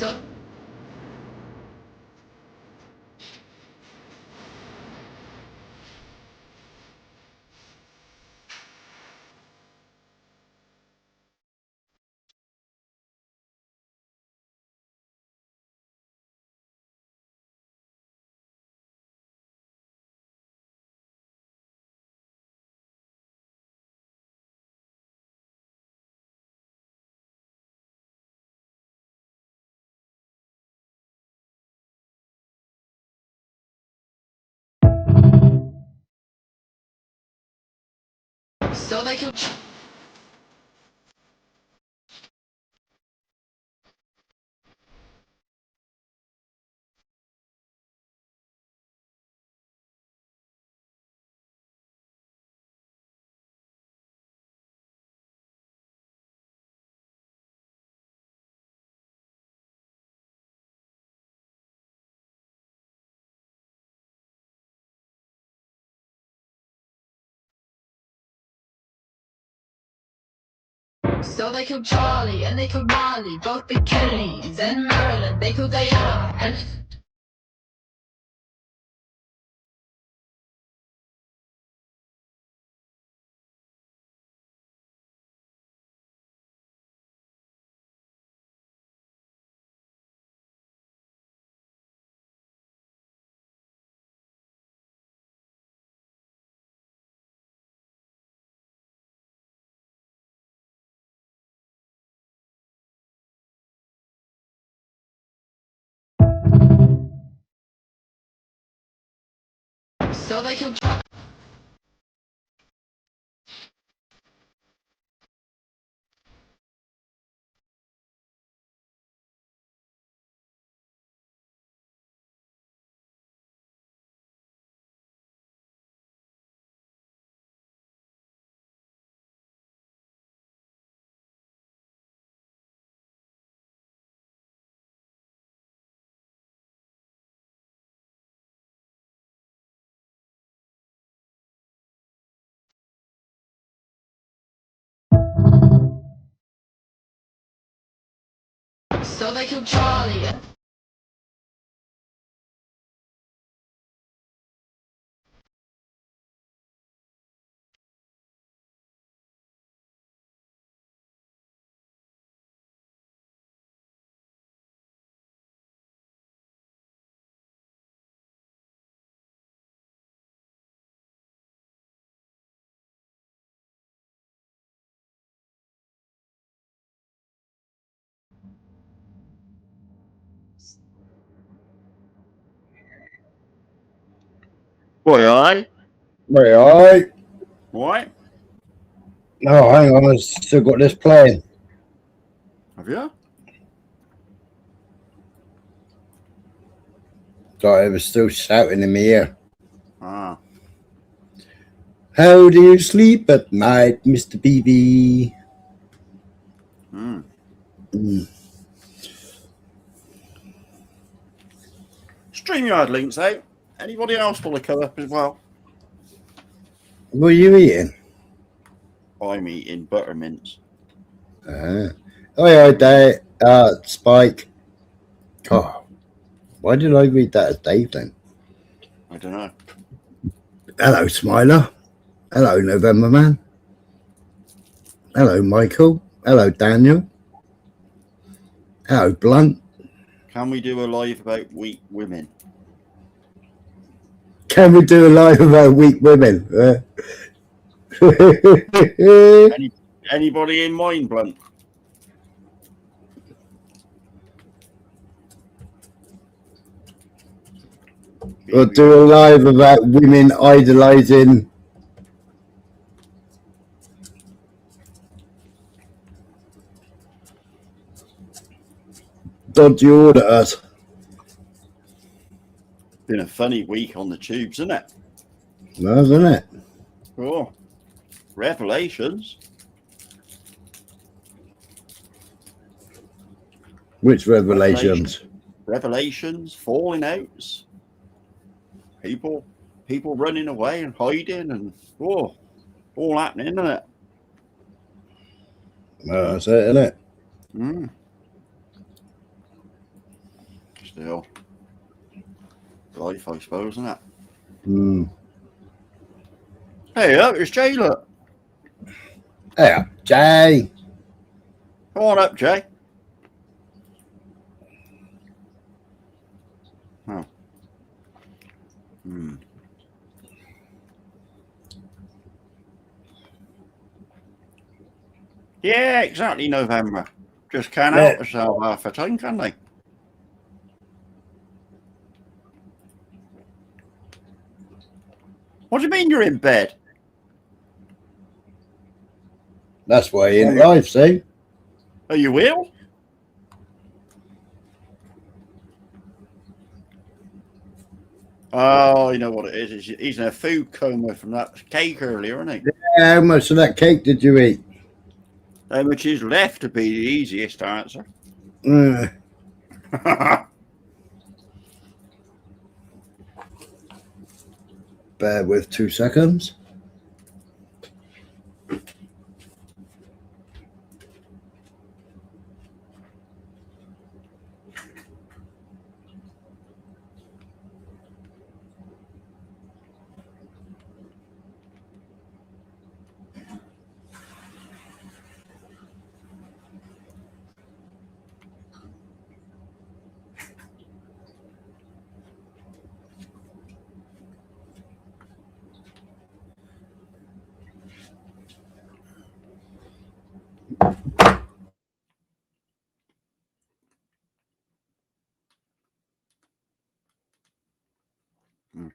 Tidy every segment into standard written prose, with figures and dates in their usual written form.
So, so they can. So they killed Charlie and they killed Marley, both big Kennedys. And Marilyn, they killed Diana. And so they killed Charlie. So they killed Charlie. Boy, aye. Right, alright. What? Oh, hang on, I've still got this playing. Have you? Sorry, it was still shouting in my ear. Ah. How do you sleep at night, Mr. BB? Hmm. StreamYard links out. Anybody else want to come up as well? What are you eating? I'm eating buttermints. Oh, yeah, Dave. Spike. Oh, why did I read that as Dave then? I don't know. Hello, Smiler. Hello, November Man. Hello, Michael. Hello, Daniel. Hello, Blunt. Can we do a live about weak women? Can we do a live about weak women? Anybody in mind, Blunt? Or do a live about women idolising dodgy auditors. Been a funny week on the tubes, isn't it? No, isn't it? Oh, revelations. Which revelations? Revelations, falling outs, people running away and hiding, and all happening, isn't it? That's it, isn't it? Mm. Still. Life, I suppose, isn't it? Hmm. Hey, look, it's Jay, look. Yeah, Jay. Come on up, Jay. Oh. Hmm. Yeah, exactly, November. Just can't help themselves half the time, can they? What do you mean you're in bed? That's why he ain't live, see? Are you ill? Oh, you know what it is. He's in a food coma from that cake earlier, isn't he? Yeah, how much of that cake did you eat? How much is left to be the easiest answer. Bear with 2 seconds.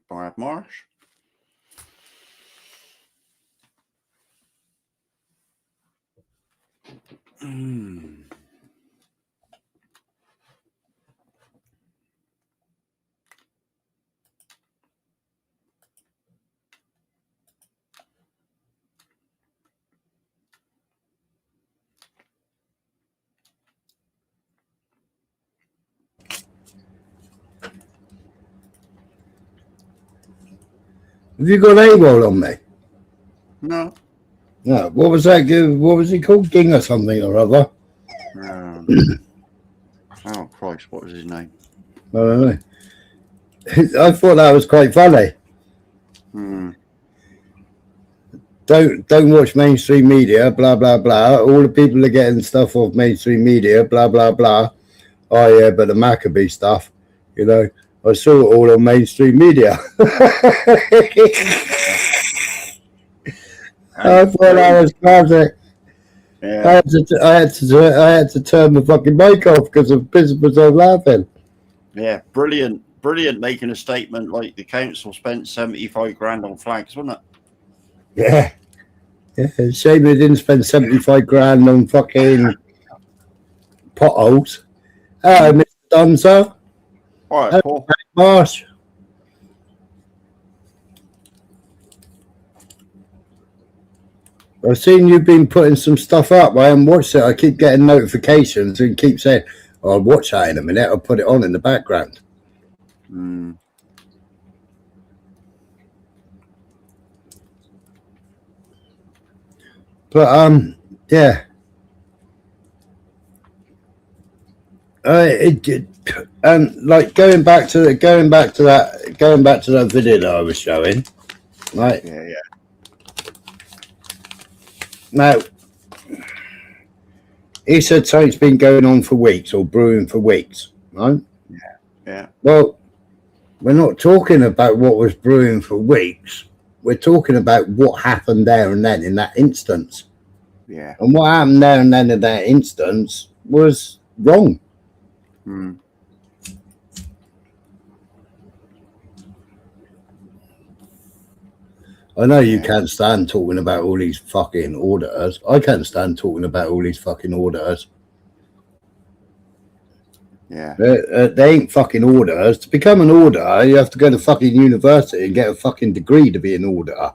Brad Marsh. Have you got AWOL on me? No. No. What was that? What was he called? Ging or something or other? Oh, Christ, what was his name? I don't know. I thought that was quite funny. Don't watch mainstream media, blah, blah, blah. All the people are getting stuff off mainstream media, blah, blah, blah. Oh, yeah, but the Maccabee stuff, you know, I saw it all on mainstream media. I thought that was classic. Yeah. I had to turn the fucking mic off because of pissing myself laughing. Yeah, brilliant making a statement like the council spent 75 grand on flags, wasn't it? Yeah. Shame they didn't spend 75 grand on fucking potholes. Mr. Dunzo. All right, Paul. Marsh. I've seen you've been putting some stuff up. I haven't watched it. I keep getting notifications and keep saying, oh, I'll watch that in a minute. I'll put it on in the background. But yeah. Like going back to that video that I was showing, right? Yeah. Now, he said something's been going on for weeks or brewing for weeks, right? Yeah. Well, we're not talking about what was brewing for weeks. We're talking about what happened there and then in that instance. Yeah. And what happened there and then in that instance was wrong. I know you can't stand talking about all these fucking auditors. I can't stand talking about all these fucking auditors. Yeah. They ain't fucking auditors. To become an auditor, you have to go to fucking university and get a fucking degree to be an auditor.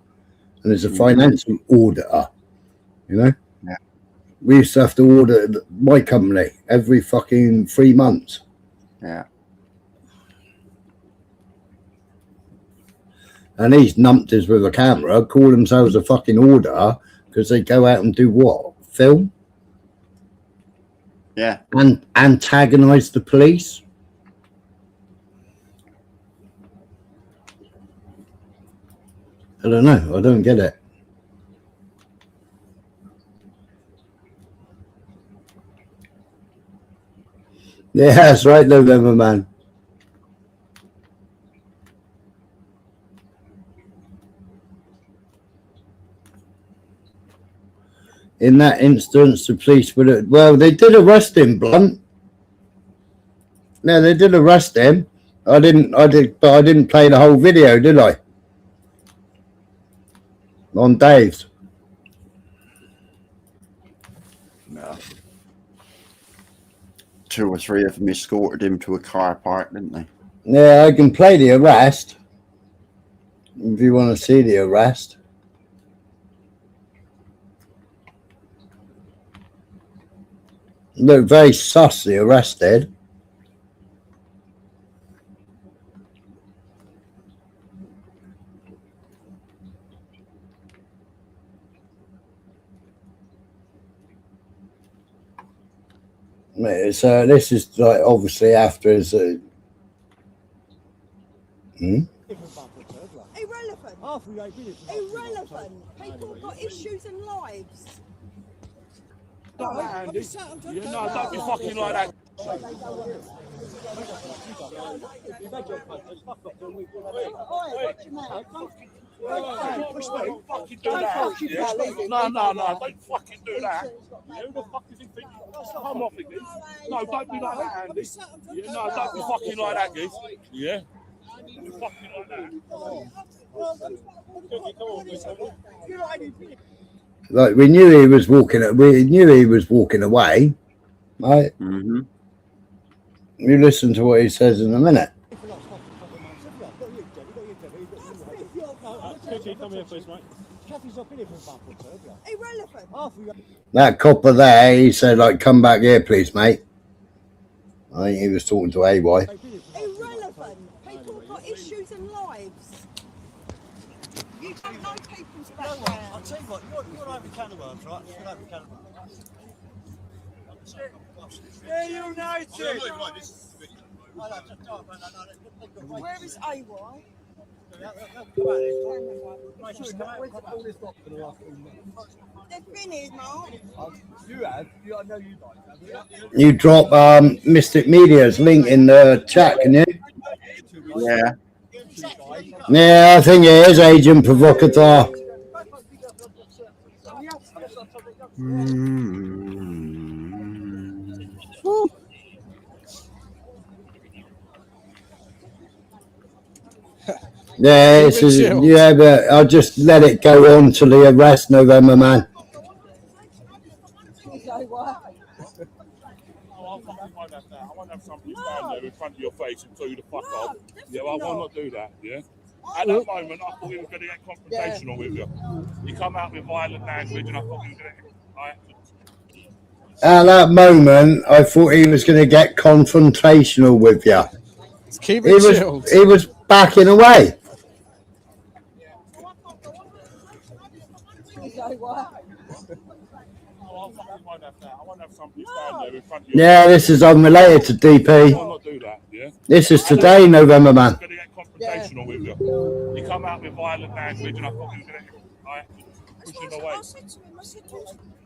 And it's a financial auditor, you know? Yeah. We used to have to audit my company every fucking 3 months. Yeah. And these numpties with a camera call themselves a fucking auditor because they go out and do what? Film? Yeah. And antagonize the police? I don't know. I don't get it. Yeah, that's right, November Man. In that instance, the police would have, well, they did arrest him, Blunt. No, they did arrest him. I didn't play the whole video, did I? On Dave's. No. 2 or 3 of them escorted him to a car park, didn't they? Yeah, I can play the arrest. If you want to see the arrest. Look very sus, the arrested. So this is like obviously after his. Irrelevant. Irrelevant. People have got issues and lives. No, Andy. Yeah, no, don't be fucking like that. Fucking do that. No, don't fucking do that. Who the fuck is he thinking? Come off again. No, don't be like that, Andy. Yeah, no, don't be fucking like that, Giz. Yeah. Don't be fucking like that. Like we knew he was walking. We knew he was walking away, right? Mm-hmm. You listen to what he says in a minute. That copper there, he said, like, come back here, please, mate. I think he was talking to AY. Irrelevant. People have got issues and lives. You don't know people's background. I'll tell you what, you're over Canterworms, right? You're over Canterworms. They're united! Where is AY? They've been here, Mark. You have? I know you guys have. You drop Mystic Media's link in the chat, can you? Yeah. Yeah, I think it is Agent Provocateur. Yeah, it's yeah, but I'll just let it go on till the arrest, November Man. I won't have that. I won't have somebody stand there in front of your face and tell you to fuck off. Yeah, well, I will not do that, yeah? At that moment, I thought we were going to get confrontational with you. You come out with violent language and I thought we were going to... At that moment, I thought he was going to get confrontational with you. Keep it chilled. He was backing away. Yeah, this is unrelated to DP. This is today, November Man. You come out with violent language and I thought we were going to push him away.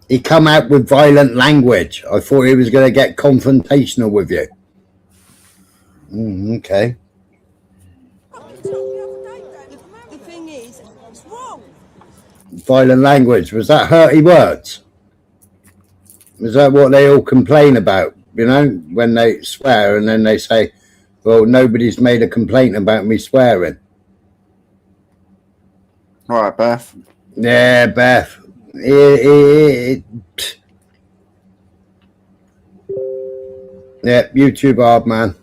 He come out with violent language. I thought he was going to get confrontational with you. Okay. The thing is, it's wrong. Violent language. Was that hurty words? Was that what they all complain about? You know, when they swear and then they say, well, nobody's made a complaint about me swearing. All right, Beth. Yeah, Beth. Yeah, YouTube hard, man.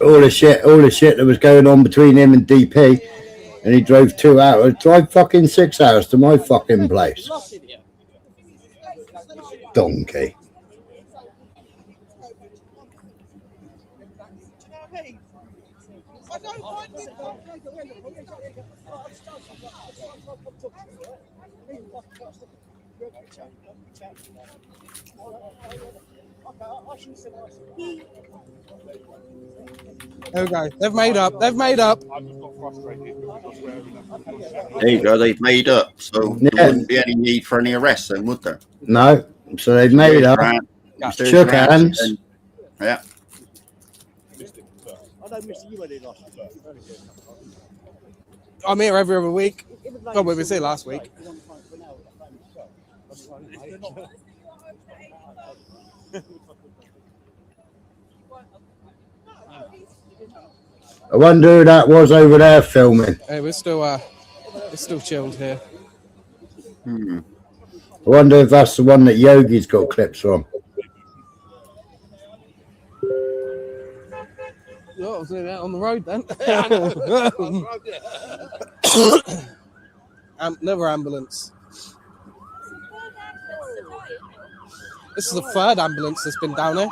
all the shit that was going on between him and DP, and he drove 2 hours. Drive fucking 6 hours to my fucking place. Donkey. There we go. They've made up. They've made up. I just got frustrated because you're swearing at me. There you go. They've made up, so Yeah. there wouldn't be any need for any arrests, then, would there? No. So they've made up. There's Shook your answer, hands. then. Yeah. I know, Mr. You went in last week. I'm here every other week. Oh, we were here last week. I wonder who that was over there filming. Hey, we're still chilled here. I wonder if that's the one that Yogi's got clips from. Oh, I was doing that on the road then. Another ambulance. This is the third ambulance that's been down here.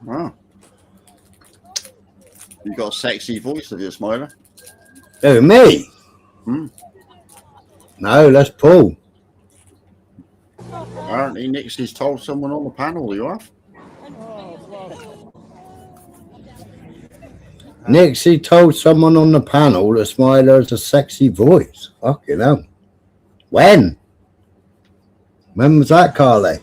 Wow. You got a sexy voice of your Smiler. Who, me? Hmm. No, that's Paul. Apparently, Nixie's told someone on the panel you have. Nixie told someone on the panel that Smiler has a sexy voice. Fucking hell. When? When was that, Carly?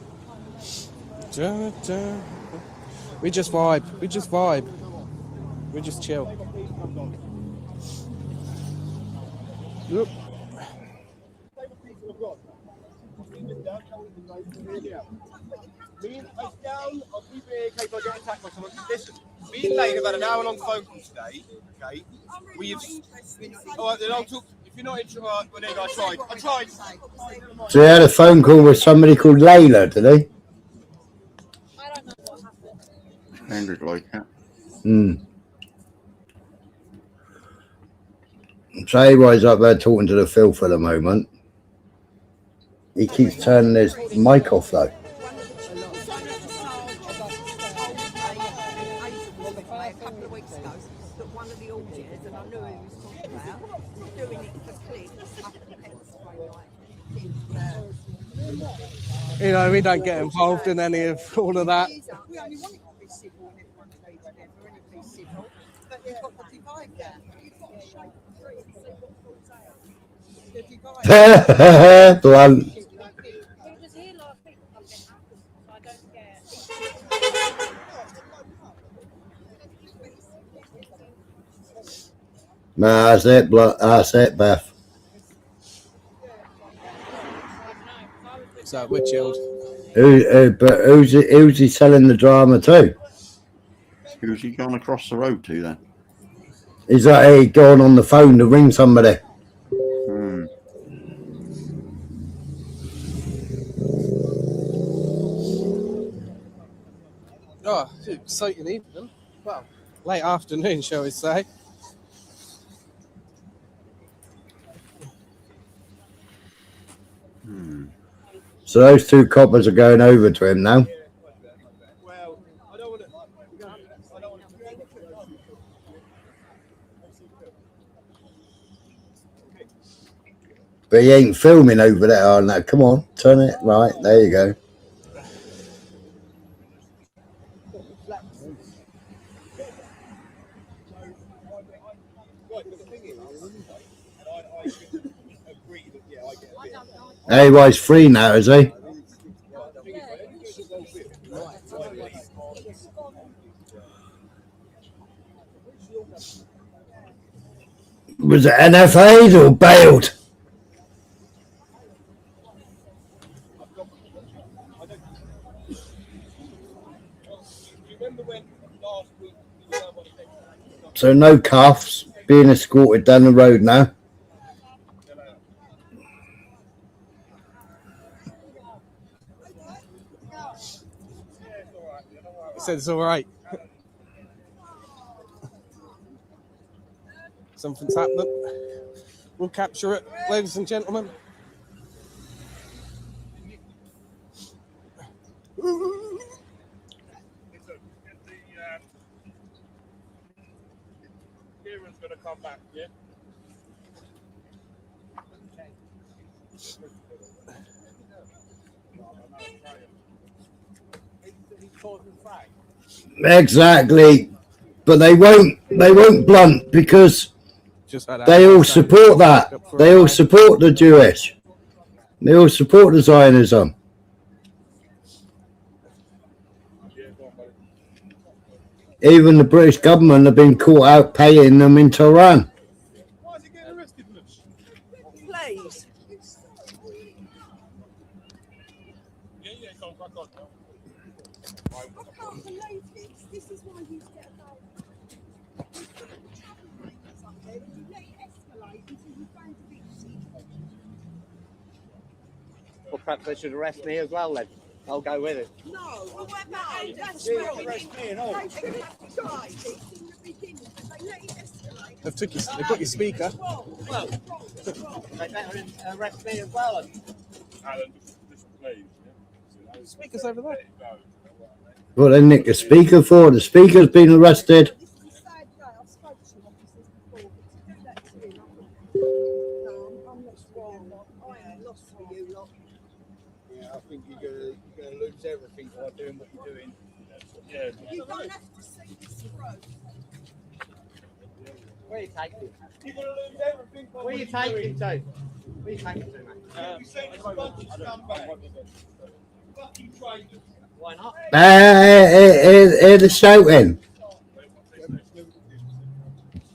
We just vibe. We just vibe. We just chill. Yep. Me and Lane have had an hour-long phone call today. Okay, we've. All right, then I'll talk. If you're not interested, well, there you go. I tried. So he had a phone call with somebody called Layla, did he? Sounded like that. So everybody's up there talking to the filth at the moment. He keeps turning his mic off though. A couple of weeks ago, that one of the audios, and I knew who he was talking about, was doing it for clicks up at the pepper spray You know, we don't get involved in any of all of that. We only want it to be civil and everyone stays together and it be civil, but you've got the divide there. You've got to shake the tree and see what falls out. The divide. Blunt. It was here last week, so I don't get. Nah, that's it, that's it, Beth. So we're chilled. But who's he selling the drama to? Who's he gone across the road to then? Is that he going on the phone to ring somebody? Oh, exciting evening. Well, late afternoon, shall we say. So those two coppers are going over to him now. Well, I don't want to. But he ain't filming over there. Oh no, come on, turn it right. There you go. Everybody's free now, is he? Was it NFA'd or bailed? So no cuffs, being escorted down the road now. He said it's all right. Something's happening. We'll capture it, ladies and gentlemen. Kieran's going to come back, yeah? Exactly. But they won't blunt because Just like that. they all support that. They all support the Jewish. They all support the Zionism. Even the British government have been caught out paying them in Tehran. Why is he getting arrested, Lush? Please. Yeah, come on, crack on. I can't believe this. This is why you get along. You let it escalate until you find a victim. Well, perhaps they should arrest me as well then. I'll go with it. No, well, that's Yeah, wrong. arrest me and all. They should have tried this in the beginning, but they let it escalate. They've got your speaker. Wrong. Well, they better arrest me as well. Alan, just please. The speaker's over there. What they nick the speaker for? The speaker's been arrested. This is a sad day. I've spoken to officers before, but to do that to him, I'm not strong. I am lost for you lot. Yeah, I think you're gonna lose everything by doing what you're doing. Yeah. You don't have to see this through. Where are you taking? You're gonna lose everything. By Where are you taking to? Where are you taking to, mate? You said it's a bunch of scumbags. Fucking traitors. Why not? Hear the shouting.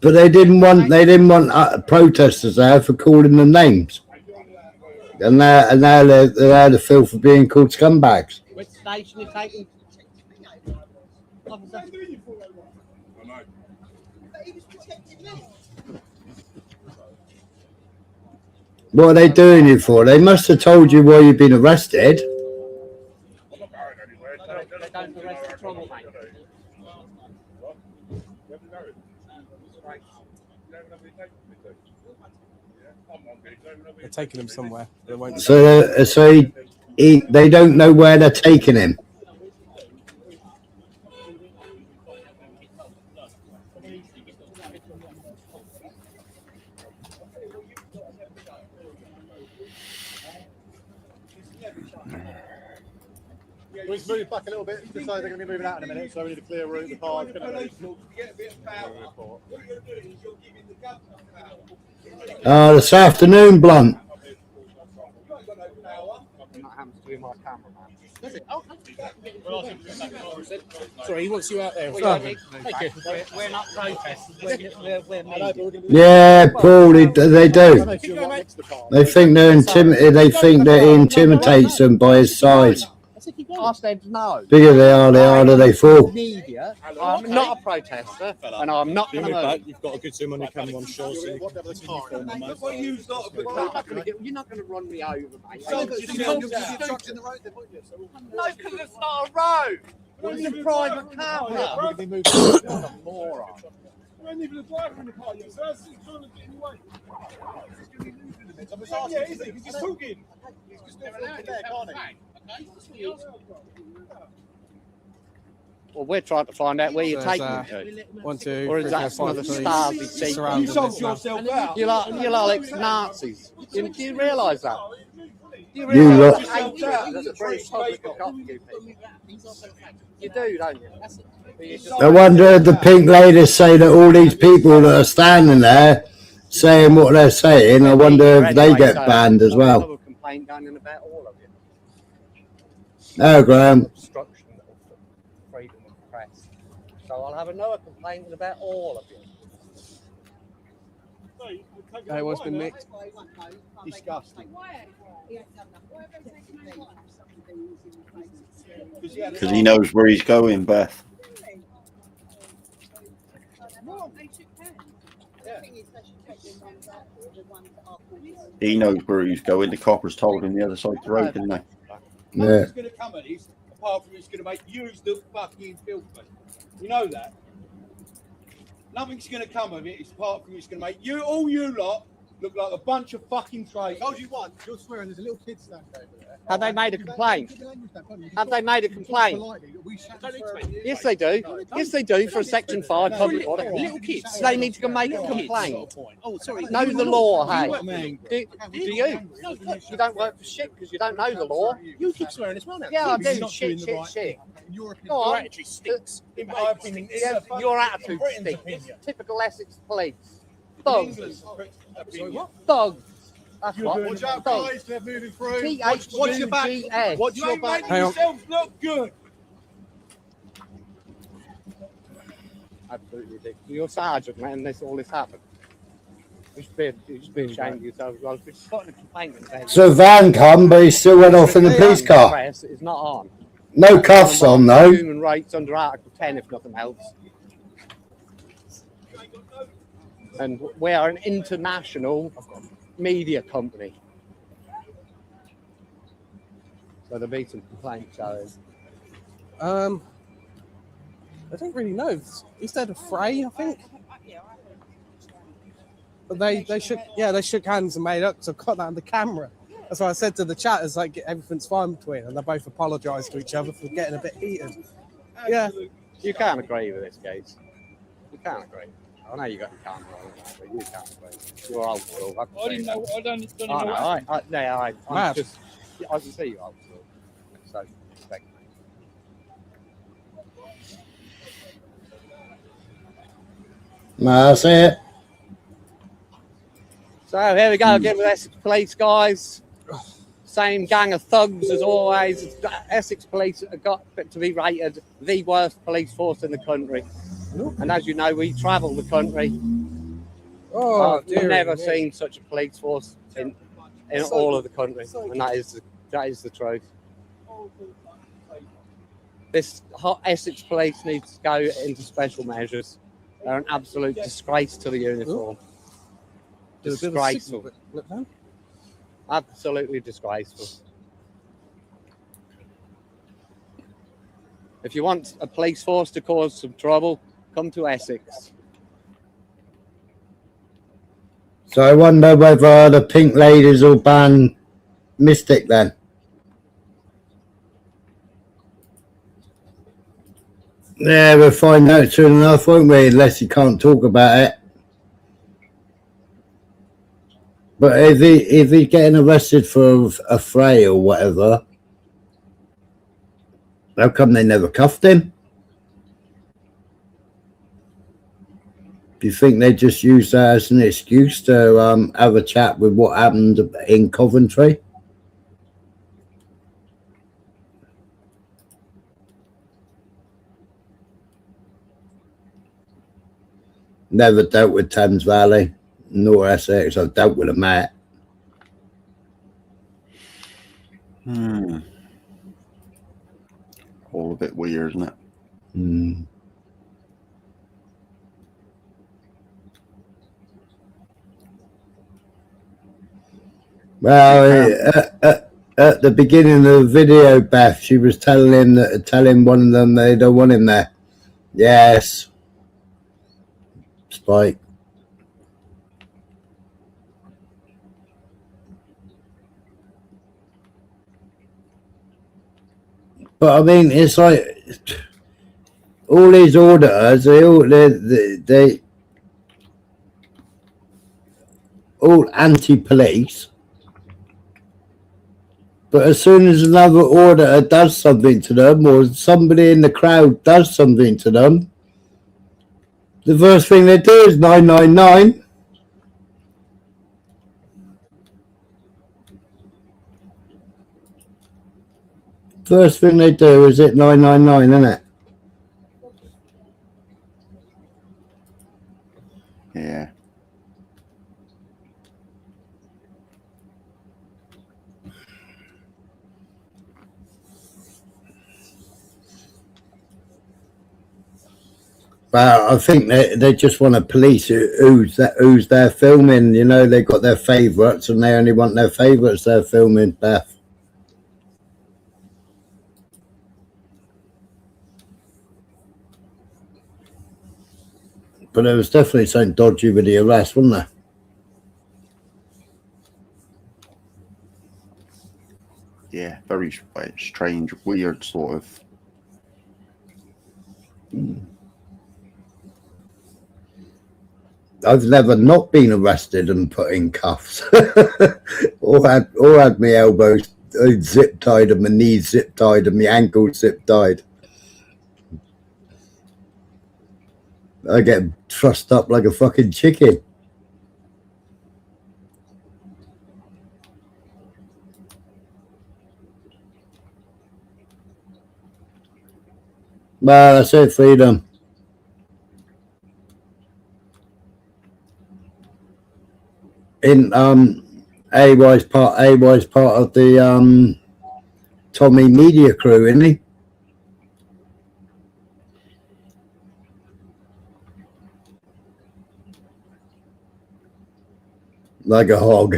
But they didn't want protesters there for calling them names. And now they're the filth for being called scumbags. Which station are you taking? Officer? But he was protecting me. What are they doing it for? They must have told you why you've been arrested. I'm not going anywhere. They don't arrest the trouble, mate. They're taking him somewhere. They won't. So they don't know where they're taking him. We're moving back a little bit. Just so they're going to be moving out in a minute, so we need to clear route. The car's going to Police law, you get a bit of power. What you're going to do is you're giving the government power. This afternoon, Blunt. You ain't got no power. And that happens to be my cameraman. Does it? Oh, sorry, he wants you out there. We're not protesters. We're media. Yeah, Paul, they do. They think they intimidate them by his size. I said no. Bigger they are, they fall. Media. I'm not a protester, and I'm not going to move. You've got a good swim on your camera, I'm sure. So What you lot You're not going to run me over, mate. So, No, you because know, it's not a road. It's a private car. Moron. When even the driver in the car, yes, that's trying to get in the way. Yeah, he's just talking. He's just there, can't he? Well, we're trying to find out where you're There's, taking me to. 1, 2, Or is 3, that 4, some of the 5, 6. stars he sees? Surrounding You sold this now. yourself out. You're like ex-Nazis. Do you realise that? Do you You realise lot- the hatred that the British public have got for you people? You do, don't you? But you just- I wonder if the pink ladies say that all these people that are standing there saying what they're saying, I wonder if they get banned as well. Another complaint going in about all of you. Oh, Graham. Obstruction of freedom of the press. So I'll have another complaint about all of you. Hey, what's been nicked? Disgusting. Because he knows where he's going, Beth. He knows where he's going. The coppers told him the other side of the road, didn't they? Yeah. Nothing's going to come of this, apart from it's going to make you look fucking filthy. You know that? Nothing's going to come of it, apart from it's going to make you, all you lot, Look like a bunch of fucking traitors. Told you once, you're swearing there's a little kid standing over there. Have they made a complaint? Have they made a complaint? Yes, they do. Yes, they do for a Section 5 public order. Little kids. They need to go make a complaint. Oh, sorry. Know the law, hey. Do you? You don't work for shit because you don't know the law. You keep swearing as well now. Yeah, I do. Shit. Your Go on. attitude stinks. In my opinion, Yeah, your attitude stinks. Typical Essex police. Thugs. Thugs. That's what. Watch out, Thugs. guys, they're moving through. Watch your back. Watch You your ain't back. making yourselves look good. Absolutely ridiculous. You're sergeant, man. All this happened. You should be ashamed of yourself as well. If you're spotting a complaint, So Van come, but he still went off in the police car. press is not on. No cuffs on though. Human rights under Article 10, if nothing else. And we are an international media company. So there'll be some complaints showing. I don't really know. He said a fray, I think. But they shook hands and made up. So I've got that on the camera. That's why I said to the chatters, like, everything's fine between them. And they both apologised to each other for getting a bit heated. Yeah. You can't agree with this, guys. You can't agree. I know you got your camera on, but you can't agree. You're old school. I didn't know. I don't know. I'm Mad. just. I can see you old school. So respect me. That's it. So here we go again with Essex Police, guys. Same gang of thugs as always. Essex Police have got to be rated the worst police force in the country. And as you know, we travel the country. Oh, I've never seen such a police force in all of the country, and that is the truth. This hot Essex Police needs to go into special measures. They're an absolute disgrace to the uniform. Disgraceful. Absolutely disgraceful. If you want a police force to cause some trouble, come to Essex. So I wonder whether the pink ladies will ban Mystic then. Yeah, we'll find out soon enough, won't we? Unless you can't talk about it. But if he's getting arrested for a fray or whatever, how come they never cuffed him? Do you think they just used that as an excuse to have a chat with what happened in Coventry? Never dealt with Thames Valley, nor Essex. I've dealt with a Matt. All a bit weird, isn't it? Well, at the beginning of the video, Beth, she was telling one of them they don't want him there. Yes. Spike. But I mean, it's like all these auditors, they all anti-police. But as soon as another auditor does something to them, or somebody in the crowd does something to them, the first thing they do is 999. First thing they do is hit 999, isn't it? Yeah. Well, I think they just want to police who's they're filming. You know, they got their favourites, and they only want their favourites they're filming, Beth. But there was definitely something dodgy with the arrest, wasn't there? very strange, weird sort of. I've never not been arrested and put in cuffs, or had my elbows zip tied and my knees zip tied and my ankles zip tied. I get trussed up like a fucking chicken. Well, that's it, freedom. In AY's part of the Tommy media crew, isn't he? Like a hog.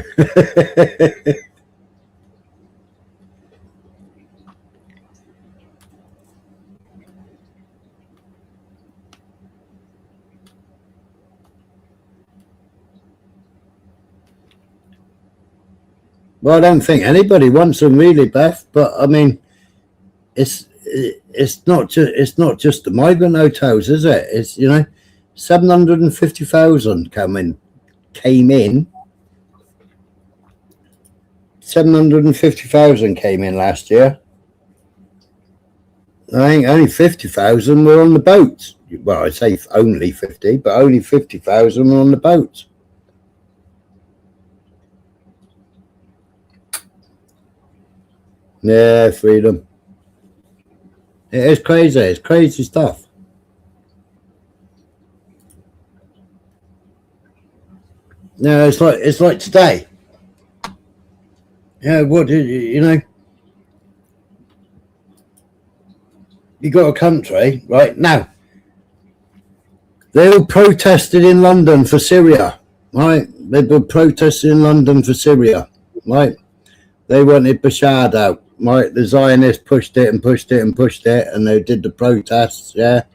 Well, I don't think anybody wants them really, Beth. But I mean, it's not just the migrant hotels, is it? It's 750,000 came in. 750,000 came in last year. I think only 50,000 were on the boats. Well, I say only 50, but only 50,000 were on the boats. Yeah, freedom. It is crazy. It's crazy stuff. No, it's like today. Yeah, what you got a country right now. They all protested in London for Syria, right? They were protesting in London for Syria, right? They wanted Bashar out, right? The Zionists pushed it, and they did the protests. Yeah,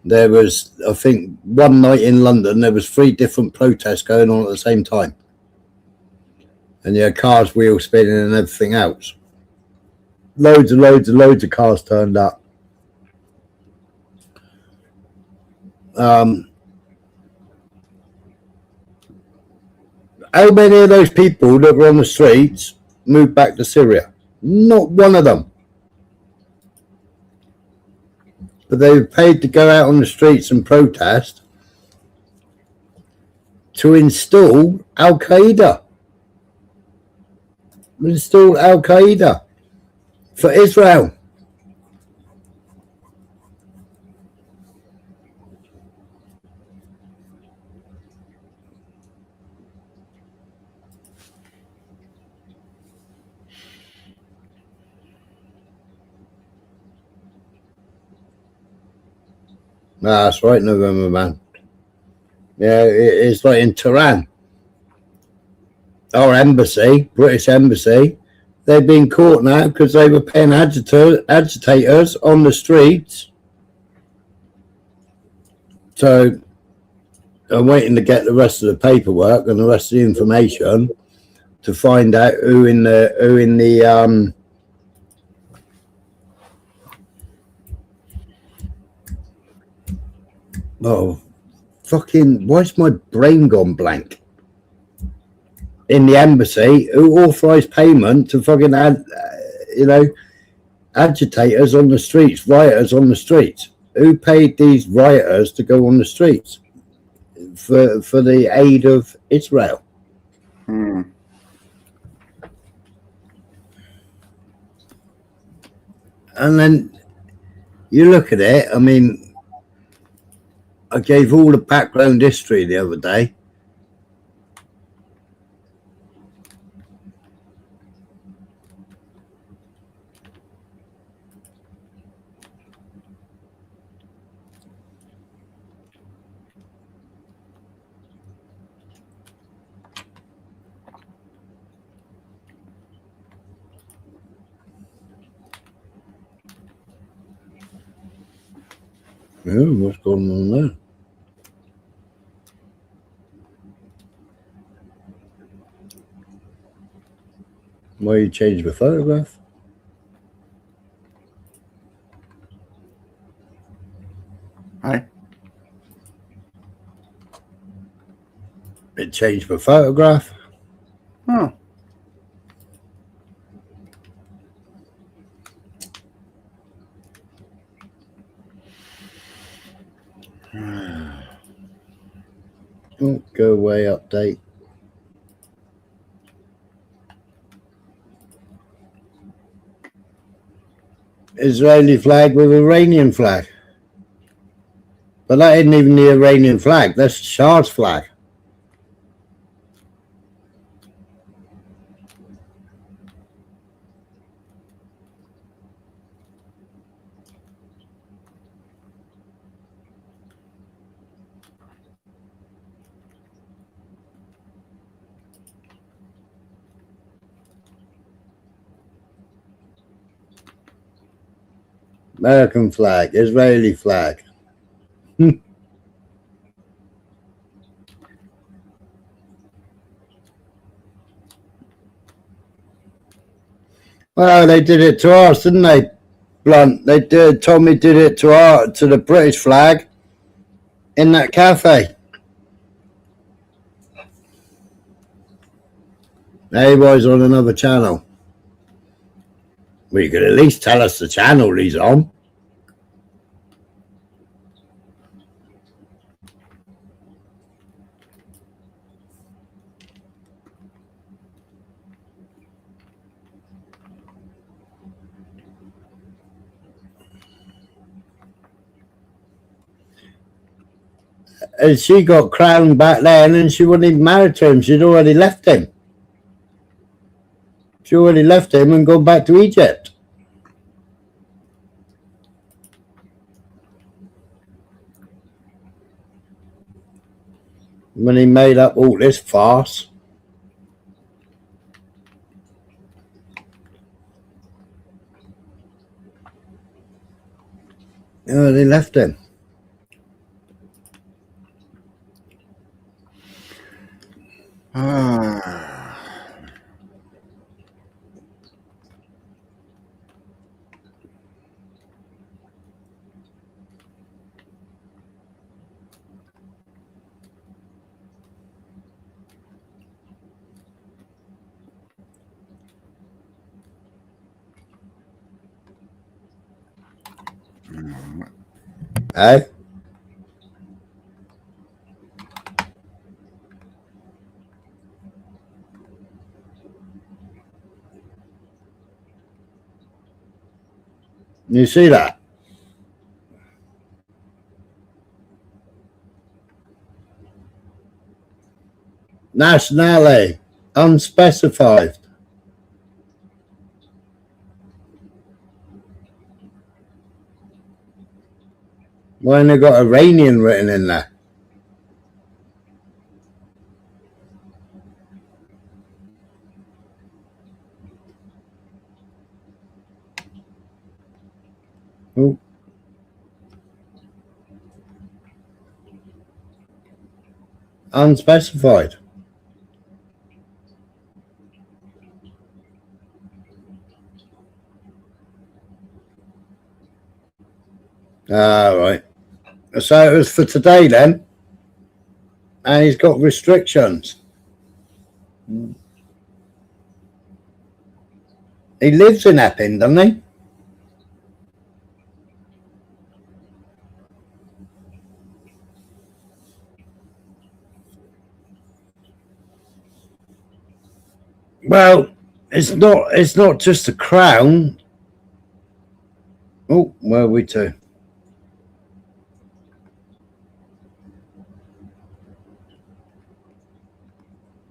there was, I think, one night in London there was 3 different protests going on at the same time. And you had cars wheel spinning and everything else. Loads of cars turned up. How many of those people that were on the streets moved back to Syria? Not one of them. But they were paid to go out on the streets and protest to install Al-Qaeda. Install Al-Qaeda for Israel. That's right, November man. Yeah, it's like in Tehran. Our embassy, British embassy, they've been caught now because they were paying agitators on the streets. So I'm waiting to get the rest of the paperwork and the rest of the information to find out who in the oh, fucking, why's my brain gone blank? In the embassy, who authorised payment to fucking agitators on the streets, rioters on the streets? Who paid these rioters to go on the streets for the aid of Israel? Hmm. And then you look at it, I mean, I gave all the background history the other day. Oh, what's going on there? Why you changed the photograph? Hey, It changed my photograph. huh. Oh, go away, update. Israeli flag with Iranian flag. But that isn't even the Iranian flag. That's Shah's flag. American flag, Israeli flag. Well, they did it to us, didn't they, Blunt? They did. Tommy did it to the British flag in that cafe. He was on another channel. Well, you could at least tell us the channel he's on. And she got crowned back then and she wasn't even married to him. She'd already left him. She already left him and gone back to Egypt. When he made up all this farce. Oh, they left him. Hey? You see that? Nationality, unspecified. Why ain't they got Iranian written in there? Oh. Unspecified. Right. So it was for today then. And he's got restrictions. He lives in Epping, doesn't he? Well, it's not just the crown. Oh, where are we to?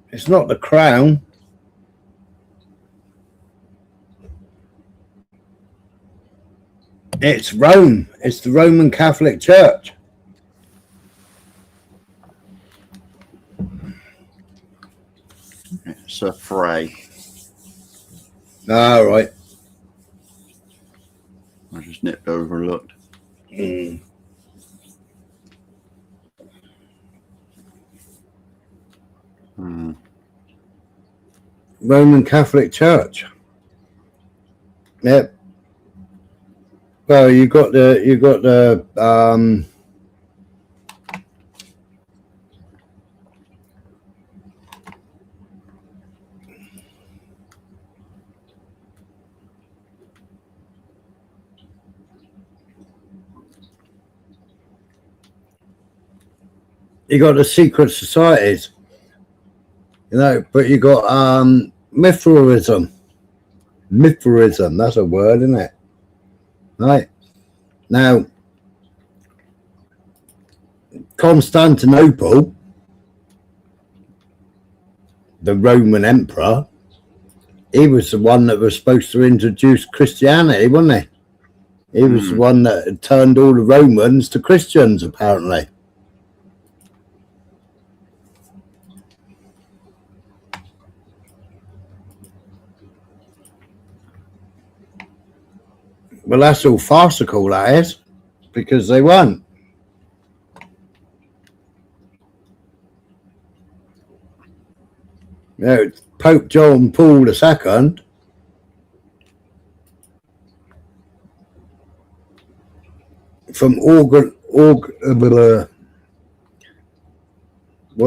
It's not the crown. It's Rome. It's the Roman Catholic Church. It's a fray. All right. I just nipped overlooked. Roman Catholic Church. Yep. Well, you got the You got the secret societies, you know, but you got Mithraism. Mithraism, that's a word, isn't it? Right. Now, Constantinople, the Roman emperor, he was the one that was supposed to introduce Christianity, wasn't he? He was the one that turned all the Romans to Christians, apparently. Well, that's all farcical, that is, because they weren't. You know, Pope John Paul II from what do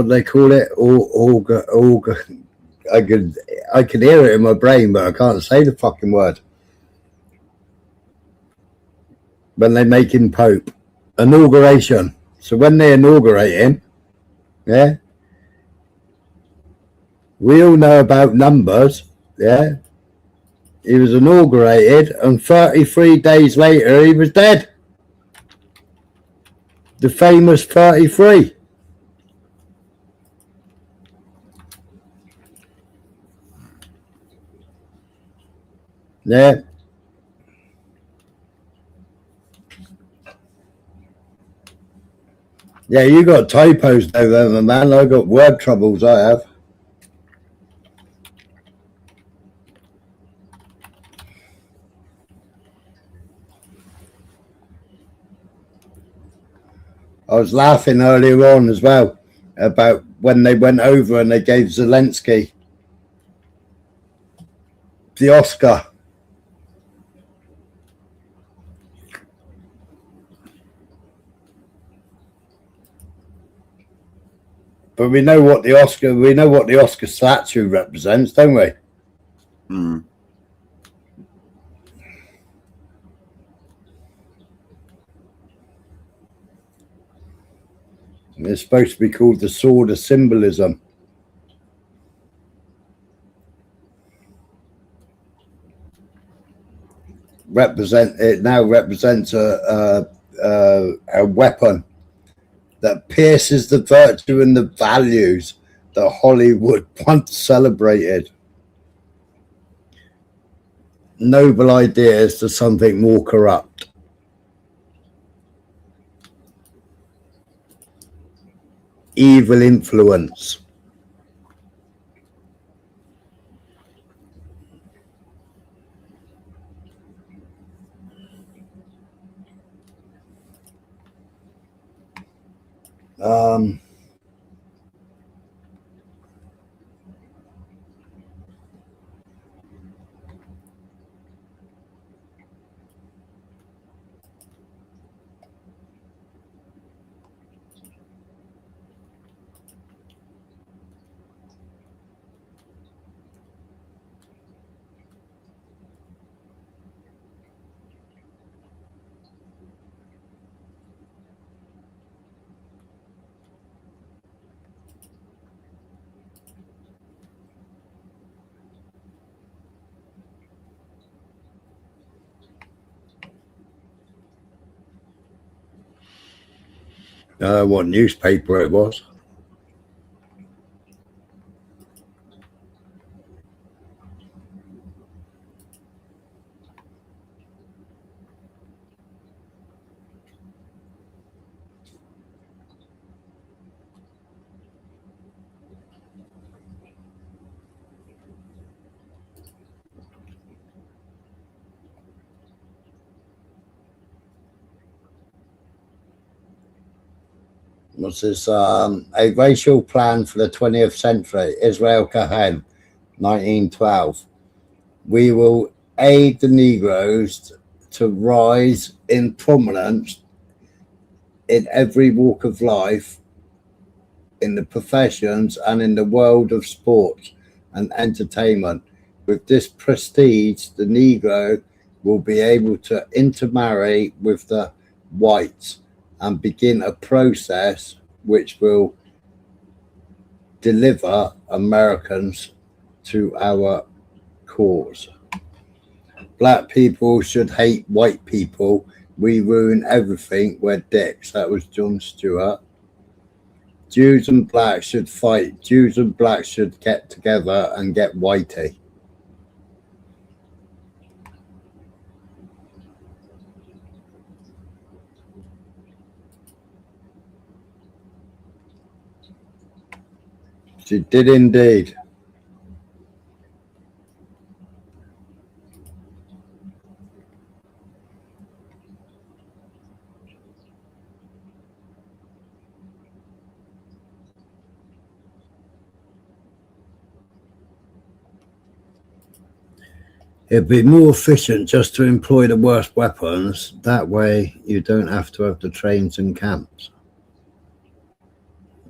they call it? I could hear it in my brain, but I can't say the fucking word. When they make him Pope, inauguration. So when they inaugurate him, yeah, we all know about numbers, yeah. He was inaugurated, and 33 days later, he was dead. The famous 33. Yeah. Yeah, you got typos November, man. I got word troubles, I have. I was laughing earlier on as well about when they went over and they gave Zelensky the Oscar. But we know what the Oscar statue represents, don't we? Mm. It's supposed to be called the Sword of Symbolism. It now represents a weapon that pierces the virtue and the values that Hollywood once celebrated. Noble ideas to something more corrupt. Evil influence. What newspaper it was. What's this? A racial plan for the 20th century. Israel Cohen, 1912. We will aid the Negroes to rise in prominence in every walk of life, in the professions and in the world of sports and entertainment. With this prestige, the Negro will be able to intermarry with the whites and begin a process which will deliver Americans to our cause. Black people should hate white people. We ruin everything. We're dicks. That was Jon Stewart. Jews and blacks should fight. Jews and blacks should get together and get whitey. She did indeed. It'd be more efficient just to employ the worst weapons. That way you don't have to have the trains and camps.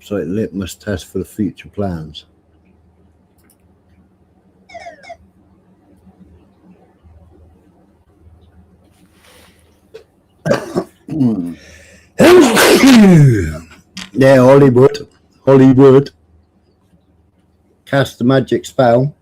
So it litmus test for the future plans. Yeah, Hollywood. Cast the magic spell.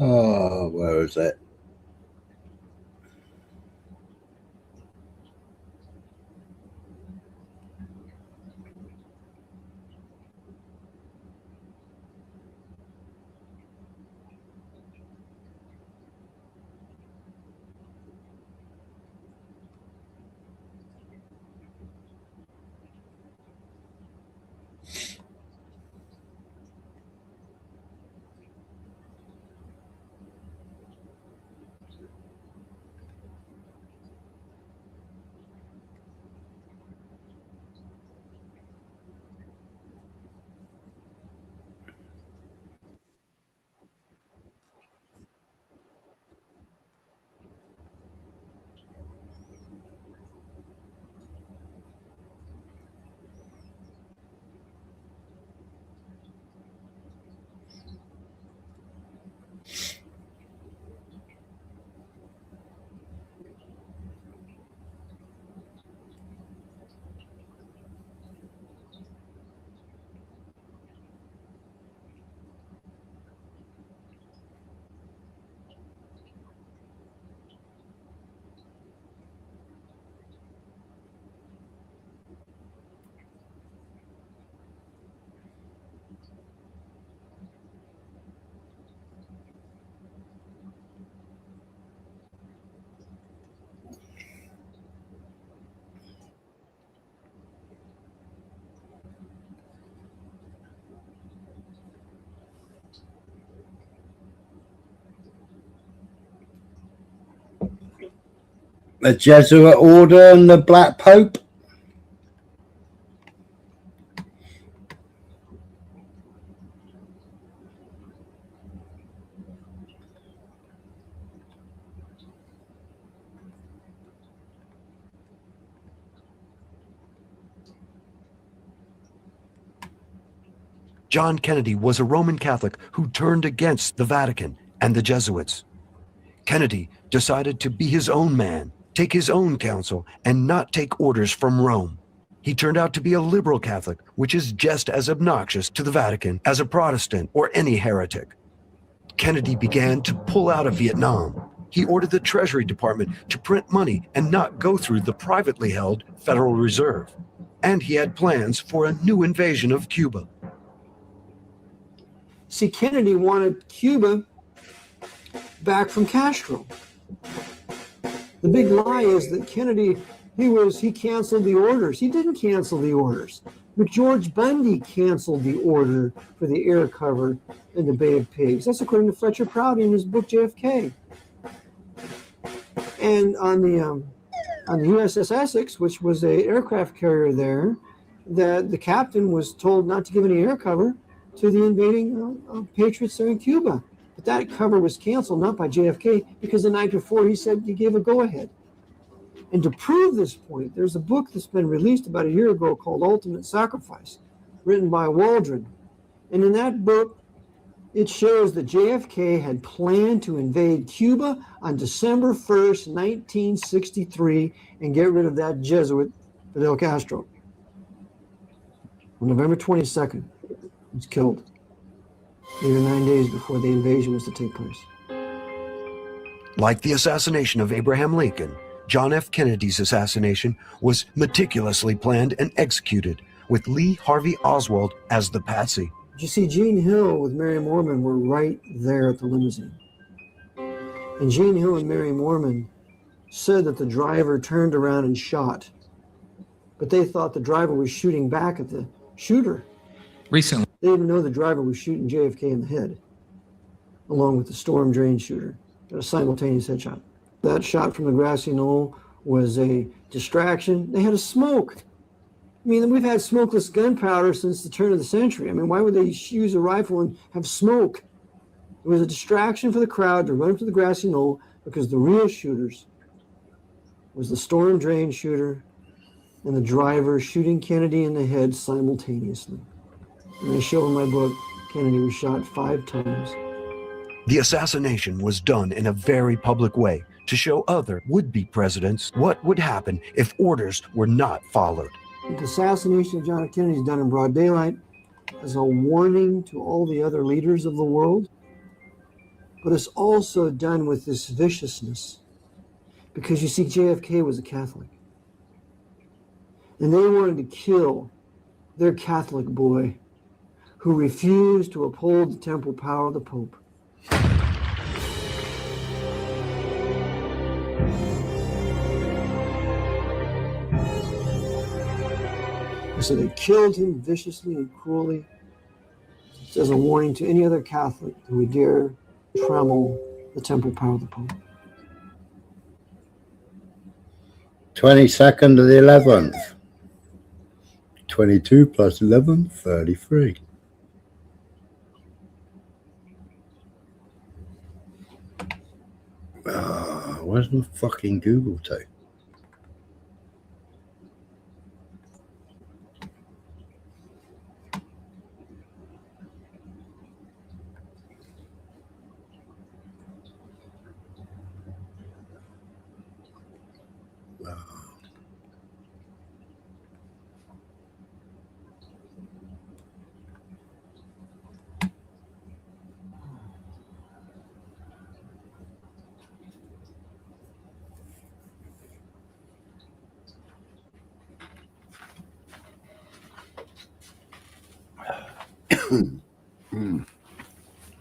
Oh, where is it? The Jesuit order and the Black Pope? John Kennedy was a Roman Catholic who turned against the Vatican and the Jesuits. Kennedy decided to be his own man, take his own counsel, and not take orders from Rome. He turned out to be a liberal Catholic, which is just as obnoxious to the Vatican as a Protestant or any heretic. Kennedy began to pull out of Vietnam. He ordered the Treasury Department to print money and not go through the privately held Federal Reserve. And he had plans for a new invasion of Cuba. See, Kennedy wanted Cuba back from Castro. The big lie is that Kennedy, he canceled the orders. He didn't cancel the orders. George Bundy canceled the order for the air cover in the Bay of Pigs. That's according to Fletcher Prouty in his book JFK. And on the USS Essex, which was an aircraft carrier there, the captain was told not to give any air cover to the invading patriots there in Cuba. But that cover was canceled, not by JFK, because the night before he said he gave a go-ahead. And to prove this point, there's a book that's been released about a year ago called Ultimate Sacrifice, written by Waldron. And in that book, it shows that JFK had planned to invade Cuba on December 1st, 1963, and get rid of that Jesuit, Fidel Castro. On November 22nd, he was killed. 8 or 9 days before the invasion was to take place. Like the assassination of Abraham Lincoln, John F. Kennedy's assassination was meticulously planned and executed, with Lee Harvey Oswald as the patsy. You see, Gene Hill with Mary Moorman were right there at the limousine. And Gene Hill and Mary Moorman said that the driver turned around and shot, but they thought the driver was shooting back at the shooter. Recently, they didn't know the driver was shooting JFK in the head, along with the storm drain shooter. A simultaneous headshot. That shot from the grassy knoll was a distraction. They had a smoke. I mean, we've had smokeless gunpowder since the turn of the century. I mean, why would they use a rifle and have smoke? It was a distraction for the crowd to run to the grassy knoll, because the real shooters was the storm drain shooter and the driver shooting Kennedy in the head simultaneously. And I show in my book, Kennedy was shot 5 times. The assassination was done in a very public way to show other would-be presidents what would happen if orders were not followed. The assassination of John F. Kennedy is done in broad daylight as a warning to all the other leaders of the world, but it's also done with this viciousness, because you see, JFK was a Catholic, and they wanted to kill their Catholic boy who refused to uphold the temporal power of the Pope. So they killed him viciously and cruelly as a warning to any other Catholic who would dare trammel the temporal power of the Pope. 22nd of the 11th. 22 plus 11, 33. Where's my fucking Google tape?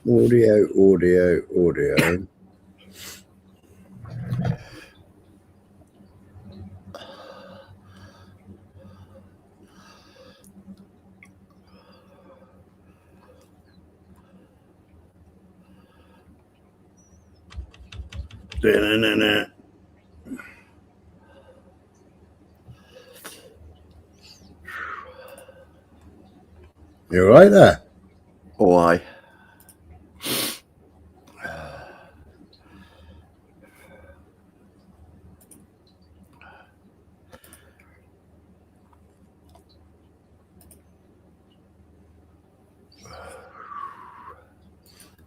Audio. You all right there? Oh, aye.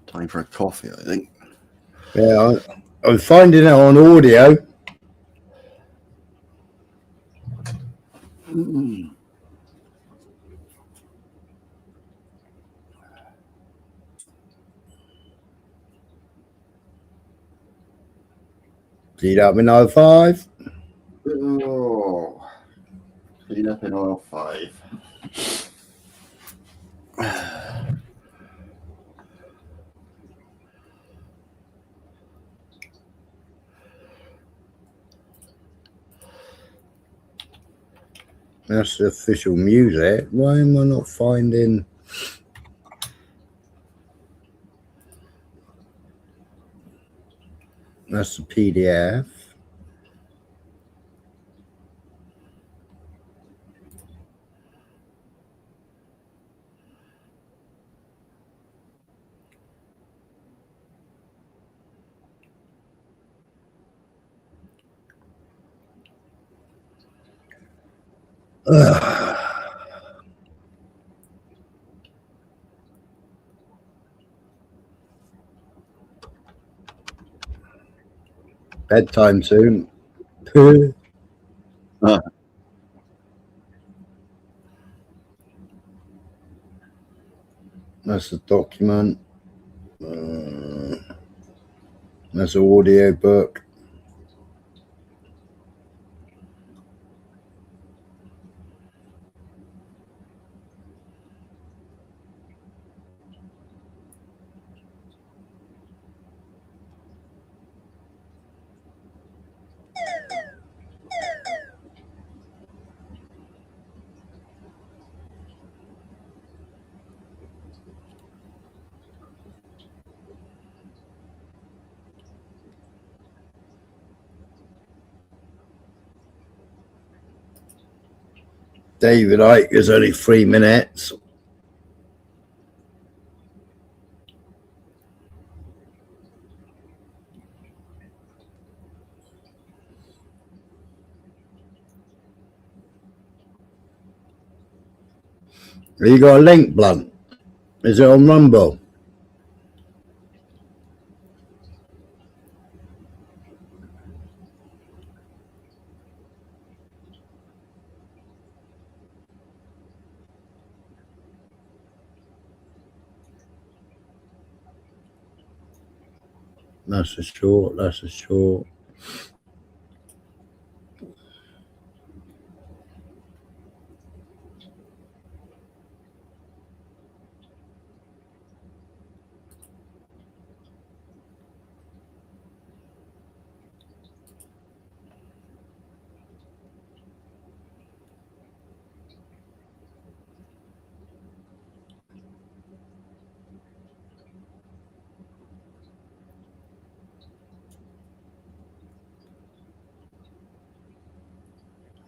Time for a coffee, I think. Yeah, I'm finding it on audio. Mm. Clean up in aisle 5. Oh, clean up in aisle 5. That's the official music. Why am I not finding? That's the PDF. Bedtime soon. That's the document. That's an audio book. David Icke is only 3 minutes. Have you got a link, Blunt? Is it on Rumble? That's a short. That's a short.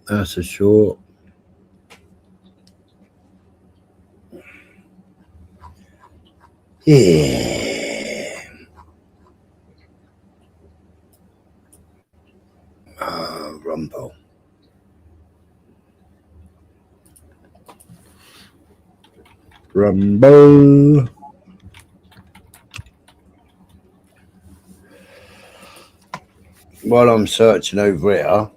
That's a short. Yeah. Rumble. Rumble. While I'm searching over here,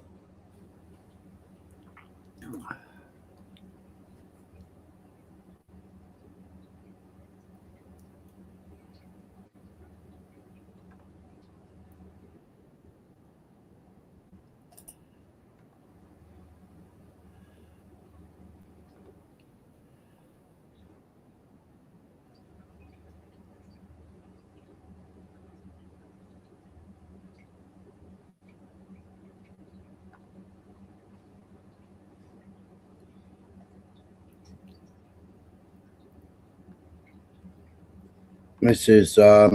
this is yeah.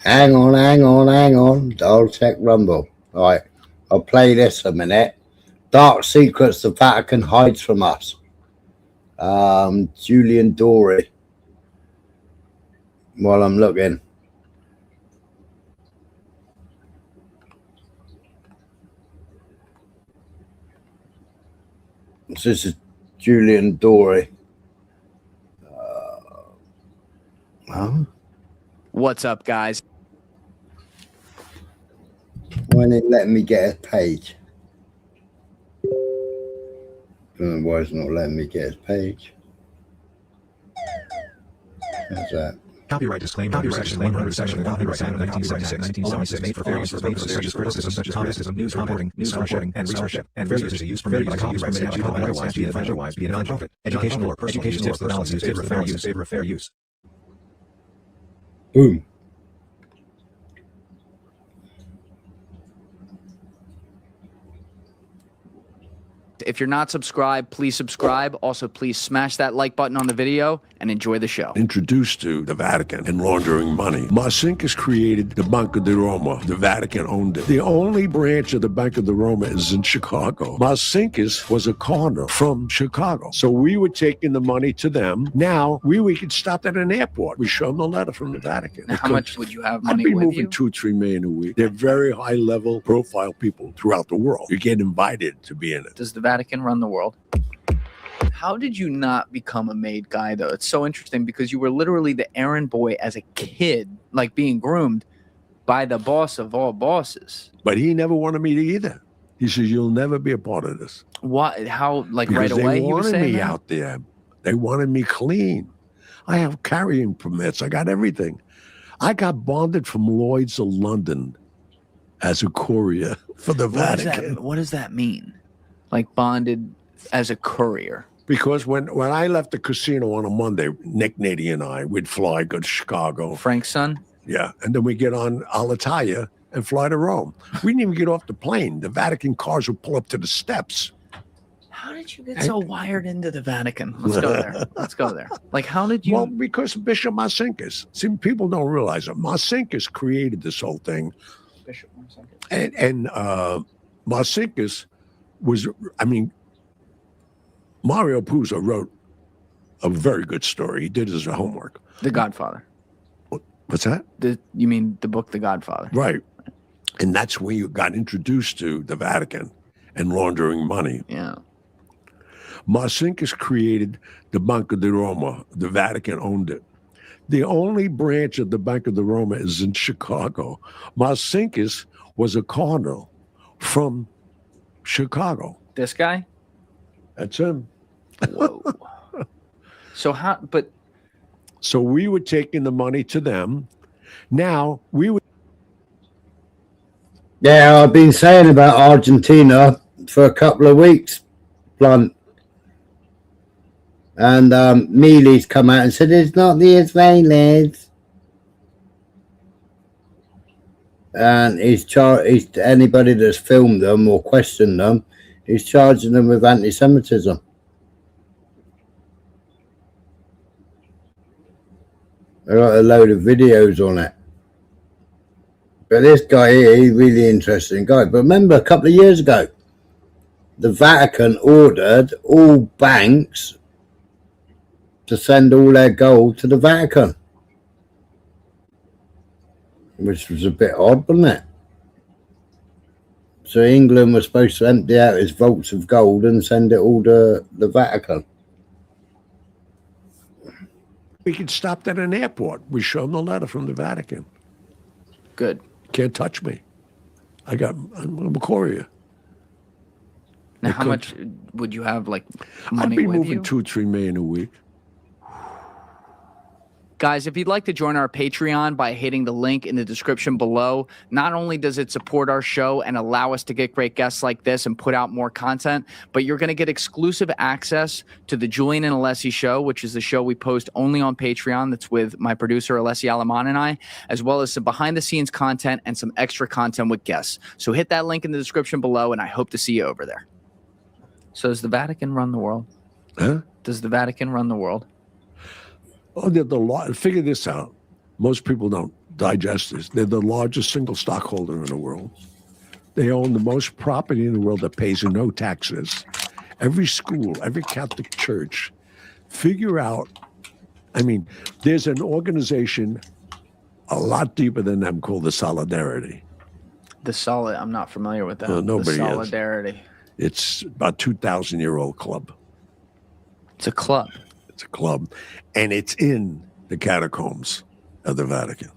Hang on. I'll check Rumble. All right, I'll play this a minute. Dark secrets the Vatican hides from us. Julian Dory. While I'm looking. This is Julian Dory. Huh? What's up, guys? When it letting me get a page. Don't know why it's not letting me get a page. How's that? Copyright disclaimer. Copyright section 100 section of Copyright Act of 1976. Made for fair use for such as criticism, such as criticism, news reporting, and research, and fair use permitted by copyright statute, otherwise be a non-profit, educational or personal use analysis favor of fair use. Boom. If you're not subscribed, please subscribe. Also, please smash that like button on the video and enjoy the show. Introduced to the Vatican and laundering money, Marcinkus created the Banco di Roma. The Vatican owned it. The only branch of the Banco di Roma is in Chicago. Marcinkus was a cardinal from Chicago. So we were taking the money to them. Now we could stop at an airport. We show them the letter from the Vatican. Now, how much would you have I'd money be with moving you? 2-3 million a week. They're very high level profile people throughout the world. You get invited to be in it. Does the Vatican run the world? How did you not become a maid guy, though? It's so interesting because you were literally the errand boy as a kid, like being groomed by the boss of all bosses. But he never wanted me to either. He says, "You'll never be a part of this." What? How? Like Because right away? they He was wanted saying me that? out there. They wanted me clean. I have carrying permits. I got everything. I got bonded from Lloyd's of London as a courier for the Vatican. What does that mean? Like bonded as a courier? Because when I left the casino on a Monday, Nick Nady and I, we'd fly, go to Chicago. Frank's son? Yeah. And then we get on Alitalia and fly to Rome. We didn't even get off the plane. The Vatican cars would pull up to the steps. How did you get so wired into the Vatican? Let's go there. Let's go there. Like, how did you? Well, because of Bishop Marcinkus. See, people don't realize it. Marcinkus created this whole thing. Bishop Marcinkus. And Marcinkus was, I mean, Mario Puzo wrote a very good story. He did his homework. The Godfather. What's that? You mean the book The Godfather? Right. And that's where you got introduced to the Vatican and laundering money. Yeah. Marcinkus created the Banco di Roma. The Vatican owned it. The only branch of the Banco di Roma is in Chicago. Marcinkus was a cardinal from Chicago. This guy? That's him. Whoa. So how? But so we were taking the money to them. Now we would. Yeah, I've been saying about Argentina for a couple of weeks, Blunt. And Mealy's come out and said it's not the Israelis. And he's anybody that's filmed them or questioned them, he's charging them with anti-Semitism. I got a load of videos on it. But this guy here, he's a really interesting guy. But remember, a couple of years ago, the Vatican ordered all banks to send all their gold to the Vatican. Which was a bit odd, wasn't it? So England was supposed to empty out its vaults of gold and send it all to the Vatican. We could stop at an airport. We show them the letter from the Vatican. Good. Can't touch me. I'm a courier. Now, how much would you have, like, I'd money be with moving you? 2-3 million a week. Guys, if you'd like to join our Patreon by hitting the link in the description below, not only does it support our show and allow us to get great guests like this and put out more content, but you're going to get exclusive access to the Julian and Alessi show, which is the show we post only on Patreon. That's with my producer, Alessi Alaman, and I, as well as some behind-the-scenes content and some extra content with guests. So hit that link in the description below, and I hope to see you over there. So does the Vatican run the world? Huh? Does the Vatican run the world? Oh, they're figure this out. Most people don't digest this. They're the largest single stockholder in the world. They own the most property in the world that pays no taxes. Every school, every Catholic church. Figure out, I mean, there's an organization a lot deeper than them called the Solidarity. I'm not familiar with that. Nobody is. The Solidarity. It's about 2,000-year-old club. It's a club. It's a club, and it's in the catacombs of the Vatican.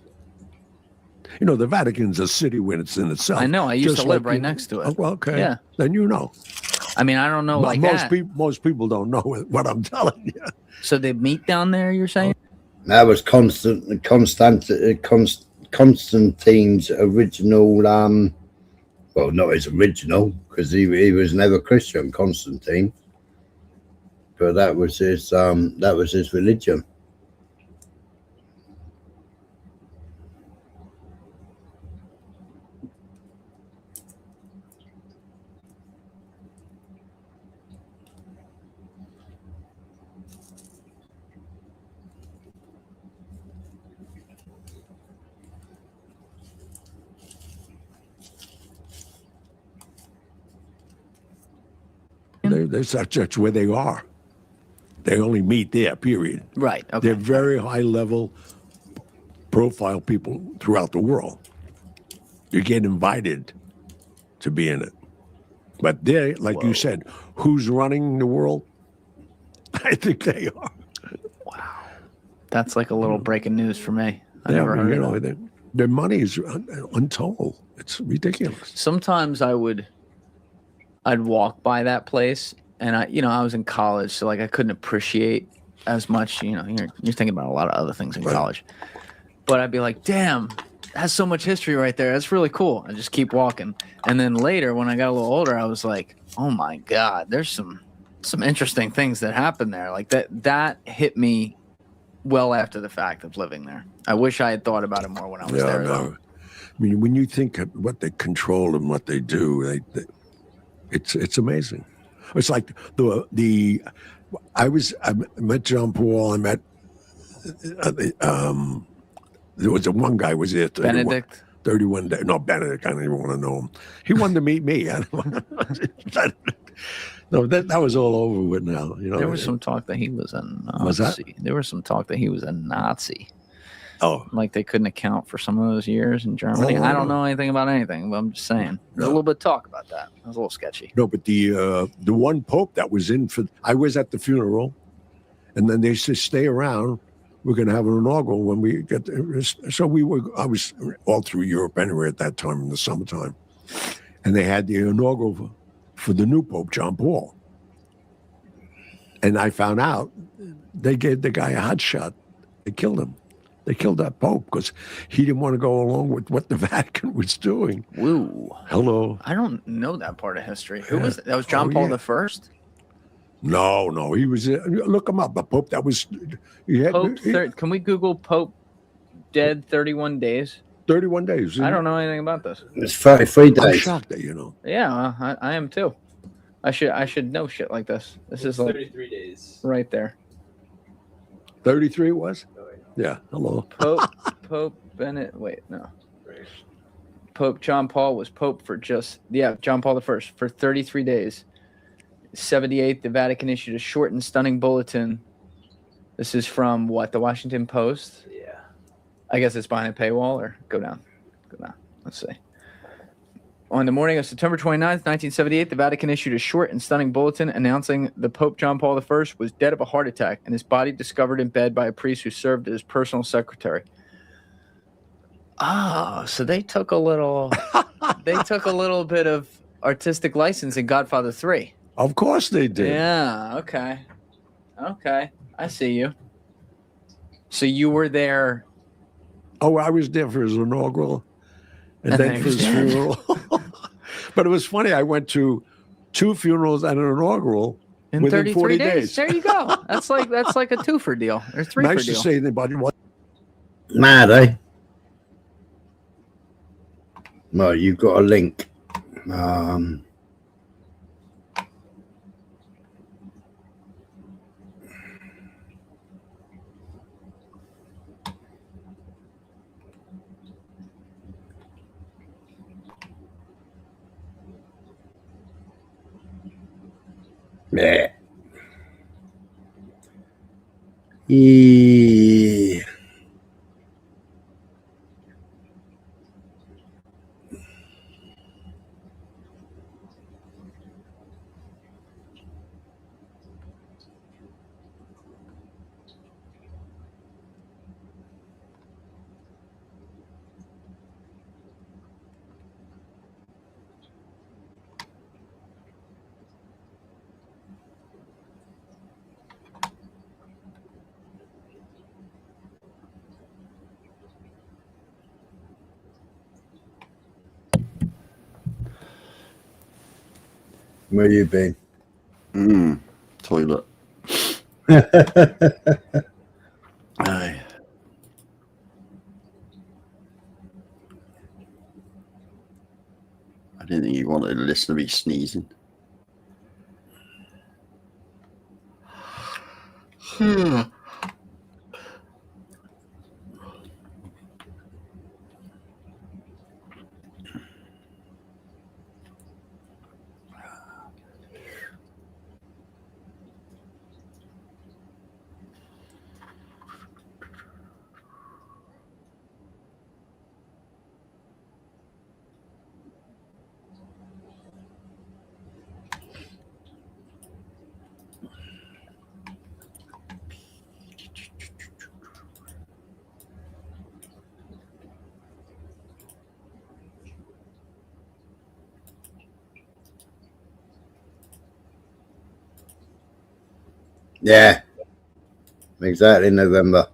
You know, the Vatican's a city when it's in itself. I know. I used just to live like right you- next to it. Oh, well, okay. Yeah. Then you know. I mean, I don't know like that. Most people don't know what I'm telling you. So they meet down there, you're saying? That was Constantine's original. Well, not his original, because he was never Christian, Constantine. But that was his religion. That's where they are. They only meet there, period. Right. Okay. They're very high level profile people throughout the world. You get invited to be in it. But they, like you said, who's running the world? I think they are. That's like a little breaking news for me. I Yeah, never I mean, heard you of know, that. their money is untold. It's ridiculous. Sometimes I'd walk by that place, and I was in college, so like I couldn't appreciate as much. You know, you're thinking about a lot of other things in college, but I'd be like, damn, that's so much history right there. That's really cool. I just keep walking, and then later when I got a little older, I was like, oh my god, there's some interesting things that happened there. Like that hit me well after the fact of living there. I wish I had thought about it more when I was there. though. I mean, when you think of what they control and what they do, it's amazing. It's like I met John Paul. I met there was one guy was there. 31, Benedict? 31 days. No, Benedict. I don't even want to know him. He wanted to meet me. No, that was all over with now. You know, There was some talk that he was a Nazi. Was that? There was some talk that he was a Nazi. Oh. Like they couldn't account for some of those years in Germany. Oh, I don't know anything about anything, but I'm just saying. There's a little bit of talk about that. It was a little sketchy. No, but the one pope that was in for, I was at the funeral, and then they said, stay around. We're going to have an inaugural when we get there. So I was all through Europe anyway at that time in the summertime. And they had the inaugural for the new pope, John Paul. And I found out they gave the guy a hot shot. They killed him. They killed that pope because he didn't want to go along with what the Vatican was doing. Woo. Hello. I don't know that part of history. Who was that? Was John Paul yeah. the First? No, he was. Look him up. The Pope that was. Can we Google Pope dead 31 days? 31 days. I don't know anything about this. It's 33 I'm days. shocked that you know. Yeah, I am too. I should know shit like this. This is like 33 days. right there. 33 was. Yeah. Hello. Pope Bennett. Wait, no. Pope John Paul was Pope for John Paul I for 33 days. 78, the Vatican issued a short and stunning bulletin. This is from what? The Washington Post? Yeah. I guess it's behind a paywall, or go down. Let's see. On the morning of September 29th, 1978, the Vatican issued a short and stunning bulletin announcing the Pope John Paul I was dead of a heart attack and his body discovered in bed by a priest who served as personal secretary. Oh, so they took a little bit of artistic license in Godfather 3. Of course they did. Yeah, okay. I see you. So you were there. Oh, I was there for his inaugural and then for his funeral. But it was funny. I went to 2 funerals and an inaugural In within 33 40 days. There you go. That's like a 2-for deal or 3-for Nice deal. to say anybody. Mad, eh? Well, you've got a link. Yeah. Yeah. Where you been? Toilet. Aye. I didn't think you wanted to listen to me sneezing. Yeah, exactly, November.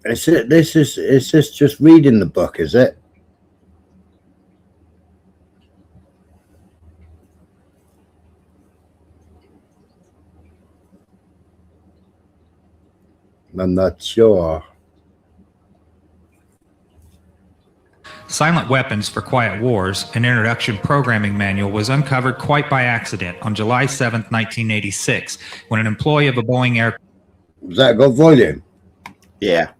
Is this just reading the book, is it? I'm not sure. Silent Weapons for Quiet Wars, an introduction programming manual, was uncovered quite by accident on July 7, 1986, when an employee of a Boeing aircraft. Was that got volume? Yeah.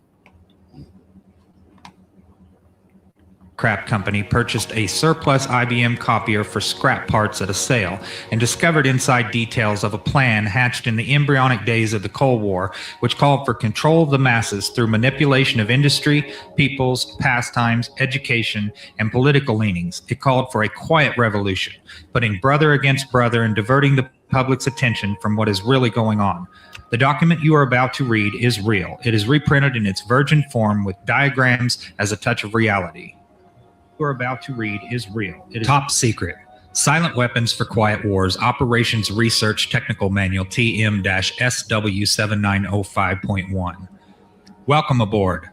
Company purchased a surplus IBM copier for scrap parts at a sale and discovered inside details of a plan hatched in the embryonic days of the Cold War, which called for control of the masses through manipulation of industry, peoples, pastimes, education, and political leanings. It called for a quiet revolution, putting brother against brother and diverting the public's attention from what is really going on. The document you are about to read is real. It is reprinted in its virgin form with diagrams as a touch of reality. We're about to read is real. It is top secret. Silent Weapons for Quiet Wars Operations Research Technical Manual TM-SW7905.1. Welcome aboard.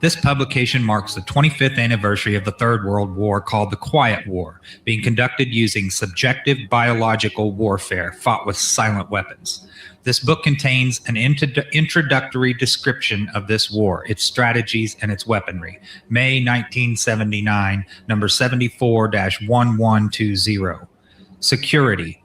This publication marks the 25th anniversary of the Third World War, called the Quiet War, being conducted using subjective biological warfare fought with silent weapons. This book contains an introductory description of this war, its strategies, and its weaponry. May 1979, number 74-1120. Security.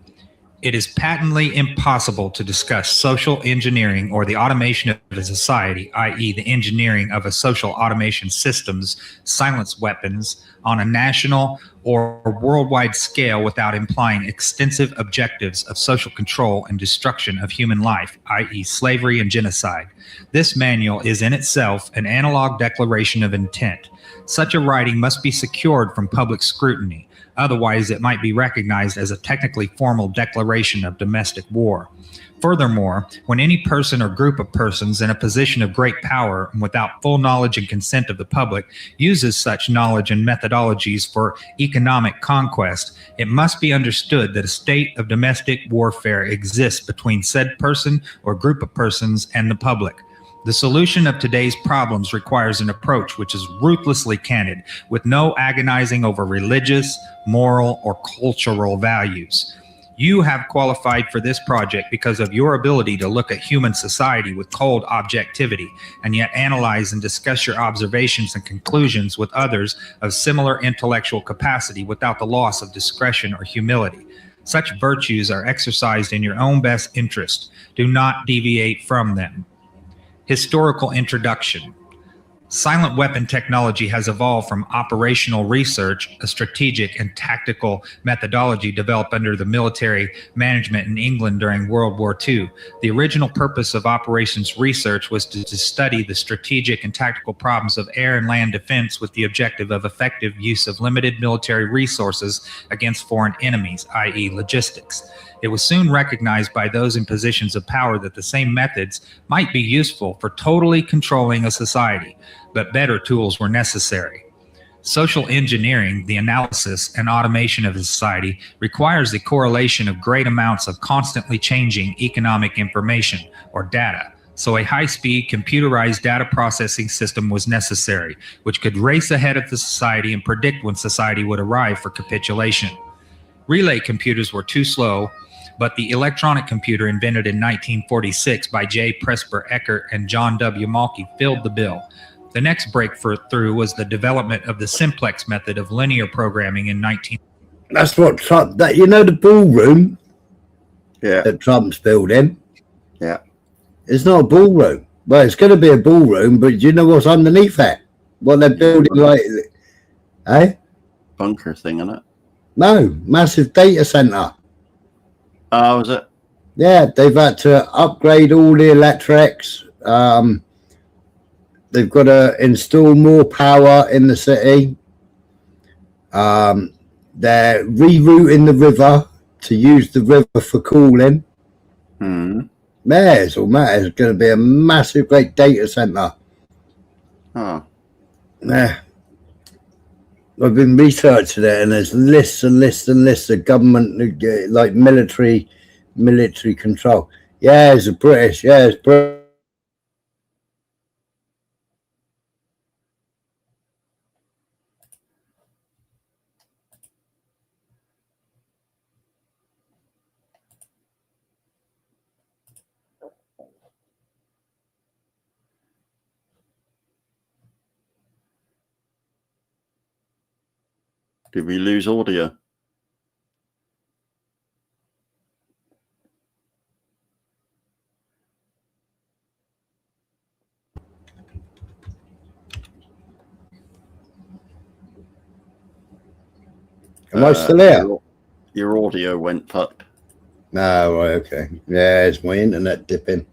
It is patently impossible to discuss social engineering or the automation of a society, i.e. the engineering of a social automation system's silence weapons, on a national or worldwide scale without implying extensive objectives of social control and destruction of human life, i.e. slavery and genocide. This manual is in itself an analog declaration of intent. Such a writing must be secured from public scrutiny. Otherwise, it might be recognized as a technically formal declaration of domestic war. Furthermore, when any person or group of persons in a position of great power and without full knowledge and consent of the public uses such knowledge and methodologies for economic conquest, it must be understood that a state of domestic warfare exists between said person or group of persons and the public. The solution of today's problems requires an approach which is ruthlessly candid, with no agonizing over religious, moral, or cultural values. You have qualified for this project because of your ability to look at human society with cold objectivity and yet analyze and discuss your observations and conclusions with others of similar intellectual capacity without the loss of discretion or humility. Such virtues are exercised in your own best interest. Do not deviate from them. Historical introduction. Silent weapon technology has evolved from operational research, a strategic and tactical methodology developed under the military management in England during World War II. The original purpose of operations research was to study the strategic and tactical problems of air and land defense with the objective of effective use of limited military resources against foreign enemies, i.e. logistics. It was soon recognized by those in positions of power that the same methods might be useful for totally controlling a society, but better tools were necessary. Social engineering, the analysis and automation of a society, requires the correlation of great amounts of constantly changing economic information or data. So a high-speed computerized data processing system was necessary, which could race ahead of the society and predict when society would arrive for capitulation. Relay computers were too slow, but the electronic computer invented in 1946 by J. Presper Eckert and John W. Malky filled the bill. The next breakthrough was the development of the simplex method of linear programming in 19... That's what Trump, that, you know, the ballroom that Trump's building? Yeah. It's not a ballroom. Well, it's going to be a ballroom, but do you know what's underneath that? What they're building, like, eh? Bunker thing, isn't it? No, massive data center. Oh, is it? Yeah, they've had to upgrade all the electrics. They've got to install more power in the city. They're rerouting the river to use the river for cooling. Yeah, it's going to be a massive, great data center. Oh. Yeah. I've been researching it, and there's lists and lists and lists of government, like military control. Yeah, it's British. Yeah, it's British. Did we lose audio? Am I still there? Your audio went fucked. No, right, okay. Yeah, it's my internet dipping.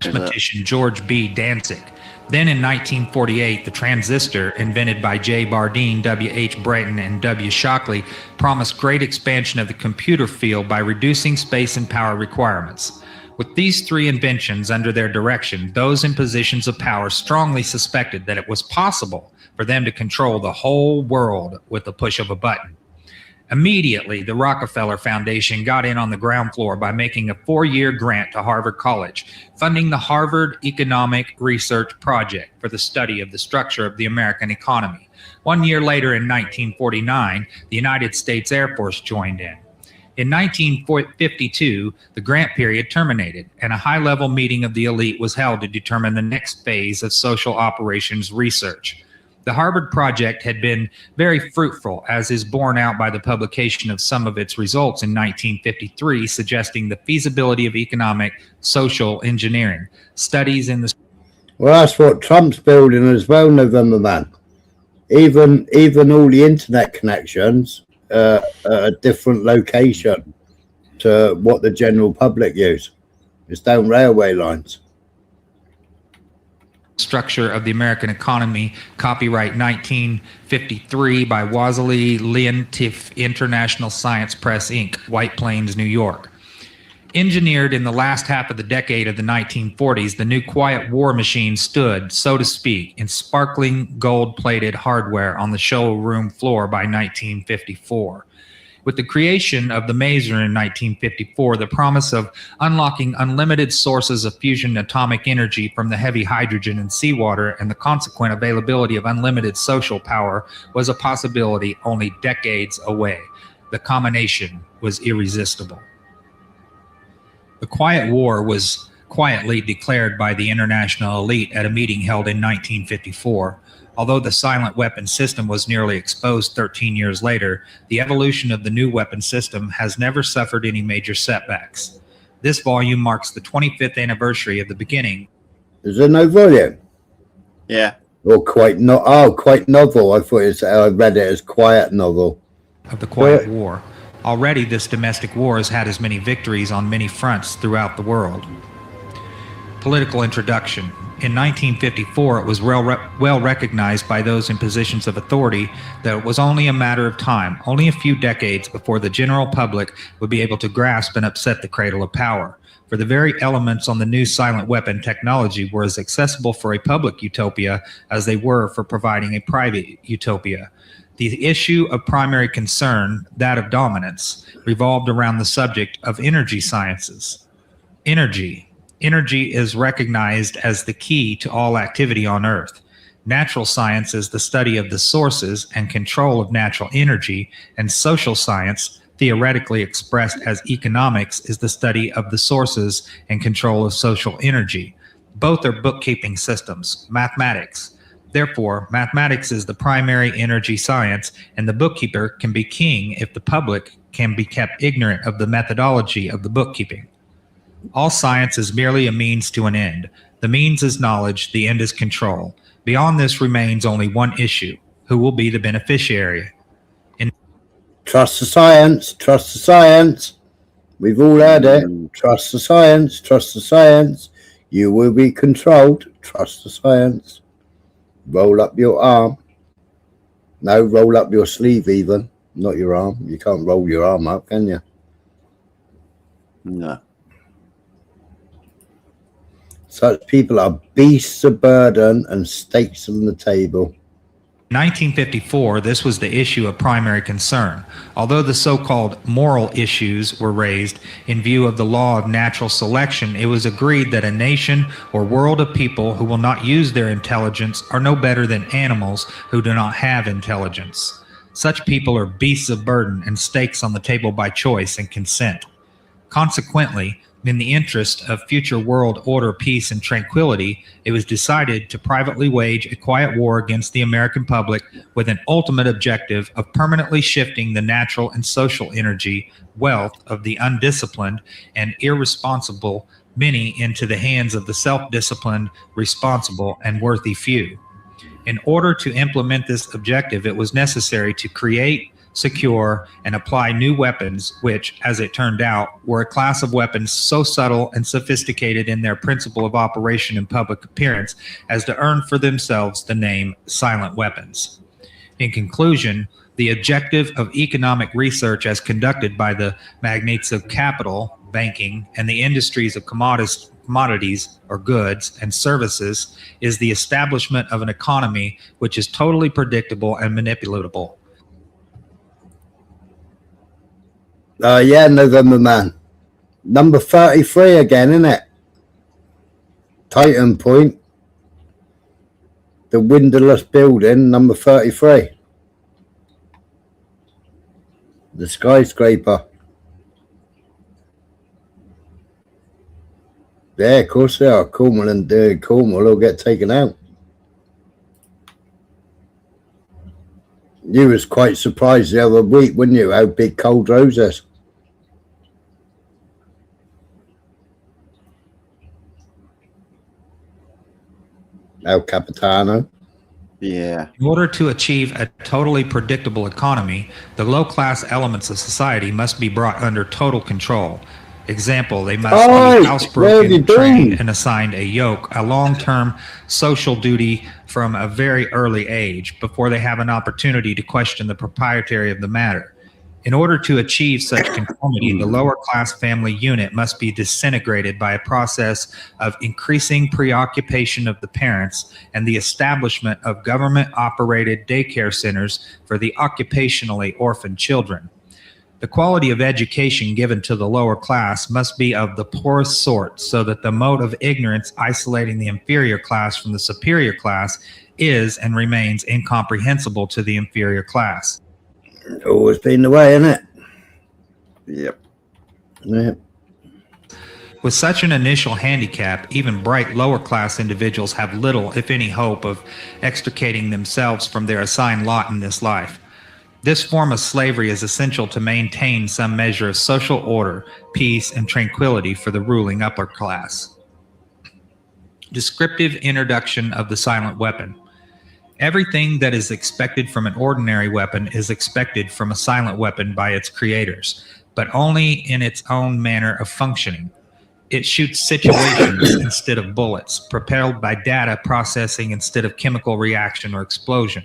Mathematician George B. Dantzig. Then in 1948, the transistor, invented by J. Bardeen, W. H. Brayton, and W. Shockley, promised great expansion of the computer field by reducing space and power requirements. With these three inventions under their direction, those in positions of power strongly suspected that it was possible for them to control the whole world with the push of a button. Immediately, the Rockefeller Foundation got in on the ground floor by making a 4-year grant to Harvard College, funding the Harvard Economic Research Project for the study of the structure of the American economy. 1 year later, in 1949, the United States Air Force joined in. In 1952, the grant period terminated, and a high-level meeting of the elite was held to determine the next phase of social operations research. The Harvard Project had been very fruitful, as is borne out by the publication of some of its results in 1953, suggesting the feasibility of economic social engineering. Studies in the... Well, that's what Trump's building as well, November Man. Even all the internet connections at a different location to what the general public use. It's down railway lines. Structure of the American Economy, copyright 1953 by Wassily Leontief, International Science Press, Inc., White Plains, New York. Engineered in the last half of the decade of the 1940s, the new quiet war machine stood, so to speak, in sparkling gold-plated hardware on the showroom floor by 1954. With the creation of the maser in 1954, the promise of unlocking unlimited sources of fusion atomic energy from the heavy hydrogen in seawater and the consequent availability of unlimited social power was a possibility only decades away. The combination was irresistible. The Quiet War was quietly declared by the international elite at a meeting held in 1954. Although the silent weapon system was nearly exposed 13 years later, the evolution of the new weapon system has never suffered any major setbacks. This volume marks the 25th anniversary of the beginning. Is there no volume? Yeah. Or quite novel. I thought I read it as quiet novel. Of the Quiet War. Already, this domestic war has had as many victories on many fronts throughout the world. Political introduction. In 1954, it was well recognized by those in positions of authority that it was only a matter of time, only a few decades, before the general public would be able to grasp and upset the cradle of power. For the very elements on the new silent weapon technology were as accessible for a public utopia as they were for providing a private utopia. The issue of primary concern, that of dominance, revolved around the subject of energy sciences. Energy is recognized as the key to all activity on Earth. Natural science is the study of the sources and control of natural energy, and social science, theoretically expressed as economics, is the study of the sources and control of social energy. Both are bookkeeping systems, mathematics. Therefore, mathematics is the primary energy science, and the bookkeeper can be king if the public can be kept ignorant of the methodology of the bookkeeping. All science is merely a means to an end. The means is knowledge, the end is control. Beyond this remains only one issue: who will be the beneficiary? Trust the science, trust the science. We've all heard it. Trust the science, trust the science. You will be controlled. Trust the science. Roll up your arm. No, roll up your sleeve even, not your arm. You can't roll your arm up, can you? No. Such people are beasts of burden and stakes on the table. In 1954, this was the issue of primary concern. Although the so-called moral issues were raised in view of the law of natural selection, it was agreed that a nation or world of people who will not use their intelligence are no better than animals who do not have intelligence. Such people are beasts of burden and stakes on the table by choice and consent. Consequently, in the interest of future world order, peace, and tranquility, it was decided to privately wage a quiet war against the American public with an ultimate objective of permanently shifting the natural and social energy, wealth of the undisciplined and irresponsible many into the hands of the self-disciplined, responsible, and worthy few. In order to implement this objective, it was necessary to create, secure, and apply new weapons, which, as it turned out, were a class of weapons so subtle and sophisticated in their principle of operation and public appearance as to earn for themselves the name silent weapons. In conclusion, the objective of economic research as conducted by the magnates of capital, banking, and the industries of commodities or goods and services is the establishment of an economy which is totally predictable and manipulatable. Yeah, November Man. Number 33 again, isn't it? Titan Point. The windowless building, number 33. The skyscraper. Yeah, of course they are. Cornwall will get taken out. You was quite surprised the other week, weren't you, how big Cold Rose is? El Capitano. Yeah. In order to achieve a totally predictable economy, the low-class elements of society must be brought under total control. Example, they must be housebroken, trained, and assigned a yoke, a long-term social duty from a very early age before they have an opportunity to question the propriety of the matter. In order to achieve such conformity, the lower-class family unit must be disintegrated by a process of increasing preoccupation of the parents and the establishment of government-operated daycare centers for the occupationally orphaned children. The quality of education given to the lower class must be of the poorest sort, so that the mode of ignorance isolating the inferior class from the superior class is and remains incomprehensible to the inferior class. Always been the way, isn't it? Yep. Yep. With such an initial handicap, even bright lower class individuals have little, if any, hope of extricating themselves from their assigned lot in this life. This form of slavery is essential to maintain some measure of social order, peace, and tranquility for the ruling upper class. Descriptive introduction of the silent weapon. Everything that is expected from an ordinary weapon is expected from a silent weapon by its creators, but only in its own manner of functioning. It shoots situations instead of bullets, propelled by data processing instead of chemical reaction or explosion,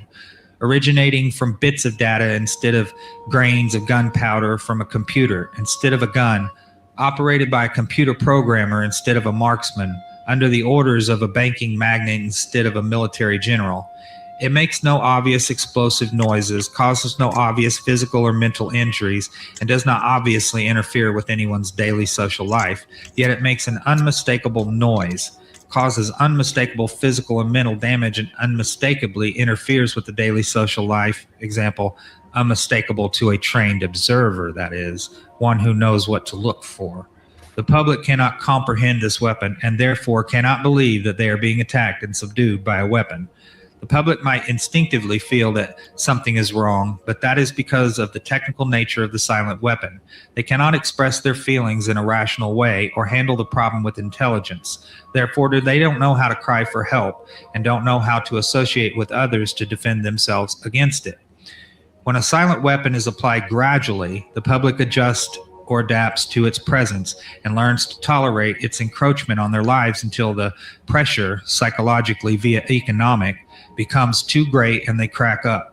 originating from bits of data instead of grains of gunpowder from a computer instead of a gun, operated by a computer programmer instead of a marksman, under the orders of a banking magnate instead of a military general. It makes no obvious explosive noises, causes no obvious physical or mental injuries, and does not obviously interfere with anyone's daily social life, yet it makes an unmistakable noise, causes unmistakable physical and mental damage, and unmistakably interferes with the daily social life. Example, unmistakable to a trained observer, that is, one who knows what to look for. The public cannot comprehend this weapon and therefore cannot believe that they are being attacked and subdued by a weapon. The public might instinctively feel that something is wrong, but that is because of the technical nature of the silent weapon. They cannot express their feelings in a rational way or handle the problem with intelligence. Therefore, they don't know how to cry for help and don't know how to associate with others to defend themselves against it. When a silent weapon is applied gradually, the public adjusts or adapts to its presence and learns to tolerate its encroachment on their lives until the pressure, psychologically via economic, becomes too great and they crack up.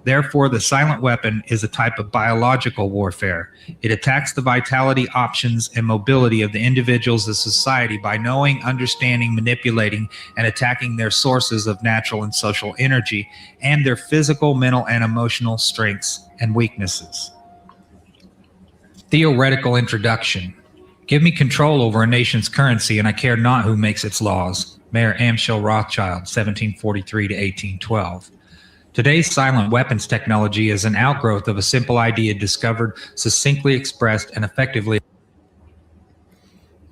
Therefore, the silent weapon is a type of biological warfare. It attacks the vitality, options, and mobility of the individuals of society by knowing, understanding, manipulating, and attacking their sources of natural and social energy and their physical, mental, and emotional strengths and weaknesses. Theoretical introduction. Give me control over a nation's currency and I care not who makes its laws. Mayor Amschel Rothschild, 1743 to 1812. Today's silent weapons technology is an outgrowth of a simple idea discovered, succinctly expressed, and effectively.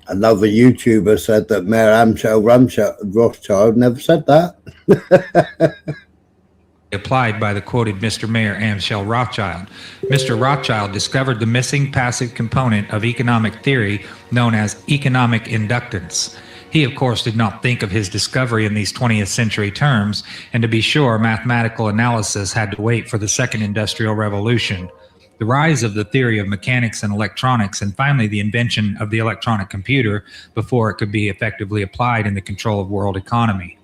Another YouTuber said that Mayor Amschel Rothschild never said that. Applied by the quoted Mr. Mayor Amschel Rothschild. Mr. Rothschild discovered the missing passive component of economic theory known as economic inductance. He, of course, did not think of his discovery in these 20th century terms, and to be sure, mathematical analysis had to wait for the Second Industrial Revolution, the rise of the theory of mechanics and electronics, and finally the invention of the electronic computer before it could be effectively applied in the control of world economy.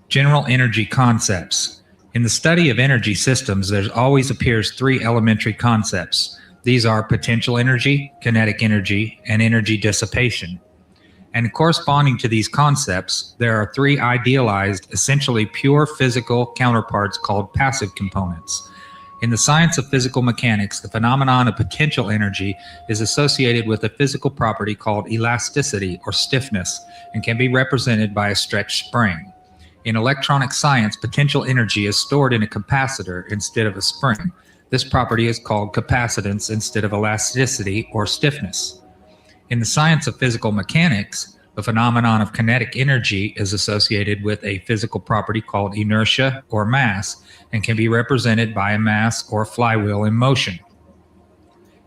General energy concepts. In the study of energy systems, there always appears three elementary concepts. These are potential energy, kinetic energy, and energy dissipation. And corresponding to these concepts, there are three idealized, essentially pure physical counterparts called passive components. In the science of physical mechanics, the phenomenon of potential energy is associated with a physical property called elasticity or stiffness and can be represented by a stretched spring. In electronic science, potential energy is stored in a capacitor instead of a spring. This property is called capacitance instead of elasticity or stiffness. In the science of physical mechanics, the phenomenon of kinetic energy is associated with a physical property called inertia or mass and can be represented by a mass or flywheel in motion.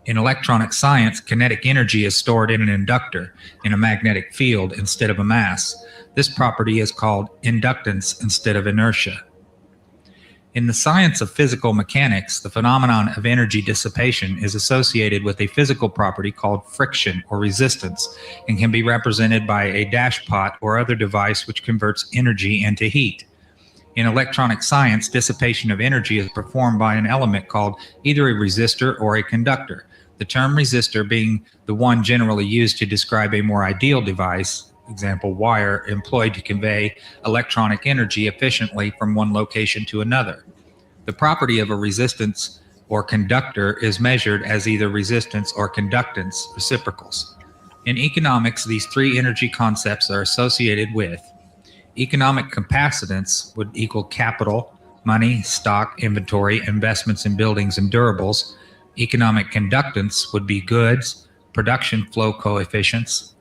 In electronic science, kinetic energy is stored in an inductor in a magnetic field instead of a mass. This property is called inductance instead of inertia. In the science of physical mechanics, the phenomenon of energy dissipation is associated with a physical property called friction or resistance and can be represented by a dashpot or other device which converts energy into heat. In electronic science, dissipation of energy is performed by an element called either a resistor or a conductor, the term resistor being the one generally used to describe a more ideal device, example, wire, employed to convey electronic energy efficiently from one location to another. The property of a resistance or conductor is measured as either resistance or conductance reciprocals. In economics, these three energy concepts are associated with economic capacitance would equal capital, money, stock, inventory, investments in buildings and durables. Economic conductance would be goods, production flow coefficients.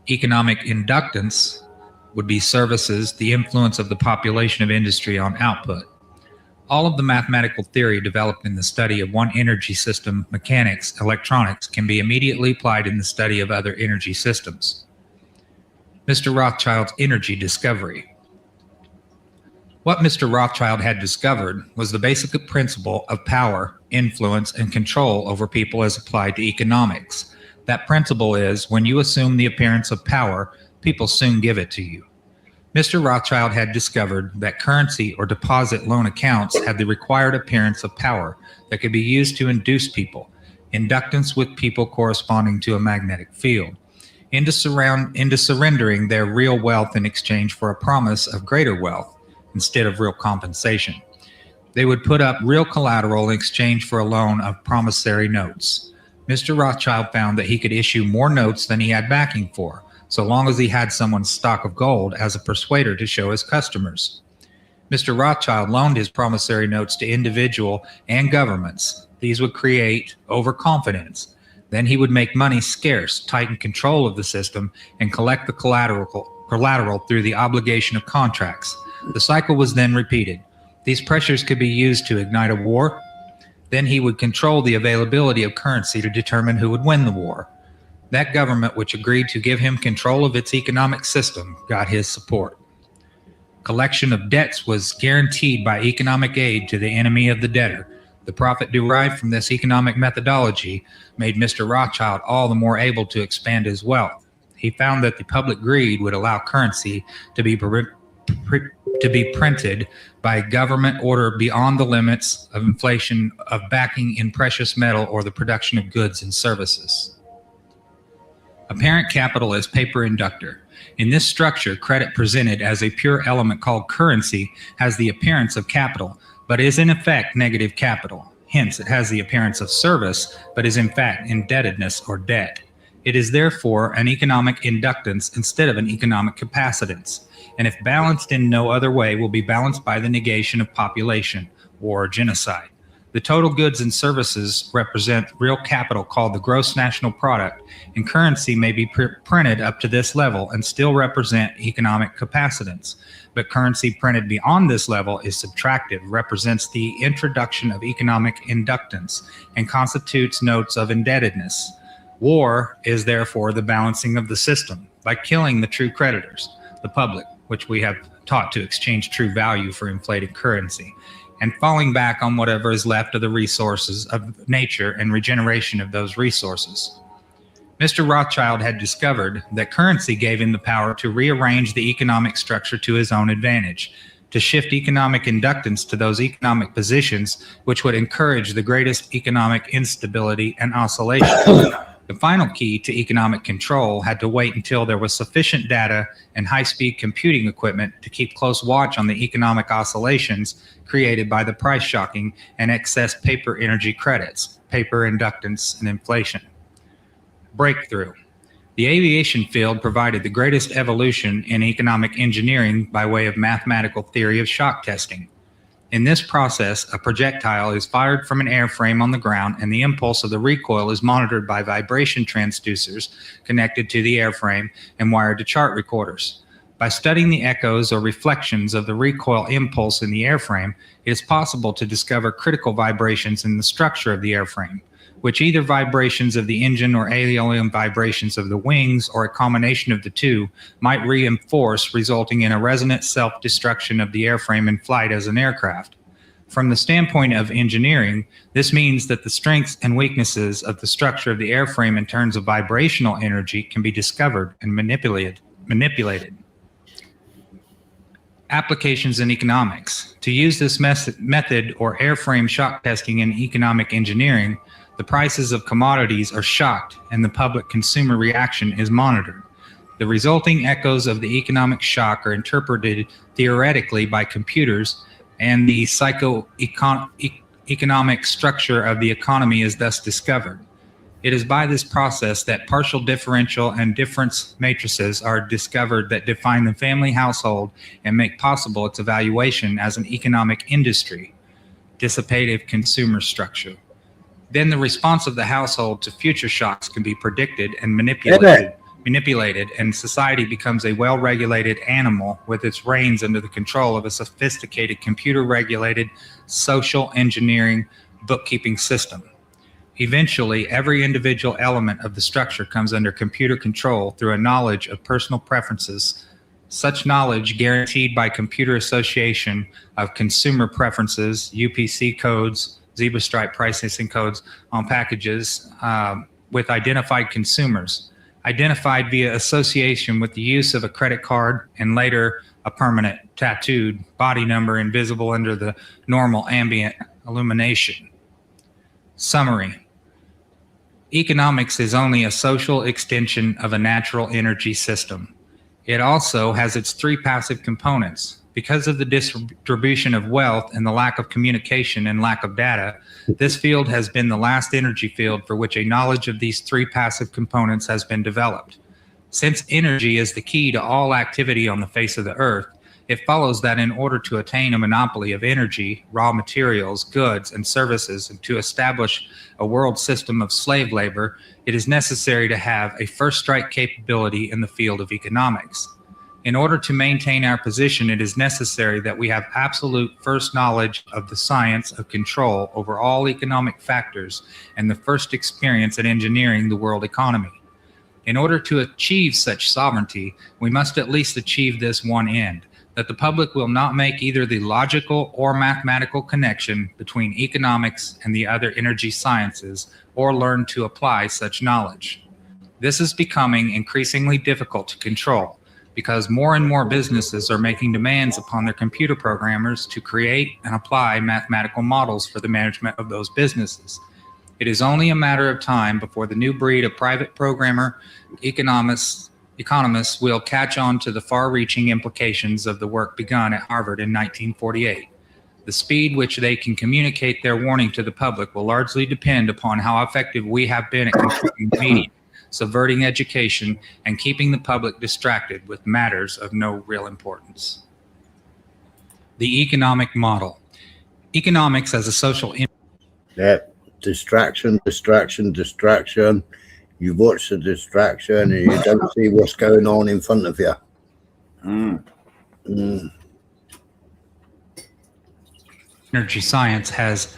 Economic inductance would be services, the influence of the population of industry on output. All of the mathematical theory developed in the study of one energy system, mechanics, electronics, can be immediately applied in the study of other energy systems. Mr. Rothschild's energy discovery. What Mr. Rothschild had discovered was the basic principle of power, influence, and control over people as applied to economics. That principle is when you assume the appearance of power, people soon give it to you. Mr. Rothschild had discovered that currency or deposit loan accounts had the required appearance of power that could be used to induce people, inductance with people corresponding to a magnetic field, into surrendering their real wealth in exchange for a promise of greater wealth instead of real compensation. They would put up real collateral in exchange for a loan of promissory notes. Mr. Rothschild found that he could issue more notes than he had backing for, so long as he had someone's stock of gold as a persuader to show his customers. Mr. Rothschild loaned his promissory notes to individual and governments. These would create overconfidence. Then he would make money scarce, tighten control of the system, and collect the collateral through the obligation of contracts. The cycle was then repeated. These pressures could be used to ignite a war. Then he would control the availability of currency to determine who would win the war. That government which agreed to give him control of its economic system got his support. Collection of debts was guaranteed by economic aid to the enemy of the debtor. The profit derived from this economic methodology made Mr. Rothschild all the more able to expand his wealth. He found that the public greed would allow currency to be printed by government order beyond the limits of inflation of backing in precious metal or the production of goods and services. Apparent capital as paper inductor. In this structure, credit presented as a pure element called currency has the appearance of capital, but is in effect negative capital. Hence, it has the appearance of service, but is in fact indebtedness or debt. It is therefore an economic inductance instead of an economic capacitance, and if balanced in no other way, will be balanced by the negation of population, war, or genocide. The total goods and services represent real capital called the gross national product, and currency may be printed up to this level and still represent economic capacitance. But currency printed beyond this level is subtractive, represents the introduction of economic inductance, and constitutes notes of indebtedness. War is therefore the balancing of the system by killing the true creditors, the public, which we have taught to exchange true value for inflated currency, and falling back on whatever is left of the resources of nature and regeneration of those resources. Mr. Rothschild had discovered that currency gave him the power to rearrange the economic structure to his own advantage, to shift economic inductance to those economic positions which would encourage the greatest economic instability and oscillation. The final key to economic control had to wait until there was sufficient data and high-speed computing equipment to keep close watch on the economic oscillations created by the price shocking and excess paper energy credits, paper inductance, and inflation. Breakthrough. The aviation field provided the greatest evolution in economic engineering by way of mathematical theory of shock testing. In this process, a projectile is fired from an airframe on the ground, and the impulse of the recoil is monitored by vibration transducers connected to the airframe and wired to chart recorders. By studying the echoes or reflections of the recoil impulse in the airframe, it is possible to discover critical vibrations in the structure of the airframe, which either vibrations of the engine or alien vibrations of the wings or a combination of the two might reinforce, resulting in a resonant self-destruction of the airframe in flight as an aircraft. From the standpoint of engineering, this means that the strengths and weaknesses of the structure of the airframe in terms of vibrational energy can be discovered and manipulated. Applications in economics. To use this method or airframe shock testing in economic engineering, the prices of commodities are shocked and the public consumer reaction is monitored. The resulting echoes of the economic shock are interpreted theoretically by computers, and the economic structure of the economy is thus discovered. It is by this process that partial differential and difference matrices are discovered that define the family household and make possible its evaluation as an economic industry, dissipative consumer structure. Then the response of the household to future shocks can be predicted and manipulated, and society becomes a well-regulated animal with its reins under the control of a sophisticated computer-regulated social engineering bookkeeping system. Eventually, every individual element of the structure comes under computer control through a knowledge of personal preferences. Such knowledge, guaranteed by computer association of consumer preferences, UPC codes, zebra stripe pricing codes on packages, with identified consumers, identified via association with the use of a credit card and later a permanent tattooed body number invisible under the normal ambient illumination. Summary. Economics is only a social extension of a natural energy system. It also has its three passive components. Because of the distribution of wealth and the lack of communication and lack of data, this field has been the last energy field for which a knowledge of these three passive components has been developed. Since energy is the key to all activity on the face of the earth, it follows that in order to attain a monopoly of energy, raw materials, goods, and services, and to establish a world system of slave labor, it is necessary to have a first strike capability in the field of economics. In order to maintain our position, it is necessary that we have absolute first knowledge of the science of control over all economic factors and the first experience at engineering the world economy. In order to achieve such sovereignty, we must at least achieve this one end, that the public will not make either the logical or mathematical connection between economics and the other energy sciences or learn to apply such knowledge. This is becoming increasingly difficult to control, because more and more businesses are making demands upon their computer programmers to create and apply mathematical models for the management of those businesses. It is only a matter of time before the new breed of private programmer economists will catch on to the far-reaching implications of the work begun at Harvard in 1948. The speed which they can communicate their warning to the public will largely depend upon how effective we have been at controlling the media, subverting education, and keeping the public distracted with matters of no real importance. The economic model. Economics as a social... Yeah, distraction. You watch the distraction and you don't see what's going on in front of you. Energy science has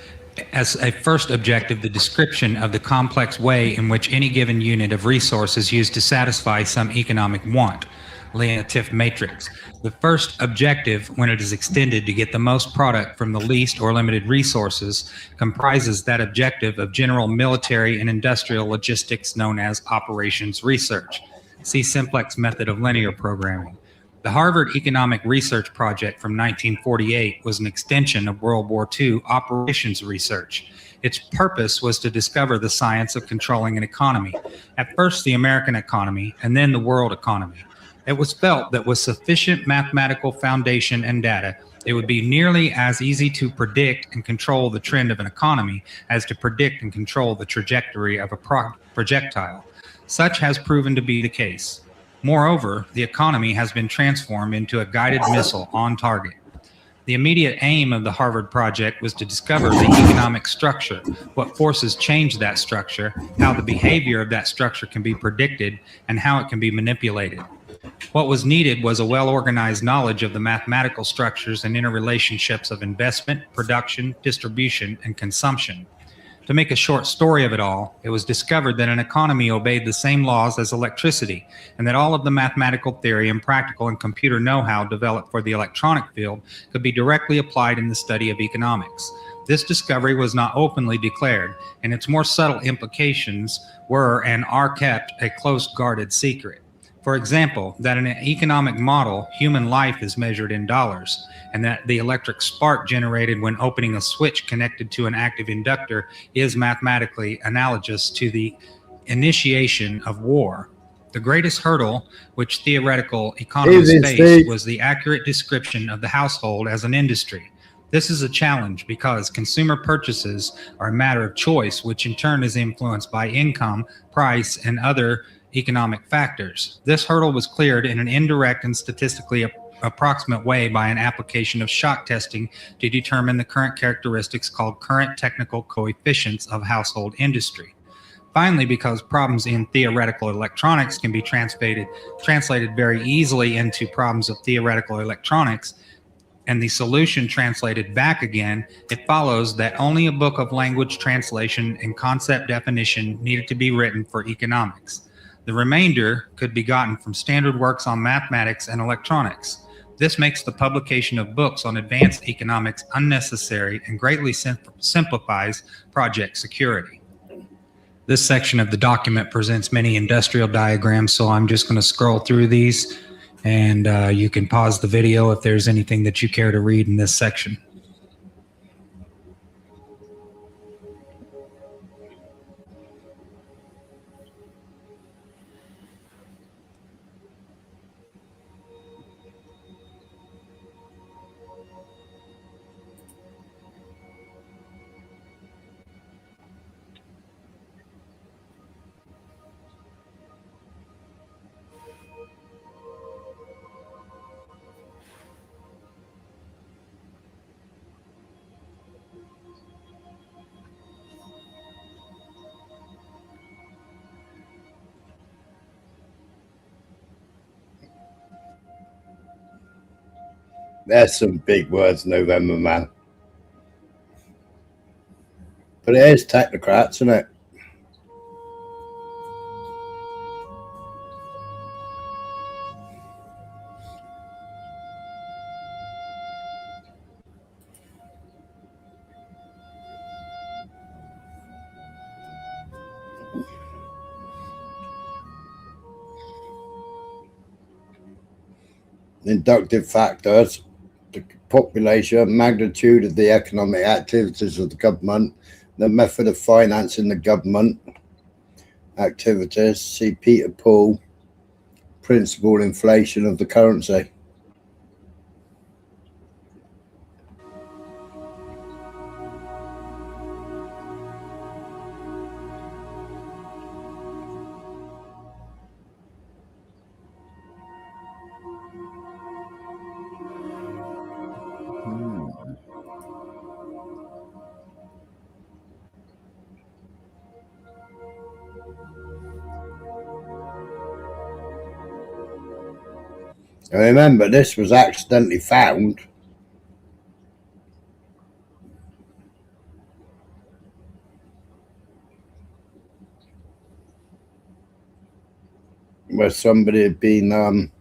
as a first objective the description of the complex way in which any given unit of resource is used to satisfy some economic want, Leontief matrix. The first objective, when it is extended to get the most product from the least or limited resources, comprises that objective of general military and industrial logistics known as operations research. See simplex method of linear programming. The Harvard Economic Research Project from 1948 was an extension of World War II operations research. Its purpose was to discover the science of controlling an economy, at first the American economy and then the world economy. It was felt that with sufficient mathematical foundation and data, it would be nearly as easy to predict and control the trend of an economy as to predict and control the trajectory of a projectile. Such has proven to be the case. Moreover, the economy has been transformed into a guided missile on target. The immediate aim of the Harvard project was to discover the economic structure, what forces change that structure, how the behavior of that structure can be predicted, and how it can be manipulated. What was needed was a well-organized knowledge of the mathematical structures and interrelationships of investment, production, distribution, and consumption. To make a short story of it all, it was discovered that an economy obeyed the same laws as electricity, and that all of the mathematical theory and practical and computer know-how developed for the electronic field could be directly applied in the study of economics. This discovery was not openly declared, and its more subtle implications were and are kept a close guarded secret. For example, that in an economic model, human life is measured in dollars, and that the electric spark generated when opening a switch connected to an active inductor is mathematically analogous to the initiation of war. The greatest hurdle which theoretical economists faced was the accurate description of the household as an industry. This is a challenge because consumer purchases are a matter of choice, which in turn is influenced by income, price, and other economic factors. This hurdle was cleared in an indirect and statistically approximate way by an application of shock testing to determine the current characteristics called current technical coefficients of household industry. Finally, because problems in theoretical electronics can be translated very easily into problems of theoretical electronics, and the solution translated back again, it follows that only a book of language translation and concept definition needed to be written for economics. The remainder could be gotten from standard works on mathematics and electronics. This makes the publication of books on advanced economics unnecessary and greatly simplifies project security. This section of the document presents many industrial diagrams, so I'm just going to scroll through these, and you can pause the video if there's anything that you care to read in this section. There's some big words, November, man. But it is technocrats, isn't it? Inductive factors, the population, magnitude of the economic activities of the government, the method of financing the government activities. See Peter Paul, principal inflation of the currency. I remember this was accidentally found. Where somebody had been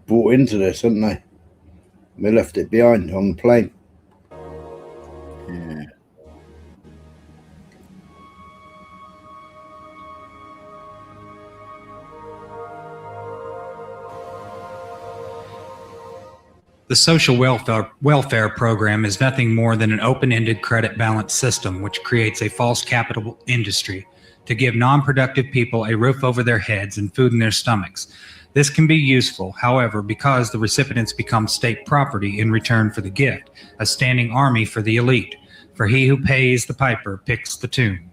brought into this, hadn't they? They left it behind on the plane. Yeah. The social welfare program is nothing more than an open-ended credit balance system which creates a false capital industry to give non-productive people a roof over their heads and food in their stomachs. This can be useful, however, because the recipients become state property in return for the gift, a standing army for the elite. For he who pays the piper picks the tune.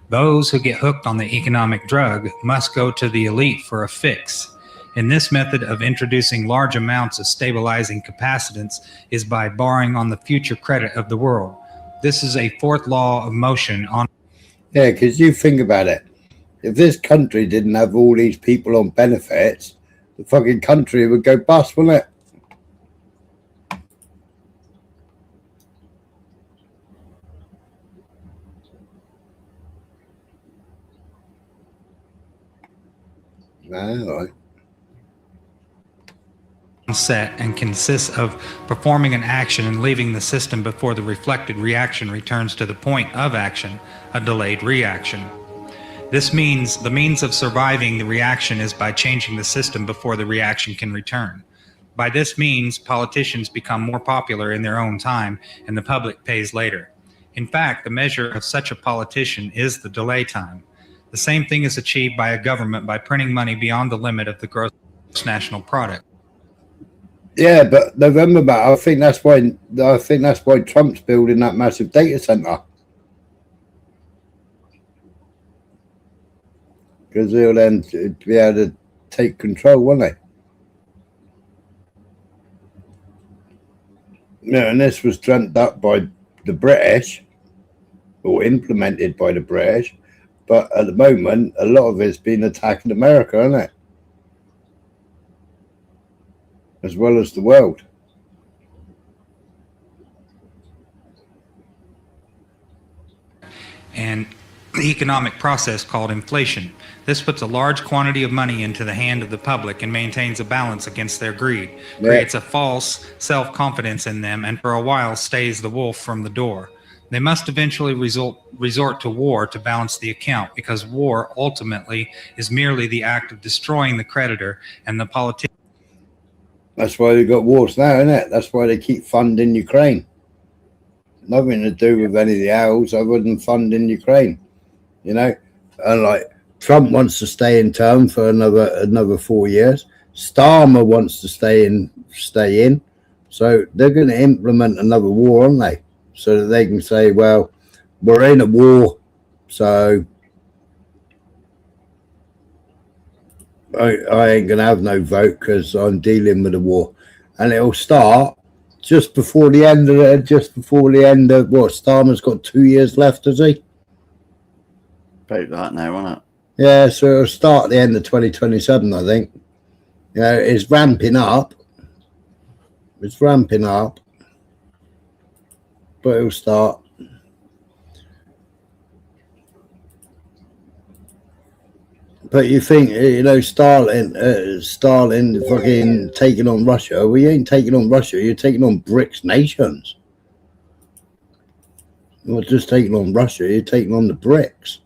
Those who get hooked on the economic drug must go to the elite for a fix. And this method of introducing large amounts of stabilizing capacitance is by borrowing on the future credit of the world. This is a fourth law of motion on... Yeah, because you think about it. If this country didn't have all these people on benefits, the fucking country would go bust, wouldn't it? Right. set and consists of performing an action and leaving the system before the reflected reaction returns to the point of action, a delayed reaction. This means the means of surviving the reaction is by changing the system before the reaction can return. By this means, politicians become more popular in their own time and the public pays later. In fact, the measure of such a politician is the delay time. The same thing is achieved by a government by printing money beyond the limit of the gross national product. Yeah, but November, I think that's why Trump's building that massive data center. Because he'll then be able to take control, won't they? Yeah, and this was dreamt up by the British, or implemented by the British, but at the moment, a lot of it's been attacking America, isn't it? As well as the world. And the economic process called inflation. This puts a large quantity of money into the hand of the public and maintains a balance against their greed, creates a false self-confidence in them, and for a while stays the wolf from the door. They must eventually resort to war to balance the account, because war ultimately is merely the act of destroying the creditor and the politician. That's why we got wars now, isn't it? That's why they keep funding Ukraine. Nothing to do with anything else other than funding Ukraine. You know, and like Trump wants to stay in term for another 4 years. Starmer wants to stay in. So they're going to implement another war, aren't they? So that they can say, well, we're in a war, so I ain't going to have no vote because I'm dealing with a war. And it'll start just before the end of what? Starmer's got 2 years left, has he? About that now, isn't it? Yeah, so it'll start at the end of 2027, I think. You know, it's ramping up. But it'll start. But you think, you know, Stalin fucking taking on Russia. Well, you ain't taking on Russia, you're taking on BRICS nations. You're not just taking on Russia, you're taking on the BRICS,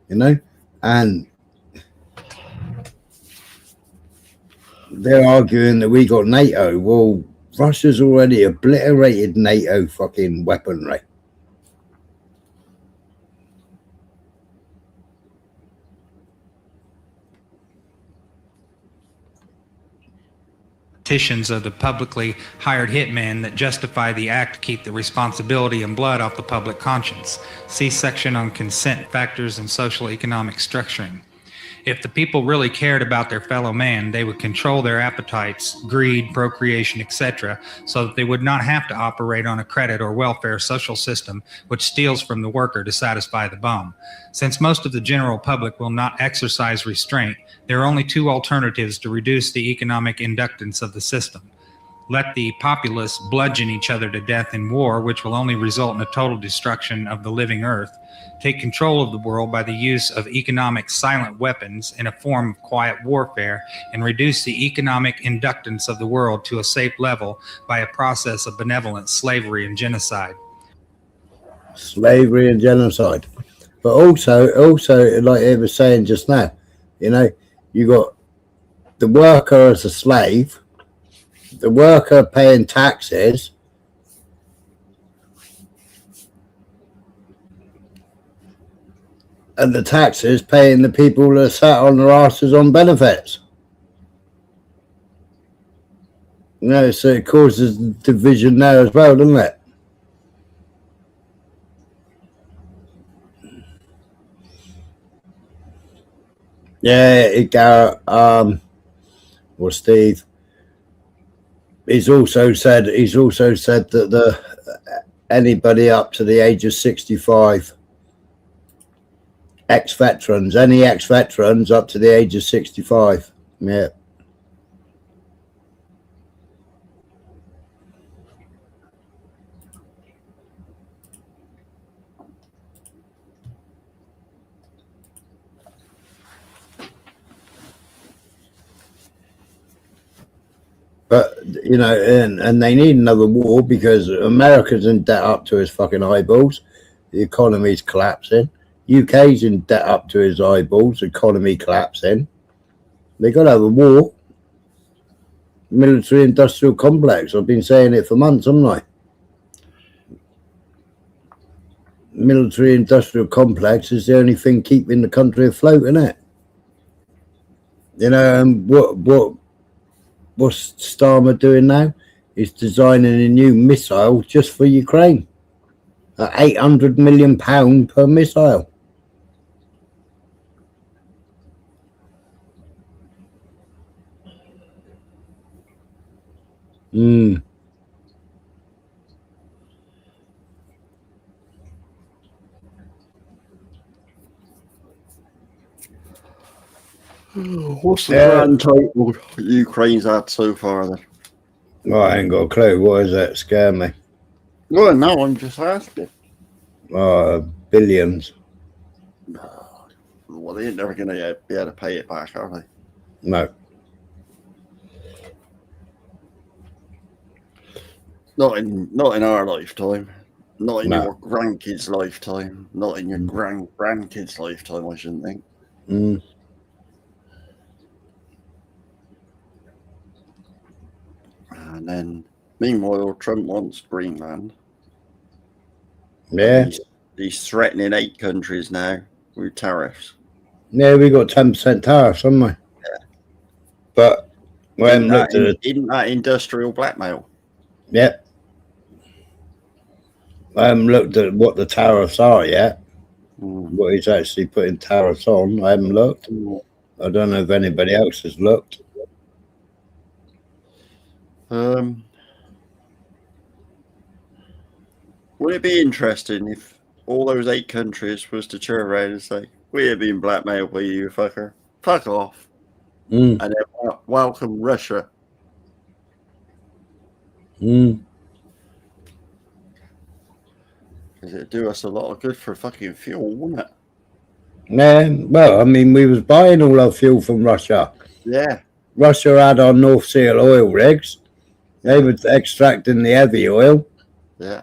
you know? And they're arguing that we got NATO. Well, Russia's already obliterated NATO fucking weaponry. Of the publicly hired hitman that justify the act to keep the responsibility and blood off the public conscience. See section on consent factors and social economic structuring. If the people really cared about their fellow man, they would control their appetites, greed, procreation, etc., so that they would not have to operate on a credit or welfare social system which steals from the worker to satisfy the bum. Since most of the general public will not exercise restraint, there are only two alternatives to reduce the economic inductance of the system. Let the populace bludgeon each other to death in war, which will only result in a total destruction of the living earth. Take control of the world by the use of economic silent weapons in a form of quiet warfare, and reduce the economic inductance of the world to a safe level by a process of benevolent slavery and genocide. Slavery and genocide. But also, like I was saying just now, you know, you got the worker as a slave, the worker paying taxes, and the taxes paying the people that sat on their asses on benefits. You know, so it causes division there as well, doesn't it? Yeah, Garrett, or Steve. He's also said that anybody up to the age of 65, ex-veterans, any ex-veterans up to the age of 65, yeah. But, you know, and they need another war because America's in debt up to his fucking eyeballs. The economy's collapsing. UK's in debt up to his eyeballs. Economy collapsing. They got to have a war. Military-industrial complex. I've been saying it for months, haven't I? Military-industrial complex is the only thing keeping the country afloat, isn't it? You know, and what's Starmer doing now? He's designing a new missile just for Ukraine. At £800 million per missile. What's the grand total Ukraine's had so far then? Well, I ain't got a clue. What is that? Scare me. Well, no, I'm just asking. Billions. Well, they ain't never going to be able to pay it back, are they? No. Not in our lifetime. Not in No. your grandkids' lifetime. Not in your grandkids' lifetime, I shouldn't think. Mm. And then, meanwhile, Trump wants Greenland. Yeah. He's threatening 8 countries now with tariffs. Yeah, we got 10% tariffs, haven't we? Yeah. But we haven't looked at it. Isn't that industrial blackmail? Yep. I haven't looked at what the tariffs are yet. What he's actually putting tariffs on. I haven't looked. I don't know if anybody else has looked. Would it be interesting if all those 8 countries was to turn around and say, "We're being blackmailed by you, fucker. Fuck off," and then welcome Russia? Because it'd do us a lot of good for fucking fuel, wouldn't it? Yeah, well, I mean, we was buying all our fuel from Russia. Yeah. Russia had our North Sea oil rigs. They were extracting the heavy oil. Yeah.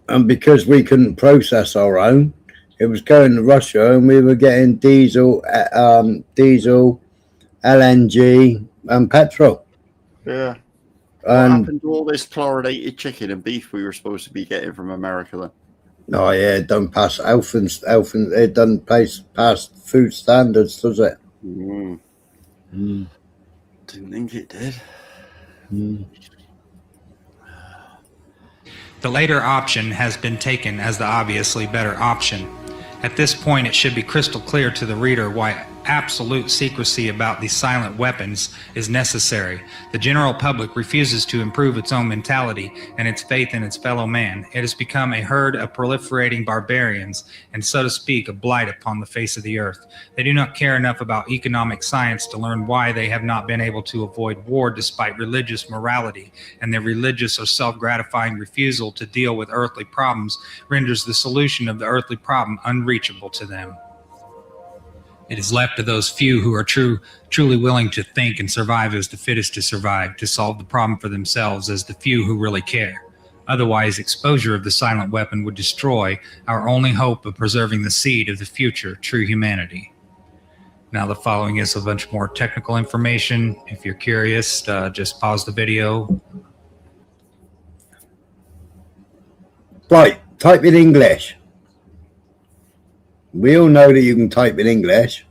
And because we couldn't process our own, it was going to Russia, and we were getting diesel, LNG, and petrol. Yeah. What And happened to all this chlorinated chicken and beef we were supposed to be getting from America then? oh yeah, it doesn't pass it doesn't pass food standards, does it? Didn't think it did. The later option has been taken as the obviously better option. At this point, it should be crystal clear to the reader why absolute secrecy about these silent weapons is necessary. The general public refuses to improve its own mentality and its faith in its fellow man. It has become a herd of proliferating barbarians and, so to speak, a blight upon the face of the earth. They do not care enough about economic science to learn why they have not been able to avoid war despite religious morality, and their religious or self-gratifying refusal to deal with earthly problems renders the solution of the earthly problem unreachable to them. It is left to those few who are truly willing to think and survive as the fittest to survive, to solve the problem for themselves as the few who really care. Otherwise, exposure of the silent weapon would destroy our only hope of preserving the seed of the future true humanity. Now the following is a bunch more technical information. If you're curious, just pause the video. Right, type in English. We all know that you can type in English.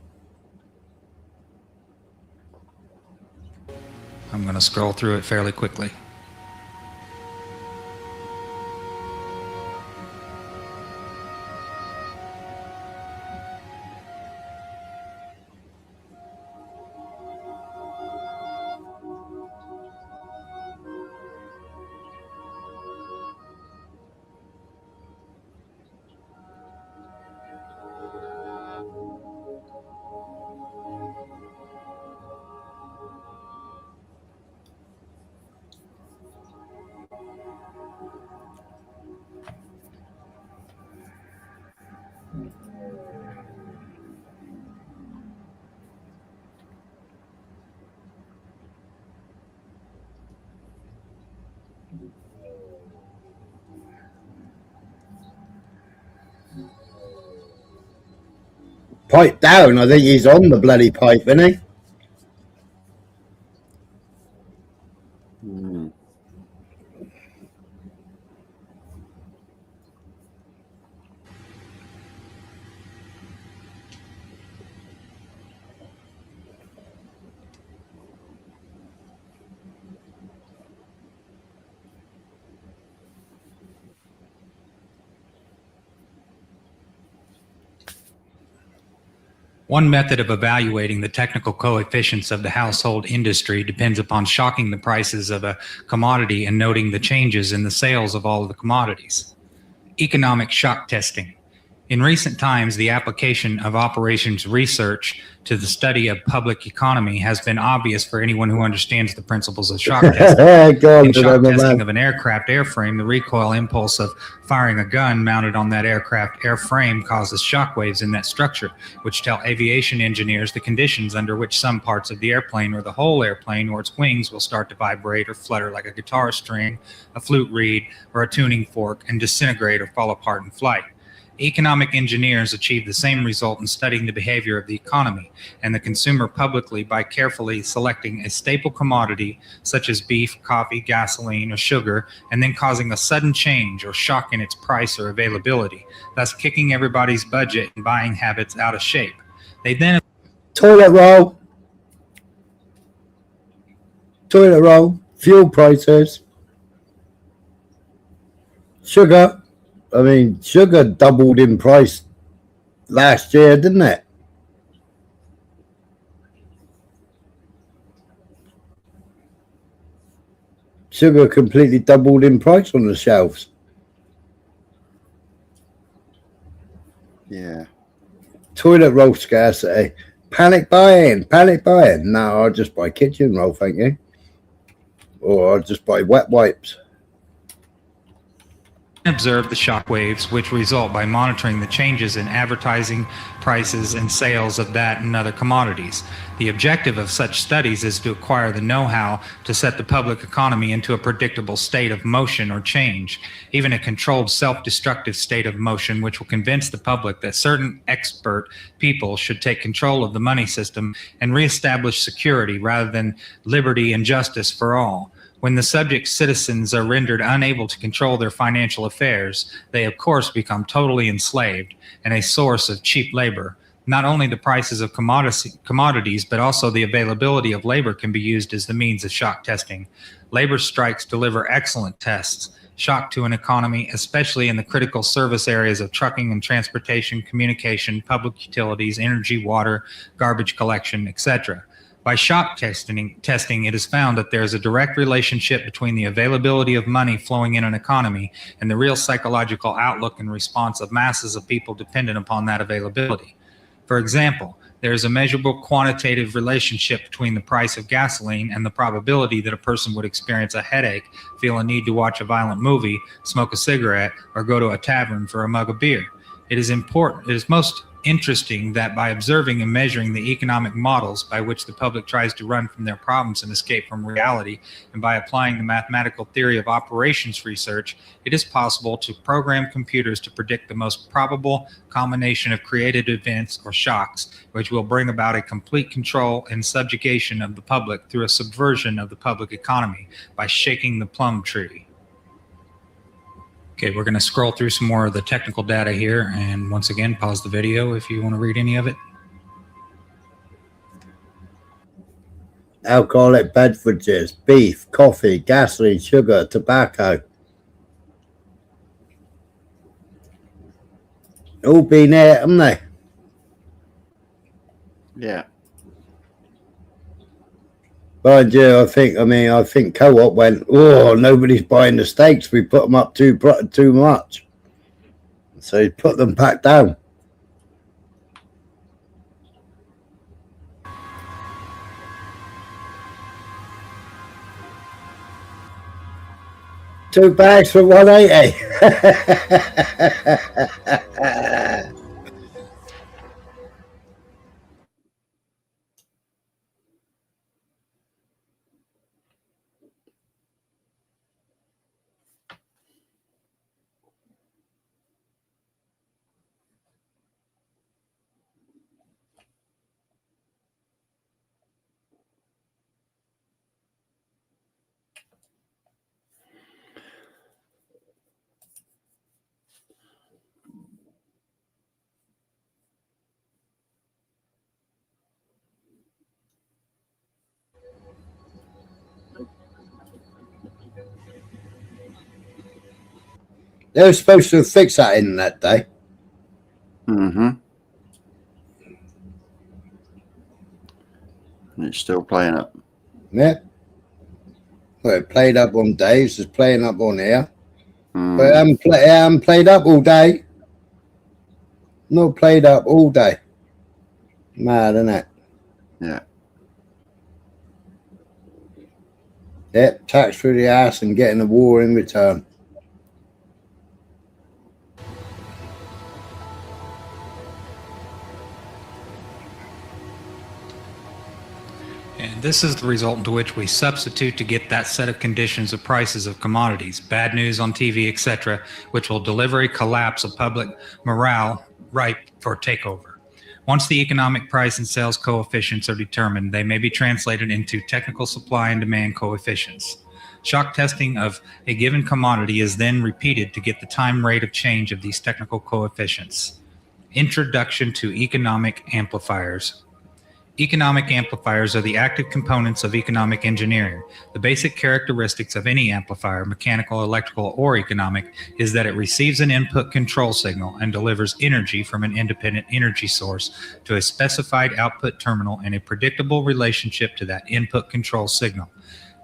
I'm going to scroll through it fairly quickly. Pipe down. I think he's on the bloody pipe, isn't he? One method of evaluating the technical coefficients of the household industry depends upon shocking the prices of a commodity and noting the changes in the sales of all of the commodities. Economic shock testing. In recent times, the application of operations research to the study of public economy has been obvious for anyone who understands the principles of shock testing. Go on, In shock Dynamo testing Man. of an aircraft airframe, the recoil impulse of firing a gun mounted on that aircraft airframe causes shock waves in that structure, which tell aviation engineers the conditions under which some parts of the airplane or the whole airplane or its wings will start to vibrate or flutter like a guitar string, a flute reed, or a tuning fork and disintegrate or fall apart in flight. Economic engineers achieve the same result in studying the behavior of the economy and the consumer publicly by carefully selecting a staple commodity such as beef, coffee, gasoline, or sugar, and then causing a sudden change or shock in its price or availability, thus kicking everybody's budget and buying habits out of shape. They then Toilet roll, fuel prices, sugar. I mean, sugar doubled in price last year, didn't it? Sugar completely doubled in price on the shelves. Yeah. Toilet roll scarcity. Panic buying. No, I'll just buy kitchen roll, thank you. Or I'll just buy wet wipes. observe the shock waves which result by monitoring the changes in advertising, prices, and sales of that and other commodities. The objective of such studies is to acquire the know-how to set the public economy into a predictable state of motion or change, even a controlled self-destructive state of motion which will convince the public that certain expert people should take control of the money system and reestablish security rather than liberty and justice for all. When the subject citizens are rendered unable to control their financial affairs, they of course become totally enslaved and a source of cheap labor. Not only the prices of commodities, but also the availability of labor can be used as the means of shock testing. Labor strikes deliver excellent tests. Shock to an economy, especially in the critical service areas of trucking and transportation, communication, public utilities, energy, water, garbage collection, etc. By shock testing, it is found that there is a direct relationship between the availability of money flowing in an economy and the real psychological outlook and response of masses of people dependent upon that availability. For example, there is a measurable quantitative relationship between the price of gasoline and the probability that a person would experience a headache, feel a need to watch a violent movie, smoke a cigarette, or go to a tavern for a mug of beer. It is most interesting that by observing and measuring the economic models by which the public tries to run from their problems and escape from reality, and by applying the mathematical theory of operations research, it is possible to program computers to predict the most probable combination of created events or shocks, which will bring about a complete control and subjugation of the public through a subversion of the public economy by shaking the plum tree. Okay, we're going to scroll through some more of the technical data here, and once again, pause the video if you want to read any of it. Alcoholic beverages, beef, coffee, gasoline, sugar, tobacco. All been there, haven't they? Yeah. Mind you, I think Co-op went, oh, nobody's buying the steaks. We put them up too much. So he put them back down. Two bags for $180. They were supposed to fix that in that day. Mm-hmm. And it's still playing up. Yeah. Well, it played up on Dave's, it's playing up on here. But it hasn't played up all day. Not played up all day. Mad, isn't it? Yeah. Yep, tax through the ass and getting a war in return. And this is the result into which we substitute to get that set of conditions of prices of commodities, bad news on TV, etc., which will deliver a collapse of public morale ripe for takeover. Once the economic price and sales coefficients are determined, they may be translated into technical supply and demand coefficients. Shock testing of a given commodity is then repeated to get the time rate of change of these technical coefficients. Introduction to economic amplifiers. Economic amplifiers are the active components of economic engineering. The basic characteristics of any amplifier, mechanical, electrical, or economic, is that it receives an input control signal and delivers energy from an independent energy source to a specified output terminal in a predictable relationship to that input control signal.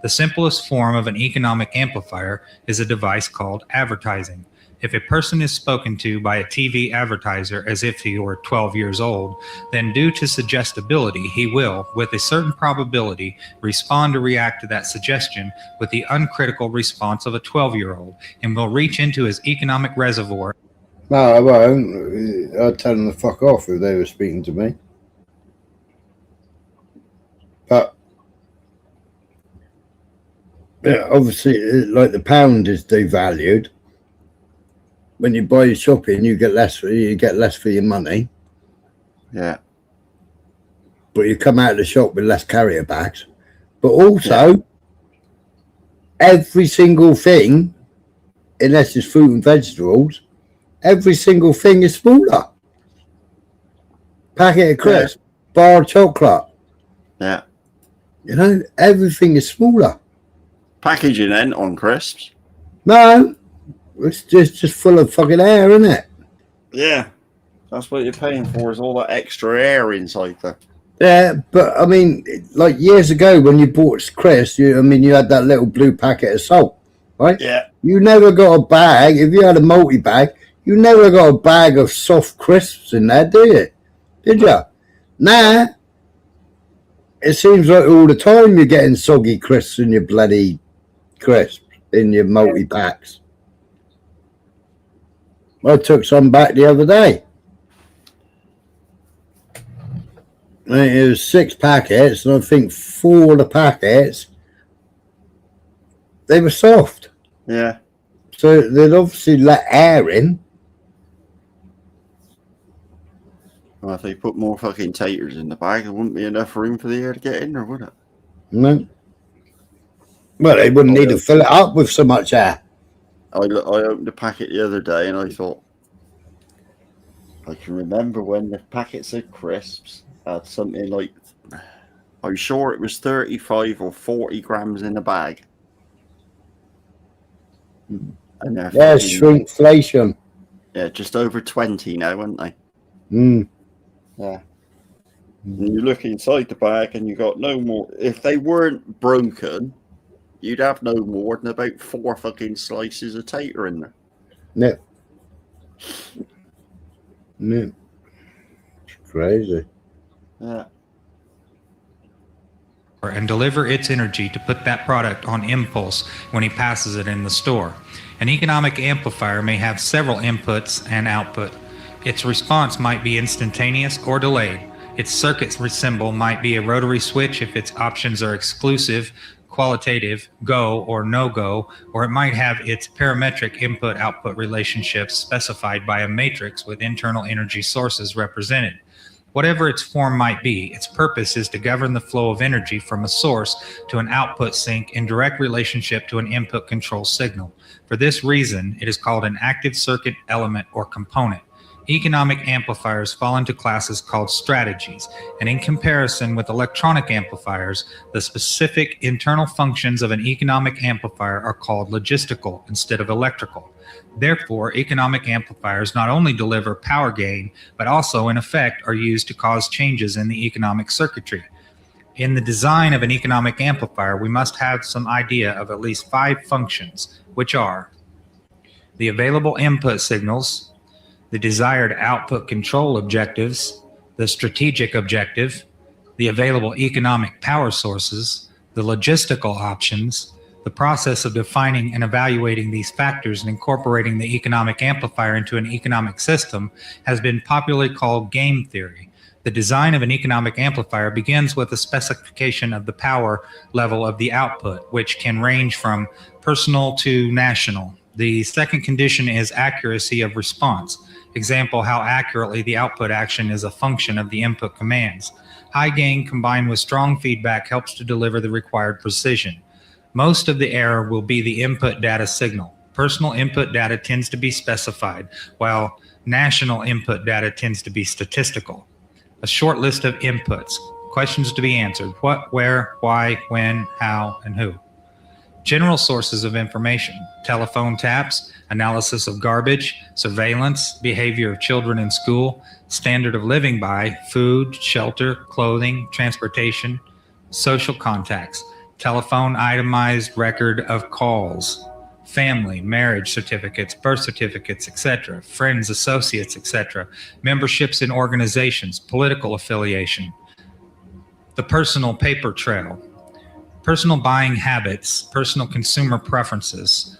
The simplest form of an economic amplifier is a device called advertising. If a person is spoken to by a TV advertiser as if he were 12 years old, then due to suggestibility, he will, with a certain probability, respond or react to that suggestion with the uncritical response of a 12-year-old and will reach into his economic reservoir. No, I won't. I'd tell them to fuck off if they were speaking to me. But yeah, obviously, like the pound is devalued. When you buy your shopping, you get less for your money. Yeah. But you come out of the shop with less carrier bags. But also, every single thing, unless it's fruit and vegetables, every single thing is smaller. Packet of crisps, bar of chocolate. Yeah. You know, everything is smaller. Packaging then on crisps. No. It's just full of fucking air, isn't it? Yeah. That's what you're paying for, is all that extra air inside there. Yeah, but I mean, like years ago when you bought crisps, you had that little blue packet of salt, right? Yeah. You never got a bag. If you had a multi-bag, you never got a bag of soft crisps in there, do you? Did you? Nah. It seems like all the time you're getting soggy crisps in your bloody crisps, in your multi-packs. I took some back the other day. It was 6 packets, and I think 4 of the packets, they were soft. Yeah. So they'd obviously let air in. Well, if they put more fucking taters in the bag, there wouldn't be enough room for the air to get in there, would it? No. Well, they wouldn't need to fill it up with so much air. I opened a packet the other day and I thought, I can remember when the packets of crisps had something like, I'm sure it was 35 or 40 grams in a bag. And Yeah, shrinkflation. Yeah, just over 20 now, aren't they? Mm. Yeah. And you look inside the bag and you got no more. If they weren't broken, you'd have no more than about 4 fucking slices of tater in there. Yeah. Yeah. It's crazy. Yeah. And deliver its energy to put that product on impulse when he passes it in the store. An economic amplifier may have several inputs and output. Its response might be instantaneous or delayed. Its circuit symbol might be a rotary switch if its options are exclusive, qualitative, go or no go, or it might have its parametric input-output relationships specified by a matrix with internal energy sources represented. Whatever its form might be, its purpose is to govern the flow of energy from a source to an output sink in direct relationship to an input control signal. For this reason, it is called an active circuit element or component. Economic amplifiers fall into classes called strategies, and in comparison with electronic amplifiers, the specific internal functions of an economic amplifier are called logistical instead of electrical. Therefore, economic amplifiers not only deliver power gain, but also, in effect, are used to cause changes in the economic circuitry. In the design of an economic amplifier, we must have some idea of at least 5 functions, which are the available input signals, the desired output control objectives, the strategic objective, the available economic power sources, the logistical options, the process of defining and evaluating these factors and incorporating the economic amplifier into an economic system has been popularly called game theory. The design of an economic amplifier begins with a specification of the power level of the output, which can range from personal to national. The second condition is accuracy of response. Example, how accurately the output action is a function of the input commands. High gain combined with strong feedback helps to deliver the required precision. Most of the error will be the input data signal. Personal input data tends to be specified, while national input data tends to be statistical. A short list of inputs, questions to be answered: what, where, why, when, how, and who. General sources of information: telephone taps, analysis of garbage, surveillance, behavior of children in school, standard of living by, food, shelter, clothing, transportation, social contacts, telephone itemized record of calls, family, marriage certificates, birth certificates, etc., friends, associates, etc., memberships in organizations, political affiliation, the personal paper trail, personal buying habits, personal consumer preferences,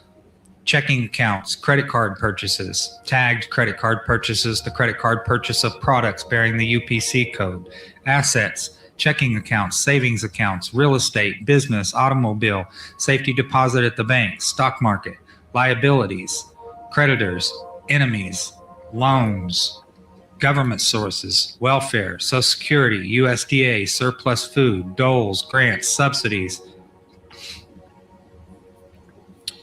checking accounts, credit card purchases, tagged credit card purchases, the credit card purchase of products bearing the UPC code, assets, checking accounts, savings accounts, real estate, business, automobile, safety deposit at the bank, stock market, liabilities, creditors, enemies, loans, government sources, welfare, Social Security, USDA, surplus food, doles, grants, subsidies,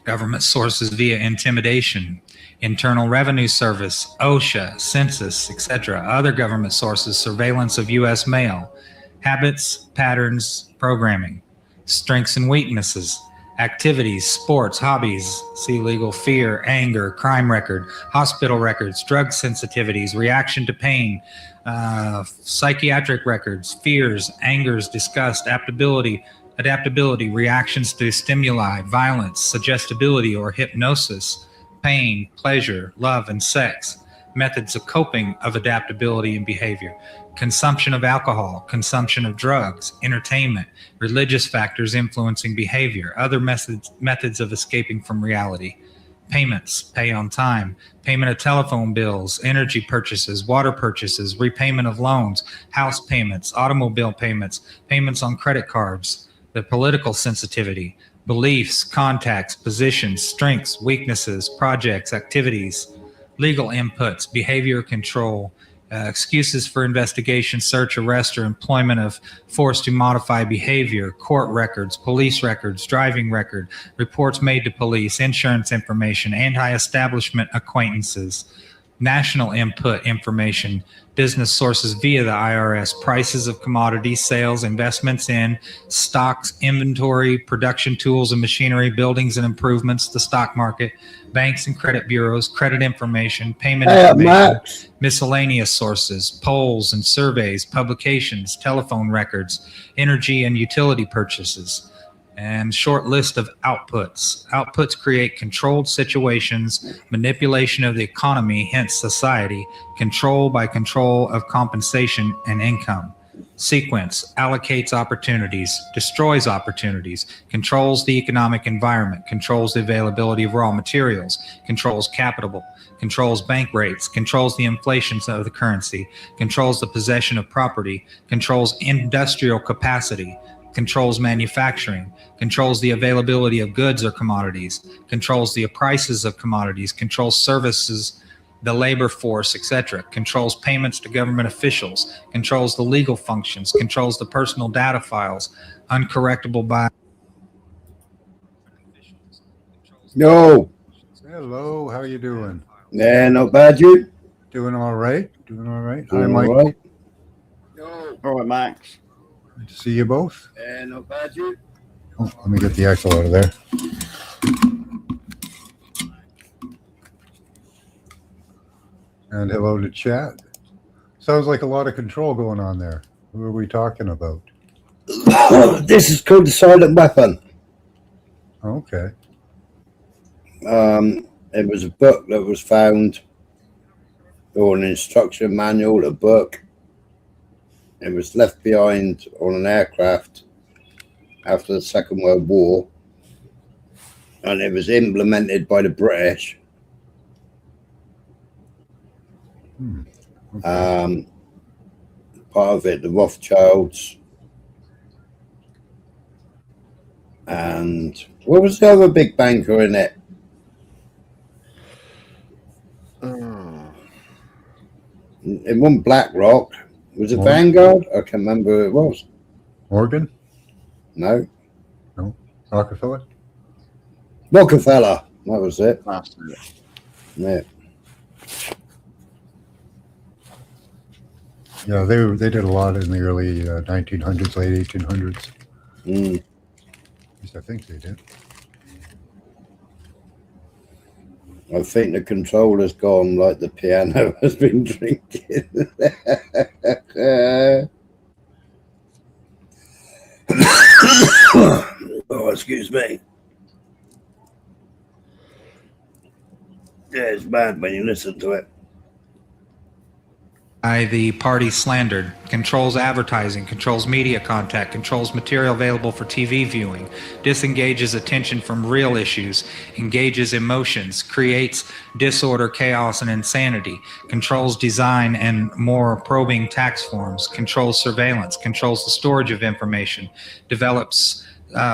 government sources via intimidation, Internal Revenue Service, OSHA, Census, etc., other government sources, surveillance of U.S. mail, habits, patterns, programming, strengths and weaknesses, activities, sports, hobbies, see legal, fear, anger, crime record, hospital records, drug sensitivities, reaction to pain, psychiatric records, fears, angers, disgust, adaptability, reactions to stimuli, violence, suggestibility or hypnosis, pain, pleasure, love, and sex, methods of coping of adaptability and behavior, consumption of alcohol, consumption of drugs, entertainment, religious factors influencing behavior, other methods of escaping from reality, payments, pay on time, payment of telephone bills, energy purchases, water purchases, repayment of loans, house payments, automobile payments, payments on credit cards, the political sensitivity, beliefs, contacts, positions, strengths, weaknesses, projects, activities, legal inputs, behavior control, excuses for investigation, search, arrest, or employment of force to modify behavior, court records, police records, driving record, reports made to police, insurance information, anti-establishment acquaintances, national input information, business sources via the IRS, prices of commodities, sales, investments in, stocks, inventory, production tools and machinery, buildings and improvements, the stock market, banks and credit bureaus, credit information, payment information, miscellaneous sources, polls and surveys, publications, telephone records, energy and utility purchases, and short list of outputs. Outputs create controlled situations, manipulation of the economy, hence society, control by control of compensation and income. Sequence allocates opportunities, destroys opportunities, controls the economic environment, controls the availability of raw materials, controls capital, controls bank rates, controls the inflation of the currency, controls the possession of property, controls industrial capacity, controls manufacturing, controls the availability of goods or commodities, controls the prices of commodities, controls services, the labor force, etc., controls payments to government officials, controls the legal functions, controls the personal data files, uncorrectable by... No. Hello, how are you doing? Yeah, not bad, you? Doing all right. Doing all right. Hi, Doing Mike. all right. All right, Max. Good to see you both. Yeah, not bad, you? Oh, let me get the echo out of there. And hello to chat. Sounds like a lot of control going on there. Who are we talking about? This is called the Silent Weapon. Okay. It was a book that was found or an instruction manual, a book. It was left behind on an aircraft after the Second World War, and it was implemented by the British. Part of it, the Rothschilds. And what was the other big banker in it? It wasn't BlackRock. Was it Vanguard? I can't remember who it was. Morgan? No. No. Rockefeller? Rockefeller. That was it. Yeah. Yeah, they did a lot in the early 1900s, late 1800s. At least I think they did. I think the controller's gone like the piano has been drinking. Oh, excuse me. Yeah, it's bad when you listen to it. By the party slandered, controls advertising, controls media contact, controls material available for TV viewing, disengages attention from real issues, engages emotions, creates disorder, chaos, and insanity, controls design and more probing tax forms, controls surveillance, controls the storage of information, develops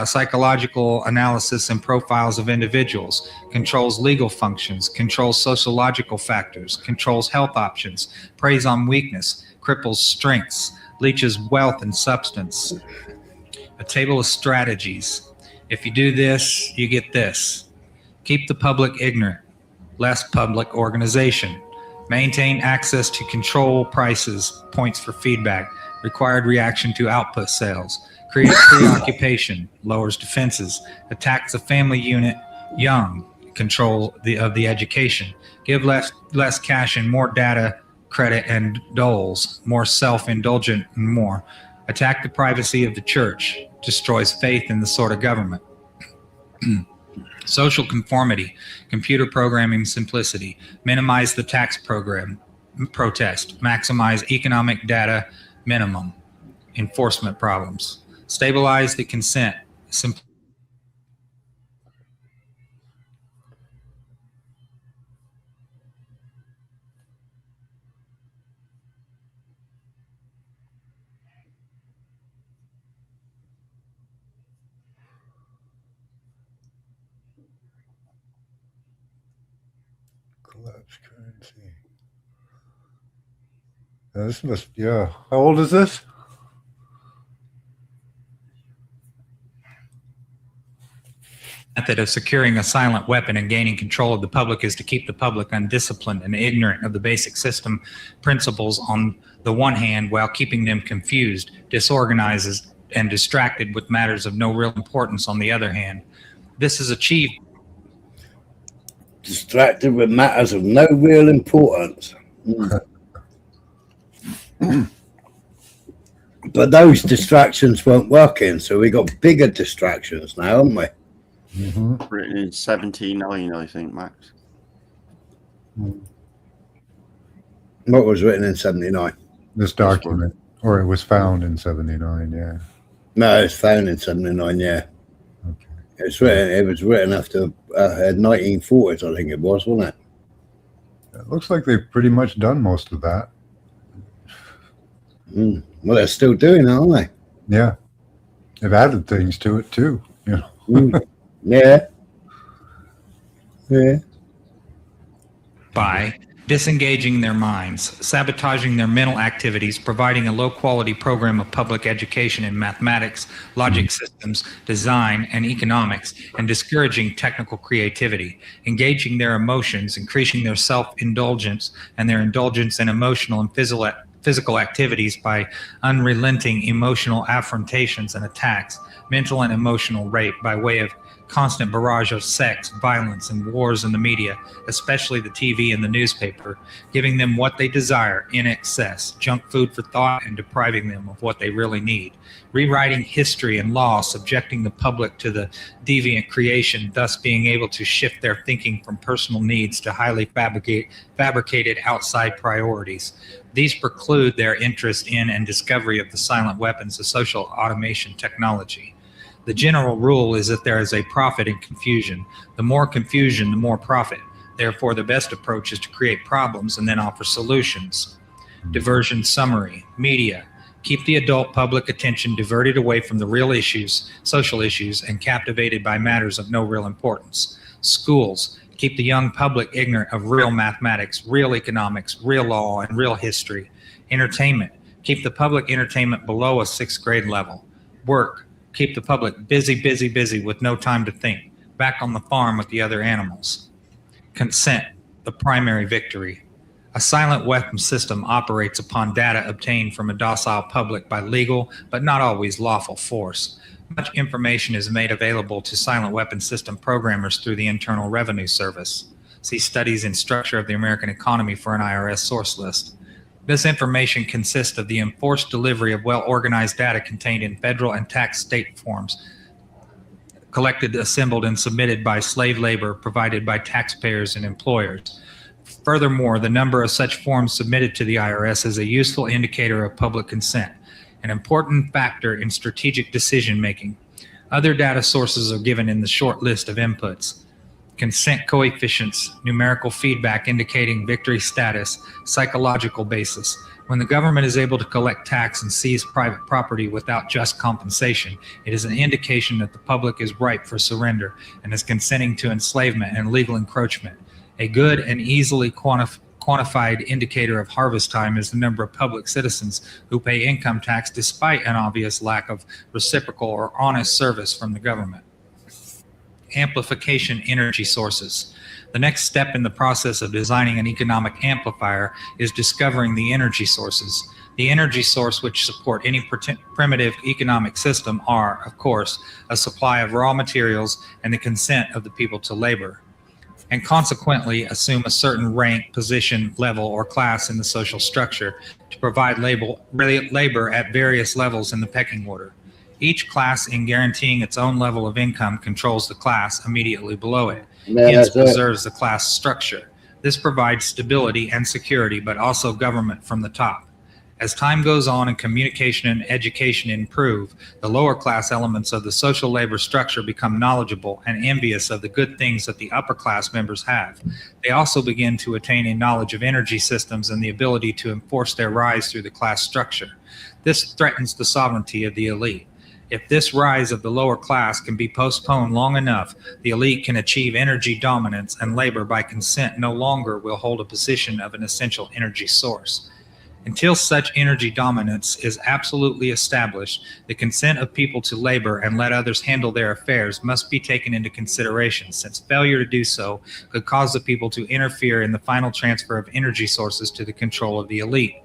psychological analysis and profiles of individuals, controls legal functions, controls sociological factors, controls health options, preys on weakness, cripples strengths, leeches wealth and substance. A table of strategies. If you do this, you get this. Keep the public ignorant. Less public organization. Maintain access to control prices, points for feedback, required reaction to output sales. Create preoccupation, lowers defenses, attacks the family unit young, control of the education, give less cash and more data, credit and doles, more self-indulgent and more, attack the privacy of the church, destroys faith in the sort of government. Social conformity, computer programming simplicity, minimize the tax program, protest, maximize economic data minimum, enforcement problems. Stabilize the consent. Collapse currency. This must, yeah. How old is this? Method of securing a silent weapon and gaining control of the public is to keep the public undisciplined and ignorant of the basic system principles on the one hand, while keeping them confused, disorganized, and distracted with matters of no real importance on the other hand. This is achieved. Distracted with matters of no real importance. But those distractions weren't working, so we got bigger distractions now, haven't we? Written in 79, I think, Max. What was written in 79? This document, or it was found in 79, yeah. No, it was found in 79, yeah. Okay. It was written after 1940s, I think it was, wasn't it? It looks like they've pretty much done most of that. Well, they're still doing it, aren't they? Yeah. They've added things to it too, you know. Yeah. Yeah. By disengaging their minds, sabotaging their mental activities, providing a low-quality program of public education in mathematics, logic systems, design, and economics, and discouraging technical creativity, engaging their emotions, increasing their self-indulgence and their indulgence in emotional and physical activities by unrelenting emotional affrontations and attacks, mental and emotional rape by way of constant barrage of sex, violence, and wars in the media, especially the TV and the newspaper, giving them what they desire in excess, junk food for thought, and depriving them of what they really need. Rewriting history and law, subjecting the public to the deviant creation, thus being able to shift their thinking from personal needs to highly fabricated outside priorities. These preclude their interest in and discovery of the silent weapons of social automation technology. The general rule is that there is a profit in confusion. The more confusion, the more profit. Therefore, the best approach is to create problems and then offer solutions. Diversion summary. Media. Keep the adult public attention diverted away from the real issues, social issues, and captivated by matters of no real importance. Schools. Keep the young public ignorant of real mathematics, real economics, real law, and real history. Entertainment. Keep the public entertainment below a 6th grade level. Work. Keep the public busy with no time to think, back on the farm with the other animals. Consent, the primary victory. A silent weapon system operates upon data obtained from a docile public by legal, but not always lawful force. Much information is made available to silent weapon system programmers through the Internal Revenue Service. See Studies in Structure of the American Economy for an IRS source list. This information consists of the enforced delivery of well-organized data contained in federal and tax state forms, collected, assembled, and submitted by slave labor provided by taxpayers and employers. Furthermore, the number of such forms submitted to the IRS is a useful indicator of public consent, an important factor in strategic decision-making. Other data sources are given in the short list of inputs. Consent coefficients, numerical feedback indicating victory status, psychological basis. When the government is able to collect tax and seize private property without just compensation, it is an indication that the public is ripe for surrender and is consenting to enslavement and legal encroachment. A good and easily quantified indicator of harvest time is the number of public citizens who pay income tax despite an obvious lack of reciprocal or honest service from the government. Amplification energy sources. The next step in the process of designing an economic amplifier is discovering the energy sources. The energy source which support any primitive economic system are, of course, a supply of raw materials and the consent of the people to labor, and consequently assume a certain rank, position, level, or class in the social structure to provide labor at various levels in the pecking order. Each class, in guaranteeing its own level of income, controls the class immediately below it, hence preserves the class structure. This provides stability and security, but also government from the top. As time goes on and communication and education improve, the lower class elements of the social labor structure become knowledgeable and envious of the good things that the upper class members have. They also begin to attain a knowledge of energy systems and the ability to enforce their rise through the class structure. This threatens the sovereignty of the elite. If this rise of the lower class can be postponed long enough, the elite can achieve energy dominance, and labor by consent no longer will hold a position of an essential energy source. Until such energy dominance is absolutely established, the consent of people to labor and let others handle their affairs must be taken into consideration, since failure to do so could cause the people to interfere in the final transfer of energy sources to the control of the elite.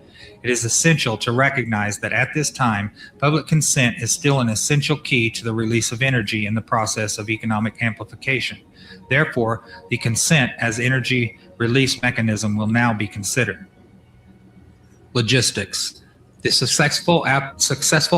It is essential to recognize that at this time, public consent is still an essential key to the release of energy in the process of economic amplification. Therefore, the consent as energy release mechanism will now be considered. Logistics. The successful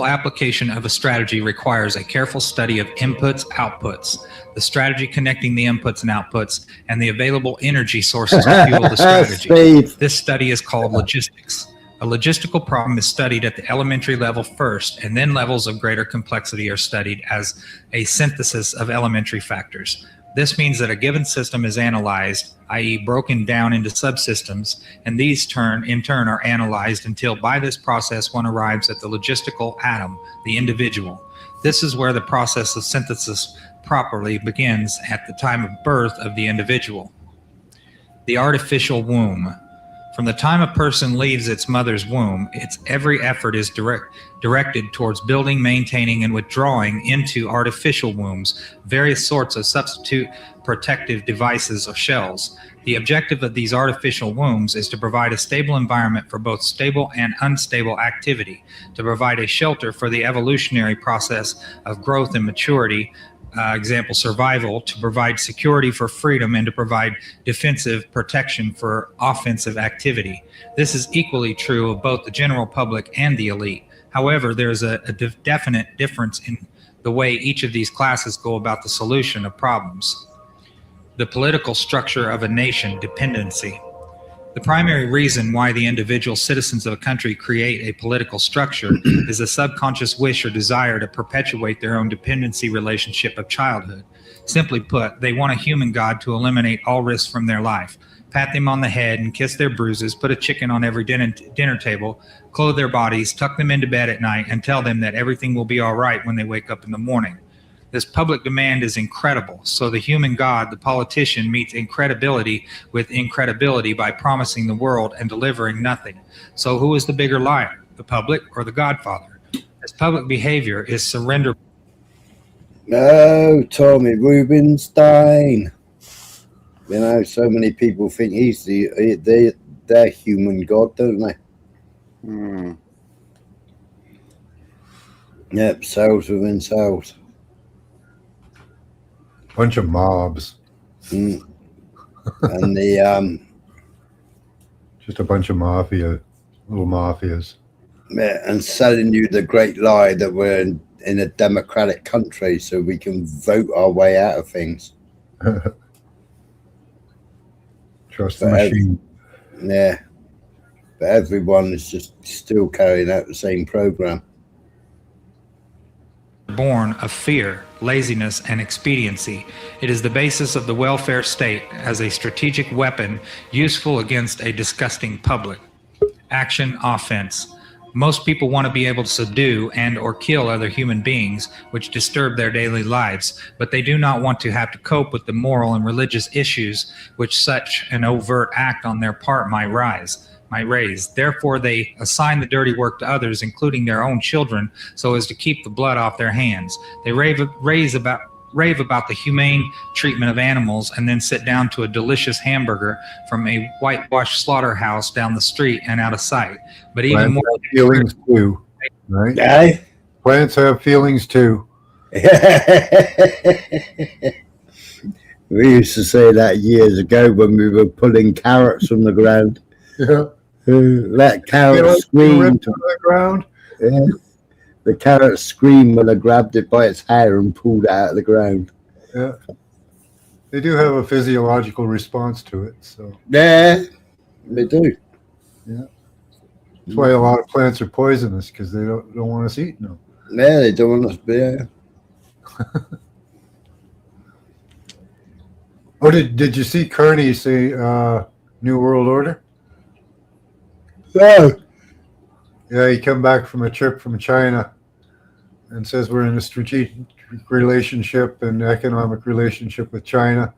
application of a strategy requires a careful study of inputs, outputs, the strategy connecting the inputs and outputs, and the available energy sources to fuel the strategy. This study is called logistics. A logistical problem is studied at the elementary level first, and then levels of greater complexity are studied as a synthesis of elementary factors. This means that a given system is analyzed, i.e. broken down into subsystems, and these in turn are analyzed until by this process one arrives at the logistical atom, the individual. This is where the process of synthesis properly begins at the time of birth of the individual. The artificial womb. From the time a person leaves its mother's womb, its every effort is directed towards building, maintaining, and withdrawing into artificial wombs various sorts of substitute protective devices or shells. The objective of these artificial wombs is to provide a stable environment for both stable and unstable activity, to provide a shelter for the evolutionary process of growth and maturity example, survival, to provide security for freedom, and to provide defensive protection for offensive activity. This is equally true of both the general public and the elite. However, there is a definite difference in the way each of these classes go about the solution of problems. The political structure of a nation, dependency. The primary reason why the individual citizens of a country create a political structure is a subconscious wish or desire to perpetuate their own dependency relationship of childhood. Simply put, they want a human god to eliminate all risks from their life, pat them on the head and kiss their bruises, put a chicken on every dinner table, clothe their bodies, tuck them into bed at night, and tell them that everything will be all right when they wake up in the morning. This public demand is incredible, so the human god, the politician, meets incredibility with incredibility by promising the world and delivering nothing. So who is the bigger liar, the public or the godfather? This public behavior is surrender. No, Tommy Rubinstein. You know, so many people think he's their human god, don't they? Yep, cells within cells. Bunch of mobs. And the just a bunch of mafia, little mafias. yeah, and selling you the great lie that we're in a democratic country so we can vote our way out of things. Trust the machine. Yeah. But everyone is just still carrying out the same program. Born of fear, laziness, and expediency. It is the basis of the welfare state as a strategic weapon useful against a disgusting public. Action, offense. Most people want to be able to subdue and or kill other human beings which disturb their daily lives, but they do not want to have to cope with the moral and religious issues which such an overt act on their part might raise. Therefore, they assign the dirty work to others, including their own children, so as to keep the blood off their hands. They rave about the humane treatment of animals and then sit down to a delicious hamburger from a whitewashed slaughterhouse down the street and out of sight. But even Plants more have feelings too, right? Yeah. Plants have feelings too. We used to say that years ago when we were pulling carrots from the ground. Yeah. That carrot screamed. Ripped out of the ground. Yeah. The carrot screamed when I grabbed it by its hair and pulled it out of the ground. Yeah. They do have a physiological response to it, so Yeah, they do. yeah. That's why a lot of plants are poisonous, because they don't want us eating them. Yeah, they don't want us to be there. Oh, did you see Kearney say New World Order? No. Yeah, he come back from a trip from China and says we're in a strategic relationship and economic relationship with China,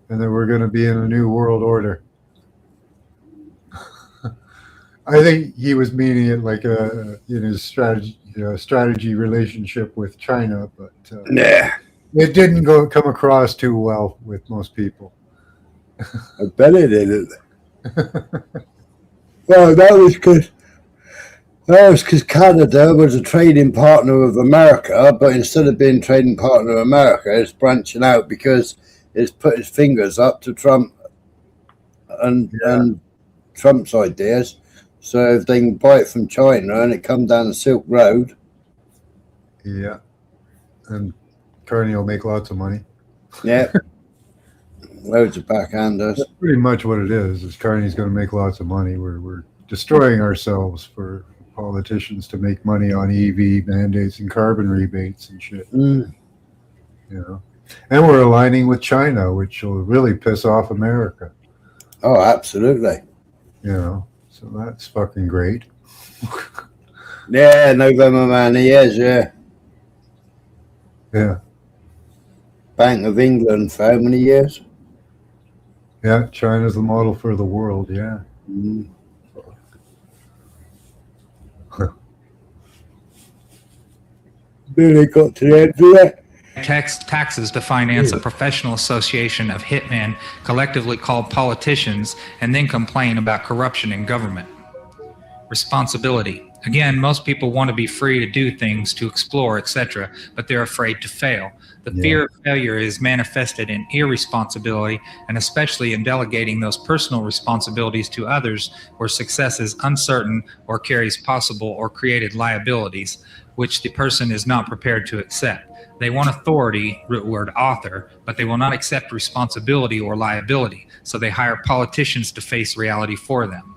and that we're going to be in a new world order. I think he was meaning it like in his strategy relationship with China, but it didn't come across too well with most people. I bet it didn't. Well, that was because Canada was a trading partner of America, but instead of being trading partner of America, it's branching out because it's put its fingers up to Trump and Trump's ideas. So if they can buy it from China and it come down the Silk Road. Yeah. And Kearney will make lots of money. Yeah. Loads of backhanders. That's pretty much what it is Kearney's going to make lots of money. We're destroying ourselves for politicians to make money on EV mandates and carbon rebates and shit. Mm. You know, and we're aligning with China, which will really piss off America. Oh, absolutely. You know, so that's fucking great. Yeah, November man, he is, yeah. Yeah. Bank of England for how many years? Yeah, China's the model for the world, yeah. Mm. Then they got to the end of that. taxes to finance a professional association of hitmen collectively called politicians and then complain about corruption in government. Responsibility. Again, most people want to be free to do things, to explore, etc., but they're afraid to fail. The fear of failure is manifested in irresponsibility, and especially in delegating those personal responsibilities to others where success is uncertain or carries possible or created liabilities, which the person is not prepared to accept. They want authority, root word author, but they will not accept responsibility or liability, so they hire politicians to face reality for them.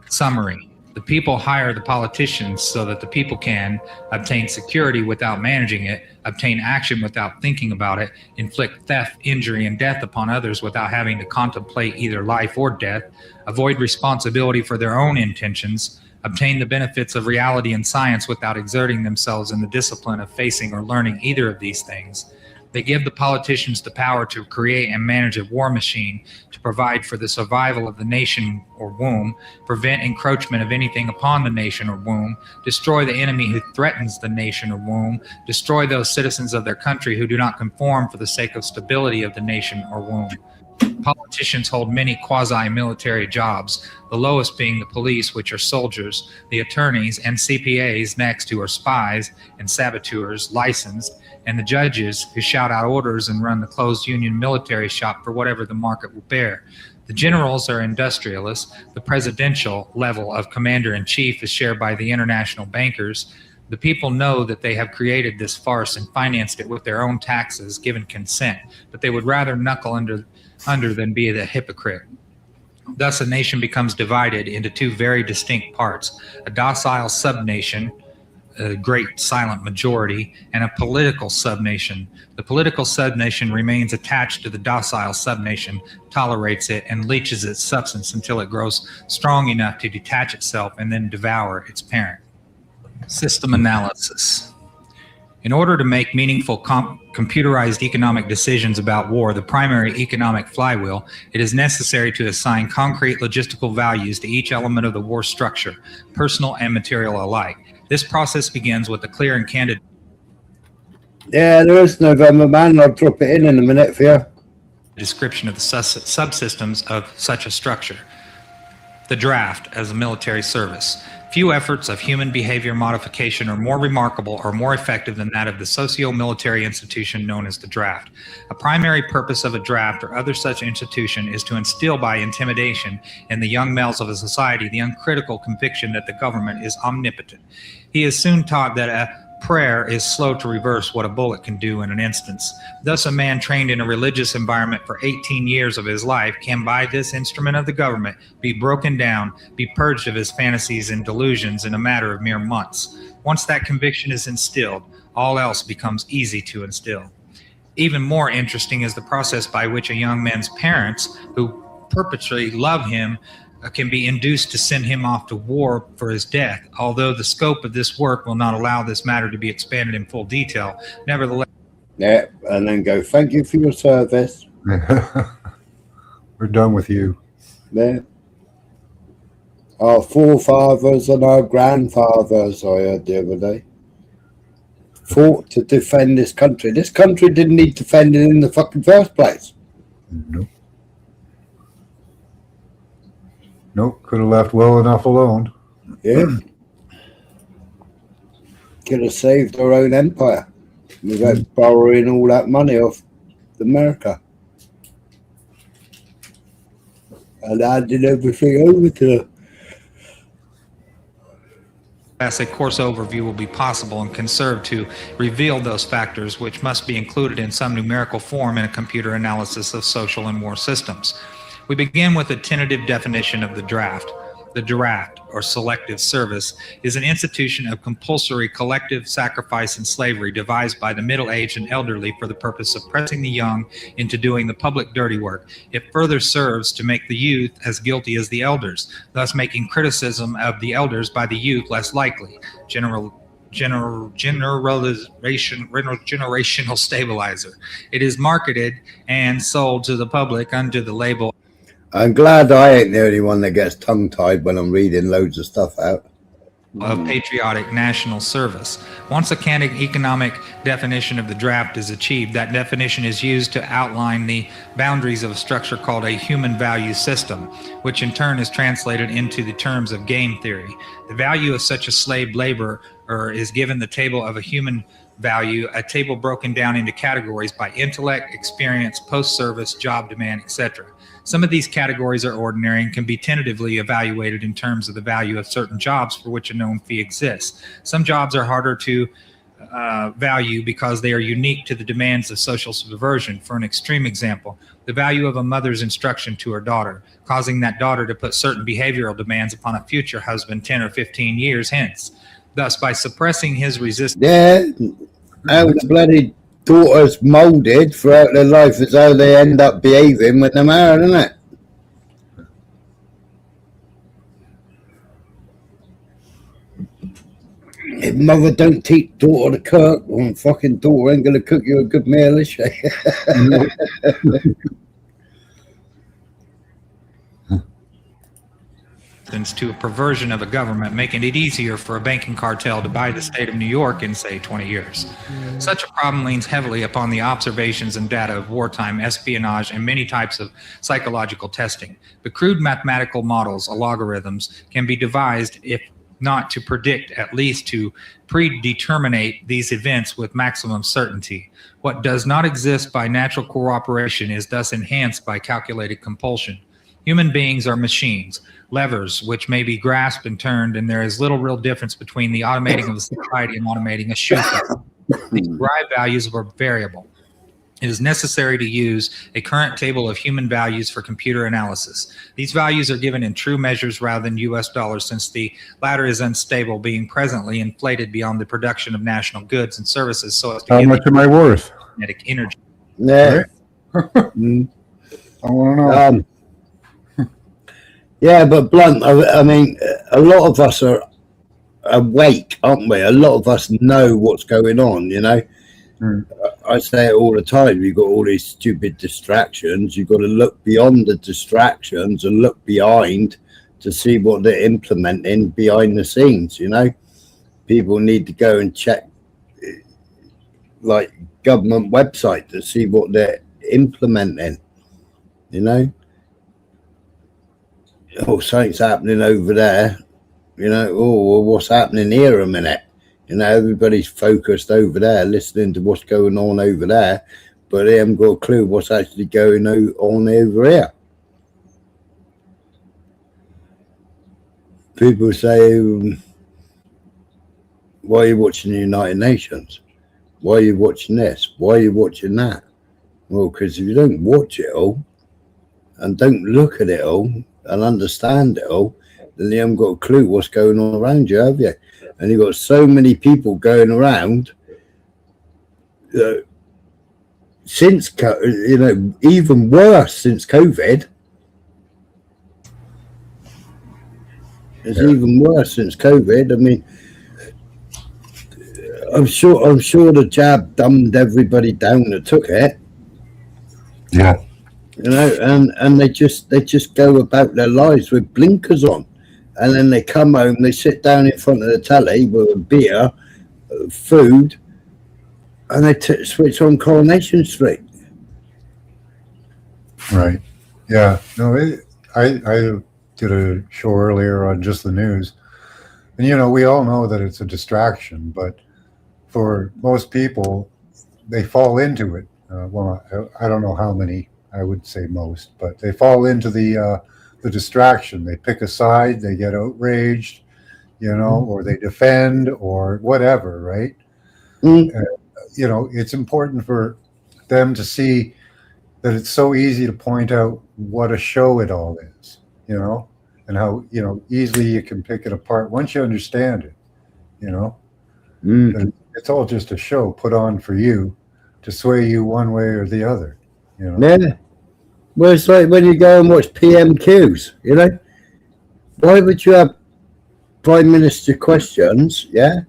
Summary. The people hire the politicians so that the people can obtain security without managing it, obtain action without thinking about it, inflict theft, injury, and death upon others without having to contemplate either life or death, avoid responsibility for their own intentions, obtain the benefits of reality and science without exerting themselves in the discipline of facing or learning either of these things. They give the politicians the power to create and manage a war machine, to provide for the survival of the nation or womb, prevent encroachment of anything upon the nation or womb, destroy the enemy who threatens the nation or womb, destroy those citizens of their country who do not conform for the sake of stability of the nation or womb. Politicians hold many quasi-military jobs, the lowest being the police, which are soldiers, the attorneys and CPAs next, who are spies and saboteurs licensed, and the judges who shout out orders and run the closed union military shop for whatever the market will bear. The generals are industrialists. The presidential level of commander-in-chief is shared by the international bankers. The people know that they have created this farce and financed it with their own taxes, given consent, but they would rather knuckle under than be the hypocrite. Thus, a nation becomes divided into two very distinct parts: a docile subnation, a great silent majority, and a political subnation. The political subnation remains attached to the docile subnation, tolerates it, and leaches its substance until it grows strong enough to detach itself and then devour its parent. System analysis. In order to make meaningful computerized economic decisions about war, the primary economic flywheel, it is necessary to assign concrete logistical values to each element of the war structure, personal and material alike. This process begins with a clear and candid. Yeah, there is November, man. I'll drop it in a minute for you. Description of the subsystems of such a structure. The draft as a military service. Few efforts of human behavior modification are more remarkable or more effective than that of the socio-military institution known as the draft. A primary purpose of a draft or other such institution is to instill by intimidation in the young males of a society the uncritical conviction that the government is omnipotent. He is soon taught that a prayer is slow to reverse what a bullet can do in an instance. Thus, a man trained in a religious environment for 18 years of his life can, by this instrument of the government, be broken down, be purged of his fantasies and delusions in a matter of mere months. Once that conviction is instilled, all else becomes easy to instill. Even more interesting is the process by which a young man's parents, who perpetually love him, can be induced to send him off to war for his death. Although the scope of this work will not allow this matter to be expanded in full detail, nevertheless. Yeah, and then go, thank you for your service. We're done with you. Yeah. Our forefathers and our grandfathers, I heard the other day, fought to defend this country. This country didn't need defending in the fucking first place. Nope. Nope, could have left well enough alone. Yeah. Could have saved our own empire without borrowing all that money off America. And handing everything over to them. As a course overview will be possible and can serve to reveal those factors which must be included in some numerical form in a computer analysis of social and war systems. We begin with a tentative definition of the draft. The draft, or selective service, is an institution of compulsory collective sacrifice and slavery devised by the middle-aged and elderly for the purpose of pressing the young into doing the public dirty work. It further serves to make the youth as guilty as the elders, thus making criticism of the elders by the youth less likely. Generational stabilizer. It is marketed and sold to the public under the label. I'm glad I ain't the only one that gets tongue-tied when I'm reading loads of stuff out. of patriotic national service. Once a candid economic definition of the draft is achieved, that definition is used to outline the boundaries of a structure called a human value system, which in turn is translated into the terms of game theory. The value of such a slave laborer is given the table of a human value, a table broken down into categories by intellect, experience, post-service, job demand, etc. Some of these categories are ordinary and can be tentatively evaluated in terms of the value of certain jobs for which a known fee exists. Some jobs are harder to value because they are unique to the demands of social subversion. For an extreme example, the value of a mother's instruction to her daughter, causing that daughter to put certain behavioral demands upon a future husband 10 or 15 years hence. Thus, by suppressing his resistance... Yeah, how the bloody daughters moulded throughout their life is how they end up behaving when they're married, isn't it? If mother don't teach daughter to cook, well, fucking daughter ain't gonna cook you a good meal, is she? To a perversion of a government, making it easier for a banking cartel to buy the state of New York in, say, 20 years. Such a problem leans heavily upon the observations and data of wartime espionage and many types of psychological testing. The crude mathematical models, algorithms, can be devised, if not to predict, at least to predeterminate these events with maximum certainty. What does not exist by natural cooperation is thus enhanced by calculated compulsion. Human beings are machines, levers which may be grasped and turned, and there is little real difference between the automating of a society and automating a shoe. These derived values are variable. It is necessary to use a current table of human values for computer analysis. These values are given in true measures rather than US dollars, since the latter is unstable, being presently inflated beyond the production of national goods and services so as to How give much am I worth? kinetic energy. Yeah. I want to know. Yeah, but Blunt, I mean, a lot of us are awake, aren't we? A lot of us know what's going on, you know? I say it all the time. You've got all these stupid distractions. You've got to look beyond the distractions and look behind to see what they're implementing behind the scenes, you know? People need to go and check, like, government website to see what they're implementing, you know? Oh, something's happening over there, you know. Oh, well, what's happening here a minute? You know, everybody's focused over there, listening to what's going on over there, but they haven't got a clue what's actually going on over here. People say, why are you watching the United Nations? Why are you watching this? Why are you watching that? Well, because if you don't watch it all and don't look at it all and understand it all, then you haven't got a clue what's going on around you, have you? And you've got so many people going around since, you know, even worse since COVID. It's even worse since COVID. I mean, I'm sure the jab dumbed everybody down that took it. Yeah. You know, and they just go about their lives with blinkers on, and then they come home, they sit down in front of the telly with a beer, food, and they switch on Coronation Street. Right. Yeah. No, I did a show earlier on Just the News, and you know, we all know that it's a distraction, but for most people, they fall into it. Well, I don't know how many. I would say most, but they fall into the distraction. They pick a side, they get outraged, you know, or they defend or whatever, right? You know, it's important for them to see that it's so easy to point out what a show it all is, you know, and how, you know, easily you can pick it apart once you understand it, you know. It's all just a show put on for you to sway you one way or the other. You know? Yeah. Well, it's like when you go and watch PMQs, you know, why would you have Prime Minister questions, yeah,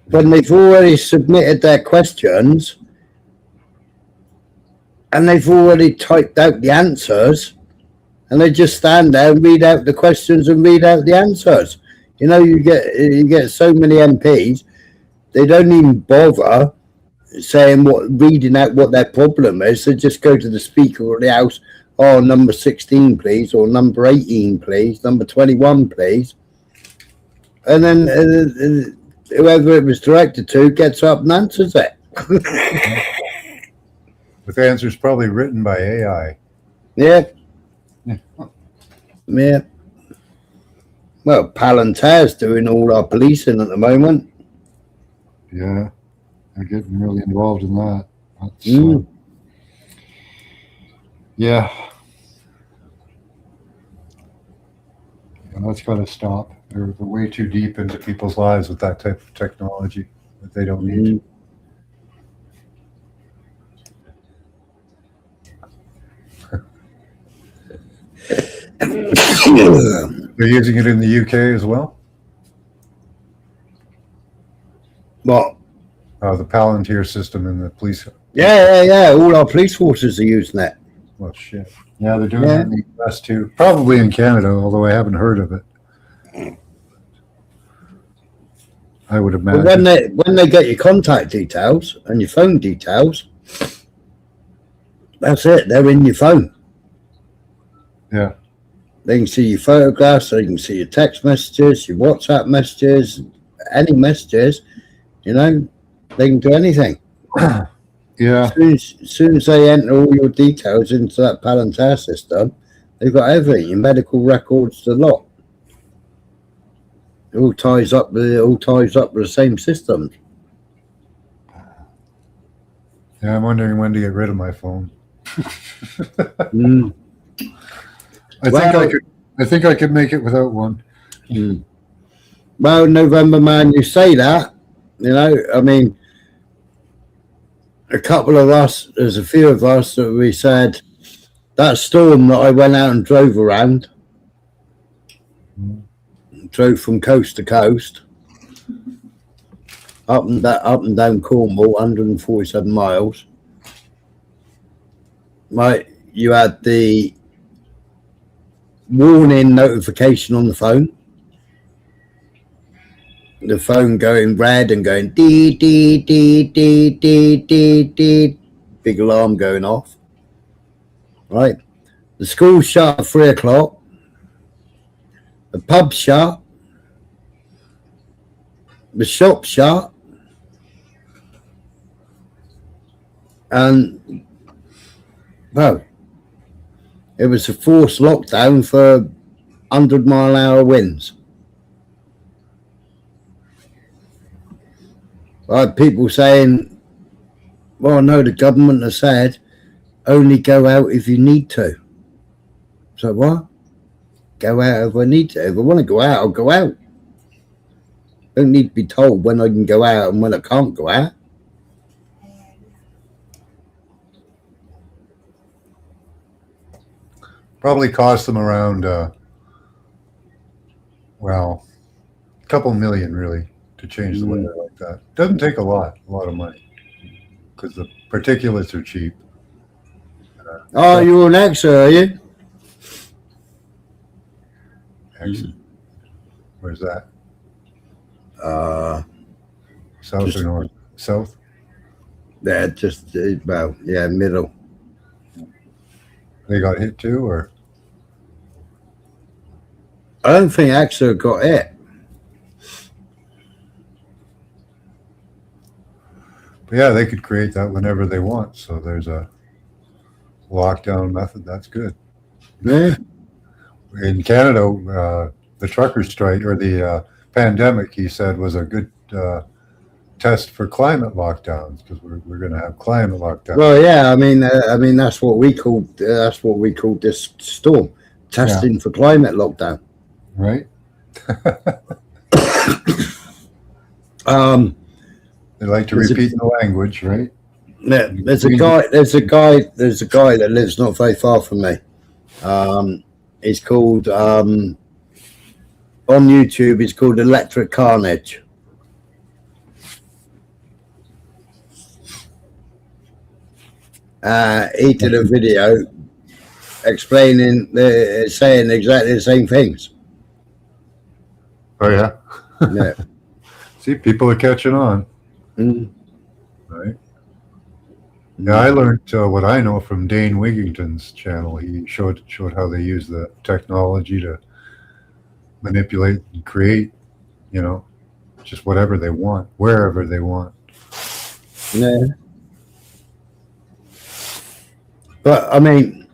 when they've already submitted their questions and they've already typed out the answers, and they just stand there and read out the questions and read out the answers. You know, you get so many MPs, they don't even bother reading out what their problem is. They just go to the Speaker of the House. Oh, number 16, please, or number 18, please, number 21, please. And then whoever it was directed to gets up and answers it. With answers probably written by AI. Yeah. Yeah. Well, Palantir's doing all our policing at the moment. Yeah, they're getting really involved in that. Yeah. And that's got to stop. They're way too deep into people's lives with that type of technology that they don't need. They're using it in the UK as well? What? The Palantir system in the police. Yeah. All our police forces are using it. Well, shit. Yeah, they're doing it in the US too. Probably in Canada, although I haven't heard of it. I would imagine. But when they get your contact details and your phone details, that's it. They're in your phone. Yeah. They can see your photographs. They can see your text messages, your WhatsApp messages, any messages. You know, they can do anything. Yeah. As soon as they enter all your details into that Palantir system, they've got everything. Your medical records, the lot. It all ties up with the same system. Yeah, I'm wondering when to get rid of my phone. I think I could make it without one. Well, November man, you say that. You know, I mean, there's a few of us that we said that storm that I went out and drove around, drove from coast to coast, up and down Cornwall, 147 miles. Right, you had the warning notification on the phone. The phone going red and going dee dee dee dee dee dee dee. Big alarm going off. Right. The school shut at 3 o'clock. The pub shut. The shop shut. And well, it was a forced lockdown for 100-mile-an-hour winds. I had people saying, well, no, the government has said only go out if you need to. So what? Go out if I need to. If I want to go out, I'll go out. Don't need to be told when I can go out and when I can't go out. Probably cost them around, a couple million really to change the weather like that. Doesn't take a lot of money because the particulates are cheap. You're an extra, are you? Excellent. Where's that? South or north? South? Yeah, just middle. They got hit too, or? I don't think AXA got hit. But yeah, they could create that whenever they want. So there's a lockdown method. That's good. Yeah. In Canada, the trucker strike or the pandemic, he said, was a good test for climate lockdowns because we're going to have climate lockdowns. Well, yeah, I mean that's what we called this storm, testing for climate lockdown. Right. They like to repeat the language, right? Yeah, there's a guy that lives not very far from me. He's called on YouTube. He's called Electric Carnage. He did a video explaining, saying exactly the same things. Oh yeah. Yeah. See, people are catching on. Right. Yeah, I learned what I know from Dane Wigington's channel. He showed how they use the technology to manipulate and create, you know, just whatever they want, wherever they want. Yeah. But I mean,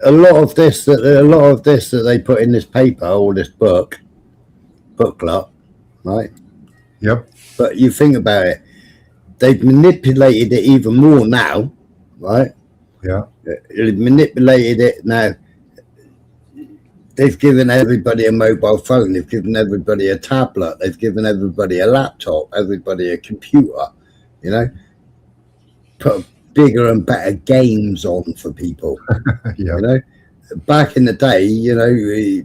a lot of this that they put in this paper or this booklet, right? Yep. But you think about it, they've manipulated it even more now, right? Yeah. They've manipulated it now. They've given everybody a mobile phone. They've given everybody a tablet. They've given everybody a laptop, everybody a computer, you know, put bigger and better games on for people. Yeah. You know, back in the day, you know,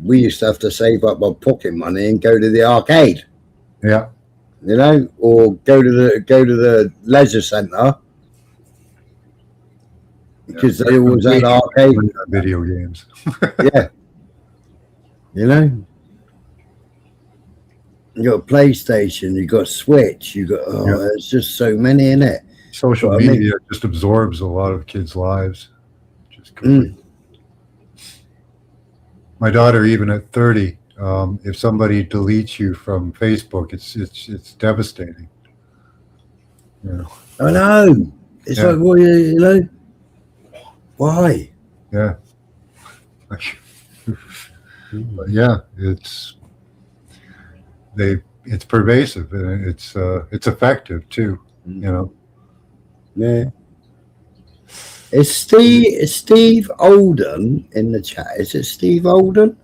we used to have to save up our pocket money and go to the arcade. Yeah. You know, or go to the leisure centre because they always had arcade video games. Yeah. You know, you got PlayStation, you got Switch, you got there's just so many in it. Social But I mean- media just absorbs a lot of kids' lives. Just completely. My daughter, even at 30, if somebody deletes you from Facebook, it's devastating. You know. I know. It's Yeah. like, well, you know, why? Yeah. But yeah, it's pervasive and it's effective too. You know. Yeah. Is Steve Olden in the chat? Is it Steve Olden?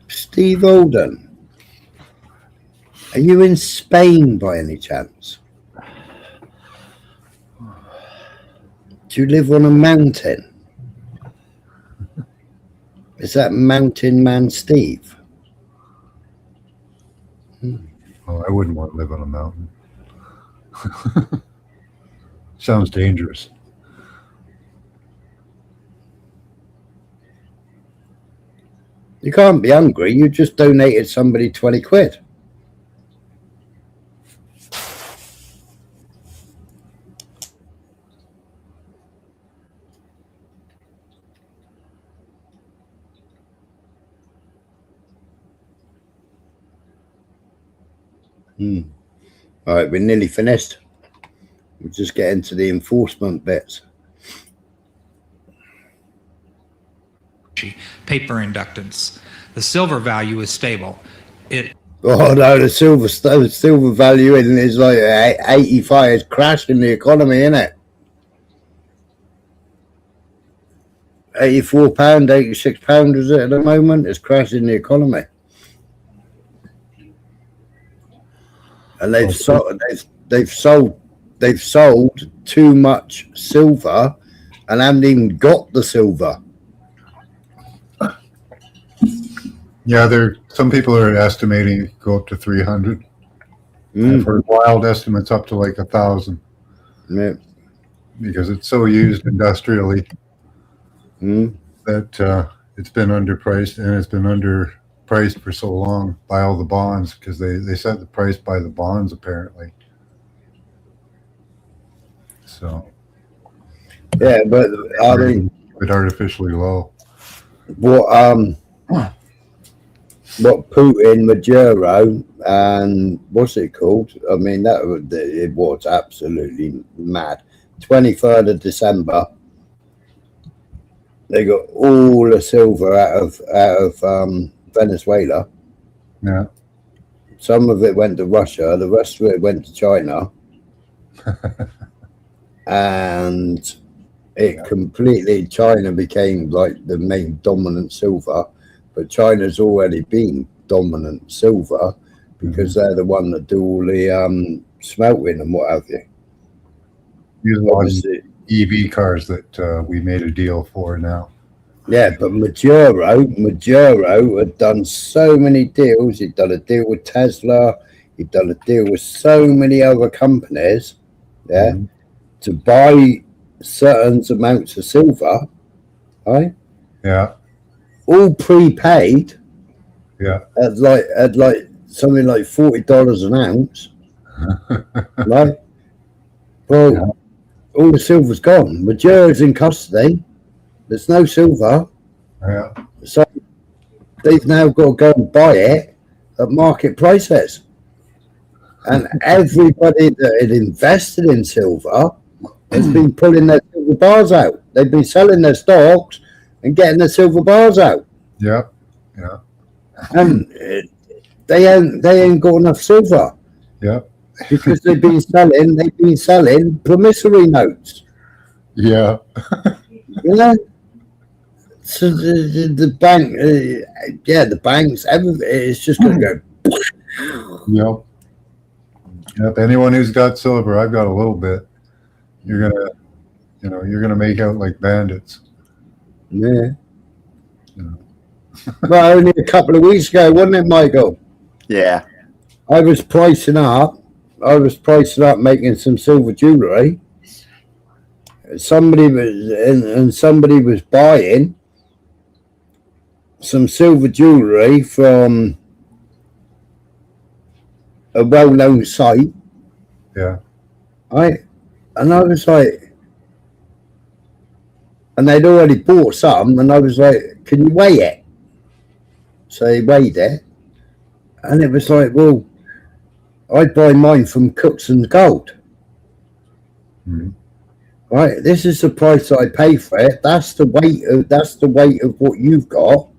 Steve Olden. Are you in Spain by any chance? Do you live on a mountain? Is that Mountain Man Steve? Oh, I wouldn't want to live on a mountain. Sounds dangerous. You can't be hungry. You just donated somebody 20 quid. All right, we're nearly finished. We'll just get into the enforcement bits. Paper inductance. The silver value is stable. Oh no, the silver value is like 85. It's crashing the economy, isn't it? £84, £86 is it at the moment? It's crashing the economy. And they've sold too much silver and haven't even got the silver. Yeah, some people are estimating it could go up to 300. I've heard wild estimates up to like 1,000. Yeah. Because it's so used industrially that it's been underpriced, and it's been underpriced for so long by all the bonds because they set the price by the bonds apparently. So yeah, but I mean, it's artificially low. What Putin, Maduro, and what's it called? I mean, it was absolutely mad. 23rd of December, they got all the silver out of Venezuela. Yeah. Some of it went to Russia. The rest of it went to China. And China became like the main dominant silver. But China's already been dominant silver because they're the one that do all the smelting and what have you. These are EV cars that we made a deal for now. Yeah, but Maduro had done so many deals. He'd done a deal with Tesla. He'd done a deal with so many other companies, to buy certain amounts of silver, right? Yeah. All prepaid. Yeah. At like something like $40 an ounce. Right? Well, all the silver's gone. Maduro's in custody. There's no silver. Yeah. So they've now got to go and buy it at market prices. And everybody that had invested in silver has been pulling their silver bars out. They've been selling their stocks and getting their silver bars out. Yeah. Yeah. And they ain't got enough silver. Yeah. Because they've been selling promissory notes. Yeah. You know? So the bank, the banks, everything, it's just going to go. Yep. Yep. Anyone who's got silver, I've got a little bit. You're gonna make out like bandits. Yeah. Well, only a couple of weeks ago, wasn't it, Michael? Yeah. I was pricing up making some silver jewellery. Somebody was buying some silver jewellery from a well-known site. Yeah. And I was like, and they'd already bought some, and I was like, can you weigh it? So they weighed it, and it was like, well, I'd buy mine from Cooks and Gold. Mm-hmm. Right, this is the price I pay for it. That's the weight of what you've got.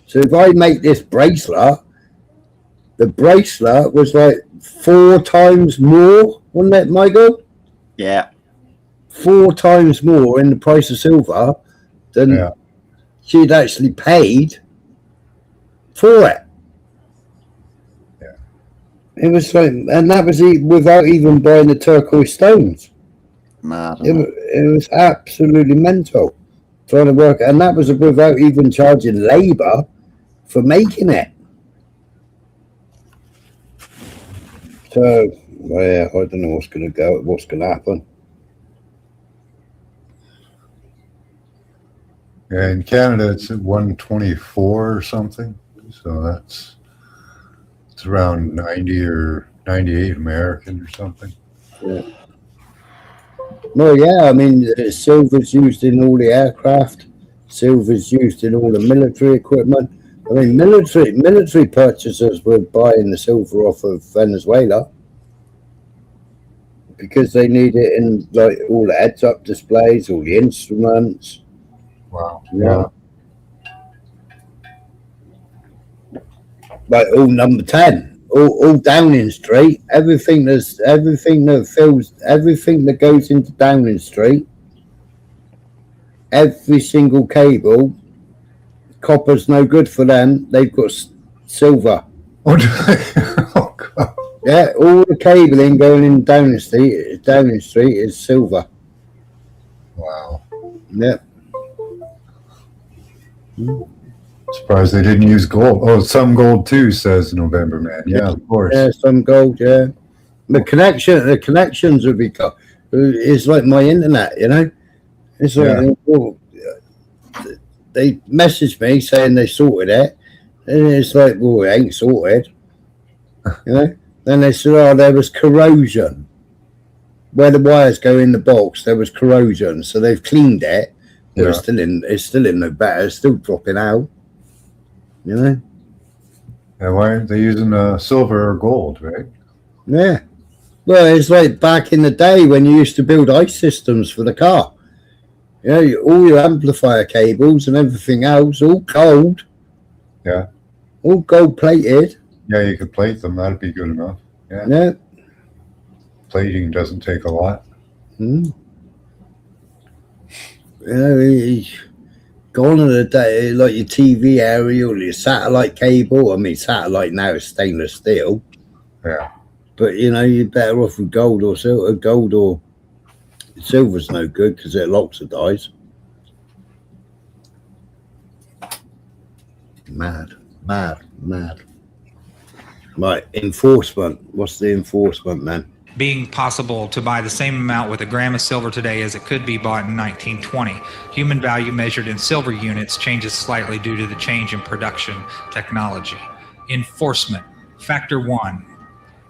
So if I make this bracelet, the bracelet was like 4 times more, wasn't it, Michael? Yeah. 4 times more in the price of silver than she'd actually paid for it. It was like, and that was without even buying the turquoise stones. Mad. It was absolutely mental trying to work, and that was without even charging labour for making it. So, yeah, I don't know what's going to happen. Yeah, in Canada it's at 124 or something. So it's around 90 or 98 American or something. Yeah. Well, yeah, I mean, silver's used in all the aircraft. Silver's used in all the military equipment. I mean, military purchasers were buying the silver off of Venezuela because they need it in like all the heads-up displays, all the instruments. Wow. Yeah. Like all number 10, all Downing Street, everything that goes into Downing Street, every single cable, copper's no good for them. They've got silver. Oh God. Yeah, all the cabling going in Downing Street is silver. Wow. Yeah. Surprised they didn't use gold. Oh, some gold too, says November Man. Yeah, of course. Yeah, some gold. Yeah, the connections would be. It's like my internet, you know. It's like they messaged me saying they sorted it, and it's like, well, it ain't sorted. You know. Then they said, oh, there was corrosion where the wires go in the box. There was corrosion, so they've cleaned it. Well, it's still in no better. It's still dropping out. You know. Yeah, why aren't they using silver or gold, right? Yeah. Well, it's like back in the day when you used to build ice systems for the car. You know, all your amplifier cables and everything else, all gold. Yeah. All gold plated. Yeah, you could plate them. That'd be good enough. Yeah. Yeah. Plating doesn't take a lot. You know, gone are the day, like your TV aerial, your satellite cable. I mean, satellite now is stainless steel. Yeah. But, you know, you're better off with gold or silver. Gold or silver's no good because it oxidizes. Mad. Right, enforcement. What's the enforcement, man? being possible to buy the same amount with a gram of silver today as it could be bought in 1920. Human value measured in silver units changes slightly due to the change in production technology. Enforcement. Factor 1.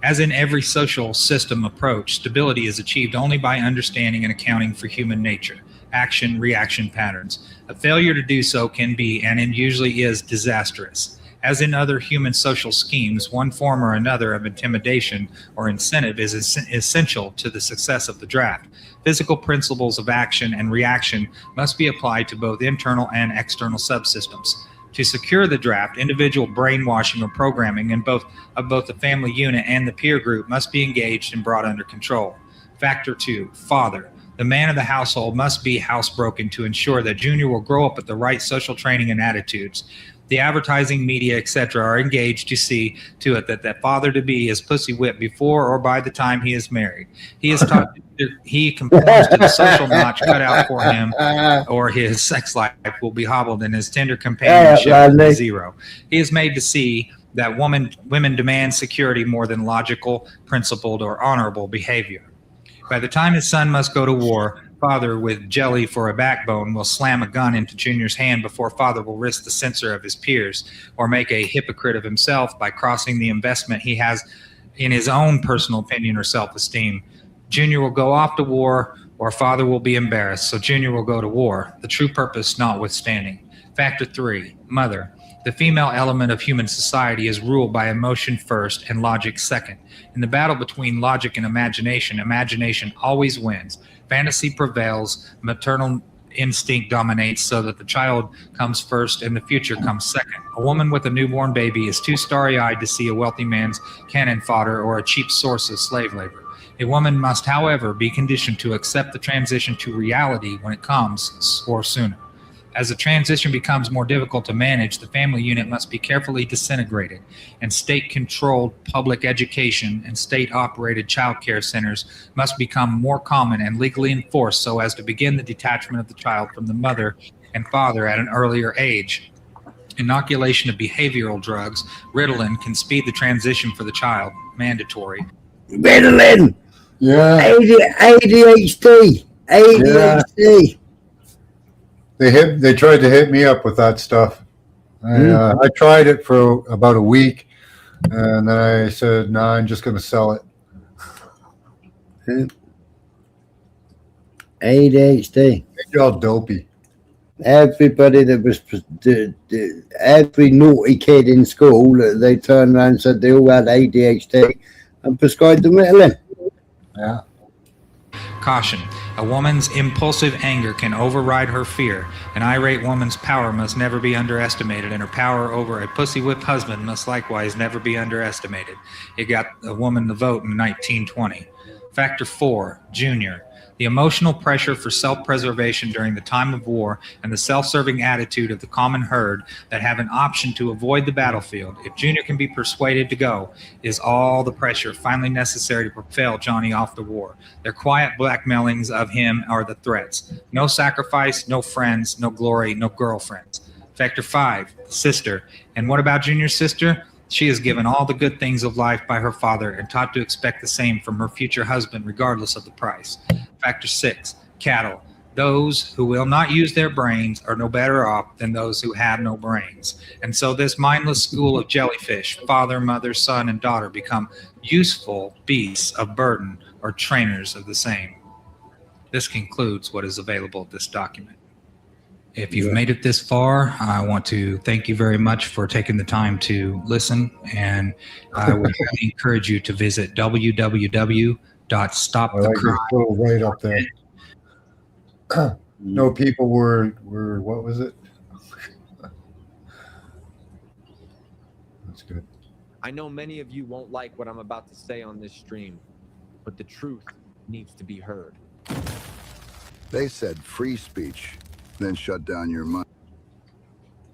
As in every social system approach, stability is achieved only by understanding and accounting for human nature, action, reaction patterns. A failure to do so can be, and it usually is, disastrous. As in other human social schemes, one form or another of intimidation or incentive is essential to the success of the draft. Physical principles of action and reaction must be applied to both internal and external subsystems. To secure the draft, individual brainwashing or programming in both the family unit and the peer group must be engaged and brought under control. Factor 2, father. The man of the household must be housebroken to ensure that Junior will grow up with the right social training and attitudes. The advertising, media, etc. are engaged to see to it that that father-to-be is pussy whipped before or by the time he is married. He is taught he conforms to the social notch cut out for him, or his sex life will be hobbled and his tender companionship will be zero. He is made to see that women demand security more than logical, principled, or honorable behavior. By the time his son must go to war, father with jelly for a backbone will slam a gun into Junior's hand before father will risk the censor of his peers or make a hypocrite of himself by crossing the investment he has in his own personal opinion or self-esteem. Junior will go off to war or father will be embarrassed, so Junior will go to war, the true purpose notwithstanding. Factor 3, mother. The female element of human society is ruled by emotion first and logic second. In the battle between logic and imagination, imagination always wins. Fantasy prevails, maternal instinct dominates so that the child comes first and the future comes second. A woman with a newborn baby is too starry-eyed to see a wealthy man's cannon fodder or a cheap source of slave labor. A woman must, however, be conditioned to accept the transition to reality when it comes, or sooner. As the transition becomes more difficult to manage, the family unit must be carefully disintegrated, and state-controlled public education and state-operated child care centers must become more common and legally enforced so as to begin the detachment of the child from the mother and father at an earlier age. Inoculation of behavioral drugs, Ritalin, can speed the transition for the child. Mandatory. Ritalin! Yeah. ADHD! ADHD! Yeah. They tried to hit me up with that stuff. I tried it for about a week, and then I said, "No, I'm just going to sell it." ADHD. They're all dopey. Everybody that was every naughty kid in school, they turned around and said they all had ADHD and prescribed them Ritalin. Yeah. Caution. A woman's impulsive anger can override her fear. An irate woman's power must never be underestimated, and her power over a pussy-whipped husband must likewise never be underestimated. It got a woman the vote in 1920. Factor 4, Junior. The emotional pressure for self-preservation during the time of war and the self-serving attitude of the common herd that have an option to avoid the battlefield, if Junior can be persuaded to go, is all the pressure finally necessary to propel Johnny off to war. Their quiet blackmailings of him are the threats. No sacrifice, no friends, no glory, no girlfriends. Factor 5, sister. And what about Junior's sister? She is given all the good things of life by her father and taught to expect the same from her future husband regardless of the price. Factor 6, cattle. Those who will not use their brains are no better off than those who have no brains. And so this mindless school of jellyfish, father, mother, son, and daughter, become useful beasts of burden or trainers of the same. This concludes what is available in this document. If you've made it this far, I want to thank you very much for taking the time to listen, and I would encourage you to visit www.stopthecrime. Right up there. No, people were what was it? That's good. I know many of you won't like what I'm about to say on this stream, but the truth needs to be heard. They said free speech, then shut down your mind.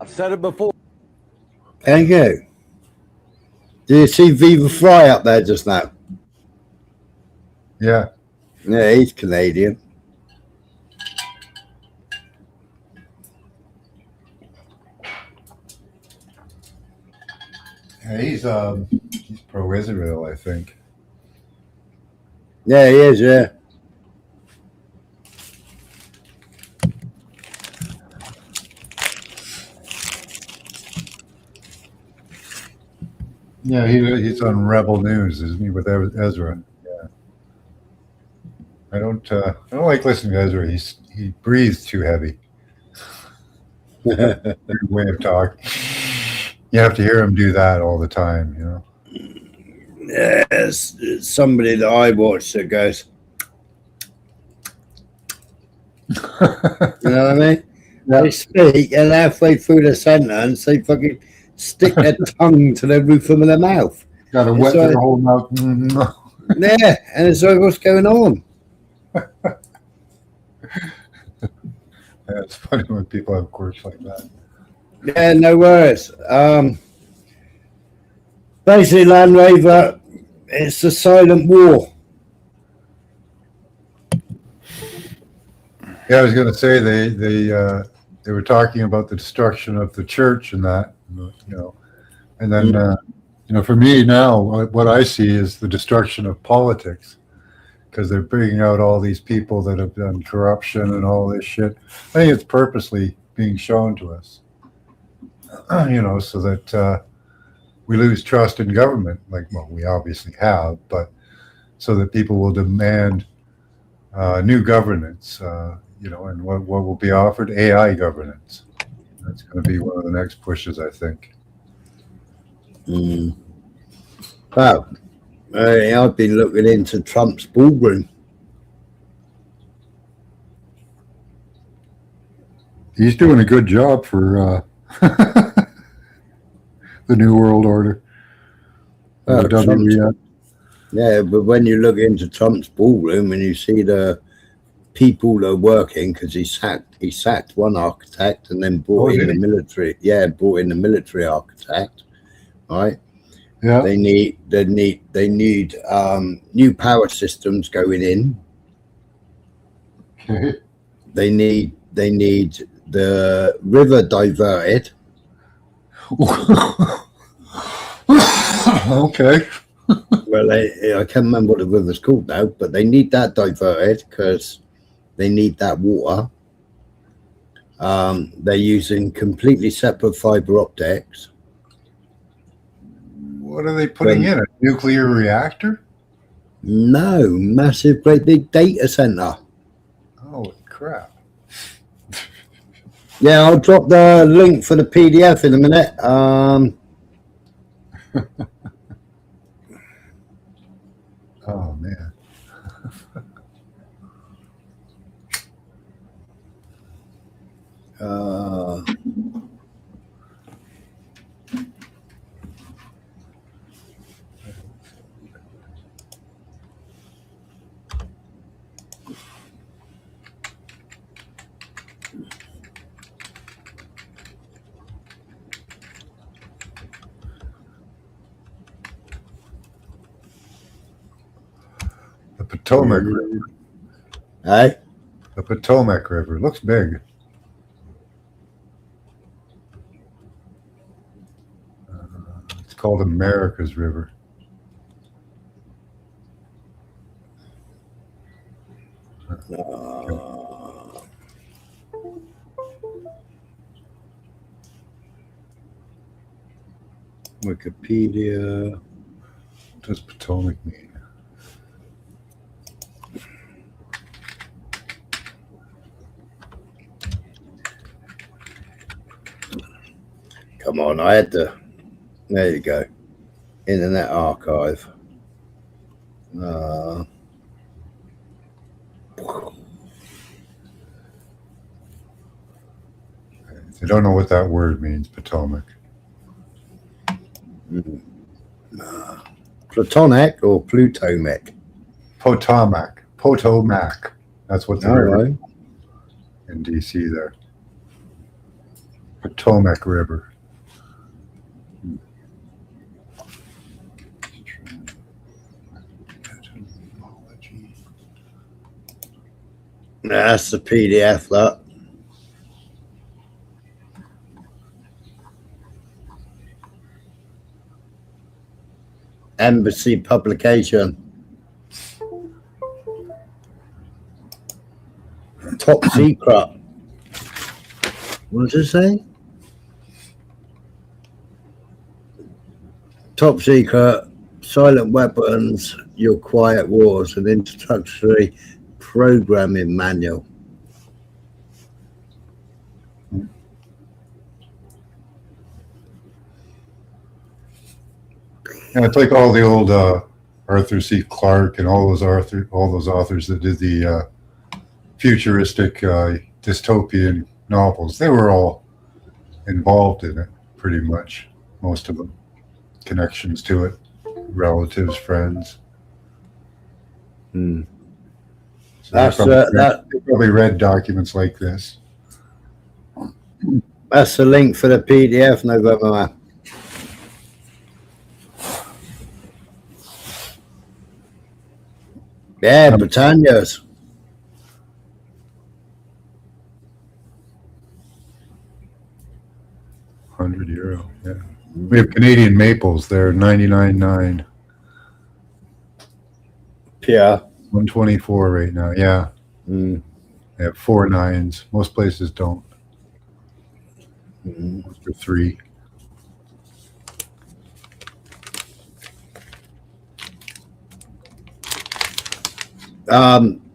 I've said it before. Thank you. Do you see Viva Fry up there just now? Yeah. Yeah, he's Canadian. Yeah, he's pro-Israel, I think. Yeah, he is. Yeah. Yeah, he's on Rebel News, isn't he, with Ezra? Yeah. I don't like listening to Ezra. He breathes too heavy. Weird way of talking. You have to hear him do that all the time, you know. Yes, somebody that I watch that goes. You know what I mean? They speak, and halfway through the sentence, they fucking stick their tongue to the roof of their mouth. Got to It's wet their like- whole mouth. Yeah, and it's like, what's going on? Yeah, it's funny when people have quirks like that. Yeah, no worries. Basically, Land Rover, it's a silent war. Yeah, I was going to say they were talking about the destruction of the church and that, you know, and then you know, for me now, what I see is the destruction of politics, because they're bringing out all these people that have done corruption and all this shit. I think it's purposely being shown to us, you know, so that we lose trust in government. Like, well, we obviously have, but so that people will demand new governance. You know, and what will be offered? AI governance. That's going to be one of the next pushes, I think. Well, I've been looking into Trump's ballroom. He's doing a good job for the New World Order. Well, The WEF. Yeah, but when you look into Trump's ballroom and you see the people that are working, because he sacked one architect and then brought in the military. Yeah, brought in the military architect. Right. Yeah. They need new power systems going in. Okay. They need the river diverted. Okay. Well, I can't remember what the river's called now, but they need that diverted because they need that water. They're using completely separate fiber optics. What are they putting in? A nuclear reactor? No, massive, great big data center. Holy crap. Yeah, I'll drop the link for the PDF in a minute. Oh, man. The Potomac River. Hey? The Potomac River. Looks big. It's called America's River. Wikipedia. What does Potomac mean? Come on, I had to. There you go. Internet Archive. If you don't know what that word means, Potomac. Platonic or Plutomac? Potomac. Potomac. That's what All they're right. in DC there. Potomac River. That's the PDF, that. Embassy publication. top secret. What does it say? Top secret, silent weapons, your quiet wars, an introductory programming manual. Yeah, it's like all the old Arthur C. Clarke and all those authors that did the futuristic dystopian novels. They were all involved in it, pretty much. Most of them, connections to it, relatives, friends. So they probably read documents like this. That's the link for the PDF, November man. Yeah, Britannia's. €100. Yeah, we have Canadian maples. They're 99.9. Yeah, 124 right now. Yeah, they have 4 9s. Most places don't. For 3.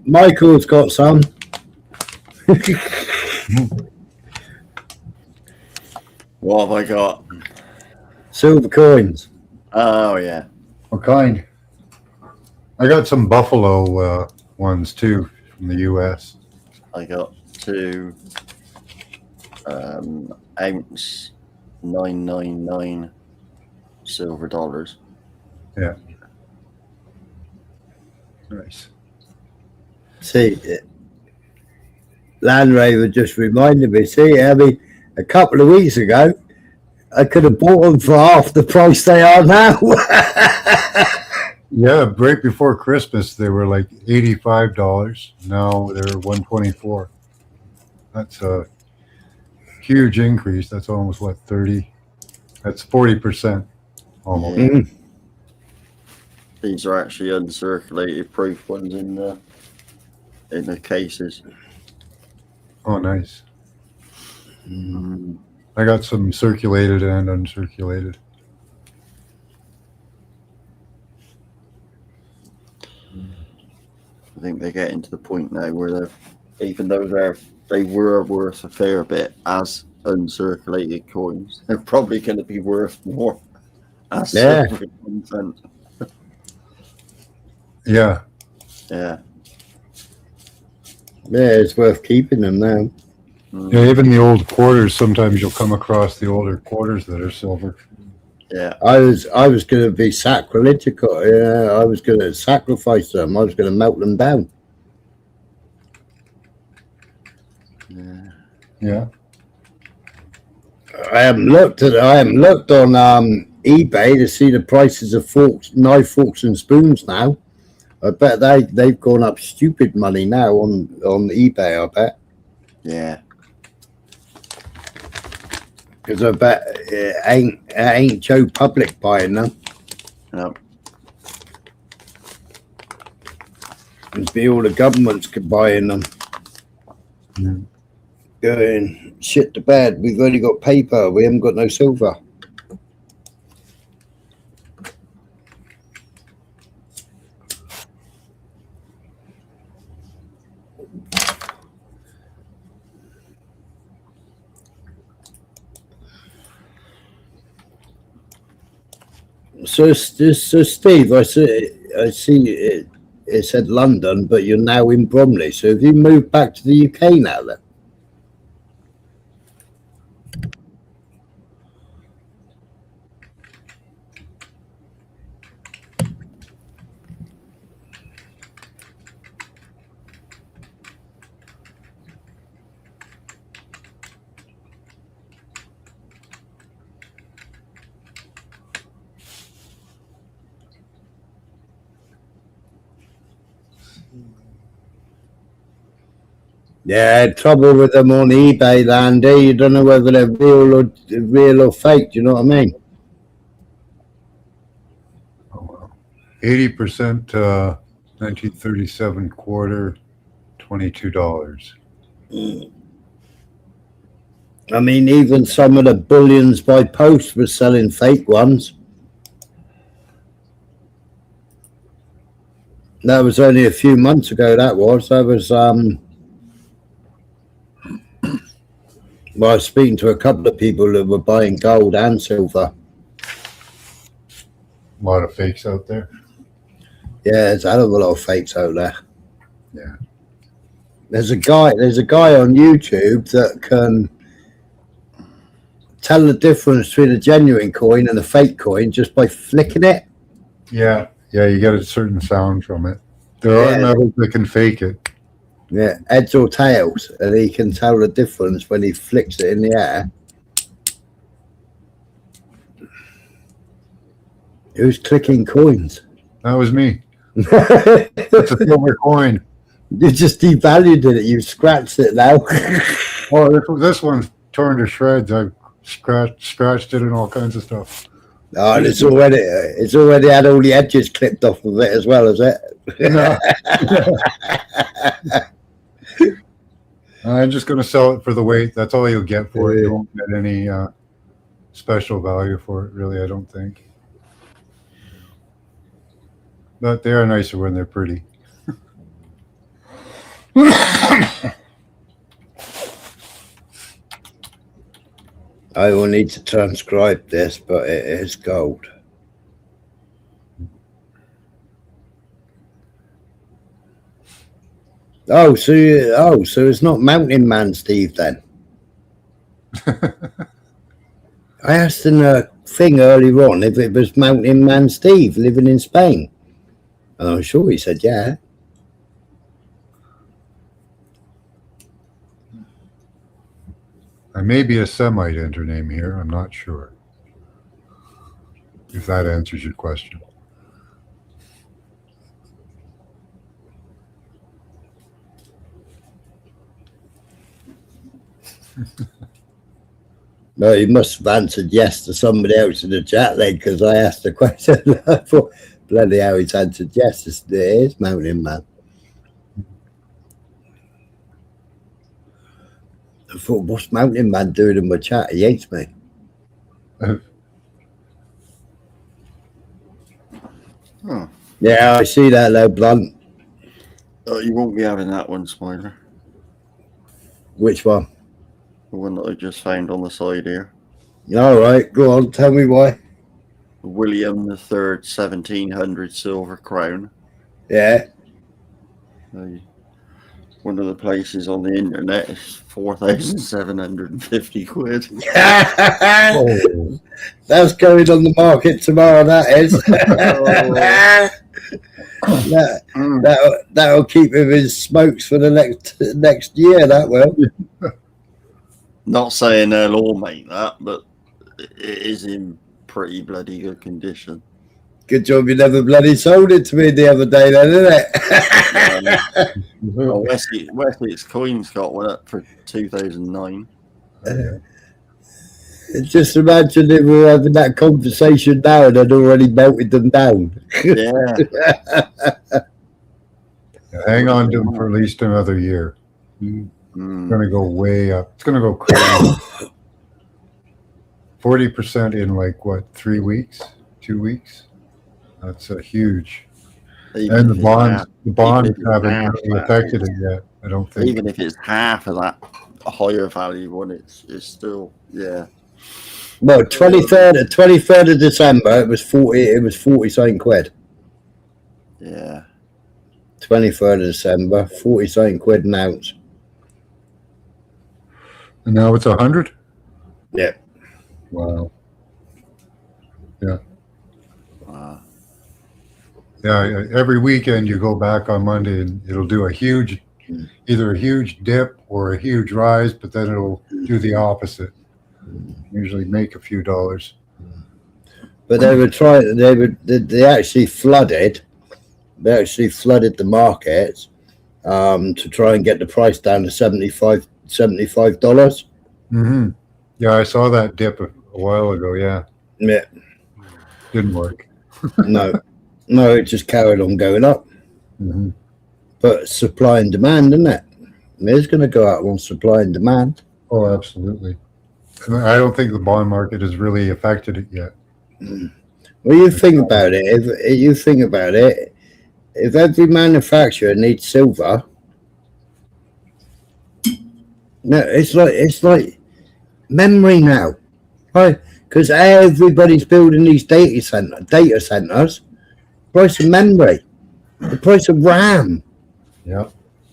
Michael's got some. What have I got? Silver coins. Oh, yeah. What kind? I got some buffalo ones too from the U.S. I got 2 ounce 999 silver dollars. Yeah. Nice. See, Land Rover just reminded me. See, I mean, a couple of weeks ago, I could have bought them for half the price they are now. Yeah, right before Christmas, they were like $85. Now they're $124. That's a huge increase. That's almost what, 30? That's 40% almost. Yeah. These are actually uncirculated proof ones in the cases. Oh, nice. I got some circulated and uncirculated. I think they're getting to the point now where they're, even though they were worth a fair bit as uncirculated coins, they're probably going to be worth more as silver content. Yeah. Yeah. Yeah, it's worth keeping them now. Yeah, even the old quarters, sometimes you'll come across the older quarters that are silver. Yeah. I was going to be sacrilegical. Yeah, I was going to sacrifice them. I was going to melt them down. Yeah. I haven't looked on eBay to see the prices of forks, knife, forks, and spoons now. I bet they've gone up stupid money now on eBay. I bet. Yeah. Because I bet it ain't Joe Public buying them. No. It'd be all the governments buying them. Going shit to bed. We've only got paper. We haven't got no silver. So Steve, I see it said London, but you're now in Bromley. So have you moved back to the UK now then? Yeah, trouble with them on eBay, Landy. You don't know whether they're real or fake. Do you know what I mean? 80% 1937 quarter, $22. I mean, even some of the bullions by post were selling fake ones. That was only a few months ago. That was well, I was speaking to a couple of people that were buying gold and silver. A lot of fakes out there. Yeah, there's a hell of a lot of fakes out there. Yeah. There's a guy on YouTube that can tell the difference between a genuine coin and a fake coin just by flicking it. Yeah. Yeah, you get a certain sound from it. There are metals that can fake it. Yeah, heads or tails, and he can tell the difference when he flicks it in the air. Who's clicking coins? That was me. It's a silver coin. You just devalued it. You scratched it now. Oh, this one's torn to shreds. I scratched it and all kinds of stuff. Oh, and it's already had all the edges clipped off of it as well, is it? No. I'm just going to sell it for the weight. That's all you'll get for it. You won't get any special value for it, really, I don't think. But they are nicer when they're pretty. I will need to transcribe this, but it is gold. So it's not Mountain Man Steve then. I asked in a thing earlier on if it was Mountain Man Steve living in Spain. And I'm sure he said yeah. I may be a Semite name here. I'm not sure. If that answers your question. No, you must have answered yes to somebody else in the chat then, because I asked the question. I thought, bloody hell, he's answered yes. It is Mountain Man. I thought, what's Mountain Man doing in my chat? He hates me. Yeah, I see that though, Blunt. Oh, you won't be having that one, Smiler. Which one? The one that I just found on the side here. All right, go on. Tell me why. William III 1700 silver crown. Yeah. One of the places on the internet is 4,750 quid. Oh, that's going on the market tomorrow. That is. That'll keep him in smokes for the next year. That will. Not saying they'll all make that, but it is in pretty bloody good condition. Good job you never bloody sold it to me the other day, then, isn't it? Well, Westlake's coins got one up for 2009. Just imagine if we were having that conversation now and I'd already melted them down. Yeah. Hang on to them for at least another year. It's going to go way up. It's going to go crazy. 40% in like what, 3 weeks, 2 weeks? That's a huge. And the bonds haven't really affected it yet. I don't think. Even if it's half of that higher value one, it's still Well, 23rd of December, it was 40 something quid. Yeah. 23rd of December, 40 something quid an ounce. And now it's 100? Yeah. Wow. Yeah. Wow. Yeah, every weekend you go back on Monday and it'll do either a huge dip or a huge rise, but then it'll do the opposite. Usually make a few dollars. But they actually flooded the markets to try and get the price down to $75. Mm-hmm. Yeah, I saw that dip a while ago. Yeah. Didn't work. No, it just carried on going up. Mm-hmm. But supply and demand, isn't it? It's going to go out on supply and demand. Oh, absolutely. And I don't think the bond market has really affected it yet. Well, you think about it. If you think about it, if every manufacturer needs silver, no, it's like memory now, right? Because everybody's building these data centers. Price of memory, the price of RAM. Yeah.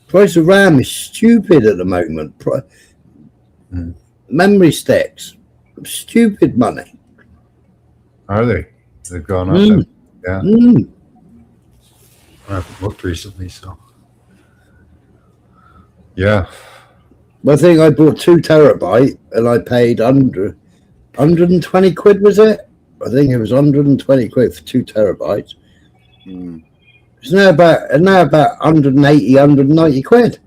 Price of RAM is stupid at the moment. Memory sticks, stupid money. Are they? They've gone up. Mm. Yeah. Mm. I haven't looked recently, so. Yeah. I think I bought 2 terabyte and I paid 120 quid, was it? I think it was 120 quid for 2 terabytes. It's now about 180, 190 quid.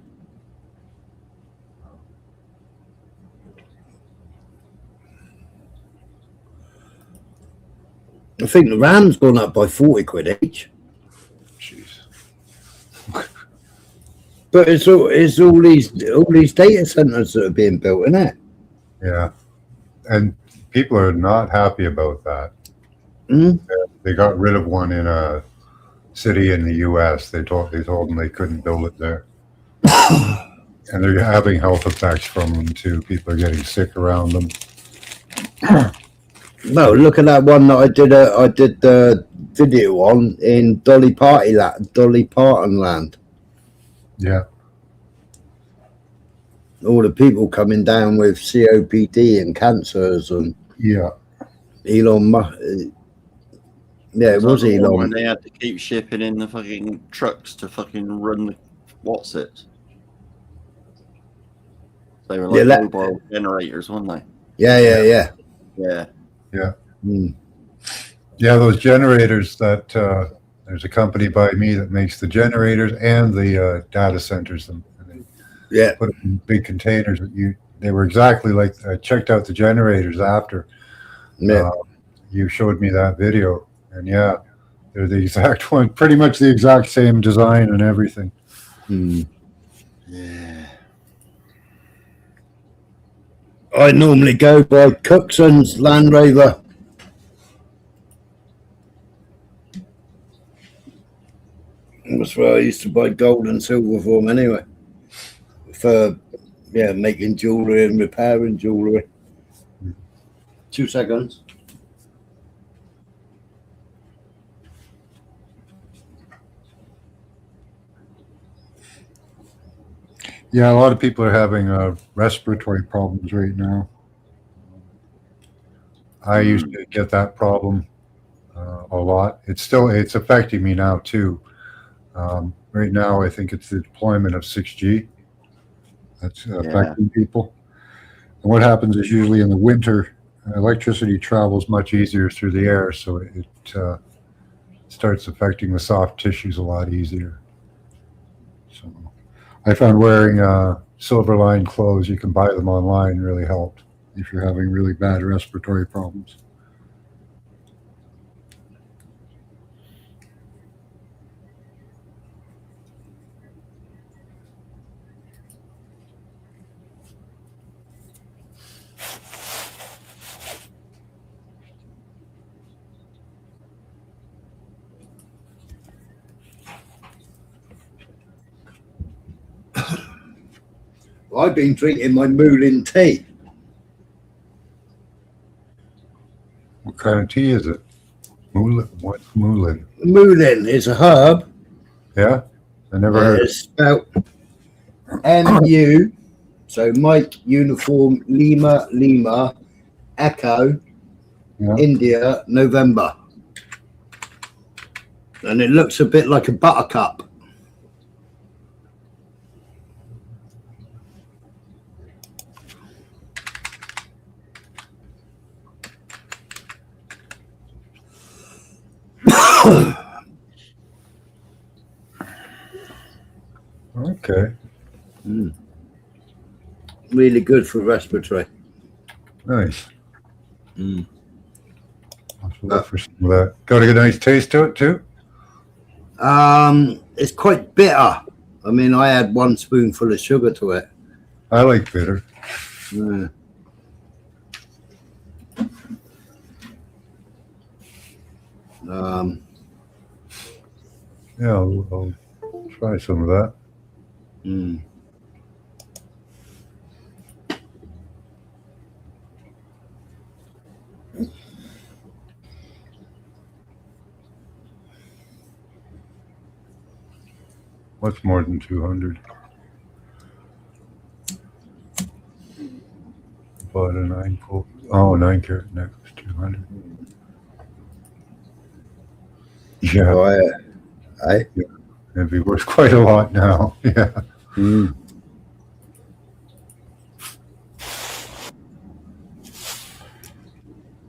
I think the RAM's gone up by 40 quid each. Jeez. But it's all these data centers that are being built, isn't it? Yeah. And people are not happy about that. Mm. They got rid of one in a city in the U.S. They told them they couldn't build it there. And they're having health effects from them too. People are getting sick around them. No, look at that one that I did the video on in Dolly Parton land. Yeah. All the people coming down with COPD and cancers and yeah. Elon Musk. Yeah, it was Elon. When they had to keep shipping in the fucking trucks to fucking run the what's it? They were like mobile generators, weren't they? Yeah. Yeah. Yeah. Mm. Yeah, those generators that there's a company by me that makes the generators and the data centers. And they put them in big containers. They were exactly like, I checked out the generators after. Yeah. You showed me that video. And yeah, they're the exact one, pretty much the exact same design and everything. Mm. Yeah. I normally go by Cookson's Land Rover. That's where I used to buy gold and silver from anyway. For, making jewellery and repairing jewellery. 2 seconds. Yeah, a lot of people are having respiratory problems right now. I used to get that problem a lot. It's affecting me now too. Right now, I think it's the deployment of 6G that's affecting people. And what happens is usually in the winter, electricity travels much easier through the air, so it starts affecting the soft tissues a lot easier. So I found wearing Silverline clothes, you can buy them online, really helped if you're having really bad respiratory problems. I've been drinking my Moulin tea. What kind of tea is it? Moulin? What Moulin? Moulin is a herb. Yeah, I never heard. It's spelled MU, so Mike Uniform Lima Echo India November, and it looks a bit like a buttercup. Okay. Mm. Really good for respiratory. Nice. Mm. I'll have to look for some of that. Got a nice taste to it too? It's quite bitter. I mean, I had 1 spoonful of sugar to it. I like bitter. Yeah. Yeah, I'll try some of that. Mm. What's more than 200? Bought a 9 carat necklace, 200. Yeah. Oh, yeah. Yeah. It'd be worth quite a lot now. Yeah. Mm.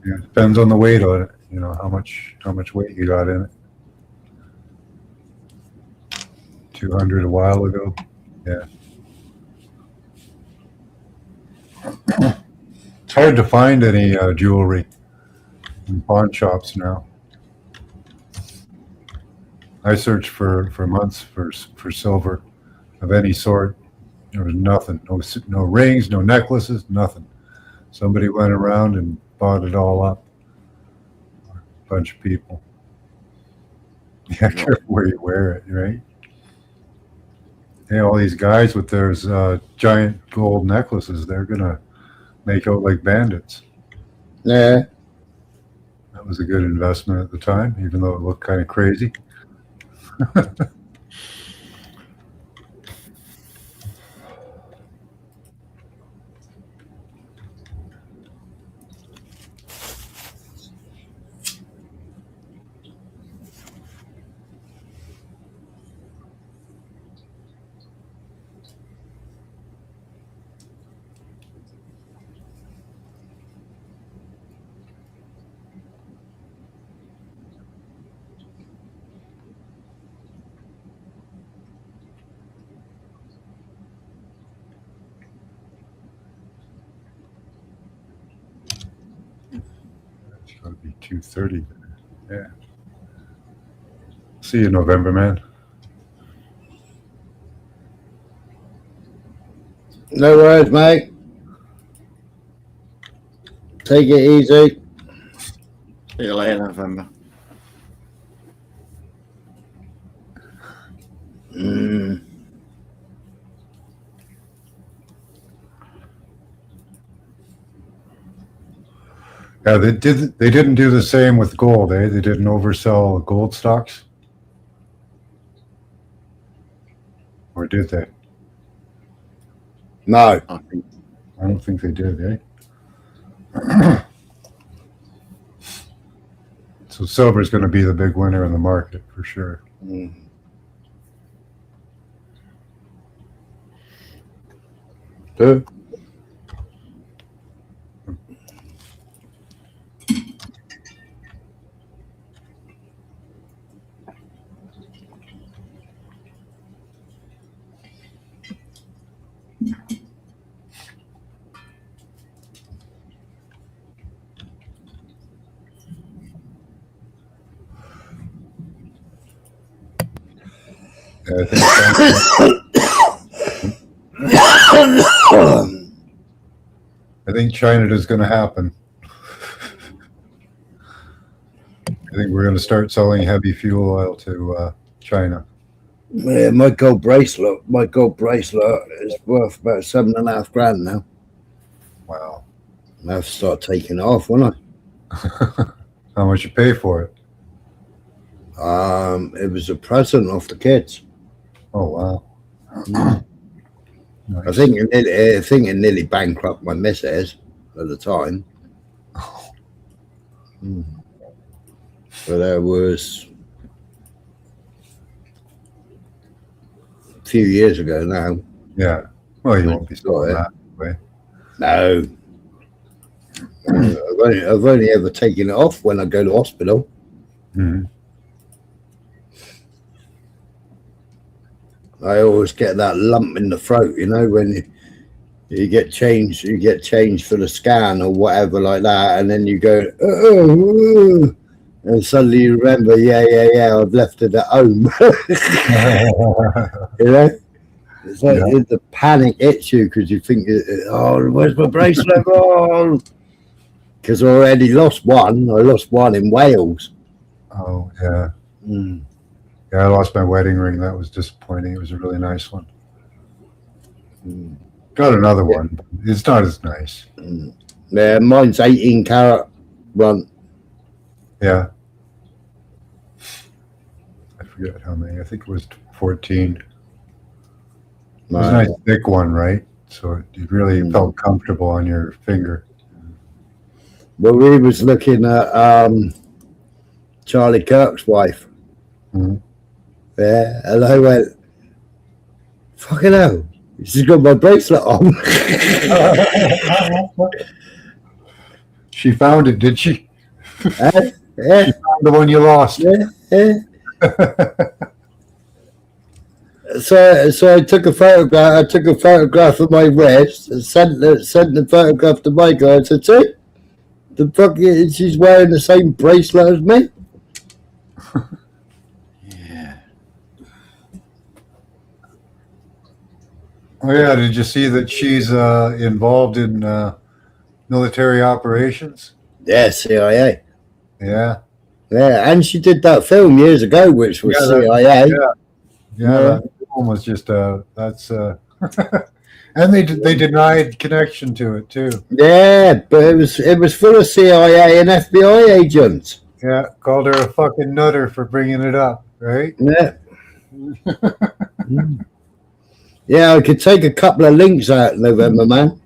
Yeah, depends on the weight on it. You know, how much weight you got in it. 200 a while ago. Yeah. It's hard to find any jewelry in pawn shops now. I searched for months for silver of any sort. There was nothing. No rings, no necklaces, nothing. Somebody went around and bought it all up. A bunch of people. Yeah, careful where you wear it, right? Hey, all these guys with their giant gold necklaces, they're gonna make out like bandits. Yeah. That was a good investment at the time, even though it looked kind of crazy. It's gotta be 230. Yeah. See you in November, man. No worries, mate. Take it easy. See you later, November. Mm. Yeah, they didn't do the same with gold, eh? They didn't oversell gold stocks. Or did they? No. I don't think they did, eh? So silver is going to be the big winner in the market for sure. Mm. Good. Yeah, I think China is going to happen. I think we're going to start selling heavy fuel oil to China. Yeah, my gold bracelet is worth about $7,500 now. Wow. I have to start taking it off, won't How much you pay for it? I? It was a present off the kids. Oh wow. Mm. Nice. I think it nearly bankrupted my missus at the time. Mm. But that was a few years ago now. Yeah. Well, you won't be selling that way. No. I've only ever taken it off when I go to hospital. Mm-hmm. I always get that lump in the throat, you know, when you get changed for the scan or whatever like that, and then you go, oh, and suddenly you remember, yeah, I've left it at home. You know? It's like the panic hits you because you think, oh, where's my bracelet? Because I already lost one. I lost one in Wales. Oh, yeah. Yeah, I lost my wedding ring. That was disappointing. It was a really nice one. Got another one. But it's not as nice. Yeah, mine's 18 carat one. Yeah. I forget how many. I think it was 14. It was a nice thick one, right? So it really felt comfortable on your finger. Well, we was looking at Charlie Kirk's wife. Yeah, and I went, fucking hell, she's got my bracelet on. She found it, did she? Yeah. She found the one you lost. Yeah. So I took a photograph. I took a photograph of my wrist and sent the photograph to my guy. I said, "See, the fucking she's wearing the same bracelet as me." Oh yeah, did you see that she's involved in military operations? Yeah, CIA. Yeah. Yeah, and she did that film years ago, which was CIA. Yeah, that film was just that's and they denied connection to it too. Yeah, but it was full of CIA and FBI agents. Yeah, called her a fucking nutter for bringing it up, right? Yeah. Yeah, I could take a couple of links out, November Man.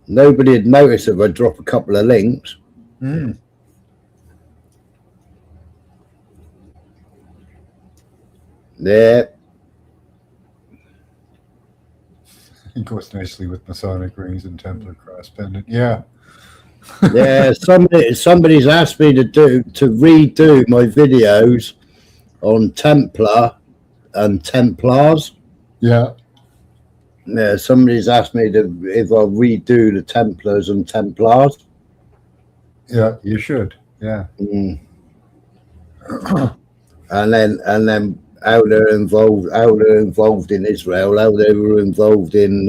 Nobody'd notice if I drop a couple of links. Yeah. It goes nicely with Masonic rings and Templar cross pendant. Yeah. Yeah, somebody's asked me to redo my videos on Templar and Templars. Yeah. Yeah, somebody's asked me if I'll redo the Templars and Templars. Yeah, you should. Yeah. And then how they're involved in Israel, how they were involved in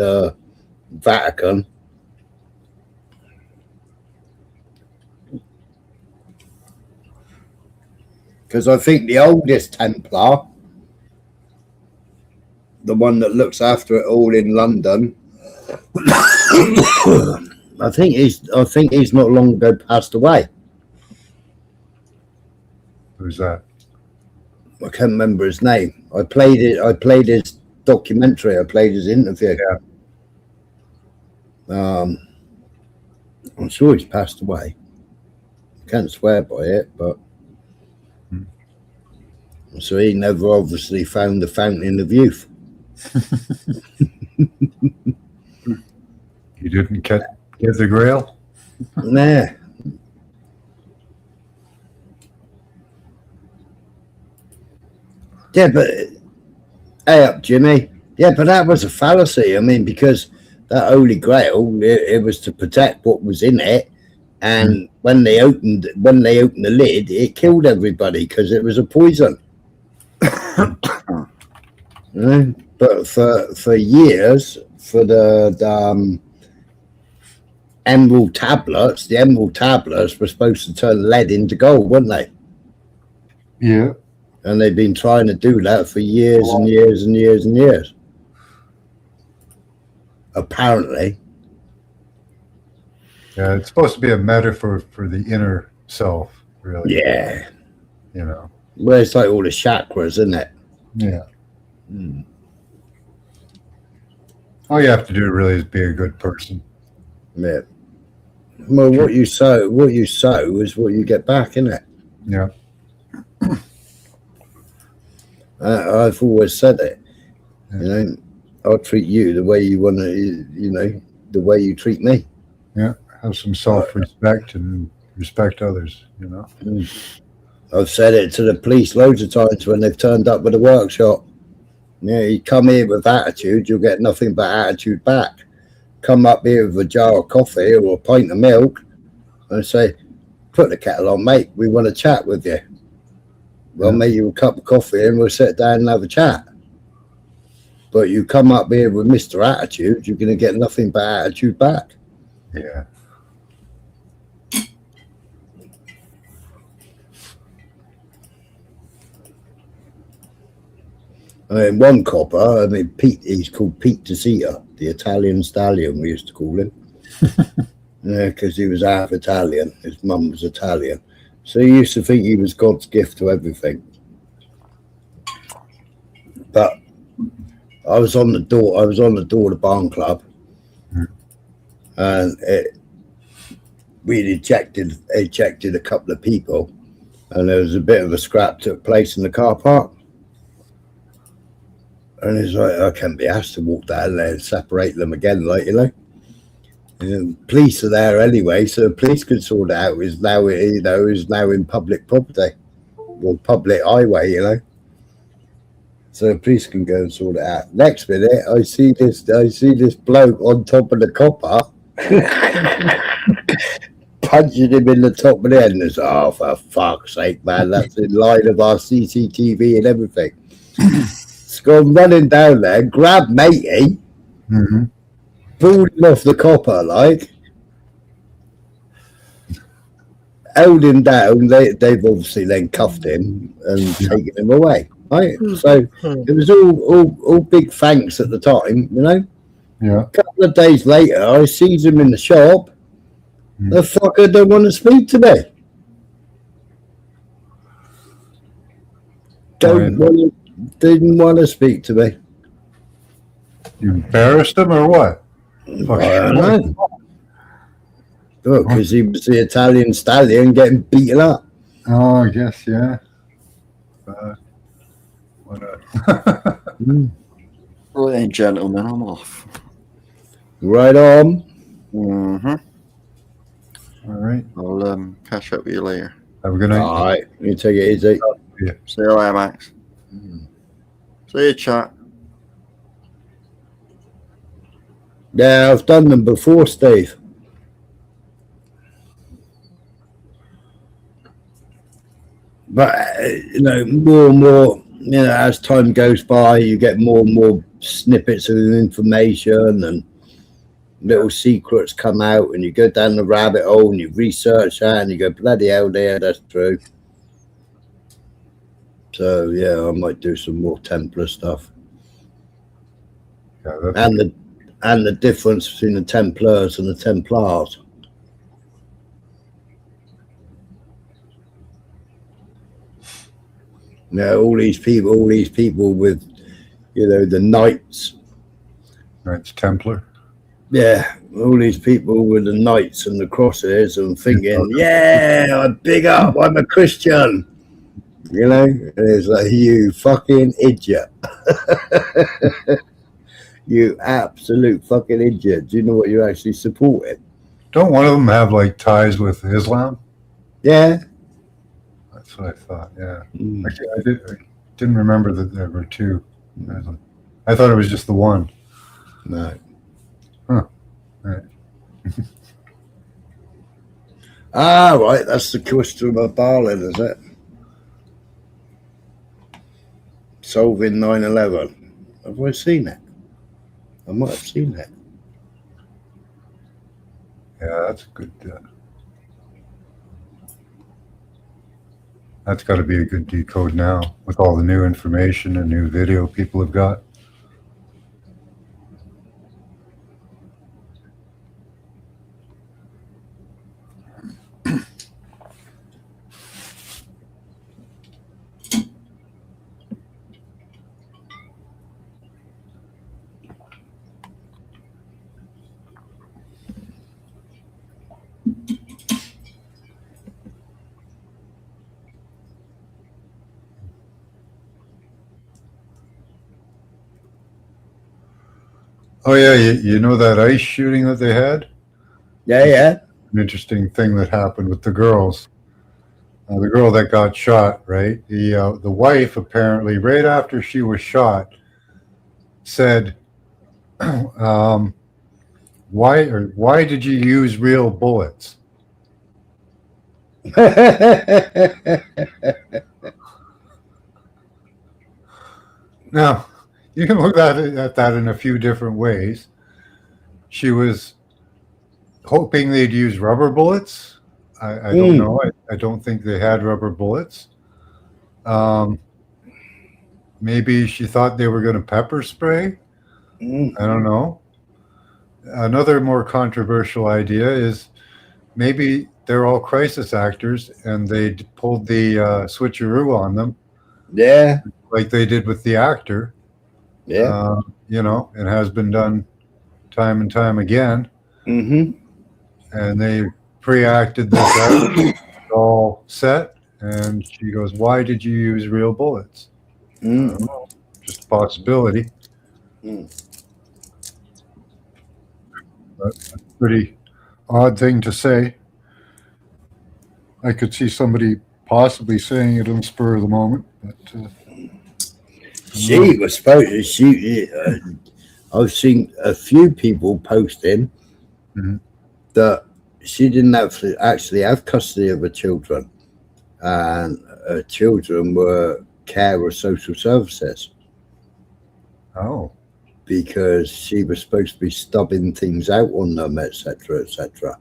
Vatican. Because I think the oldest Templar, the one that looks after it all in London, I think he's not long ago passed away. Who's that? I can't remember his name. I played his documentary. I played his interview. Yeah. I'm sure he's passed away. Can't swear by it, but so he never obviously found the fountain of youth. You didn't get the Grail? Nah. Yeah, but hey up, Jimmy. Yeah, but that was a fallacy. I mean, because that Holy Grail, it was to protect what was in it, and when they opened the lid, it killed everybody because it was a poison. But for years, for the emerald tablets, the emerald tablets were supposed to turn lead into gold, weren't they? Yeah. And they've been trying to do that for years and years and years and years. Apparently. Yeah, it's supposed to be a metaphor for the inner self, really. Yeah. You know. Well, it's like all the chakras, isn't it? Yeah. All you have to do really is be a good person. Yeah. Well, what you sow is what you get back, isn't it? Yeah. I've always said it. You know, I'll treat you the way you want to, you know, the way you treat me. Yeah. Have some self-respect and respect others, you know. I've said it to the police loads of times when they've turned up with a workshop. Yeah, you come here with attitude, you'll get nothing but attitude back. Come up here with a jar of coffee or a pint of milk and say, put the kettle on, mate, we want to chat with you. We'll make you a cup of coffee and we'll sit down and have a chat. But you come up here with Mr. Attitude, you're going to get nothing but attitude back. Yeah. I mean, one copper, Pete, he's called Pete DeSita, the Italian stallion, we used to call him. Yeah, because he was half Italian. His mum was Italian. So he used to think he was God's gift to everything. But I was on the door of the barn club, and we'd ejected a couple of people, and there was a bit of a scrap took place in the car park. And it's like, I can't be asked to walk down there and separate them again, like, you know. And police are there anyway, so the police can sort it out. Is now in public property or public highway, you know. So the police can go and sort it out. Next minute, I see this bloke on top of the copper punching him in the top of the head. And it's, oh, for fuck's sake, man, that's in line of our CCTV and everything. It's gone running down there, grabbed matey, pulled him off the copper, like, held him down. They've obviously then cuffed him and taken him away. Right, so it was all big thanks at the time, you know. Yeah. A couple of days later, I sees him in the shop. The fucker don't want to speak to me. Didn't want to speak to me. You embarrassed him or what? I don't know. Look, because he was the Italian stallion getting beaten up. Oh, I guess, yeah. Right then, gentlemen, I'm off. Right on. Mm-hmm. All right. I'll catch up with you later. Have a good night. All right. You take it easy. See you later, Max. See you, chat. Yeah, I've done them before, Steve. But, more and more, as time goes by, you get more and more snippets of information and little secrets come out, and you go down the rabbit hole and you research that and you go, bloody hell, there, that's true. So, yeah, I might do some more Templar stuff. Yeah, and the difference between the Templars and the Templars. Now, all these people with, the Knights. Knights Templar. Yeah, all these people with the Knights and the crosses and thinking, yeah, I'm big up, I'm a Christian. And it's like, you fucking idiot. You absolute fucking idiot. Do you know what you're actually supporting? Don't one of them have like ties with Islam? Yeah. That's what I thought, yeah. I didn't remember that there were two. I thought it was just the one. No. Huh. All right. Right, that's the Crystal of Barlin, is it? Solving 9/11. Have I seen it? I might have seen that. Yeah, that's good. That's got to be a good decode now with all the new information and new video people have got. Oh yeah, you know that ICE shooting that they had? Yeah. An interesting thing that happened with the girls. The girl that got shot, right? The wife apparently, right after she was shot, said, "Why did you use real bullets?" Now, You can look at that in a few different ways. She was hoping they'd use rubber bullets. I don't know. I don't think they had rubber bullets. Maybe she thought they were going to pepper spray. I don't know. Another more controversial idea is maybe they're all crisis actors and they pulled the switcheroo on them. Yeah. Like they did with the actor. Yeah. You know, it has been done time and time again. Mm-hmm. And they pre-acted this out, all set, and she goes, "Why did you use real bullets?" I don't know, just a possibility. That's a pretty odd thing to say. I could see somebody possibly saying it on the spur of the moment, but she was supposed to shoot. I've seen a few people posting that she didn't actually have custody of her children, and her children were care of social services. Oh. Because she was supposed to be stubbing things out on them, etc., etc.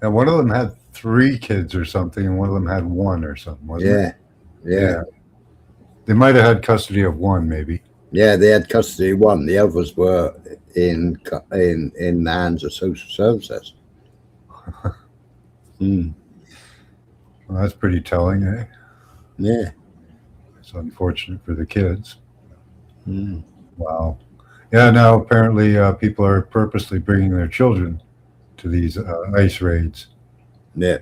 And one of them had 3 kids or something, and one of them had 1 or something, wasn't it? Yeah. They might have had custody of 1, maybe. Yeah, they had custody of 1. The others were in the hands of social services. Well, that's pretty telling, eh? Yeah. It's unfortunate for the kids. Wow. Yeah, now apparently people are purposely bringing their children to these ICE raids. Yeah.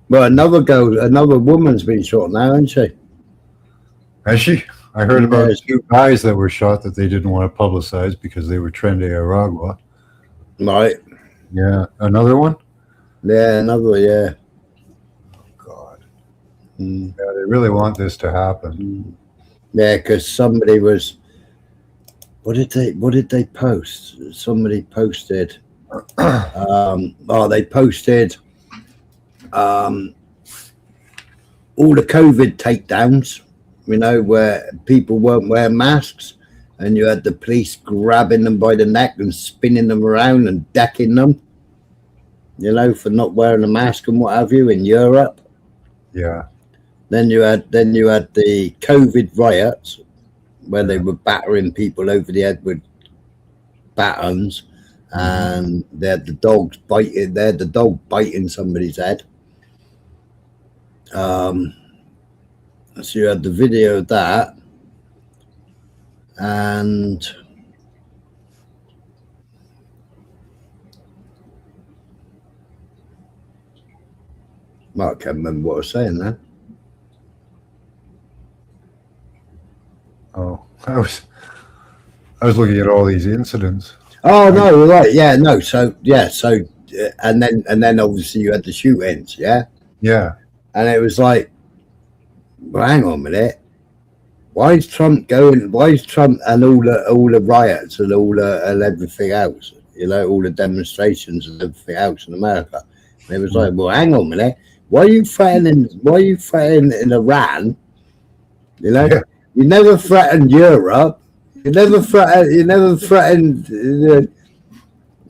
Well, another woman's been shot now, hasn't she? Has she? I heard about 2 guys that were shot that they didn't want to publicize because they were Trende Aragua. Right. Yeah. Another one? Yeah, another, yeah. God. Yeah, they really want this to happen. Yeah, because somebody was. What did they post? Somebody posted. They posted all the COVID takedowns. You know, where people weren't wearing masks, and you had the police grabbing them by the neck and spinning them around and decking them. You know, for not wearing a mask and what have you in Europe. Yeah. Then you had the COVID riots, where they were battering people over the head with batons, and they had the dogs biting. They had the dog biting somebody's head. So you had the video of that, and I can't remember what I was saying there. Oh, I was looking at all these incidents. Oh no, right, yeah, no, so and then obviously you had the shootings, yeah, and it was like, well, hang on a minute, why is Trump and all the riots and and everything else, you know, all the demonstrations and everything else in America? And it was like, well, hang on a minute, why are you threatening in Iran? You know, you never threatened Europe. You never threatened.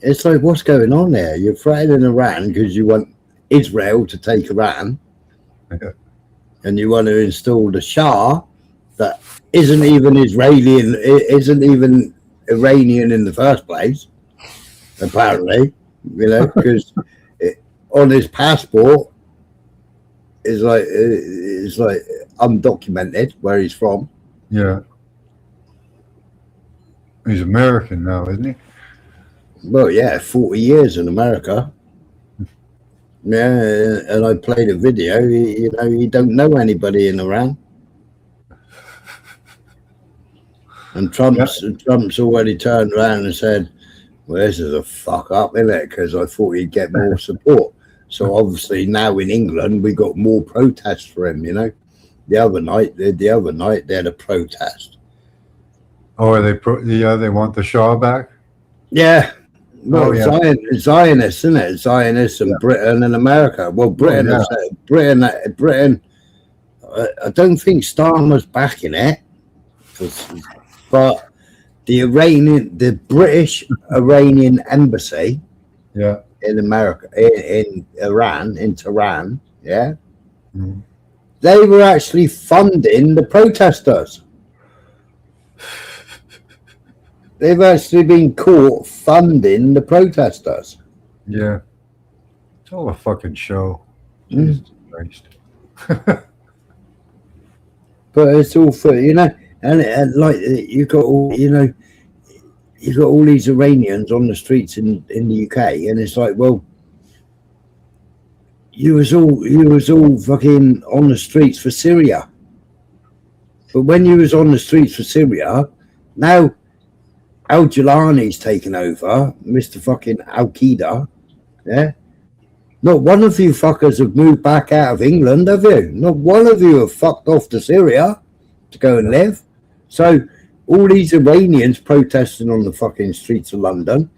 It's like, what's going on there? You're threatening Iran because you want Israel to take Iran, and you want to install the Shah that isn't even Iranian in the first place, apparently. You know, because on his passport it's like undocumented where he's from. Yeah. He's American now, isn't he? Well, yeah, 40 years in America. Yeah, and I played a video. He don't know anybody in Iran. And Trump's already turned around and said, well, this is a fuck up, isn't it? Because I thought he'd get more support. So obviously now in England, we got more protests for him, you know. The other night they had a protest. Oh, they want the Shah back? Yeah. Well, Zionists, isn't it? Zionists and Britain and America. Well, Britain, Britain. I don't think Starmer's backing it, but the British Iranian embassy, Yeah. in America, in Iran, in Tehran, yeah, they were actually funding the protesters. They've actually been caught funding the protesters. Yeah. It's all a fucking show. Mm. Jesus Christ. But it's all for, you know, and like you got all, you know, you got all these Iranians on the streets in the UK, and it's like, well, you was all fucking on the streets for Syria. But when you was on the streets for Syria, now Al Jilani's taken over, Mr. fucking Al Qaeda, yeah. Not one of you fuckers have moved back out of England, have you? Not one of you have fucked off to Syria to go and live. So all these Iranians protesting on the fucking streets of London,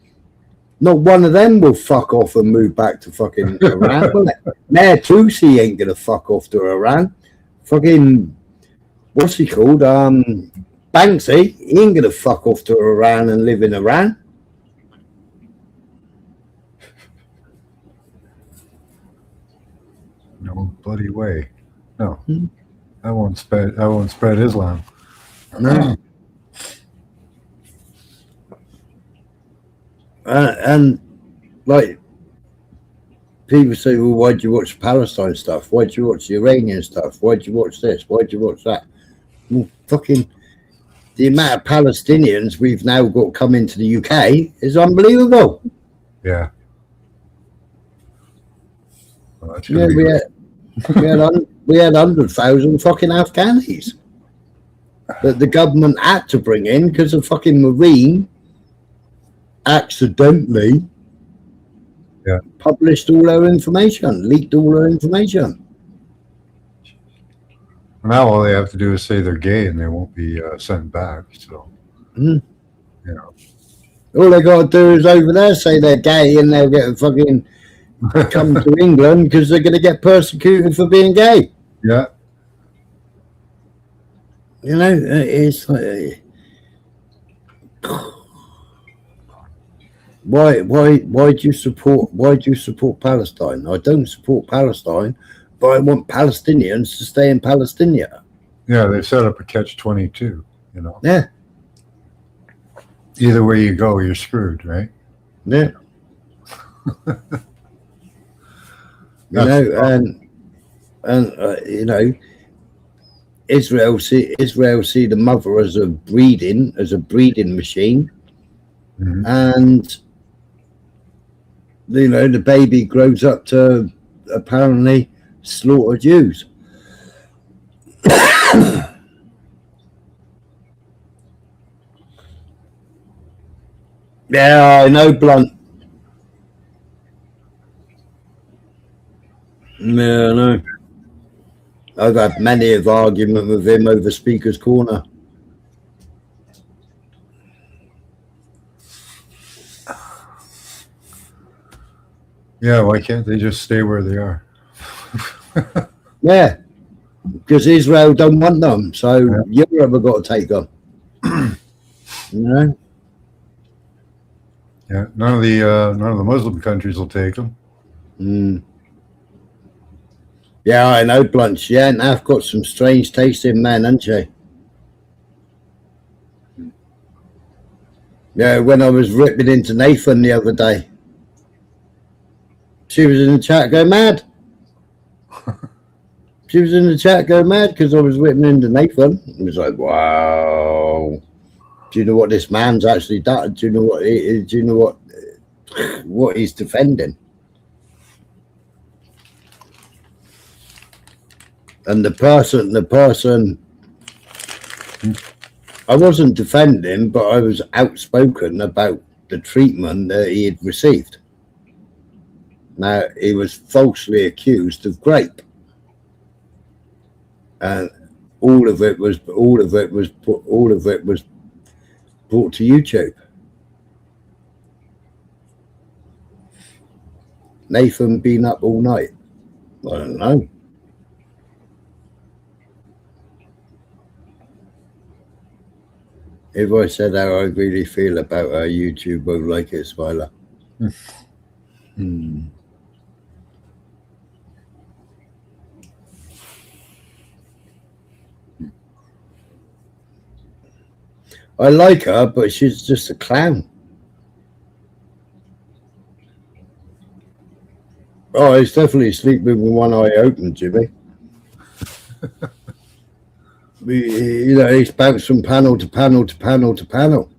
not one of them will fuck off and move back to fucking Iran. Will they? Mayor Tusi ain't gonna fuck off to Iran. Fucking, what's he called? Banksy, he ain't gonna fuck off to Iran and live in Iran. No bloody way. No. I won't spread Islam. No. And like people say, well, why'd you watch Palestine stuff? Why'd you watch the Iranian stuff? Why'd you watch this? Why'd you watch that? Well, fucking the amount of Palestinians we've now got come into the UK is unbelievable. Yeah. Well, that's Yeah, gonna be we good. had 100,000 fucking Afghanis that the government had to bring in because the fucking Marine accidentally published all our information, leaked all our information. Now all they have to do is say they're gay and they won't be sent back. So, Mm. you know. All they got to do is over there say they're gay and they'll get fucking come to England because they're going to get persecuted for being gay. Yeah. You know, it's like, why do you support Palestine? I don't support Palestine, but I want Palestinians to stay in Palestine. Yeah, they've set up a catch-22, you know. Yeah. Either way you go, you're screwed, right? Yeah. You know, and you know, Israel see the mother as a breeding machine, and you know the baby grows up to apparently slaughter Jews. Yeah, I know, Blunt. Yeah, I know. I've had many of argument with him over Speaker's Corner. Yeah, why can't they just stay where they are? Yeah, because Israel don't want them, so Europe have got to take them. You know? Yeah, none of the Muslim countries will take them. Mm. Yeah, I know, Blunt. Yeah, and I've got some strange tasting men, haven't you? Yeah, when I was ripping into Nathan the other day, she was in the chat go mad. She was in the chat go mad because I was ripping into Nathan. It was like, wow. Do you know what this man's actually done? Do you know what? Do you know what he's defending? And the person, I wasn't defending, but I was outspoken about the treatment that he had received. Now, he was falsely accused of rape. And all of it was brought to YouTube. Nathan been up all night. I don't know. If I said how I really feel about our YouTube, won't like it, Smiler. I like her, but she's just a clown. Oh, he's definitely sleeping with one eye open, Jimmy. You know, he's bounced from panel to panel to panel to panel.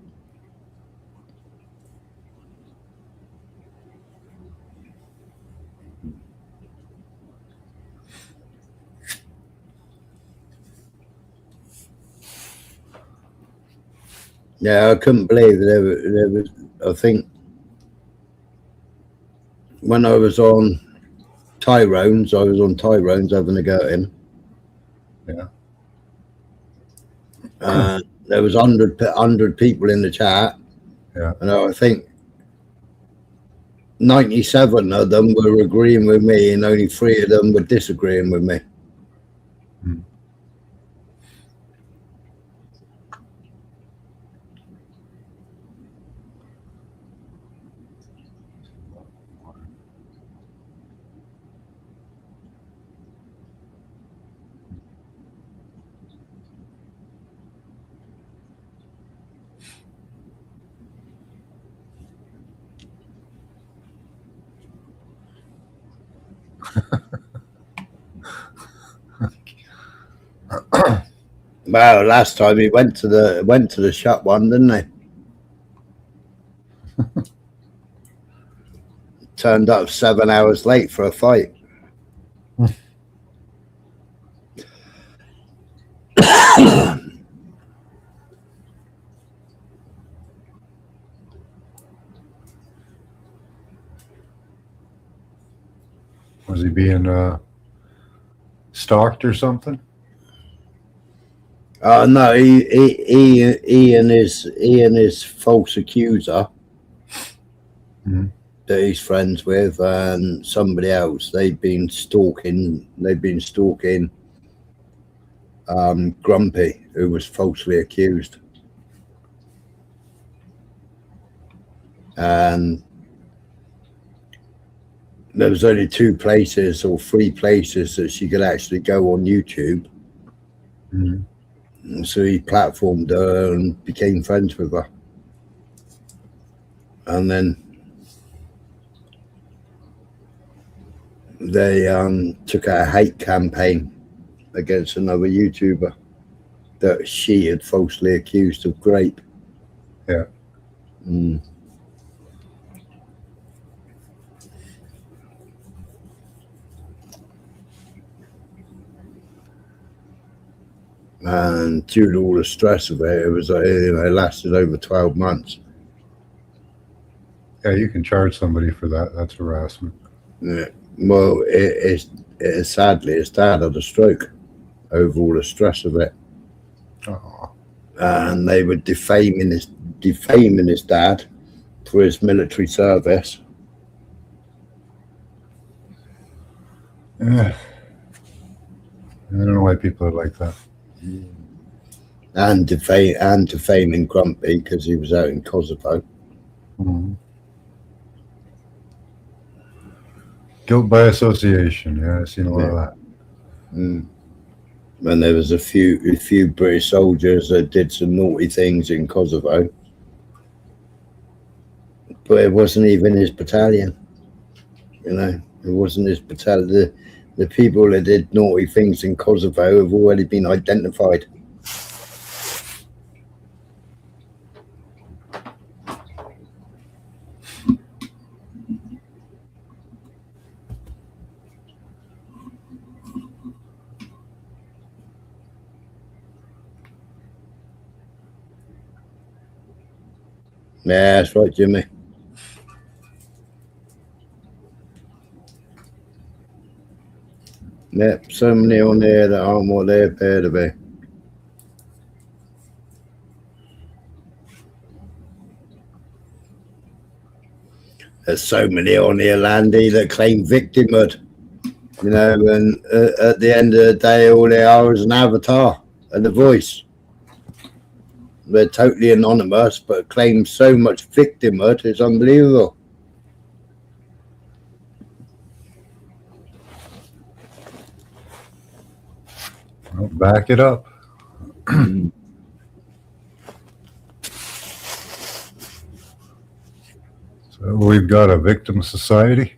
Yeah, I couldn't believe there was, I think, when I was on Tyrone's, having a go at him. Yeah. There was 100 people in the chat. Yeah. And I think 97 of them were agreeing with me and only 3 of them were disagreeing with me. Well, last time he went to the shop one, didn't he? Turned up 7 hours late for a fight. Was he being stalked or something? No, he and his false accuser that he's friends with and somebody else. They've been stalking Grumpy, who was falsely accused. And there was only 2 places or 3 places that she could actually go on YouTube. And so he platformed her and became friends with her. And then they took out a hate campaign against another YouTuber that she had falsely accused of rape. Yeah. And due to all the stress of it, it was it lasted over 12 months. Yeah, you can charge somebody for that. That's harassment. Yeah. Well, sadly, his dad had a stroke over all the stress of it. Oh. And they were defaming his dad for his military service. Yeah. I don't know why people are like that. And defaming Grumpy because he was out in Kosovo. Guilt by association. Yeah, I've seen a lot of that. And there was a few British soldiers that did some naughty things in Kosovo, but it wasn't even his battalion. You know, it wasn't his battalion. The people that did naughty things in Kosovo have already been identified. Yeah, that's right, Jimmy. Yep, so many on there that aren't what they appear to be. There's so many on here, Landy, that claim victimhood. You know, and at the end of the day, all they are is an avatar and a voice. They're totally anonymous, but claim so much victimhood, it's unbelievable. Well, back it up. So we've got a victim society.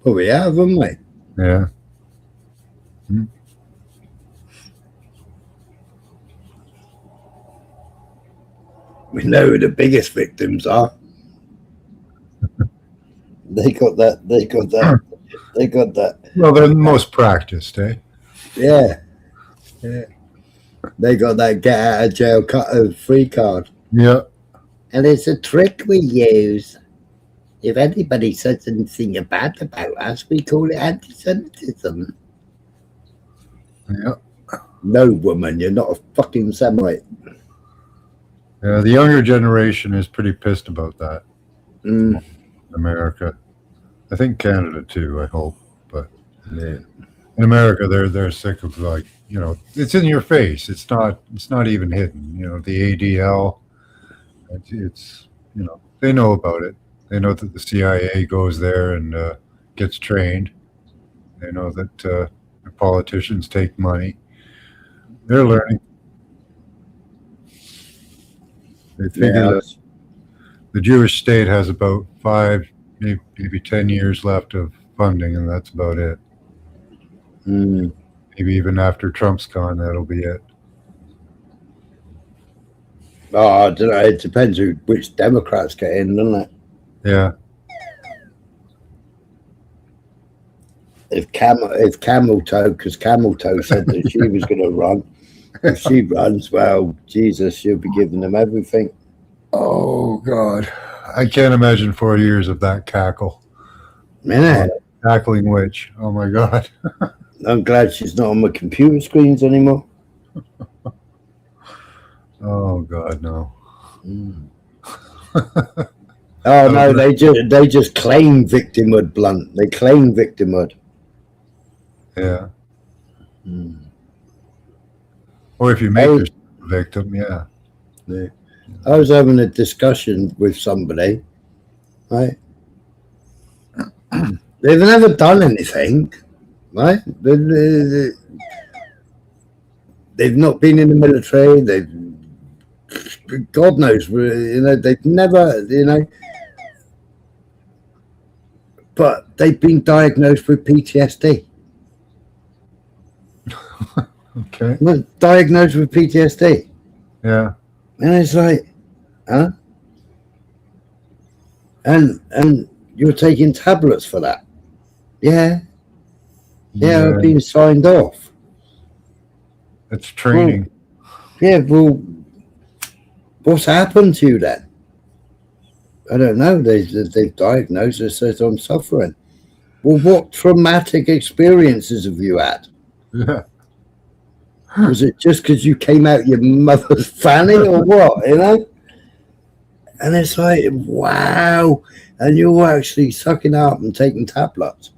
Well, we have, haven't we? Yeah. We know who the biggest victims are. They got that. Well, they're the most practiced, eh? Yeah. They got that get out of jail free card. Yeah. And it's a trick we use. If anybody says anything bad about us, we call it anti-Semitism. Yeah. No, woman, you're not a fucking Semite. Yeah, the younger generation is pretty pissed about that. Mm. America. I think Canada too, I hope. But yeah. In America they're sick of, like, you know, it's in your face. It's not even hidden. You know, the ADL, it's you know, they know about it. They know that the CIA goes there and gets trained. They know that the politicians take money. They're learning. They figure that the Jewish state has about 5, maybe 10 years left of funding, and that's about it. Mm. Maybe even after Trump's gone, that'll be it. Oh, I don't know. It depends which Democrats get in, doesn't it? Yeah. If Camel Toe, because Camel Toe said that she was going to run. If she runs, well, Jesus, she'll be giving them everything. Oh, God. I can't imagine 4 years of that cackle. Man, Cackling witch. Oh, my God. I'm glad she's not on my computer screens anymore. Oh, God, no. Mm. Oh, no, they just claim victimhood, Blunt. They claim victimhood. Yeah. Mm. Or if you make yourself a victim, yeah. Yeah. I was having a discussion with somebody, right? They've never done anything, right? They've not been in the military. God knows, you know, they've never, you know, but they've been diagnosed with PTSD. Okay. Diagnosed with PTSD. Yeah. And it's like, huh? And you're taking tablets for that. Yeah. Yeah, I've been signed off. It's training. Well, what's happened to you then? I don't know. They've diagnosed it, says I'm suffering. Well, what traumatic experiences have you had? Yeah. Was it just because you came out your mother's fanny or what, you know? And it's like, wow. And you're actually sucking up and taking tablets.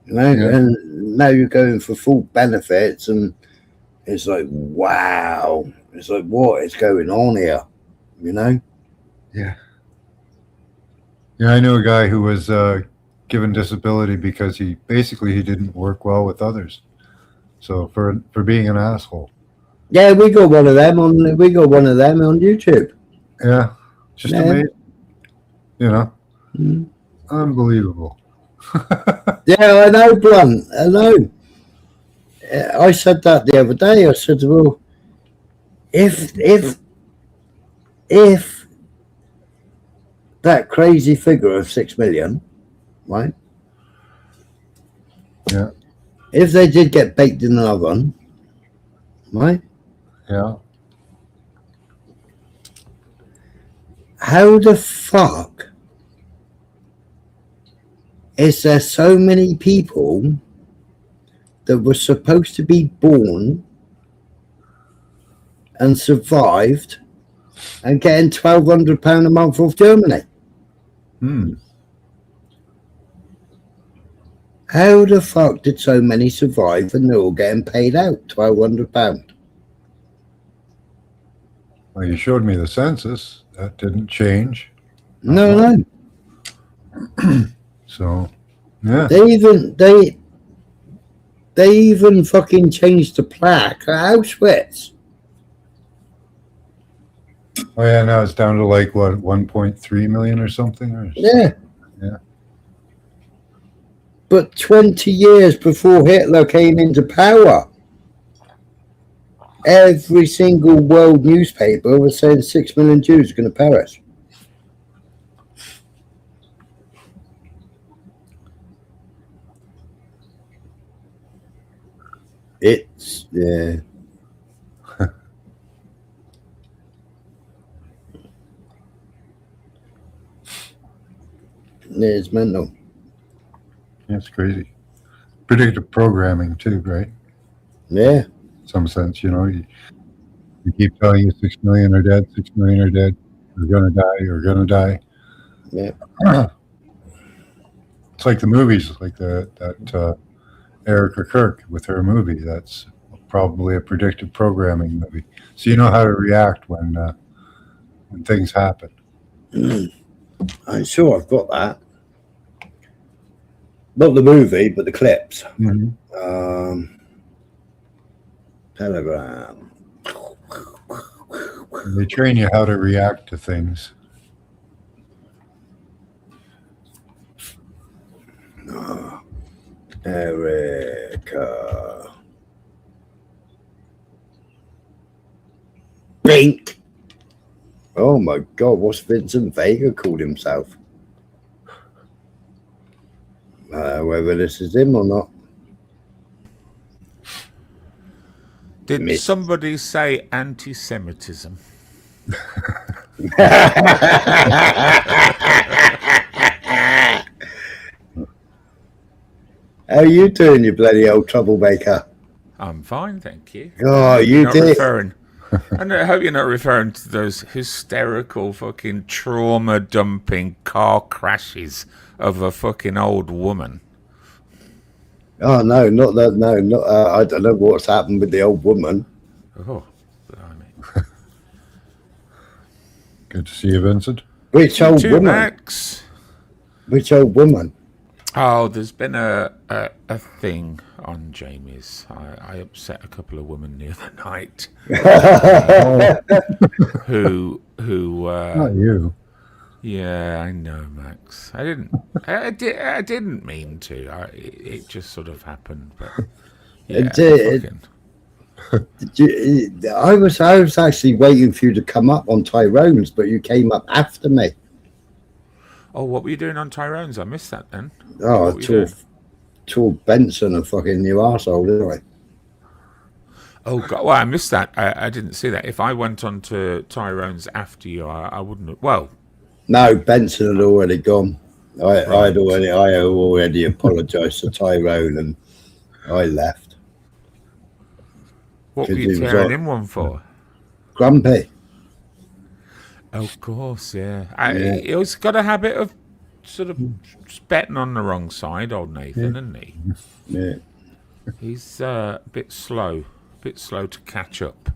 You know? Yeah. And now you're going for full benefits, and it's like, wow. It's like, what is going on here? You know? Yeah. Yeah, I knew a guy who was given disability because he didn't work well with others. So for being an asshole. Yeah, we got one of them on YouTube. Yeah. Just amazing. You know? Mm. Unbelievable. Yeah, I know, Blunt. I know. I said that the other day. I said, well, if that crazy figure of 6 million, right? Yeah. If they did get baked in an oven, right? Yeah. How the fuck is there so many people that were supposed to be born and survived and getting £1,200 a month off Germany? How the fuck did so many survive and they're all getting paid out £1,200? Well, you showed me the census. That didn't change. No. So, yeah. They even fucking changed the plaque at Auschwitz. Oh yeah, now it's down to like what, 1.3 million or something? Or Yeah. Yeah. But 20 years before Hitler came into power, every single world newspaper was saying 6 million Jews are going to perish. It's, yeah. It's mental. It's crazy. Predictive programming too, right? Yeah. In some sense, you know, you keep telling you 6 million are dead, 6 million are dead. You're gonna die. You're gonna die. Yeah. It's like the movies, like that Erica Kirk with her movie. That's probably a predictive programming movie. So you know how to react when things happen. I'm sure I've got that. Not the movie, but the clips. Telegram. They train you how to react to things. Erica. Blink. Oh my God, what's Vincent Vega called himself? Whether this is him or not. Did somebody say anti-Semitism? How are you doing, you bloody old troublemaker? I'm fine, thank you. Oh, you Not did. referring. I hope you're not referring to those hysterical fucking trauma dumping car crashes of a fucking old woman. Oh no, not that. No, not. I don't know what's happened with the old woman. Oh, Good to see you, Vincent. Which old too, woman? Max. Which old woman? Oh, there's been a thing on Jamie's. I upset a couple of women the other night. who Not you. Yeah, I know, Max. I didn't mean to. It just sort of happened. But yeah, I was actually waiting for you to come up on Tyrone's, but you came up after me. Oh, what were you doing on Tyrone's? I missed that then. Oh, What were you told Benson a fucking new arsehole, didn't I? Oh God! Well, I missed that. I didn't see that. If I went on to Tyrone's after you, I wouldn't have. Well, No, Benson had already gone. I had already apologised to Tyrone, and I left. what were 'Cause you he was tearing like- him one for? Grumpy. Of course, yeah. Yeah. He's got a habit of sort of betting on the wrong side, old Nathan, isn't he? Yeah. He's a bit slow to catch up,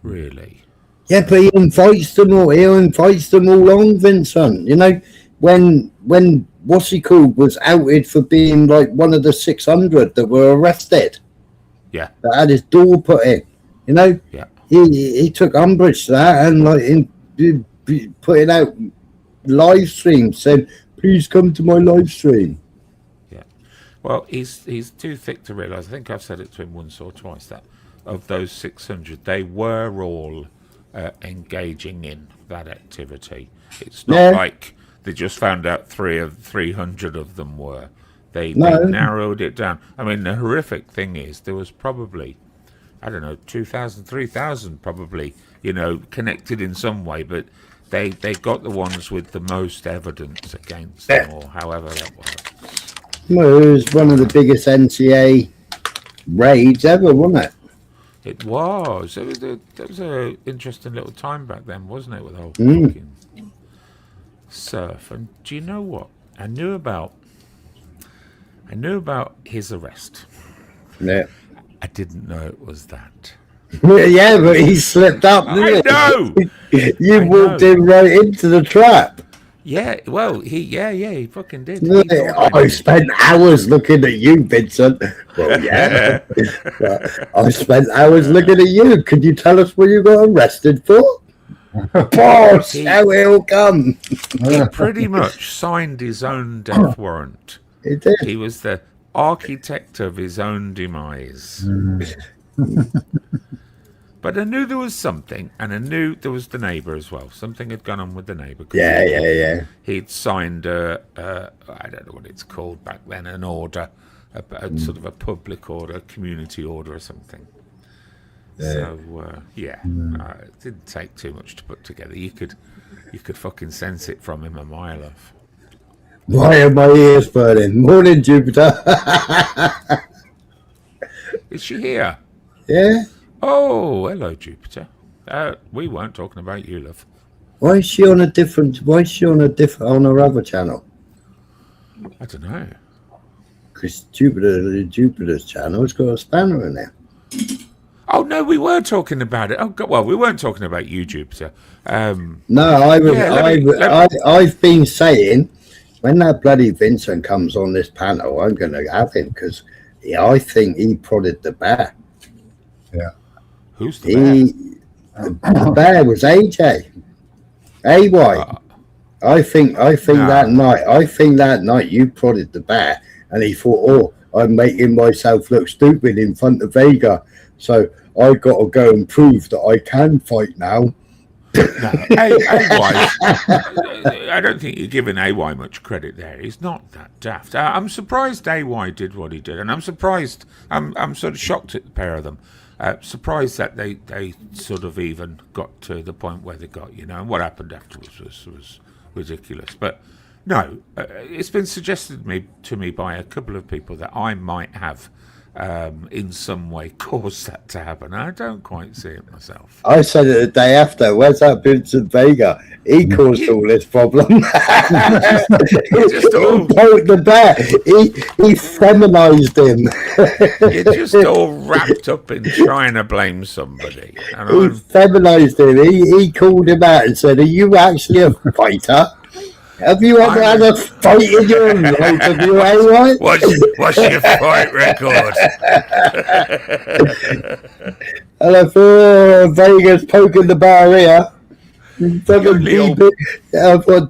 really. Yeah, but he invites them all. He invites them all on, Vincent. You know, when what's he called was outed for being like one of the 600 that were arrested. Yeah. That had his door put in. You know. Yeah. He took umbrage to that and like putting out live streams saying, "Please come to my live stream." Yeah. Well, he's too thick to realise. I think I've said it to him once or twice that of those 600, they were all engaging in that activity. It's not like they just found out 300 of them were. They narrowed it down. I mean, the horrific thing is there was probably, I don't know, 2,000, 3,000 probably, connected in some way, but they got the ones with the most evidence against them, or however that was. Well, it was one of the biggest NCA raids ever, wasn't it? It was. It was an interesting little time back then, wasn't it, with the whole Mm. fucking surf. And do you know what? I knew about his arrest. Yeah. I didn't know it was that. Yeah, but he slipped up, I didn't know. he? You walked in right into the trap. Yeah, well, he fucking did. He Yeah, thought I spent hours looking at you, Vincent. Well, yeah. I spent hours looking at you. Could you tell us what you got arrested for? Boss, how it all come. He pretty much signed his own death warrant. He did. He was the architect of his own demise. But I knew there was something, and I knew there was the neighbour as well. Something had gone on with the neighbour. Yeah. He'd signed I don't know what it's called back then, an order, a sort of a public order, community order or something. Yeah. So it didn't take too much to put together. You could fucking sense it from him a mile off. Why are my ears burning? Morning, Jupiter. Is she here? Yeah. Oh, hello, Jupiter. We weren't talking about you, love. Why is she on on her other channel? I don't know. Because Jupiter's channel has got a spanner in there. Oh no, we were talking about it. Oh God, well, we weren't talking about you, Jupiter. No, I've been saying when that bloody Vincent comes on this panel, I'm going to have him because I think he prodded the bear. Yeah. Who's the bear? The bear was AJ. AY. I think that night you prodded the bear and he thought, oh, I'm making myself look stupid in front of Vega. So I got to go and prove that I can fight now. No, I don't think you're giving AY much credit there. He's not that daft. I'm surprised AY did what he did, and I'm surprised. I'm sort of shocked at the pair of them. Surprised that they sort of even got to the point where they got. And what happened afterwards was ridiculous. But no, it's been suggested to me by a couple of people that I might have. In some way caused that to happen. I don't quite see it myself. I said it the day after, where's that Vincent Vega? He caused all this problem. He poked the bear. He feminized him. You're just all wrapped up in trying to blame somebody. And He feminized him. He called him out and said, are you actually a fighter? Have you ever had a fight in your life? Have you, AY? What's your fight record? And I thought Vegas poking the bar here. I've got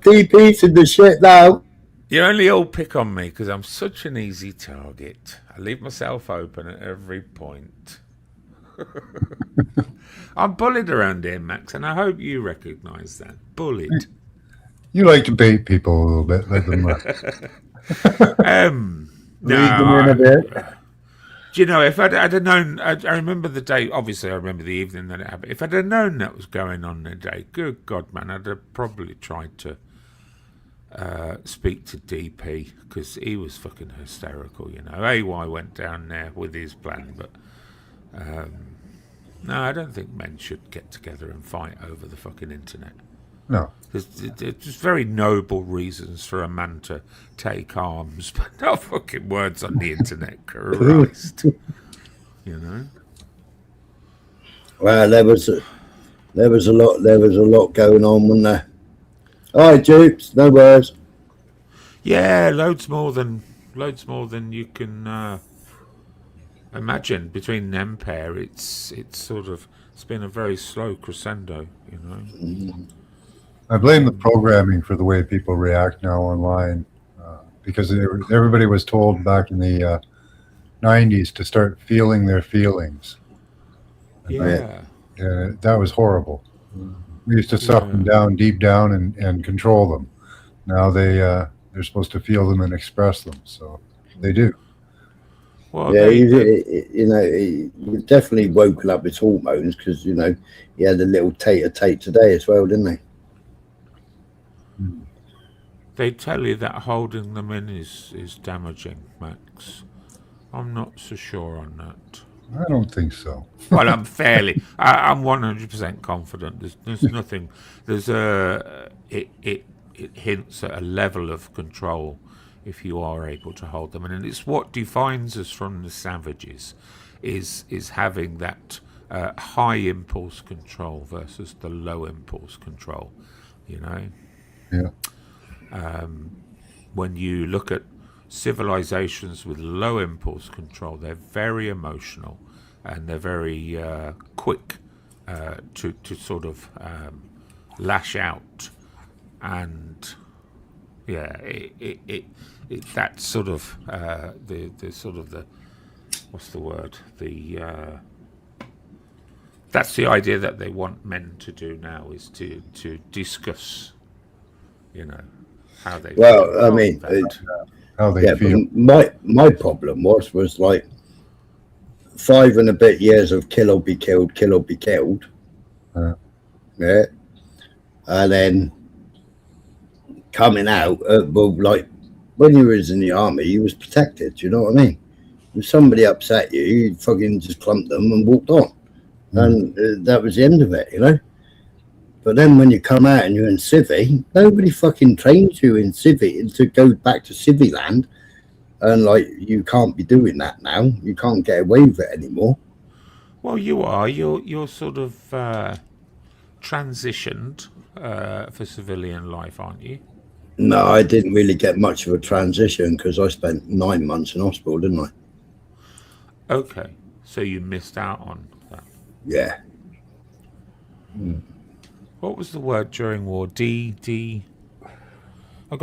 DPs in the shit now. You only all pick on me because I'm such an easy target. I leave myself open at every point. I'm bullied around here, Max, and I hope you recognise that. Bullied. You like to bait people a little bit, let them lead them in a bit. Do you know, if I'd known, I remember the day, obviously I remember the evening that it happened. If I'd have known that was going on that day, good God, man, I'd have probably tried to speak to DP because he was fucking hysterical, AY went down there with his plan, but no, I don't think men should get together and fight over the fucking internet. No. There's just very noble reasons for a man to take arms, but no fucking words on the internet, Christ. Well, there was a lot going on, wasn't there? All right, Jupes, no worries. Yeah, loads more than you can imagine between them pair. It's been a very slow crescendo, I blame the programming for the way people react now online, because everybody was told back in the 90s to start feeling their feelings. Yeah. That was horrible. We used to suck them down deep down and control them. Now they're supposed to feel them and express them, so they do. Well, you've definitely woken up his hormones because he had a little tate today as well, didn't he? They tell you that holding them in is damaging, Max. I'm not so sure on that. I don't think so. Well, I'm 100% confident. There's nothing. It hints at a level of control if you are able to hold them, and it's what defines us from the savages, is having that high impulse control versus the low impulse control. You know. Yeah. When you look at civilizations with low impulse control, they're very emotional and they're very quick to sort of lash out, and yeah, that's sort of the sort of the what's the word that's the idea that they want men to do now, is to discuss, you know, how they Well, I mean, how they yeah, feel. but my problem was like 5 and a bit years of kill or be killed, kill or be killed. Yeah. And then coming out, well, like when you was in the army, you was protected. You know what I mean? If somebody upset you, you fucking just clumped them and walked on, and that was the end of it. You know. But then when you come out and you're in civvy, nobody fucking trains you in civvy to go back to civvy land, and like you can't be doing that now. You can't get away with it anymore. Well, you are. You're sort of transitioned for civilian life, aren't you? No, I didn't really get much of a transition because I spent 9 months in hospital, didn't I? Okay, so you missed out on that. Yeah. What was the word during war? I got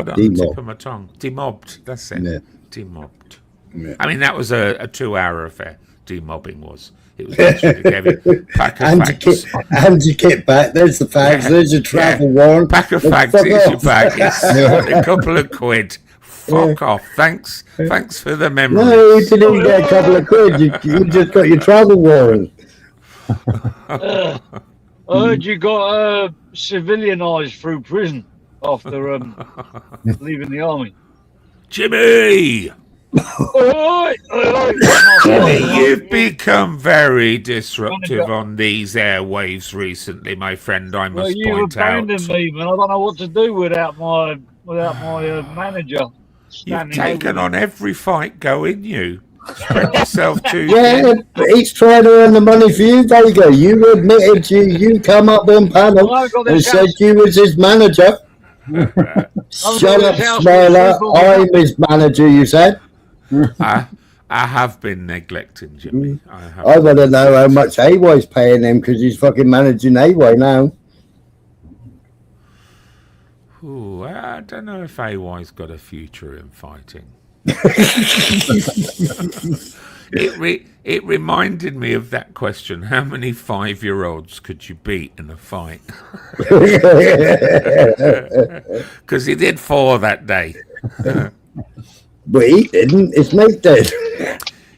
it on the Demob. tip of my tongue. Demobbed. That's it. Yeah. Demobbed. Yeah. I mean, that was a 2-hour affair. Demobbing was. It was literally gave you a pack of facts. And your kit back. There's the fags. Yeah, There's your travel yeah. warrant. Pack of Let's fags. fuck Here's your off. bag. It's a couple of quid. Fuck off. Thanks for the memory. No, you didn't even get a couple of quid. You just got your travel warrant. I heard you got civilianised through prison after leaving the army. Jimmy! Jimmy, you've become very disruptive on these airwaves recently, my friend, I Well, must you point out. abandoned me, man. I don't know what to do without my manager. You've standing taken over on every fight going, you. Spread yourself too Yeah, thin. he's trying to earn the money for you. There you go. You admitted you come up on panel Well, I've got and this said house. you was his manager. Shut up, this house Smiler. with people- I'm his manager, you said. I have been neglecting Jimmy. I have. I want to know how much AWAY's paying him because he's fucking managing AWAY now. Ooh, I don't know if AY's got a future in fighting. It reminded me of that question: how many 5-year-olds could you beat in a fight? Because he did 4 that day. But he didn't. His mate did.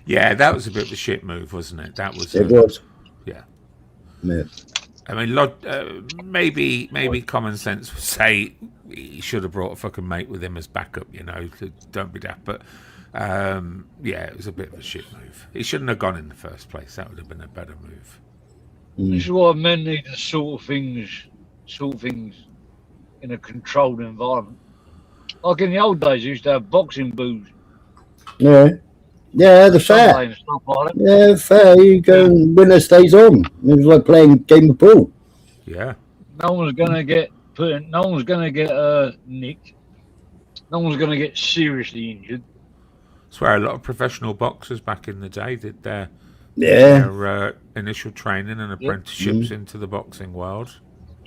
Yeah, that was a bit of a shit move, wasn't it? That was. It was. Yeah. Yeah. I mean, maybe common sense would say he should have brought a fucking mate with him as backup, you know. Don't be daft. But yeah, it was a bit of a shit move. He shouldn't have gone in the first place. That would have been a better move. This is why men need to sort things in a controlled environment. Like in the old days, you used to have boxing booths. Yeah. Yeah, the Sunday fair. and stuff like that. Yeah, fair. You go and winner stays on. It was like playing a game of pool. Yeah. No one's gonna get No one's gonna get nicked. No one's gonna get seriously injured. That's where a lot of professional boxers back in the day did their initial training and apprenticeships into the boxing world.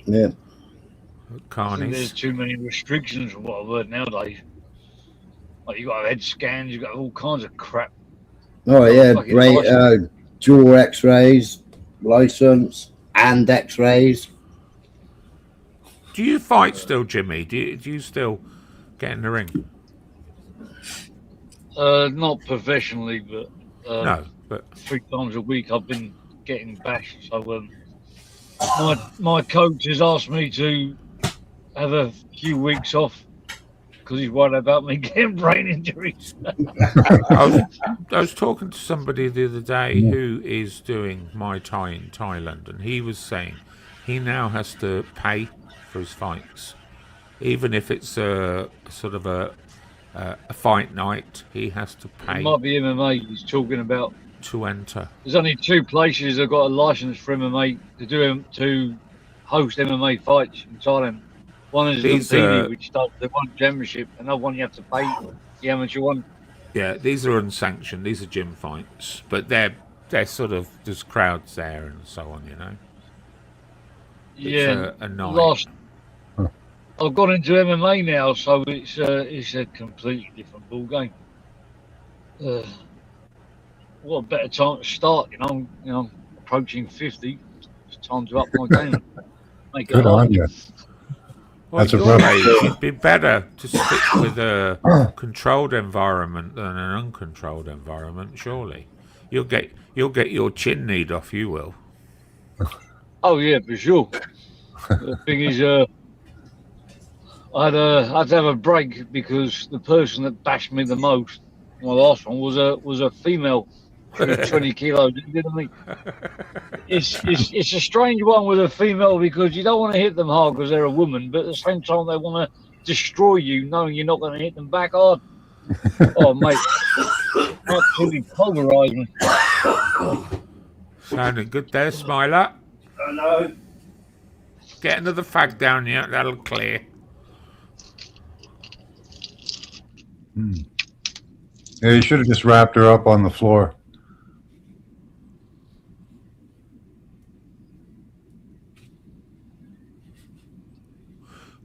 Yeah. I think Carnies. there's too many restrictions from what I've heard nowadays. Like you got head scans, you got all kinds of crap. Oh, yeah. Fucking Great. license. Dual x-rays, license, and x-rays. Do you fight still, Jimmy? Do you still get in the ring? Not professionally, but No, but 3 times a week I've been getting bashed. So my coach has asked me to have a few weeks off because he's worried about me getting brain injuries. I was talking to somebody the other day who is doing Muay Thai in Thailand, and he was saying he now has to pay for his fights, even if it's a sort of a fight night. He has to It pay. might be MMA he's talking about. to enter. There's only 2 places that got a license for MMA to host MMA fights in Thailand. One is These, Lumpini, which does the one championship. Another one you have to pay the amateur one. Yeah, these are unsanctioned. These are gym fights, but they're sort of, there's crowds there and so on. You know. Yeah, a night. last. I've gone into MMA now, so it's a completely different ball game. What a better time to start, you know. I'm approaching 50. It's time to up my game. Make it Good hard. on you. Well, That's a your rough age, go. it'd be better to stick with a controlled environment than an uncontrolled environment. Surely, you'll get your chin kneed off. You will. Oh yeah, for sure. The thing is, I had to have a break because the person that bashed me the most, my last one, was a female. She was 20 kilos, didn't he? It's a strange one with a female because you don't want to hit them hard because they're a woman, but at the same time they want to destroy you, knowing you're not going to hit them back hard. Oh mate, absolutely pulverised me. Sounding good there, Smiler. I know. Get another fag down here. That'll clear. Yeah, you should have just wrapped her up on the floor.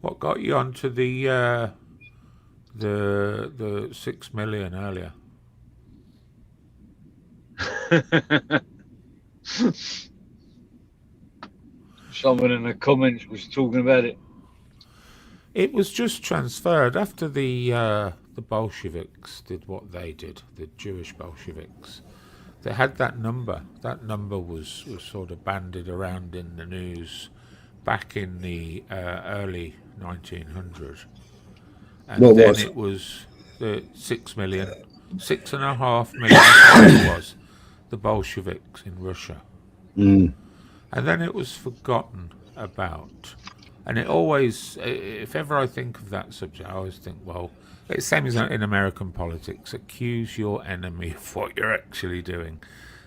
What got you onto the 6 million earlier? Someone in the comments was talking about it. It was just transferred after the Bolsheviks did what they did, the Jewish Bolsheviks. They had that number. That number was sort of bandied around in the news back in the early 1900s. And What then was? it was the 6 million, 6.5 million I think it was, the Bolsheviks in Russia. Mm. And then it was forgotten about. And it always, if ever I think of that subject, I always think, well, it's the same as in American politics. Accuse your enemy of what you're actually doing.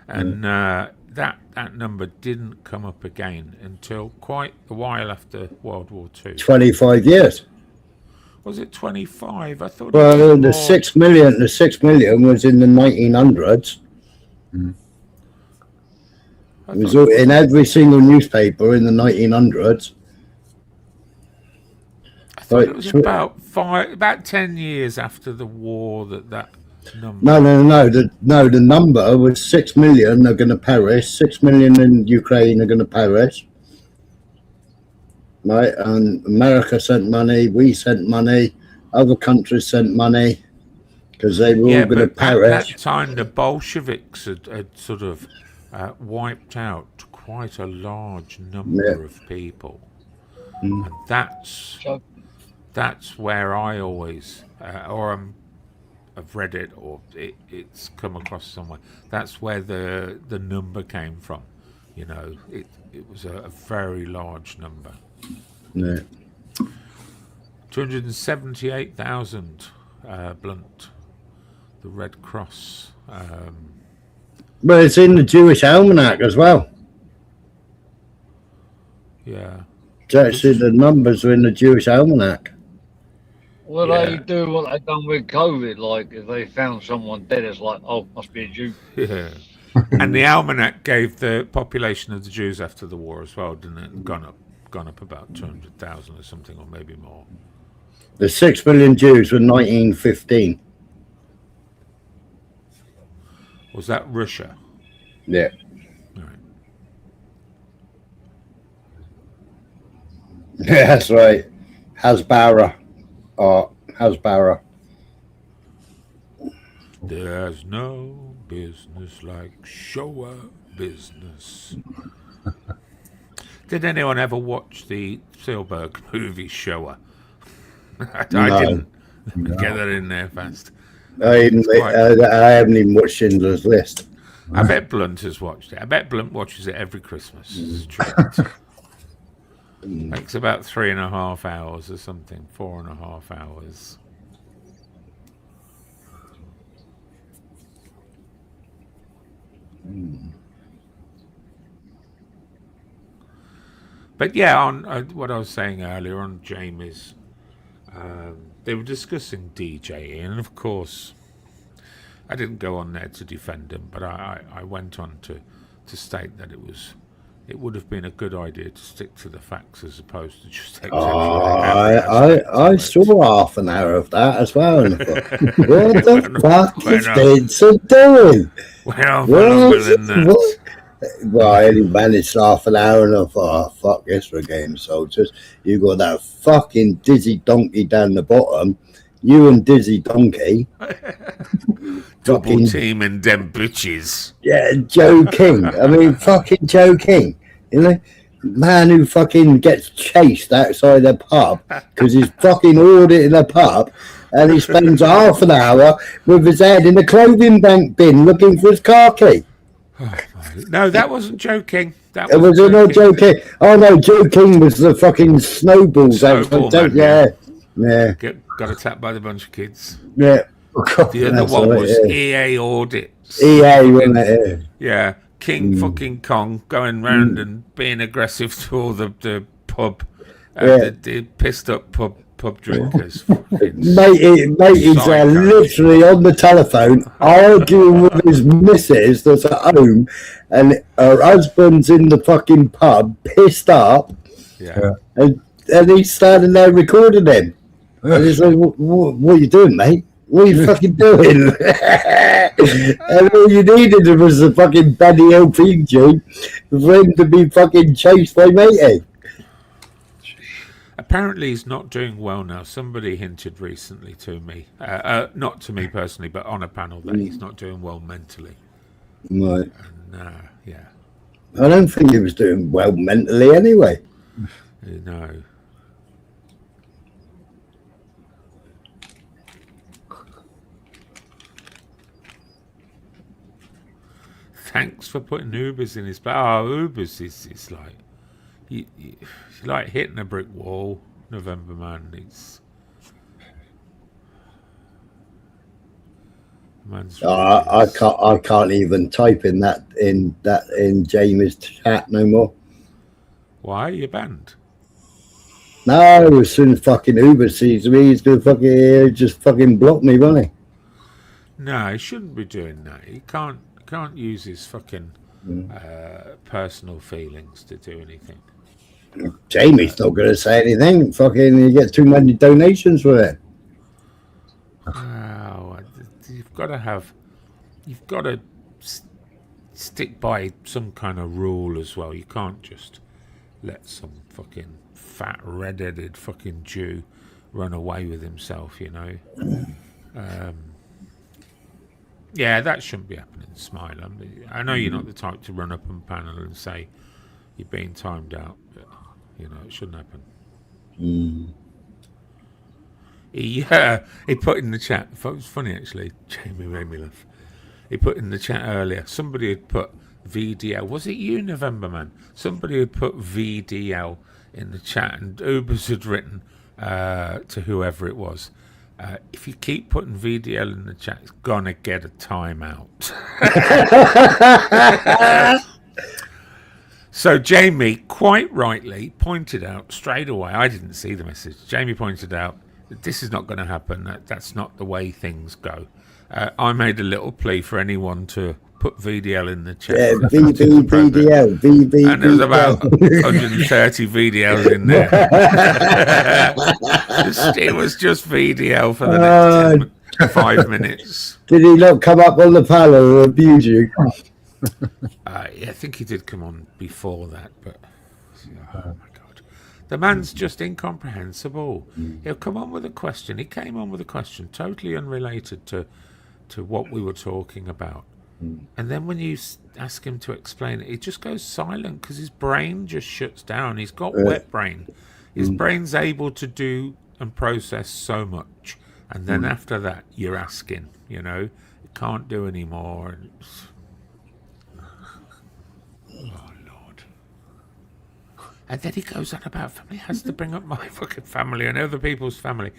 And that number didn't come up again until quite a while after World War II. 25 years. Was it 25? I thought. Well, it was the more. 6 million. The 6 million was in the 1900s. It was in every single newspaper in the 1900s. I thought it was about 10 years after the war that number. No. The number was 6 million are going to perish. 6 million in Ukraine are going to perish. Right, and America sent money. We sent money. Other countries sent money because they were all going to perish. At that time, the Bolsheviks had sort of wiped out quite a large number of people, and that's where I always, I've read it or it's come across somewhere. That's where the number came from. You know, it was a very large number. Yeah. 278,000 Blunt, the Red Cross. But it's in the Jewish Almanac as well. Yeah. So actually, the numbers are in the Jewish Almanac. Well, they do what they done with COVID. Like, if they found someone dead, it's like, oh, must be a Jew. Yeah. And the Almanac gave the population of the Jews after the war as well, didn't it? Gone up about 200,000 or something, or maybe more. The 6 million Jews were 1915. Was that Russia? Yeah. Yeah, that's right. Hasbara. Hasbara. There's no business like show business. Did anyone ever watch the Spielberg movie Showa? I didn't. Get that in there fast. I haven't even watched Schindler's List. I bet Blunt has watched it. I bet Blunt watches it every Christmas. It's true. Takes about 3.5 hours or something. 4.5 hours. But yeah, on what I was saying earlier on Jamie's, they were discussing DJing, and of course, I didn't go on there to defend him, but I went on to state that it would have been a good idea to stick to the facts as opposed to just I saw half an hour of that as well. And I thought, what the fuck is Vincent doing? Well, I only managed half an hour and I thought, oh, fuck this for Game of Soldiers. You got that fucking Dizzy Donkey down the bottom. You and Dizzy Donkey. Double teaming them bitches. Yeah, Joe King. I mean, fucking Joe King. You know, man who fucking gets chased outside the pub because he's fucking auditing a pub and he spends half an hour with his head in the clothing bank bin looking for his car key. No, that wasn't Joe King. That It was not Joe King. Oh no, Joe King was the fucking snowballs. Snowball man, yeah. Got attacked by the bunch of kids. Yeah. The other one was EA Audits. EA, wasn't it? Yeah. King fucking Kong going round and being aggressive to all the pub, the pissed up pub drinkers. Matey's literally on the telephone arguing with his missus that's at home, and her husband's in the fucking pub, pissed up, and he's standing there recording him. And he's like, what are you doing, mate? What are you fucking doing? And all you needed was a fucking Benny LPG for him to be fucking chased by Matey. Apparently he's not doing well now. Somebody hinted recently to me, not to me personally, but on a panel, that he's not doing well mentally. Right. And, yeah. I don't think he was doing well mentally anyway. No. Thanks for putting Ubers in his place. Oh, Ubers is like... It's like hitting a brick wall, November Man. I can't even type in Jamie's chat no more. Why? You're banned? No, as soon as fucking Uber sees me, he's gonna fucking just fucking block me, won't he? No, he shouldn't be doing that. He can't use his fucking personal feelings to do anything. Jamie's not going to say anything. Fucking, you get too many donations for it. Oh, you've got to stick by some kind of rule as well. You can't just let some fucking fat red-headed fucking Jew run away with himself, you know. Yeah, that shouldn't be happening, Smile. I know you're not the type to run up on panel and say you're being timed out, but you know, it shouldn't happen. He put in the chat, it was funny actually, Jamie made me laugh. He put in the chat earlier, somebody had put VDL, was it you, November Man? Somebody had put VDL in the chat, and Ubers had written to whoever it was, if you keep putting VDL in the chat, it's gonna get a timeout. So Jamie quite rightly pointed out straight away, I didn't see the message, Jamie pointed out that this is not going to happen, that's not the way things go. I made a little plea for anyone to put VDL in the chat. Yeah, VDL. And there was about 130 VDLs in there. It was just VDL for the next 5 minutes. Did he not come up on the panel and abuse you? Yeah, I think he did come on before that, but oh my god, the man's just incomprehensible. He'll come on with a question. He came on with a question totally unrelated to what we were talking about, and then when you ask him to explain it, he just goes silent because his brain just shuts down. He's got wet brain. His brain's able to do and process so much, and then after that you're asking, you know, it can't do anymore. And oh Lord. And then he goes on about family, has to bring up my fucking family and other people's family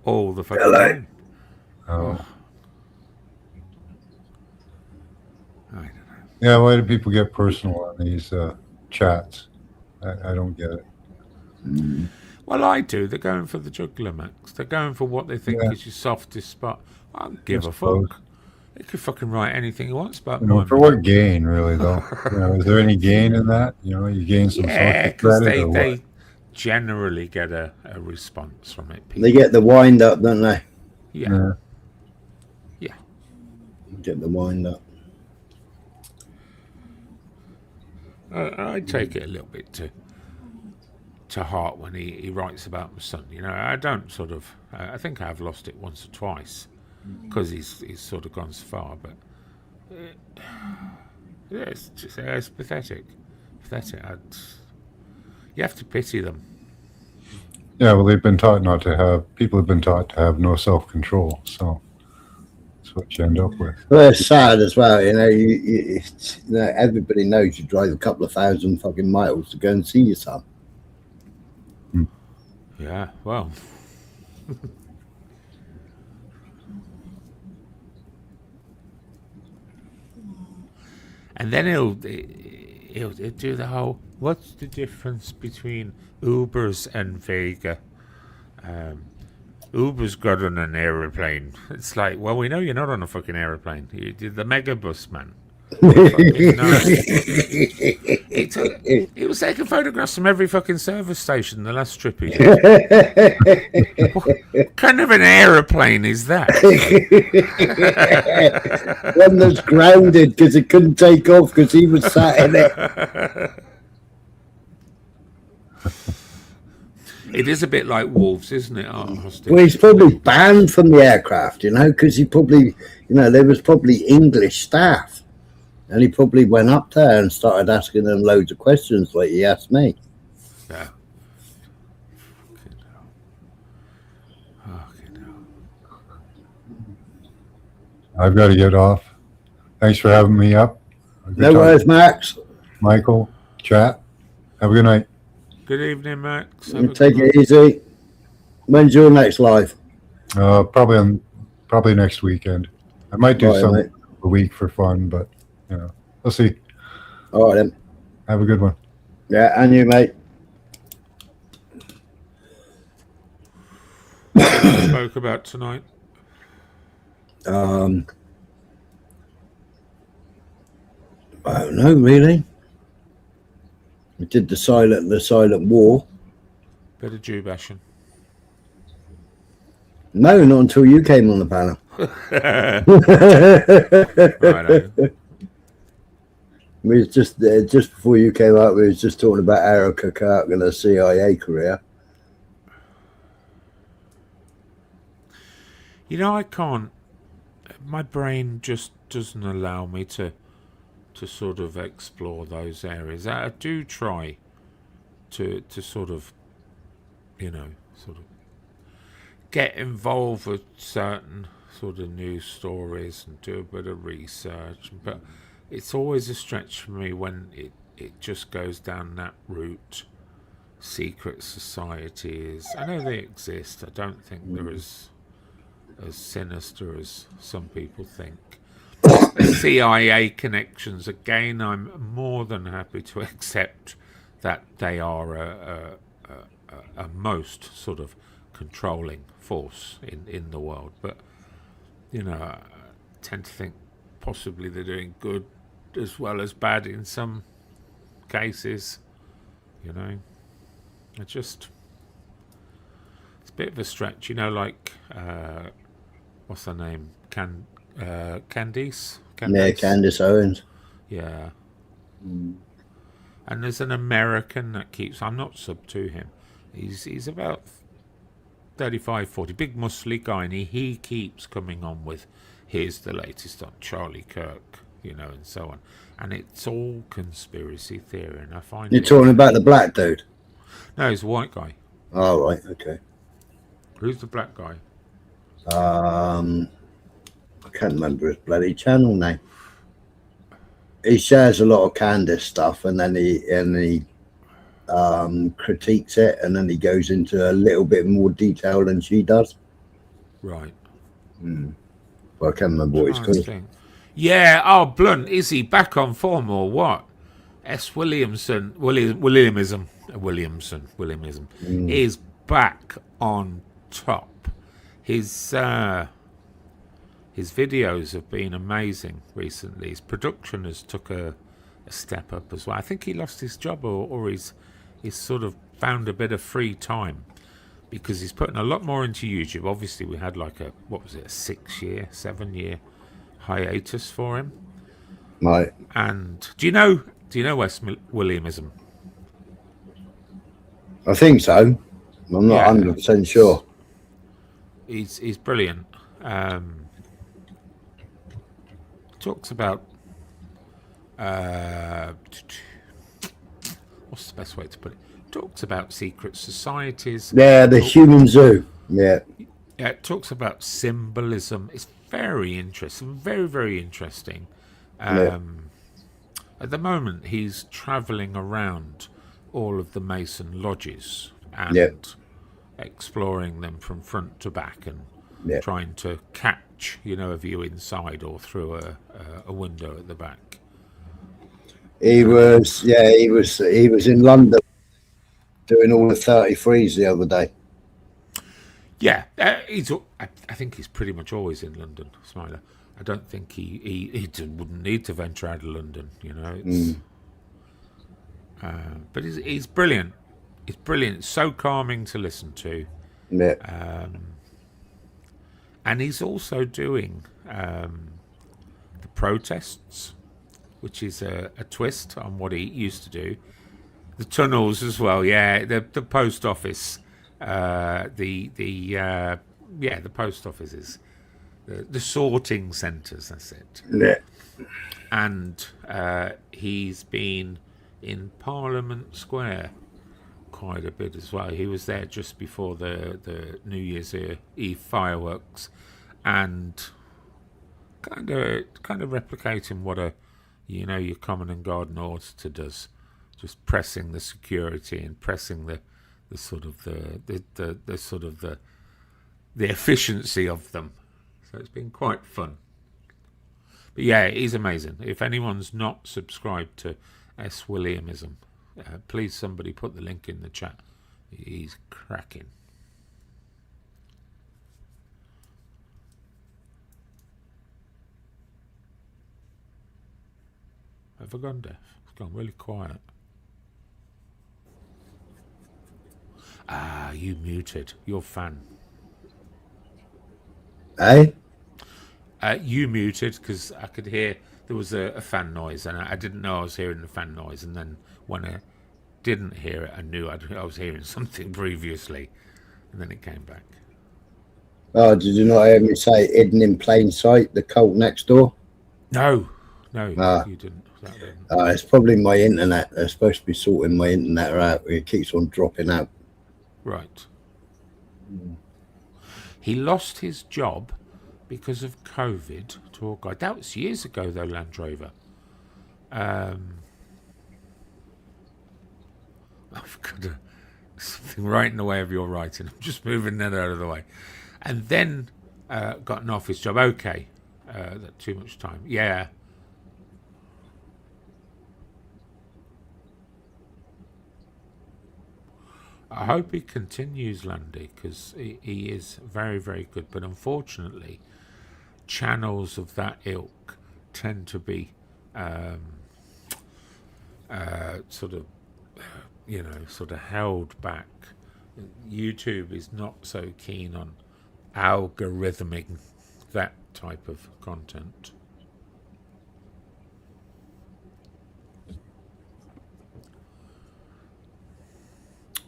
all the fucking time. Oh. I don't know. Yeah, why do people get personal on these chats? I don't get it. Well, I do. They're going for the jugular, Max. They're going for what they think Yeah. is your softest spot. I don't give I a suppose. fuck. He could fucking write anything he wants about You know, mine. for what gain, really, though? Is there any gain in that? You gain some Yeah, social because credit or what? they generally get a response from it. They get the wind up, don't they? Yeah. Yeah. Get the wind up. I take it a little bit to heart when he writes about my son. I don't sort of. I think I've lost it once or twice because he's sort of gone so far. But yeah, it's pathetic. Pathetic. You have to pity them. Yeah, well, they've been taught not to have. People have been taught to have no self-control. So that's what you end up with. Well, it's sad as well, everybody knows you drive a couple of thousand fucking miles to go and see your son. Yeah. Well. And then he'll do the whole, what's the difference between Ubers and Vega? Uber's got on an aeroplane. It's like, well, we know you're not on a fucking aeroplane. You're the megabus, man. He was taking photographs from every fucking service station the last trip he did. What kind of an aeroplane is that? One that's grounded because it couldn't take off because he was sat in it. It is a bit like wolves, isn't it? Well, he's probably banned from the aircraft, because he probably, there was probably English staff. And he probably went up there and started asking them loads of questions like he asked me. Yeah. I've got to get off. Thanks for having me up. No worries, Max. Michael, chat. Have a good night. Good evening, Max. Take it easy. When's your next live? Probably next weekend. I might do All right, some mate. a week for fun, but we'll see. All right, then. Have a good one. Yeah, and you, mate. Spoke about tonight. I don't know, really. We did the silent war. Bit of Jew bashing. No, not until you came on the panel. Righto. We was just before you came out. We was just talking about Erica Kirk and her CIA career. I can't. My brain just doesn't allow me to sort of explore those areas. I do try to sort of get involved with certain sort of news stories and do a bit of research, but it's always a stretch for me when it just goes down that route. Secret societies, I know they exist. I don't think they're as sinister as some people think. CIA connections, again, I'm more than happy to accept that they are a most sort of controlling force in the world, but I tend to think possibly they're doing good as well as bad in some cases. It's a bit of a stretch, like what's her name, Candice? Yeah, Candace Owens. Yeah. And there's an American that keeps, I'm not sub to him, he's about 35, 40, big muscly guy, and he keeps coming on with, here's the latest on Charlie Kirk, and so on. And it's all conspiracy theory, and I find You're talking about the black dude? No, he's a white guy. Oh, right, okay. Who's the black guy? I can't remember his bloody channel name. He shares a lot of Candace stuff, and then he critiques it, and then he goes into a little bit more detail than she does. Right. Well, I can't remember what he's called. Yeah. Oh, Blunt, is he back on form or what? Williamson is back on top. His videos have been amazing recently. His production has took a step up as well. I think he lost his job or he's sort of found a bit of free time because he's putting a lot more into YouTube. Obviously, we had like a 7-year hiatus for him. Right. And do you know Wes Williamism? I think so. I'm not 100% sure. He's brilliant. Talks about what's the best way to put it? Talks about secret societies. Yeah, the human zoo. Yeah. Yeah, it talks about symbolism. It's very interesting, very, very interesting. At the moment, he's traveling around all of the Mason lodges and exploring them from front to back and trying to catch, a view inside or through a window at the back. He was in London doing all the 33s the other day. Yeah, I think he's pretty much always in London, Smiler. I don't think he wouldn't need to venture out of London, It's, but he's brilliant. He's brilliant. It's so calming to listen to. Yeah. And he's also doing the protests, which is a twist on what he used to do. The tunnels as well, the post office, the post offices, the sorting centres. That's it. Yeah. And he's been in Parliament Square quite a bit as well. He was there just before the New Year's Eve fireworks, and kind of replicating what your Common and Garden auditor does, just pressing the security and pressing the efficiency of them. So it's been quite fun. But yeah, he's amazing. If anyone's not subscribed to S. Williamism, please somebody put the link in the chat. He's cracking. Have I gone deaf? It's gone really quiet. Ah, you muted. You're fan. Eh? You muted because I could hear there was a fan noise, and I didn't know I was hearing the fan noise. And then when I didn't hear it, I knew I was hearing something previously, and then it came back. Oh, did you not hear me say hidden in plain sight, the cult next door? No, you didn't. It's probably my internet. They're supposed to be sorting my internet out. It keeps on dropping out. Right. He lost his job because of COVID, tour guide. That was years ago, though, Land Rover. I've got something right in the way of your writing. I'm just moving that out of the way. And then got an office job. Okay. That too much time. Yeah. I hope he continues, Landy, because he is very, very good. But unfortunately, channels of that ilk tend to be sort of held back. YouTube is not so keen on algorithming that type of content.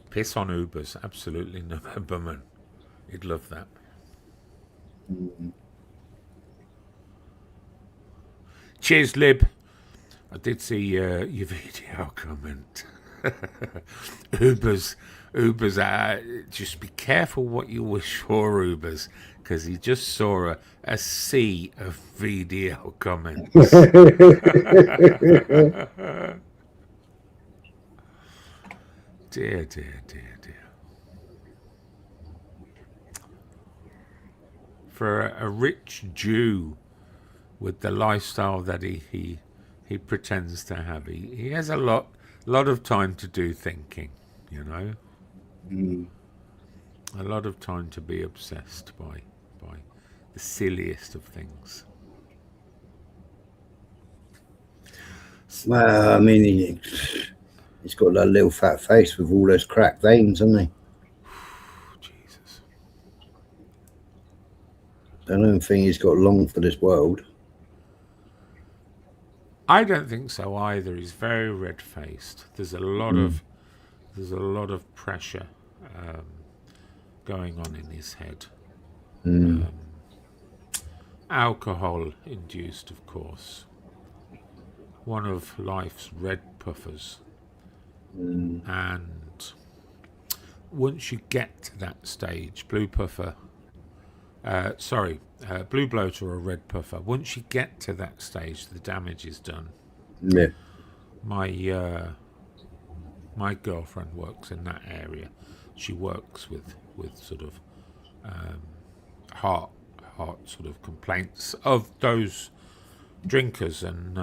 Piss on Ubers, absolutely, Novemberman. You'd love that. Cheers, Lib. I did see your video comment. Ubers, just be careful what you wish for, Ubers, because he just saw a sea of video comments. Dear. For a rich Jew with the lifestyle that he pretends to have. He has a lot of time to do thinking, you know. A lot of time to be obsessed by the silliest of things. Well, I mean, he's got that little fat face with all those cracked veins, hasn't he? Jesus. I don't think he's got long for this world. I don't think so either. He's very red-faced. There's a lot of pressure going on in his head. Alcohol induced, of course. One of life's red puffers. And once you get to that stage, blue bloater or red puffer, once you get to that stage, the damage is done. Yeah. My girlfriend works in that area. She works with sort of heart sort of complaints of those drinkers, and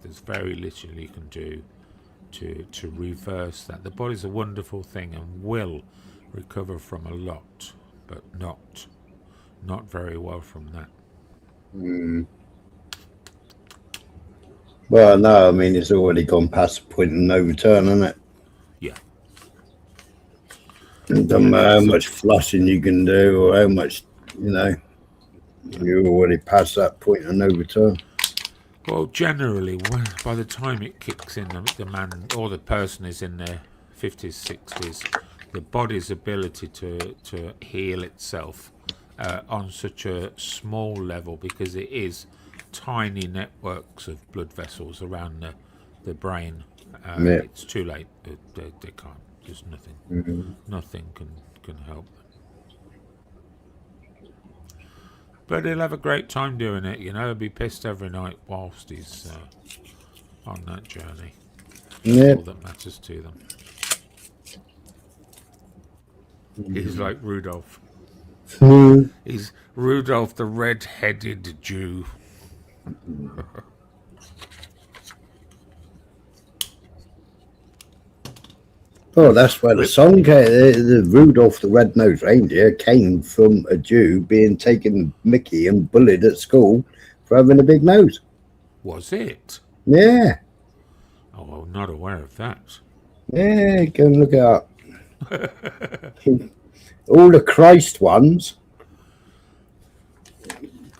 there's very little you can do to reverse that. The body's a wonderful thing and will recover from a lot, but not very well from that. Well, no, I mean, it's already gone past the point of no return, hasn't it? Yeah. It doesn't matter how much flushing you can do or how much, you're already past that point of no return. Well, generally, by the time it kicks in, the man or the person is in their 50s, 60s, the body's ability to heal itself on such a small level, because it is tiny networks of blood vessels around the brain. It's too late. They can't. There's nothing. Nothing can help them. But he'll have a great time doing it, He'll be pissed every night whilst he's on that journey. That's all that matters to them. He's like Rudolph. He's Rudolph the red-headed Jew. Oh, that's where the song came. The Rudolph the Red-Nosed Reindeer came from a Jew being taken mickey and bullied at school for having a big nose. Was it? Yeah. Oh, I'm not aware of that. Yeah, go and look it up. All the Christ ones,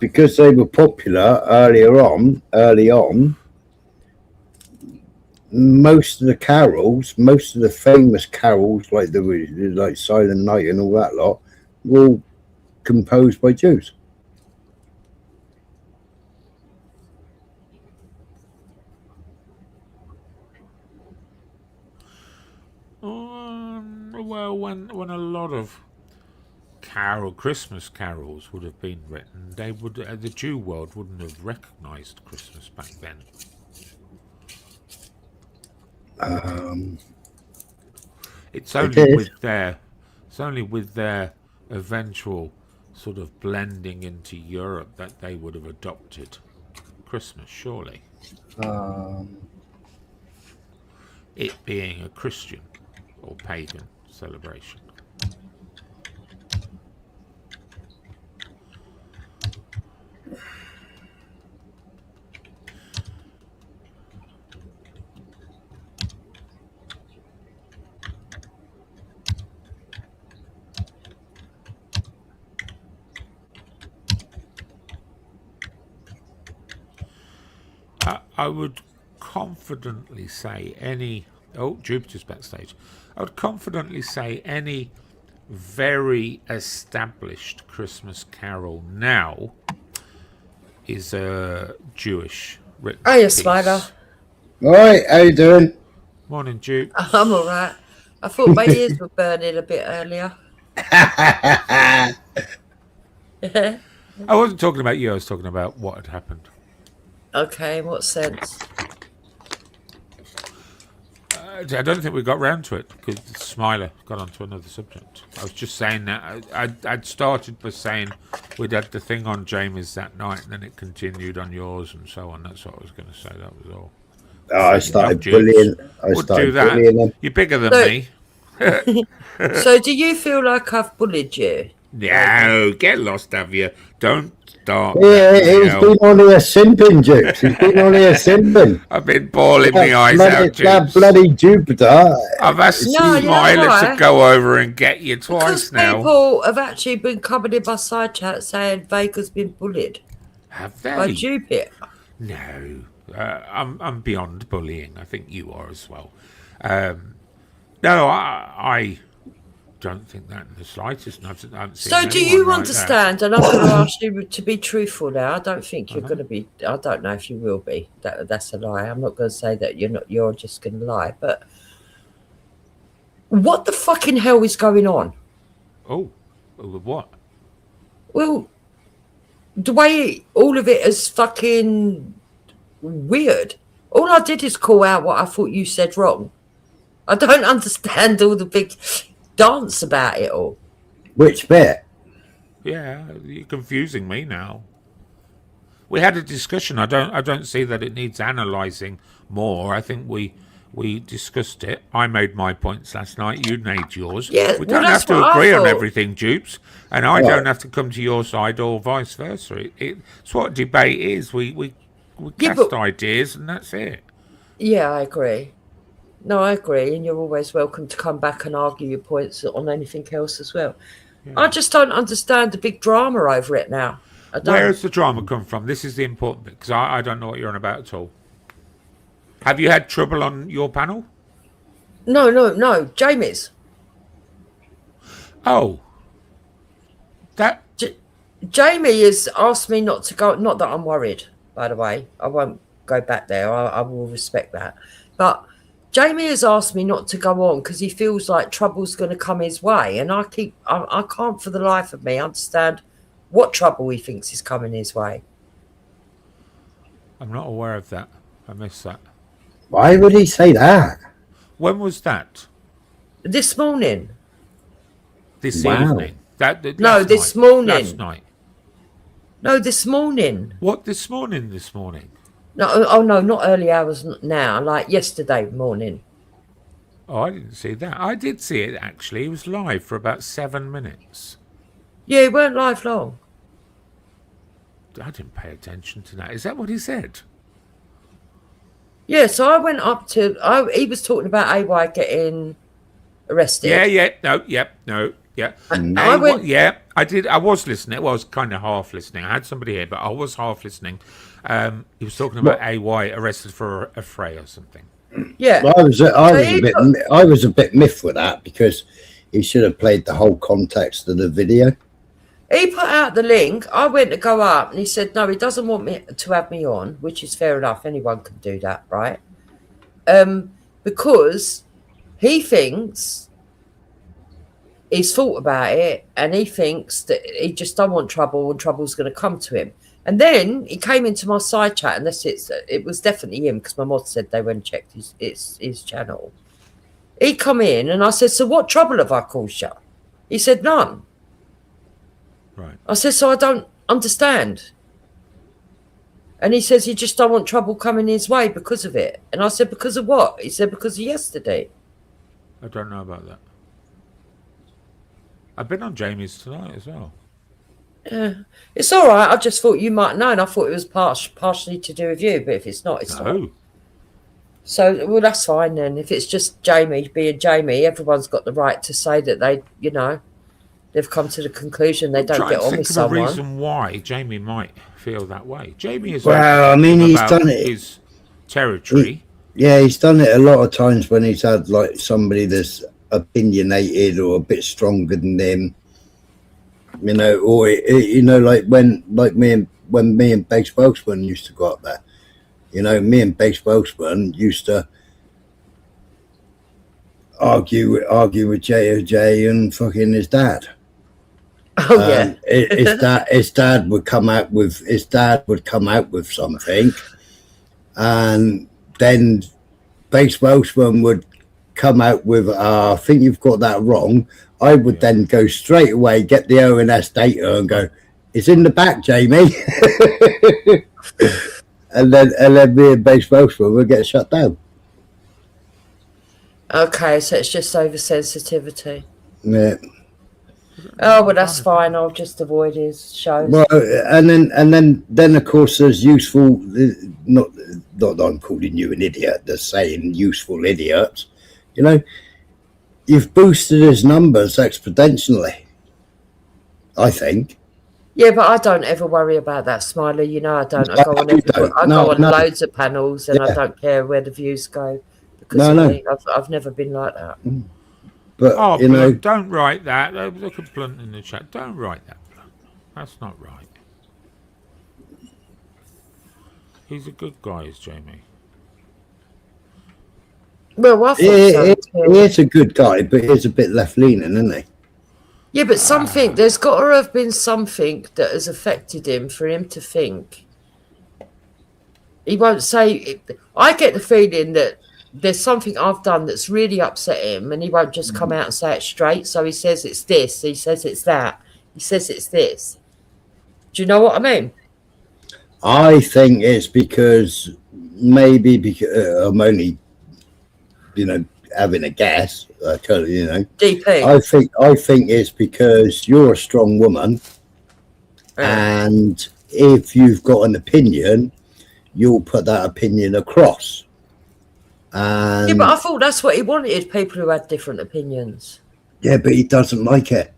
because they were popular early on, most of the carols, most of the famous carols, like Silent Night and all that lot, were all composed by Jews. Well, when a lot of Christmas carols would have been written, they would the Jew world wouldn't have recognised Christmas back then. It's only with their eventual sort of blending into Europe that they would have adopted Christmas, surely. It being a Christian or pagan celebration. I would confidently say Jupiter's backstage. I would confidently say any very established Christmas carol now is a Jewish written Hiya, piece. Spider. All right, how you doing? Morning, Duke. I'm all right. I thought my ears were burning a bit earlier. I wasn't talking about you. I was talking about what had happened. Okay, in what sense? I don't think we got round to it because Smiler got onto another subject. I was just saying that I'd started by saying we'd had the thing on Jamie's that night, and then it continued on yours, and so on. That's what I was going to say. That was all. I started Jukes. bullying. I Would started do that. bullying him. You're bigger than So- me. So do you feel like I've bullied you? No, get lost, have you? Don't start. Yeah, that, he's you know. been on here simping, Jukes. He's been on here simping. I've been bawling my eyes out, That Jukes. bloody Jupiter. I've asked No, you're Smiler right. to go over and get you twice now. People have actually been coming in my side chat saying Vega's been bullied Have by they? Jupiter. No, I'm beyond bullying. I think you are as well. No, I don't think that in the slightest. I haven't seen So do anyone you like understand? And I'm going to ask you to be truthful now. I don't think you're going to be. I don't know if you will be. That's a lie. I'm not going to say that you're not. You're just going to lie. But what the fucking hell is going on? Oh, with what? Well, the way all of it is fucking weird. All I did is call out what I thought you said wrong. I don't understand all the big dance about it all. Which bit? Yeah, you're confusing me now. We had a discussion. I don't see that it needs analysing more. I think we discussed it. I made my points last night. You made yours. Yeah, we well, don't that's have to what I agree on thought. everything, Dupes, and I Right. don't have to come to your side or vice versa. It's what debate is. We Yeah, cast but- ideas, and that's it. Yeah, I agree. No, I agree. And you're always welcome to come back and argue your points on anything else as well. I just don't understand the big drama over it now. I don't. Where has the drama come from? This is the important bit, because I don't know what you're on about at all. Have you had trouble on your panel? No. Jamie's. Oh. That Jamie has asked me not to go. Not that I'm worried, by the way. I won't go back there. I will respect that. But Jamie has asked me not to go on because he feels like trouble's going to come his way. And I can't for the life of me understand what trouble he thinks is coming his way. I'm not aware of that. I missed that. Why would he say that? When was that? This morning. This Wow. evening? No, Last this night? morning. Last night. No, this morning. What this morning? This morning? No, oh no, not early hours now, like yesterday morning. Oh, I didn't see that. I did see it actually. It was live for about 7 minutes. Yeah, it weren't live long. I didn't pay attention to that. Is that what he said? Yeah, so I went up to. He was talking about AY getting arrested. Yeah. I went. Yeah, I did. I was listening. I was kind of half listening. I had somebody here, but I was half listening. He was talking about AY arrested for a fray or something. Yeah. I was a bit miffed with that because he should have played the whole context of the video. He put out the link. I went to go up, and he said, "No, he doesn't want me to have me on," which is fair enough. Anyone can do that, right? Because he thinks he's thought about it, and he thinks that he just don't want trouble, and trouble's going to come to him. And then he came into my side chat, and it was definitely him because my mod said they went and checked his channel. He come in, and I said, "So what trouble have I caused you?" He said, "None." Right. I said, "So I don't understand." And he says he just don't want trouble coming his way because of it. And I said, "Because of what?" He said, "Because of yesterday." I don't know about that. I've been on Jamie's tonight as well. Yeah, it's all right. I just thought you might know, and I thought it was partially to do with you. But if it's not, it's not. No. So, well, that's fine then. If it's just Jamie being Jamie, everyone's got the right to say that they've come to the conclusion they don't Try get and on think with of someone. a reason why Jamie might feel that way. Jamie is Well, I mean, he's about done it. his territory. Yeah, he's done it a lot of times when he's had like somebody that's opinionated or a bit stronger than him. You know, or like when me and Big Spokesman used to go up there. You know, me and Big Spokesman used to argue with JOJ and fucking his dad. Oh yeah. His dad would come out with something, and then Big Spokesman would come out with, I think you've got that wrong. I would then go straight away, get the ONS data and go, It's in the back, Jamie. and then me and Base Spokesman will get shut down. Okay, so it's just oversensitivity. Yeah. Oh, well, that's fine. I'll just avoid his shows. Well, and then of course there's useful. Not that I'm calling you an idiot. They're saying useful idiots. You know, you've boosted his numbers exponentially. I think. Yeah, but I don't ever worry about that, Smiley. You know, I don't. I go on, No, loads of panels, and I Yeah. don't care where the views go because No, of no. me. I've never been like that. But Oh, you know, Blunt, don't write that. Look at Blunt in the chat. Don't write that, Blunt. That's not right. He's a good guy, is Jamie. Well, I thought he so. is a good guy, but he's a bit left leaning, isn't he? Yeah, but there's got to have been something that has affected him for him to think. He won't say. I get the feeling that there's something I've done that's really upset him, and he won't just come out and say it straight. So he says it's this, he says it's that, he says it's this. Do you know what I mean? I think it's because maybe because I'm only, you know, having a guess. You know, DP. I think it's because you're a strong woman, and if you've got an opinion, you'll put that opinion across. And Yeah, but I thought that's what he wanted, people who had different opinions. yeah, but he doesn't like it.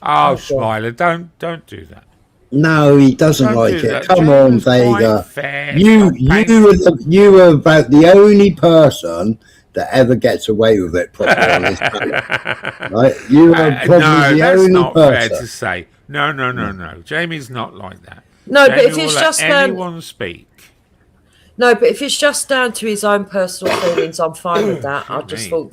Oh, Smiler, don't do that. No, he doesn't Don't like do it. that. Come on, James quite Vega. fair. You were about the only person that ever gets away with it properly on this channel. Right? You are probably No, the that's only not fair person. to say. No. Jamie's not like that. No, but Jamie if will it's let just anyone speak. No, but if it's just down to his own personal feelings, I'm fine with that. I just thought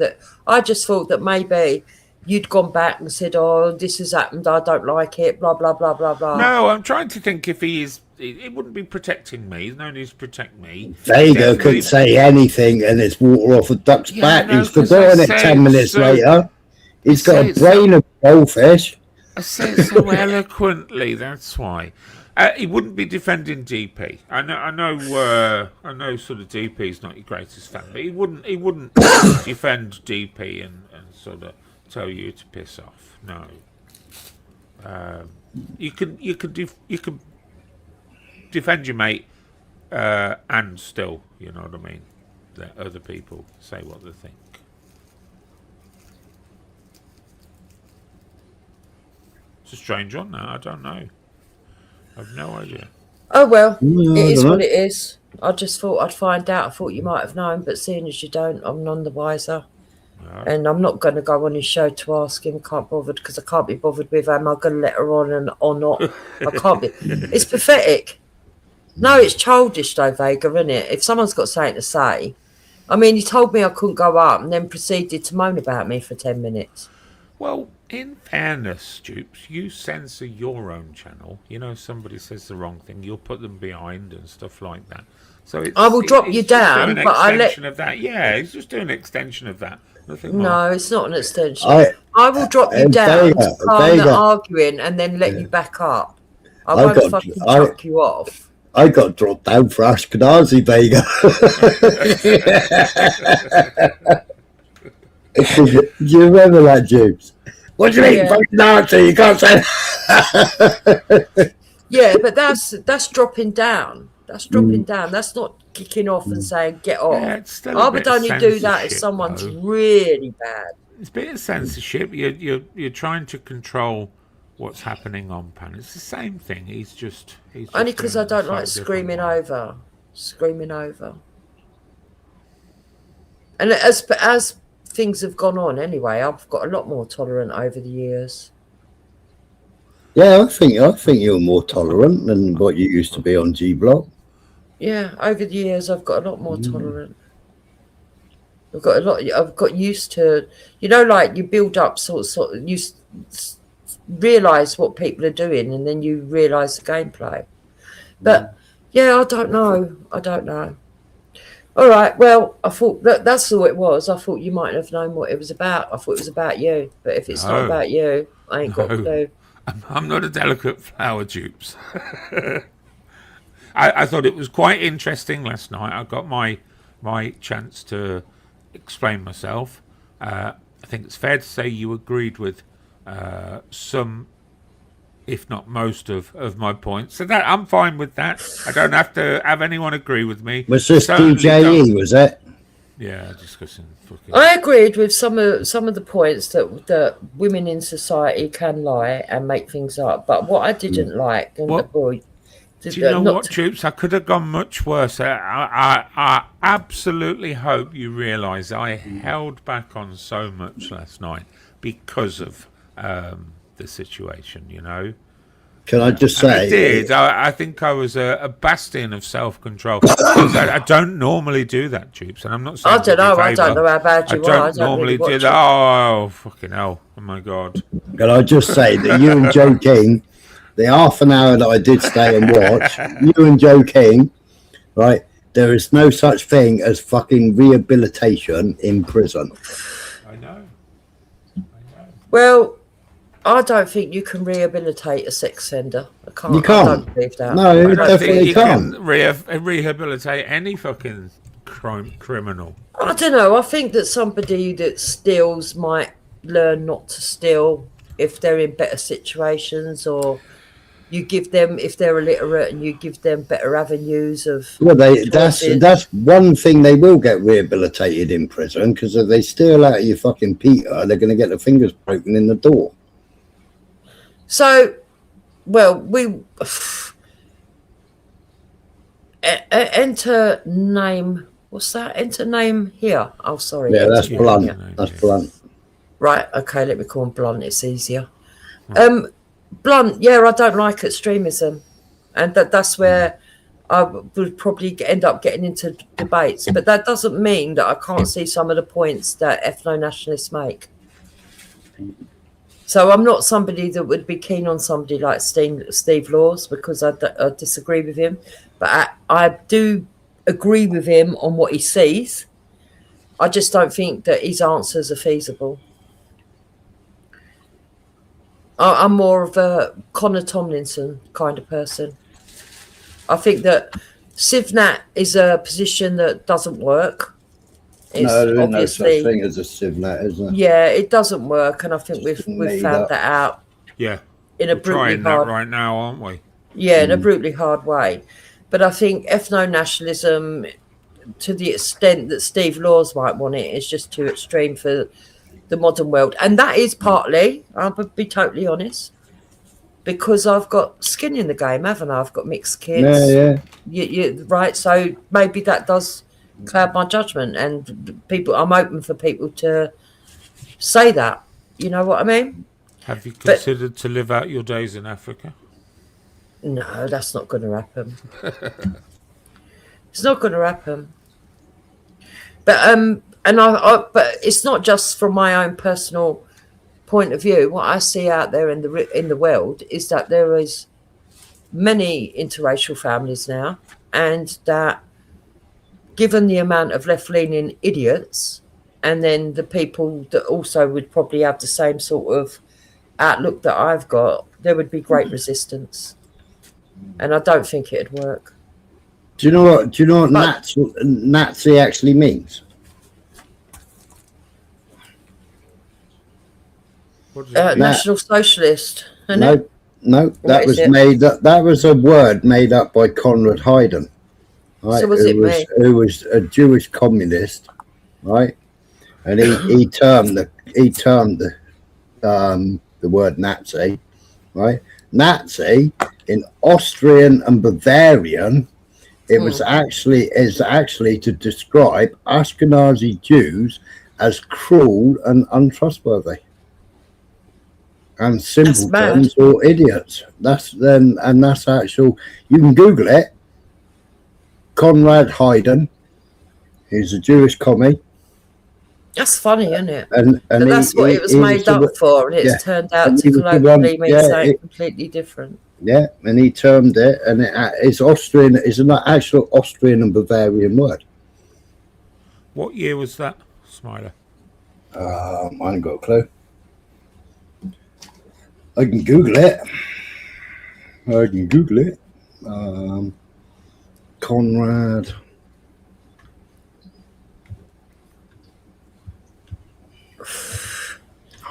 that maybe you'd gone back and said, "Oh, this has happened. I don't like it." Blah blah blah blah blah. No, I'm trying to think if he is. It wouldn't be protecting me. There's no need to protect me. Vega Definitely- could say anything and it's water off a duck's Yeah, back. no, He's 'cause forgotten I it said 10 minutes so- later. He's got a said so- brain of a goldfish. I said it so eloquently. That's why. He wouldn't be defending DP. I know. Sort of DP's not your greatest fan, but he wouldn't defend DP and sort of tell you to piss off. No. You can defend your mate, and still, you know what I mean. Let other people say what they think. It's a strange one now. I don't know. I've no idea. Oh well, No, it I is don't what know. it is. I just thought I'd find out. I thought you might have known, but seeing as you don't, I'm none the wiser. And I'm not going to go on his show to ask him. Can't bothered because I can't be bothered with am I going to let her on or not? I can't be. It's pathetic. No, it's childish though, Vega, isn't it? If someone's got something to say, I mean, he told me I couldn't go up and then proceeded to moan about me for 10 minutes. Well, in fairness, Stoops, you censor your own channel. You know, somebody says the wrong thing, you'll put them behind and stuff like that. So it's, I will drop you it's just down, an but I let. extension of that. Yeah, it's just doing an extension of that. Nothing more. No, it's not an extension. I- I will drop you and down Vega, to calm the Vega. arguing and then let you back up. I I won't got- fucking I- chuck you off. I got dropped down for Ashkenazi, Vega. Do you remember that, James? What do you mean, Yeah. fucking Nazi? You can't say Yeah, but that's dropping down. That's dropping down. That's not kicking off and saying get off. Yeah, it's still a I bit would of only do that if censorship, someone's though. really bad. It's a bit of censorship. You're trying to control what's happening on panel. It's the same thing. He's just Only because I doing it don't a like slightly different screaming over. And as things have gone on anyway, I've got a lot more tolerant over the years. Yeah, I think you're more tolerant than what you used to be on G Block. Yeah, over the years I've got a lot more tolerant. I've got used to, you know, like you build up sort of you realize what people are doing and then you realize the gameplay. But yeah, I don't know. All right, well, I thought that's all it was. I thought you might have known what it was about. I thought it was about you, but if it's not No. about you, I ain't got a No. clue. I'm not a delicate flower, dupes. I thought it was quite interesting last night. I got my chance to explain myself. I think it's fair to say you agreed with some, if not most, of my points. So that I'm fine with that. I don't have to have anyone agree with me. Was this Certainly DJE, don't- was it? Yeah, discussing fucking. I agreed with some of the points that women in society can lie and make things up. But what I didn't like, and What? boy, Do you know not what, to- troops? I could have gone much worse. I absolutely hope you realise I held back on so much last night because of the situation, you know. Can I just And say? I did. I think I was a bastion of self-control. I don't normally do that, troops, and I'm not saying I don't know. I don't favour. know how bad you I are. I don't don't normally really do watch that. it. Oh, fucking hell. Oh, my God. Can I just say that you and Joe King, the half an hour that I did stay and watch, you and Joe King, right? There is no such thing as fucking rehabilitation in prison. I know. Well, I don't think you can rehabilitate a sex offender. I can't. You can't. I don't believe that. No, I don't definitely think you can't. can rehabilitate any fucking criminal. I don't know. I think that somebody that steals might learn not to steal if they're in better situations, or you give them, if they're illiterate, and you give them better avenues of. Well, that's choices. one thing they will get rehabilitated in prison, because if they steal out of your fucking Peter, they're going to get their fingers broken in the door. So, well, we enter name. What's that? Enter name here. Oh, sorry. Yeah, enter that's name blunt. here. That's blunt. Right. Okay. Let me call him Blunt. It's easier. Blunt. Yeah, I don't like extremism, and that's where I would probably end up getting into debates. But that doesn't mean that I can't see some of the points that ethno-nationalists make. So I'm not somebody that would be keen on somebody like Steve Laws, because I disagree with him. But I do agree with him on what he sees. I just don't think that his answers are feasible. I'm more of a Connor Tomlinson kind of person. I think that CivNat is a position that doesn't work. It's No, there is no obviously, such thing as a CivNat, is there? yeah, it doesn't work, and I think we've Made found up. that out. Yeah. In a We're brutally trying that hard, right now, aren't we? yeah, in a brutally hard way. But I think ethno-nationalism, to the extent that Steve Laws might want it, is just too extreme for the modern world, and that is partly, I'll be totally honest, because I've got skin in the game, haven't I? I've got mixed kids. Yeah, You right. So maybe that does cloud my judgment, and I'm open for people to say that. You know what I mean? Have you considered to live out your days in Africa? No, that's not going to happen. It's not going to happen. But but it's not just from my own personal point of view. What I see out there in the world is that there is many interracial families now, and that given the amount of left-leaning idiots, and then the people that also would probably have the same sort of outlook that I've got, there would be great resistance, and I don't think it'd work. Do you know what? Do you know what Nazi actually means? National Socialist. isn't No, it? no, that is was it? made up. That was a word made up by Conrad Hayden, right? So what's it mean? Who was a Jewish communist, right? And he termed the word Nazi, right? Nazi in Austrian and Bavarian, it was actually to describe Ashkenazi Jews as cruel and untrustworthy, and simpletons or idiots. That's actual. You can Google it. Conrad Hayden, he's a Jewish commie. That's funny, isn't it? And but that's what it was made up for, and it's yeah. turned out And to he was the one- colloquially mean yeah, something completely different. Yeah, and he termed it, and it's Austrian. It's an actual Austrian and Bavarian word. What year was that, Smiler? I ain't got a clue. I can Google it. Conrad.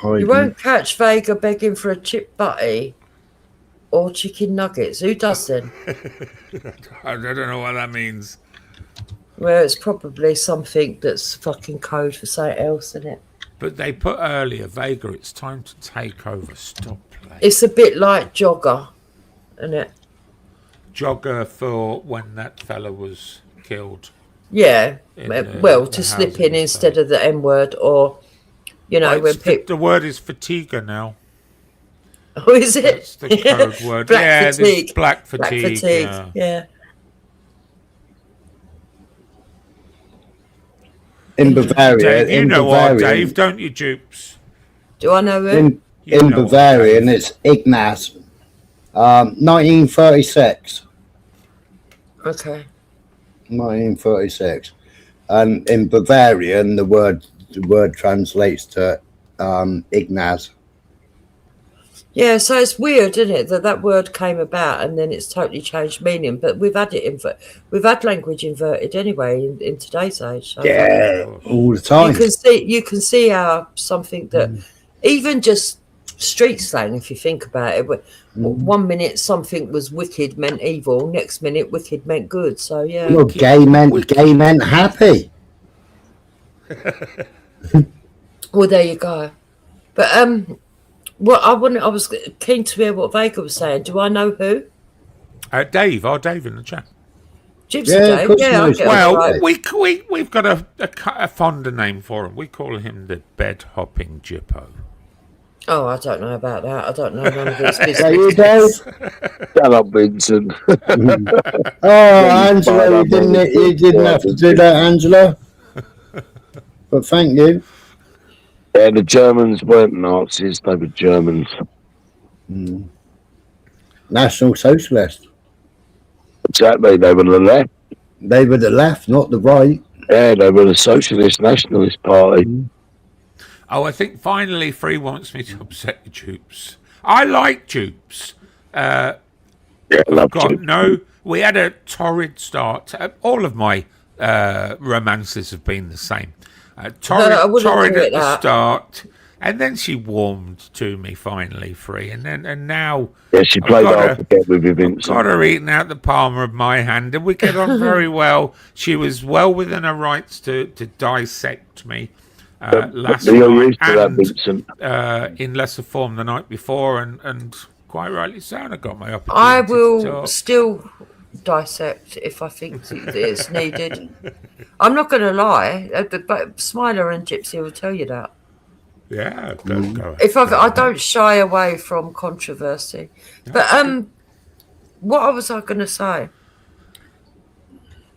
You won't catch Vega begging for a chip butty or chicken nuggets. Who does then? I don't know what that means. Well, it's probably something that's fucking code for something else, isn't it? But they put earlier, Vega, it's time to take over. Stop playing. It's a bit like jogger, isn't it? Jogger for when that fella was killed. Yeah. In, Well, the to slip housing in instead of the M word, or, you know, Well, when it's people. the word is fatiguer now. Oh, is it? That's the code word. Black yeah, there's fatigue. black fatigue. Black fatigue. Yeah. Yeah. In Bavaria, Dave, you in know what, Bavarian, Dave, don't you, Dupes? Do I know him? in Bavarian, it's Ignaz. 1936. Okay. 1936, and in Bavarian, the word translates to Ignaz. Yeah, so it's weird, isn't it, that word came about and then it's totally changed meaning. But we've had it we've had language inverted anyway in today's age. So Yeah, all the time. You can see how something that even just street slang, if you think about it, one minute something was wicked meant evil, next minute wicked meant good. So yeah. Well, gay meant happy. Well, there you go. But well, I was keen to hear what Vega was saying. Do I know who? Dave, Dave in the chat. Gypsy Dave. Yeah, I get well, it right. we've got a fonder name for him. We call him the bed hopping Gyppo. Oh, I don't know about that. I don't know none of his business. There you go. Shut up, Vincent. Oh, Angela, you didn't have to do that, Angela. But thank you. Yeah, the Germans weren't Nazis, they were Germans. National Socialist. Exactly, they were the left. They were the left, not the right. Yeah, they were the Socialist Nationalist Party. Oh, I think finally Free wants me to upset the Dupes. I like Dupes. Yeah, I love Dupes. We had a torrid start. All of my romances have been the same. Torrid at the start, and then she warmed to me finally, Free, and now yeah, she played hard to get with you, Vincent. Got her eating out the palm of my hand, and we get on very well. She was well within her rights to dissect me last you're night, used to that, Vincent. in lesser form the night before, and quite rightly so. And I got my opportunity. I will to talk. still dissect if I think it's needed. I'm not going to lie, but Smiler and Gypsy will tell you that. Yeah, go If I don't shy away from controversy, but what was I going to say?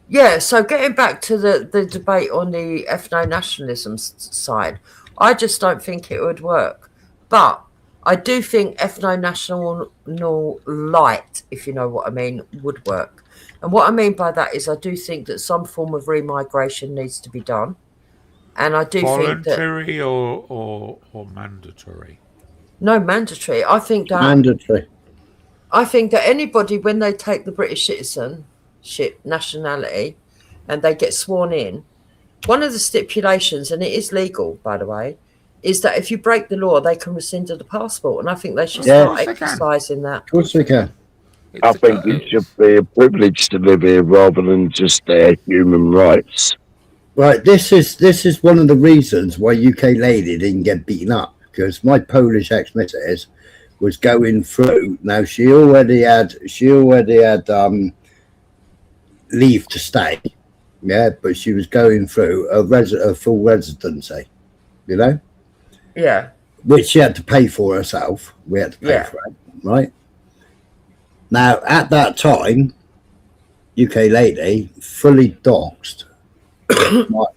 Yeah, so getting back to the debate on the ethno-nationalism side, I just don't think it would work. But I do think ethno-national light, if you know what I mean, would work. And what I mean by that is I do think that some form of remigration needs to be done. And I do think that... Voluntary or mandatory? No, mandatory. I think that... Mandatory. I think that anybody, when they take the British citizenship nationality and they get sworn in, one of the stipulations, and it is legal, by the way, is that if you break the law, they can rescind the passport. And I think they should start exercising that. Of course we can. I think it should be a privilege to live here rather than just their human rights. Right, this is one of the reasons why UK lady didn't get beaten up, because my Polish ex-missus was going through. Now she already had leave to stay, yeah, but she was going through a full residency, you know. Yeah. Which she had to pay for herself. We had to pay for it, right? Now, at that time, UK lady fully doxed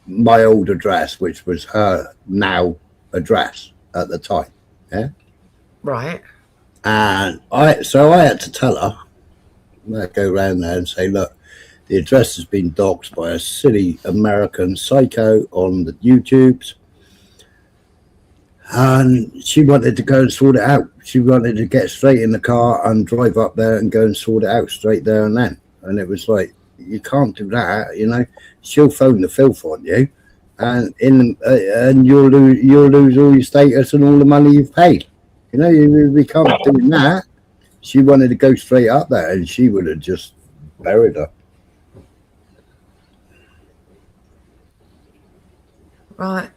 my old address, which was her now address at the time. Yeah. Right. And I had to tell her, I'd go around there and say, look, the address has been doxed by a silly American psycho on the YouTubes. And she wanted to go and sort it out. She wanted to get straight in the car and drive up there and go and sort it out straight there and then. And it was like, you can't do that, you know. She'll phone the filth on you, and you'll lose all your status and all the money you've paid. You know, we can't do that. She wanted to go straight up there, and she would have just buried her. Right.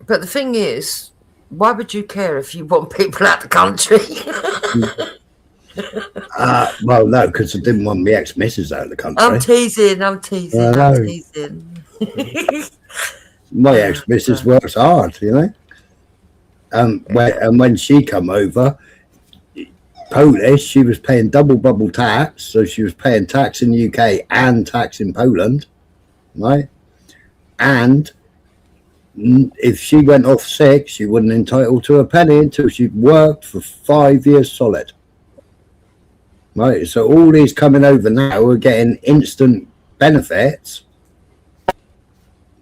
But the thing is, why would you care if you want people out the country? Well, no, because I didn't want my ex-missus out of the country. I'm teasing. I'm teasing. My ex-missus works hard, you know. And when she come over, Polish, she was paying double bubble tax, so she was paying tax in the UK and tax in Poland, right? And if she went off sick, she wasn't entitled to a penny until she'd worked for 5 years solid. Right, so all these coming over now are getting instant benefits,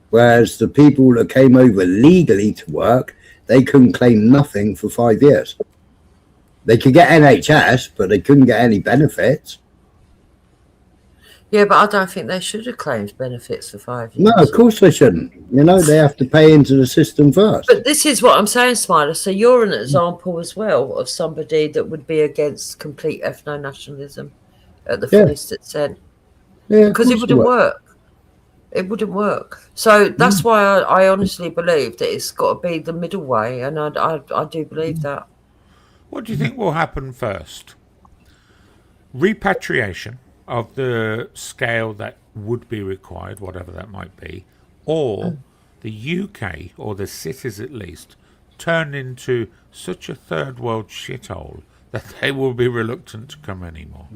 whereas the people that came over legally to work, they couldn't claim nothing for 5 years. They could get NHS, but they couldn't get any benefits. Yeah, but I don't think they should have claimed benefits for 5 years. No, of course they shouldn't. You know, they have to pay into the system first. But this is what I'm saying, Smiler. So you're an example as well of somebody that would be against complete ethno-nationalism at the fullest extent. Yeah, because it wouldn't work. It wouldn't work. So that's why I honestly believe that it's got to be the middle way, and I do believe that. What do you think will happen first? Repatriation of the scale that would be required, whatever that might be, or the UK, or the cities at least, turn into such a third world shithole that they will be reluctant to come anymore.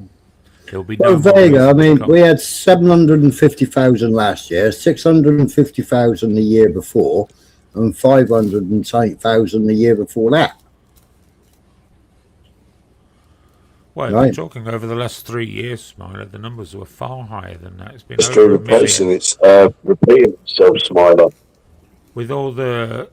There'll be no Well, there you go. I reason to mean, come. we had 750,000 last year, 650,000 the year before, and 500,000 the year before that. Well, Right. we're talking over the last 3 years, Smiler, the numbers were far higher than that. It's been History over 1 million. replacing its repeating itself, Smiler. With all the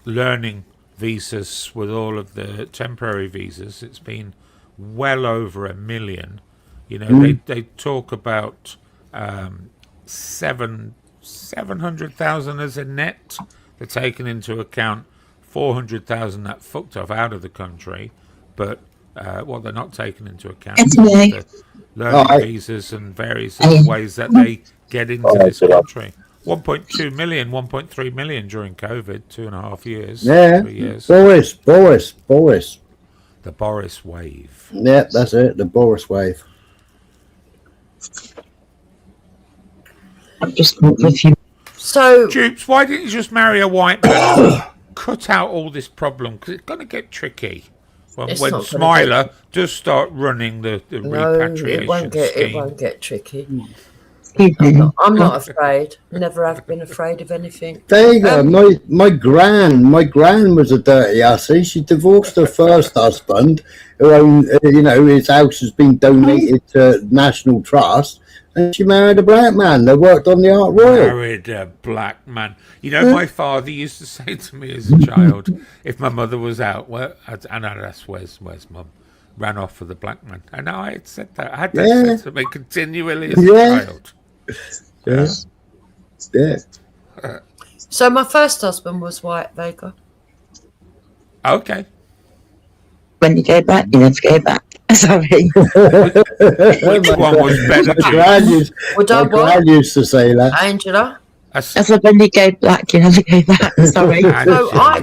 learning visas, with all of the temporary visas, it's been well over 1 million. You know, they talk about 700,000 as a net. They're taking into account 400,000 that fucked off out of the country, but what they're not taking into account is the learning visas and various other ways that they get into this country. 1.2 million, 1.3 million during COVID, 2.5 years, Yeah, 3 years. Boris. The Boris wave. Yeah, that's it, the Boris wave. So, Dupes, why didn't you just marry a white man? Cut out all this problem, because it's going to get tricky. When It's not gonna Smiler does start running the no, repatriation it won't get scheme. tricky. I'm not afraid. Never have been afraid of anything. There you go. My gran was a dirty hussy. She divorced her first husband, who owned, you know, his house has been donated to National Trust, and she married a black man that worked on the Art Royal. Married a black man. You know, my father used to say to me as a child, if my mother was out, well, I'd ask, where's mum? Ran off for the black man. And I had said that. I had that said to me continually as a child. Yeah. So my first husband was white, Vega. Okay. When you go back, you never go back. Sorry. Which one was better? My gran used to say that. Angela? I said when you go black, you never go back. Sorry. So I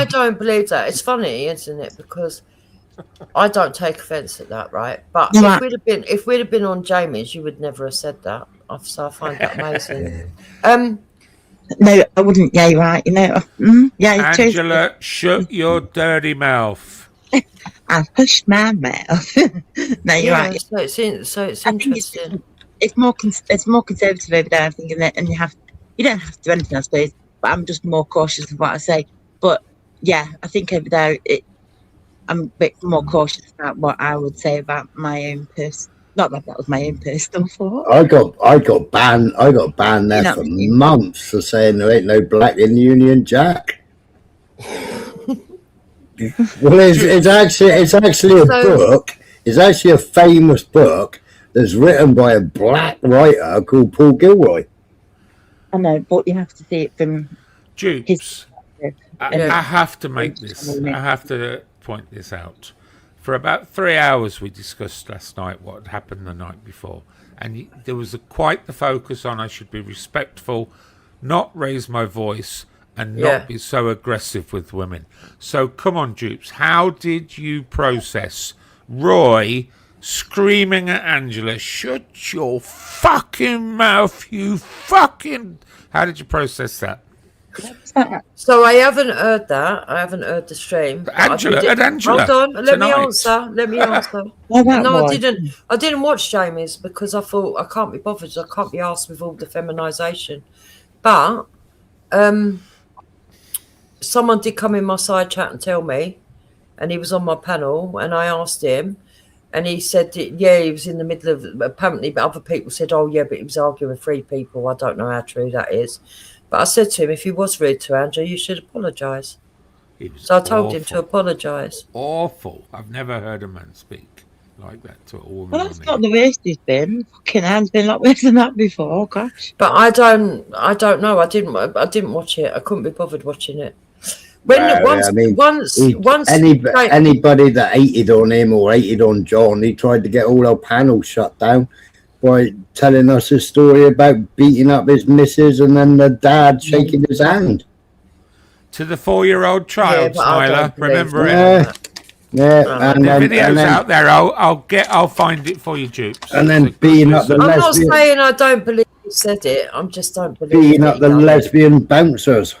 don't believe that. It's funny, isn't it? Because I don't take offence at that, right? But Yeah. if we'd have been on Jamie's, you would never have said that. So I find that amazing. No, I wouldn't. Yeah, you're right. You know. Yeah, it's true. Angela, shut your dirty mouth. I've hushed my mouth. No, you're Yeah, right. So it's interesting. It's more conservative over there, I think, isn't it? And you don't have to do anything, I suppose. But I'm just more cautious of what I say. But yeah, I think over there I'm a bit more cautious about what I would say about my own Not that that was my own personal fault. I got banned there No. for months for saying there ain't no black in the Union Jack. Well, it's actually a book. It's actually a famous book that's written by a black writer called Paul Gilroy. I know, but you have to see it from Dupes, I have to make this. I have to point this out. For about 3 hours, we discussed last night what had happened the night before, and there was quite the focus on I should be respectful, not raise my voice, and not be so aggressive with women. So come on, Dupes, how did you process Roy screaming at Angela, "Shut your fucking mouth, you fucking"? How did you process that? So I haven't heard that. I haven't heard the stream. But Angela, hold on. Let me tonight. answer. Let me answer. Well, that No, I was- didn't. I didn't watch Jamie's because I thought I can't be bothered. I can't be asked with all the feminisation. But someone did come in my side chat and tell me, and he was on my panel, and I asked him, and he said, yeah, he was in the middle of, apparently, but other people said, oh, yeah, but he was arguing with 3 people. I don't know how true that is. But I said to him, if he was rude to Andrew, you should apologise. So I told him to apologise. Awful. I've never heard a man speak like that to a woman. Well, that's not the worst he's been. Fucking hand's been a lot worse than that before. Gosh. But I don't know. I didn't watch it. I couldn't be bothered watching it. Once Anybody that hated on him or hated on John, he tried to get all our panels shut down by telling us a story about beating up his missus and then the dad shaking his hand. To the 4-year-old child, but I Smiler. don't believe Remember Yeah, it. yeah, and The then, video's and then, out there. I'll find it for you, Dupes. and then beating up the I'm not lesbian, saying I don't believe he said it. I just don't believe beating that up he the done it. lesbian bouncers.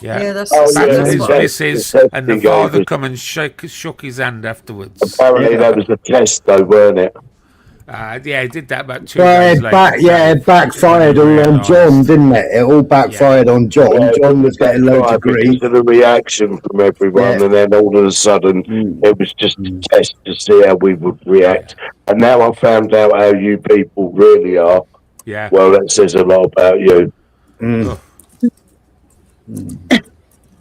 Yeah, that's Back yeah, to that's his what I- missus, and the father come and shook his hand afterwards. Apparently that was a test, though, weren't it? Yeah, he did that about 2 Well, days later. it backfired all on John, didn't it? It all backfired on John. Yeah, John was getting loads of grief. To the reaction from everyone, Yeah. and then all of a sudden it was just a test to see how we would react. And now I found out how you people really are. Yeah. Well, that says a lot about you. But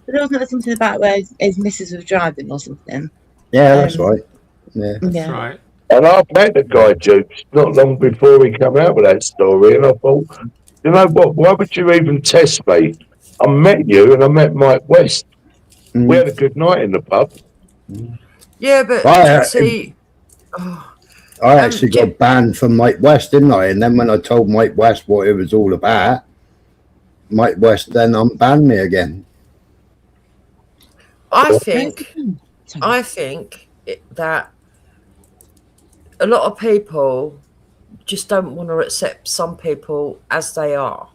there wasn't something about where his missus was driving or something. Yeah, that's right. Yeah. Yeah. Right. And I met the guy, Dukes, not long before he came out with that story, and I thought, you know what? Why would you even test me? I met you, and I met Mike West. We had a good night in the pub. Yeah, but Right, see, I actually got banned from Mike West, didn't I? And then when I told Mike West what it was all about, Mike West then unbanned me again. I think that a lot of people just don't want to accept some people as they are,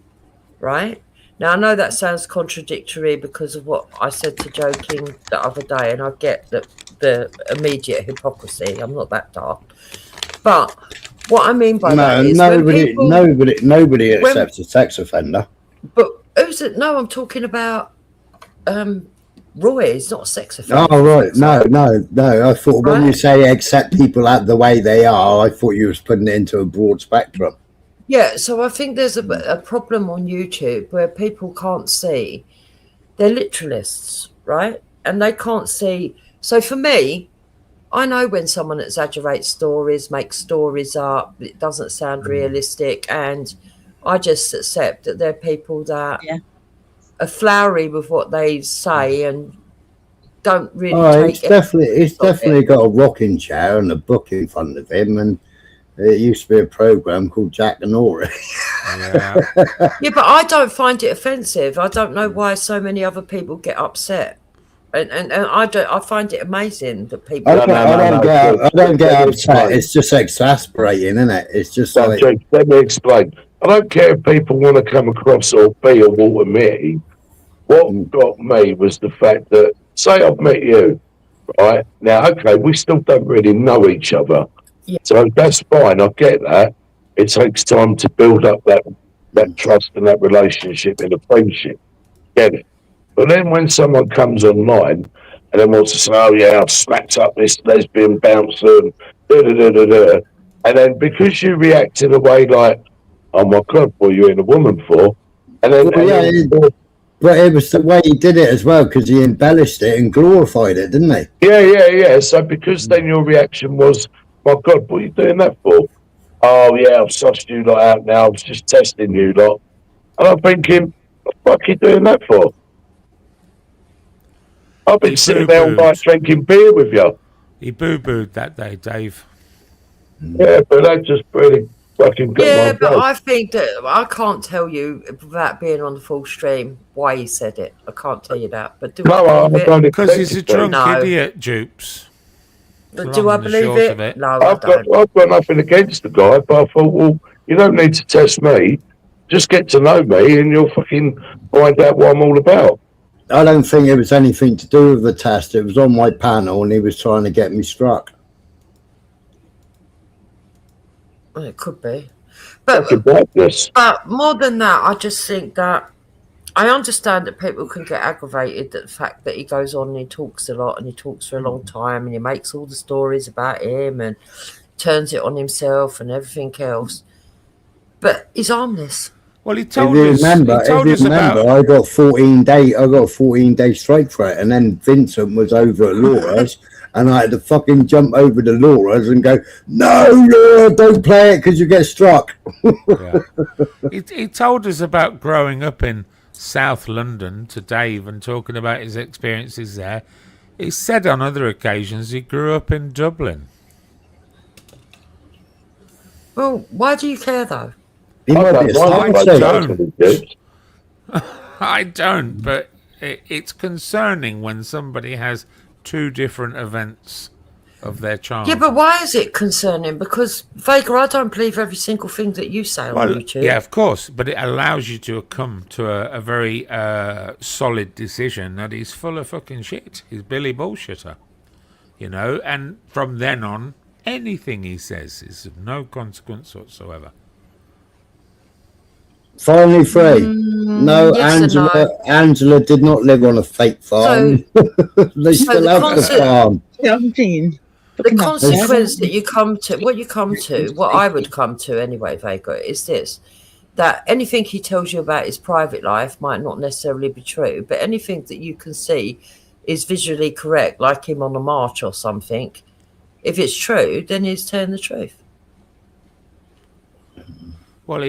right? Now, I know that sounds contradictory because of what I said to Joe King the other day, and I get the immediate hypocrisy. I'm not that dark. But what I mean by that is when people... nobody when- accepts a sex offender. But who's it? No, I'm talking about Roy. He's not a sex offender. Oh, right. No. I thought when you say accept people out the way they are, I thought you was putting it into a broad spectrum. Yeah, so I think there's a problem on YouTube where people can't see. They're literalists, right? And they can't see. So for me, I know when someone exaggerates stories, makes stories up, it doesn't sound realistic, and I just accept that there are people that are flowery with what they say and don't really Oh, take it's definitely got a rocking chair and a book in front of him, and it used to be a program called Jack and Nora. Yeah. Yeah, but I don't find it offensive. I don't know why so many other people get upset. And I find it amazing that people. I don't get upset. It's just exasperating, isn't it? It's just like. Jake, let me explain. I don't care if people want to come across or be or will admit it. What got me was the fact that, say I've met you, right? Now, okay, we still don't really know each other. Yeah. So that's fine, I get that. It takes time to build up that trust and that relationship and a friendship. Get it? But then when someone comes online and then wants to say, oh yeah, I've smacked up this lesbian bouncer and da-da-da-da-da, And then because you react in a way like, oh my God, what are you in a woman for? And then, Well, yeah, but it was the way he did it as well, because he embellished it and glorified it, didn't he? yeah. So because then your reaction was, my God, what are you doing that for? Oh yeah, I've sussed you lot out now. I was just testing you lot. And I'm thinking, what the fuck are you doing that for? I've been sitting there all night drinking beer with you. He boo-booed that day, Dave. Yeah, but that just really fucking got Yeah, my but blood. I think that I can't tell you without being on the full stream why he said it. I can't tell you that. But do I believe it? Because he's a drunk No. idiot, Dupes. But Long do I and the believe short it? of it. No, I I've don't. got nothing against the guy, but I thought, well, you don't need to test me. Just get to know me and you'll fucking find out what I'm all about. I don't think it was anything to do with the test. It was on my panel and he was trying to get me struck. Well, it could be. But more than that, I just think that I understand that people can get aggravated at the fact that he goes on and he talks a lot and he talks for a long time and he makes all the stories about him and turns it on himself and everything else. But he's harmless. Well, he If you remember, I got 14 day strike for it, and then Vincent was over at Laura's, and I had to fucking jump over to Laura's and go, "No, Laura, don't play it because you get struck." He told us about growing up in South London to Dave and talking about his experiences there. He said on other occasions he grew up in Dublin. Well, why do you care though? I don't, but it's concerning when somebody has two different events of their child. Yeah, but why is it concerning? Because, Vega, I don't believe every single thing that you say on YouTube. Yeah, of course, but it allows you to come to a very solid decision that he's full of fucking shit. He's Billy Bullshitter, you know, and from then on, anything he says is of no consequence whatsoever. Finally free. No, yes and Angela did not live on a fake farm. They still have the farm. The consequence that you come to, what I would come to anyway, Vega, is this: that anything he tells you about his private life might not necessarily be true, but anything that you can see is visually correct, like him on a march or something, if it's true, then he's telling the truth. Well,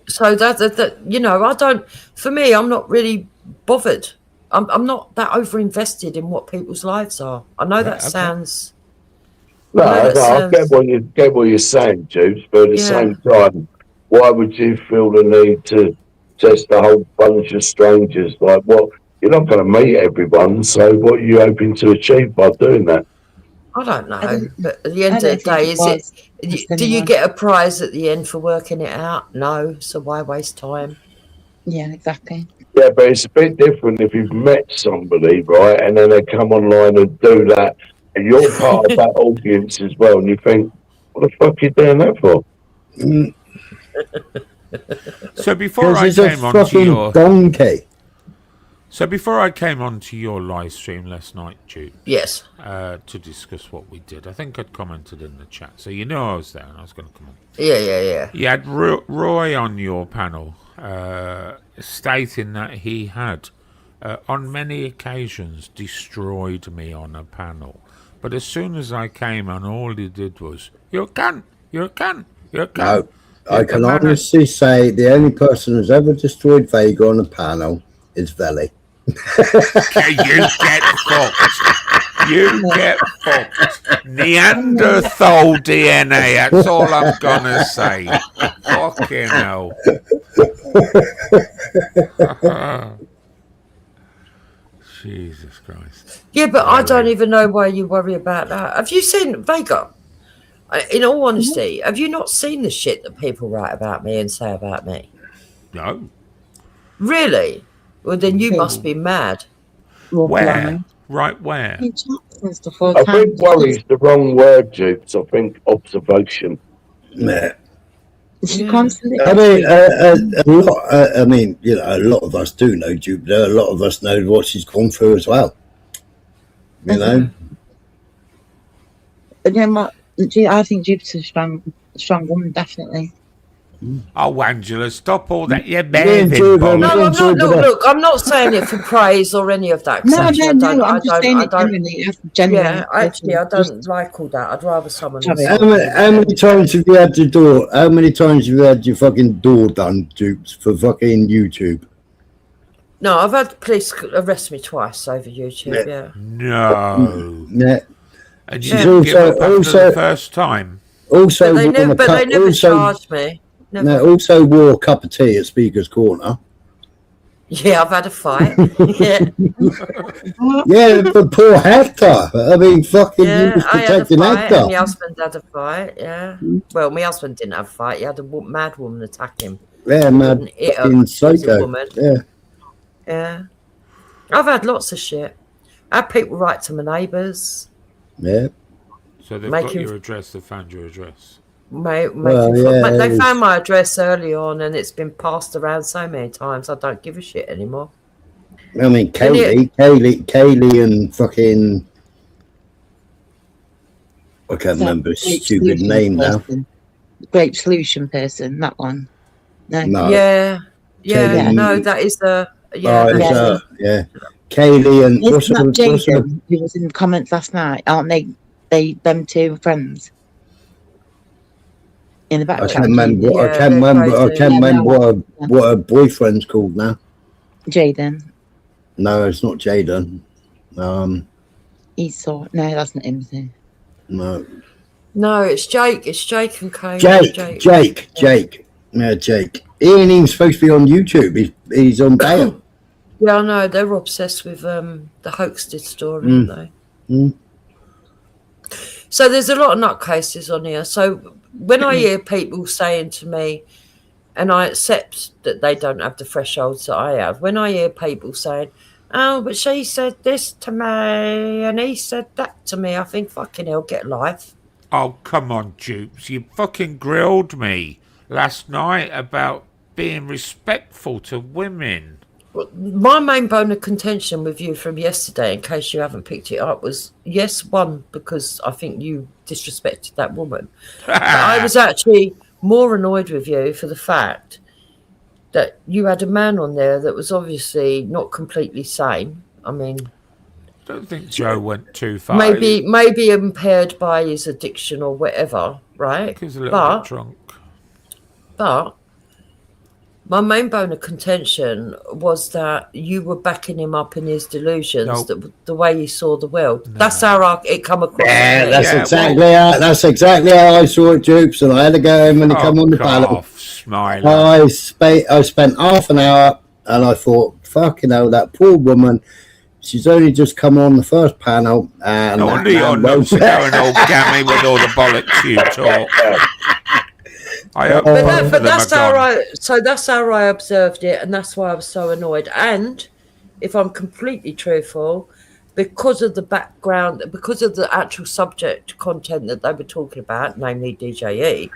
so that you know, I don't. For me, I'm not really bothered. I'm not that over invested in what people's lives are. I know that sounds. No, I get what you're saying, Juice, but at the same time, why would you feel the need to test a whole bunch of strangers? Like, what? You're not going to meet everyone, so what are you hoping to achieve by doing that? I don't know, but at the end of the day, do you get a prize at the end for working it out? No, so why waste time? Yeah, exactly. Yeah, but it's a bit different if you've met somebody, right, and then they come online and do that, and you're part of that audience as well, and you think, what the fuck are you doing that for? So before I Because he's a came on to fucking your donkey. So before I came on to your live stream last night, Jude, yes, to discuss what we did, I think I'd commented in the chat, so you know I was there and I was going to come on. Yeah. You had Roy on your panel, stating that he had, on many occasions, destroyed me on a panel. But as soon as I came on, all he did was, "You're a cunt, you're a cunt, you're a cunt." No, I can honestly say the only person who's ever destroyed Vega on a panel is Veli. Okay, you get fucked. You get fucked. Neanderthal DNA, that's all I'm gonna say. Fucking hell. Jesus Christ. Yeah, but I don't even know why you worry about that. Have you seen Vega? In all honesty, have you not seen the shit that people write about me and say about me? No. Really? Well, then you must be mad. Where? Right where? I think worry is the wrong word, Jukes. I think observation. Yeah. She constantly. I mean, a lot. I mean, you know, a lot of us do know Jupiter. A lot of us know what she's gone through as well. You know. And then I think Jupiter's strong. strong woman, definitely. Oh, Angela, stop all that. You're Yeah, moving, Jude, bollocks. No, I'm not. Look, I'm not saying it for praise or any of that. 'cause No, actually, no, I'm just saying it genuinely. Yeah, actually, I don't like all that. I'd rather someone. How many times have you had your door? How many times have you had your fucking door done, Dupes, for fucking YouTube? No, I've had police arrest me twice over YouTube. Yeah. No. Yeah. And Yeah. you didn't give up after the first time. Also, But they won never, a but cup- they never also, charged me. Never. No, also wore a cup of tea at Speaker's Corner. Yeah, I've had a fight. yeah. Yeah, but poor Hector. I mean, fucking, you Yeah, was I had a protecting fight, Hector. and my husband had a fight. Yeah. Well, my husband didn't have a fight. He had a mad woman attack him. Yeah, He mad wouldn't hit her fucking 'cause she was a psycho. woman. Yeah. Yeah. I've had lots of shit. I had people write to my neighbours. Yeah. So they've Make got him- your address, they found your address. Well, yeah, but they it found was- my address early on, and it's been passed around so many times. I don't give a shit anymore. I mean, Can you- Kaylee and fucking... I can't remember his Great stupid solution name now. person. Great solution person, that one. No. No. Yeah. Yeah. Kaylee- No, that is the. Yeah. Oh, that it's, is yeah. Kaylee and... what's Isn't her, that what's her, Jaden who was in the comments last night? Aren't they them two friends? In the back I chat. can't remember. I Yeah, can't they're remember. I crazy. can't Yeah, remember no. what her boyfriend's called now. Jaden. No, it's not Jaden. Esau. No, that's not him. Is it? No, No, it's Jake. It's Jake and Kay. Jake. Yeah, Jake. He ain't even supposed to be on YouTube. He's on bail. Yeah, I know. They're obsessed with the Hoaxted story, Mm. aren't they? Mm. So there's a lot of nutcases on here. So when I hear people saying to me, and I accept that they don't have the thresholds that I have, when I hear people saying, oh, but she said this to me and he said that to me, I think, fucking hell, get life. Oh, come on, Dupes. You fucking grilled me last night about being respectful to women. Well, my main bone of contention with you from yesterday, in case you haven't picked it up, was yes, one, because I think you disrespected that woman. But I was actually more annoyed with you for the fact that you had a man on there that was obviously not completely sane. I mean, I don't think Joe went too far. maybe impaired by his addiction or whatever, right? He was a little bit drunk. But my main bone of contention was that you were backing him up in his delusions, Nope. that the way he saw the world. That's how it come across. Yeah, to me. that's exactly how I saw it, Jupes, and I had to go home when he come on the panel. Off, Smiler. I spent half an hour, and I thought, fucking hell, that poor woman. She's only just come on the first panel, and No that wonder you're man not won't- going all gammy with all the bollocks you talk. I hope But, both of them that's are how gone. that's how I observed it, and that's why I was so annoyed. And if I'm completely truthful, because of the background, because of the actual subject content that they were talking about, namely DJE,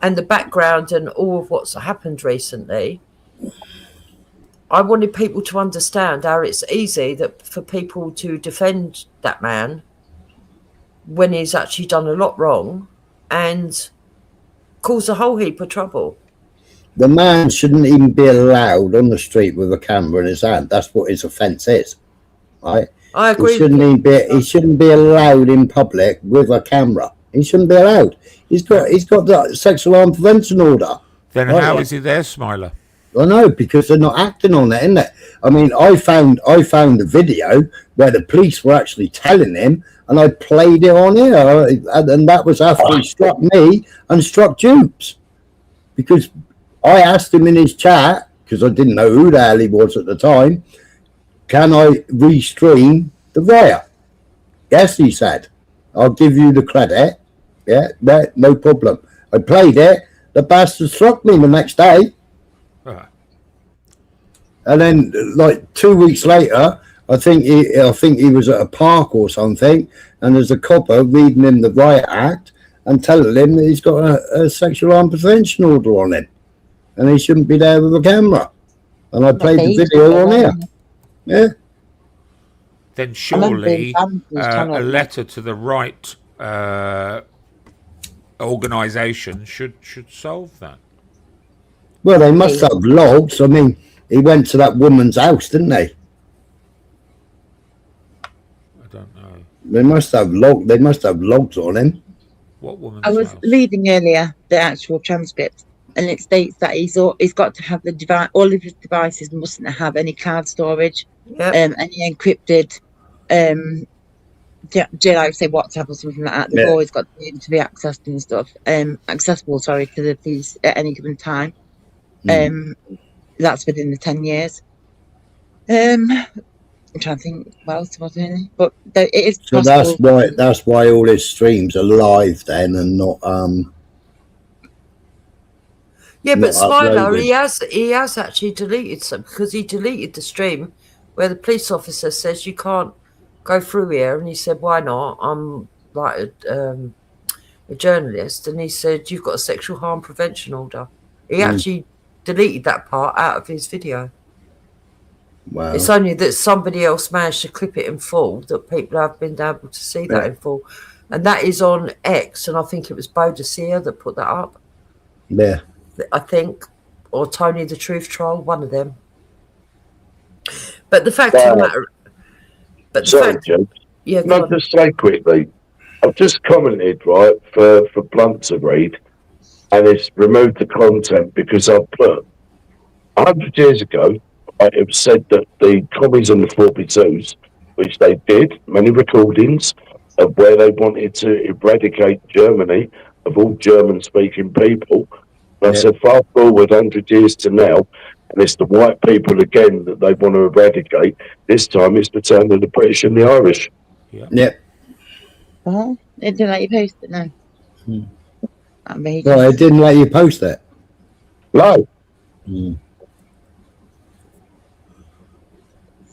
and the background and all of what's happened recently, I wanted people to understand how it's easy that for people to defend that man when he's actually done a lot wrong and cause a whole heap of trouble. The man shouldn't even be allowed on the street with a camera in his hand. That's what his offence is, right? I agree. He shouldn't be allowed in public with a camera. He shouldn't be allowed. He's got the sexual harm prevention order. Then Right. how is he there, Smiler? I know, because they're not acting on it, isn't it? I mean, I found a video where the police were actually telling him, and I played it on here, and that was after he struck me and struck Dupes, because I asked him in his chat, because I didn't know who the hell he was at the time, can I restream the riot? Yes, he said. I'll give you the credit. Yeah, no problem. I played it. The bastard struck me the next day. And then, like 2 weeks later, I think he was at a park or something, and there's a copper reading him the riot act and telling him that he's got a sexual harm prevention order on him, and he shouldn't be there with a camera. And I played the video on here. Yeah. Then surely Sam was trying a to- letter to the right organisation should solve that. Well, they must have logs. I mean, he went to that woman's house, didn't they? I don't know. They must have logs on him. What woman's I was reading earlier the actual transcript, and it states that he's got to have the device. All of his devices mustn't have any cloud storage, any encrypted, like say WhatsApp or something like that. They've Yeah. always got to be able to be accessed and stuff, accessible. Sorry, to the police at any given time. That's within the 10 years. I'm trying to think what else was in, but it is So possible. that's why all his streams are live then and not Yeah, not but Smiler, uploaded. he has actually deleted some, because he deleted the stream where the police officer says you can't go through here, and he said, why not? I'm like a journalist, and he said, you've got a sexual harm prevention order. He actually deleted that part out of his video. Wow. It's only that somebody else managed to clip it in full that people have been able to see that in full, and that is on X, and I think it was Bodicea that put that up. Yeah. I think, or Tony the Truth Troll, one of them. But the fact of the matter, Joe. yeah, Can I just say quickly, I've just commented, right, for Blunt to read, and it's removed the content because I put 100 years ago, it was said that the commies and the 42s, which they did, many recordings of where they wanted to eradicate Germany of all German-speaking people. And I said, fast forward 100 years to now, and it's the white people again that they want to eradicate. This time it's the turn of the British and the Irish. Yep. Oh, it didn't let you post it, no. I mean, No, it didn't let you post it. No.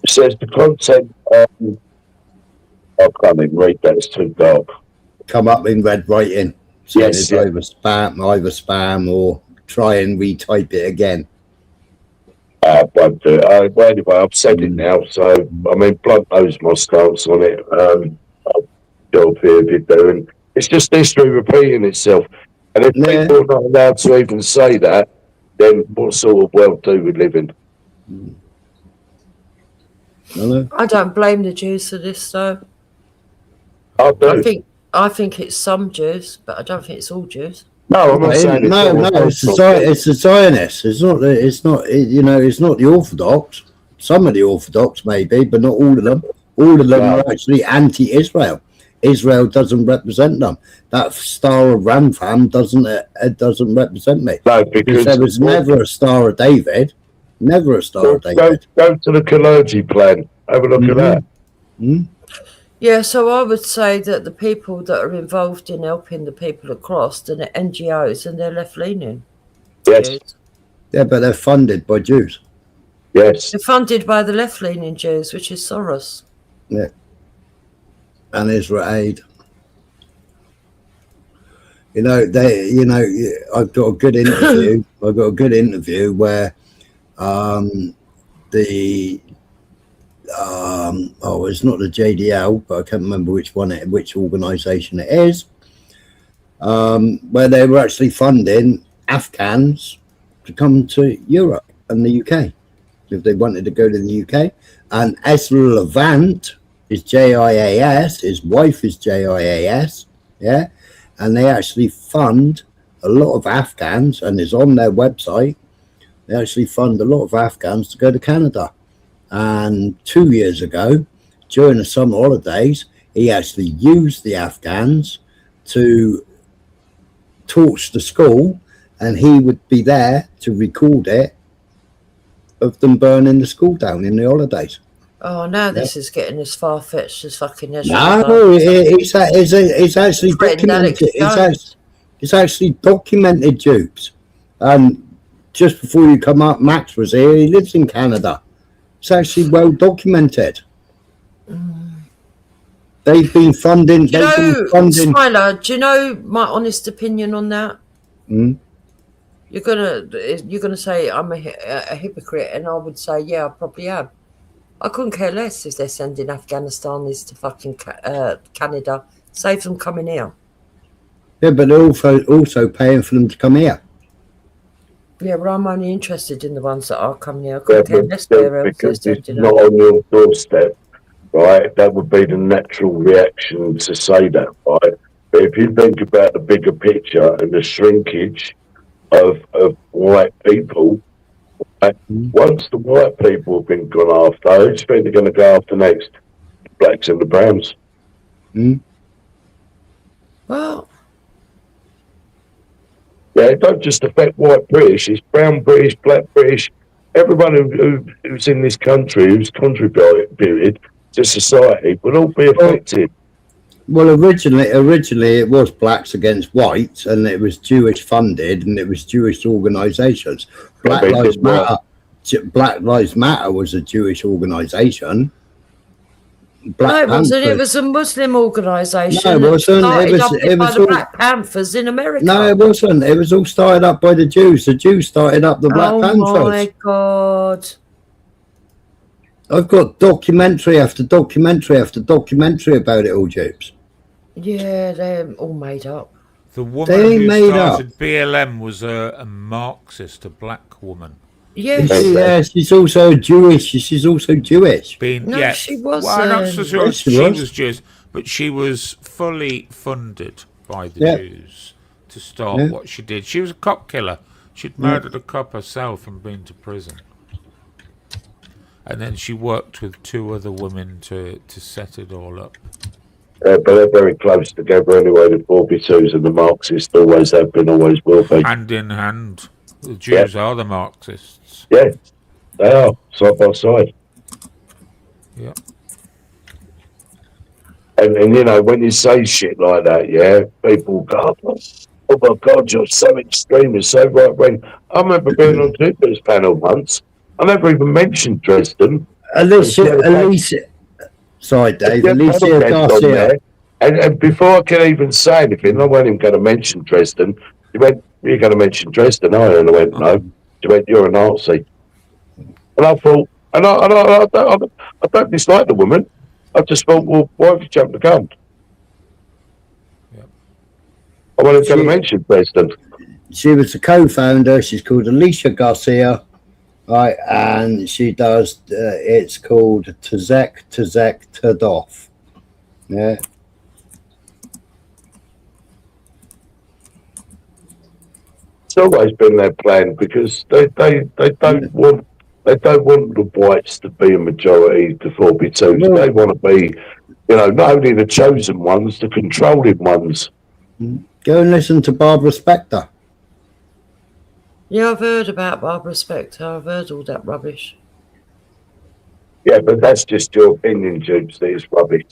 It says the content. I can't even read that; it's too dark. Come up in red writing. So Yes, it's yeah. either spam or try and retype it again. I won't do it. Well, anyway, I've said it now, so I mean, Blunt knows my stance on it. I'll go up here if you do, and it's just history repeating itself. And if people are not allowed to even say that, then what sort of world do we live in? I don't blame the Jews for this, though. I do. I think it's some Jews, but I don't think it's all Jews. No, I'm not saying it's all It's the Zionists. It's not. It's not the Orthodox. Some of the Orthodox maybe, but not all of them. All of them are actually anti-Israel. Israel doesn't represent them. That Star of Rampham doesn't represent me. No, because there was never a Star of David. Never a Star of David. Go to the Kalergi plan. Have a look at that. Yeah, so I would say that the people that are involved in helping the people across are the NGOs, and they're left-leaning. Yes. Yeah, but they're funded by Jews. Yes. They're funded by the left-leaning Jews, which is Soros. Yeah. And Israel Aid. I've got a good interview. I've got a good interview where it's not the JDL, but I can't remember which organisation it is, where they were actually funding Afghans to come to Europe and the UK if they wanted to go to the UK. And Ezra Levant is JIAS, his wife is JIAS, yeah, and they actually fund a lot of Afghans, and it's on their website. They actually fund a lot of Afghans to go to Canada. And 2 years ago, during the summer holidays, he actually used the Afghans to torch the school, and he would be there to record it of them burning the school down in the holidays. Oh, now this is getting as far-fetched as fucking Ezra. No, it's actually documented. It's actually documented, Dupes. And just before you come up, Max was here. He lives in Canada. It's actually well documented. They've been funding. Do you know, Smiler, do you know my honest opinion on that? You're gonna say I'm a hypocrite, and I would say, yeah, I probably am. I couldn't care less if they're sending Afghanistanis to fucking Canada. Save them coming here. Yeah, but they're also paying for them to come here. Yeah, but I'm only interested in the ones that are coming here. I Yeah, couldn't care but less still, where else they're because it's sending not up. on your doorstep, right? That would be the natural reaction to say that, right? But if you think about the bigger picture and the shrinkage of white people, right, once the white people have been gone after, who's think they're going to go after next? Blacks and the browns. Well, yeah, it don't just affect white British, it's brown British, black British, everyone who's in this country, who's contributed to society, will all be affected. Well, originally it was blacks against whites, and it was Jewish funded, and it was Jewish organisations. Black Lives Matter was a Jewish organisation. no, it wasn't. It was a Muslim organisation. No, it wasn't. Started up It by was the all- Black Panthers in America. No, it wasn't. It was all started up by the Jews. The Jews started up the Black Panthers. Oh my God. I've got documentary after documentary after documentary about it all, Jeeps. Yeah, they're all made up. The woman They ain't who made up. started BLM was a Marxist, a black woman. Yes. Yeah, she's also Jewish. She's also Jewish. No, she wasn't. Well, I'm not so sure Yes, she she was. was Jewish, but she was fully funded by the Yeah. Jews to start Yeah. what she did. She was a cop killer. She'd Yeah. murdered a cop herself and been to prison. And then she worked with two other women to set it all up. But they're very close together anyway, the 42s and the Marxists always have been, always will be. Hand in hand. The Jews are the Marxists. Yeah, they are, side by side. Yeah. And you know, when you say shit like that, yeah, people go, oh my God, you're so extreme, you're so right wing. I remember being on Twitter panel once. I never even mentioned Dresden. Alicia, sorry, Dave. Yeah, Alicia panel guest on Garcia. there. And before I can even say anything, I wasn't even going to mention Dresden. He went, "You're going to mention Dresden, are you?" And I went, "No." She went, "You're a Nazi." And I thought, I don't dislike the woman. I just thought, well, why have you jumped the gun? I wasn't going to mention Dresden. She was the co-founder. She's called Alicia Garcia, right? And she does. It's called Tzek Tadov. Yeah. It's always been their plan because they don't want the whites to be a majority, the 42s. They want to be, you know, not only the chosen ones, the controlling ones. Go and listen to Barbara Spector. Yeah, I've heard about Barbara Spector. I've heard all that rubbish. Yeah, but that's just your opinion, Jubes, that it's rubbish.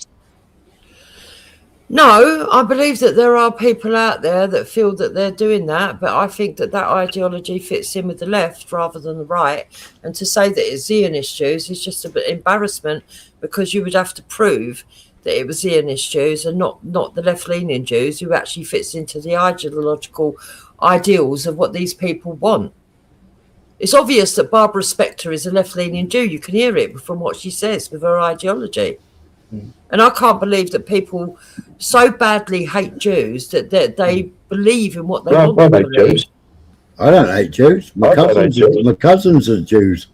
No, I believe that there are people out there that feel that they're doing that, but I think that that ideology fits in with the left rather than the right. And to say that it's Zionist Jews is just a bit embarrassment because you would have to prove that it was Zionist Jews and not the left-leaning Jews who actually fits into the ideological ideals of what these people want. It's obvious that Barbara Spector is a left-leaning Jew. You can hear it from what she says with her ideology. And I can't believe that people so badly hate Jews that they believe in what they want to believe. I don't hate Jews. My cousins are Jews.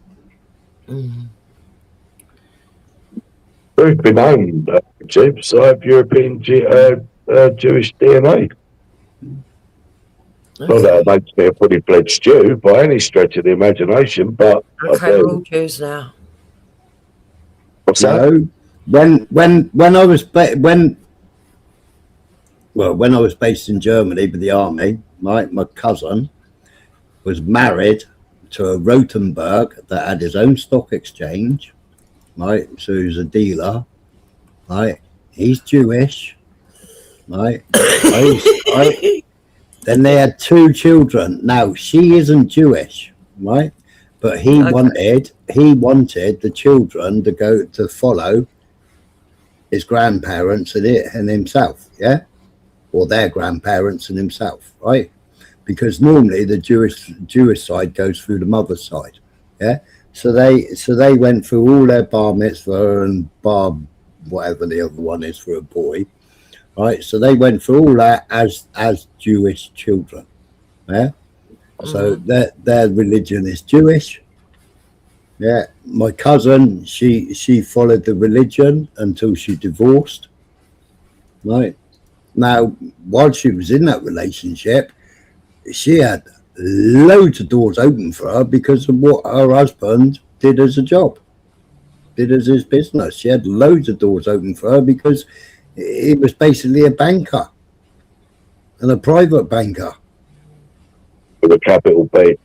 We've been owned, Jubes. I have European Jewish DNA. Not that it makes me a fully fledged Jew by any stretch of the imagination, but Okay, we're all Jews now. What's that? No. When I was when I was based in Germany with the army, my cousin was married to a Rothenberg that had his own stock exchange, right? So he was a dealer, right? He's Jewish, right? Then they had 2 children. Now she isn't Jewish, right? But he wanted the children to follow his grandparents and himself, yeah, or their grandparents and himself, right? Because normally the Jewish side goes through the mother's side, yeah. So they went through all their bar mitzvah and bar whatever the other one is for a boy, right? So they went through all that as Jewish children. Yeah. So their religion is Jewish. Yeah. My cousin, she followed the religion until she divorced. Right. Now, while she was in that relationship, she had loads of doors open for her because of what her husband did as a job, did as his business. She had loads of doors open for her because he was basically a banker and a private banker. With a capital B.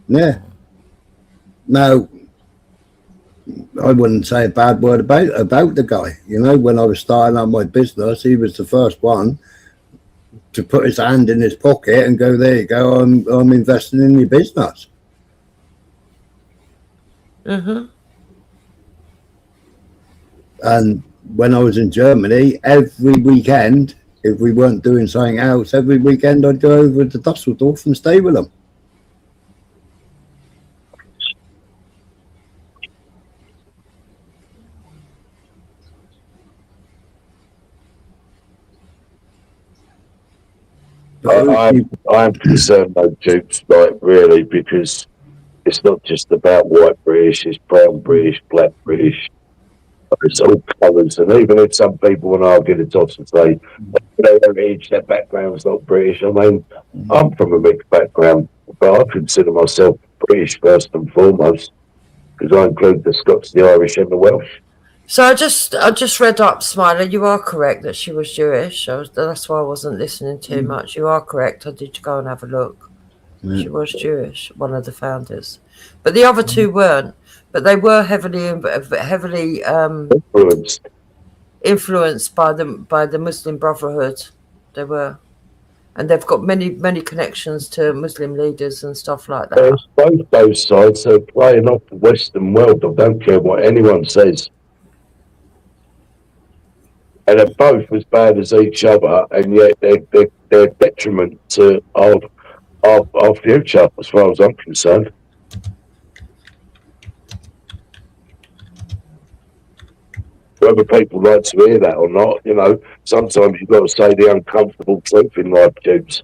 Yeah. Now, I wouldn't say a bad word about the guy. You know, when I was starting out my business, he was the first one to put his hand in his pocket and go, there you go, I'm investing in your business. Mm-hmm. And when I was in Germany, every weekend, if we weren't doing something else, every weekend I'd go over to Dusseldorf and stay with them. I'm concerned though, Dukes, like really, because it's not just about white British, it's brown British, black British. It's all colours, and even if some people want to argue the toss and say their heritage, their background's not British. I mean, I'm from a mixed background, but I consider myself British first and foremost, because I include the Scots, the Irish, and the Welsh. So I just read up, Smiler. You are correct that she was Jewish. That's why I wasn't listening too much. You are correct. I did go and have a look. She was Jewish, one of the founders, but the other two weren't. But they were heavily influenced by the Muslim Brotherhood. They were, and they've got many connections to Muslim leaders and stuff like that. There's both those sides are playing off the Western world. I don't care what anyone says. And they're both as bad as each other, and yet they're detriment to our future, as far as I'm concerned. Whether people like to hear that or not, you know, sometimes you've got to say the uncomfortable truth in life, James.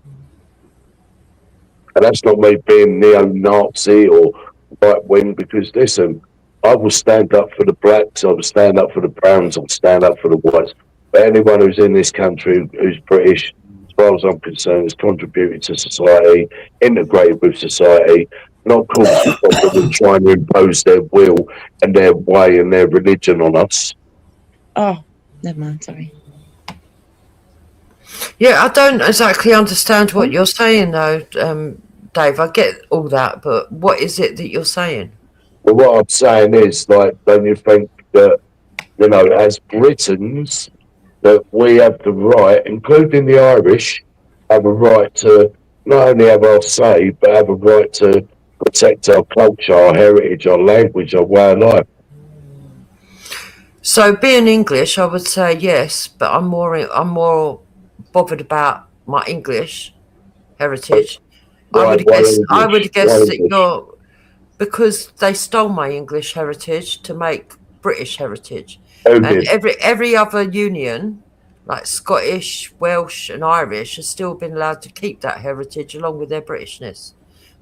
And that's not me being neo-Nazi or right-wing, because listen, I will stand up for the blacks, I will stand up for the browns, I will stand up for the whites. But anyone who's in this country who's British, as far as I'm concerned, has contributed to society, integrated with society, not causing problems and trying to impose their will and their way and their religion on us. Oh, never mind, sorry. Yeah, I don't exactly understand what you're saying, though, Dave. I get all that, but what is it that you're saying? Well, what I'm saying is, like, don't you think that, you know, as Britons, that we have the right, including the Irish, have a right to not only have our say, but have a right to protect our culture, our heritage, our language, our way of life. So, being English, I would say yes, but I'm more bothered about my English heritage. I would guess that you're, because they stole my English heritage to make British heritage, and every other union, like Scottish, Welsh, and Irish, has still been allowed to keep that heritage along with their Britishness.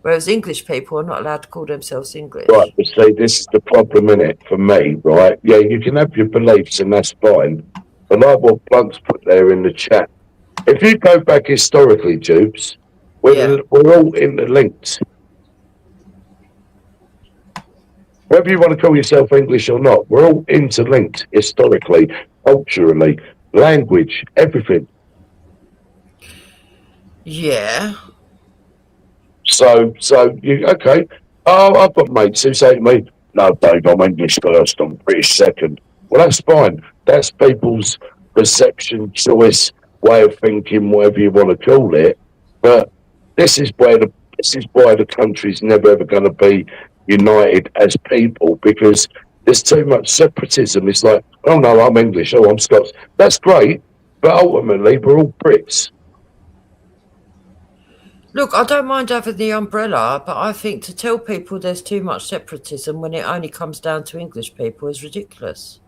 Whereas English people are not allowed to call themselves English. Right, but see, this is the problem in it for me, right? Yeah, you can have your beliefs and that's fine. But like what Blunt's put there in the chat, if you go back historically, Jubes, we're all interlinked. Whether you want to call yourself English or not, we're all interlinked historically, culturally, language, everything. Yeah. So you okay? Oh, I've got mates who say to me, "No, Dave, I'm English first, I'm British second." Well, that's fine. That's people's perception, choice, way of thinking, whatever you want to call it. But this is why the country's never ever going to be united as people, because there's too much separatism. It's like, oh no, I'm English, oh I'm Scots. That's great, but ultimately we're all Brits. Look, I don't mind having the umbrella, but I think to tell people there's too much separatism when it only comes down to English people is ridiculous.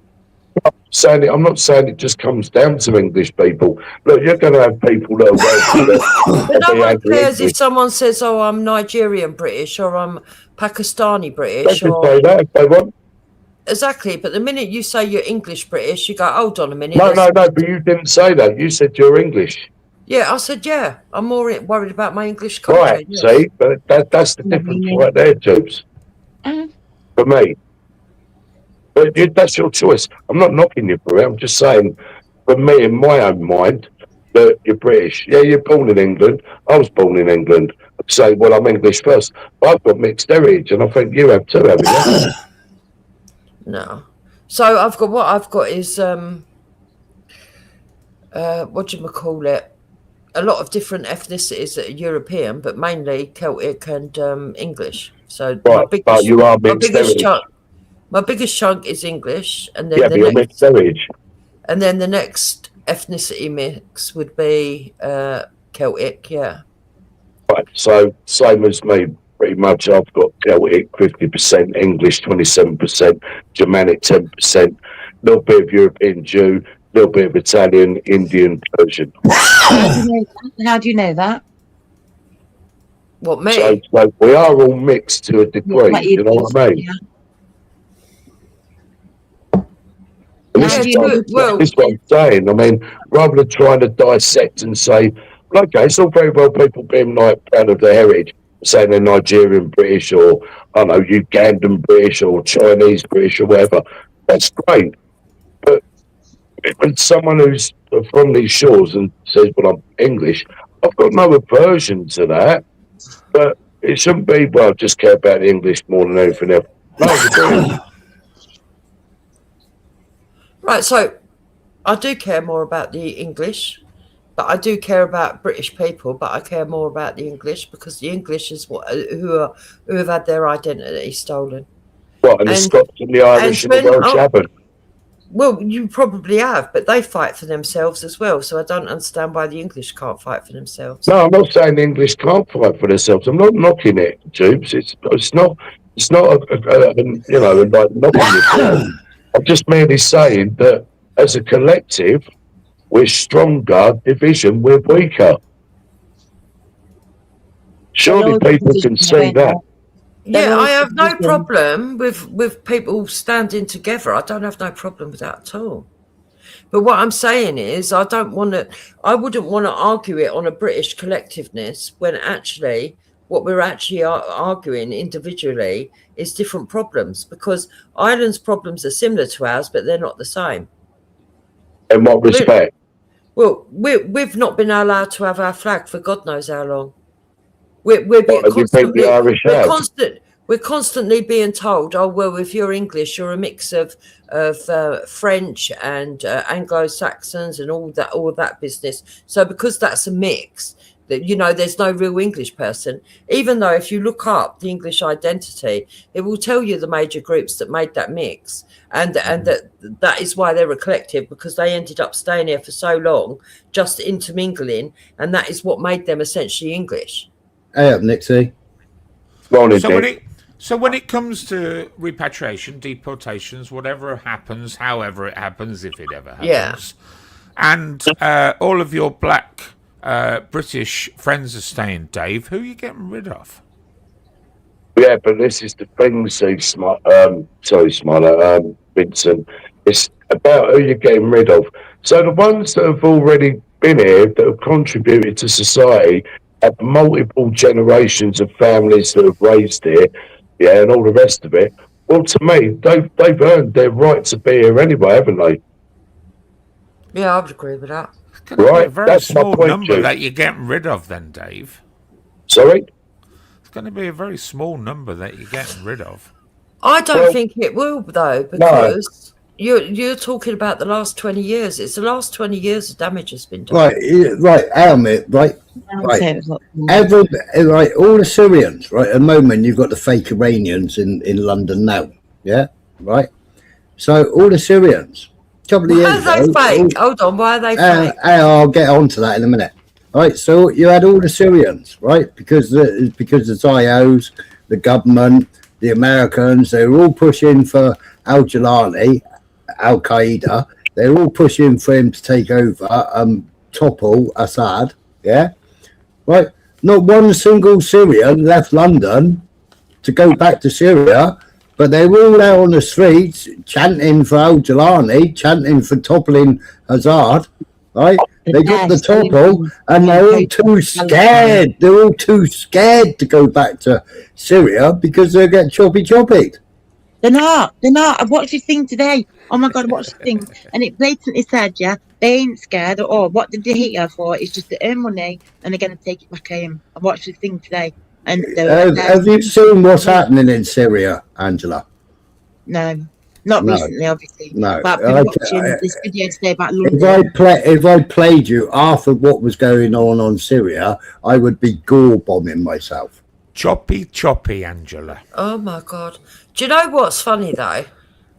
saying it. I'm not saying it just comes down to English people. Look, you're going to have people that are But no be one angry cares if English. someone says, "Oh, I'm Nigerian British" or "I'm Pakistani They British." can Or say that if they want. exactly. But the minute you say you're English British, you go, "Hold on a minute." No, there's- no, no. But you didn't say that. You said you're English. Yeah, I said, yeah. I'm more worried about my English culture. Right, yes. see, but that's the difference right there, Jubes. For me. But that's your choice. I'm not knocking you for it. I'm just saying, for me, in my own mind, that you're British. Yeah, you're born in England. I was born in England. I'd say, well, I'm English first. But I've got mixed heritage, and I think you have too, haven't you? No. So what I've got is what do you call it? A lot of different ethnicities that are European, but mainly Celtic and English. So Right, but you are mixed heritage. my biggest chunk is English, and then Yeah, but you're mixed heritage. and then the next ethnicity mix would be Celtic. Yeah. Right, so same as me, pretty much. I've got Celtic 50%, English 27%, Germanic 10%, little bit of European Jew, little bit of Italian, Indian, Persian. How do you know that? What, me? So we are all mixed to a degree. Like You know what I mean? yeah. And this, is this is what I'm saying. I mean, rather than trying to dissect and say, well, okay, it's all very well people being like proud of their heritage, saying they're Nigerian British or I don't know, Ugandan British or Chinese British or whatever. That's great. But when someone who's from these shores and says, well, I'm English, I've got no aversion to that. But it shouldn't be, well, I just care about the English more than anything else. No, you don't. Right, so I do care more about the English, but I do care about British people, but I care more about the English because the English is who have had their identity stolen. What, and the Scots and the Irish and the Welsh haven't? Well, you probably have, but they fight for themselves as well, so I don't understand why the English can't fight for themselves. No, I'm not saying the English can't fight for themselves. I'm not knocking it, Tubes. It's not you know, like knocking it. I'm just merely saying that as a collective, we're stronger. Division, we're weaker. Surely people can see that. Yeah, I have no problem with people standing together. I don't have no problem with that at all. But what I'm saying is, I wouldn't want to argue it on a British collectiveness when actually what we're actually arguing individually is different problems, because Ireland's problems are similar to ours, but they're not the same. In what respect? Well, we've not been allowed to have our flag for God knows how long. We're being What, you think the Irish have? we're constantly being told, oh, well, if you're English, you're a mix of French and Anglo-Saxons and all that business. So because that's a mix, that, you know, there's no real English person, even though if you look up the English identity, it will tell you the major groups that made that mix. And that is why they're a collective, because they ended up staying here for so long, just intermingling, and that is what made them essentially English. Hey up, Nixie. So when it comes to repatriation, deportations, whatever happens, however it happens, if it ever happens, and all of your black British friends are staying, Dave, who are you getting rid of? Yeah, but this is the thing, Vincent. It's about who you're getting rid of. So the ones that have already been here, that have contributed to society, have multiple generations of families that have raised here, yeah, and all the rest of it. Well, to me, they've earned their right to be here anyway, haven't they? Yeah, I would agree with that. Right, A very that's my small point, number Jude. that you're getting rid of, then, Dave. Sorry? It's going to be a very small number that you're getting rid of. I don't think it will, though, because you're talking about the last 20 years. It's the last 20 years of damage has been done. Right, Helmet, right. Right, all the Syrians, right, at the moment you've got the fake Iranians in London now, yeah, right? So all the Syrians, a couple of Why years are they ago... fake? Hold on, why are they fake? I'll get on to that in a minute. Right, so you had all the Syrians, right, because the Zios, the government, the Americans, they were all pushing for Al-Jilani Al Qaeda. They're all pushing for him to take over, topple Assad. Yeah, right. Not one single Syrian left London to go back to Syria, but they were all out on the streets chanting for Al Jilani, chanting for toppling Assad. Right? They got the topple, and they're all too scared. They're all too scared to go back to Syria because they'll get choppy. They're not. I watched this thing today. Oh my God, I watched the thing. And it blatantly said, yeah, they ain't scared at all. What did they hit her for? It's just to earn money and they're going to take it back home. I watched the thing today. And have you seen what's happening in Syria, Angela? No, not recently, obviously. No. But I've been watching this video today about London. If I played you half of what was going on Syria, I would be gore bombing myself. Choppy, Angela. Oh my God. Do you know what's funny though?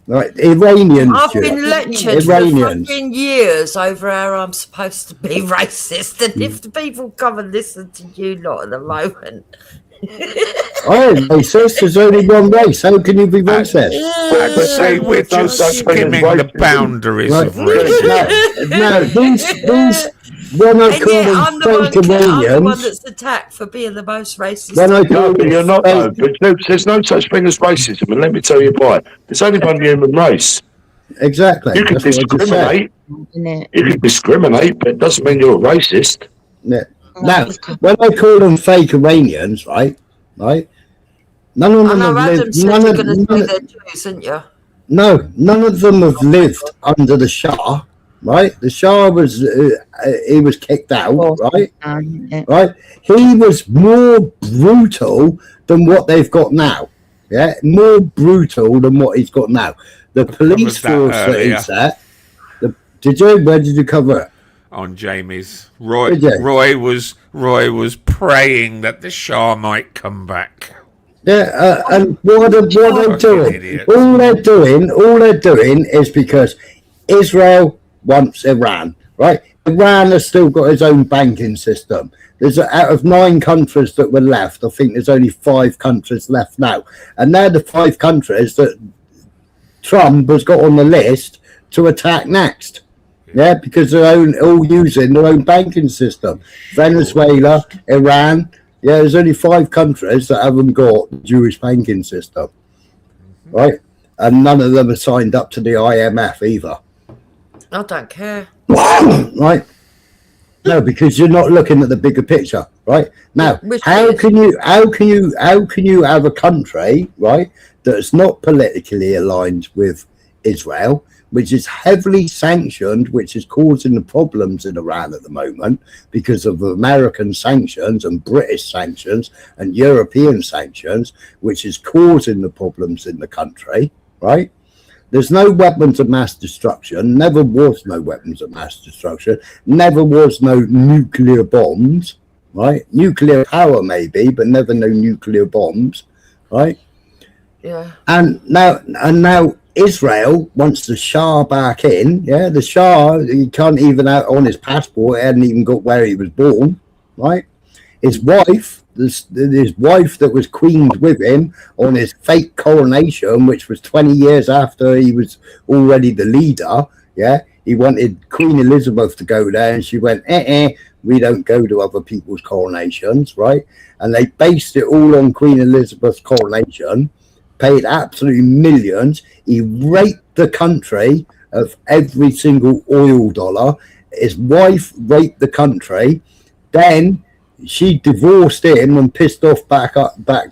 Right, Iranians. I've been lectured for fucking years over how I'm supposed to be racist, and if the people come and listen to you lot at the moment. Oh, racist. There's only one race. How can you be racist? I'd say we're just skimming the boundaries of racism. No, these when I call them I'm fake the one Iranians. that's attacked for being the most racist. When I call No, you're not though. But there's no such thing as racism, and let me tell you why. There's only one human race. Exactly. You can That's what I just said. discriminate. You can discriminate, but it doesn't mean you're a racist. Yeah. Now, when I call them fake Iranians, right? None of them have lived. None of them have lived under the Shah, right? The Shah was he was kicked out, right? Right? He was more brutal than what they've got now. Yeah, more brutal than what he's got now. The police force that he's at. Did you? Where did you cover it? On Jamie's. Roy was praying that the Shah might come back. Yeah, and what are they doing? Idiots. All they're doing is because Israel wants Iran, right? Iran has still got its own banking system. There's out of 9 countries that were left, I think there's only 5 countries left now, and they're the 5 countries that Trump has got on the list to attack next. Yeah, because they're all using their own banking system. Venezuela, Iran. Yeah, there's only 5 countries that haven't got a Jewish banking system, right? And none of them are signed up to the IMF either. I don't care. Right? No, because you're not looking at the bigger picture, right? Now, how can you have a country, right, that's not politically aligned with Israel, which is heavily sanctioned, which is causing the problems in Iran at the moment because of American sanctions and British sanctions and European sanctions, which is causing the problems in the country, right? There's no weapons of mass destruction, never was no weapons of mass destruction, never was no nuclear bombs, right? Nuclear power maybe, but never no nuclear bombs, right? Yeah. And now Israel wants the Shah back in. Yeah, the Shah, he can't even out on his passport. He hadn't even got where he was born. Right, his wife that was queened with him on his fake coronation, which was 20 years after he was already the leader. Yeah, he wanted Queen Elizabeth to go there, and she went, we don't go to other people's coronations, right? And they based it all on Queen Elizabeth's coronation. Paid absolutely millions. He raped the country of every single oil dollar. His wife raped the country. Then she divorced him and pissed off back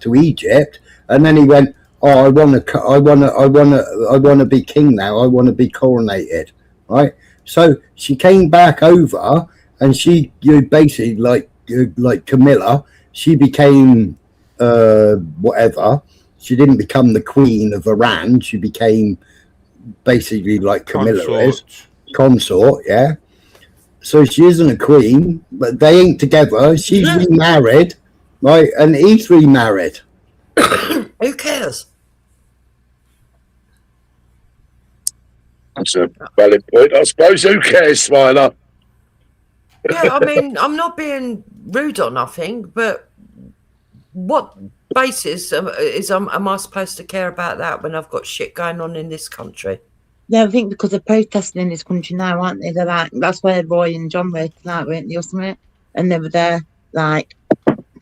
to Egypt. And then he went, "Oh, I want to be king now. I want to be coronated." Right. So she came back over, and she basically like Camilla. She became whatever. She didn't become the queen of Iran. She became basically like Camilla is. Consort, yeah. So she isn't a queen, but they ain't together. She's remarried, right? And he's remarried. Who cares? That's a valid point. I suppose who cares, Smiler? Yeah, I mean, I'm not being rude or nothing, but what basis am I supposed to care about that when I've got shit going on in this country? Yeah, I think because they're protesting in this country now, aren't they? They're like, that's where Roy and John were tonight, weren't they, or something? And they were there, like,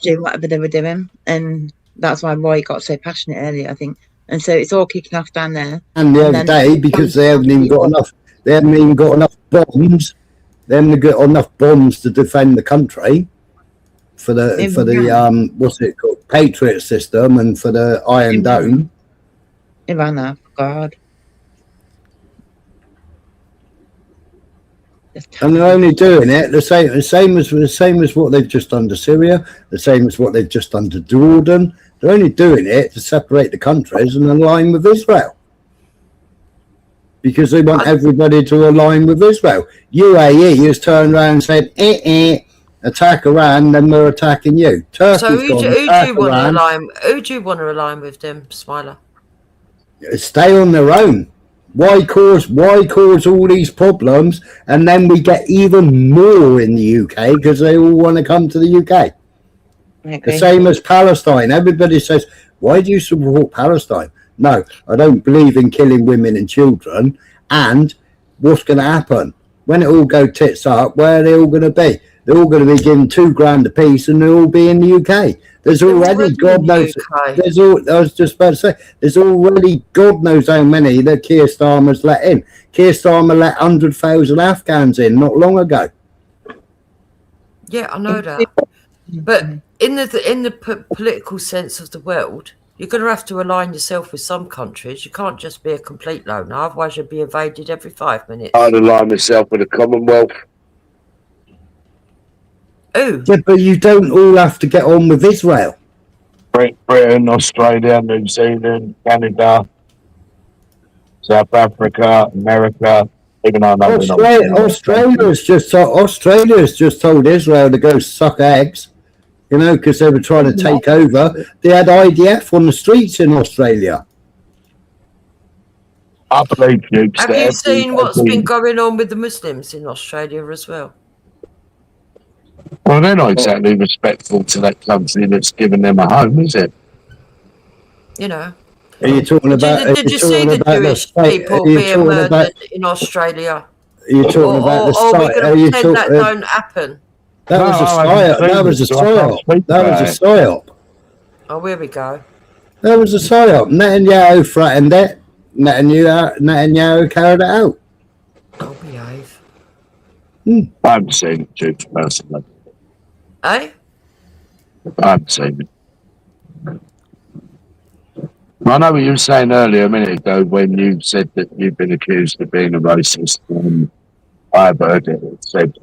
doing whatever they were doing. And that's why Roy got so passionate earlier, I think. And so it's all kicking off down there. And the other day, because they haven't even got enough bombs. They haven't got enough bombs to defend the country for the what's it called, Patriot system, and for the Iron Dome. Iran, God. And they're only doing it the same as what they've just done to Syria, the same as what they've just done to Jordan. They're only doing it to separate the countries and align with Israel, because they want everybody to align with Israel. UAE has turned around and said, attack Iran, then we're attacking you. Turkey's So who gone, do you attack want to Iran. align? Who do you want to align with them, Smiler? Stay on their own. Why cause all these problems, and then we get even more in the UK because they all want to come to the UK? The same as Palestine. Everybody says, why do you support Palestine? No, I don't believe in killing women and children. And what's going to happen when it all go tits up? Where are they all going to be? They're all going to be given $2,000 a piece, and they'll all be in the UK. There's already God knows. I was just about to say, there's already God knows how many that Keir Starmer's let in. Keir Starmer let 100,000 Afghans in not long ago. Yeah, I know that. But in the political sense of the world, you're going to have to align yourself with some countries. You can't just be a complete loner, otherwise you'll be invaded every 5 minutes. I'd align myself with the Commonwealth. Ooh. Yeah, but you don't all have to get on with Israel. Britain, Australia, New Zealand, Canada, South Africa, America. Even though Australia's just told Israel to go suck eggs, you know, because they were trying to take over. They had IDF on the streets in Australia. I believe you. Have you seen what's been going on with the Muslims in Australia as well? Well, they're not exactly respectful to that country that's given them a home, is it? You know. Are you talking about? Did you see the Jewish people being murdered in Australia? Are you talking about the or are we site? going to pretend that don't happen? That was a psyop. That was a psyop. That was a psyop. Oh, here we go. That was a psyop. Netanyahu threatened it. Netanyahu carried it out. I'll behave. I haven't seen it, Jude, personally. Eh? I haven't seen it. I know what you were saying earlier a minute ago when you said that you've been accused of being a racist. I've heard it said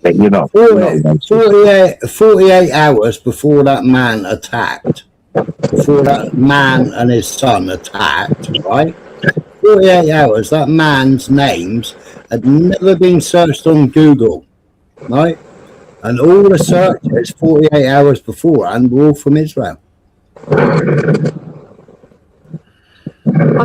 that you're not. 48 hours before that man attacked, before that man and his son attacked, right? 48 hours, that man's names had never been searched on Google, right? And all the searches 48 hours beforehand were all from Israel. I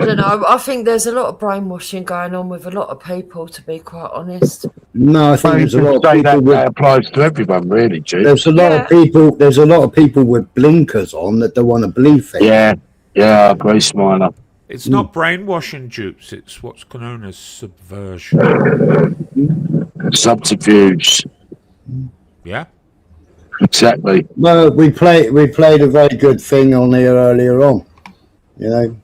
don't know. I think there's a lot of brainwashing going on with a lot of people, to be quite honest. No, I think there's a lot of people that applies to everyone, really, Jude. There's a lot of people. There's a lot of people with blinkers on that don't want to believe things. Yeah, I agree, Smiler. It's not brainwashing, dupes. It's what's known as subversion. Subterfuge. Yeah. Exactly. Well, we played a very good thing on here earlier on. You know,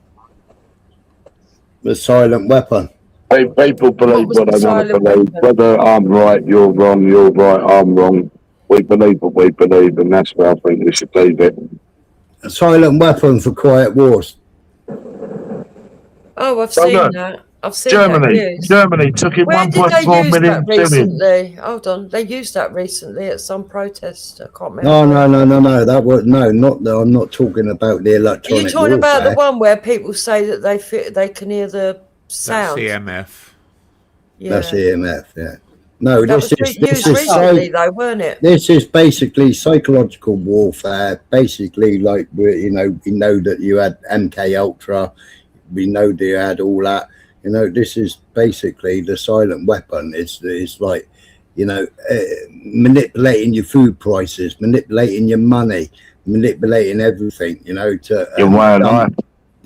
the silent weapon. People believe what they want to believe. Whether I'm right, you're wrong, I'm wrong. We believe what we believe, and that's where I think we should leave it. A silent weapon for quiet wars. Oh, I've seen that. I've seen Germany. that news. Germany took it. Where did they 1.4 use million that recently? Hold on, they used that recently at some protest. I can't remember. No. That was not. I'm not talking about the Are electronic. you talking about the warfare. one where people say that they can hear the sound? That's EMF. Yeah. That's EMF. Yeah. No, That this was is used recently, though, weren't it? This is basically psychological warfare. Basically, like we know that you had MK Ultra, we know that you had all that. You know, this is basically the silent weapon. It's like, you know, manipulating your food prices, manipulating your money, manipulating everything. You know, to Your way of life.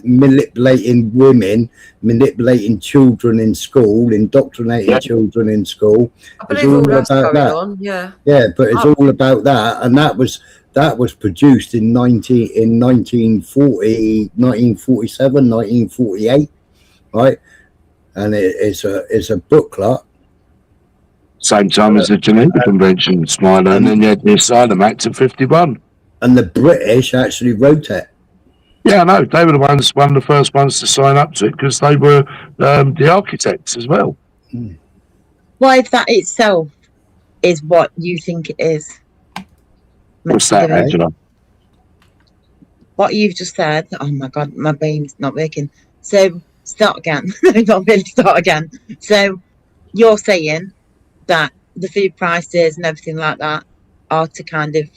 manipulating women, manipulating children in school, indoctrinating children in school. I It's believe all all that's about going that. on. Yeah. Yeah, but it's Oh. all about that, and that was produced in 1947, 1948, right? And it's a booklet. Same time as the Geneva Convention, Smiler, and then you had the Asylum Act of 51. And the British actually wrote it. Yeah, I know. They were one of the first ones to sign up to it because they were the architects as well. What if that itself is what you think it is? What's that, Angela? What you've just said. Oh my God, my brain's not working. So start again. Not really start again. So you're saying that the food prices and everything like that are to kind of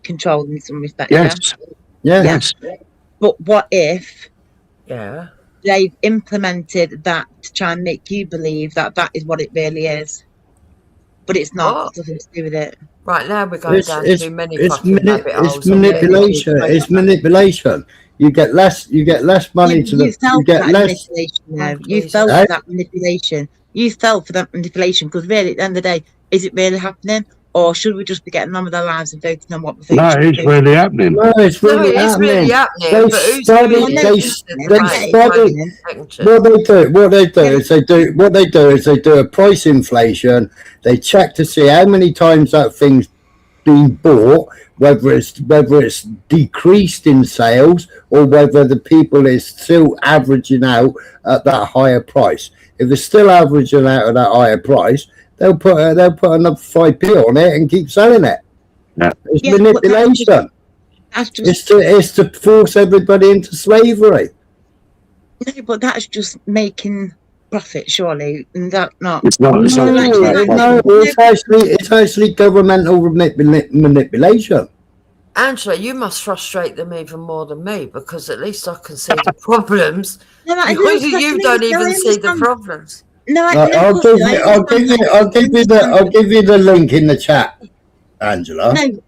control in some respect. Yes. Yeah. Yes. But what if Yeah. they've implemented that to try and make you believe that that is what it really is, but it's not. It's nothing to do with it. Right now we're going down too many fucking rabbit holes. It's manipulation. It's manipulation. You get less money to the. You fell You for get that less. manipulation. Though. You fell Eh? for that manipulation. You fell for that manipulation because really, at the end of the day, is it really happening, or should we just be getting on with our lives and voting on what we think? No, it's really happening. No, it's really happening. They study. What they do is they do a price inflation. They check to see how many times that thing's been bought, whether it's decreased in sales or whether the people is still averaging out at that higher price. If it's still averaging out at that higher price, they'll put another 5p on it and keep selling it. Yeah. It's Yeah, but manipulation. That's just It's to force everybody into slavery. no, but that's just making profit, surely, and that not. It's not. It's not. No, it's actually governmental manipulation. Angela, you must frustrate them even more than me because at least I can see the problems. No, I Because don't- you no, don't no, I even see the understand. problems. No, I'll give you the link in the chat, Angela. No,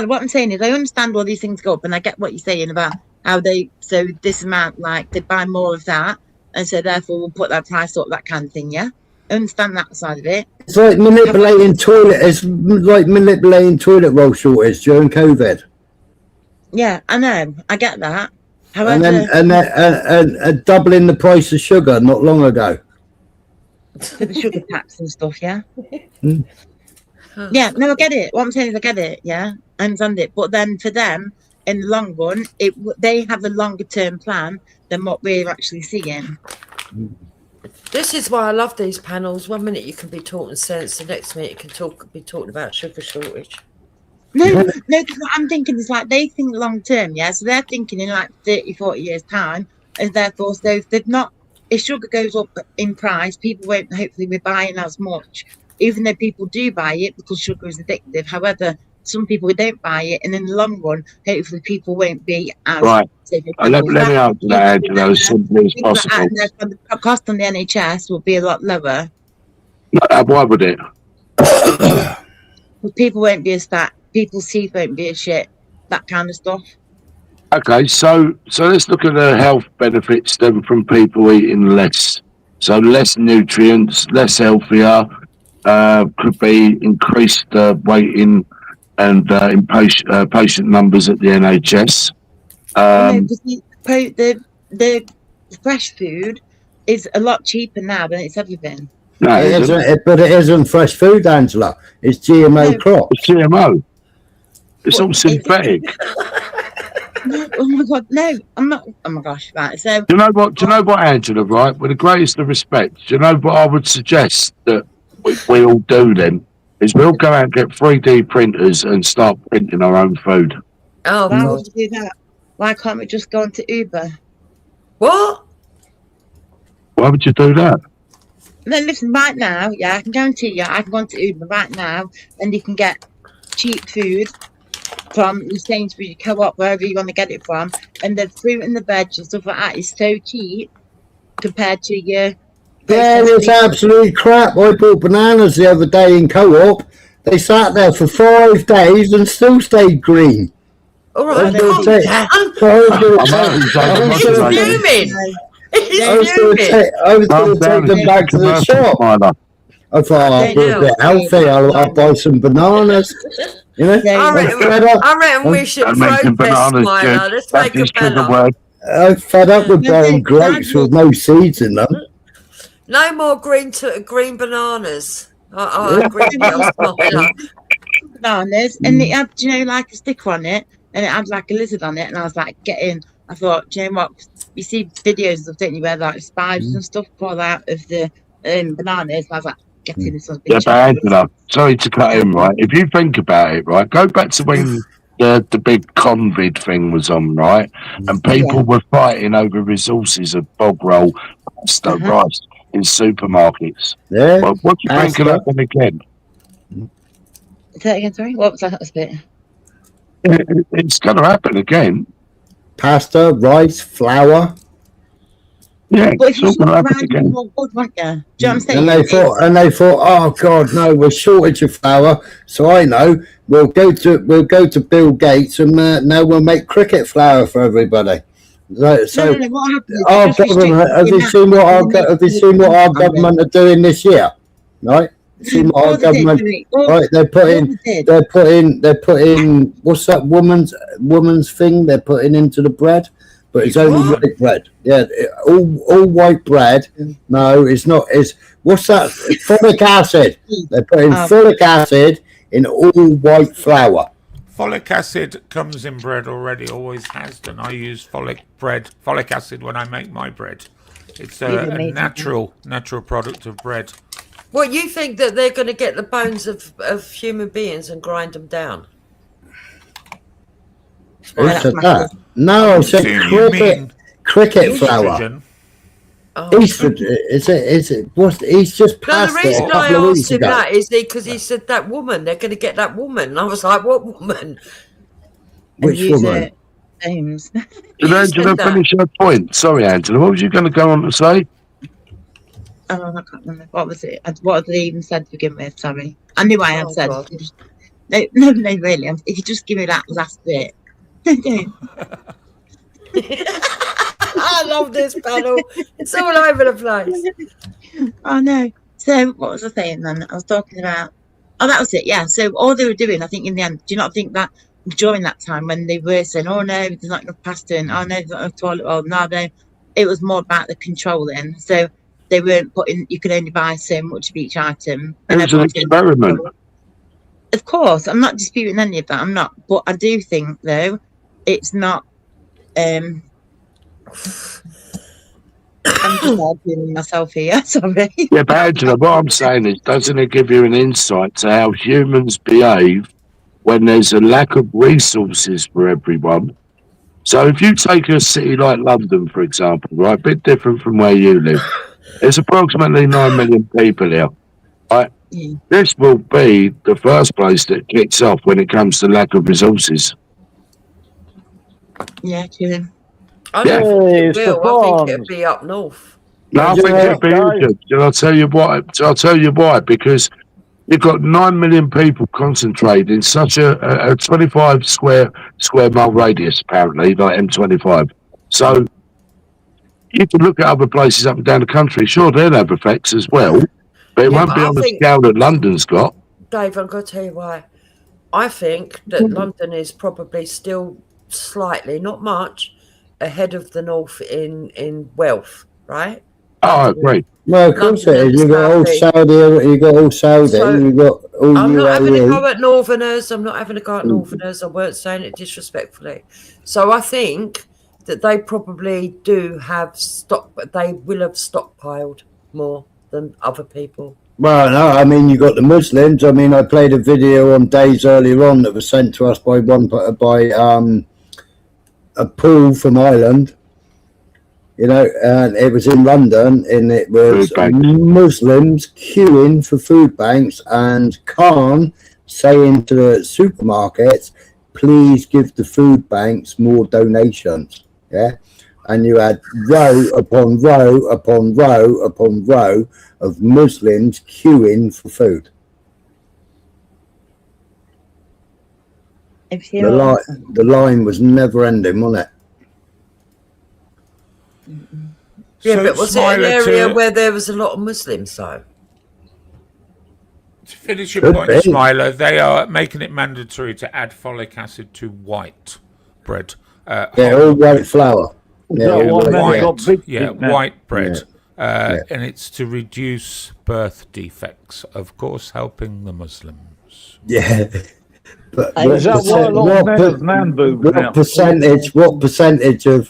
what I'm saying is I understand all these things go up, and I get what you're saying about how so this amount, like they buy more of that, and so therefore we'll put that price up, that kind of thing. Yeah, I understand that side of it. It's like manipulating toilet. It's like manipulating toilet roll shortage during COVID, Yeah, I know, I get that. However, and then doubling the price of sugar not long ago. for the sugar tax and stuff, yeah. Mm. Yeah, no, I get it. What I'm saying is I get it, yeah, I understand it. But then for them, in the long run, they have a longer term plan than what we're actually seeing. This is why I love these panels. 1 minute you can be talking sense, the next minute you can be talking about sugar shortage. No, because what I'm thinking is like they think long term, yeah. So they're thinking in like 30, 40 years' time, and therefore, so if they've not, if sugar goes up in price, people won't hopefully be buying as much, even though people do buy it because sugar is addictive. However, some people don't buy it, and in the long run, hopefully people won't be as Right. Let me answer that, Angela, as simply as possible. And the cost on the NHS will be a lot lower. Why would it? People won't be as fat. People's teeth won't be as shit. That kind of stuff. Okay, so let's look at the health benefits then from people eating less. So less nutrients, less healthier, could be increased waiting and in patient numbers at the NHS. No, because the fresh food is a lot cheaper now than it's ever been. No, But it isn't fresh food, Angela. It's GMO crop. It's GMO. It's all synthetic. No, oh my god, no, I'm not. Oh my gosh, right. So Do you know what, Angela? Right, with the greatest of respect, do you know what I would suggest that we all do then? Is we all go out and get 3D printers and start printing our own food. Oh, why God. would you do that? Why can't we just go onto Uber? What? Why would you do that? No, listen, right now, yeah, I can guarantee you, I can go onto Uber right now, and you can get cheap food from the Sainsbury's, Co-op, wherever you want to get it from, and the fruit and the veg and stuff like that is so cheap compared to your. Yeah, it's absolutely crap. I bought bananas the other day in Co-op. They sat there for 5 days and still stayed green. All right, I'm gonna calm take- down. I'm He's fuming. He's I was fuming. going to take them back to the shop. I thought I'll be a bit healthy. I'll buy some bananas. You know, I reckon we should protest, Smiler. Let's make a banner. I'm fed up with buying grapes with no seeds in them. No more green bananas. I agree with you, Smiler. Bananas, and it had, you know, like a sticker on it, and it had like a lizard on it, and I was like, get in. I thought, do you know what? You see videos of, don't you, where like spiders and stuff fall out of the bananas. I was like, get in this one. Yeah, but Angela, sorry to cut in, right? If you think about it, right, go back to when the big COVID thing was on, right? And people were fighting over resources of bog roll, pasta, rice in supermarkets. Yeah. Well, what do you think of that one again? Say that again, sorry? What was that last bit? It's going to happen again. Pasta, rice, flour. Yeah, But if it's all you going to happen around again. more wood, weren't you? Do you know what I'm saying? And they thought, oh God, no, we're shortage of flour. So I know we'll go to Bill Gates and now we'll make cricket flour for everybody. So No, what happened is our they just government, have you seen what our government are doing this year? Right? See what our government, right? They're putting what's that woman's thing they're putting into the bread, but it's only white bread. Yeah, all white bread. No, it's not. It's what's that? Folic acid. They're putting folic acid in all white flour. Folic acid comes in bread already, always has done. I use folic acid when I make my bread. It's a natural product of bread. Well, you think that they're going to get the bones of human beings and grind them down? Who said that? No, I said cricket flour. He's just No, passed the it reason a I couple of asked weeks him ago. that is because he said that woman, they're going to get that woman. And I was like, what woman? Which woman? James. Did Angela finish her point? Sorry, Angela. What was you going to go on to say? Oh, I can't remember. What was it? What had they even said to begin with? Sorry. I knew I had said. God. No, really. If you just give me that last bit. I love this panel. It's all over the place. Oh, no. So, what was I saying then? I was talking about. Oh, that was it. Yeah. So, all they were doing, I think, in the end, do you not think that during that time when they were saying, oh, no, there's not enough pasta, and oh, no, there's not enough toilet roll, no, it was more about the controlling. So, they weren't putting, you could only buy so much of each item. It was an experiment. Of course, I'm not disputing any of that. I'm not. But I do think, though, it's not. I'm just arguing myself here. Sorry. Yeah, but Angela, what I'm saying is, doesn't it give you an insight to how humans behave when there's a lack of resources for everyone? So if you take a city like London, for example, right, a bit different from where you live, there's approximately 9 million people here. Right? This will be the first place that kicks off when it comes to lack of resources. Yeah, true. I don't think it will. I think it'll be up north. No, I think it'll be Egypt. And I'll tell you why. Because you've got 9 million people concentrated in such a 25 square mile radius, apparently, like M25. So you can look at other places up and down the country. Sure, they'll have effects as well, but it won't be on the scale that London's got. Dave, I'm going to tell you why. I think that London is probably still slightly, not much, ahead of the north in wealth, right? Oh, I agree. Well, of course it is. You got all Saudi, you got all Saudi, you got all I'm not having a UAE. go at Northerners. I'm not having a go at Northerners. I weren't saying it disrespectfully. So I think that they probably do have they will have stockpiled more than other people. Well, no, I mean, you got the Muslims. I mean, I played a video on days earlier on that was sent to us by a Paul from Ireland. You know, and it was in London, and it was Muslims queuing for food banks, and Khan saying to the supermarkets, please give the food banks more donations. Yeah. And you had row upon row upon row upon row of Muslims queuing for food. Everything The all line, the line was never ending, wasn't it? Yeah, So but was it an Smiler, area to- where there was a lot of Muslims though? To finish your Could point, be. Smiler, they are making it mandatory to add folic acid to white bread. Yeah, all white flour. Yeah, that all why men white. got big Yeah, feet now? white bread. Yeah. And it's to reduce birth defects, of course, helping the Muslims. Yeah. But Is that why a lot of men have man boobs now? what percentage of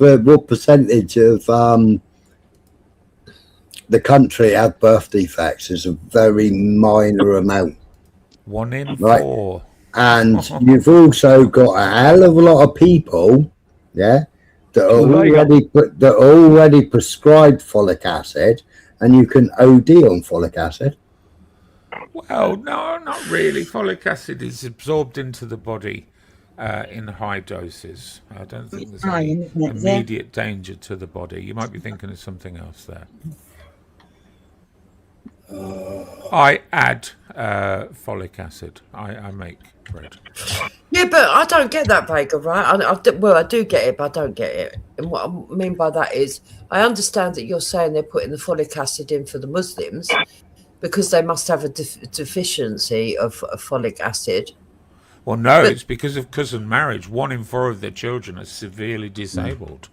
the country have birth defects is a very minor amount. 1 in Right. 4. And you've also got a hell of a lot of people, yeah, that are already prescribed folic acid, and you can OD on folic acid. Well, no, not really. Folic acid is absorbed into the body in high doses. I don't think there's any Iron, isn't it? Yeah. immediate danger to the body. You might be thinking of something else there. I add folic acid. I make bread. Yeah, but I don't get that, Vega, right? I do get it, but I don't get it. And what I mean by that is, I understand that you're saying they're putting the folic acid in for the Muslims because they must have a deficiency of folic acid. Well, no, But- it's because of cousin marriage. 1 in 4 of their children are severely disabled.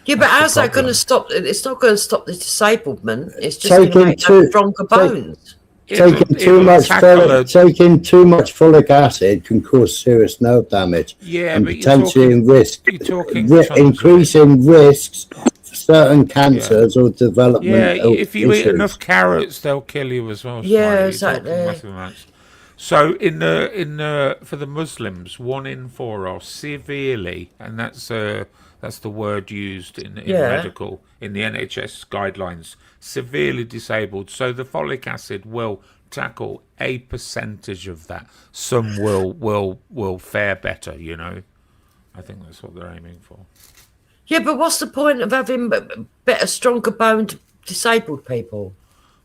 Yeah, but That's the how's that going problem. to stop? It's not going to stop the disablement. It's just Taking going to make two- them stronger bones. Taking too much folic acid can cause serious nerve damage Yeah, and but you're potentially talking increasing risks for certain cancers or Yeah, developmental if you eat issues. enough carrots, they'll kill you as well. Yeah, Smiley. You're exactly. talking massive amounts. So for the Muslims, 1 in 4 are severely, and that's the word used in Yeah. in the NHS guidelines, severely disabled. So the folic acid will tackle a percentage of that. Some will fare better. You know, I think that's what they're aiming for. Yeah, but what's the point of having better, stronger boned disabled people?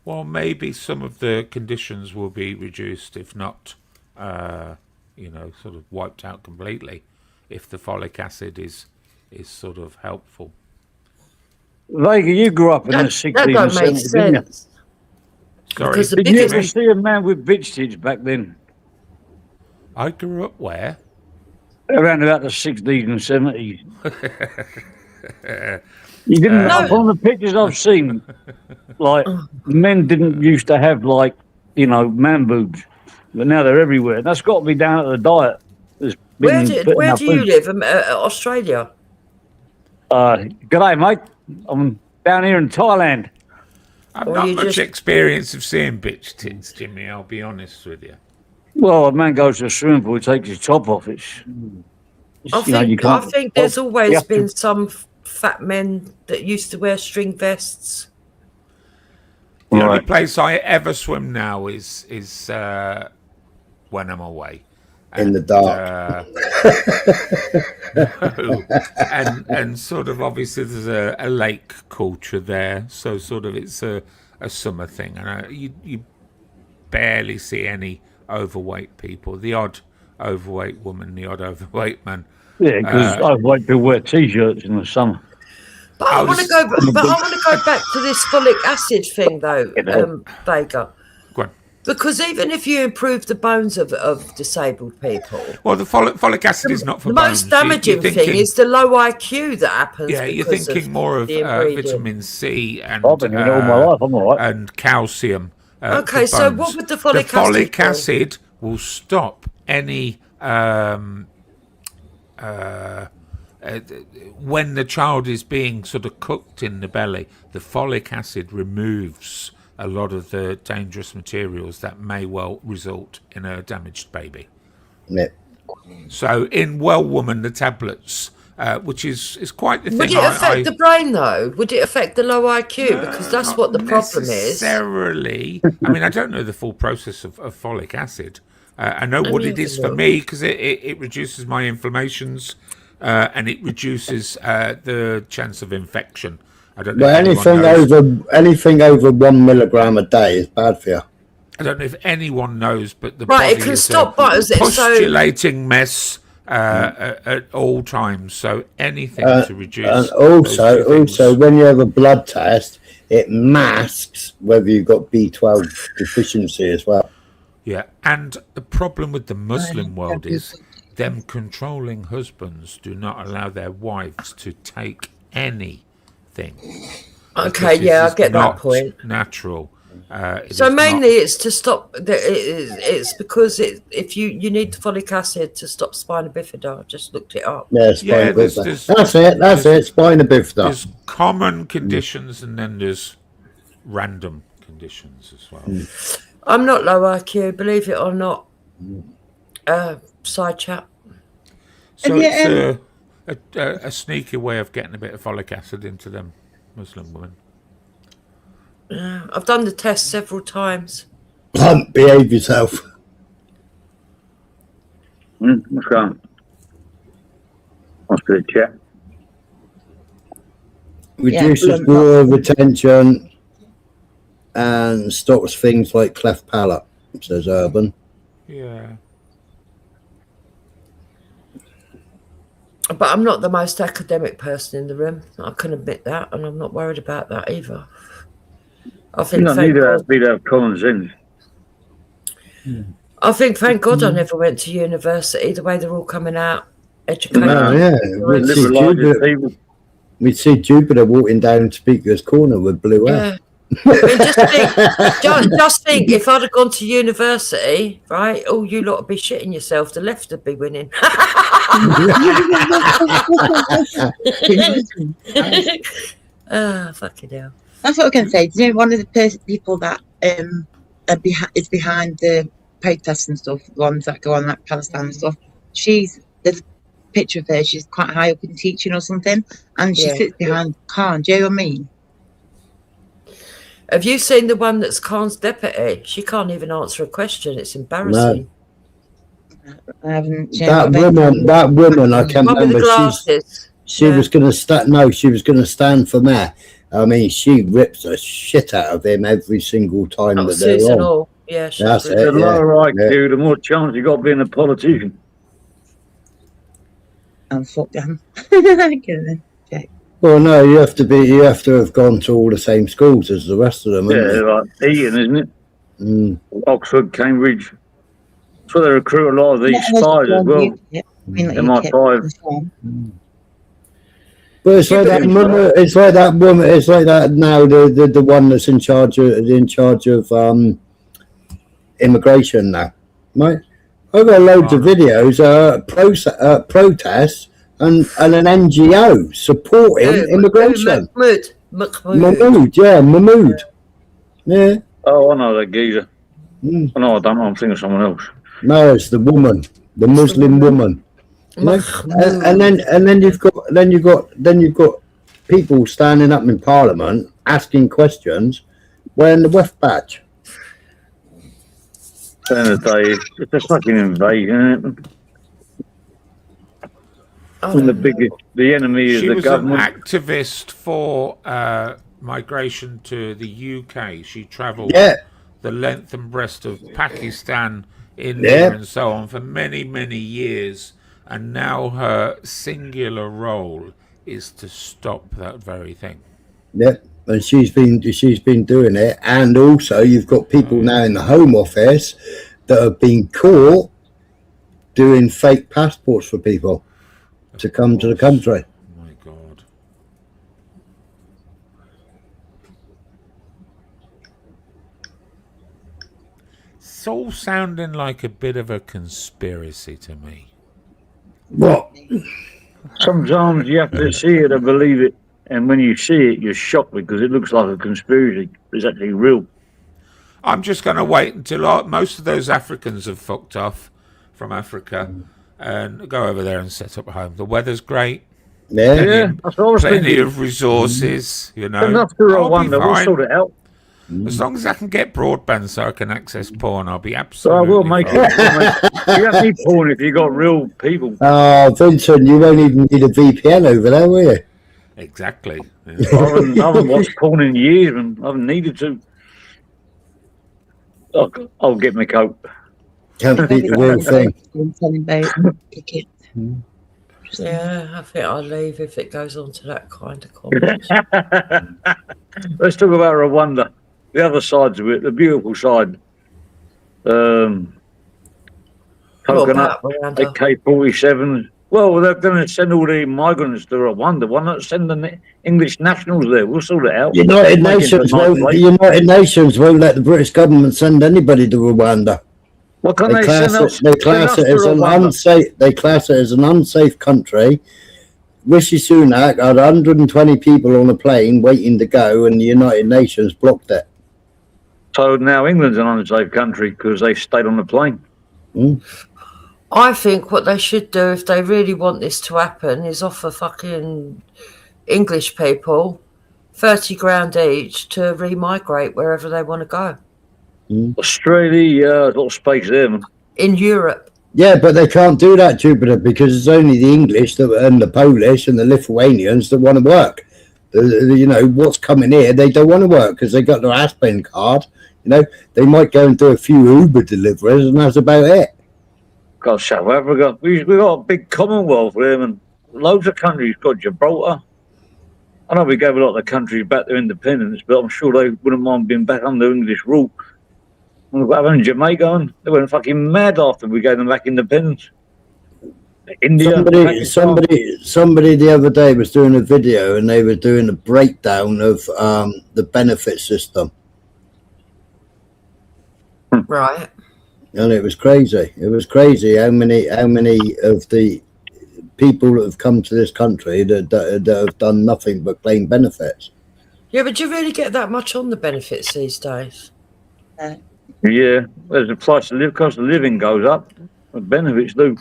Well, maybe some of the conditions will be reduced, if not, sort of wiped out completely, if the folic acid is sort of helpful. Vega, you grew up in the 60s That and don't make 70s, didn't you? sense. Sorry, Because the Did you biggest ever see a man with bitch tits back then? I grew up where? Around about the 60s and 70s. You didn't, No. from the pictures I've seen, like, men didn't used to have, like, man boobs. But now they're everywhere. That's got to be down at the diet. That's Where been put in where our do you food. live? Australia. G'day, mate. I'm down here in Thailand. I've Or not you much just- experience of seeing bitch tits, Jimmy, I'll be honest with you. Well, a man goes to a swimming pool, takes his top off. It's I you know, you think I can't- think there's you always have to- been some fat men that used to wear string vests. The only Right. place I ever swim now is when I'm away. In the dark. No. and sort of obviously there's a lake culture there, so sort of it's a summer thing, and you barely see any overweight people. The odd overweight woman, the odd overweight man. Yeah, because overweight people wear t-shirts in the summer. But I want to go back to this folic acid thing though, Vega. Go on. Because even if you improve the bones of disabled people, Well, the folic acid is not for the bones. most damaging thing is the low IQ that happens. Yeah, you're because thinking more of the ingredient. vitamin C and I've been doing it all my life, I'm all right. and calcium. Okay, to so bones. what would the folic acid folic do? acid will stop any when the child is being sort of cooked in the belly. The folic acid removes a lot of the dangerous materials that may well result in a damaged baby. Yeah. So in Well Woman, the tablets, which is quite the Would thing. it affect the brain though? Would it affect the low IQ? Because that's what the problem is. Necessarily. I mean, I don't know the full process of folic acid. I know Let what me it have is a for look. me because it reduces my inflammations and it reduces the chance of infection. I don't know. But if anyone knows. anything over 1 milligram a day is bad for you. I don't know if anyone knows, but the Right, it body can is stop a butters, so- postulating mess. at all times. So anything to reduce. And those two things. also, when you have a blood test, it masks whether you've got B12 deficiency as well. Yeah, and the problem with the Muslim world is them controlling husbands do not allow their wives to take anything. Okay, yeah, I get that point. Natural. So mainly it's to stop. It's because if you need folic acid to stop spina bifida. I just looked it up. Yeah, spina bifida. That's it. Spina bifida. There's common conditions and then there's random conditions as well. I'm not low IQ, believe it or not. Side chat. So it's a sneaky way of getting a bit of folic acid into them Muslim women. I've done the test several times. Behave yourself. What's going? What's the chat? Reduces water retention and stops things like cleft palate, says Urban. Yeah. But I'm not the most academic person in the room. I can admit that, and I'm not worried about that either. I think You don't need to have common sense. I think, thank God, I never went to university. The way they're all coming out, educated. No, yeah. We'd see Jupiter walking down Speaker's Corner with blue hair. I mean, just think, if I'd have gone to university, right, all you lot would be shitting yourself. The left would be winning. Fucking hell. That's what I can say. Do you know one of the people that is behind the protests and stuff, the ones that go on like Palestine and stuff? There's a picture of her. She's quite high up in teaching or something, and she sits behind Khan. Do you know what I mean? Have you seen the one that's Khan's deputy? She can't even answer a question. It's embarrassing. I haven't. That woman, I can't remember. She was going to stand. No, she was going to stand for mayor. I mean, she rips the shit out of him every single time that they're on. Yeah, that's it. The lower IQ, the more chance you got of being a politician. And fuck them. Well, no, you have to have gone to all the same schools as the rest of them. Yeah, like Eton, isn't it? Oxford, Cambridge. So they recruit a lot of these spies as well. MI5. But it's like that woman. It's like that woman. It's like that now. The one that's in charge of immigration now, right? I've got loads of videos, protests, and an NGO supporting immigration. Mahmood. Yeah. Oh, I know that geezer. No, I don't know. I'm thinking of someone else. No, it's the woman, the Muslim woman. No? And then you've got people standing up in Parliament asking questions wearing the WEF badge. At the end of the day, it's a fucking invasion, isn't it? The enemy is the government. She was an activist for migration to the UK. She travelled the length and breadth of Pakistan, India, and so on for many, many years. And now her singular role is to stop that very thing. Yep, and she's been doing it. And also, you've got people now in the Home Office that have been caught doing fake passports for people to come to the country. Oh my God. It's all sounding like a bit of a conspiracy to me. What? Sometimes you have to see it to believe it, and when you see it, you're shocked because it looks like a conspiracy. It's actually real. I'm just going to wait until most of those Africans have fucked off from Africa and go over there and set up a home. The weather's great. Yeah, that's what I was plenty thinking. of resources, you know. Enough to I'll be wonder. We'll fine. sort it out. As long as I can get broadband so I can access porn, I'll be absolutely So I will make fine. it. You don't need porn if you got real people. Oh, Vincent, you won't even need a VPN over there, will you? Exactly. I haven't watched porn in years and I haven't needed to. I'll get my coat. Can't beat the real thing. Yeah, I think I'll leave if it goes on to that kind of comments. Let's talk about Rwanda. The other sides of it, the beautiful side. What Coconut, about Rwanda? AK-47s. Well, they're going to send all the migrants to Rwanda. Why not send the English nationals there? We'll sort it out. United Make it a Nations nice won't. place. The United Nations won't let the British government send anybody to Rwanda. What can they class send us? it? They class Send it us as to an Rwanda. unsafe. They class it as an unsafe country. Rishi Sunak had 120 people on a plane waiting to go, and the United Nations blocked it. So now England's an unsafe country because they stayed on the plane. I think what they should do if they really want this to happen is offer fucking English people 30 grand each to remigrate wherever they want to go. Australia, a lot of space there, man. In Europe. Yeah, but they can't do that, Jupiter, because it's only the English that, and the Polish and the Lithuanians that want to work. You know, what's coming here, they don't want to work because they got their Aspen card. You know, they might go and do a few Uber deliveries, and that's about it. God, South Africa. We got a big Commonwealth there, and loads of countries got Gibraltar. I know we gave a lot of the countries back their independence, but I'm sure they wouldn't mind being back under English rule. What happened in Jamaica? And they went fucking mad after we gave them back independence. India, Somebody the other day was doing a video, and they were doing a breakdown of the benefit system. Right. And it was crazy. It was crazy how many of the people that have come to this country that have done nothing but claim benefits. Yeah, but do you really get that much on the benefits these days? Yeah, as the price of cost of living goes up, the benefits do.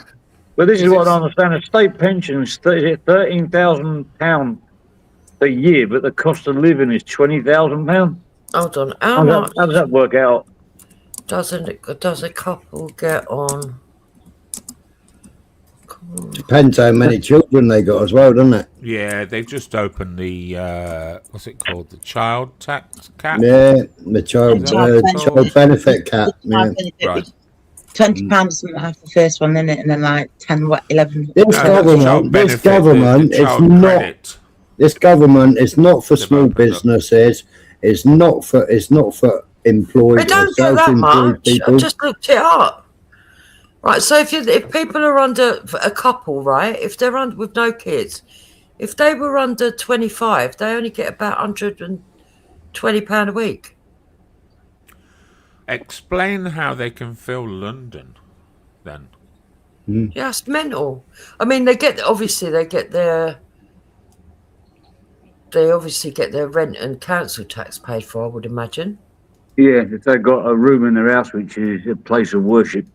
But this is what I understand: a state pension is £13,000 a year, but the cost of living is £20,000. Hold on, how much does that work out? does a couple get on? Depends how many children they got as well, doesn't it? Yeah, they've just opened the what's it called? The child tax cap. Yeah, the child benefit cap. Yeah. Right. £20 something half the first one, isn't it? And then like 10, what, 11. This government is not for small businesses. It's not for employed They or don't get that self-employed much. people. I just looked it up. Right, so if people are under a couple, right, if they're under with no kids, if they were under 25, they only get about £120 a week. Explain how they can fill London, then. Yeah, it's mental. I mean, they obviously get their rent and council tax paid for, I would imagine. Yeah, if they've got a room in their house which is a place of worship.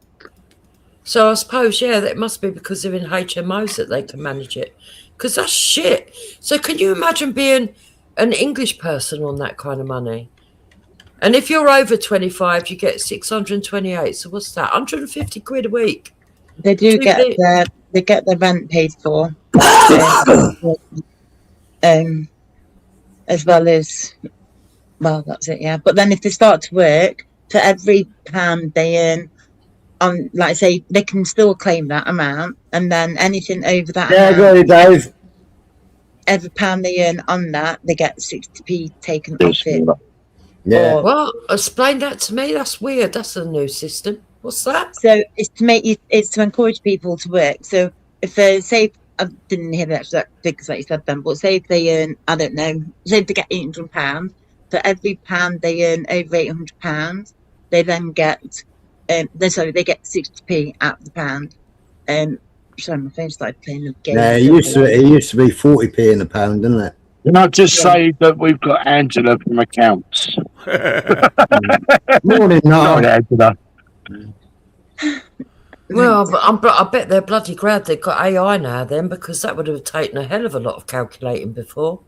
So I suppose, yeah, that must be because they're in HMOs that they can manage it. Because that's shit. So can you imagine being an English person on that kind of money? And if you're over 25, you get 628. So what's that? 150 quid a week. They do get their rent paid for, as well as, well, that's it, yeah. But then if they start to work, for every pound they earn, on, like I say, they can still claim that amount, and then anything over that Yeah, amount, go Dave. every pound they earn on that, they get 60p taken off it. Yeah. Well, explain that to me. That's weird. That's a new system. What's that? So it's to encourage people to work. So if they say, I didn't hear that figures that you said then, but say if they earn, I don't know, say if they get £800, for every pound they earn over £800, they then get, they get 60p out of the pound. Sorry, my phone started playing the game. Yeah, it used to be 40p in a pound, didn't it? Can I just say that we've got Angela from accounts? Morning, Not Angela. Well, but I bet they're bloody glad they've got AI now then, because that would have taken a hell of a lot of calculating before.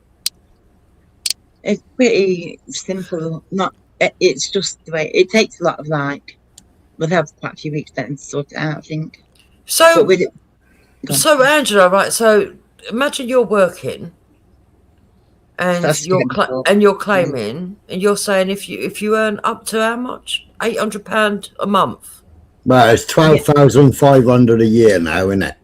It's pretty simple. It's just the way it takes a lot of we'll have quite a few weeks then to sort it out, I think. So Angela, right? So imagine you're working, and you're claiming, and you're saying if you earn up to how much? £800 a month. Well, it's 12,500 a year now, isn't it?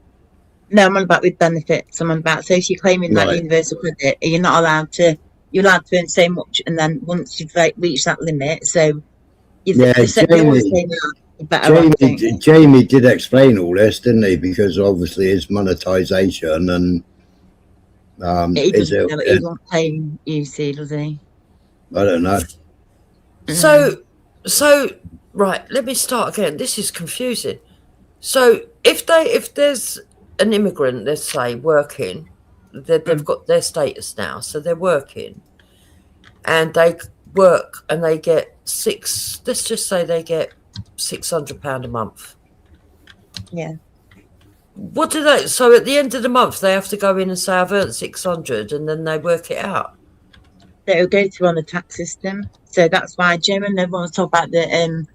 No, I'm on about with benefits. I'm on about, so if you're claiming that Right. universal credit, you're not allowed to, you're allowed to earn so much, and then once you've like reached that limit, so Yeah, they always say now you're better off, don't you? Jamie did explain all this, didn't he? Because obviously it's monetization and He is doesn't it? know, he won't claim UC, does he? I don't know. So right, let me start again. This is confusing. So if there's an immigrant, let's say, working, they've got their status now, so they're working, and they work and they get let's just say they get £600 a month. Yeah. What do they? So at the end of the month, they have to go in and say, "I've earned 600," and then they work it out. It'll go through on the tax system, so that's why German everyone's talk about the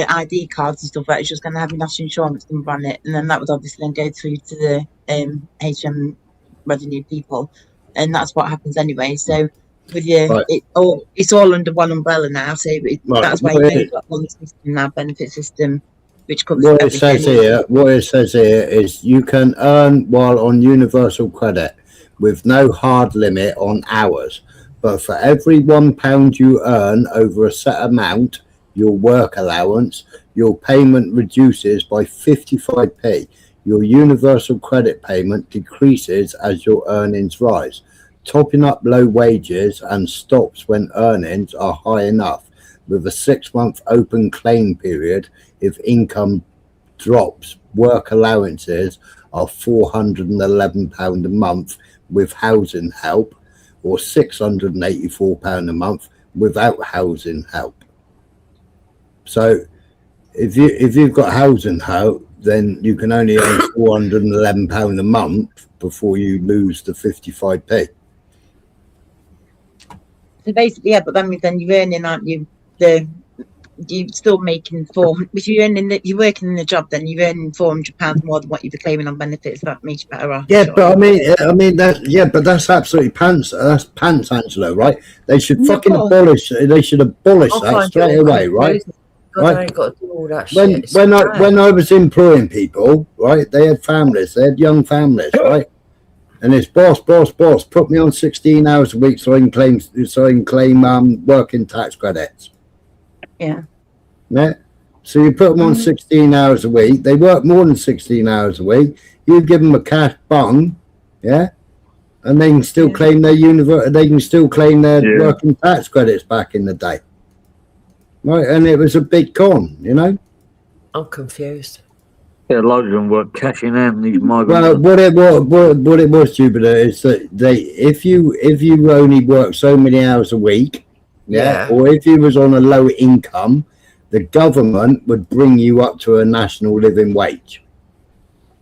ID cards and stuff. That it's just going to have your national insurance number on it, and then that would obviously then go through to the HM revenue people, and that's what happens anyway. So with your, Right. it's all under one umbrella now. So Right. that's why What you've it- got one system now, benefit system, which covers What it everything. says here is you can earn while on universal credit with no hard limit on hours, but for every £1 you earn over a set amount, your work allowance, your payment reduces by 55p. Your universal credit payment decreases as your earnings rise, topping up low wages and stops when earnings are high enough, with a 6-month open claim period. If income drops, work allowances are £411 a month with housing help, or £684 a month without housing help. So if you've got housing help, then you can only earn £411 a month before you lose the 55p. So basically, yeah, but then you're earning, aren't you? You're still making if you're earning, you're working in the job, then you're earning £400 more than what you'd be claiming on benefits. That makes you better off. Yeah, but I mean that's absolutely pants. That's pants, Angela. Right? They should Yeah, fucking of course. abolish. They should abolish I'll that find straight it all away, right? confusing. God, I ain't got to do all that shit. It's When bad. I was employing people, right? They had families. They had young families, right? And it's boss, put me on 16 hours a week so I can claim working tax credits. Yeah. Yeah. So you put them on 16 hours a week. They work more than 16 hours a week. You give them a cash bung, yeah, and they can still claim their working tax credits back in the day. Right, and it was a big con, you know. I'm confused. Yeah, loads of them work cash in hand, these migrants. Well, what it was, Jupiter, is that if you only work so many hours a week, Yeah. or if you was on a low income, the government would bring you up to a national living wage,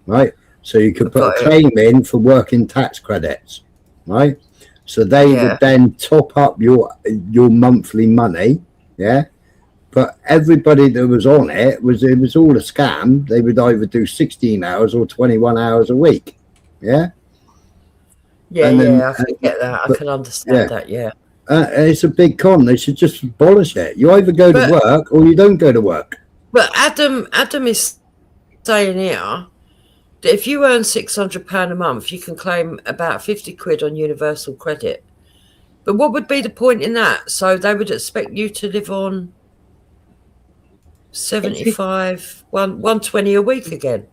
right? So you could put a claim in for working tax credits, right? So they would then top up your monthly money, yeah. But everybody that was on it was all a scam. They would either do 16 hours or 21 hours a week, yeah. Yeah, And then- I can get that. I can understand that. Yeah. It's a big con. They should just abolish it. You either go to work or you don't go to work. But Adam is saying here that if you earn £600 a month, you can claim about 50 quid on universal credit. But what would be the point in that? So they would expect you to live on 75, 120 a week again.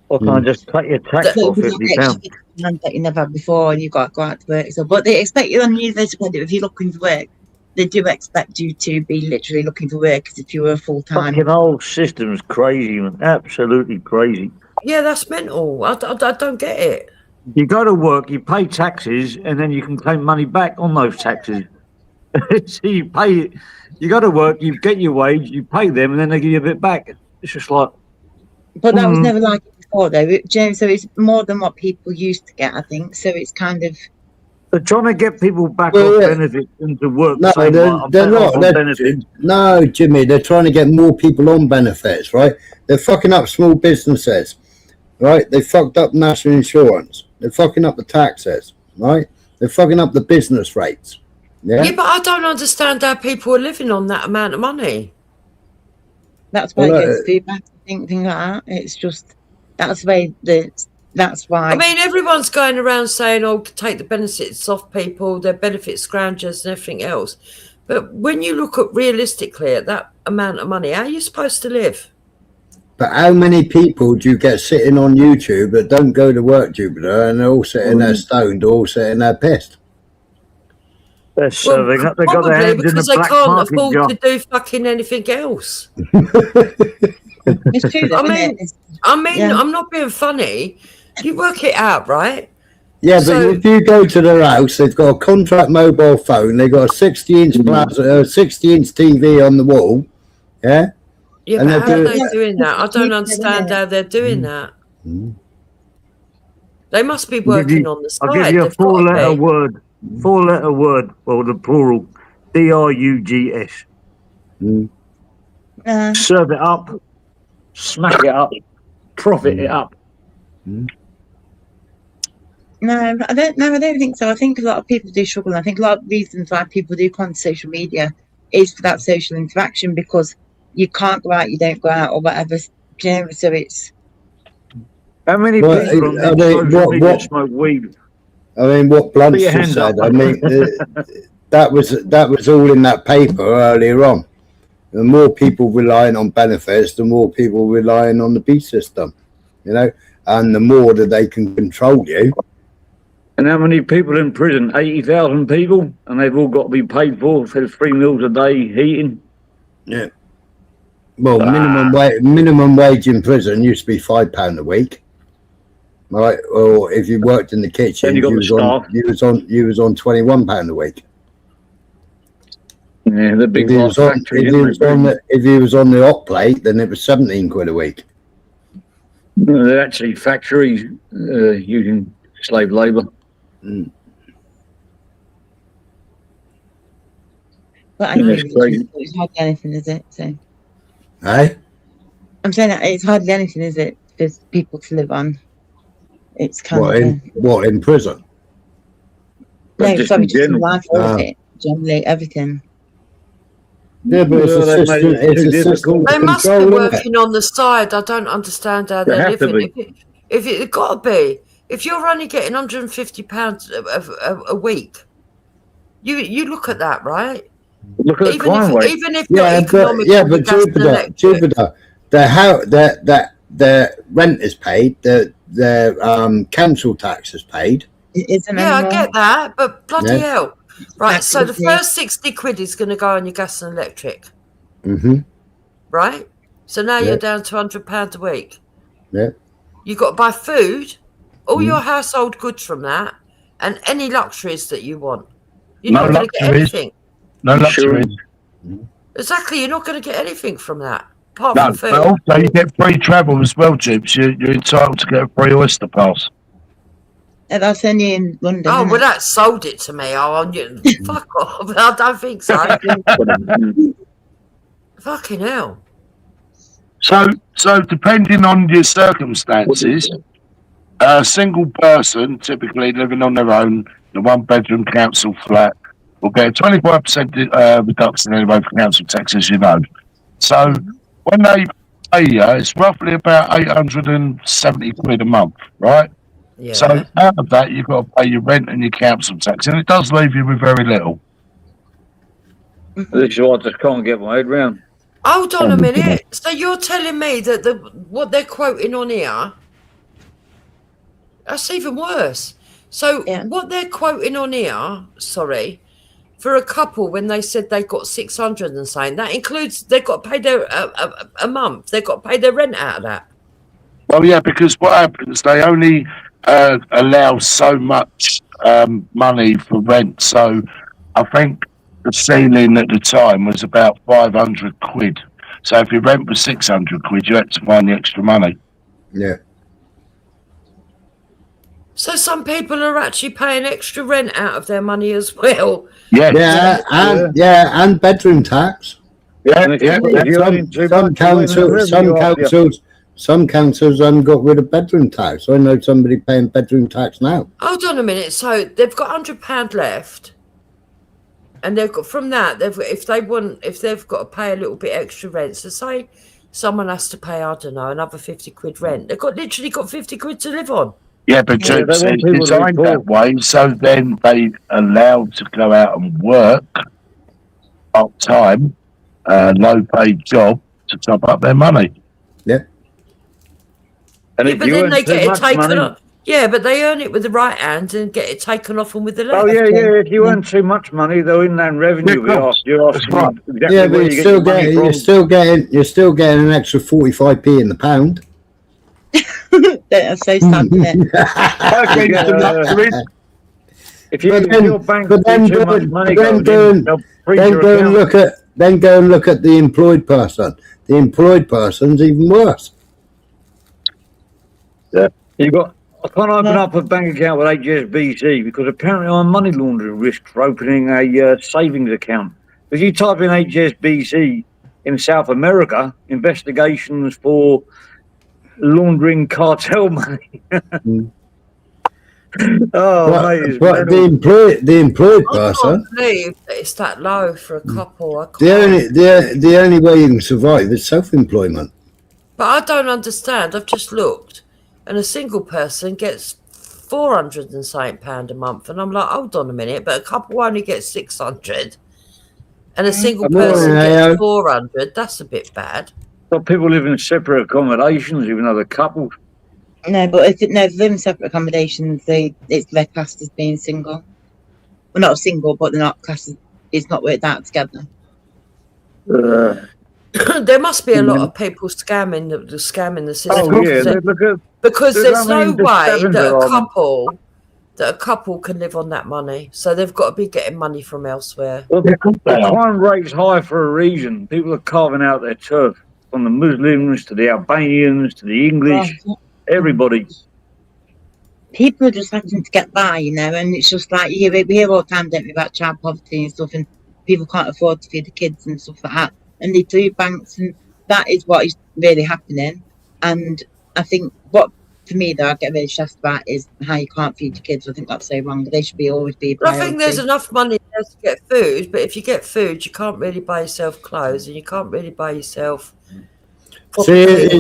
Or can I just cut your tax So off you've got £50? extra £50 that you never had before, and you've got to go out to work. So, but they expect you on universal credit. If you're looking for work, they do expect you to be literally looking for work, as if you were a full time. Fucking whole system's crazy, man. Absolutely crazy. Yeah, that's mental. I don't get it. You go to work, you pay taxes, and then you can claim money back on those taxes. So you pay, you go to work, you get your wage, you pay them, and then they give you a bit back. It's just like. But that was never like it before, though, James. So it's more than what people used to get, I think. So it's kind of. They're trying to get people back Well, off yeah. benefits into work. No, saying, they're, like, I'm they're better off not. on They're, benefits. no, Jimmy, they're trying to get more people on benefits, right? They're fucking up small businesses, right? They fucked up national insurance. They're fucking up the taxes, right? They're fucking up the business rates. Yeah. Yeah, but I don't understand how people are living on that amount of money. That's why Well, it gets feedback, things like that. It's just that's the way the That's why. I mean, everyone's going around saying, "Oh, take the benefits off people, their benefit scroungers and everything else." But when you look at realistically at that amount of money, how are you supposed to live? But how many people do you get sitting on YouTube that don't go to work, Jupiter, and they're all sitting there stoned, all sitting there pissed? They're serving up. They got their Probably hands in because the they black can't market afford jar. to do fucking anything else. It's true, though, I mean, isn't it? Yeah. I'm not being funny. You work it out, right? Yeah, So- but if you go to their house, they've got a contract mobile phone, they've got a 60-inch plasma, 60-inch TV on the wall, yeah? Yeah, And but they're how are doing- they doing that? I don't understand how they're doing that. They must be working on the side. I'll give you a They've gotta four-letter be. word. Four-letter word. Well, the plural. DRUGS. Serve it up. Smack it up. Profit it up. No, I don't. No, I don't think so. I think a lot of people do struggle. I think a lot of reasons why people do come on social media is for that social interaction, because you can't go out, you don't go out, or whatever. You know, so it's. How many Well, people on I mean, social media what- smoke weed? I mean, what Blunt's Put your just hand said, up. I mean, that was all in that paper earlier on. The more people relying on benefits, the more people relying on the B system, you know, and the more that they can control you. And how many people in prison? 80,000 people, and they've all got to be paid for 3 meals a day, heating. Yeah. Well, minimum wage in prison used to be £5 a week, right? Or if you worked in the kitchen, Then you got the staff. you was on £21 a week. Yeah, the big If he was factory. if he was on the hot plate, then it was 17 quid a week. They're actually factories using slave labour. But Yeah, anyway, it's crazy. it's hardly anything, is it? So Hey? I'm saying that it's hardly anything, is it? There's people to live on. It's kind What in prison? no, just sorry, in just in general? life, all of Ah. it, generally, everything. Yeah, but it's a system. It's a system. They of must be control, innit? working on the side. I don't understand how They they're have to living. be. If it got to be, if you're only getting £150 a week, you look at that, right? Look at the Even crime if, rate. even if Yeah, not economical, but gas and electric. Jupiter, their rent is paid, their council tax is paid. Yeah, I get that, but bloody Yeah. hell. Right, so the Absolutely. first 60 quid is going to go on your gas and electric, Mm-hmm. right? So now Yeah. you're down to £100 a week. Yeah. You've got to buy food, all Mm. your household goods from that, and any luxuries that you want. You're No not going to get luxuries. anything. No luxuries. Exactly, you're not going to get anything from that, apart No, from food. but also you get free travel as well, Chips. You're entitled to get a free oyster pass. And that's only in London. Oh, isn't well, it? that sold it to me. Fuck off. I don't think so. Fucking hell. So depending on your circumstances, a single person, typically living on their own, in a one-bedroom council flat, will get a 25% reduction anyway for council tax, as you know. So when they pay you, it's roughly about 870 quid a month, right? Yeah. So out of that, you've got to pay your rent and your council tax, and it does leave you with very little. This is what I just can't get my head round. Hold on a minute. So you're telling me that what they're quoting on here, that's even worse. So what they're quoting on here, sorry, for a couple when they said they got 600 and saying that includes they've got to pay their a month, they've got to pay their rent out of that. Well, yeah, because what happens, they only allow so much money for rent. So I think the ceiling at the time was about 500 quid. So if your rent was 600 quid, you had to find the extra money. Yeah. So some people are actually paying extra rent out of their money as well. Yeah. And bedroom tax. Some councils haven't got rid of bedroom tax. I know somebody paying bedroom tax now. Hold on a minute. So they've got £100 left, and they've got from that. If they've got to pay a little bit extra rent. So say someone has to pay, I don't know, another 50 quid rent. They've literally got 50 quid to live on. Yeah, but Yeah, Jupes, they want it's people to designed report. that way, so then they allowed to go out and work part-time, low-paid job to top up their money. Yeah. And Yeah, if but you then earn they too get it much taken money, off. Yeah, but they earn it with the right hand and get it taken off them with the left. oh yeah. If you earn too much money, they'll inland revenue be off. You're asking exactly Yeah, but where you get your money from. you're still getting an extra 45p in the pound. That's so sad, isn't it? If you But then- your bank but then too much go- money then going go in, and- they'll freeze Then your go and account. look at the employed person. The employed person's even worse. Yeah. I can't open up a bank account with HSBC because apparently I'm money laundering risk for opening a savings account. If you type in HSBC in South America, investigations for laundering cartel money. Oh, mate, it's But mental. the employed I person, can't believe that it's that low for a couple. I can't. the only way you can survive is self-employment. But I don't understand. I've just looked, and a single person gets £400 and something a month, and I'm like, hold on a minute. But a couple only gets 600, and a single person gets 400. That's a bit bad. But people live in separate accommodations, even though they're couples. No, but if they live in separate accommodations, they're classed as being single. Well, not single, but they're not classed as, it's not worked out together. There must be a lot of people scamming the system. Oh yeah, because there's no the way sevens that are on. a couple can live on that money. So they've got to be getting money from elsewhere. Well, the crime rate's high for a reason. People are carving out their turf, from the Muslims to the Albanians to the English, everybody. People are just having to get by, you know, and it's just like we hear all the time, don't we, about child poverty and stuff, and people can't afford to feed the kids and stuff like that, and they do banks, and that is what is really happening. And I think what, for me though, I get really stressed about is how you can't feed your kids. I think that's so wrong. They should always be a But I priority. think there's enough money there to get food, but if you get food, you can't really buy yourself clothes, and you can't really buy yourself. See, if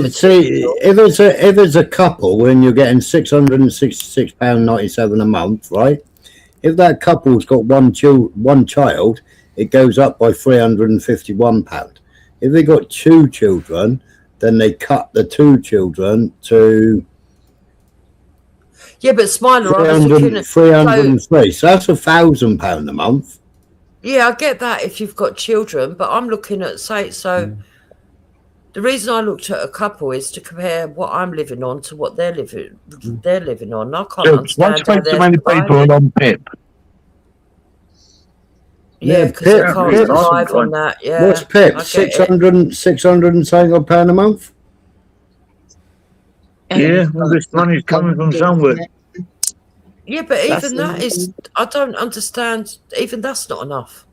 it's a couple and you're getting £666.97 a month, right? If that couple's got one child, it goes up by £351. If they got two children, then they cut the two children to Yeah, but Smiler, I was looking at 303. So that's £1,000 a month. Yeah, I get that if you've got children, but I'm looking at the reason I looked at a couple is to compare what I'm living on to what they're living on. I can't Once understand how too many people are on PIP. Yeah, because they can't survive on that. Yeah, What's PIP? I get it. 600 and something pound a month? Yeah, well, this money's coming from somewhere. Yeah, but That's even that is, I don't understand. Even that's not enough.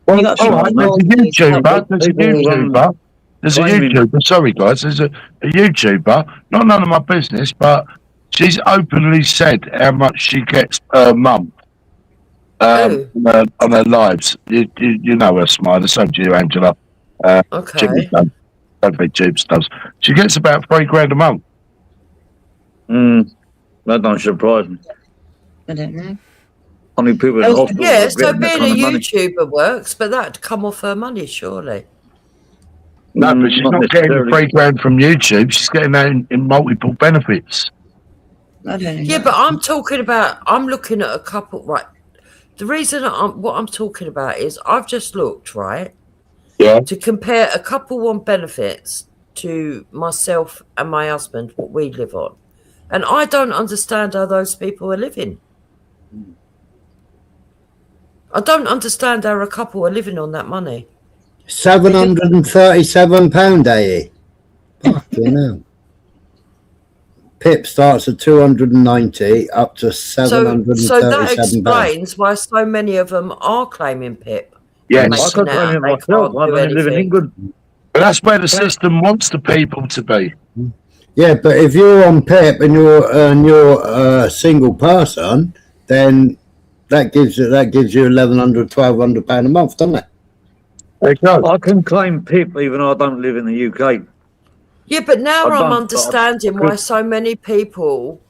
Well, all right, there's a YouTuber. There's a YouTuber. Sorry, guys. There's a YouTuber. Not none of my business, but she's openly said how much she gets per month on her lives. You know her, Smiler. So do you, Angela. Okay. Jimmy does. Don't be Jubes does. She gets about £3,000 a month. That don't surprise me. I don't know. Only people in hospital. Yeah, are so getting that being a kind of money. YouTuber works, but that'd come off her money, surely. No, but she's not getting £3,000 from YouTube. She's getting that in multiple benefits. I don't know. Yeah, but I'm looking at a couple, right? The reason what I'm talking about is I've just looked, right? Yeah. To compare a couple on benefits to myself and my husband, what we live on. And I don't understand how those people are living. I don't understand how a couple are living on that money. £737, AE. Fucking hell. PIP starts at 290 up to So £737. that explains why so many of them are claiming PIP. Yes. Making I could out claim it they myself. can't I do don't live in anything. England. But that's where the system wants the people to be. Yeah, but if you're on PIP and you're a single person, then that gives you £1,100, £1,200 a month, doesn't it? I can claim PIP even though I don't live in the UK. Yeah, but now I I'm don't- understanding why so many people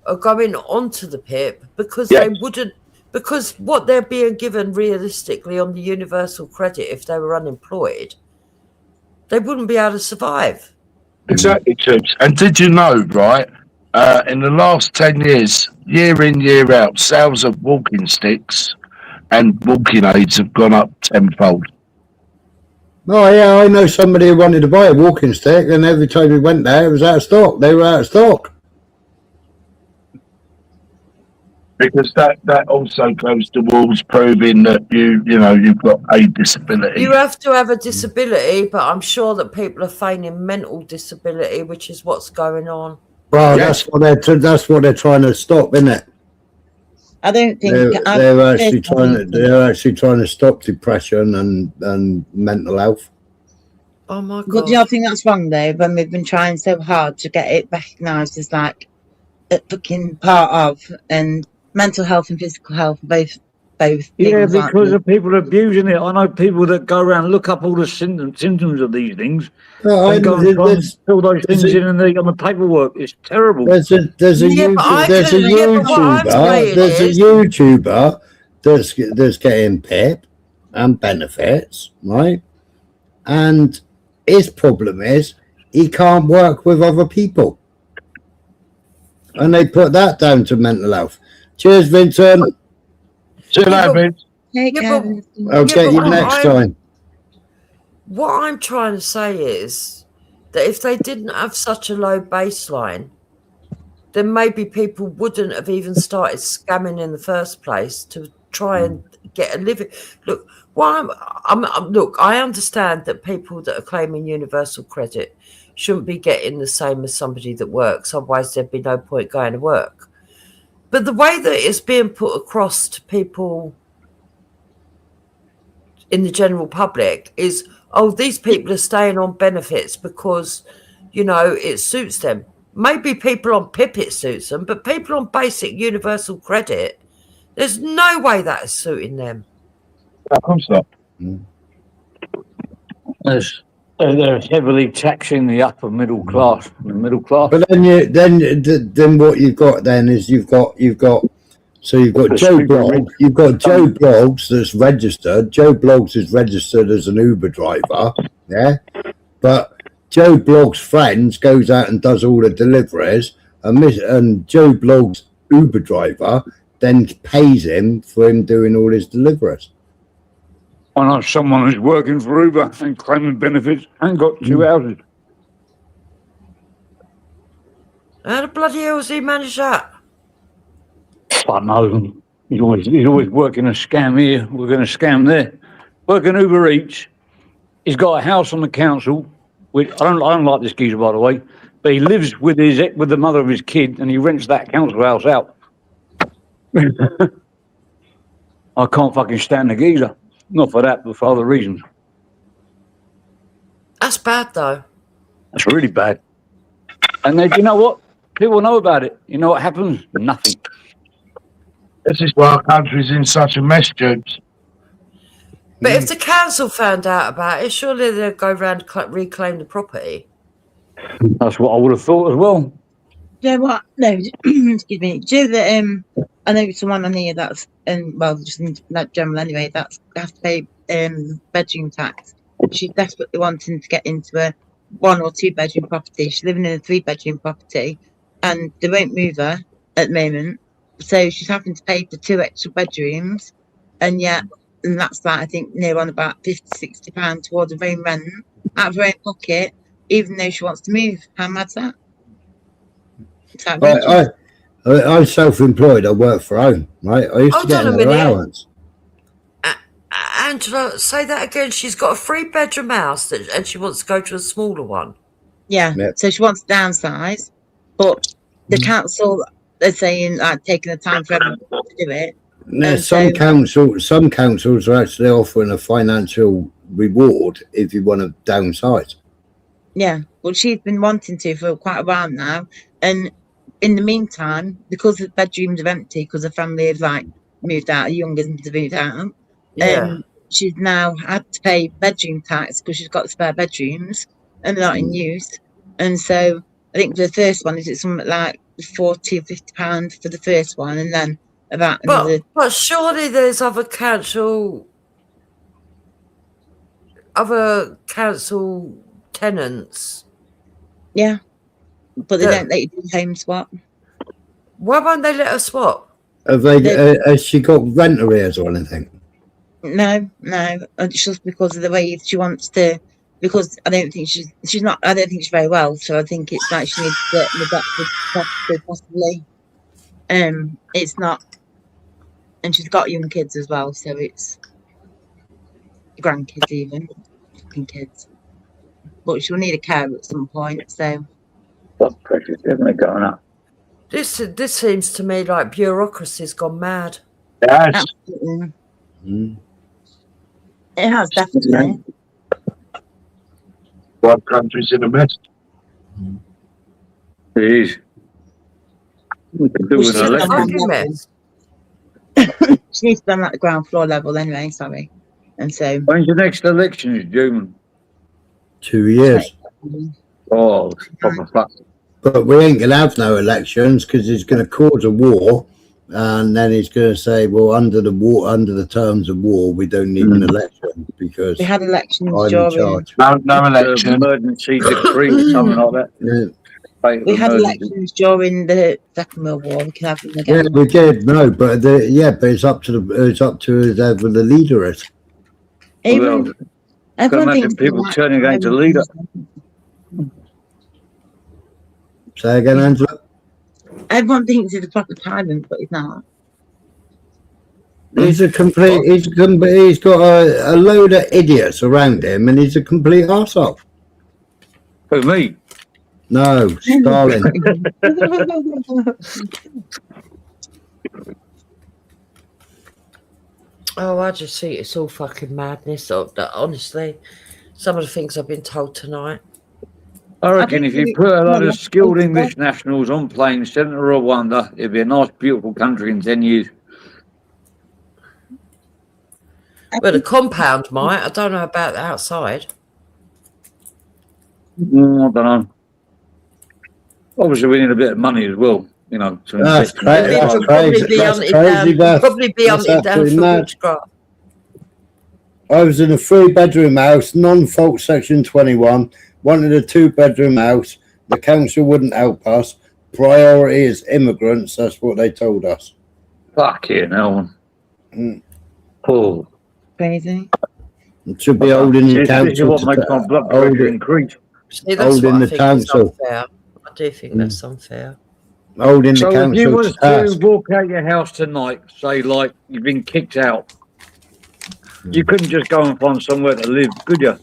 are going onto the PIP because Yeah. they wouldn't, because what they're being given realistically on the universal credit if they were unemployed, they wouldn't be able to survive. Exactly, Chips. And did you know, right, in the last 10 years, year in, year out, sales of walking sticks and walking aids have gone up tenfold. Oh yeah, I know somebody who wanted to buy a walking stick, and every time we went there, it was out of stock. They were out of stock. Because that also goes towards proving that you've got a disability. You have to have a disability, but I'm sure that people are feigning mental disability, which is what's going on. Well, that's what they're trying to stop, isn't it? I don't think They're actually trying to stop depression and mental health. Oh my god! But do you think that's wrong though? When we've been trying so hard to get it recognised as like a fucking part of, and mental health and physical health both Yeah, things, aren't because they? of people abusing it. I know people that go around look up all the symptoms of these things Oh, and go and try and there's- fill those there's things a- in and they on the paperwork. It's terrible. There's a YouTuber that's getting PIP and benefits, right? And his problem is he can't work with other people, and they put that down to mental health. Cheers, Vincent. See you later, Vince. I'll get you next time. What I'm trying to say is that if they didn't have such a low baseline, then maybe people wouldn't have even started scamming in the first place to try and get a living. Look, look, I understand that people that are claiming universal credit shouldn't be getting the same as somebody that works, otherwise there'd be no point going to work. But the way that it's being put across to people in the general public is, oh, these people are staying on benefits because, it suits them. Maybe people on PIP it suits them, but people on basic universal credit, there's no way that is suiting them. Of course not. They're heavily taxing the upper middle class. The middle class. But then what you've got then is you've got Joe Bloggs. You've got Joe Bloggs that's registered. Joe Bloggs is registered as an Uber driver, yeah. But Joe Bloggs' friends goes out and does all the deliveries, and Joe Bloggs' Uber driver then pays him for him doing all his deliveries. I know someone who's working for Uber and claiming benefits and got 2 houses. How the bloody hell has he managed that? I know. He's always working a scam here, working a scam there. Working Uber Eats. He's got a house on the council, which I don't like this geezer, by the way, but he lives with the mother of his kid and he rents that council house out. I can't fucking stand the geezer. Not for that, but for other reasons. That's bad, though. That's really bad. And then, you know what? People know about it. You know what happens? Nothing. This is why our country's in such a mess, Jubes. But if the council found out about it, surely they'd go round reclaim the property. That's what I would have thought as well. Do you know what? No, excuse me. Do you know that I know someone on here that's just in that general anyway, that's has to pay bedroom tax. She's desperately wanting to get into a 1 or 2 bedroom property. She's living in a 3-bedroom property and they won't move her at the moment. So she's having to pay for 2 extra bedrooms, and that's that, I think, near on about £50-60 towards her own rent out of her own pocket, even though she wants to move. How mad's that? I'm self-employed. I work for home, right? I used to get an allowance. Angela, say that again. She's got a 3-bedroom house and she wants to go to a smaller one. Yeah. So she wants to downsize, but the council are saying taking the time for everyone to do it. No, some councils are actually offering a financial reward if you want to downsize. Yeah, well, she's been wanting to for quite a while now, and in the meantime, because the bedrooms are empty, because the family have moved out, the youngest have moved out, she's now had to pay bedroom tax because she's got spare bedrooms and they're not in use, And so I think the first one is something like £40 or £50 for the first one, and then about another. But surely there's other council tenants. Yeah, but they that- don't let you do home swap. Why won't they let us swap? Has she got rent arrears or anything? No, it's just because of the way she wants to. Because I don't think she's not. I don't think she's very well. So I think it's like she needs to get the doctor possibly. It's not, and she's got young kids as well. So it's grandkids even, fucking kids. But she'll need a care at some point. So blood pressure's definitely going up. This seems to me like bureaucracy's gone mad. Yes. absolutely, it has definitely. One country's in a mess. It is. We could do Well, with she's an on election. that level. She needs to be on like the ground floor level anyway. Sorry, and so When's the next election? Is June? 2 years. Oh, it's proper fuck. But we ain't going to have no elections because he's going to cause a war, and then he's going to say, well, under the terms of war, we don't need an election because we had elections I'm in during. charge. No election. Emergency decree or something like that. Yeah. We had elections during the Second World War. We can have them Yeah, again. we did. No, but but it's up to whoever the leader is. Everyone, Can everyone imagine thinks people that turning against the leader. Say again, Angela. Everyone thinks he's a proper tyrant, but he's not. He's a complete. He's got a load of idiots around him, and he's a complete arsehole. Who, me? No, Stalin. Oh, I just think it's all fucking madness. Honestly, some of the things I've been told tonight. I reckon if you put a lot of skilled English nationals on planes sent to Rwanda, it'd be a nice, beautiful country in 10 years. Well, the compound might. I don't know about the outside. I don't know. Obviously, we need a bit of money as well, you know. To That's invest in crazy. it. That's crazy. That's crazy. Probably be That's hunted down absolutely for mad. witchcraft. I was in a 3-bedroom house, non-fault section 21. Wanted a 2-bedroom house. The council wouldn't help us. Priority is immigrants. That's what they told us. Fucking hell. Mm. Oh. Crazy. It should be holding the This is council. what makes my blood pressure increase. See, that's what Holding I the think is council. unfair. I do think that's unfair. Holding the So if you council was to task. to walk out your house tonight, say like you've been kicked out, you couldn't just go and find somewhere to live, could you?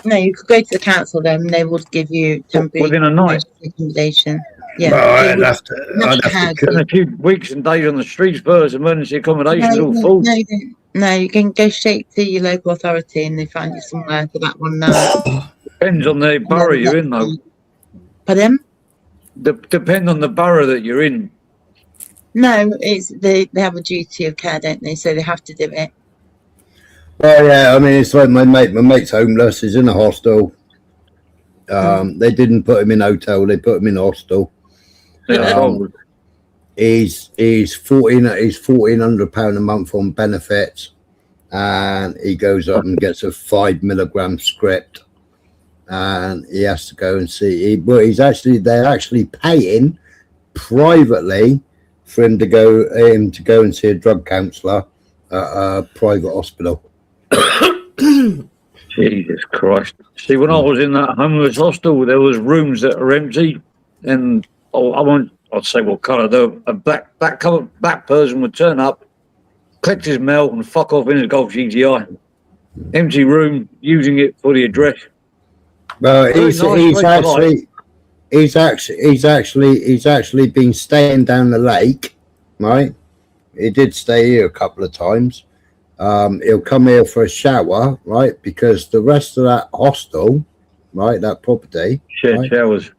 No, you could go to the council then, and they would give you temporary Within a night? accommodation. Yeah. Well, they I'd would- have to. not I'd the have house, to. Spend a few weeks and days on the streets first, emergency accommodation No, all no, full. no, you don't. No, you can go straight to your local authority and they find you somewhere for that one night. Depends on the borough you're in, though. Pardon? Depend on the borough that you're in. No, it's they have a duty of care, don't they? So they have to do it. Well, yeah. I mean, it's like my mate's homeless. He's in a hostel. They didn't put him in hotel. They put him in hostel. He's £1,400 a month on benefits, and he goes up and gets a 5 milligram script, and he has to go and see. They're actually paying privately for him to go and see a drug counsellor at a private hospital. Jesus Christ. See, when I was in that homeless hostel, there was rooms that are empty, and I'd say what colour, a black person would turn up, collect his mail and fuck off in his Golf GTI. Empty room, using it for the address. Well, Very he's nice actually been staying down the lake, right? He did stay here a couple of times. He'll come here for a shower, right? Because the rest of that hostel, right, that property, shared showers.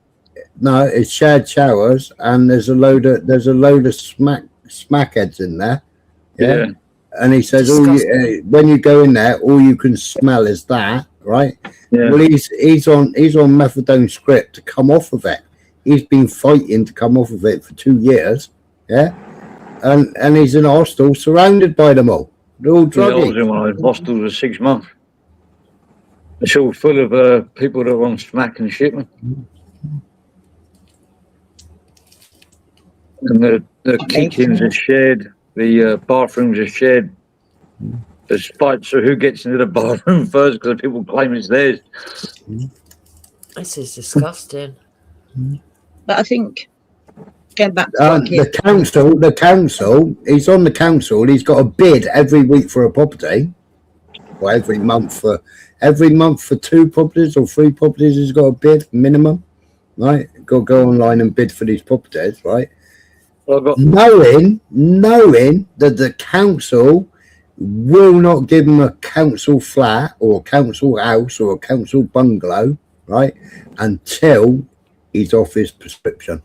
No, it's shared showers, and there's a load of smackheads in there. Yeah. And he says, when you go in there, all you can smell is that, right? Yeah. Well, he's on methadone script to come off of it. He's been fighting to come off of it for 2 years, yeah, and he's in a hostel surrounded by them all. They're all Yeah, I druggy. was in one of those hostels for 6 months. It's all full of people that are on smack and shit, man. And the kitchens are shared, the bathrooms are shared. There's fights of who gets into the bathroom first because people claim it's theirs. This is disgusting. But I think going back to what The council, he's on the council. He's got a bid every week for a property, or every month for 2 properties or 3 properties. He's got a bid minimum, right? Got to go online and bid for these properties, right? Knowing that the council will not give him a council flat or a council house or a council bungalow, right, until he's off his prescription.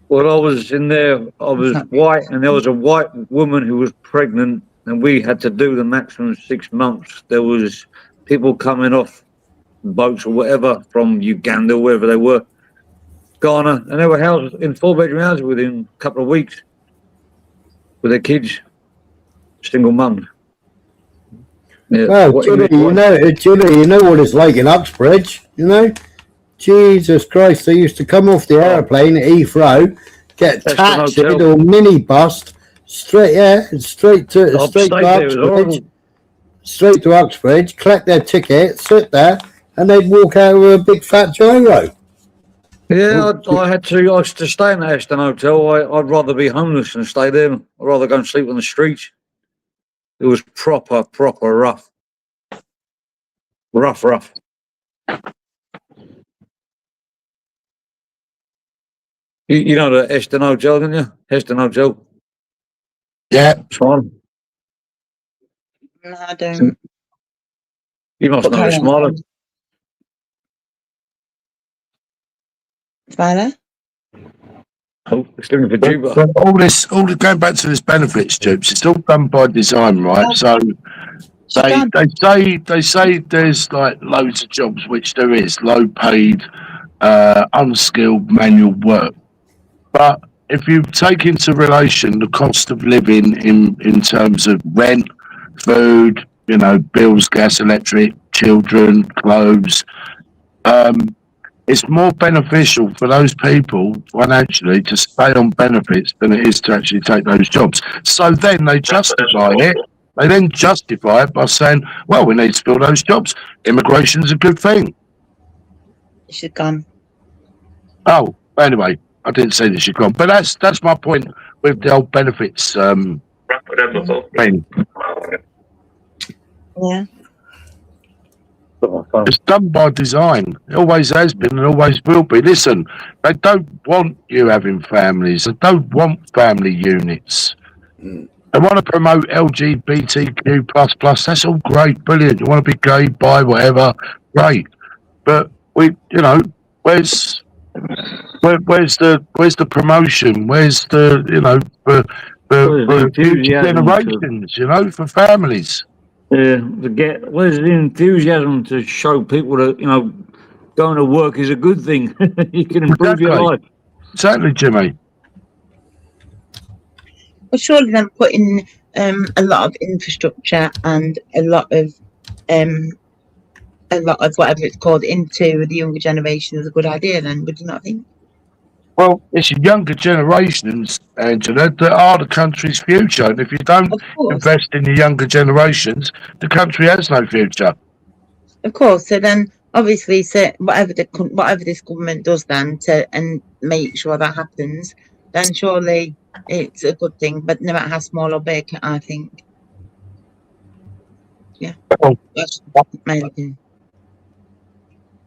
Well, I was in there, I was white, and there was a white woman who was pregnant, and we had to do the maximum 6 months. There was people coming off boats or whatever from Uganda, wherever they were, Ghana, and they were housed in 4-bedroom houses within a couple of weeks with their kids, single mums. Yeah, Well, Julie, you know what it's like in Uxbridge, you know? Jesus Christ, they used to come off the aeroplane at Heathrow, get That's taxied an hotel. or minibused straight to Upstate there, it was horrible. straight to Uxbridge, collect their ticket, sit there, and they'd walk out with a big fat gyro. Yeah, I had to stay in the Aston Hotel. I'd rather be homeless than stay there. I'd rather go and sleep on the streets. It was proper rough. Rough. You know the Aston Hotel, don't you? Aston Hotel. Yeah. Simon. No, I don't. You must know the smiler. Smiler? Oh, it's looking for Jupiter. But all the going back to this benefits, Jupes, it's all done by design, right? So they say there's like loads of jobs, which there is, low paid, unskilled manual work. But if you take into relation the cost of living in terms of rent, food, you know, bills, gas, electric, children, clothes, it's more beneficial for those people financially to stay on benefits than it is to actually take those jobs. So then they justify it. They then justify it by saying, well, we need to fill those jobs. Immigration's a good thing. You should gone. Oh, anyway, I didn't say that she'd gone. But that's my point with the old benefits thing. Yeah. It's done by design. It always has been and always will be. Listen, they don't want you having families. They don't want family units. They want to promote LGBTQ++. That's all great, brilliant. You want to be gay, bi, whatever, great. But where's the promotion? Where's the for future generations? For families. Yeah, where's the enthusiasm to show people that, going to work is a good thing? You can improve your life. Exactly, Jimmy. Well, surely them putting a lot of infrastructure and a lot of whatever it's called into the younger generation is a good idea then, would you not think? Well, it's younger generations, Angela, that are the country's future. And if you don't invest in the younger generations, the country has no future. Of course. So then, obviously, whatever this government does then and make sure that happens, then surely it's a good thing. But no matter how small or big, I think. Yeah. That's my opinion.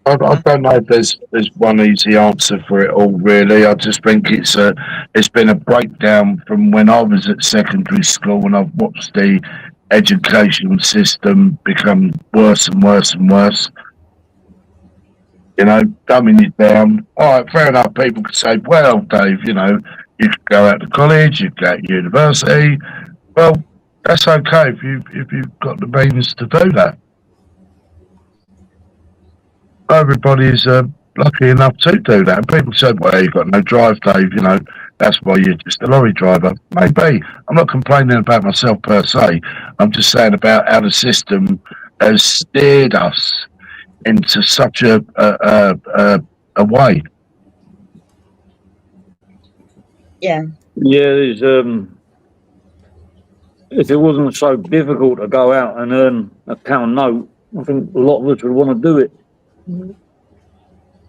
I don't know if there's one easy answer for it all, really. I just think it's been a breakdown from when I was at secondary school, and I've watched the educational system become worse and worse and worse. Dumbing it down. All right, fair enough. People could say, well, Dave, you could go out to college, you could go to university. Well, that's okay if you've got the means to do that. everybody's lucky enough to do that. And people said, well, you've got no drive, Dave, you know, that's why you're just a lorry driver. Maybe. I'm not complaining about myself per se. I'm just saying about how the system has steered us into such a way. Yeah. Yeah, there's, if it wasn't so difficult to go out and earn a pound note, I think a lot of us would want to do it.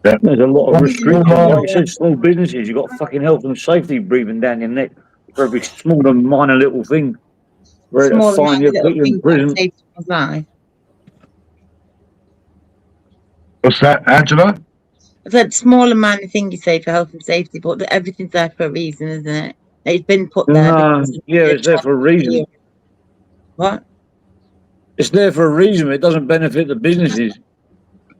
Yeah. There's a lot of restrictions. Like you said, small businesses, you've got fucking health and safety breathing down your neck for every small and minor little thing. Ready to Small fine you, put you in prison. What's that, Angela? I said small amount of thing you say for health and safety, but everything's there for a reason, isn't it? It's been put there. No, yeah, it's there for a reason. What? It's there for a reason. It doesn't benefit the businesses.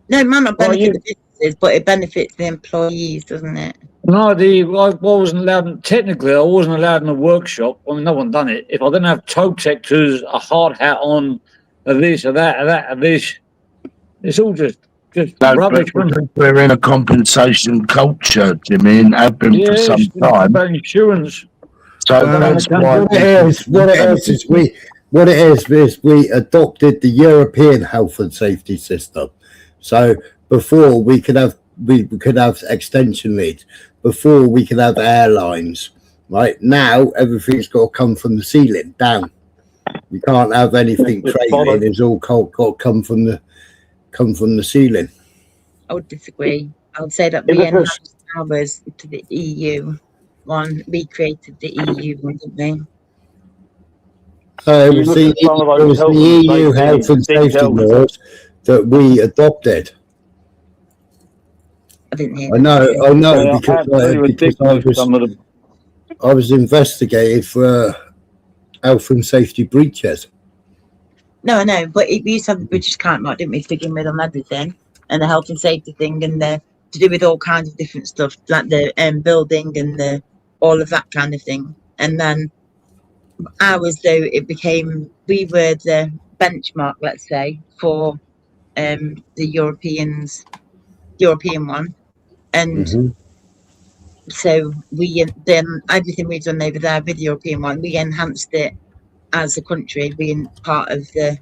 No, it might not benefit the businesses, but it benefits the employees, doesn't it? No, I wasn't allowed. Technically, I wasn't allowed in the workshop. I mean, no one done it. If I didn't have toe detectors, a hard hat on, a this, a that, a that, a this, it's all just No, rubbish. but we're in a compensation culture, Jimmy, and have been for some time. About insurance. So that's why. What it is we adopted the European health and safety system. So before we could have extension leads, before we could have airlines, right? Now everything's got to come from the ceiling down. You can't have anything training. It's all got to come from the ceiling. I would disagree. I would say that we enhanced ours to the EU one. We created the EU one, didn't we? It was the EU health and safety laws that we adopted. I didn't hear. I know because I was investigated for health and safety breaches. No, I know, but we used to have the British Count Mark, didn't we, to begin with on everything, and the health and safety thing, and to do with all kinds of different stuff, like the building and all of that kind of thing. And then ours, though, we were the benchmark, let's say, for the European one, and so we then everything we've done over there with the European one, we enhanced it as a country, being part of the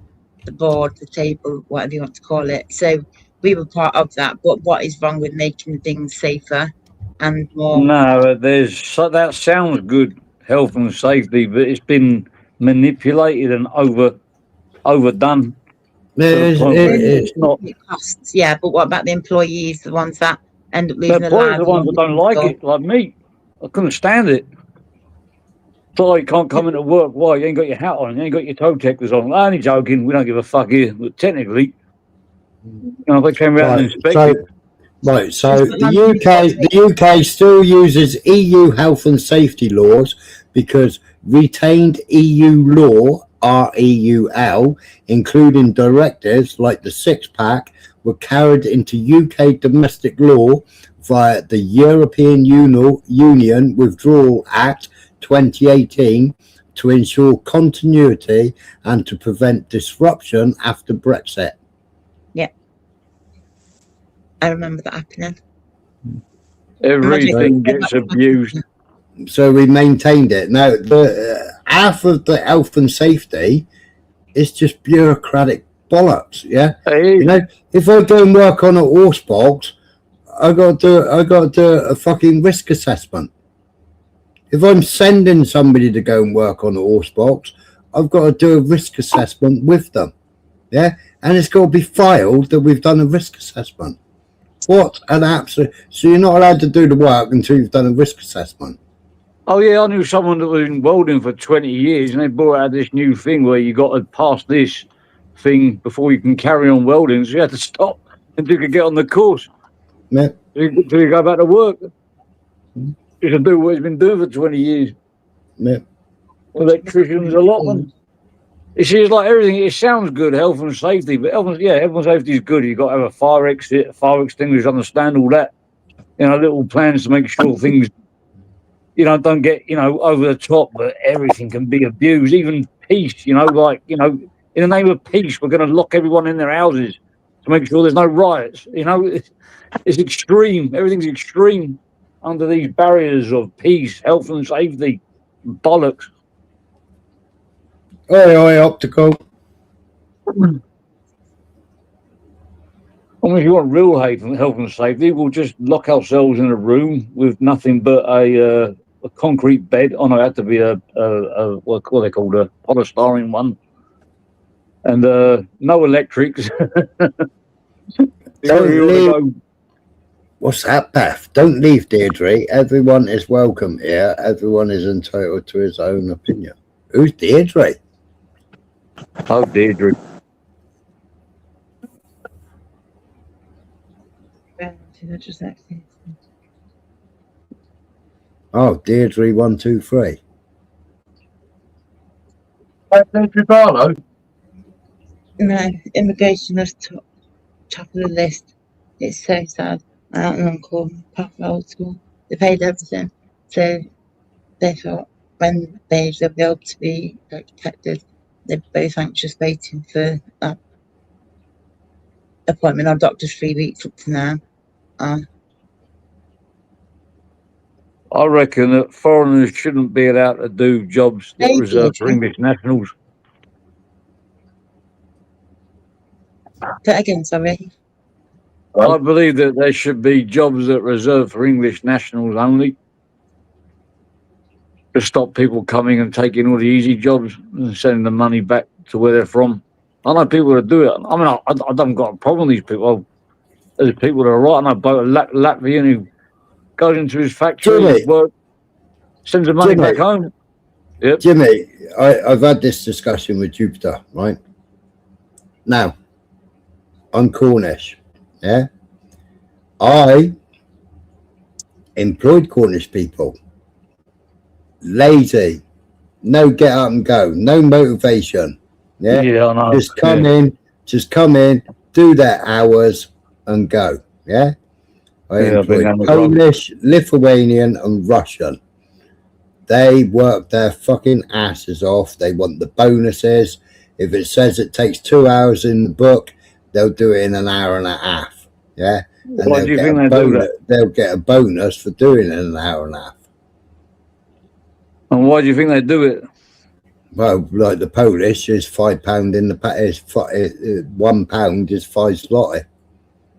board, the table, whatever you want to call it. So we were part of that. But what is wrong with making things safer and more? No, that sounds good, health and safety, but it's been manipulated and overdone. It's not. It costs, yeah. But what about the employees, the ones that end up losing their lives? The ones that don't like it, like me. I couldn't stand it. So you can't come into work. Why? You ain't got your hat on. You ain't got your toe detectors on. I'm only joking. We don't give a fuck here. But technically, if they came around and inspected. So the UK still uses EU health and safety laws because retained EU law, REUL, including directives like the six-pack, were carried into UK domestic law via the European Union Withdrawal Act 2018 to ensure continuity and to prevent disruption after Brexit. Yeah, I remember that happening. Everything gets abused. So we maintained it. Now, half of the health and safety is just bureaucratic bollocks. Yeah, you know, if I go and work on a horse box, I got to do a fucking risk assessment. If I'm sending somebody to go and work on a horse box, I've got to do a risk assessment with them. Yeah, and it's got to be filed that we've done a risk assessment. What an absolute! So you're not allowed to do the work until you've done a risk assessment. Oh yeah, I knew someone that was in welding for 20 years, and they brought out this new thing where you got to pass this thing before you can carry on welding. So you had to stop until you could get on the course. Yeah. Until you go back to work. You can do what he's been doing for 20 years. Yeah. Electricians, a lot of them. You see, it's like everything. It sounds good, health and safety, but health and safety is good. You've got to have a fire exit, a fire extinguisher, understand all that. Little plans to make sure things, don't get, over the top, but everything can be abused. Even peace, in the name of peace, we're going to lock everyone in their houses. to make sure there's no riots. You know, it's extreme. Everything's extreme under these barriers of peace, health, and safety. Bollocks. Oi, optical. I mean, if you want real health and safety, we'll just lock ourselves in a room with nothing but a concrete bed. Oh no, it had to be a what are they called, a polystyrene one, and no electrics. Don't leave. What's that, Beth? Don't leave, Deirdre. Everyone is welcome here. Everyone is entitled to his own opinion. Who's Deirdre? Oh, Deirdre. Oh, Deirdre 123. Deirdre Barlow. No, immigration was top of the list. It's so sad. My aunt and uncle, proper old school. They paid everything. So they thought when they'll be able to be protected, they're both anxious waiting for that appointment. Our doctor's 3 weeks up to now. I reckon that foreigners shouldn't be allowed to do jobs that are reserved for English nationals. Say again, sorry. I believe that there should be jobs that are reserved for English nationals only, to stop people coming and taking all the easy jobs and sending the money back to where they're from. I know people that do it. I mean, I don't got a problem with these people. There's people that are right. I know about a Latvian who goes into his factory, work, sends the money back home. Yep. Jimmy, I've had this discussion with Jupiter, right? Now, I'm Cornish, yeah? I employed Cornish people. Lazy, no get up and go, no motivation. Yeah, I know. Just come in, do their hours and go. Yeah, I employed Polish, Lithuanian, and Russian. They work their fucking asses off. They want the bonuses. If it says it takes 2 hours in the book, they'll do it in an hour and a half. Yeah, and Why do you think they do that? They'll get a bonus for doing it in an hour and a half. And why do you think they do it? Well, like the Polish is £5 in the £1 is 5 zloty.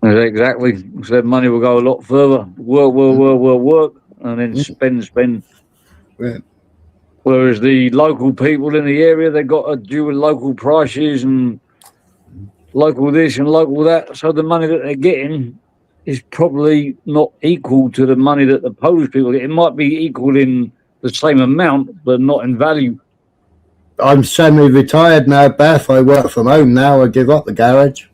Exactly. So that money will go a lot further. Work, and then spend. Yeah. Whereas the local people in the area, they got to do with local prices and local this and local that. So the money that they're getting is probably not equal to the money that the Polish people get. It might be equal in the same amount, but not in value. I'm semi-retired now, Beth. I work from home now. I give up the garage.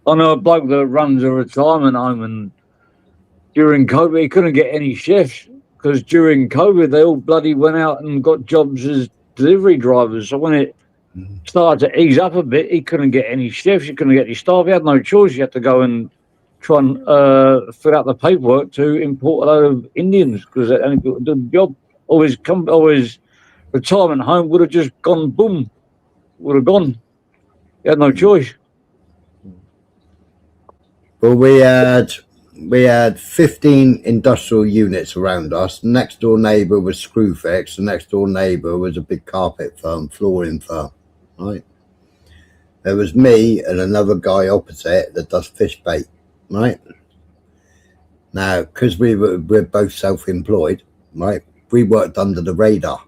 I know a bloke that runs a retirement home, and during COVID, he couldn't get any chefs because during COVID, they all bloody went out and got jobs as delivery drivers. So when it started to ease up a bit, he couldn't get any chefs, he couldn't get any staff. He had no choice. He had to go and try and fill out the paperwork to import a load of Indians because they only people do the job. Or his retirement home would have just gone boom, would have gone. He had no choice. Well, we had 15 industrial units around us. The next door neighbour was Screwfix. The next door neighbour was a big carpet firm, flooring firm, right? There was me and another guy opposite that does fish bait, right? Now, because we're both self-employed, right? We worked under the radar,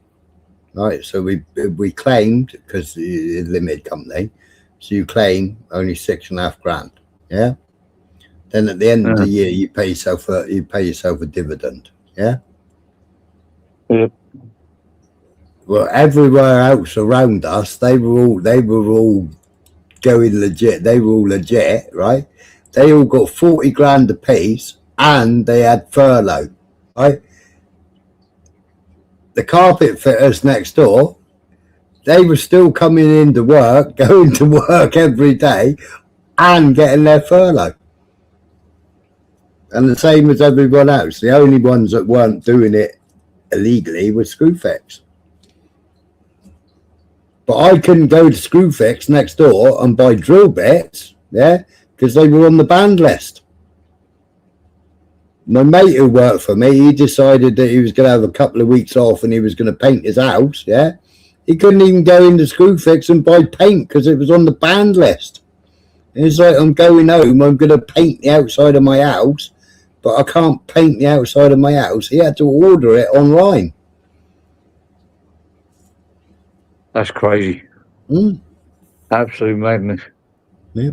right? So we claimed, because it's a limited company, so you claim only 6.5 grand, yeah? Then at the end of the year, you pay yourself a dividend. Yeah. Yep. Well, everywhere else around us, they were all going legit. They were all legit, right? They all got 40 grand a piece, and they had furlough, right? The carpet fitters next door, they were still coming into work, going to work every day, and getting their furlough. And the same as everyone else. The only ones that weren't doing it illegally with Screwfix. But I couldn't go to Screwfix next door and buy drill bits, yeah, because they were on the banned list. My mate who worked for me, he decided that he was going to have a couple of weeks off and he was going to paint his house, yeah. He couldn't even go into Screwfix and buy paint because it was on the banned list. And it's like, I'm going home, I'm going to paint the outside of my house, but I can't paint the outside of my house. He had to order it online. That's crazy. Absolute madness. Yeah.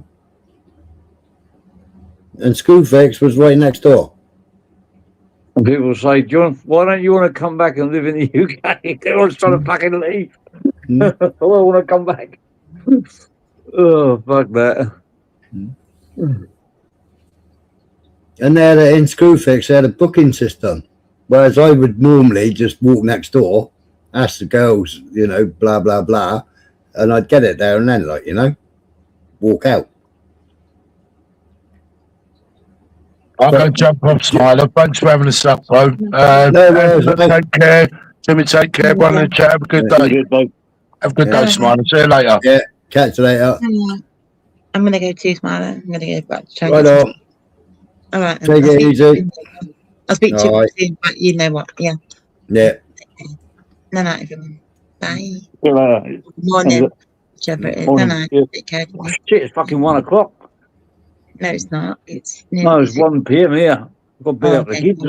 And Screwfix was right next door. And people say, John, why don't you want to come back and live in the UK? Everyone's trying to pack and leave. I want to come back. Oh, fuck that. And they had in Screwfix, they had a booking system. Whereas I would normally just walk next door, ask the girls, you know, blah, blah, blah. And I'd get it there and then, like, you know, walk out. I'm going to jump off, Smiler. Thanks for having us up, bro. Take care. Timmy, take care. Everyone in the chat, have a good day. Have a good day, Smiler. See you later. Yeah, catch you later. I'm going to go too, Smiler. I'm going to go back to China. Right on. All right. Take it easy. I'll speak to All you right. soon, but you know what? Yeah. Yeah. No, no, everyone. Bye. Good Morning. Whichever it is. No, no. Take care. Shit, it's fucking 1 o'clock. No, it's not. It's No, it's 1 p.m. here. I've got to be up the kids.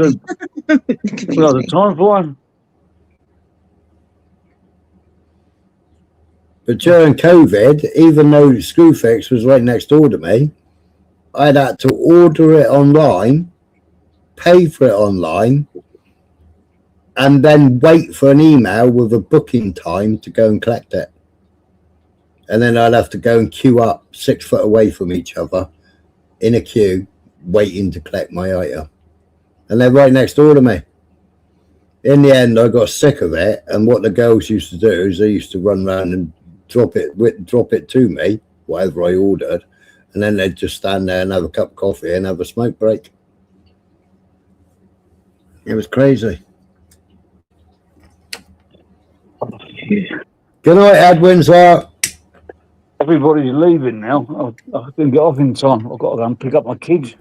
We got the time for one. But during COVID, even though Screwfix was right next door to me, I'd had to order it online, pay for it online, and then wait for an email with a booking time to go and collect it. And then I'd have to go and queue up 6 foot away from each other in a queue, waiting to collect my item. And they're right next door to me. In the end, I got sick of it. And what the girls used to do is they used to run around and drop it to me, whatever I ordered. And then they'd just stand there and have a cup of coffee and have a smoke break. It was crazy. Good night, Edwin, sir. Everybody's leaving now. I didn't get off in time. I've got to go and pick up my kids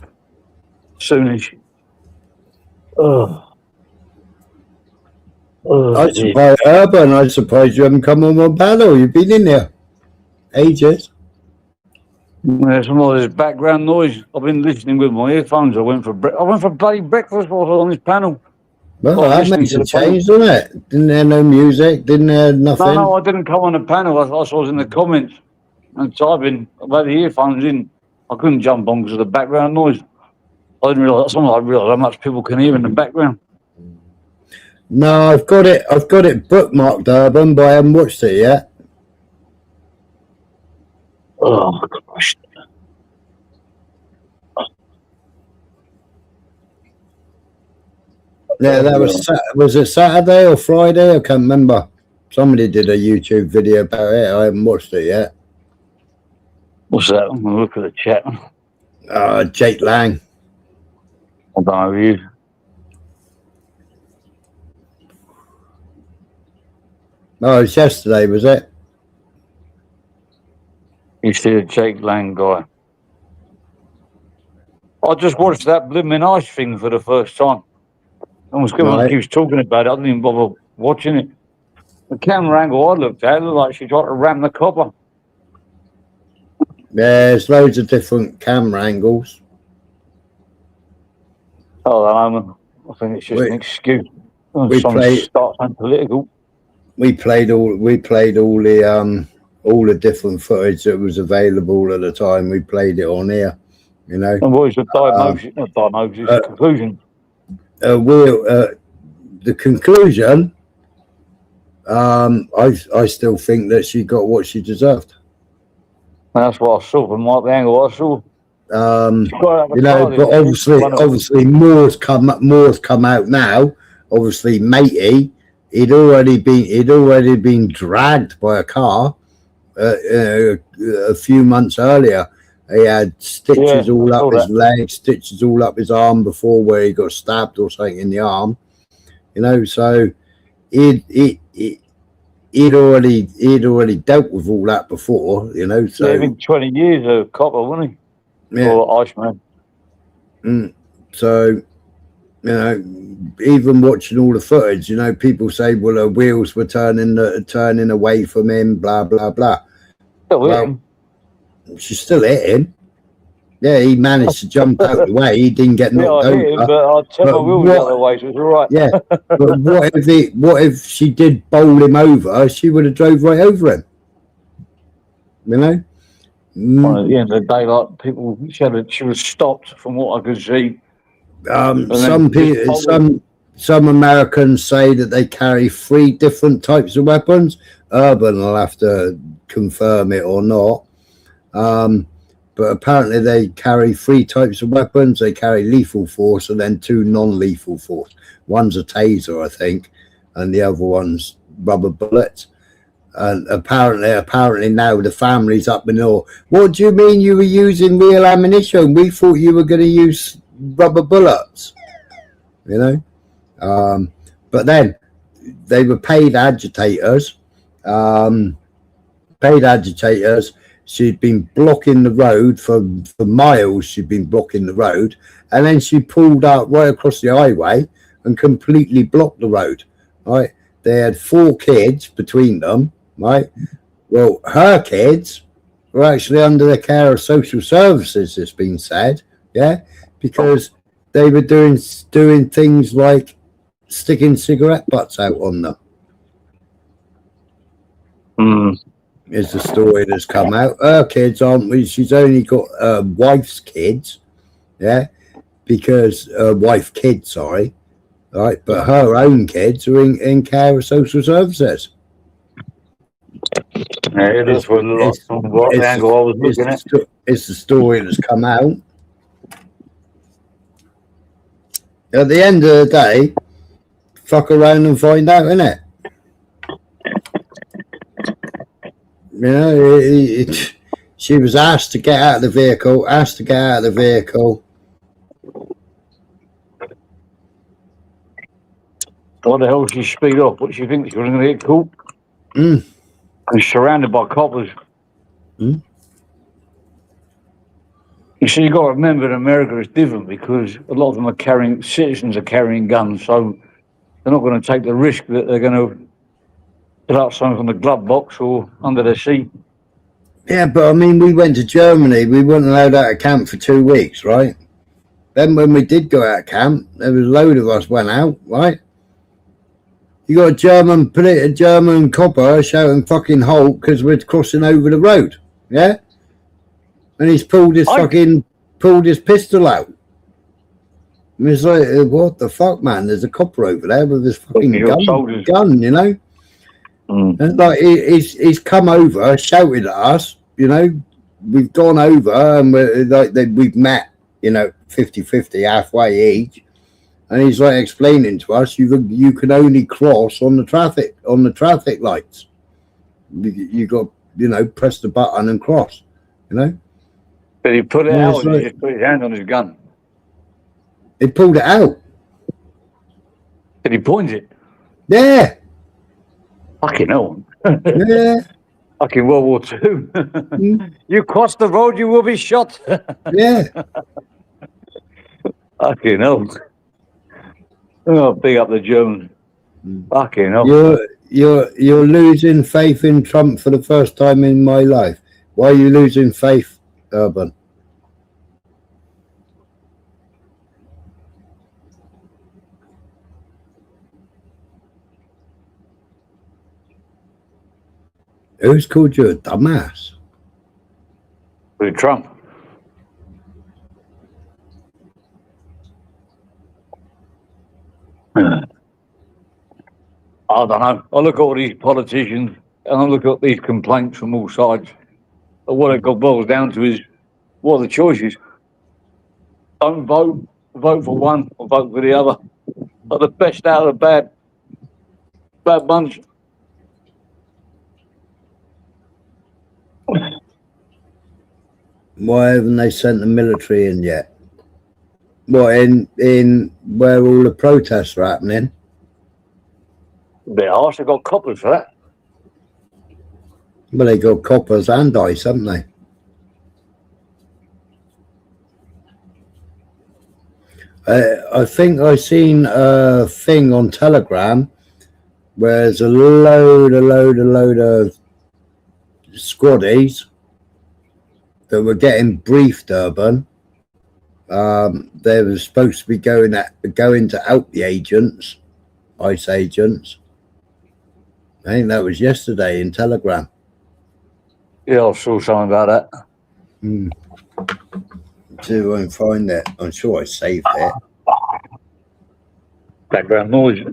soonish. I surprised Urban. I surprised you haven't come on my panel. You've been in there ages. There's some of this background noise. I've been listening with my earphones. I went for bloody breakfast while I was on this panel. Well, that makes a change, doesn't it? Didn't hear no music, didn't hear nothing. No, I didn't come on the panel. I was in the comments and typing. I've had the earphones in. I couldn't jump on because of the background noise. I didn't realise. I realised how much people can hear in the background. No, I've got it bookmarked, Urban, but I haven't watched it yet. Oh, gosh. Yeah, that was it Saturday or Friday? I can't remember. Somebody did a YouTube video about it. I haven't watched it yet. What's that? I'm going to look at the chat. Jake Lang. I don't know who you. Oh, it's yesterday, was it? You see the Jake Lang guy. I just watched that blooming ice thing for the first time. Everyone keeps talking about it. I didn't even bother watching it. The camera angle I looked at, it looked like she tried to ram the copper. There's loads of different camera angles. I think it's just an excuse. We played start something political. We played all the different footage that was available at the time. We played it on here, you know. And what is the conclusion? The conclusion, I still think that she got what she deserved. And that's what I saw from the angle I saw. You know, but obviously more's come out now. Obviously, Matey, he'd already been dragged by a car a few months earlier. He had stitches all up his leg, stitches all up his arm before where he got stabbed or something in the arm. You know, so he'd already dealt with all that before, you know. So Yeah, been 20 years a copper, wasn't he? yeah. Or Iceman. So, you know, even watching all the footage, you know, people say, well, her wheels were turning away from him, blah blah blah. Well, she still hit him. Yeah, he managed to jump out the way. He didn't get knocked I hit him, over. but I turned my But wheels the other way, so it's all right. Yeah, but what if she did bowl him over? She would have drove right over him. You know. Well, at the end of the day, like people, she was stopped from what I could see. Some Americans say that they carry 3 different types of weapons. Urban will have to confirm it or not. But apparently they carry 3 types of weapons. They carry lethal force and then 2 non-lethal force. One's a taser, I think, and the other one's rubber bullets. And apparently now the family's up in awe. What do you mean you were using real ammunition? We thought you were going to use rubber bullets. You know? But then they were paid agitators. She'd been blocking the road for miles. She'd been blocking the road, and then she pulled out right across the highway and completely blocked the road. Right? They had 4 kids between them. Right? Well, her kids were actually under the care of social services. It's been said, yeah, because they were doing things like sticking cigarette butts out on them. Is the story that's come out. Her kids aren't. She's only got wife's kids, yeah, because wife kids, sorry, right. But her own kids are in care of social services. Yeah, that's what the angle I was looking at. It's the story that's come out. At the end of the day, fuck around and find out, innit? You know, she was asked to get out of the vehicle, What the hell did she speed off? What do you think? She was going to get caught? She's surrounded by coppers. You see, you got to remember in America it's different because a lot of them citizens are carrying guns, so they're not going to take the risk that they're going to put up something on the glove box or under their seat. Yeah, but I mean, we went to Germany. We weren't allowed out of camp for 2 weeks, right? Then when we did go out of camp, there was a load of us went out, right? You got a German copper shouting fucking halt because we're crossing over the road, yeah? And he's pulled his pistol out. And it's like, what the fuck, man? There's a copper over there with his fucking gun, you know? And like he's come over, shouted at us, you know. We've gone over and we've met, you know, 50-50, halfway each. And he's like explaining to us, you can only cross on the traffic lights. You got, you know, press the button and cross, you know. But he put it out and he just put his hand on his gun. He pulled it out. Did he point it? Yeah. Fucking hell. Yeah. Fucking World War II. You cross the road, you will be shot. Yeah. Fucking hell. Oh, big up the Germans. Fucking hell. You're losing faith in Trump for the first time in my life. Why are you losing faith, Urban? Who's called you a dumbass? With Trump. I don't know. I look at all these politicians and I look at these complaints from all sides. And what it boils down to is, what are the choices? Don't vote for one or vote for the other. But the best out of the bad bunch. Why haven't they sent the military in yet? What, in where all the protests are happening? A bit harsh. They've got coppers for that. Well, they got coppers and ice, haven't they? I think I seen a thing on Telegram where there's a load of squaddies that were getting briefed, Urban. They were supposed to be going to out the agents, ICE agents. I think that was yesterday in Telegram. Yeah, I saw something about that. See if I can find it. I'm sure I saved it. Background noise.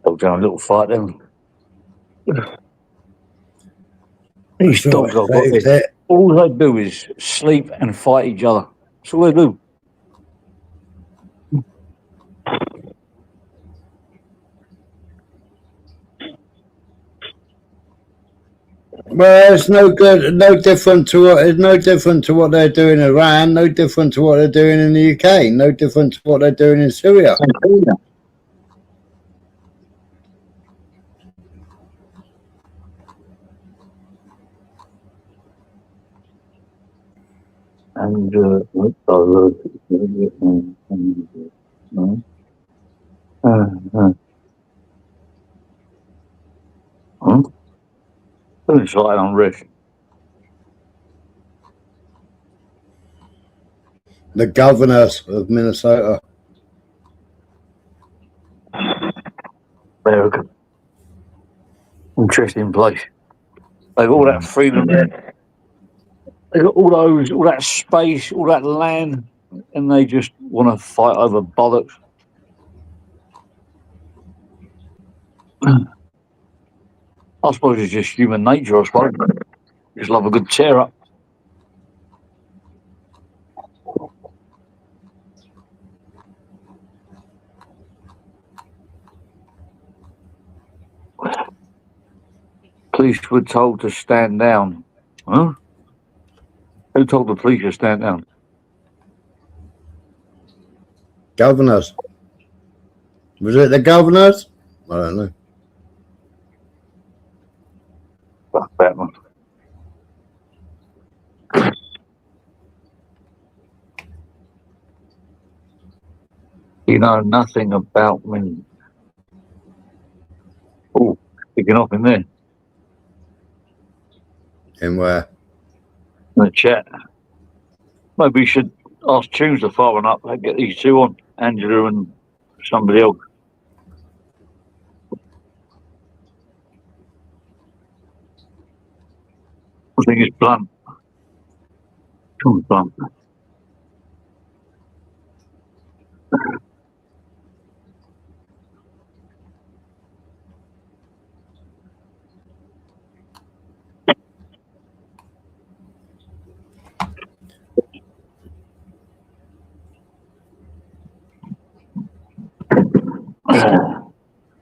Dog's having a little fight then. These Sure, dogs I've got saved here, it. all they do is sleep and fight each other. That's all they do. Well, it's no good, no different to what they're doing in Iran, no different to what they're doing in the UK, no different to what they're doing in Syria. And it's like on risk. The governors of Minnesota. America. Interesting place. They've got all that freedom there. They've got all that space, all that land, and they just want to fight over bollocks. I suppose it's just human nature, I suppose. Just love a good tear up. Police were told to stand down. Huh? Who told the police to stand down? Governors. Was it the governors? I don't know. Fuck that one. You know nothing about me. Oh, picking up in there. In where? In the chat. Maybe we should ask Tunes to fire up and get these two on, Angela and somebody else. I think it's Blunt. Come on, Blunt.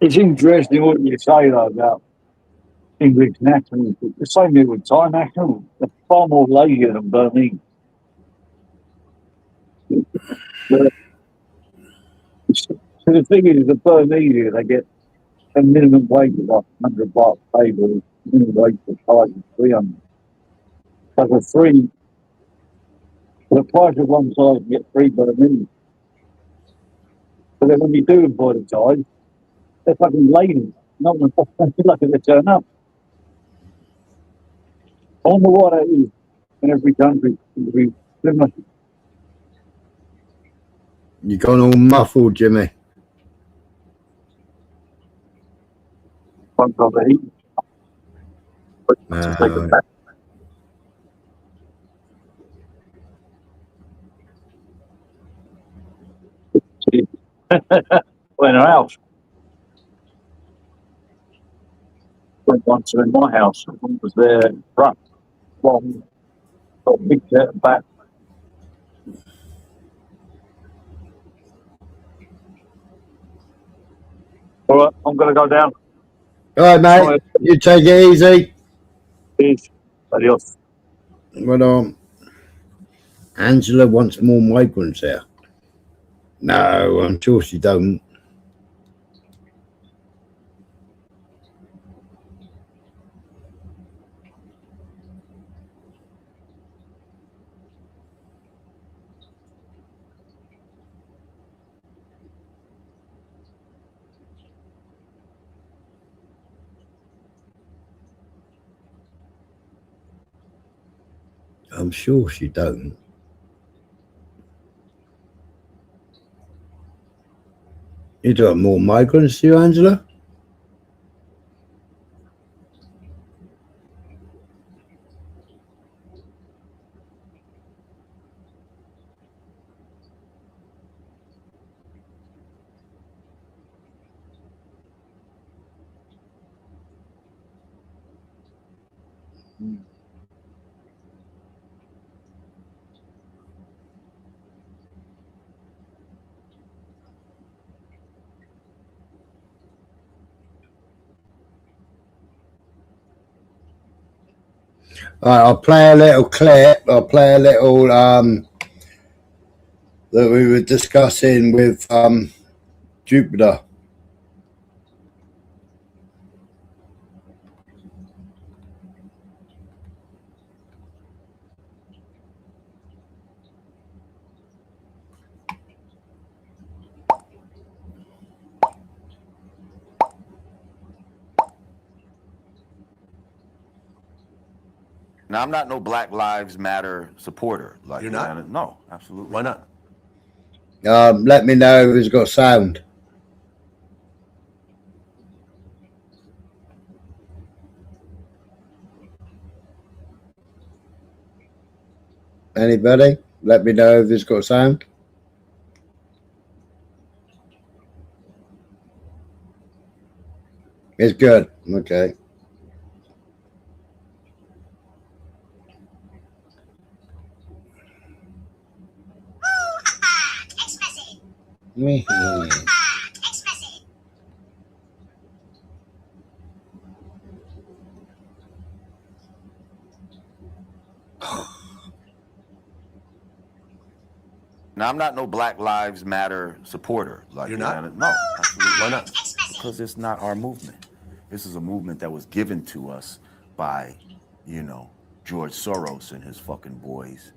It's interesting what you say though about English nationals. The same thing with Thai nationals. They're far more lazier than Burmese. So the thing is, the Burmese, they get a minimum wage of like 100 baht paid, with minimum wage for Thai is 300. So for the price of one size, you get 3 Burmese. But then when you do employ the Thais, they're fucking lazy. No one's lucky to turn up. I wonder why that is in every country. You gone all muffled, Jimmy. One of the heat. Well, in our house. Went once in my house. I was there front. Long, got a big set at the back. All right, I'm going to go down. All right, mate. You take it easy. Peace. Adios. Well, Angela wants more migrants here. No, I'm sure she don't. I'm sure she don't. You got more migrants, you, Angela? All right, I'll play a little clip. I'll play a little that we were discussing with Jupiter. Now, I'm not no Black Lives Matter supporter. Like, You're not? No, absolutely. Why not? Let me know if it's got sound. Anybody? Let me know if it's got sound. It's good. Okay. Me. Now, I'm not no Black Lives Matter supporter. Like, You're not? No, absolutely. Why not? Because it's not our movement. This is a movement that was given to us by, George Soros and his fucking boys.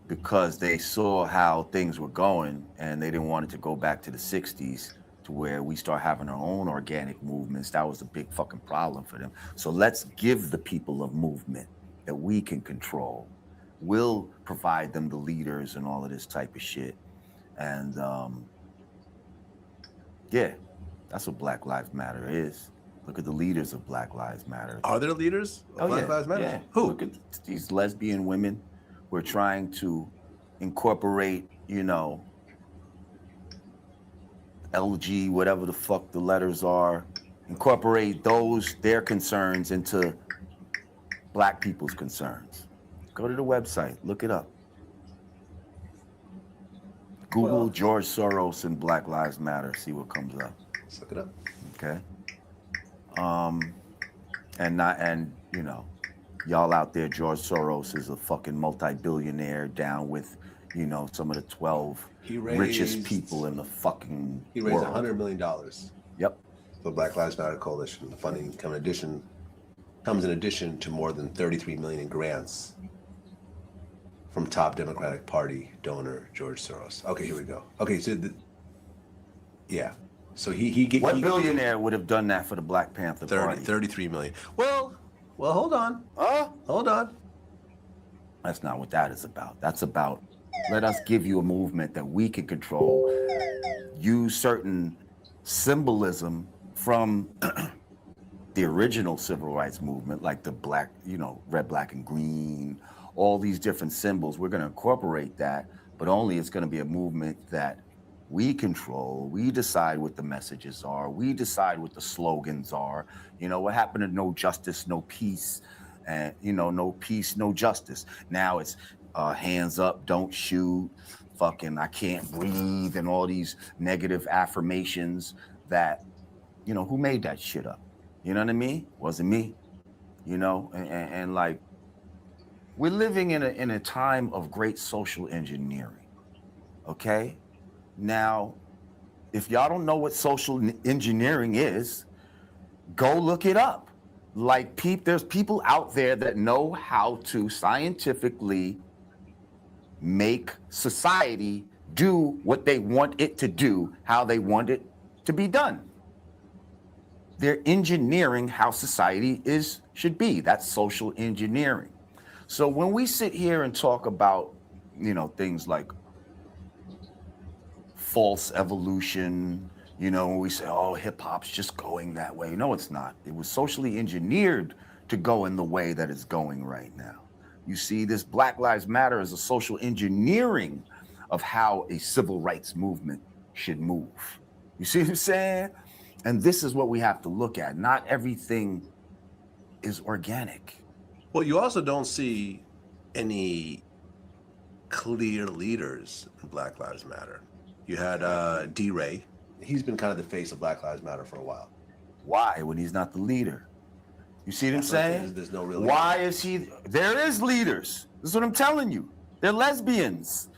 Because they saw how things were going and they didn't want it to go back to the 60s to where we start having our own organic movements. That was a big fucking problem for them. So let's give the people a movement that we can control. We'll provide them the leaders and all of this type of shit. And yeah, that's what Black Lives Matter is. Look at the leaders of Black Lives Matter. Are there leaders of Black Lives Matter? Yeah. Who? Look at these lesbian women. We're trying to incorporate, LG, whatever the fuck the letters are, incorporate their concerns into Black people's concerns. Go to the website, look it up. Google George Soros and Black Lives Matter, see what comes up. Let's look it up. Okay. Y'all out there, George Soros is a fucking multi-billionaire down with, some of the 12 richest people in the fucking He raised world. $100 million. Yep. For Black Lives Matter Coalition. The funding comes in addition to more than $33 million in grants from top Democratic Party donor George Soros. Okay, here we go. Okay, so so What billionaire would have done that for the Black Panther Party? 33 million. Well, hold on. Hold on. That's not what that is about. That's about, let us give you a movement that we can control, use certain symbolism from the original civil rights movement, like the black, red, black, and green, all these different symbols. We're going to incorporate that, but only it's going to be a movement that we control. We decide what the messages are. We decide what the slogans are. What happened to no justice, no peace, and, no peace, no justice. Now it's hands up, don't shoot, fucking I can't breathe, and all these negative affirmations that, you know, who made that shit up? You know what I mean? Wasn't me. You know, and like, we're living in a time of great social engineering. Okay? Now, if y'all don't know what social engineering is, go look it up. Like, there's people out there that know how to scientifically make society do what they want it to do, how they want it to be done. They're engineering how society should be. That's social engineering. So when we sit here and talk about, you know, things like false evolution, you know, when we say, oh, hip hop's just going that way. No, it's not. It was socially engineered to go in the way that it's going right now. You see, this Black Lives Matter is a social engineering of how a civil rights movement should move. You see what I'm saying? And this is what we have to look at. Not everything is organic. Well, you also don't see any clear leaders in Black Lives Matter. You had D-Ray. He's been kind of the face of Black Lives Matter for a while. Why, when he's not the leader? You see what I'm saying? There's no real Why is he? There is leaders. This is what I'm telling you. They're lesbians.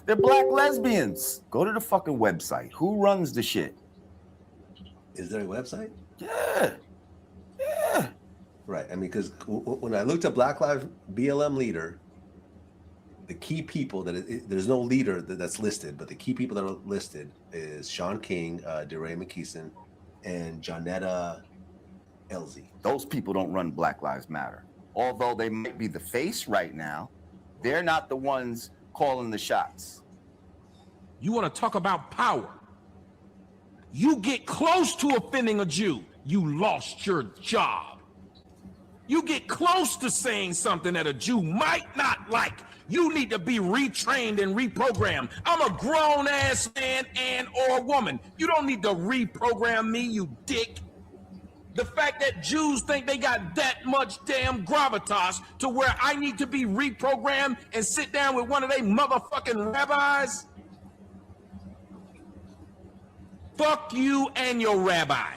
They're black lesbians. Go to the fucking website. Who runs the shit? Is there a website? Yeah. Yeah. Right. I mean, because when I looked at Black Lives BLM leader, the key people there's no leader that's listed, but the key people that are listed is Sean King, DeRay McKeeson, and Jonetta Elzie. Those people don't run Black Lives Matter. Although they might be the face right now, they're not the ones calling the shots. You want to talk about power? You get close to offending a Jew, you lost your job. You get close to saying something that a Jew might not like, you need to be retrained and reprogrammed. I'm a grown-ass man and or woman. You don't need to reprogram me, you dick. The fact that Jews think they got that much damn gravitas to where I need to be reprogrammed and sit down with one of they motherfucking rabbis? Fuck you and your rabbi.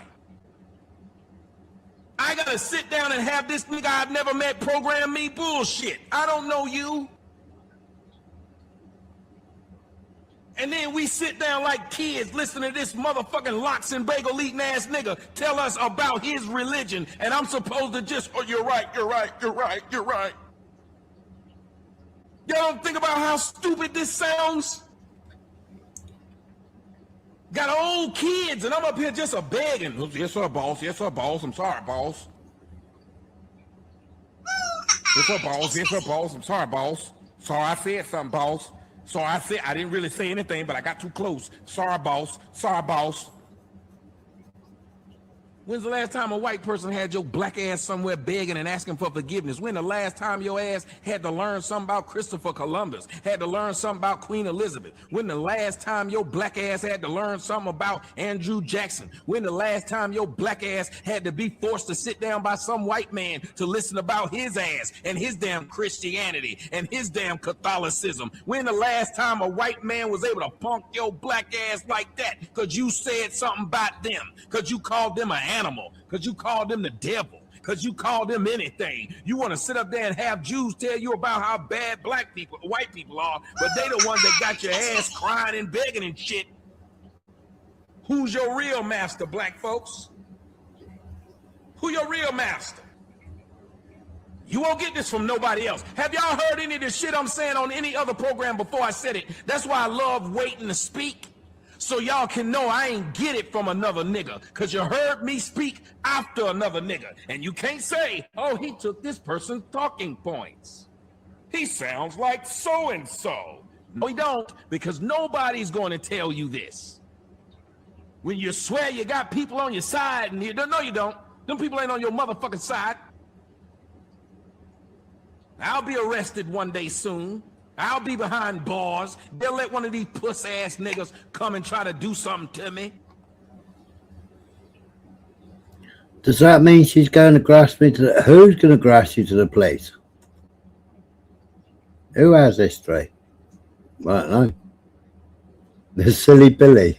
I gotta sit down and have this nigga I've never met program me? Bullshit. I don't know you. And then we sit down like kids listening to this motherfucking lox and bagel eating ass nigga tell us about his religion. And I'm supposed to just, oh, you're right, you're right, you're right, you're right. Y'all don't think about how stupid this sounds? Got old kids, and I'm up here just a begging. Yes, sir, boss. Yes, sir, boss. I'm sorry, boss. Yes, sir, boss. Yes, sir, boss. I'm sorry, boss. Sorry, I said something, boss. Sorry, I didn't really say anything, but I got too close. Sorry, boss. Sorry, boss. When's the last time a white person had your black ass somewhere begging and asking for forgiveness? When the last time your ass had to learn something about Christopher Columbus, had to learn something about Queen Elizabeth? When the last time your black ass had to learn something about Andrew Jackson? When the last time your black ass had to be forced to sit down by some white man to listen about his ass and his damn Christianity and his damn Catholicism? When the last time a white man was able to punk your black ass like that because you said something about them, because you called them an animal, because you called them the devil, because you called them anything? You want to sit up there and have Jews tell you about how bad black people, white people are, but they the ones that got your ass crying and begging and shit. Who's your real master, black folks? Who your real master? You won't get this from nobody else. Have y'all heard any of the shit I'm saying on any other program before I said it? That's why I love waiting to speak, so y'all can know I ain't get it from another nigga, because you heard me speak after another nigga. And you can't say, oh, he took this person's talking points. He sounds like so-and-so. No, he don't, because nobody's going to tell you this. When you swear you got people on your side, and you don't, no, you don't. Them people ain't on your motherfucking side. I'll be arrested one day soon. I'll be behind bars. They'll let one of these puss-ass niggas come and try to do something to me. Does that mean she's going to grasp me to the... Who's going to grasp you to the place? Who has history? I don't know. The silly Billy.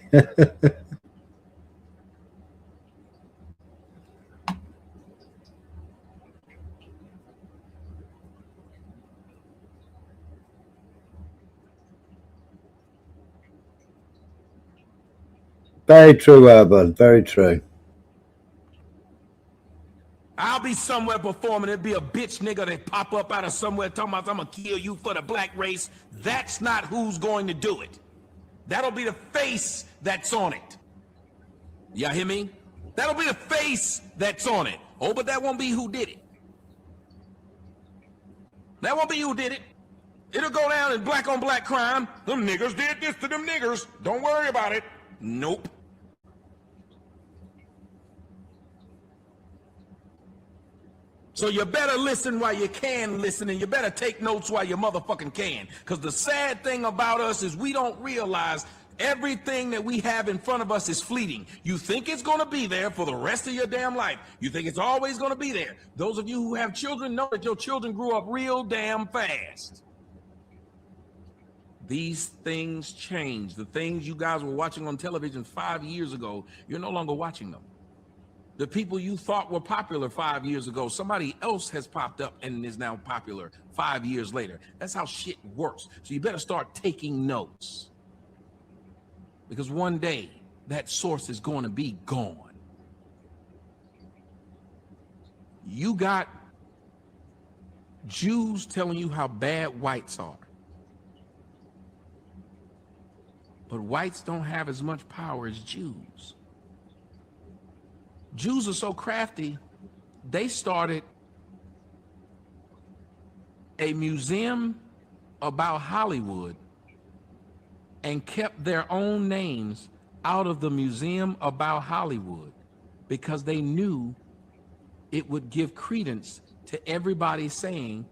Very true, Urban. Very true. I'll be somewhere performing. It'll be a bitch nigga that pop up out of somewhere talking about I'm gonna kill you for the black race. That's not who's going to do it. That'll be the face that's on it. Y'all hear me? That'll be the face that's on it. Oh, but that won't be who did it. That won't be who did it. It'll go down in black on black crime. Them niggers did this to them niggers. Don't worry about it. Nope. So you better listen while you can listen, and you better take notes while you motherfucking can. Because the sad thing about us is we don't realize everything that we have in front of us is fleeting. You think it's going to be there for the rest of your damn life. You think it's always going to be there. Those of you who have children know that your children grew up real damn fast. These things change. The things you guys were watching on television 5 years ago, you're no longer watching them. The people you thought were popular 5 years ago, somebody else has popped up and is now popular 5 years later. That's how shit works. So you better start taking notes. Because one day, that source is going to be gone. You got Jews telling you how bad whites are. But whites don't have as much power as Jews. Jews are so crafty, they started a museum about Hollywood and kept their own names out of the museum about Hollywood because they knew it would give credence to everybody saying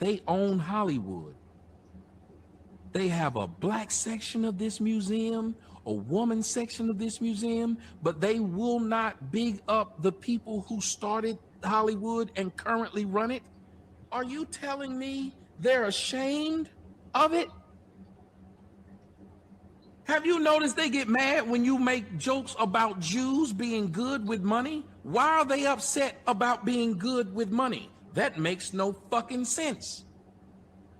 they own Hollywood. They have a black section of this museum, a woman section of this museum, but they will not big up the people who started Hollywood and currently run it. Are you telling me they're ashamed of it? Have you noticed they get mad when you make jokes about Jews being good with money? Why are they upset about being good with money? That makes no fucking sense.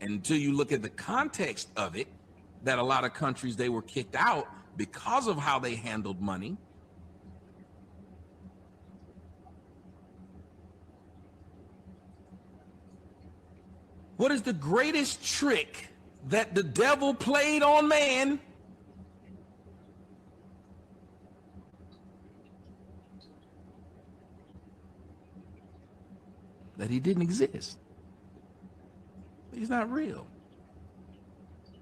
Until you look at the context of it, that a lot of countries, they were kicked out because of how they handled money. What is the greatest trick that the devil played on man? That he didn't exist. He's not real.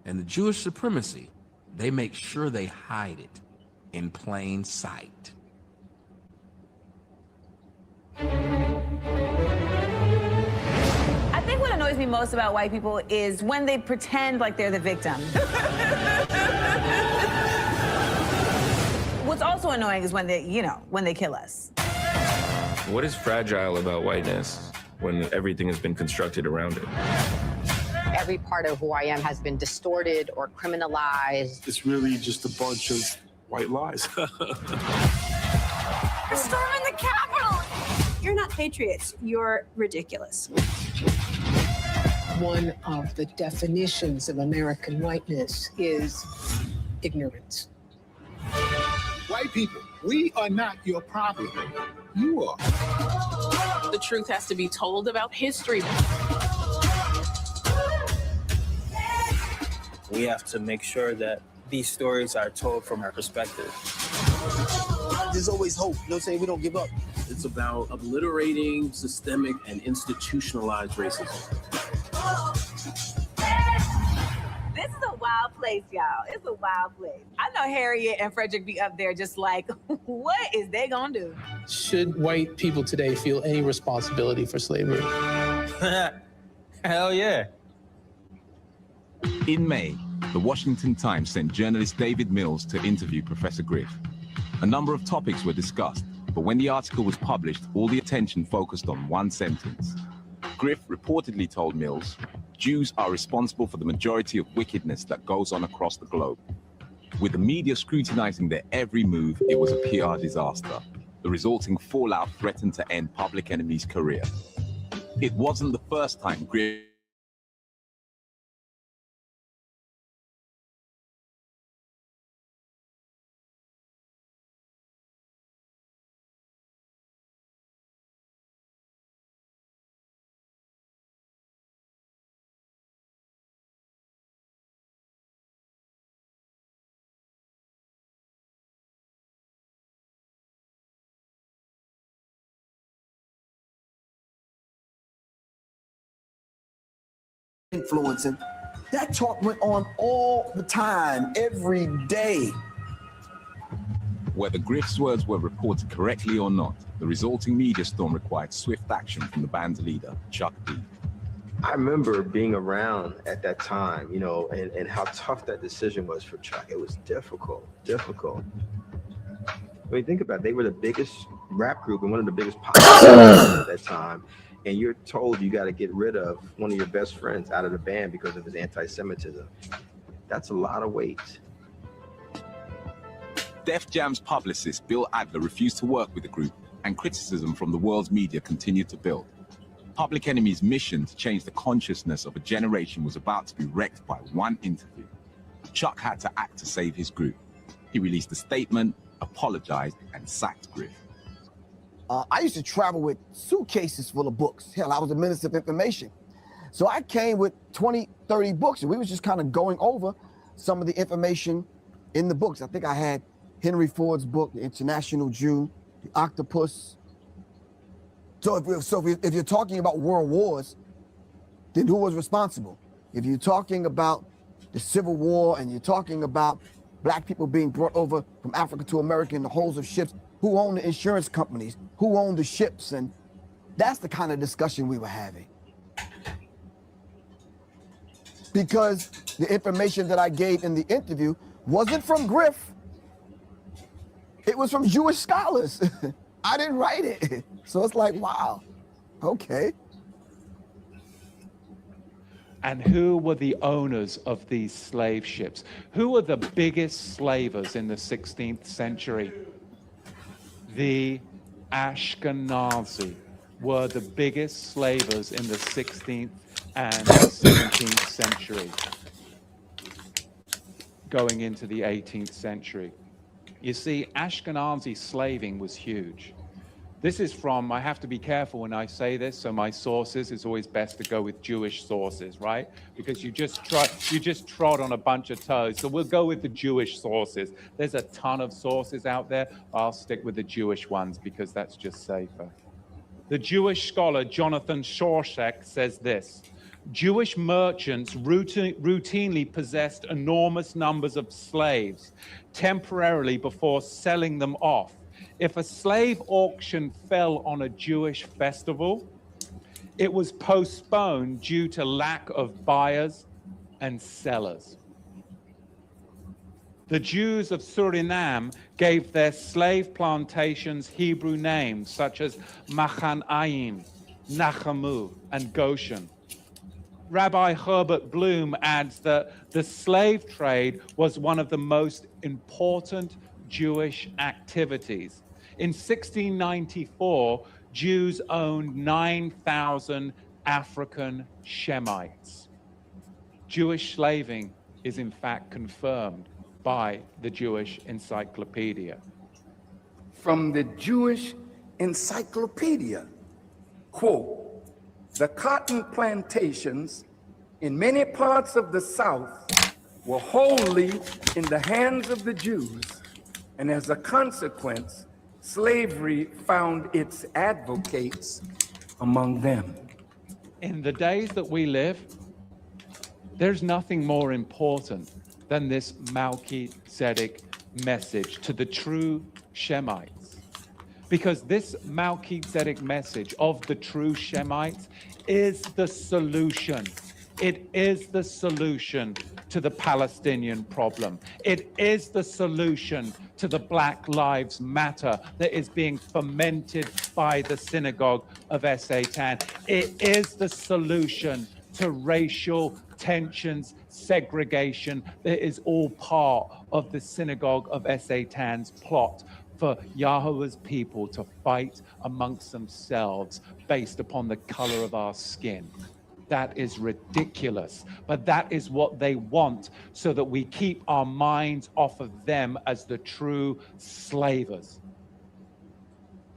And the Jewish supremacy, they make sure they hide it in plain sight. I think what annoys me most about white people is when they pretend like they're the victim. What's also annoying is when they kill us. What is fragile about whiteness when everything has been constructed around it? Every part of who I am has been distorted or criminalized. It's really just a bunch of white lies. We're storming the Capitol! You're not patriots. You're ridiculous. One of the definitions of American whiteness is ignorance. White people, we are not your problem. You are. The truth has to be told about history. We have to make sure that these stories are told from our perspective. There's always hope. You know what I'm saying? We don't give up. It's about obliterating systemic and institutionalized racism. This is a wild place, y'all. It's a wild place. I know Harriet and Frederick be up there just like, what is they gonna do? Should white people today feel any responsibility for slavery? Hell yeah. In May, the Washington Times sent journalist David Mills to interview Professor Griff. A number of topics were discussed, but when the article was published, all the attention focused on one sentence. Griff reportedly told Mills, Jews are responsible for the majority of wickedness that goes on across the globe. With the media scrutinizing their every move, it was a PR disaster. The resulting fallout threatened to end Public Enemy's career. It wasn't the first time Griff influencing. That talk went on all the time, every day. Whether Griff's words were reported correctly or not, the resulting media storm required swift action from the band's leader, Chuck D. I remember being around at that time, you know, and how tough that decision was for Chuck. It was difficult. I mean, think about it. They were the biggest rap group and one of the biggest pop groups at that time. And you're told you got to get rid of one of your best friends out of the band because of his anti-Semitism. That's a lot of weight. Def Jam's publicist, Bill Adler, refused to work with the group, and criticism from the world's media continued to build. Public Enemy's mission to change the consciousness of a generation was about to be wrecked by one interview. Chuck had to act to save his group. He released a statement, apologized, and sacked Griff. I used to travel with suitcases full of books. Hell, I was a minister of information. So I came with 20, 30 books, and we was just kind of going over some of the information in the books. I think I had Henry Ford's book, The International Jew, The Octopus. So if you're talking about world wars, then who was responsible? If you're talking about the Civil War and you're talking about black people being brought over from Africa to America in the hulls of ships, who owned the insurance companies, who owned the ships, and that's the kind of discussion we were having. Because the information that I gave in the interview wasn't from Griff, it was from Jewish scholars. I didn't write it. So it's like, wow, okay. And who were the owners of these slave ships? Who were the biggest slavers in the 16th century? The Ashkenazi were the biggest slavers in the 16th and 17th century, going into the 18th century. You see, Ashkenazi slaving was huge. This is from, I have to be careful when I say this, so my sources, it's always best to go with Jewish sources, right? Because you just trod on a bunch of toes. So we'll go with the Jewish sources. There's a ton of sources out there. I'll stick with the Jewish ones because that's just safer. The Jewish scholar Jonathan Shorshak says this: Jewish merchants routinely possessed enormous numbers of slaves temporarily before selling them off. If a slave auction fell on a Jewish festival, it was postponed due to lack of buyers and sellers. The Jews of Suriname gave their slave plantations Hebrew names such as Machanaim, Nachamu, and Goshen. Rabbi Herbert Bloom adds that the slave trade was one of the most important Jewish activities. In 1694, Jews owned 9,000 African Shemites. Jewish slaving is in fact confirmed by the Jewish Encyclopedia. From the Jewish Encyclopedia, quote, "The cotton plantations in many parts of the South were wholly in the hands of the Jews, and as a consequence, slavery found its advocates among them." In the days that we live, there's nothing more important than this Melchizedek message to the true Shemites. Because this Melchizedek message of the true Shemites is the solution. It is the solution to the Palestinian problem. It is the solution to the Black Lives Matter that is being fomented by the synagogue of Satan. It is the solution to racial tensions, segregation, that is all part of the synagogue of Satan's plot for Yahweh's people to fight amongst themselves based upon the color of our skin. That is ridiculous, but that is what they want so that we keep our minds off of them as the true slavers.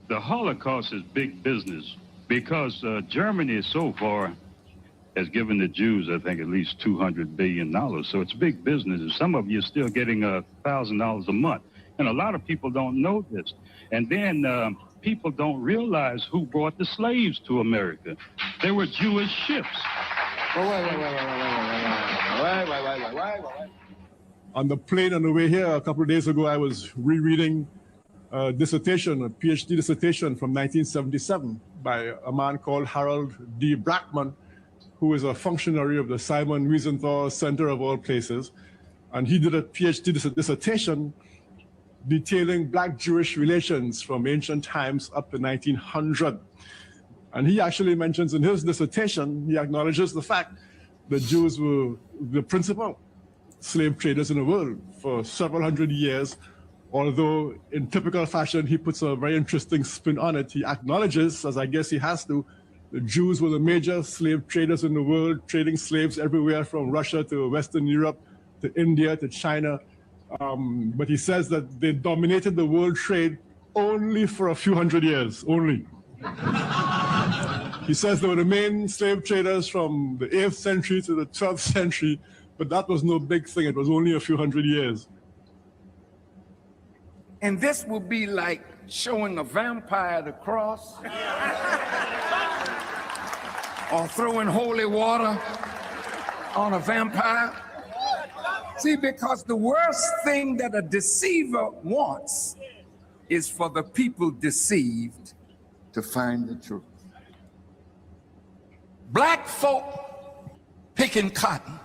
The Holocaust is big business because Germany so far has given the Jews, I think, at least $200 billion. So it's big business. And some of you are still getting $1,000 a month. And a lot of people don't know this. And then people don't realize who brought the slaves to America. They were Jewish ships. On the plane on the way here a couple of days ago, I was rereading a dissertation, a PhD dissertation from 1977 by a man called Harold D. Brackman, who is a functionary of the Simon Wiesenthal Center of all places. And he did a PhD dissertation detailing Black-Jewish relations from ancient times up to 1900. And he actually mentions in his dissertation, he acknowledges the fact that Jews were the principal slave traders in the world for several hundred years, although in typical fashion, he puts a very interesting spin on it. He acknowledges, as I guess he has to, the Jews were the major slave traders in the world, trading slaves everywhere from Russia to Western Europe, to India, to China. But he says that they dominated the world trade only for a few hundred years, only. He says they were the main slave traders from the 8th century to the 12th century, but that was no big thing. It was only a few hundred years. And this will be like showing a vampire the cross or throwing holy water on a vampire. See, because the worst thing that a deceiver wants is for the people deceived to find the truth. Black folk picking cotton.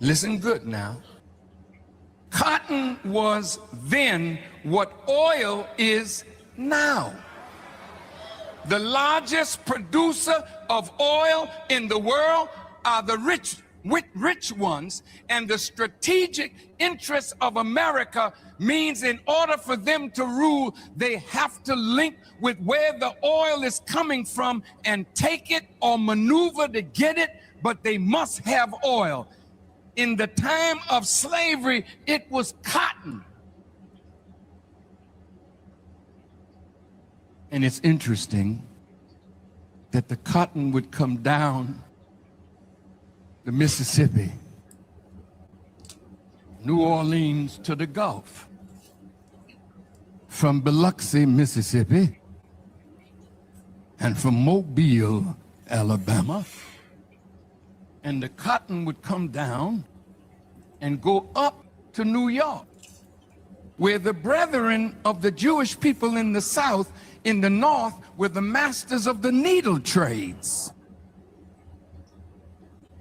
Listen good now. Cotton was then what oil is now. The largest producer of oil in the world are the rich ones, and the strategic interests of America means in order for them to rule, they have to link with where the oil is coming from and take it or maneuver to get it, but they must have oil. In the time of slavery, it was cotton. And it's interesting that the cotton would come down the Mississippi, New Orleans to the Gulf, from Biloxi, Mississippi, and from Mobile, Alabama. And the cotton would come down and go up to New York, where the brethren of the Jewish people in the South, in the North, were the masters of the needle trades.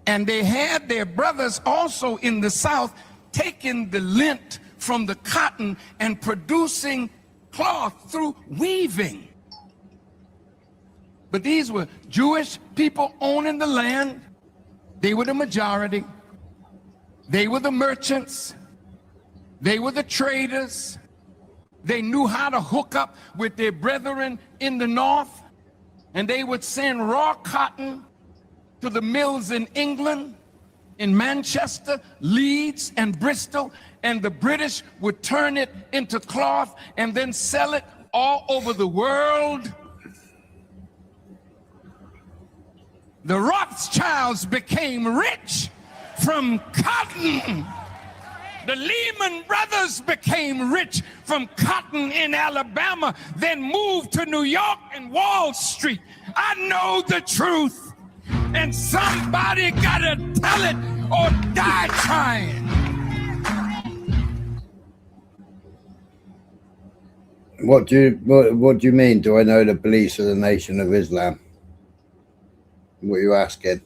And they had their brothers also in the South taking the lint from the cotton and producing cloth through weaving. But these were Jewish people owning the land. They were the majority. They were the merchants. They were the traders. They knew how to hook up with their brethren in the North, and they would send raw cotton to the mills in England, in Manchester, Leeds, and Bristol, and the British would turn it into cloth and then sell it all over the world. The Rothschilds became rich from cotton. The Lehman Brothers became rich from cotton in Alabama, then moved to New York and Wall Street. I know the truth, and somebody gotta tell it or die trying. What do you mean? Do I know the beliefs of the Nation of Islam? What are you asking?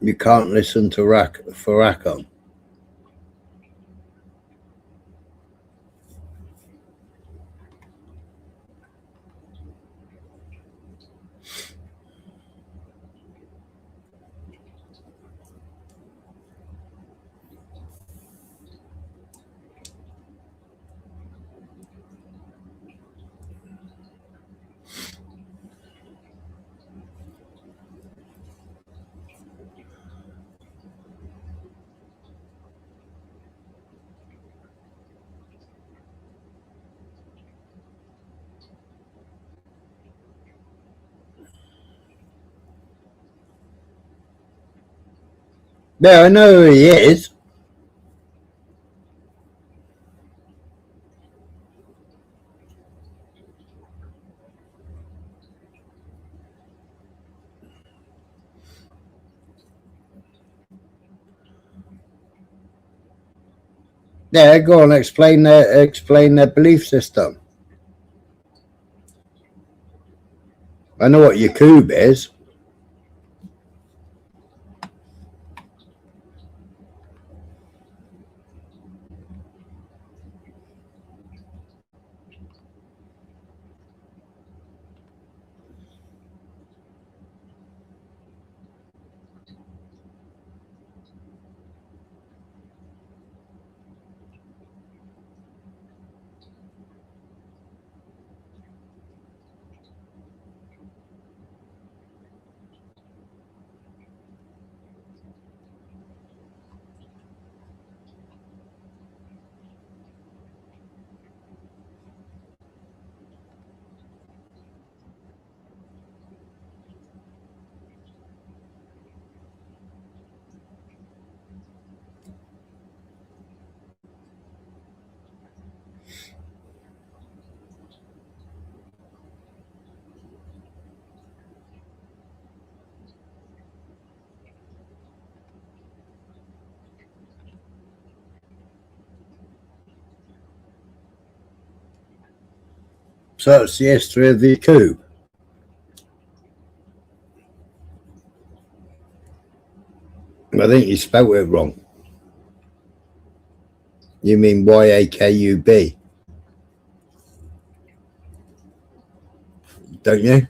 You can't listen to Farrakhan. Yeah, I know who he is. Yeah, go on, explain their belief system. I know what Yakub is. So it's the history of the Yakub. I think you spelled it wrong. You mean Yakub, don't you?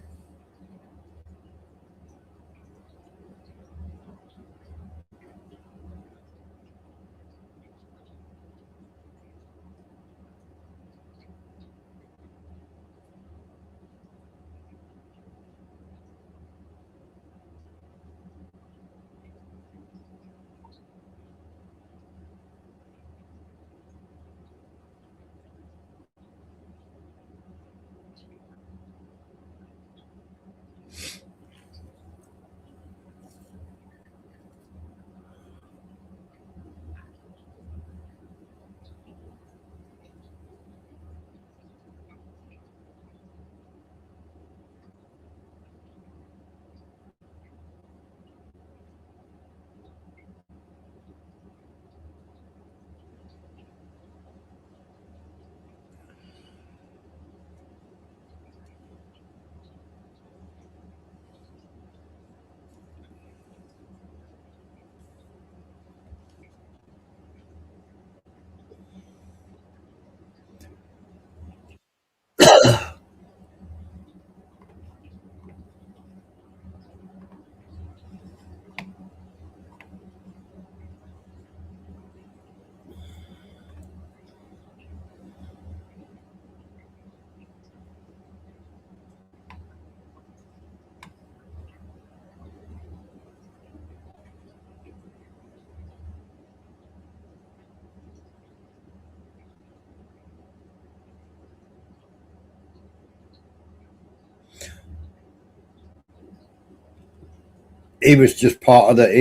He's just part of the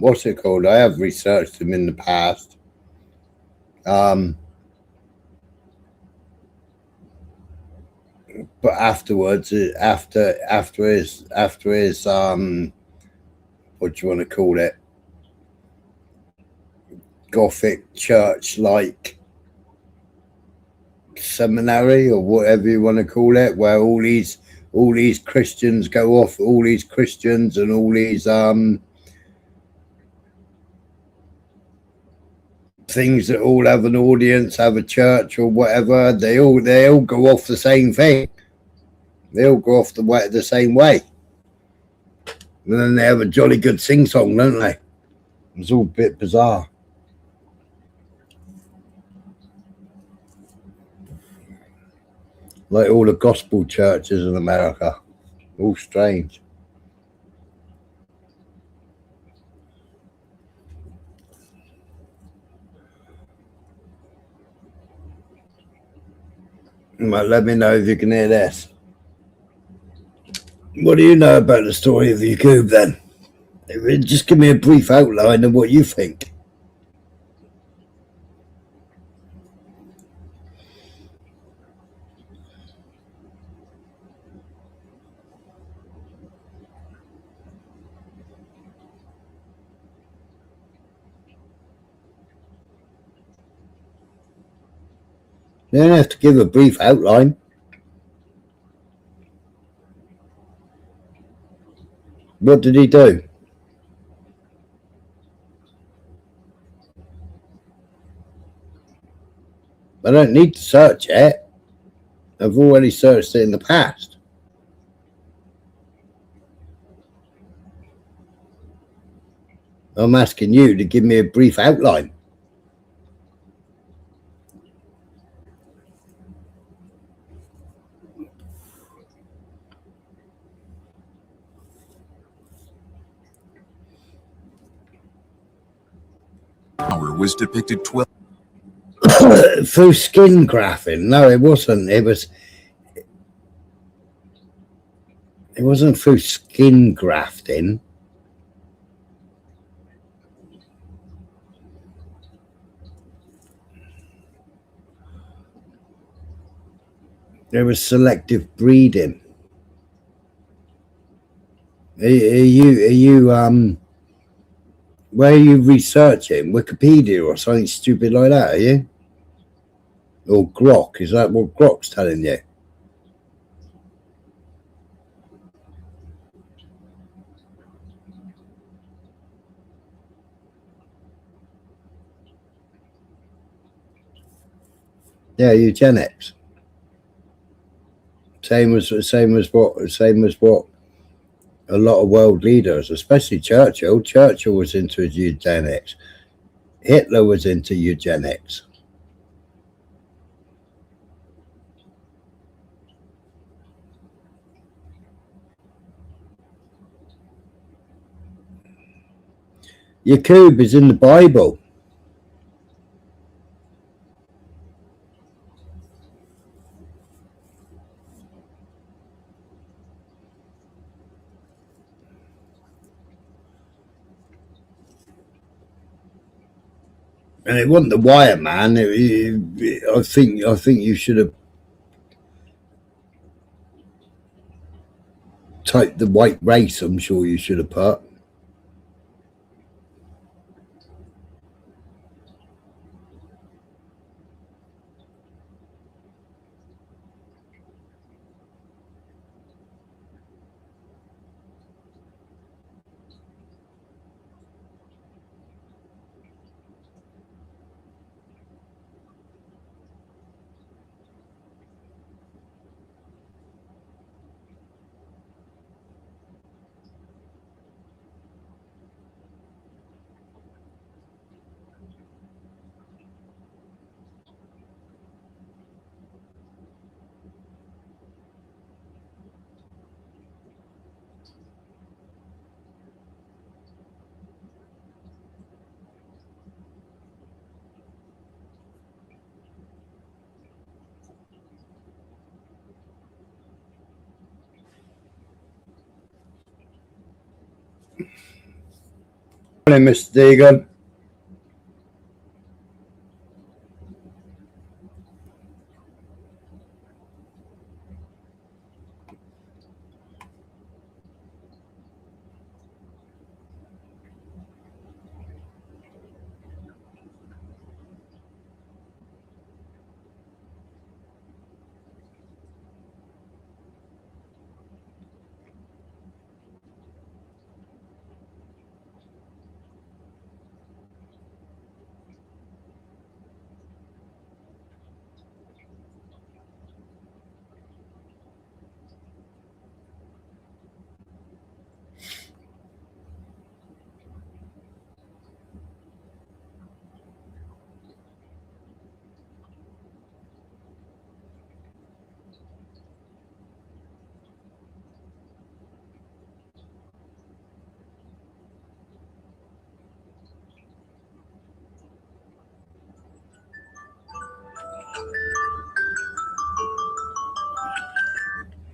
what's it called? I have researched him in the past. But afterwards, after his what do you want to call it? Gothic church like seminary or whatever you want to call it, where all these all these Christians go off, all these Christians and all these things that all have an audience, have a church or whatever, they all go off the same thing. They all go off the same way. And then they have a jolly good sing-song, don't they? It's all a bit bizarre. Like all the gospel churches in America. All strange. Let me know if you can hear this. What do you know about the story of Yaqub then? Just give me a brief outline of what you think. You don't have to give a brief outline. What did he do? I don't need to search it. I've already searched it in the past. I'm asking you to give me a brief outline. Was depicted 12 through skin grafting. No, it wasn't. It wasn't through skin grafting. There was selective breeding. Are you where are you researching? Wikipedia or something stupid like that, are you? Or Grok? Is that what Grok's telling you? Yeah, eugenics. Same as what a lot of world leaders, especially Churchill. Churchill was into eugenics. Hitler was into eugenics. Yaqub is in the Bible. And it wasn't the Wire Man. I think you should have typed the white race. I'm sure you should have put. Morning, Mr. Deegan.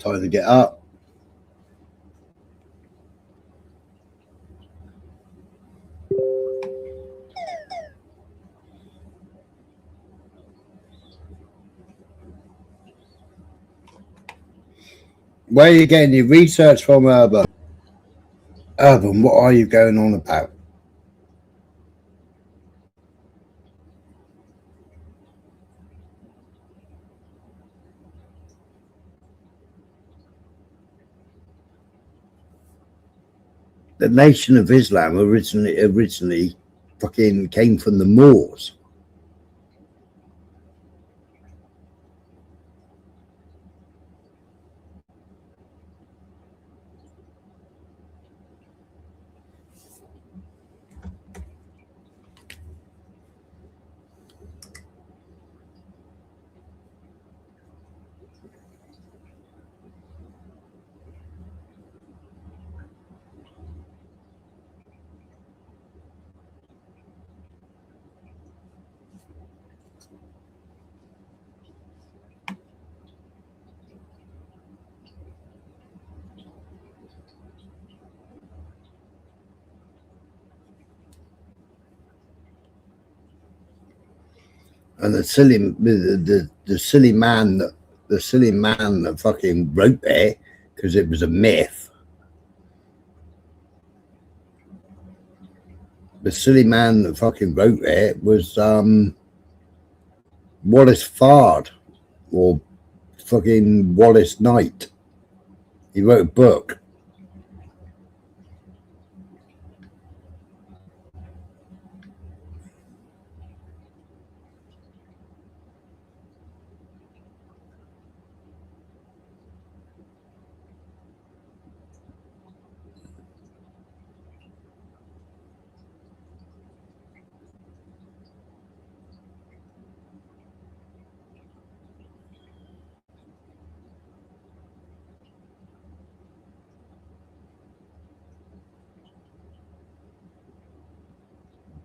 Time to get up. Where are you getting your research from, Urban? Urban, what are you going on about? The Nation of Islam originally fucking came from the Moors. And the silly man that fucking wrote it, because it was a myth. The silly man that fucking wrote it was Wallace Fard, or fucking Wallace Knight. He wrote a book.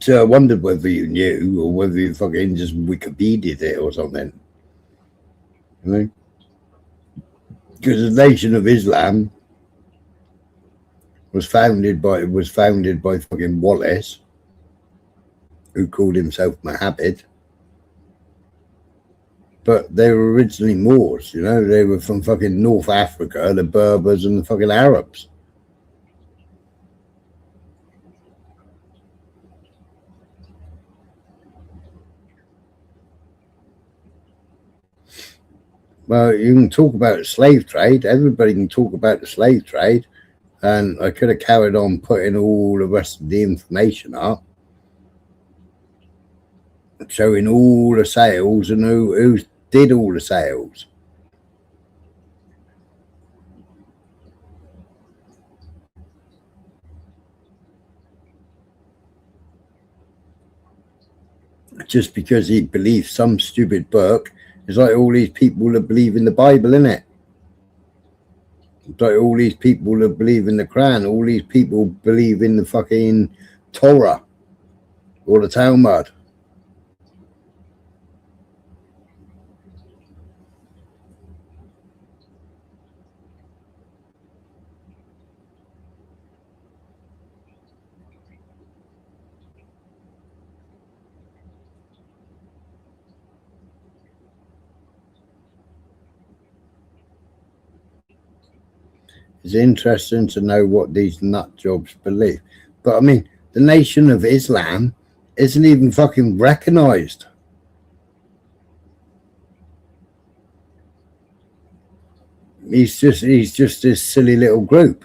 So I wondered whether you knew or whether you fucking just Wikipedia'd it or something. You know? Because the Nation of Islam was founded by fucking Wallace, who called himself Mohammed. But they were originally Moors, you know, they were from fucking North Africa, the Berbers and the fucking Arabs. Well, you can talk about the slave trade. Everybody can talk about the slave trade. And I could have carried on putting all the rest of the information up, showing all the sales and who did all the sales. Just because he believes some stupid book. It's like all these people that believe in the Bible, innit? It's like all these people that believe in the Quran, all these people believe in the fucking Torah or the Talmud. It's interesting to know what these nut jobs believe. But I mean, the Nation of Islam isn't even fucking recognized. He's just this silly little group.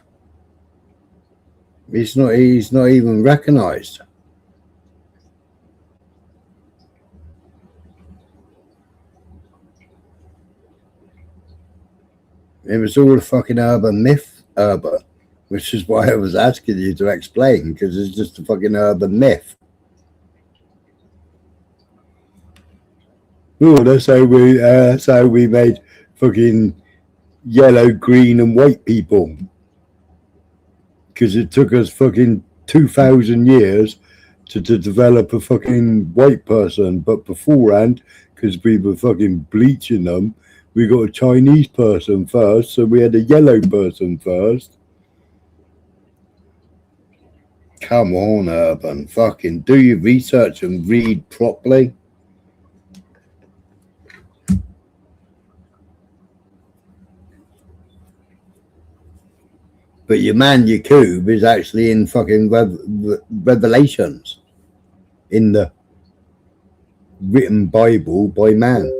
He's not even recognized. It was all a fucking urban myth, which is why I was asking you to explain, because it's just a fucking urban myth. Oh, that's how we made fucking yellow, green, and white people. Because it took us fucking 2,000 years to develop a fucking white person, but beforehand, because we were fucking bleaching them, We got a Chinese person first, so we had a yellow person first. Come on, Urban. Fucking do your research and read properly. But your man Yakub is actually in fucking Revelations, in the written Bible by man.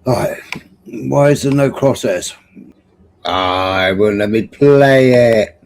Alright, why is there no crosshairs? Ah, it won't let me play it.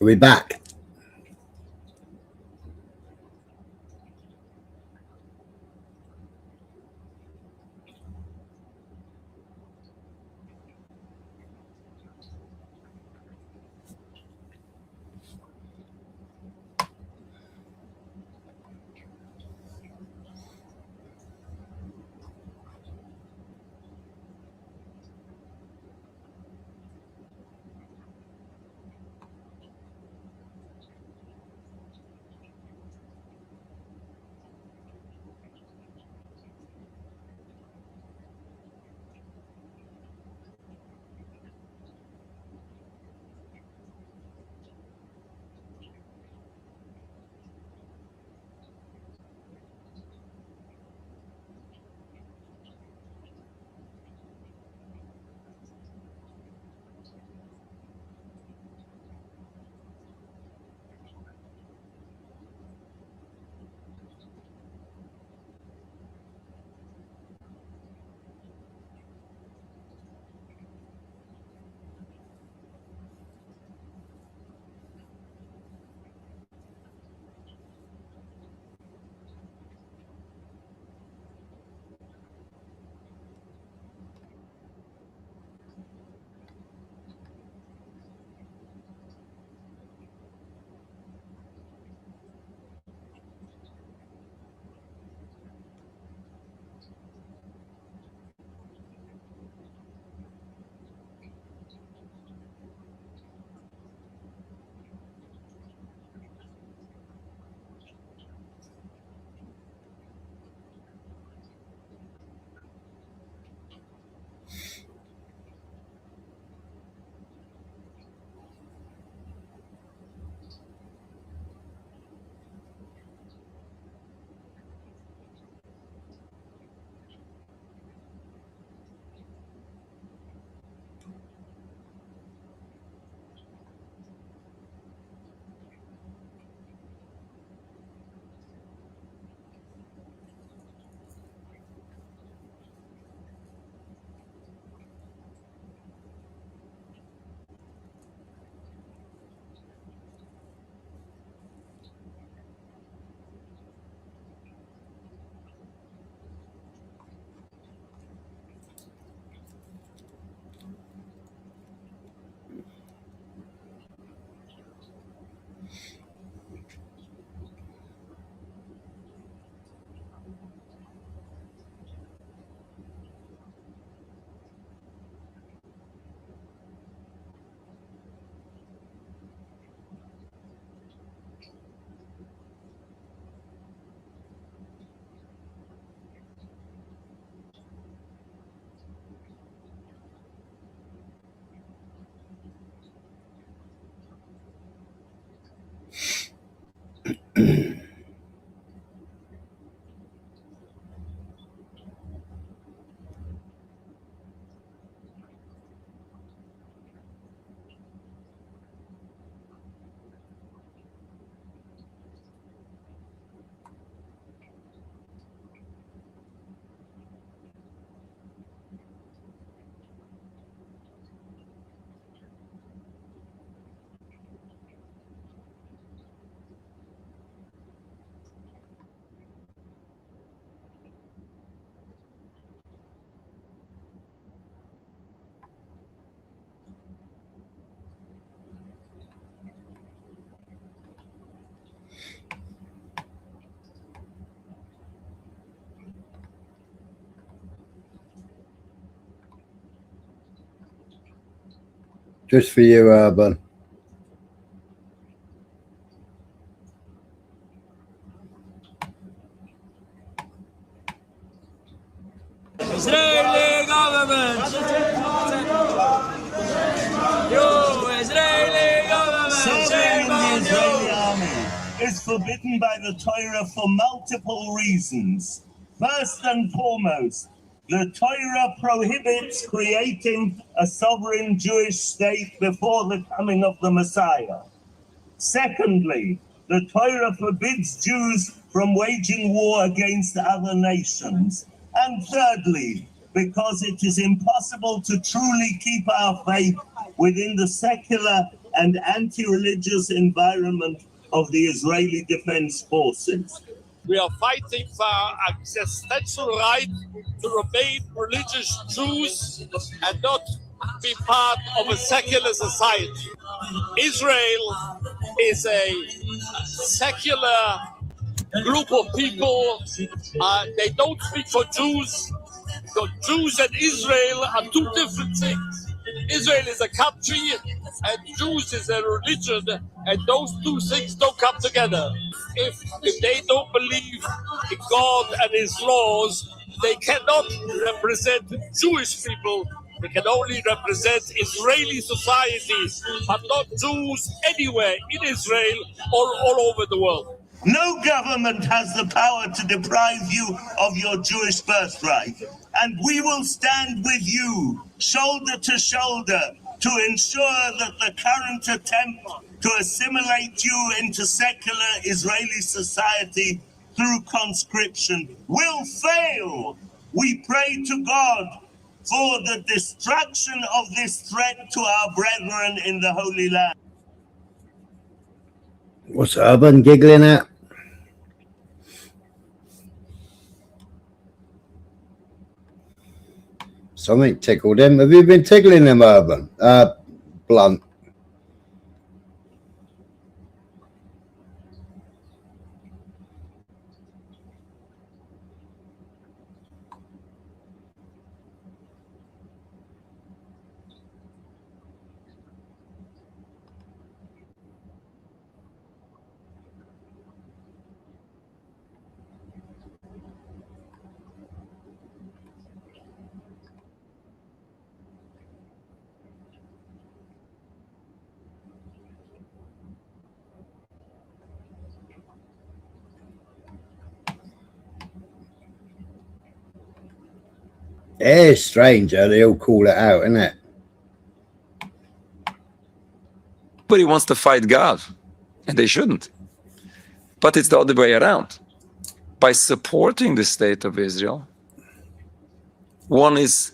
Are we back? Just for you, Urban. Israeli government! You Israeli government! Serving the Israeli army is forbidden by the Torah for multiple reasons. First and foremost, the Torah prohibits creating a sovereign Jewish state before the coming of the Messiah. Secondly, the Torah forbids Jews from waging war against other nations. And thirdly, because it is impossible to truly keep our faith within the secular and anti-religious environment of the Israeli Defense Forces. We are fighting for our existential right to remain religious Jews and not be part of a secular society. Israel is a secular group of people. They don't speak for Jews. So Jews and Israel are two different things. Israel is a country and Jews is a religion, and those two things don't come together. If they don't believe in God and His laws, they cannot represent Jewish people. They can only represent Israeli society, but not Jews anywhere in Israel or all over the world. No government has the power to deprive you of your Jewish birthright. And we will stand with you, shoulder to shoulder, to ensure that the current attempt to assimilate you into secular Israeli society through conscription will fail. We pray to God for the destruction of this threat to our brethren in the Holy Land. What's Urban giggling at? Something tickled him. Have you been tickling him, Urban? Blunt. It's strange how they all call it out, isn't it? Nobody wants to fight God, and they shouldn't. But it's the other way around. By supporting the state of Israel, one is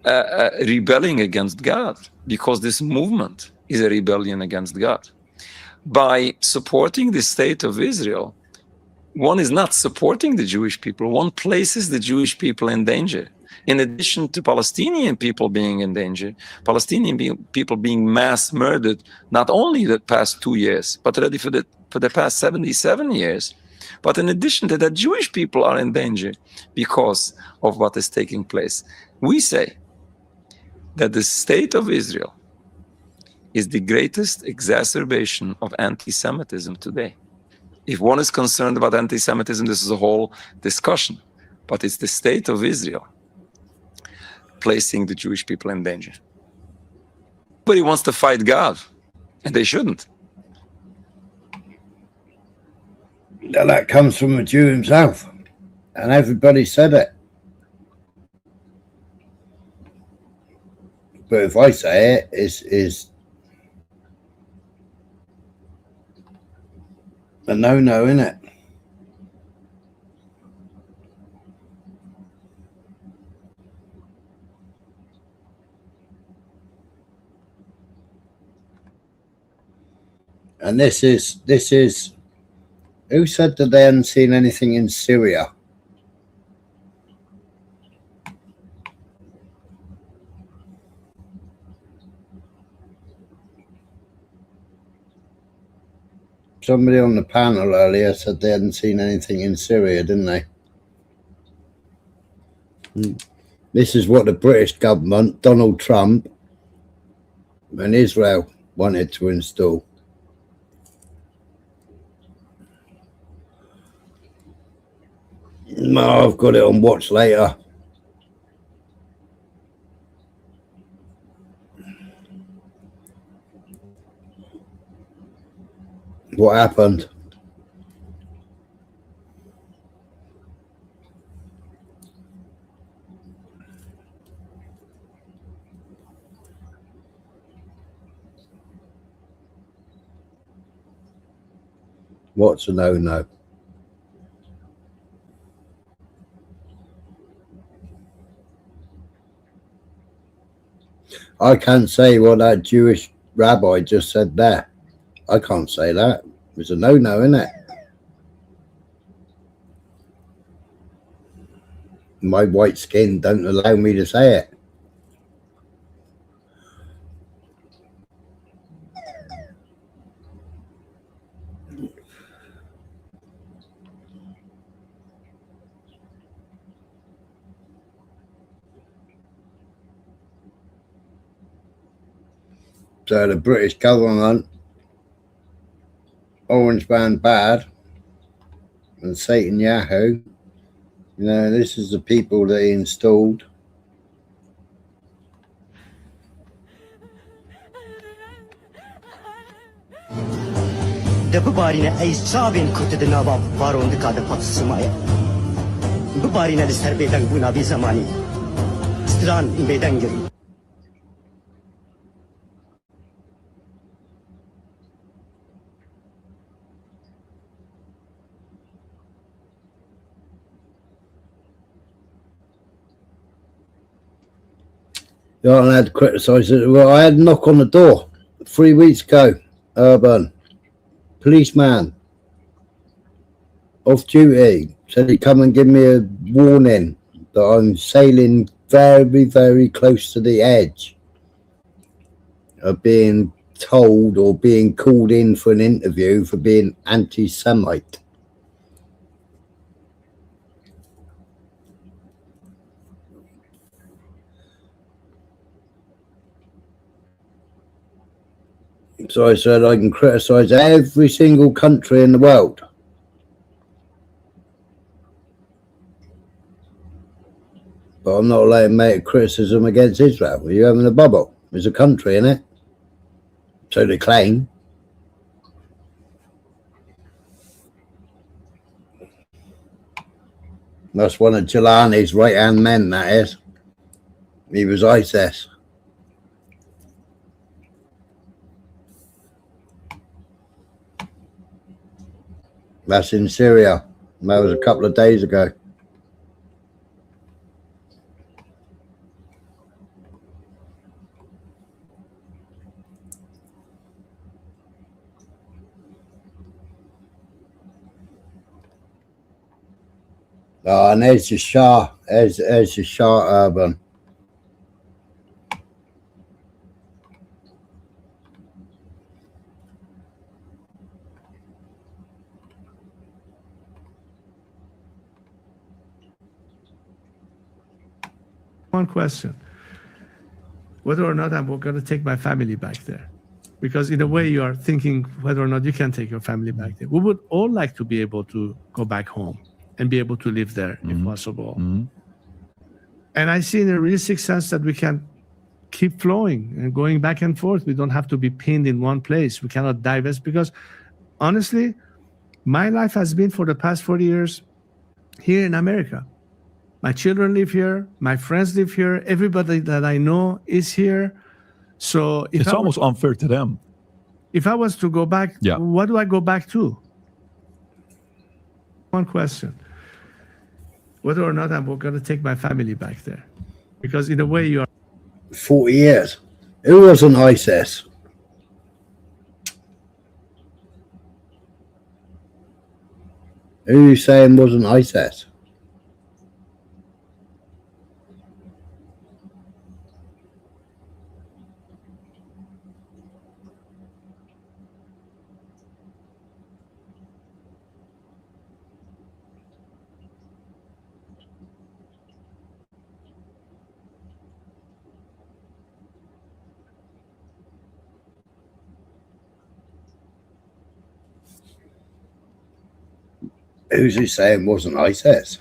rebelling against God, because this movement is a rebellion against God. By supporting the state of Israel, one is not supporting the Jewish people. One places the Jewish people in danger. In addition to Palestinian people being in danger, Palestinian people being mass murdered, not only the past 2 years, but already for the past 77 years. But in addition to that, Jewish people are in danger because of what is taking place. We say that the state of Israel is the greatest exacerbation of anti-Semitism today. If one is concerned about anti-Semitism, this is a whole discussion. But it's the state of Israel placing the Jewish people in danger. Nobody wants to fight God, and they shouldn't. That comes from a Jew himself, and everybody said it. But if I say it, is a no-no, innit? And this is who said that they hadn't seen anything in Syria? Somebody on the panel earlier said they hadn't seen anything in Syria, didn't they? This is what the British government, Donald Trump, and Israel wanted to install. No, I've got it on watch later. What happened? What's a no-no? I can't say what that Jewish rabbi just said there. I can't say that. It's a no-no, isn't it? My white skin don't allow me to say it. So the British government, Orange Man bad, and Satan Yahoo, you know, this is the people they installed. Barina ay sabin kutu de nabab baron de kada pat sumaya. Bu barina de serbedang buna bi zamani. Stran bedangiri. I had to criticise it. Well, I had a knock on the door 3 weeks ago. Urban policeman off duty said he'd come and give me a warning that I'm sailing very, very close to the edge of being told or being called in for an interview for being anti-Semite. So I said I can criticise every single country in the world. But I'm not allowed to make criticism against Israel. Are you having a bubble? There's a country in it. So they claim. That's one of Jelani's right-hand men, that is. He was ISIS. That's in Syria. That was a couple of days ago. Oh, and there's the Shah. There's the Shah Urban. One question: whether or not I'm going to take my family back there, because in a way you are thinking whether or not you can take your family back there. We would all like to be able to go back home and be able to live there if possible. And I see in a realistic sense that we can keep flowing and going back and forth. We don't have to be pinned in one place. We cannot divest, because honestly, My life has been for the past 40 years here in America. My children live here. My friends live here. Everybody that I know is here. So it's almost unfair to them. If I was to go back, what do I go back to? One question. Whether or not I'm going to take my family back there. Because in a way you are... 40 years. Who wasn't ISIS? Who are you saying wasn't ISIS? Who's he saying wasn't ISIS?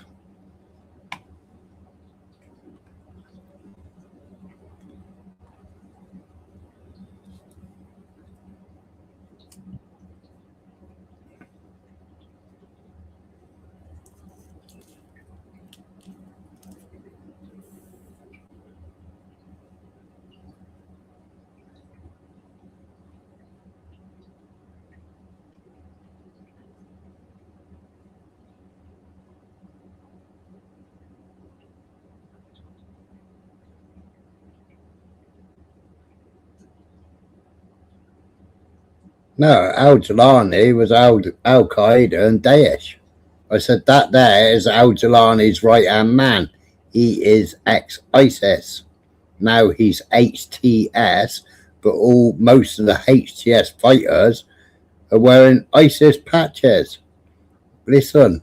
No, Al-Jilani was Al-Qaeda and Daesh. I said that there is Al-Jilani's right-hand man. He is ex-ISIS. Now he's HTS, but most of the HTS fighters are wearing ISIS patches. Listen.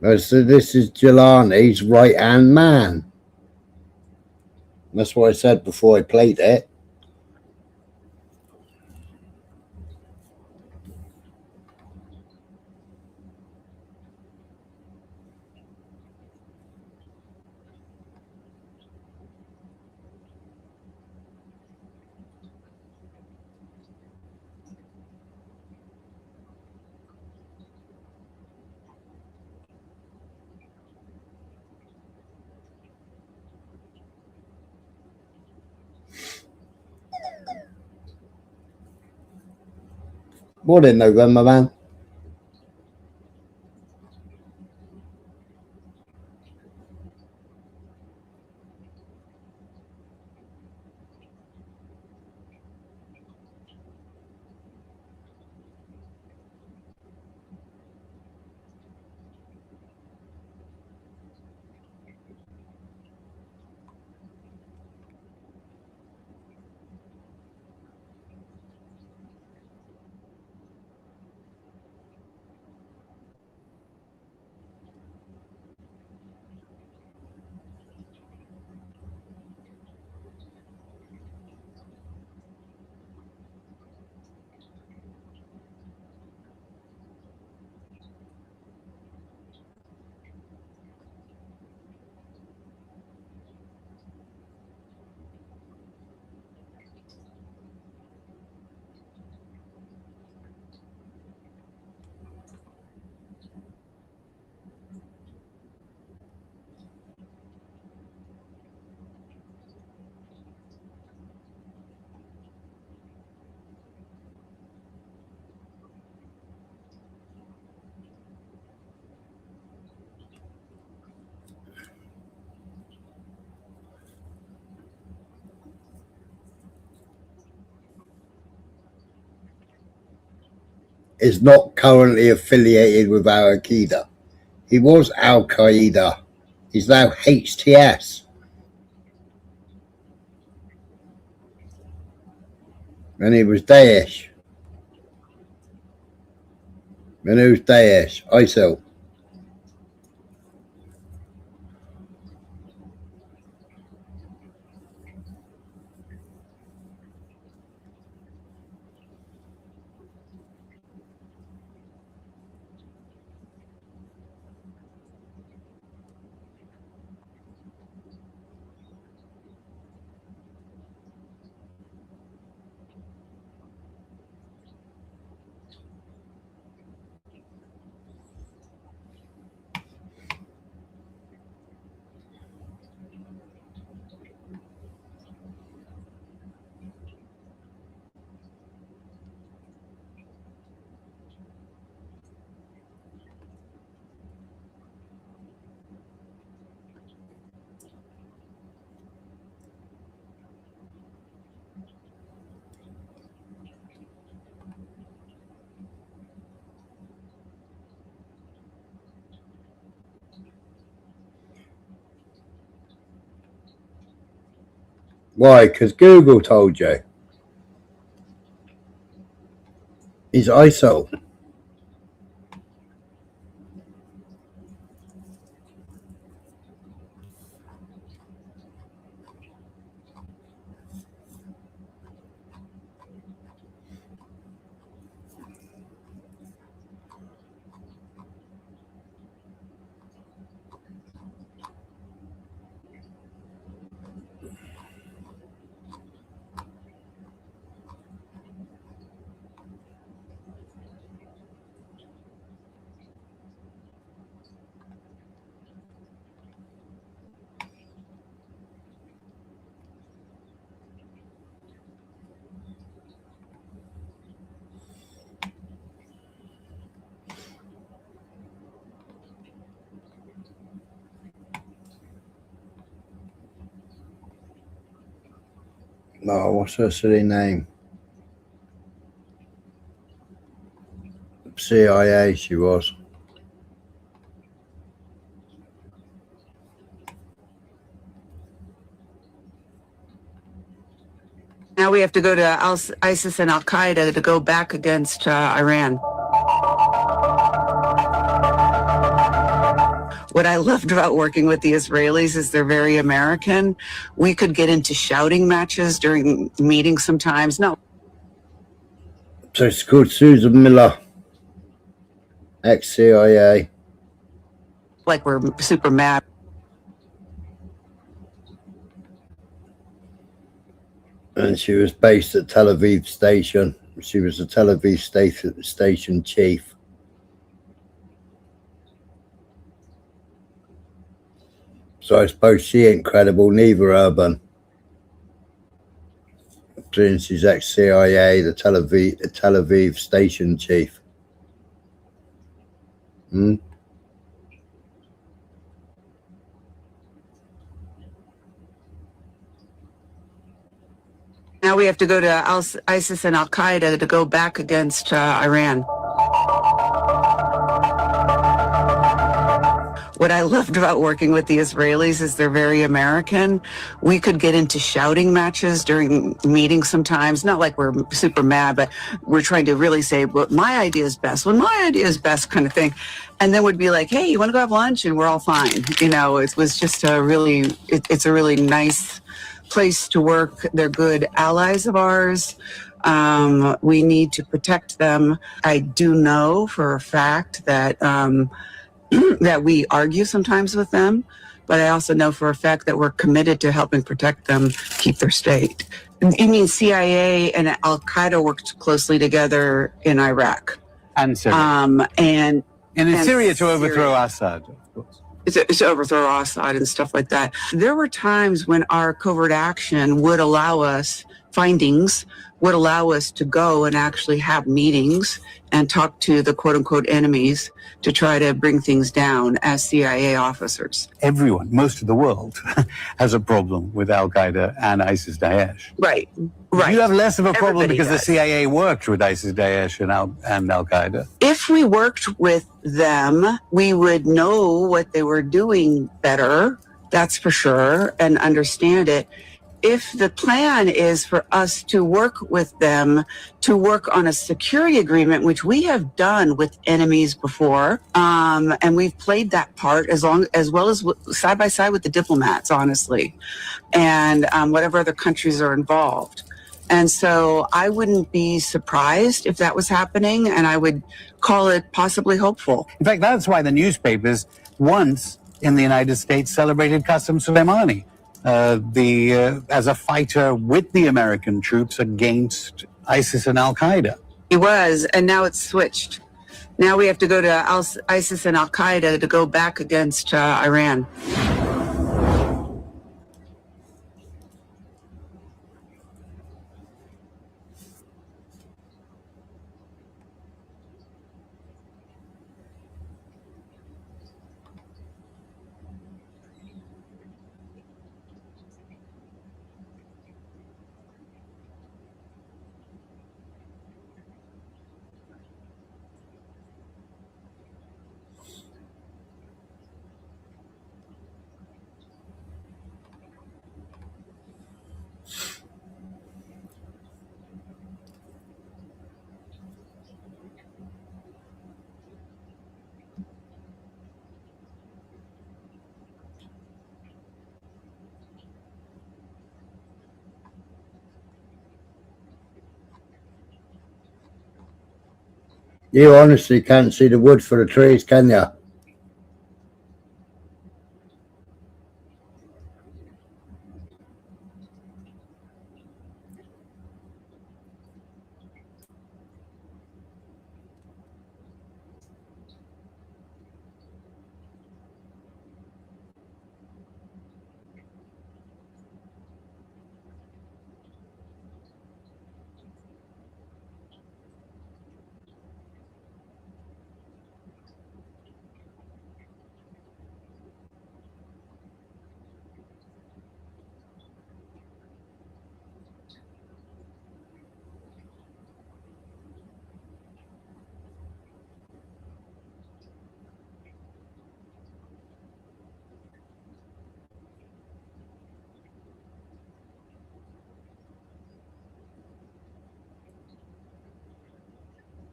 So this is Jilani's right-hand man. That's what I said before I played it. Morning, November, man. Is not currently affiliated with Al-Qaeda. He was Al-Qaeda. He's now HTS. And he was Daesh. And who's Daesh? ISIL. Why? Because Google told you. He's ISIL. No, what's her silly name? CIA, she was. Now we have to go to ISIS and Al Qaeda to go back against Iran. What I loved about working with the Israelis is they're very American. We could get into shouting matches during meetings sometimes. No. So it's called Susan Miller, ex-CIA. Like we're super mad. And she was based at Tel Aviv Station. She was the Tel Aviv station chief. So I suppose she ain't credible, neither Urban. Since she's ex-CIA, the Tel Aviv station chief. Hmm? Now we have to go to ISIS and Al Qaeda to go back against Iran. What I loved about working with the Israelis is they're very American. We could get into shouting matches during meetings sometimes. Not like we're super mad, but we're trying to really say, well, my idea is best. Well, my idea is best kind of thing. And then would be like, hey, you want to go have lunch? And we're all fine. You know, it was just a really, it's a really nice place to work. They're good allies of ours. We need to protect them. I do know for a fact that that we argue sometimes with them, but I also know for a fact that we're committed to helping protect them, keep their state. You mean CIA and Al Qaeda worked closely together in Iraq and Syria, and in Syria to overthrow Assad, of course. To overthrow Assad and stuff like that. There were times when our covert action would allow us, findings would allow us to go and actually have meetings and talk to the quote unquote enemies to try to bring things down as CIA officers. Everyone, most of the world, has a problem with Al Qaeda and ISIS Daesh. Right, right. You have less of a problem Everybody because does. the CIA worked with ISIS Daesh and Al Qaeda. If we worked with them, we would know what they were doing better, that's for sure, and understand it. If the plan is for us to work with them, to work on a security agreement, which we have done with enemies before, and we've played that part as well as side by side with the diplomats, honestly, and whatever other countries are involved. And so I wouldn't be surprised if that was happening, and I would call it possibly hopeful. In fact, that's why the newspapers once in the United States celebrated Qasem Soleimani as a fighter with the American troops against ISIS and Al Qaeda. He was, and now it's switched. Now we have to go to ISIS and Al Qaeda to go back against Iran. You honestly can't see the wood for the trees, can you?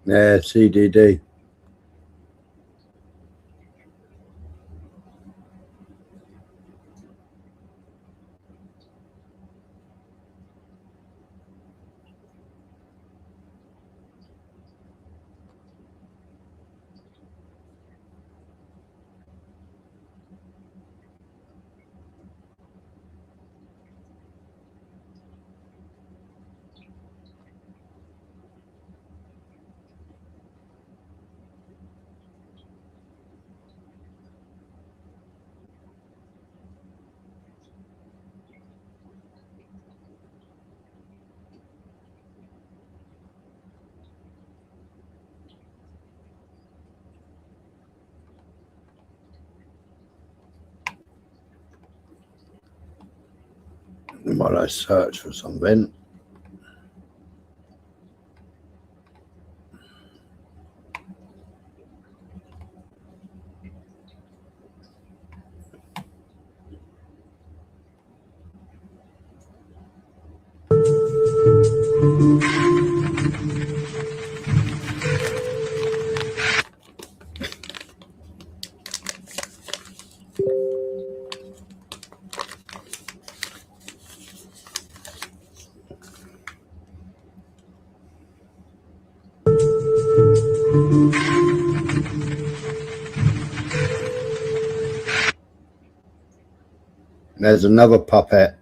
Yeah, CDD. While I search for something. There's another puppet.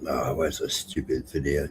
Oh, where's a stupid video?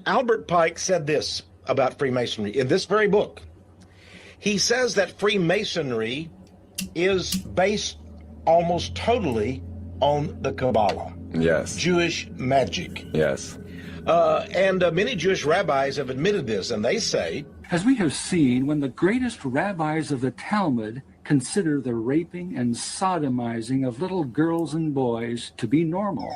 Albert Pike said this about Freemasonry in this very book. He says that Freemasonry is based almost totally on the Kabbalah. Yes. Jewish magic. Yes. And many Jewish rabbis have admitted this, and they say, as we have seen, when the greatest rabbis of the Talmud consider the raping and sodomizing of little girls and boys to be normal,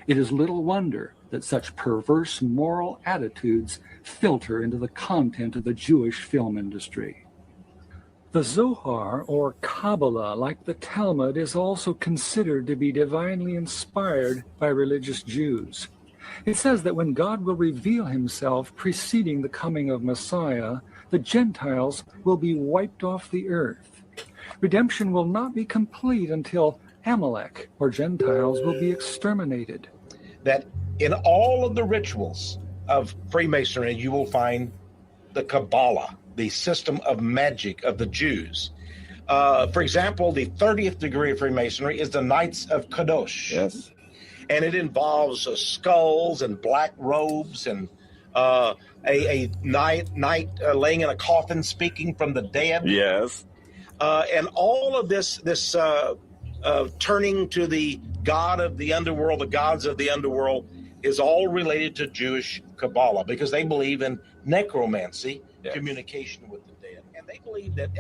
it is little wonder that such perverse moral attitudes filter into the content of the Jewish film industry. The Zohar, or Kabbalah, like the Talmud, is also considered to be divinely inspired by religious Jews. It says that when God will reveal himself preceding the coming of Messiah, the Gentiles will be wiped off the earth. Redemption will not be complete until Amalek, or Gentiles, will be exterminated. that in all of the rituals of Freemasonry, you will find the Kabbalah, the system of magic of the Jews. For example, the 30th degree of Freemasonry is the Knights of Kadosh. Yes. And it involves skulls and black robes and a knight laying in a coffin speaking from the dead. Yes. And all of this turning to the god of the underworld, the gods of the underworld, is all related to Jewish Kabbalah because they believe in necromancy, communication with the dead. And they believe that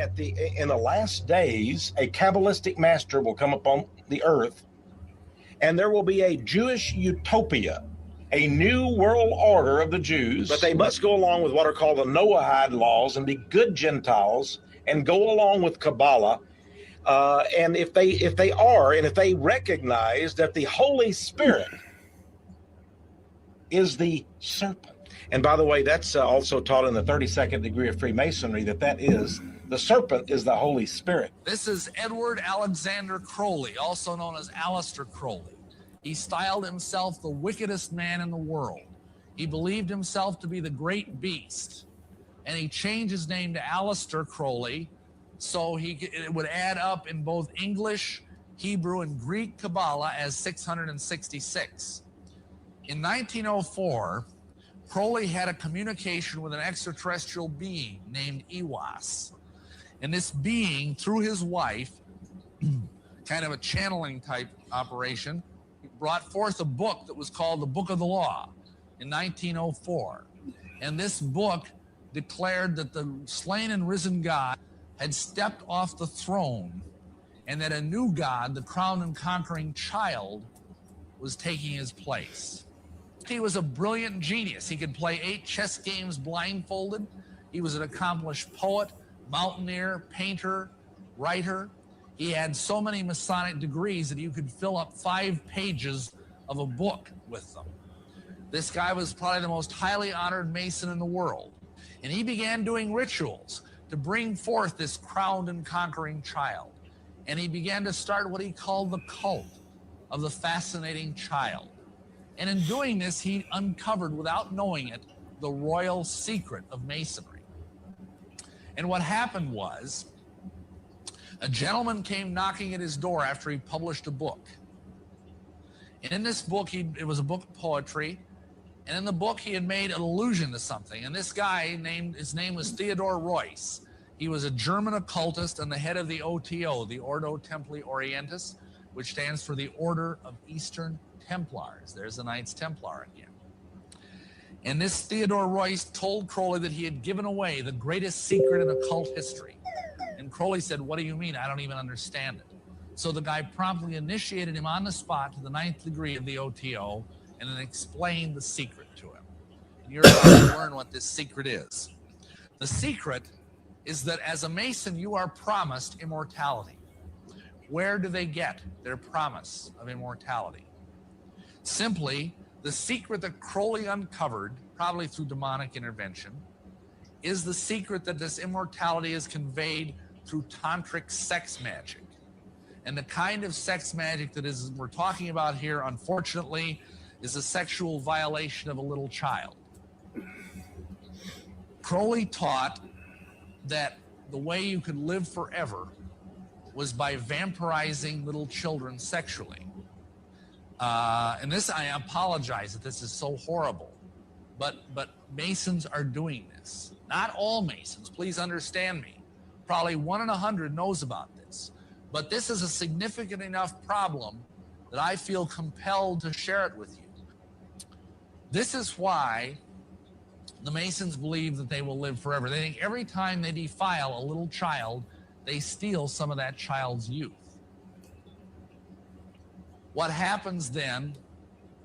in the last days, a Kabbalistic master will come upon the earth, and there will be a Jewish utopia, a new world order of the Jews. But they must go along with what are called the Noahide laws and be good Gentiles and go along with Kabbalah. And if they recognize that the Holy Spirit is the serpent. And by the way, that's also taught in the 32nd degree of Freemasonry, that is, the serpent is the Holy Spirit. This is Edward Alexander Crowley, also known as Aleister Crowley. He styled himself the wickedest man in the world. He believed himself to be the great beast. And he changed his name to Aleister Crowley, so it would add up in both English, Hebrew, and Greek Kabbalah as 666. In 1904, Crowley had a communication with an extraterrestrial being named Iwas. And this being, through his wife, kind of a channeling type operation, brought forth a book that was called the Book of the Law in 1904. And this book declared that the slain and risen God had stepped off the throne and that a new God, the crowned and conquering child, was taking his place. He was a brilliant genius. He could play 8 chess games blindfolded. He was an accomplished poet, mountaineer, painter, writer. He had so many Masonic degrees that you could fill up 5 pages of a book with them. This guy was probably the most highly honored Mason in the world. And he began doing rituals to bring forth this crowned and conquering child. And he began to start what he called the cult of the fascinating child. And in doing this, he uncovered, without knowing it, the royal secret of Masonry. And what happened was, a gentleman came knocking at his door after he published a book. And in this book, it was a book of poetry. And in the book, he had made an allusion to something. And this guy, his name was Theodore Royce. He was a German occultist and the head of the OTO, the Ordo Templi Orientis, which stands for the Order of Eastern Templars. There's the Knights Templar again. And this Theodore Royce told Crowley that he had given away the greatest secret in occult history. And Crowley said, "What do you mean? I don't even understand it." So the guy promptly initiated him on the spot to the 9th degree of the OTO and then explained the secret to him. And you're about to learn what this secret is. The secret is that as a Mason, you are promised immortality. Where do they get their promise of immortality? Simply, the secret that Crowley uncovered, probably through demonic intervention, is the secret that this immortality is conveyed through tantric sex magic. And the kind of sex magic that we're talking about here, unfortunately, is a sexual violation of a little child. Crowley taught that the way you could live forever was by vampirizing little children sexually. And this, I apologize that this is so horrible, but Masons are doing this. Not all Masons, please understand me. Probably 1 in 100 knows about this. But this is a significant enough problem that I feel compelled to share it with you. This is why the Masons believe that they will live forever. They think every time they defile a little child, they steal some of that child's youth. What happens then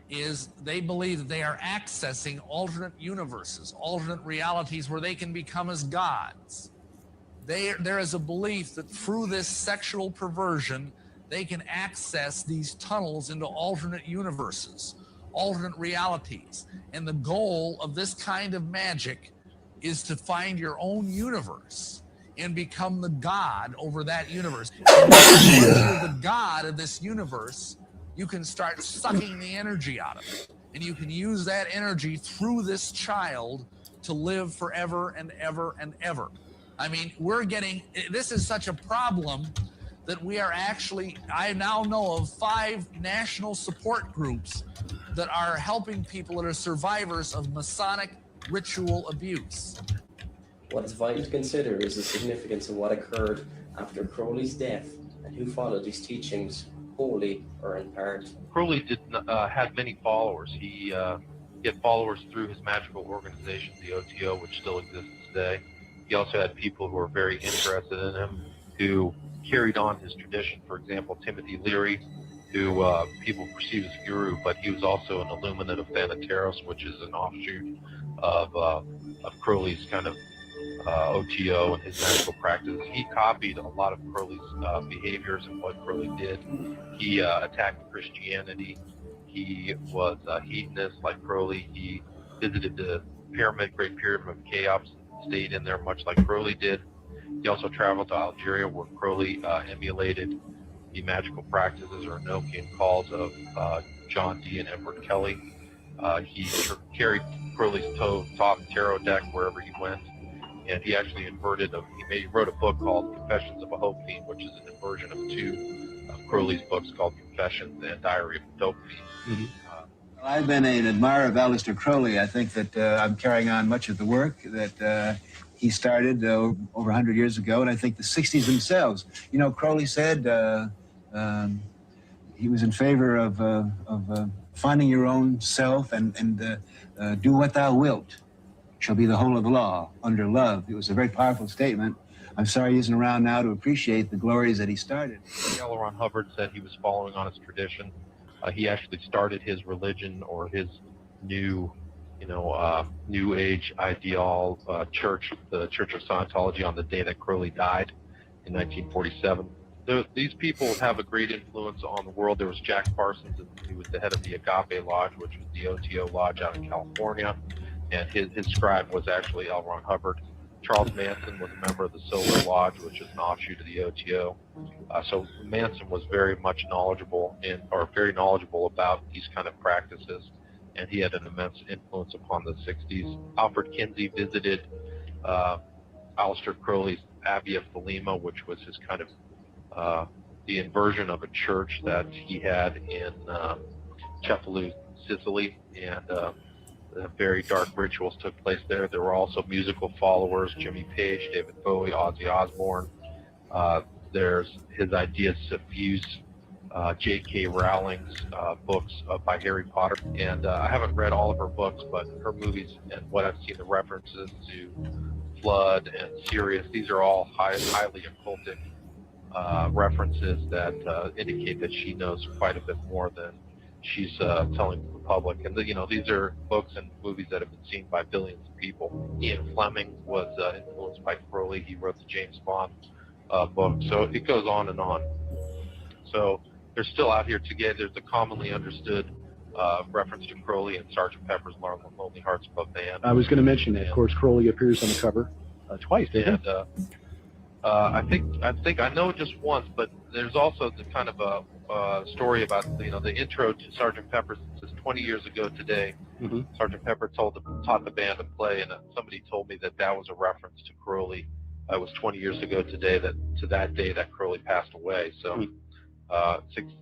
is they believe that they are accessing alternate universes, alternate realities where they can become as gods. There is a belief that through this sexual perversion, they can access these tunnels into alternate universes, alternate realities. And the goal of this kind of magic is to find your own universe and become the god over that universe. And once you're the god of this universe, you can start sucking the energy out of it. And you can use that energy through this child to live forever and ever and ever. I mean, this is such a problem that we are actually, I now know of 5 national support groups that are helping people that are survivors of Masonic ritual abuse. What is vital to consider is the significance of what occurred after Crowley's death and who followed his teachings, wholly or in part. Crowley had many followers. He had followers through his magical organization, the OTO, which still exists today. He also had people who were very interested in him, who carried on his tradition. For example, Timothy Leary, who people perceive as a guru, but he was also an illuminate of Thanateros, which is an offshoot of Crowley's kind of OTO and his magical practices. He copied a lot of Crowley's behaviors and what Crowley did. He attacked Christianity. He was a hedonist like Crowley. He visited the Great Pyramid of Cheops, stayed in there much like Crowley did. He also traveled to Algeria, where Crowley emulated the magical practices or Enochian calls of John Dee and Edward Kelly. He carried Crowley's tarot deck wherever he went, and he actually he wrote a book called Confessions of a Hope Fiend, which is an inversion of 2 of Crowley's books called Confessions and Diary of a Dope Fiend. I've been an admirer of Aleister Crowley. I think that I'm carrying on much of the work that he started over 100 years ago, and I think the 60s themselves. You know, Crowley said he was in favor of finding your own self and do what thou wilt shall be the whole of the law under love. It was a very powerful statement. I'm sorry he isn't around now to appreciate the glories that he started. L. Ron Hubbard said he was following on his tradition. He actually started his religion or his new, new age ideal church, the Church of Scientology, on the day that Crowley died in 1947. These people have a great influence on the world. There was Jack Parsons, who was the head of the Agape Lodge, which was the OTO Lodge out in California, and his scribe was actually L. Ron Hubbard. Charles Manson was a member of the Solar Lodge, which is an offshoot of the OTO. So Manson was very much knowledgeable about these kind of practices, and he had an immense influence upon the 60s. Alfred Kinsey visited Aleister Crowley's Abbey of Thelema, which was his kind of the inversion of a church that he had in Cefalù, Sicily, and very dark rituals took place there. There were also musical followers: Jimmy Page, David Bowie, Ozzy Osbourne. There's his ideas suffuse J.K. Rowling's books by Harry Potter. And I haven't read all of her books, but her movies and what I've seen, the references to Flood and Sirius, these are all highly occultic references that indicate that she knows quite a bit more than she's telling the public. And these are books and movies that have been seen by billions of people. Ian Fleming was influenced by Crowley. He wrote the James Bond book. So it goes on and on. So they're still out here together. There's a commonly understood reference to Crowley in Sgt. Pepper's Lonely Hearts Club Band. I was going to mention that. Of course, Crowley appears on the cover twice, didn't he? I know just once, but there's also the kind of a story about the intro to Sgt. Pepper. Says 20 years ago today, Sgt. Pepper taught the band to play, and somebody told me that was a reference to Crowley. It was 20 years ago today that day that Crowley passed away. So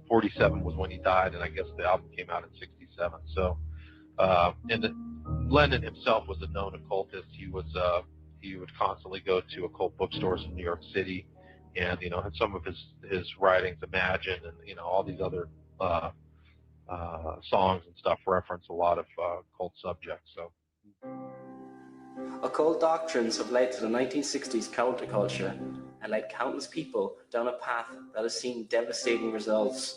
47 was when he died, and I guess the album came out in 67. So Lennon himself was a known occultist. He would constantly go to occult bookstores in New York City, and had some of his writings, Imagine, and all these other songs and stuff reference a lot of occult subjects. So Occult doctrines have led to the 1960s counterculture and led countless people down a path that has seen devastating results.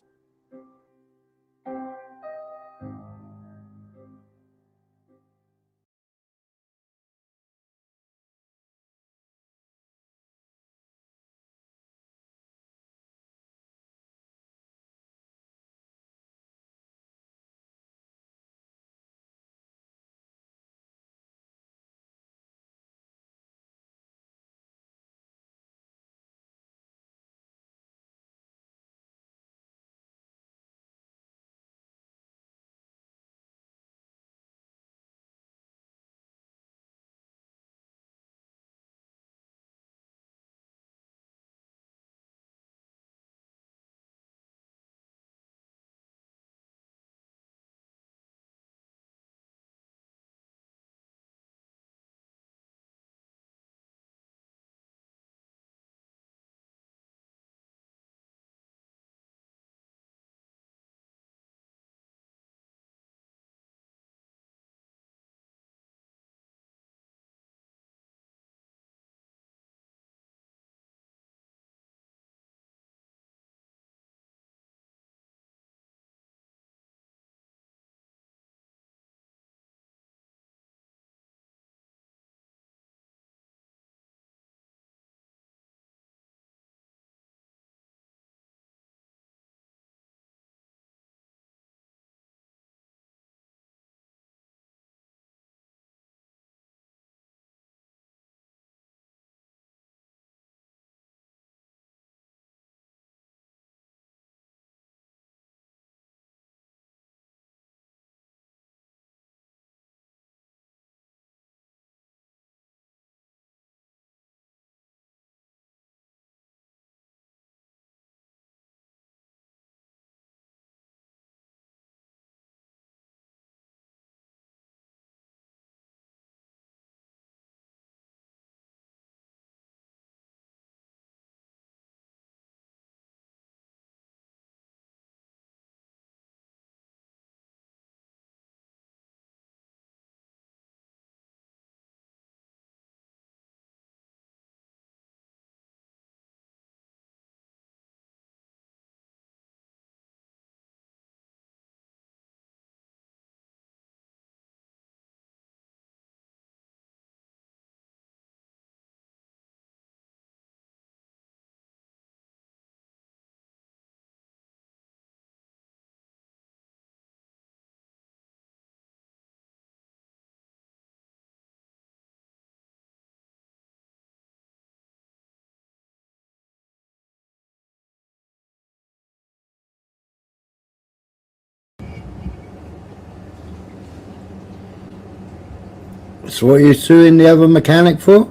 So what are you suing the other mechanic for?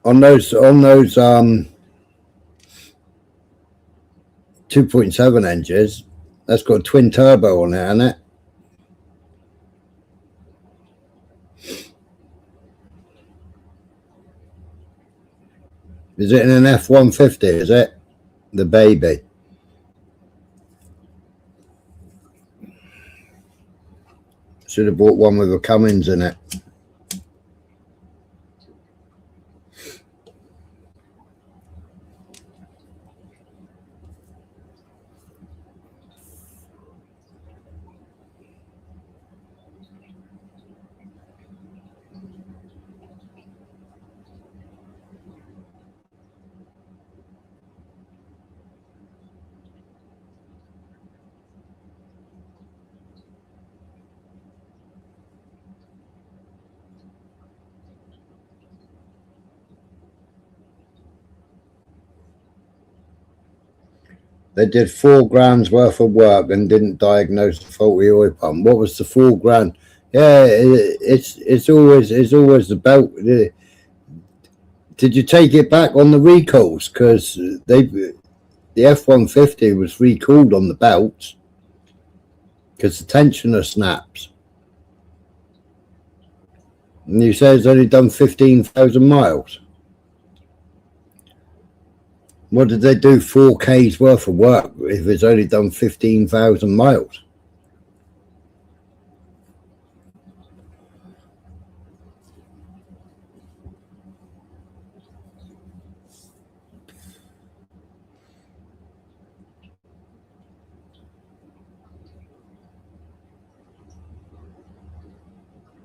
On those 2.7 engines, that's got a twin turbo on it, hasn't it? Is it in an F-150, is it? The baby. Should have bought one with a Cummins in it. They did $4,000 worth of work and didn't diagnose the faulty oil pump. What was the $4,000? Yeah, it's always the belt. Did you take it back on the recalls? Because the F-150 was recalled on the belts because the tensioner snaps. And you say it's only done 15,000 miles. What did they do 4K's worth of work if it's only done 15,000 miles?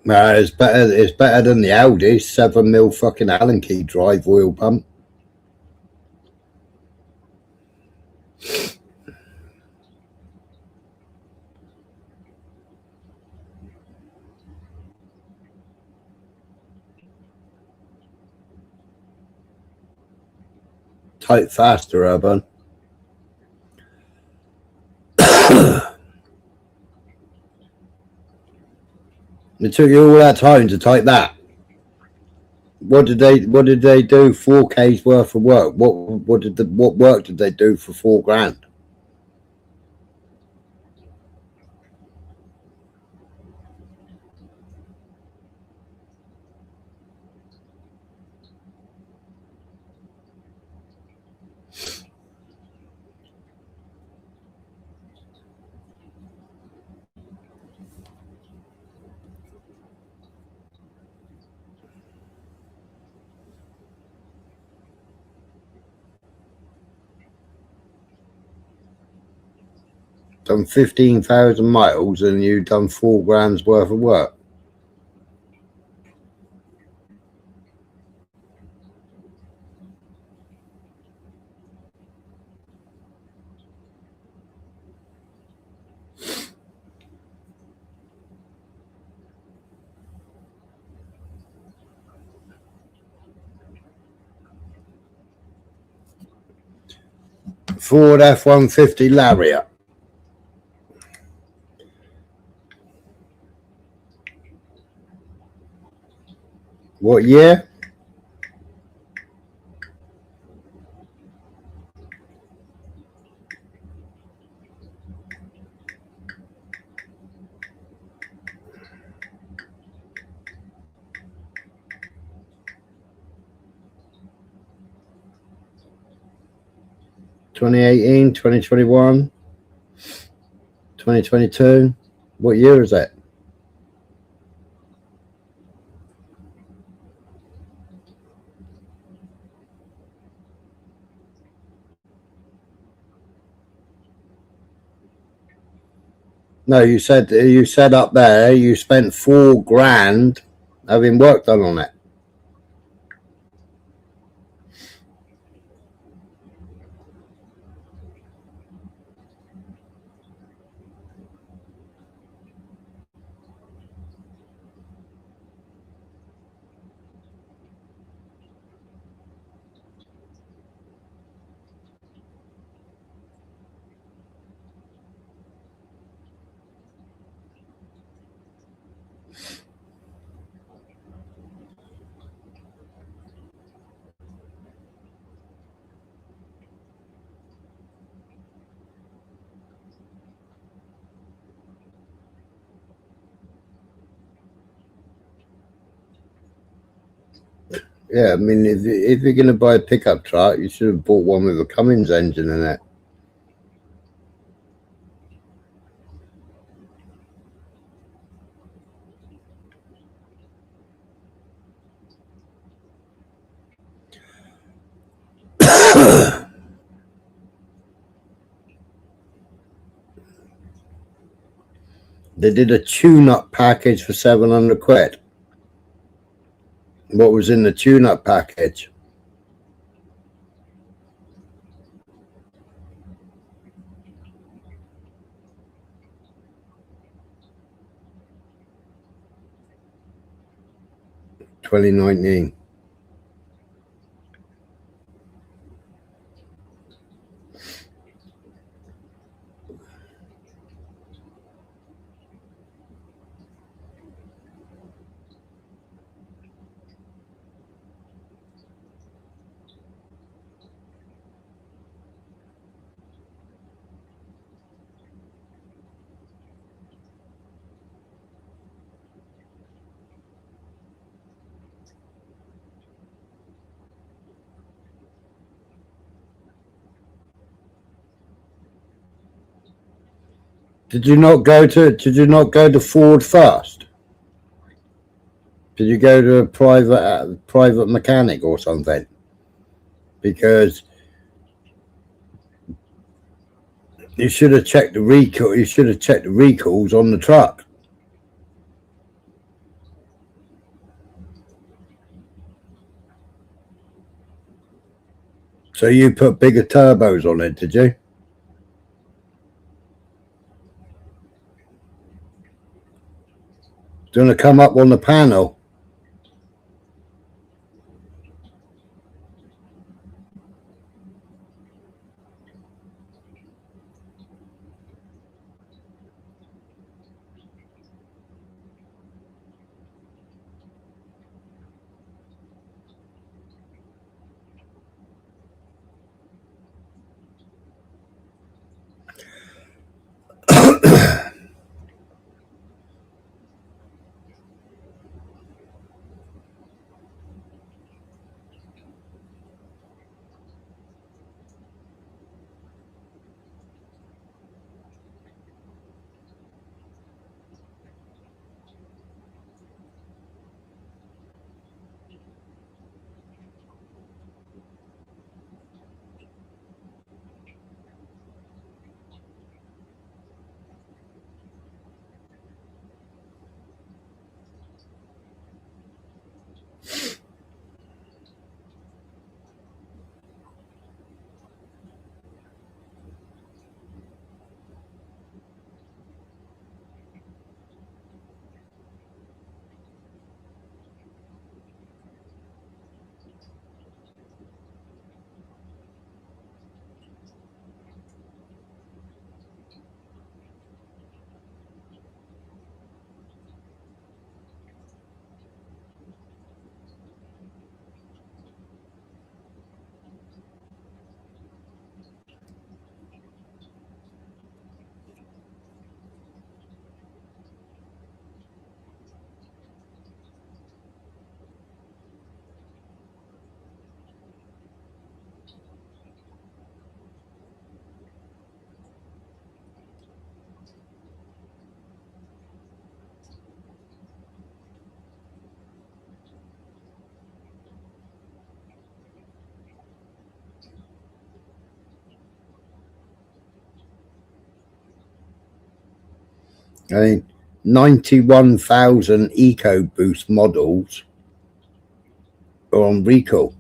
It's better than the Audi 7mm fucking Allen key drive oil pump. Type faster, Urban. It took you all that time to type that. What did they do 4K's worth of work? What work did they do for $4,000? Done 15,000 miles and you've done $4,000 worth of work. Ford F-150 Lariat. What year? (2018, 2021, 2022? What year is that? No, you said up there you spent $4,000 having work done on it. Yeah, I mean, if you're going to buy a pickup truck, you should have bought one with a Cummins engine in it. They did a tune-up package for 700 quid. What was in the tune-up package? $2019. Did you not go to Ford first? Did you go to a private mechanic or something? Because you should have checked the recall. You should have checked the recalls on the truck. So you put bigger turbos on it, did you? Do you want to come up on the panel? I mean, 91,000 EcoBoost models are on recall.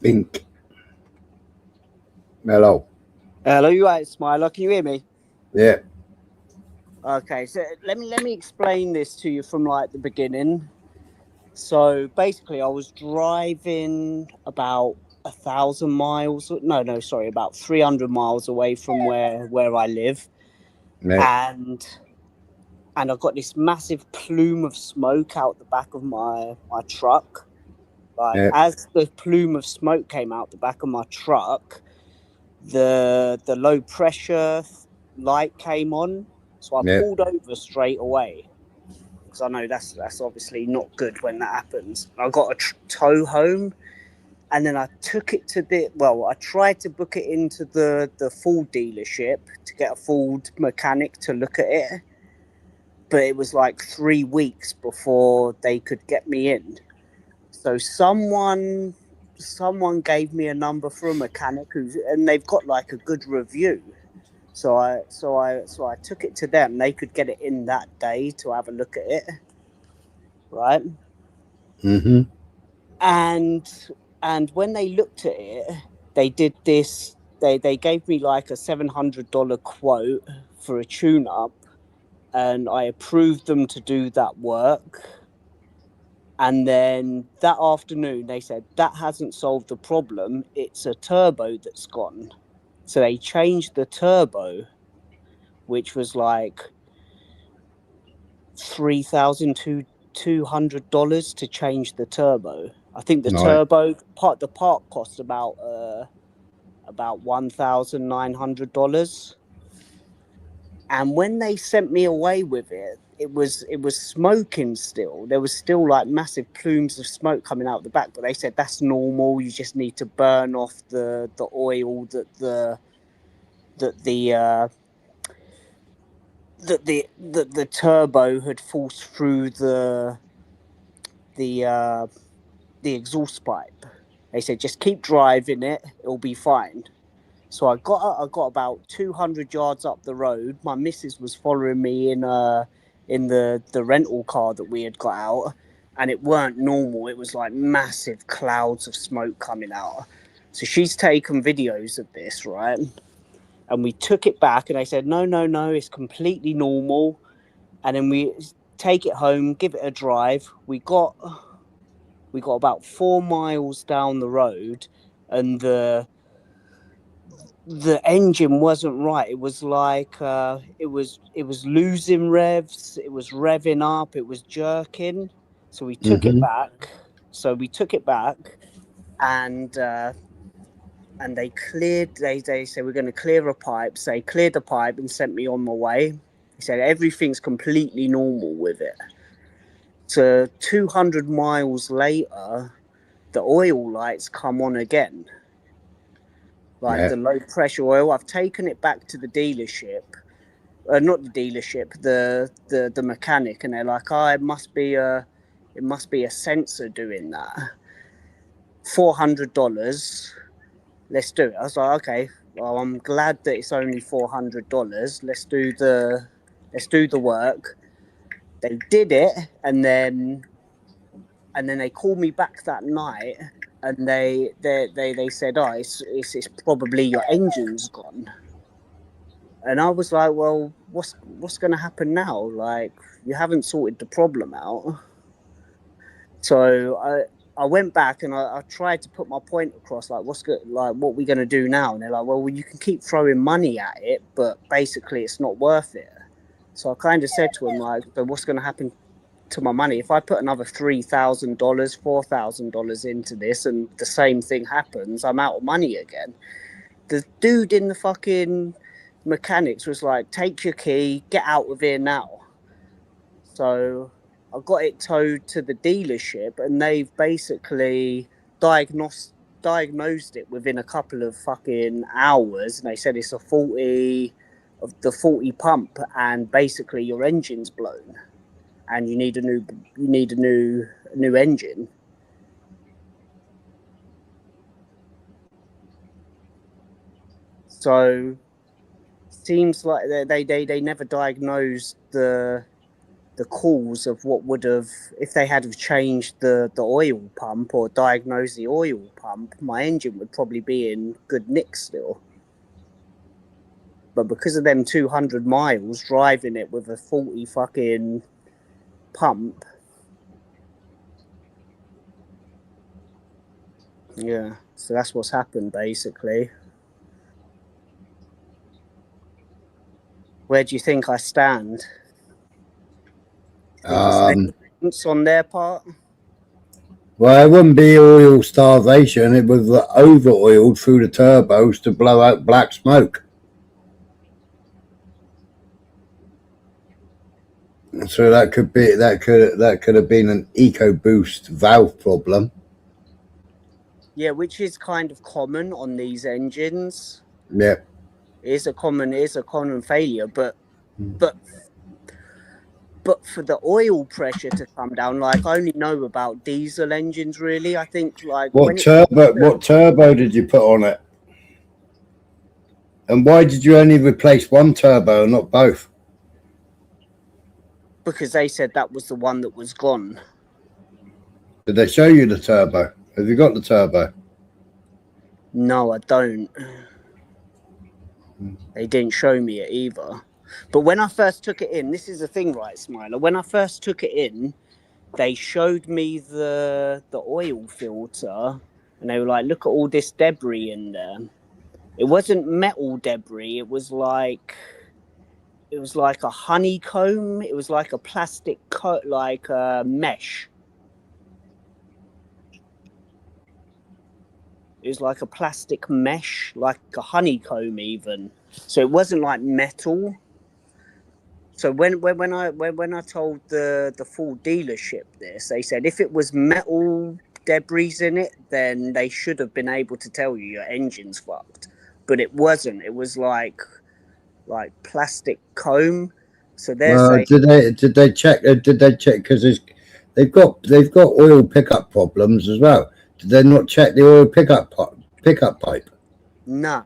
Bink. Hello. Hello, you right, Smiler? Can you hear me? Yeah. Okay, so let me explain this to you from like the beginning. So basically, I was driving about 1,000 miles. No, sorry, about 300 miles away from where I live, Yeah. and I got this massive plume of smoke out the back of my truck. Like Yeah. as the plume of smoke came out the back of my truck, the low pressure light came on, so I Yeah. pulled over straight away because I know that's obviously not good when that happens. I got a tow home, and then I took it to I tried to book it into the Ford dealership to get a Ford mechanic to look at it, but it was like 3 weeks before they could get me in. So someone gave me a number for a mechanic and they've got like a good review. So I took it to them. They could get it in that day to have a look at it, right? Mm-hmm. And when they looked at it, they did this. They gave me like a $700 quote for a tune-up, and I approved them to do that work. And then that afternoon, they said that hasn't solved the problem. It's a turbo that's gone. So they changed the turbo, which was like $3,200 to change the turbo. I think the Right. turbo the part cost about $1,900. And when they sent me away with it, it was smoking still. There was still like massive plumes of smoke coming out the back, but they said that's normal. You just need to burn off the oil that the turbo had forced through the exhaust pipe. They said just keep driving it, it'll be fine. So I got about 200 yards up the road. My missus was following me in the rental car that we had got out, and it weren't normal. It was like massive clouds of smoke coming out. So she's taken videos of this, right? And we took it back, and they said no, it's completely normal. And then we take it home, give it a drive. We got about 4 miles down the road, and the engine wasn't right. It was like it was losing revs. It was revving up. It was jerking. So we took it back. And they cleared. They said we're going to clear a pipe. So they cleared the pipe and sent me on my way. He said everything's completely normal with it. So 200 miles later, the oil lights come on again. Like the low pressure oil. I've taken it back to the dealership, not the dealership, the mechanic, and they're like, "Oh, it must be a sensor doing that. $400. Let's do it." I was like, "Okay, well, I'm glad that it's only $400. Let's do the work." They did it, and then they called me back that night. And they said, "Oh, it's probably your engine's gone." And I was like, "Well, what's going to happen now? Like, you haven't sorted the problem out." So I went back and I tried to put my point across, like, what are we going to do now? And they're like, "Well, you can keep throwing money at it, but basically it's not worth it." So I kind of said to him, like, "So what's going to happen to my money? If I put another $3,000, $4,000 into this and the same thing happens, I'm out of money again." The dude in the fucking mechanics was like, "Take your key, get out of here now." So I got it towed to the dealership, and they've basically diagnosed it within a couple of fucking hours, and they said it's a faulty pump, and basically your engine's blown. And you need a new engine. So seems like they never diagnosed the the cause of what would have, if they had have changed the oil pump or diagnosed the oil pump, my engine would probably be in good nick still. But because of them 200 miles driving it with a faulty fucking pump, yeah, so that's what's happened basically. Where do you think I stand? It's on their part. Well, it wouldn't be oil starvation. It was over-oiled through the turbos to blow out black smoke. So that could have been an EcoBoost valve problem. Yeah, which is kind of common on these engines. Yeah. It's a common failure, but for the oil pressure to come down, like I only know about diesel engines really. I think like What turbo did you put on it? And why did you only replace one turbo and not both? Because they said that was the one that was gone. Did they show you the turbo? Have you got the turbo? No, I don't. They didn't show me it either. But when I first took it in, this is the thing, right, Smiler? When I first took it in, they showed me the oil filter, and they were like, "Look at all this debris in there." It wasn't metal debris. It was like a honeycomb. It was like a plastic like a mesh. It was like a plastic mesh, like a honeycomb even. So it wasn't like metal. So when I told the full dealership this, they said if it was metal debris in it, then they should have been able to tell you your engine's fucked. But it wasn't. It was like plastic comb. So they're saying, did they check? Because they've got oil pickup problems as well. Did they not check the oil pickup pipe? No.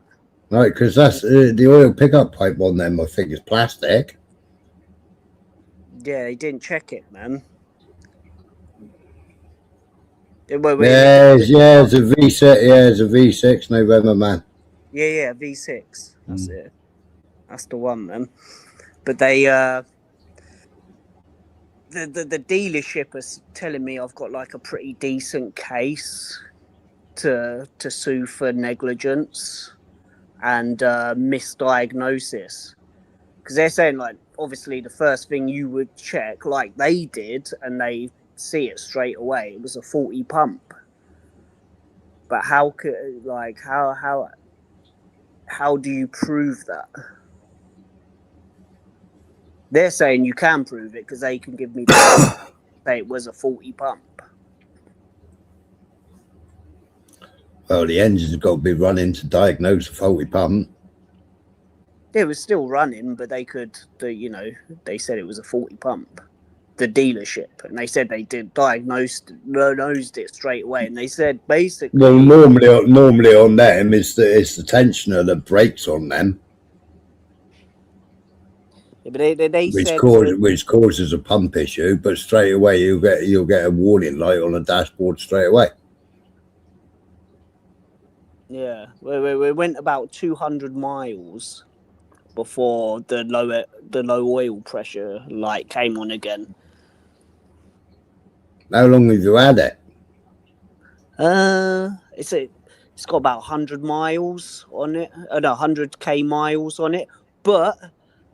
Right, because that's the oil pickup pipe on them. I think is plastic. Yeah, they didn't check it, man. Yeah, it's a V6. Yeah, it's a V6 November, man. Yeah, V6. That's it. That's the one, man. But they, the dealership is telling me I've got like a pretty decent case to sue for negligence and misdiagnosis. Because they're saying, like, obviously the first thing you would check, like they did, and they see it straight away, it was a faulty pump. But how could, like, how do you prove that? They're saying you can prove it because they can give me the say it was a faulty pump. Well, the engine's got to be running to diagnose a faulty pump. It was still running, but they said it was a faulty pump. The dealership, and they said they did diagnosed it straight away, and they said basically. Well, normally on them it's the tensioner that breaks on them. Yeah, but they said which causes a pump issue, but straight away you'll get a warning light on the dashboard straight away. Yeah, we went about 200 miles before the low oil pressure light came on again. How long have you had it? It's got about 100 miles on it, 100k miles on it. But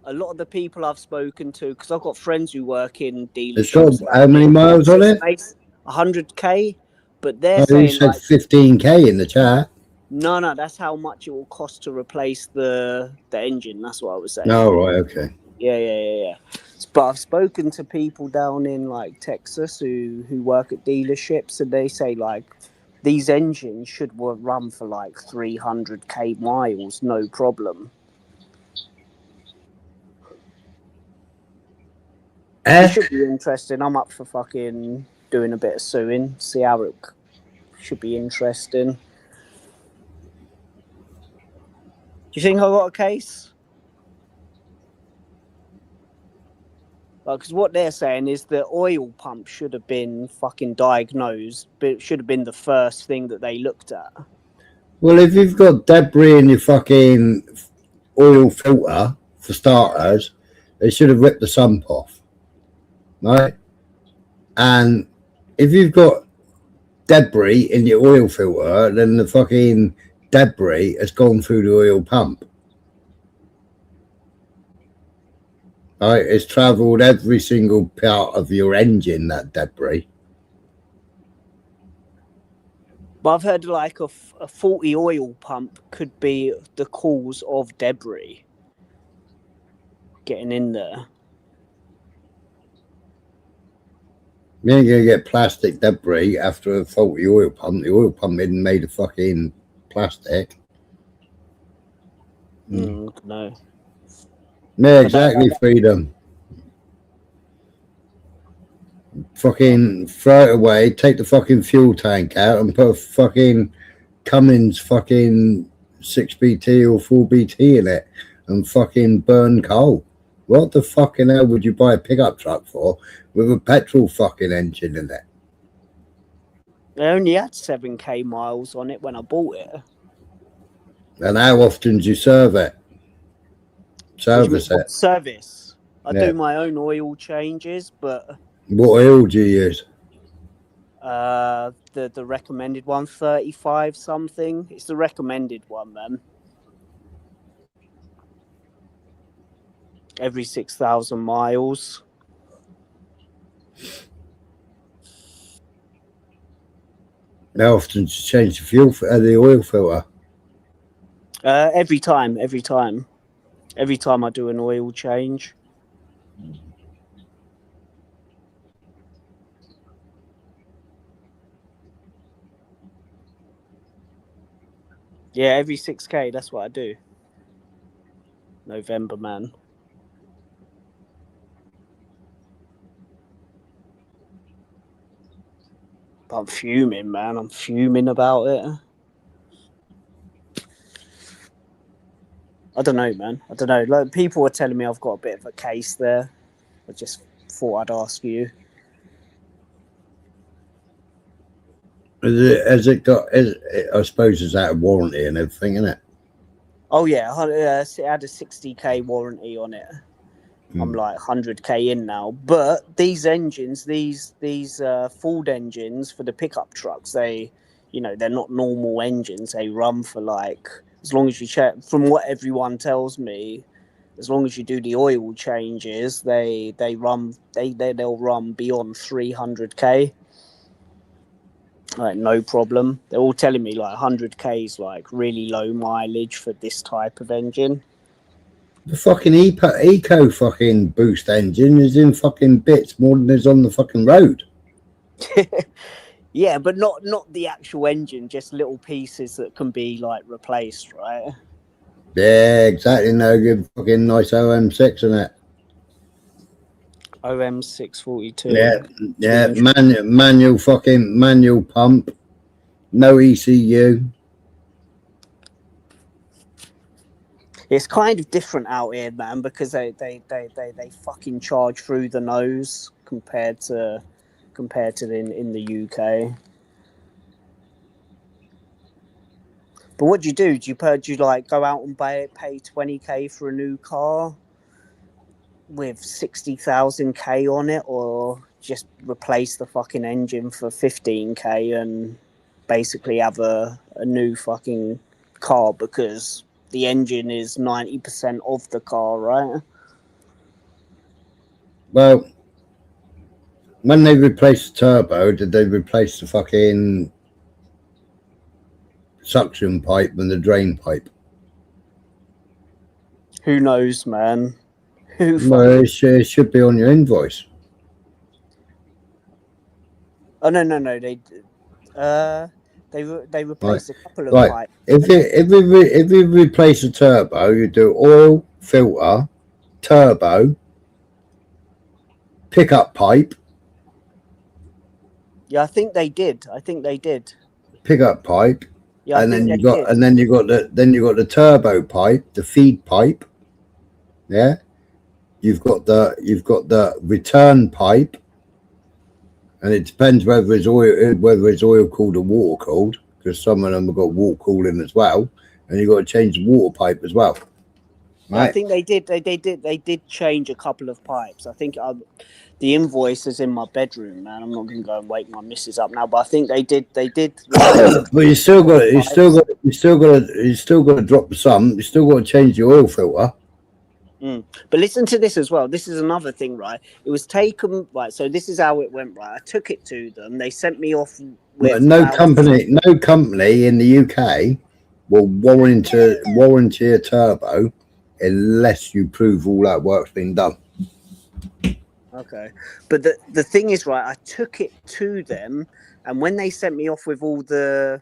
a lot of the people I've spoken to, because I've got friends who work in dealerships. It's got how many miles on it? 100k, but they're saying saying like 15k in the chat. No, that's how much it will cost to replace the engine. That's what I was saying. Oh, right, okay. Yeah. But I've spoken to people down in like Texas who work at dealerships, and they say like these engines should run for like 300k miles, no problem. It should be interesting. I'm up for fucking doing a bit of suing. See how it should be interesting. Do you think I got a case? Because what they're saying is the oil pump should have been fucking diagnosed, but it should have been the first thing that they looked at. Well, if you've got debris in your fucking oil filter, for starters, they should have ripped the sump off, right? And if you've got debris in your oil filter, then the fucking debris has gone through the oil pump. Right? It's travelled every single part of your engine, that debris. But I've heard like a faulty oil pump could be the cause of debris getting in there. You ain't gonna get plastic debris after a faulty oil pump. The oil pump isn't made of fucking plastic. No. Yeah, exactly, Freedom. Fucking throw it away, take the fucking fuel tank out and put a fucking Cummins fucking 6BT or 4BT in it and fucking burn coal. What the fucking hell would you buy a pickup truck for with a petrol fucking engine in it? They only had 7k miles on it when I bought it. And how often do you serve it? Service it? Service. I Yeah. do my own oil changes, but What oil do you use? the recommended one, 35 something. It's the recommended one, man. Every 6,000 miles. How often do you change the fuel the oil filter? Every time I do an oil change. Yeah, every 6k, that's what I do. November, man. But I'm fuming, man. I'm fuming about it. I don't know, man. I don't know. Like, people are telling me I've got a bit of a case there. I just thought I'd ask you. Has it got? I suppose it's out of warranty and everything, isn't it? Oh yeah, it had a 60k warranty on it. I'm like 100k in now. But these engines, these Ford engines for the pickup trucks, they're not normal engines. They run for like, as long as you check, from what everyone tells me, as long as you do the oil changes, they'll run beyond 300k. Like no problem. They're all telling me like 100k is like really low mileage for this type of engine. The fucking eco fucking boost engine is in fucking bits more than is on the fucking road. Yeah, but not the actual engine, just little pieces that can be like replaced, right? Yeah, exactly. No good fucking nice OM6 in it. OM642. Yeah, manual pump, no ECU. It's kind of different out here, man, because they fucking charge through the nose compared to in the UK. But what do you do? Do you like go out and pay 20k for a new car with 60,000k on it, or just replace the fucking engine for 15k and basically have a new fucking car because the engine is 90% of the car, right? Well, when they replaced the turbo, did they replace the fucking suction pipe and the drain pipe? Who knows, man? Well, it should be on your invoice. Oh no! They replaced a couple of Right. pipes. If you replace a turbo, you do oil, filter, turbo, pickup pipe, Yeah, I think they did. pickup pipe, Yeah, I and then think you they got did. the turbo pipe, the feed pipe, yeah, you've got the return pipe, and it depends whether it's oil cooled or water cooled, because some of them have got water cooling as well, and you've got to change the water pipe as well. Right? I think they did change a couple of pipes. I think the invoice is in my bedroom, man. I'm not going to go and wake my missus up now, but I think they did. But you still got to drop some. You still got to change the oil filter. But listen to this as well. This is another thing, right? It was taken right. So this is how it went, right? I took it to them. They sent me off with No company in the UK will warranty a turbo unless you prove all that work's been done. Okay, but the thing is, right? I took it to them, and when they sent me off with all the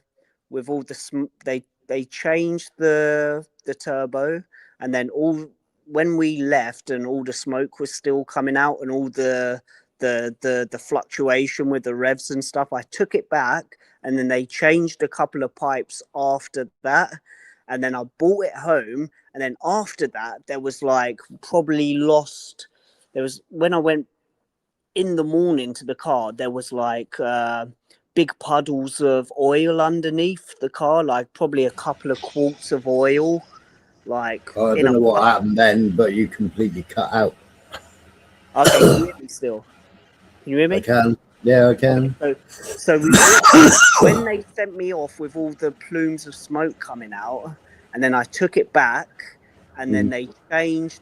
they changed the turbo, and then when we left and all the smoke was still coming out and all the fluctuation with the revs and stuff, I took it back, and then they changed a couple of pipes after that, and then I brought it home, and then after that there was like when I went in the morning to the car, there was like big puddles of oil underneath the car, like probably a couple of quarts of oil. Like I don't know what happened then, but you completely cut out. Okay, can you hear me still? Can you hear me? I can. Yeah, I can. So when they sent me off with all the plumes of smoke coming out, and then I took it back, and then they changed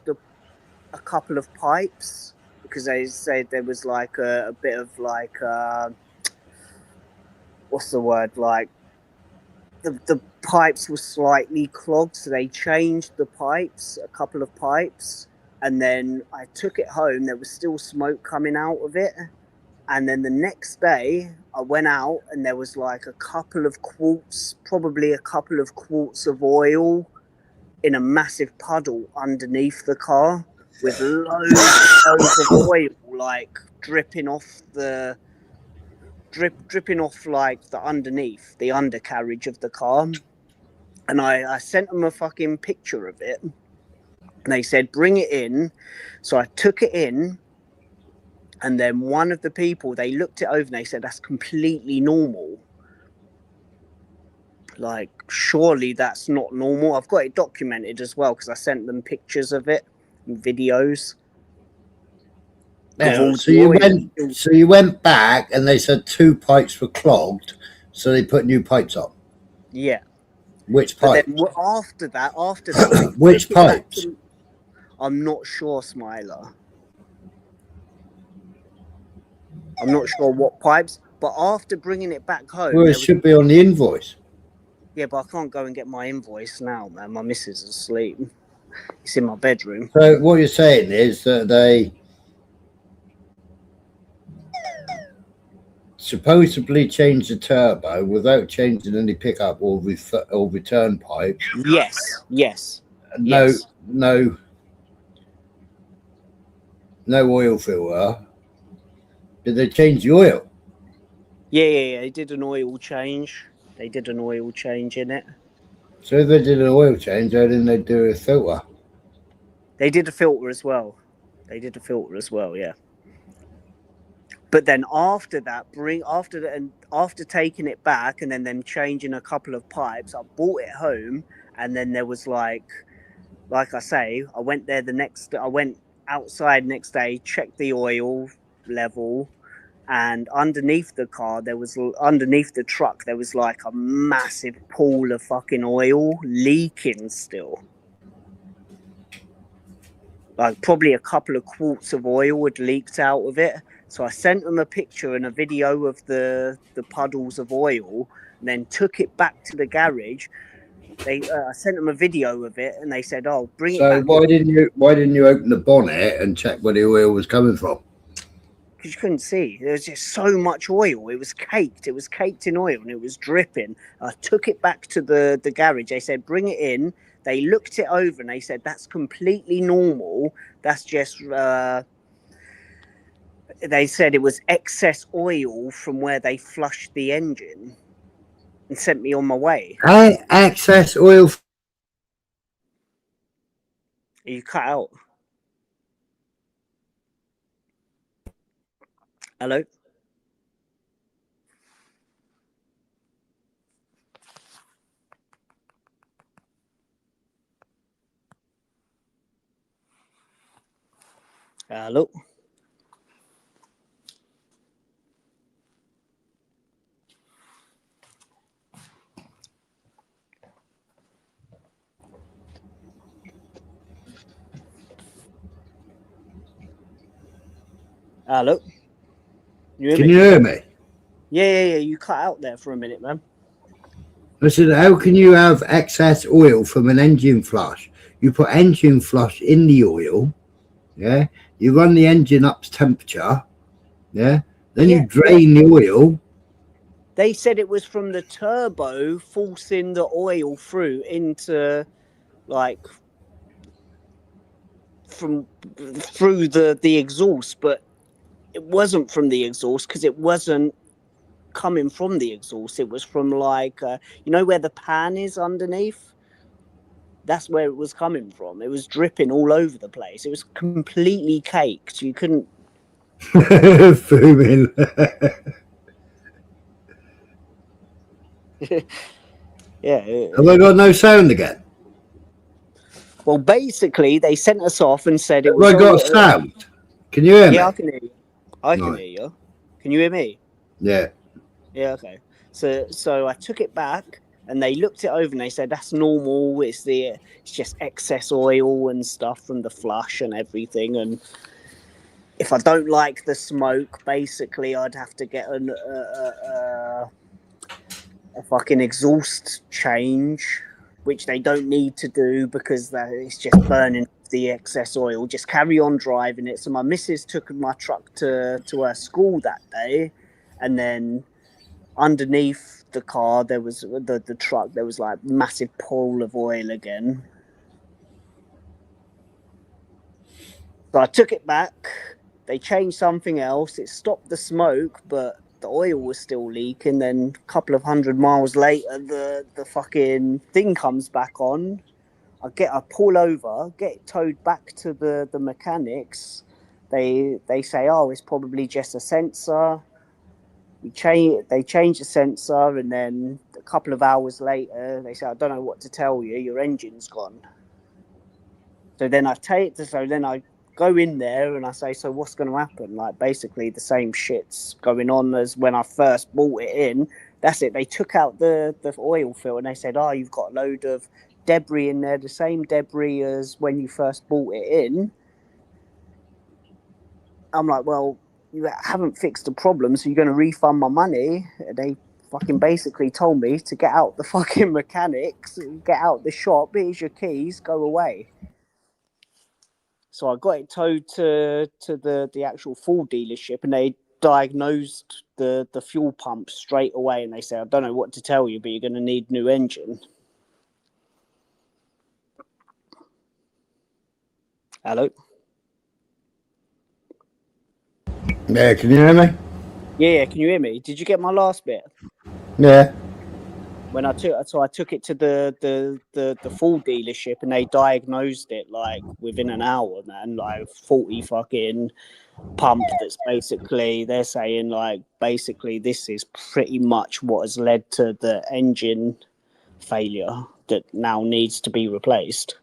a couple of pipes, because they said there was like a bit of like what's the word, like the pipes were slightly clogged, so they changed a couple of pipes, and then I took it home. There was still smoke coming out of it, and then the next day I went out and there was like probably a couple of quarts of oil in a massive puddle underneath the car, with loads of oil like dripping off like the underneath, the undercarriage of the car. And I sent them a fucking picture of it, and they said bring it in. So I took it in, and then one of the people, they looked it over and they said that's completely normal. Like, surely that's not normal. I've got it documented as well, because I sent them pictures of it and videos. Yeah, so you went back and they said 2 pipes were clogged, so they put new pipes on. Yeah. Which pipe? After that, which pipes? I'm not sure, Smiler. I'm not sure what pipes, but after bringing it back home, well, it should be on the invoice. Yeah, but I can't go and get my invoice now, man. My missus is asleep. It's in my bedroom. So what you're saying is that they supposedly changed the turbo without changing any pickup or return pipe. Yes. No oil filter. Did they change the oil? Yeah. They did an oil change. They did an oil change in it. So if they did an oil change, why didn't they do a filter? They did a filter as well. Yeah. But then after that, after taking it back and then them changing a couple of pipes, I brought it home, and then there was like I say, I went outside next day, checked the oil level, and underneath the truck there was like a massive pool of fucking oil leaking still. Like probably a couple of quarts of oil had leaked out of it. So I sent them a picture and a video of the puddles of oil, and then took it back to the garage. I sent them a video of it, and they said, "Oh, bring it back." So why didn't you open the bonnet and check where the oil was coming from? Because you couldn't see. There was just so much oil. It was caked. It was caked in oil, and it was dripping. I took it back to the garage. They said, "Bring it in." They looked it over, and they said, "That's completely normal. That's just." They said it was excess oil from where they flushed the engine, and sent me on my way. Excess oil. You cut out. Hello? Hello? Hello? Can you hear me? Yeah. You cut out there for a minute, man. I said, how can you have excess oil from an engine flush? You put engine flush in the oil, yeah? You run the engine up to temperature, yeah? Then you drain the oil. They said it was from the turbo forcing the oil through into, like, through the exhaust, but it wasn't from the exhaust because it wasn't coming from the exhaust. It was from, like, you know where the pan is underneath? That's where it was coming from. It was dripping all over the place. It was completely caked. You couldn't. Fuming. Yeah. Have I got no sound again? Well, basically, they sent us off and said it Have was. I got sound? Can you hear me? Yeah, I can hear you. I can Right. hear you. Can you hear me? Yeah. Yeah, okay. So I took it back and they looked it over and they said that's normal. It's just excess oil and stuff from the flush and everything. And if I don't like the smoke, basically I'd have to get a fucking exhaust change, which they don't need to do because it's just burning the excess oil. Just carry on driving it. So my missus took my truck to her school that day, and then underneath the car there was the truck, there was like massive pool of oil again. So I took it back, they changed something else, it stopped the smoke, but the oil was still leaking. Then a couple of 100 miles later the fucking thing comes back on. I pull over, get it towed back to the mechanics. They say, oh, it's probably just a sensor. They change the sensor, and then a couple of hours later, they say, I don't know what to tell you, your engine's gone. So then I go in there and I say, so what's going to happen? Like, basically the same shit's going on as when I first bought it in. That's it. They took out the oil filter and they said, oh, you've got a load of debris in there, the same debris as when you first bought it in. I'm like, well, you haven't fixed the problem, so you're going to refund my money. They fucking basically told me to get out the fucking mechanics, get out the shop, here's your keys, go away. So I got it towed to the actual Ford dealership, and they diagnosed the fuel pump straight away, and they said, I don't know what to tell you, but you're going to need new engine. Hello? Yeah, can you hear me? Yeah, can you hear me? Did you get my last bit? Yeah. When I took it to the Ford dealership, and they diagnosed it like within an hour, man, like 40 fucking pump. That's basically, they're saying like basically this is pretty much what has led to the engine failure that now needs to be replaced.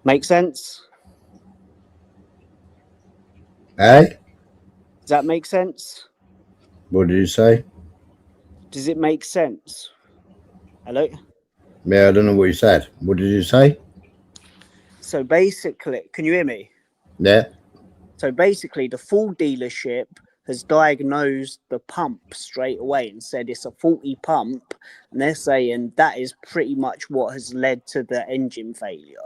Make sense? Hey? Does that make sense? What did you say? Does it make sense? Hello? Yeah, I don't know what you said. What did you say? So basically, can you hear me? Yeah. So basically, the Ford dealership has diagnosed the pump straight away and said it's a faulty pump, and they're saying that is pretty much what has led to the engine failure.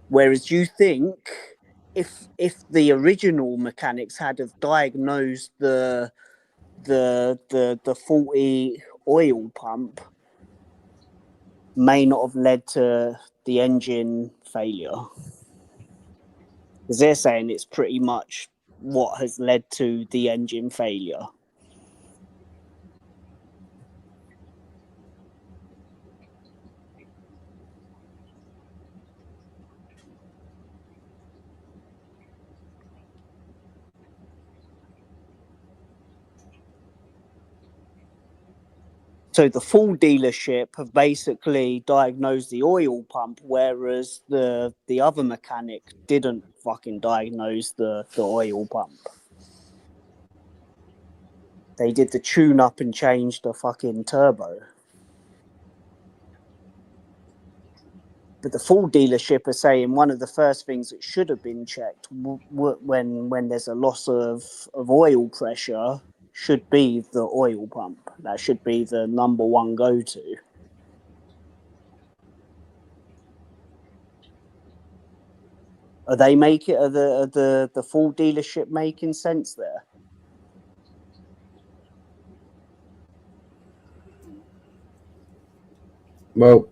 Whereas you think if the original mechanics had have diagnosed the faulty oil pump, may not have led to the engine failure. Because they're saying it's pretty much what has led to the engine failure. So the full dealership have basically diagnosed the oil pump, whereas the other mechanic didn't fucking diagnose the oil pump. They did the tune up and changed the fucking turbo. But the full dealership are saying one of the first things that should have been checked when there's a loss of oil pressure should be the oil pump. That should be the number one go-to. Are the full dealership making sense there? Well,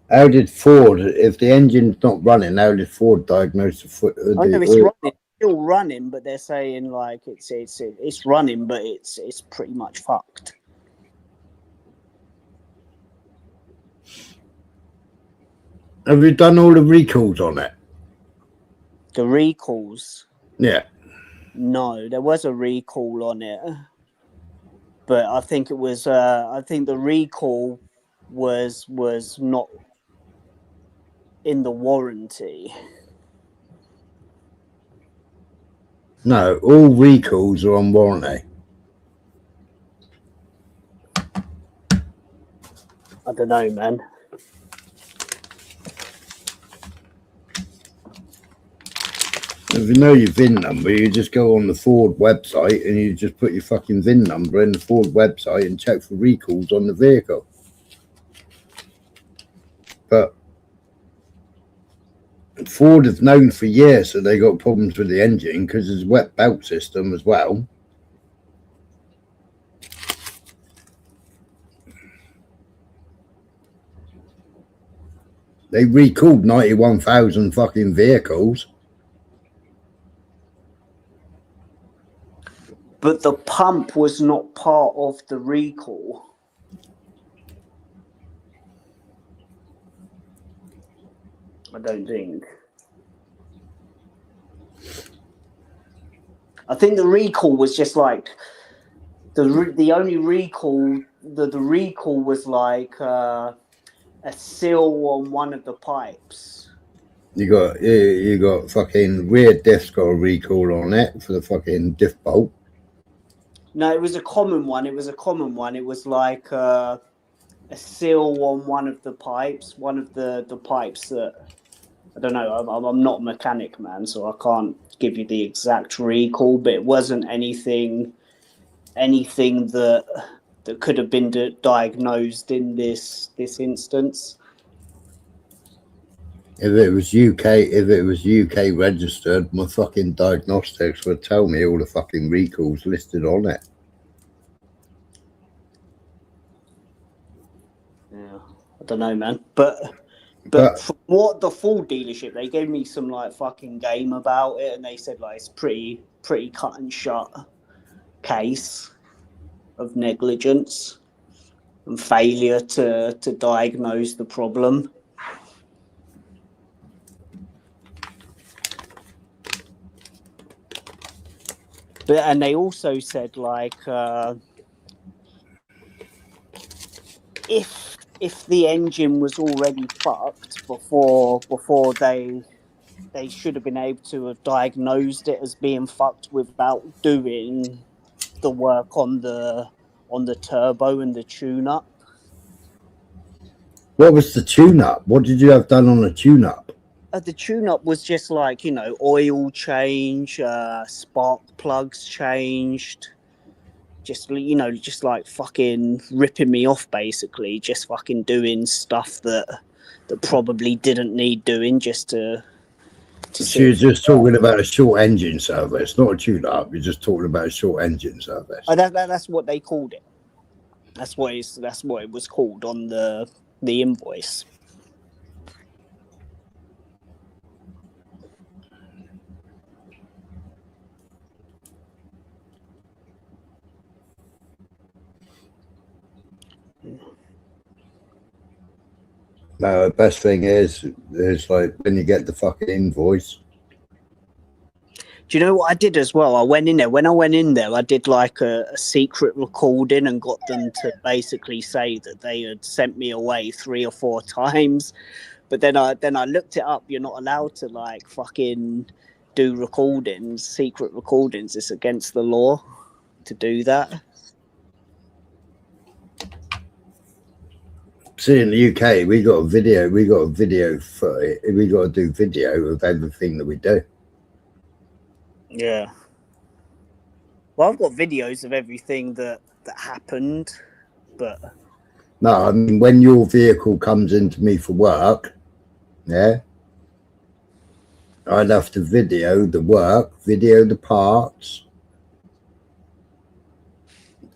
how did Ford, if the engine's not running, how did Ford diagnose the I know it's running, still running, but they're saying like it's running, but it's pretty much fucked. Have you done all the recalls on it? The recalls? Yeah. No, there was a recall on it, but I think it was. I think the recall was not in the warranty. No, all recalls are on warranty. I don't know, man. If you know your VIN number, you just go on the Ford website and you just put your fucking VIN number in the Ford website and check for recalls on the vehicle. But Ford have known for years that they got problems with the engine because there's a wet belt system as well. They recalled 91,000 fucking vehicles. But the pump was not part of the recall. I don't think. I think the recall was just like the only recall. The recall was like a seal on one of the pipes. You got fucking rear diff's got a recall on it for the fucking diff bolt. No, it was a common one. It was like a seal on one of the pipes. One of the pipes that I don't know. I'm not a mechanic, man, so I can't give you the exact recall. But it wasn't anything that could have been diagnosed in this instance. If it was UK registered, my fucking diagnostics would tell me all the fucking recalls listed on it. Yeah, I don't know, man. But from what the full dealership, they gave me some like fucking game about it, and they said like it's pretty cut and shut case of negligence and failure to diagnose the problem. And they also said like if the engine was already fucked before they should have been able to have diagnosed it as being fucked without doing the work on the turbo and the tune-up. What was the tune-up? What did you have done on the tune-up? The tune-up was just like, oil change, spark plugs changed, just like fucking ripping me off, basically, just fucking doing stuff that probably didn't need doing just to So you're just talking about a short engine service, not a tune-up. You're just talking about a short engine service. That's what they called it. That's what it was called on the invoice. No, the best thing is like when you get the fucking invoice. Do you know what I did as well? I went in there. When I went in there, I did like a secret recording and got them to basically say that they had sent me away 3 or 4 times. But then I looked it up. You're not allowed to like fucking do recordings, secret recordings. It's against the law to do that. See, in the UK, we got a video for it. We got to do video of everything that we do. Yeah. Well, I've got videos of everything that happened, but No, I mean, when your vehicle comes into me for work, yeah, I'd have to video the work, video the parts,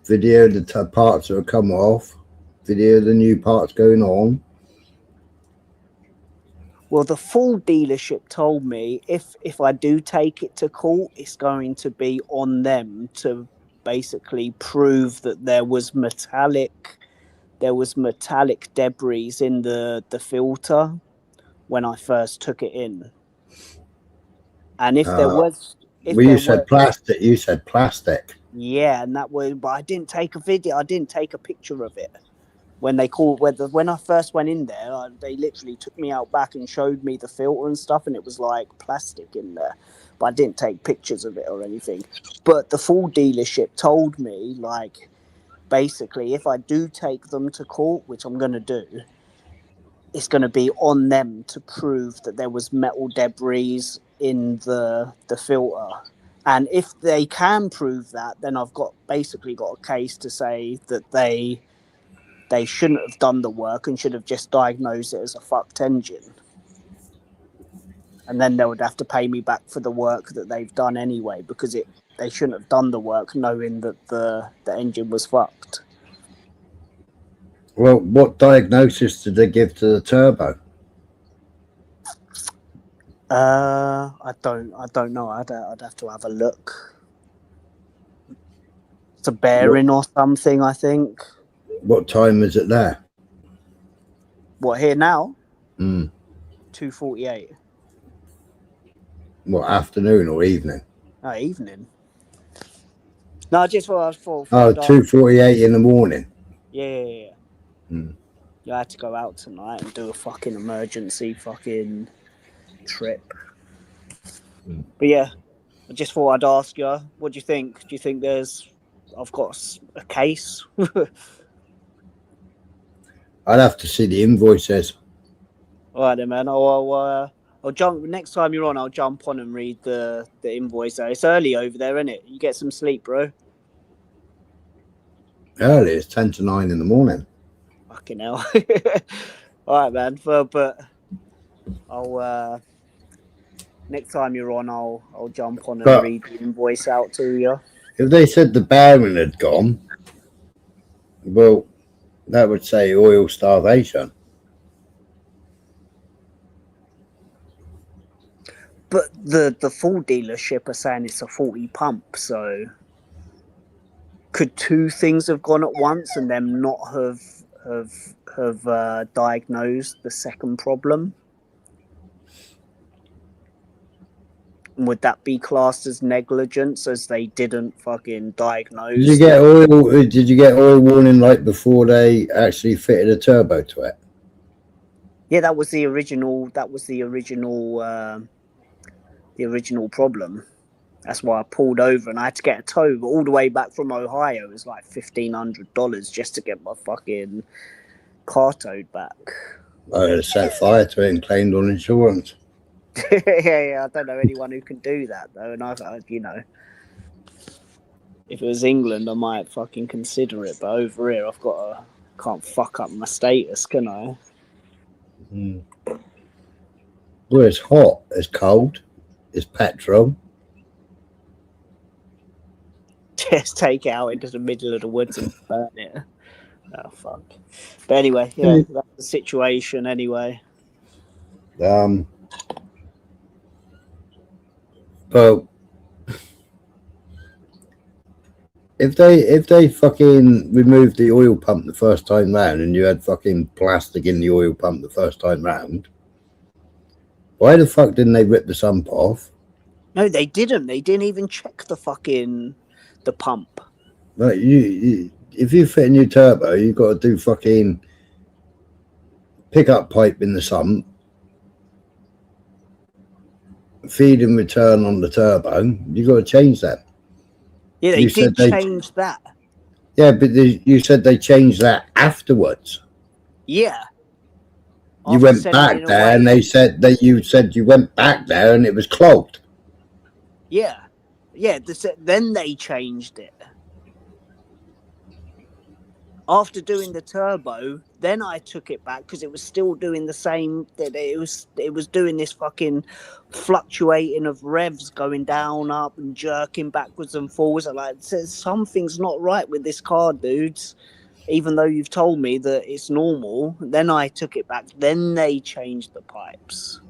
video the parts that have come off, video the new parts going on. well, the full dealership told me if I do take it to court, it's going to be on them to basically prove that there was metallic debris in the filter when I first took it in. And if there was, You said plastic. Yeah, and that was, but I didn't take a video. I didn't take a picture of it. When I first went in there, they literally took me out back and showed me the filter and stuff, and it was like plastic in there. But I didn't take pictures of it or anything. But the full dealership told me, like, basically, if I do take them to court, which I'm going to do, it's going to be on them to prove that there was metal debris in the filter. And if they can prove that, then I've basically got a case to say that they shouldn't have done the work and should have just diagnosed it as a fucked engine. And then they would have to pay me back for the work that they've done anyway, because they shouldn't have done the work knowing that the engine was fucked. Well, what diagnosis did they give to the turbo? I don't know. I'd have to have a look. It's a bearing or something, I think. What time is it there? What, here now? 2:48. 2:48. What, afternoon or evening? Oh, evening. No, just for 2:48 in the morning. Yeah. You had to go out tonight and do a fucking emergency fucking trip. But yeah, I just thought I'd ask you, what do you think? Do you think I've got a case? I'd have to see the invoices. All right then, man. I'll jump next time you're on. I'll jump on and read the invoice. It's early over there, isn't it? You get some sleep, bro. Early, it's 10 to 9 in the morning. Fucking hell. All right, man. But I'll next time you're on, I'll jump on and read the invoice out to you. If they said the bearing had gone, well, that would say oil starvation. But the full dealership are saying it's a faulty pump, so could 2 things have gone at once and them not have diagnosed the second problem? Would that be classed as negligence, as they didn't fucking diagnose? Did you get oil warning right before they actually fitted a turbo to it? Yeah, that was the original problem. That's why I pulled over and I had to get a tow all the way back from Ohio. It was like $1,500 just to get my fucking car towed back. I would have set fire to it and claimed on insurance. yeah, I don't know anyone who can do that though, and if it was England, I might fucking consider it, but over here, can't fuck up my status, can I? Well, it's hot, it's cold, it's petrol. Just take it out into the middle of the woods and burn it. Oh fuck! But anyway, yeah, that's the situation. Anyway, Well, if they fucking removed the oil pump the first time round and you had fucking plastic in the oil pump the first time round, why the fuck didn't they rip the sump off, No, they didn't. They didn't even check the pump. Like if you fit a new turbo, you've got to do fucking pickup pipe in the sump, feed and return on the turbo. You got to change that. Yeah, they did change that. Yeah, but you said they changed that afterwards. Yeah. You went back there, and they said that you said you went back there, and it was clogged. Yeah, yeah. Then they changed it. After doing the turbo, then I took it back because it was still doing the same. It was doing this fucking fluctuating of revs, going down, up, and jerking backwards and forwards. I'm like, something's not right with this car, dudes. Even though you've told me that it's normal, then I took it back. Then they changed the pipes.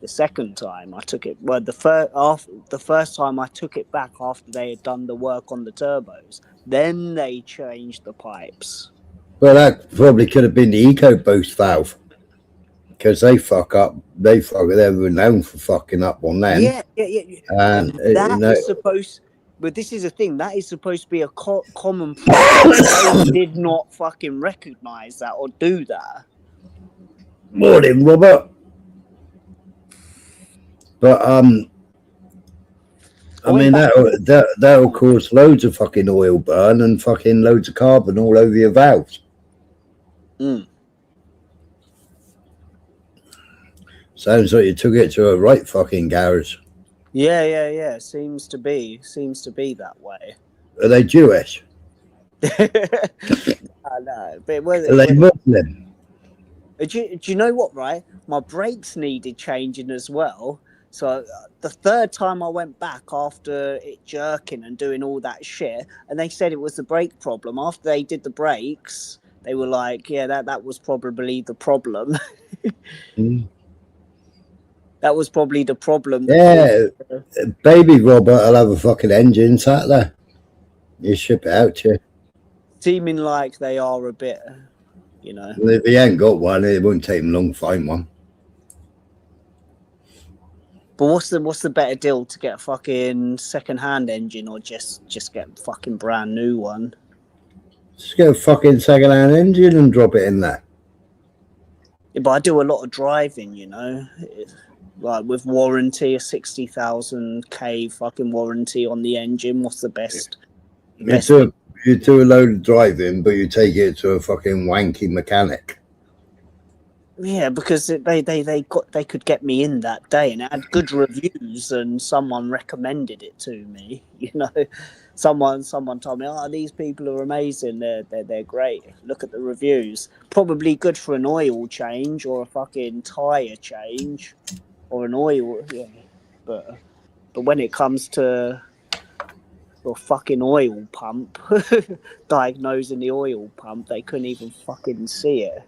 The second time I took it, well, the first time I took it back after they had done the work on the turbos. Then they changed the pipes. Well, that probably could have been the EcoBoost valve, because they fuck up. They're renowned for fucking up on them. Yeah. And that is supposed. But this is a thing that is supposed to be a common problem. They did not fucking recognize that or do that. Morning, Robert. But I mean that'll cause loads of fucking oil burn and fucking loads of carbon all over your valves. Sounds like you took it to a right fucking garage. Yeah. Seems to be that way. Are they Jewish? I know, but Are they Muslim? Do you know what? Right, my brakes needed changing as well. So the third time I went back after it jerking and doing all that shit, and they said it was the brake problem. After they did the brakes, they were like, "Yeah, that was probably the problem." That was probably the problem. Yeah, baby Robert will have a fucking engine sat there. You ship it out to you. Seeming like they are a bit, you know. If he ain't got one, it won't take him long to find one. But what's the better deal, to get a fucking second-hand engine or just get a fucking brand new one? Just get a fucking second-hand engine and drop it in there. Yeah, but I do a lot of driving, you know. Like with warranty, a 60,000 fucking warranty on the engine. What's the best? You do a load of driving, but you take it to a fucking wanky mechanic. Yeah, because they could get me in that day, and it had good reviews, and someone recommended it to me. You know, someone told me, "Oh, these people are amazing. They're great. Look at the reviews. Probably good for an oil change or a fucking tire change, or an oil." Yeah, but when it comes to your fucking oil pump, diagnosing the oil pump, they couldn't even fucking see it.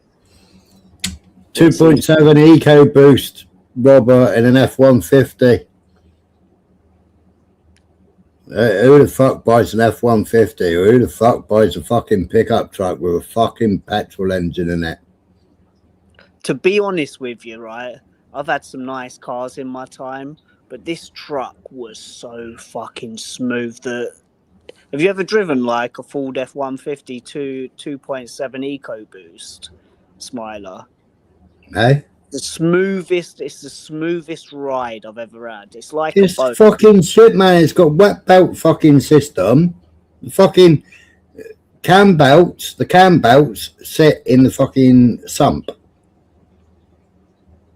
2.7 EcoBoost, Robert, in an F-150. Who the fuck buys an F-150? Or who the fuck buys a fucking pickup truck with a fucking petrol engine in it? To be honest with you, right, I've had some nice cars in my time, but this truck was so fucking smooth that... Have you ever driven like a Ford F-150 2.7 EcoBoost, Smiler? Hey? It's the smoothest ride I've ever had. It's like It's a boat. fucking shit, man. It's got wet belt fucking system. The fucking cam belts, sit in the fucking sump.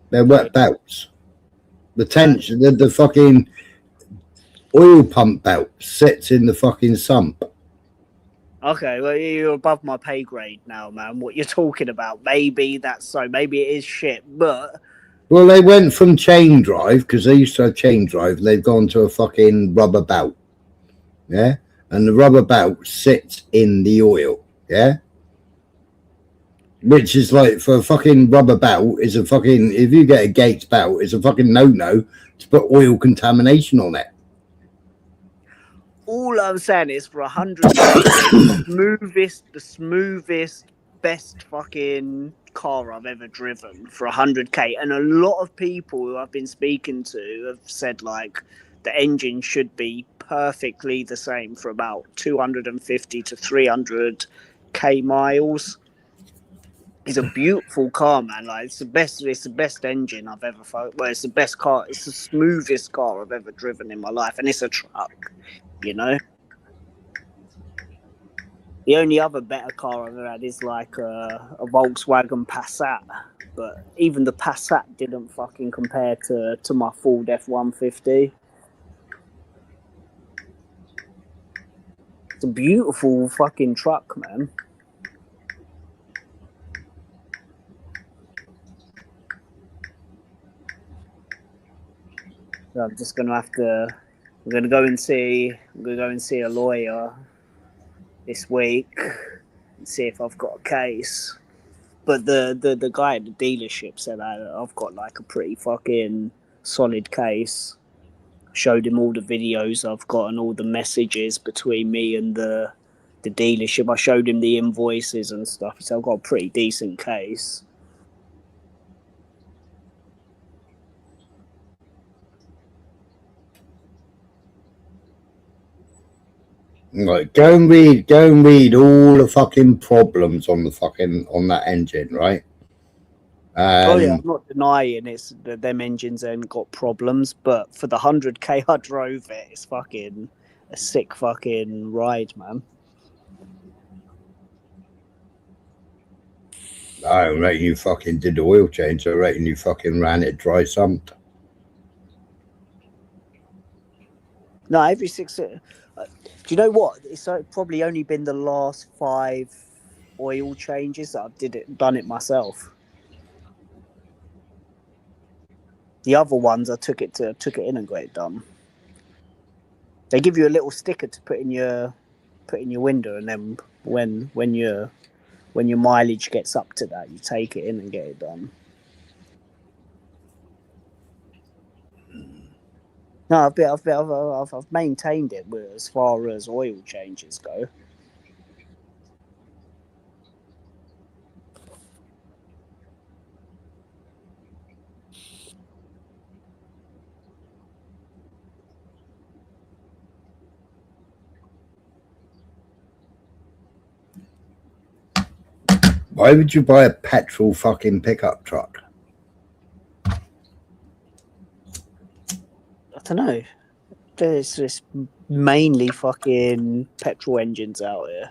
They're wet belts. The tension, the fucking oil pump belt sits in the fucking sump. Okay, well, you're above my pay grade now, man. What you're talking about? Maybe that's so. Maybe it is shit, but... Well, they went from chain drive, because they used to have chain drive, and they've gone to a fucking rubber belt. Yeah? And the rubber belt sits in the oil. Yeah? Which is like, for a fucking rubber belt, is a fucking... If you get a Gates belt, it's a fucking no-no to put oil contamination on it. All I'm saying is, for 100, the smoothest, best fucking car I've ever driven for 100k, and a lot of people who I've been speaking to have said like the engine should be perfectly the same for about 250 to 300k miles. It's a beautiful car, man. Like it's the best engine I've ever felt. Well, it's the best car. It's the smoothest car I've ever driven in my life, and it's a truck, you know. The only other better car I've ever had is like a Volkswagen Passat, but even the Passat didn't fucking compare to my Ford F-150. It's a beautiful fucking truck, man. So I'm just gonna have to. I'm gonna go and see a lawyer this week and see if I've got a case. But the guy at the dealership said I've got like a pretty fucking solid case. Showed him all the videos I've got and all the messages between me and the dealership. I showed him the invoices and stuff. So I've got a pretty decent case. Like, go and read all the fucking problems on that engine, right? Oh yeah, I'm not denying it's them engines ain't got problems, but for the 100k I drove it, it's fucking a sick fucking ride, man. I don't reckon you fucking did the oil change. I reckon you fucking ran it dry sumped. No, every 6. Do you know what? It's probably only been the last 5 oil changes that I've done it myself. The other ones I took it in and got it done. They give you a little sticker to put in your window, and then when your mileage gets up to that, you take it in and get it done. No, I've maintained it as far as oil changes go. Why would you buy a petrol fucking pickup truck? I don't know. There's just mainly fucking petrol engines out here.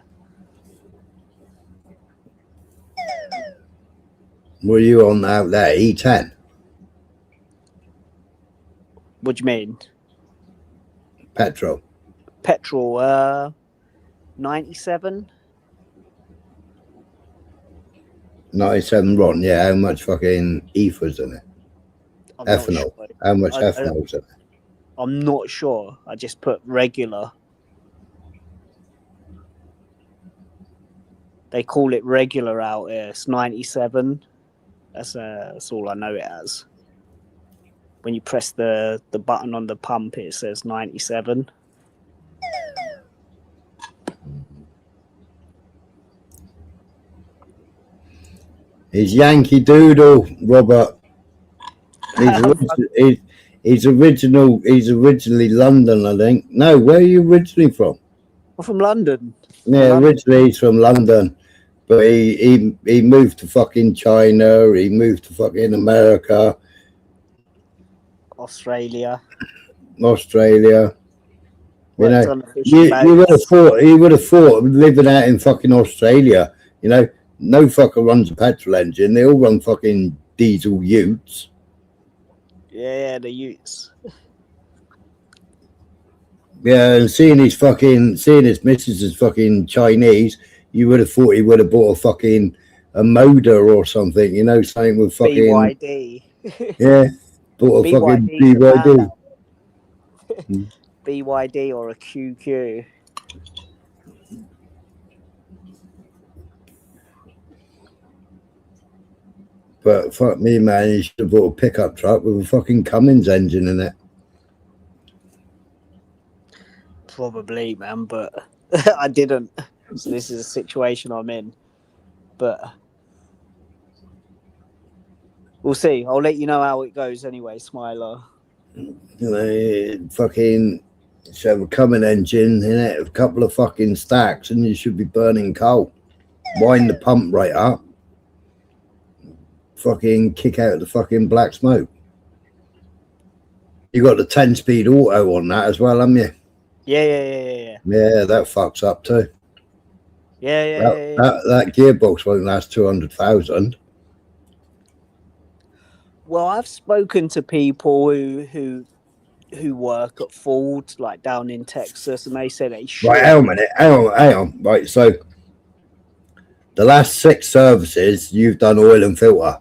Were you on out there, E10? What do you mean? Petrol. Petrol, 97. 97 RON, yeah. How much fucking ether's in it? Ethanol. Sure. How much ethanol's in it? I'm not sure. I just put regular. They call it regular out here. It's 97. That's all I know it as. When you press the button on the pump, it says 97. He's Yankee Doodle, Robert. He's originally London, I think. No, where are you originally from? I'm from London. Yeah, originally he's from London, but he moved to fucking China. He moved to fucking America, Australia. You know, you would have thought living out in fucking Australia. You know, no fucker runs a petrol engine. They all run fucking diesel utes. Yeah, the utes. Yeah, and seeing his missus is fucking Chinese, you would have thought he would have bought a motor or something, you know, something with fucking BYD. Yeah, bought a fucking BYD. BYD or a QQ. But fuck me, man, he should have bought a pickup truck with a fucking Cummins engine in it. Probably, man, but I didn't. So this is a situation I'm in. But We'll see. I'll let you know how it goes anyway, Smiler. Fucking should have a coming engine in it, a couple of fucking stacks, and you should be burning coal. Wind the pump right up. Fucking kick out the fucking black smoke. You got the 10-speed auto on that as well, haven't you? Yeah. Yeah, that fucks up too. Yeah. That gearbox won't last 200,000. Well, I've spoken to people who work at Ford, like down in Texas, and they say they should. Right, hang on a minute. Hang on. Right, so the last 6 services you've done oil and filter.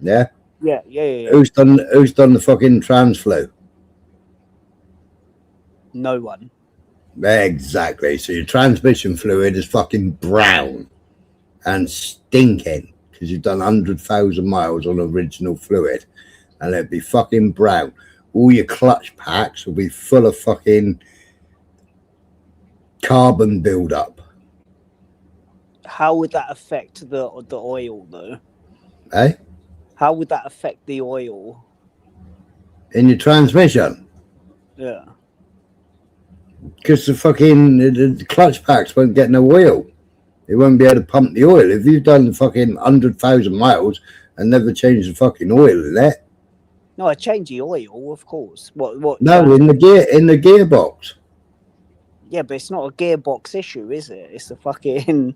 Yeah? Yeah. Who's done the fucking Transflow? No one. Exactly. So your transmission fluid is fucking brown and stinking because you've done 100,000 miles on original fluid, and it'd be fucking brown. All your clutch packs will be full of fucking carbon buildup. How would that affect the oil though? Eh? How would that affect the oil? In your transmission? Yeah. Because the clutch packs won't get no oil. It won't be able to pump the oil. If you've done fucking 100,000 miles and never changed the fucking oil in it. No, I change the oil, of course. What? No, in the gearbox. Yeah, but it's not a gearbox issue, is it? It's a fucking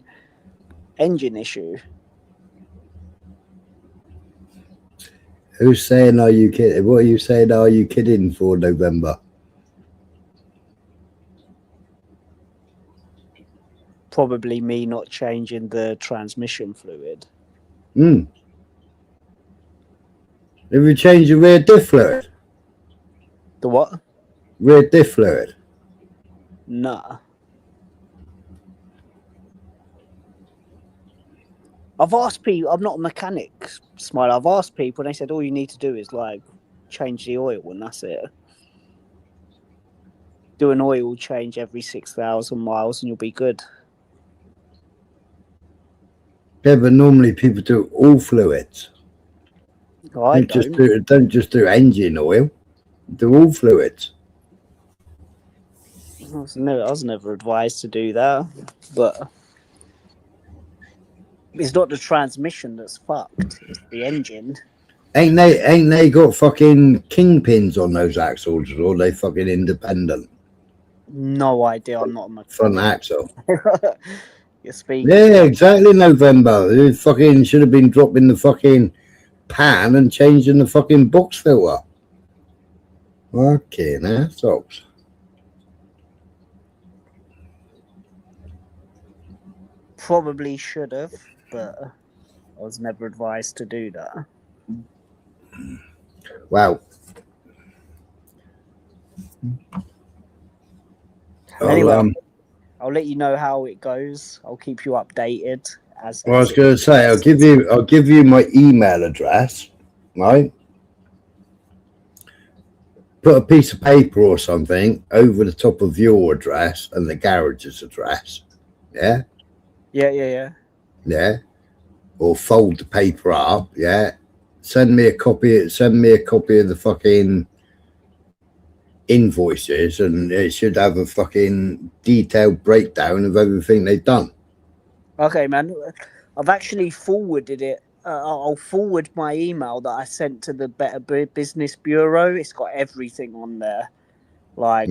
engine issue. Who's saying, are you kidding? What are you saying, are you kidding for November? Probably me not changing the transmission fluid. If you change your rear diff fluid? The what? Rear diff fluid? Nah. I've asked people, I'm not a mechanic, Smile. I've asked people and they said all you need to do is like change the oil and that's it. Do an oil change every 6,000 miles and you'll be good. Yeah, but normally people do all fluids. Oh, Don't just do engine oil. Do all fluids. I was never advised to do that, but it's not the transmission that's fucked. It's the engine. Ain't they got fucking kingpins on those axles, or are they fucking independent? No idea. I'm not a mechanic. Front axle. You're speaking. Yeah, exactly. November. It fucking should have been dropping the fucking pan and changing the fucking box filter. Fucking assholes. Probably should have, but I was never advised to do that. Wow. Anyway, I'll let you know how it goes. I'll keep you updated. I was going to say, I'll give you my email address, right? Put a piece of paper or something over the top of your address and the garage's address. Yeah. Yeah. Or fold the paper up. Yeah. Send me a copy of the fucking invoices, and it should have a fucking detailed breakdown of everything they've done. Okay, man. I've actually forwarded it. I'll forward my email that I sent to the Better Business Bureau. It's got everything on there, like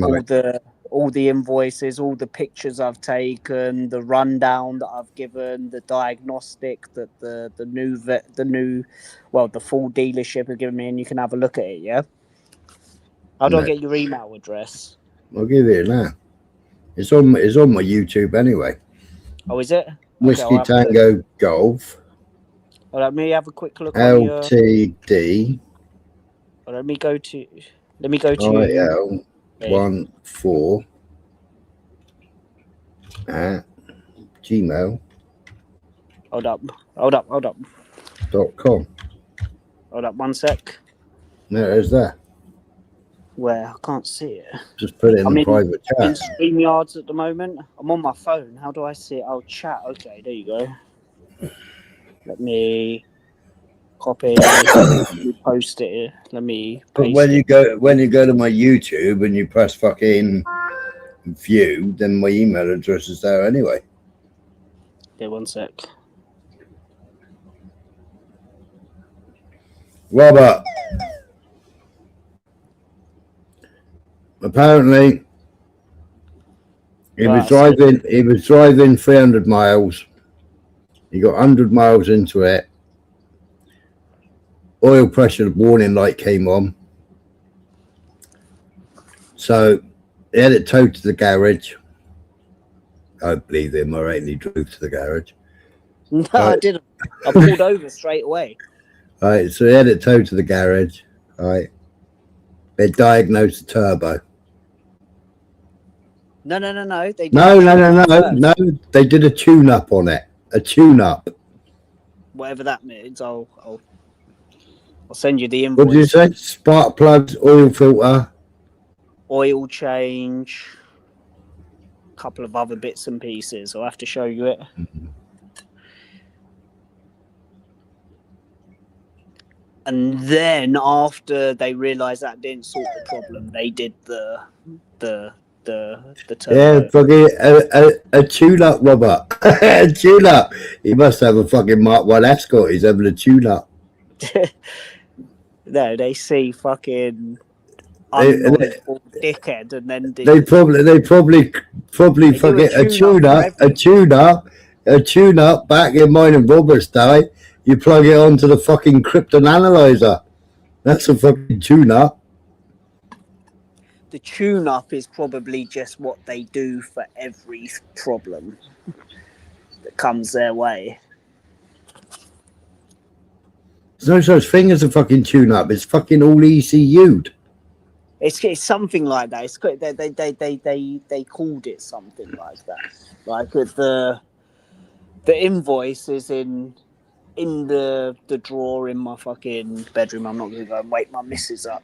all the invoices, all the pictures I've taken, the rundown that I've given, the diagnostic that the full dealership have given me, and you can have a look at it. Yeah. How do I get your email address? I'll give you it now. It's on my YouTube anyway. Oh, is it? Whiskey Tango Golf. Let me have a quick look. LTD. Let me go to. IL14 at gmail. Hold up. .com. Hold up 1 sec. No, there's that. Where? I can't see it. Just put it in the private chat. In StreamYards at the moment. I'm on my phone. How do I see it? Oh, chat. Okay, there you go. Let me Copy. Let me post it here. Let me. But paste when it. you go to my YouTube and you press fucking view, then my email address is there anyway. Yeah, 1 sec. Robert. Apparently, he was driving 300 miles. He got 100 miles into it. Oil pressure warning light came on. So he had it towed to the garage. I believe him, all right, and he drove to the garage. No, I didn't. I pulled over straight away. All right, so he had it towed to the garage. All right. They diagnosed the turbo. No. They No. They did a tune-up on it. A tune-up. Whatever that means, I'll send you the invoice. What did you say? Spark plugs, oil filter. Oil change, a couple of other bits and pieces. I'll have to show you it. And then after they realised that didn't solve the problem, they did the turbo. Yeah, fucking a tune-up, Robert. A tune-up. He must have a fucking Mark 1 Escort. He's having a tune-up. No, they see fucking unknowledgeable dickhead, and then They probably fucking a tune-up back in mine and Robert's day. You plug it onto the fucking Krypton analyzer. That's a fucking tune-up. the tune-up is probably just what they do for every problem that comes their way. There's no such thing as a fucking tune-up. It's fucking all ECU'd. It's something like that. It's they called it something like that. Like the invoice is in the drawer in my fucking bedroom. I'm not gonna go and wake my missus up,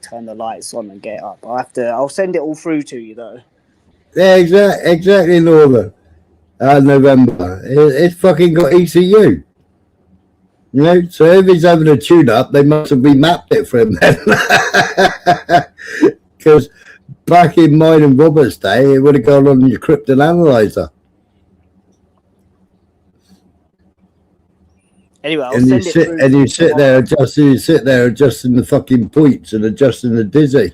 turn the lights on and get up. I'll send it all through to you though. Yeah, exactly, Norman. November. It's fucking got ECU. You know, so if he's having a tune-up, they must have remapped it for him then. Because back in mine and Robert's day, it would have gone on your Krypton analyzer. Anyway, I'll And send it through. you sit there adjusting the fucking points and adjusting the dizzy.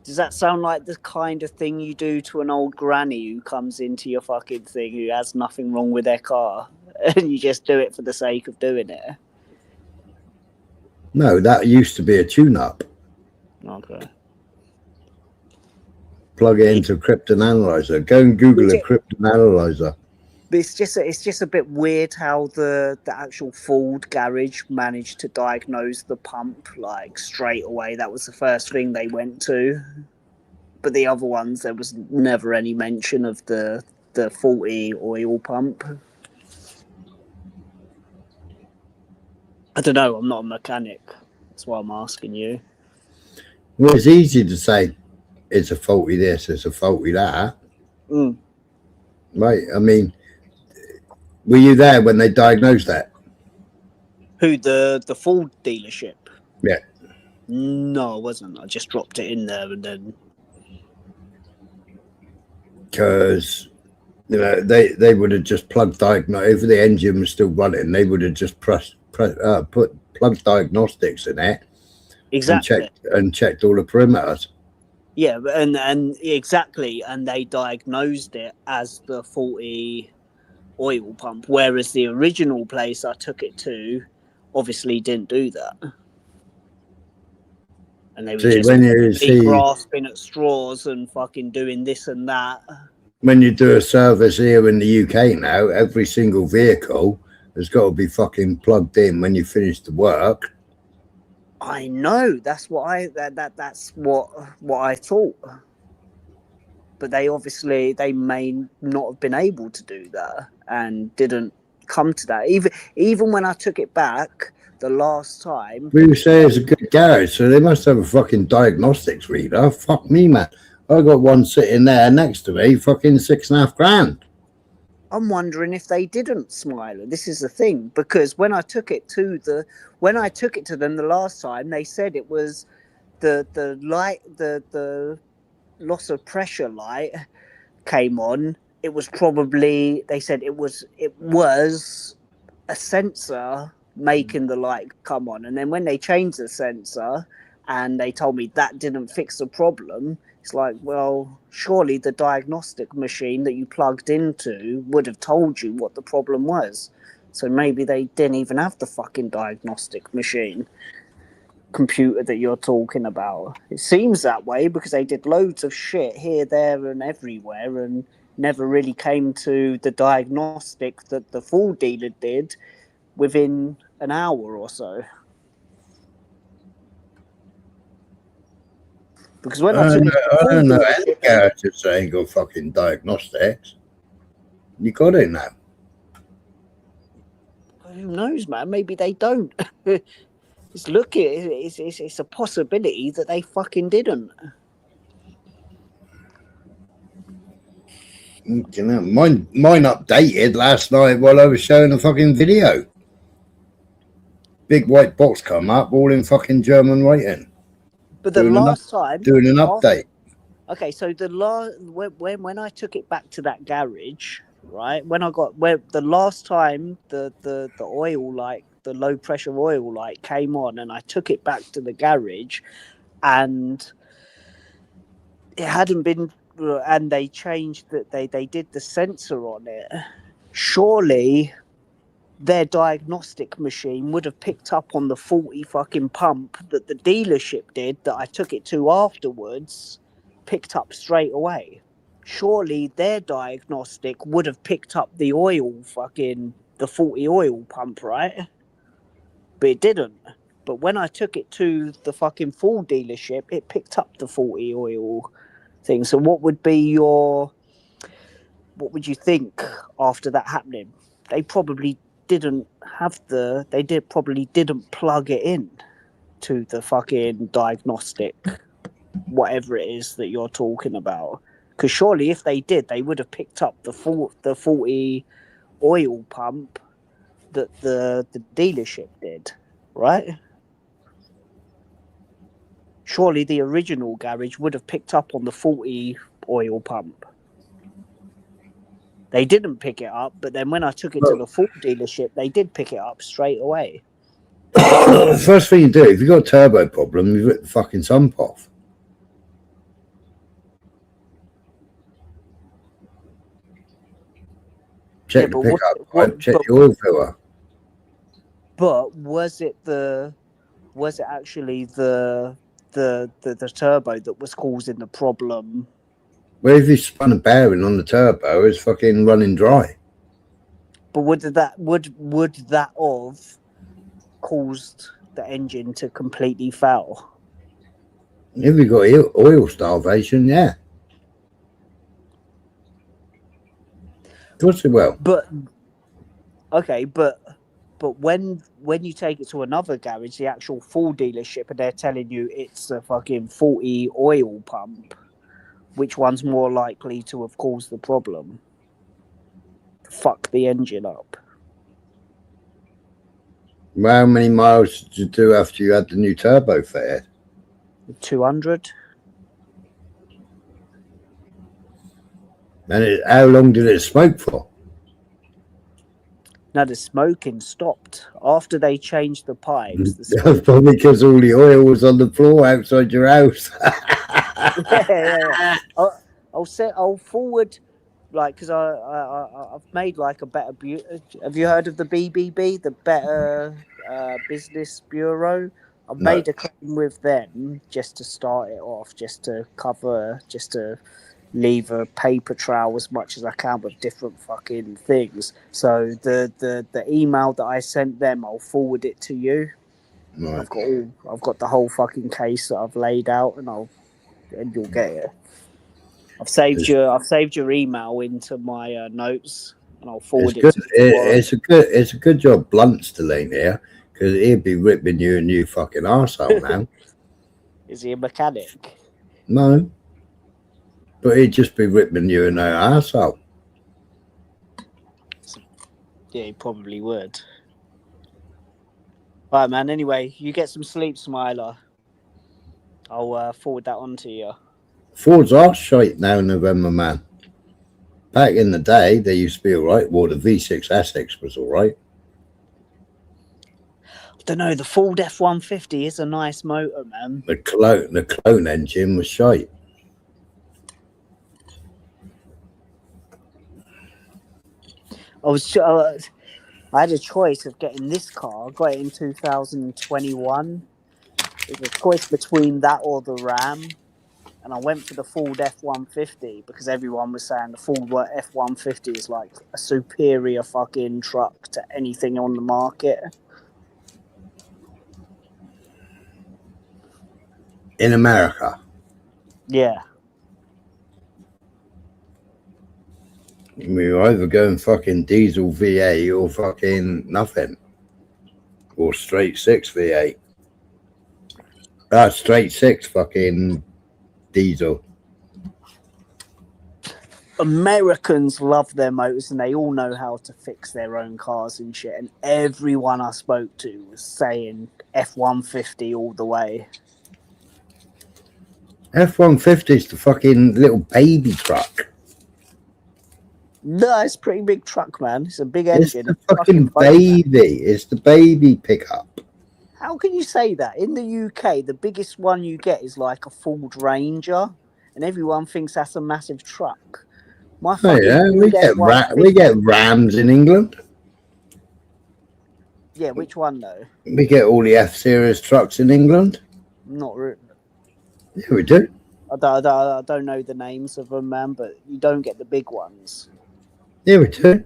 Does that sound like the kind of thing you do to an old granny who comes into your fucking thing who has nothing wrong with their car and you just do it for the sake of doing it? No, that used to be a tune-up. Okay. Plug it into a Krypton analyzer. Go and Google a Krypton analyzer. But it's just a bit weird how the actual Ford garage managed to diagnose the pump like straight away. That was the first thing they went to. But the other ones, there was never any mention of the faulty oil pump. I don't know. I'm not a mechanic. That's why I'm asking you. Well, it's easy to say it's a faulty this, it's a faulty that. Mm. Right? I mean, were you there when they diagnosed that? Who, the Ford dealership? Yeah. No, I wasn't. I just dropped it in there and then. Because, you know, they would have just plugged if the engine was still running, they would have just put plug diagnostics in it. Exactly. And checked all the perimeters. Yeah, and exactly, and they diagnosed it as the faulty oil pump, whereas the original place I took it to obviously didn't do that. And they were just grasping at straws and fucking doing this and that. When you do a service here in the UK now, every single vehicle has got to be fucking plugged in when you finish the work. I know. That's what that's what I thought. But they may not have been able to do that and didn't come to that. Even when I took it back the last time. We say it's a good garage, so they must have a fucking diagnostics reader. Fuck me, man. I got one sitting there next to me, fucking $6,500. I'm wondering if they didn't smile. This is the thing, because when I took it to them the last time, they said it was the light, the loss of pressure light came on. It was probably, they said it was a sensor making the light come on, and then when they changed the sensor and they told me that didn't fix the problem, it's like, well, surely the diagnostic machine that you plugged into would have told you what the problem was. So maybe they didn't even have the fucking diagnostic machine computer that you're talking about. It seems that way because they did loads of shit here, there, and everywhere, and never really came to the diagnostic that the full dealer did within an hour or so. Because when I don't know any garages that ain't got fucking diagnostics. You got it now. Who knows, man? Maybe they don't. It's a possibility that they fucking didn't. You know, mine updated last night while I was showing a fucking video. Big white box come up, all in fucking German writing. But the last time doing an update. Okay, so when I took it back to that garage, right? The last time the oil light, the low pressure oil light came on, and I took it back to the garage, and it hadn't been, and they changed that they did the sensor on it. Surely their diagnostic machine would have picked up on the faulty fucking pump that the dealership did, that I took it to afterwards, picked up straight away. Surely their diagnostic would have picked up the faulty oil pump, right? But it didn't. But when I took it to the fucking full dealership, it picked up the faulty oil thing. So what would you think after that happening? They probably didn't plug it in to the fucking diagnostic, whatever it is that you're talking about. Because surely if they did, they would have picked up the faulty oil pump that the dealership did, right? Surely the original garage would have picked up on the faulty oil pump. They didn't pick it up, but then when I took it to the full dealership, they did pick it up straight away. The first thing you do, if you've got a turbo problem, you rip the fucking sump off. Check the pickup, check the oil filter. But was it actually the turbo that was causing the problem? Well, if you spun a bearing on the turbo, it's fucking running dry. But would that have caused the engine to completely fail? If you got oil starvation, yeah. Of course it will. But okay, but when you take it to another garage, the actual full dealership, and they're telling you it's a fucking faulty oil pump, which one's more likely to have caused the problem? Fuck the engine up. Well, how many miles did you do after you had the new turbo fitted? 200. And how long did it smoke for? Now the smoking stopped after they changed the pipes. That's probably because all the oil was on the floor outside your house. yeah. I'll forward, like, because I've made like a better. Have you heard of the BBB, the Better Business Bureau? I've made a claim with them just to start it off, just to leave a paper trail as much as I can with different fucking things. So the email that I sent them, I'll forward it to you. Right. I've got the whole fucking case that I've laid out, and you'll get it. I've saved your email into my notes, and I'll forward it to you. It's a good job Blunt's still ain't here, because he'd be ripping you a new fucking arsehole now. Is he a mechanic? No. But he'd just be ripping you a new arsehole. Yeah, he probably would. All right, man. Anyway, you get some sleep, Smiler. I'll forward that on to you. Fords are shite now in November, man. Back in the day, they used to be all right. Well, the V6 Essex was all right. I don't know. The Ford F-150 is a nice motor, man. The clone engine was shite. I had a choice of getting this car. I got it in 2021. It was a choice between that or the Ram. And I went for the Ford F-150 because everyone was saying the Ford F-150 is like a superior fucking truck to anything on the market. In America. Yeah. We're either going fucking diesel V8 or fucking nothing. Or straight 6 V8. Straight 6 fucking diesel. Americans love their motors and they all know how to fix their own cars and shit. And everyone I spoke to was saying F-150 all the way. F-150 is the fucking little baby truck. No, it's a pretty big truck, man. It's a big engine. It's the fucking baby. It's the baby pickup. How can you say that? In the UK, the biggest one you get is like a Ford Ranger, and everyone thinks that's a massive truck. My Oh yeah, we get Rams in England. Yeah, which one though? We get all the F-Series trucks in England. Not really. Yeah, we do. I don't know the names of them, man, but you don't get the big ones. Yeah, we do.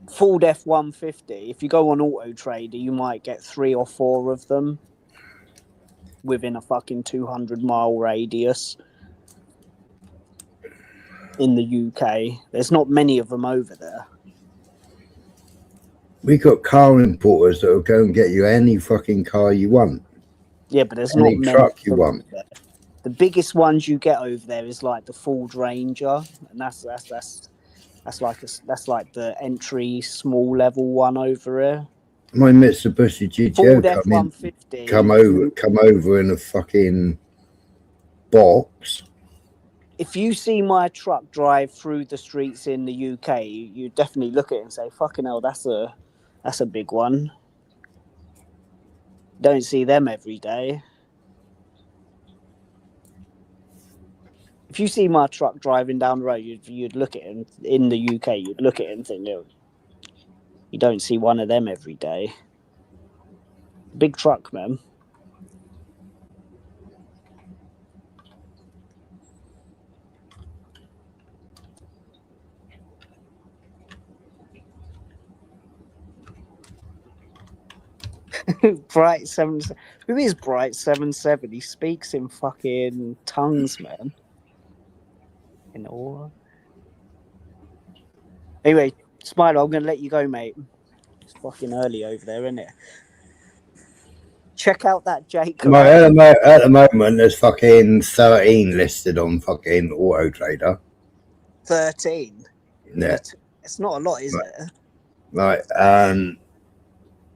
Ford F-150, if you go on Auto Trader, you might get 3 or 4 of them within a fucking 200-mile radius in the UK. There's not many of them over there. We got car importers that will go and get you any fucking car you want. Yeah, but there's any not many truck you want. there. The biggest ones you get over there is like the Ford Ranger, and that's like the entry small level one over here. My Mitsubishi Ford GTO F-150. come over in a fucking box. If you see my truck drive through the streets in the UK, you definitely look at it and say, "Fucking hell, that's a big one." Don't see them every day. If you see my truck driving down the road, you'd look at it in the UK. You'd look at it and think, "No, you don't see one of them every day." Big truck, man. Bright 7. Who is Bright 77? He speaks in fucking tongues, man. In all. Anyway, Spider, I'm gonna let you go, mate. It's fucking early over there, isn't it? Check out that Jake. At the moment, there's fucking 13 listed on fucking Auto Trader. 13. Yeah. It's not a lot, is it? Right,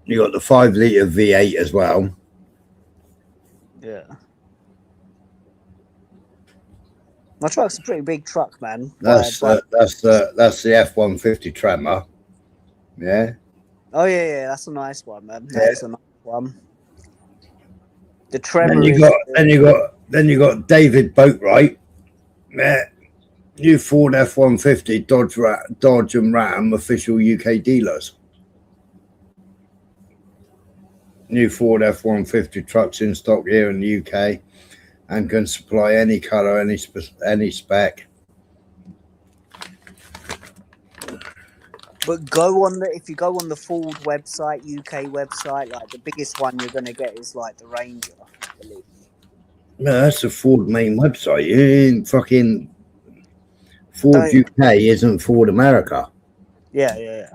you got the 5-litre V8 as well. Yeah. My truck's a pretty big truck, man. That's the F-150 Tremor. Yeah. Oh yeah, that's a nice one, man. Yeah. That's a nice one. The Tremor. Then you got David Boatwright. Yeah. New Ford F-150 Dodge and Ram official UK dealers. New Ford F-150 trucks in stock here in the UK and can supply any colour, any spec. But if you go on the Ford website, UK website, like the biggest one you're gonna get is like the Ranger, I believe. No, that's the Ford main website. You ain't fucking Ford UK isn't Ford America. Yeah.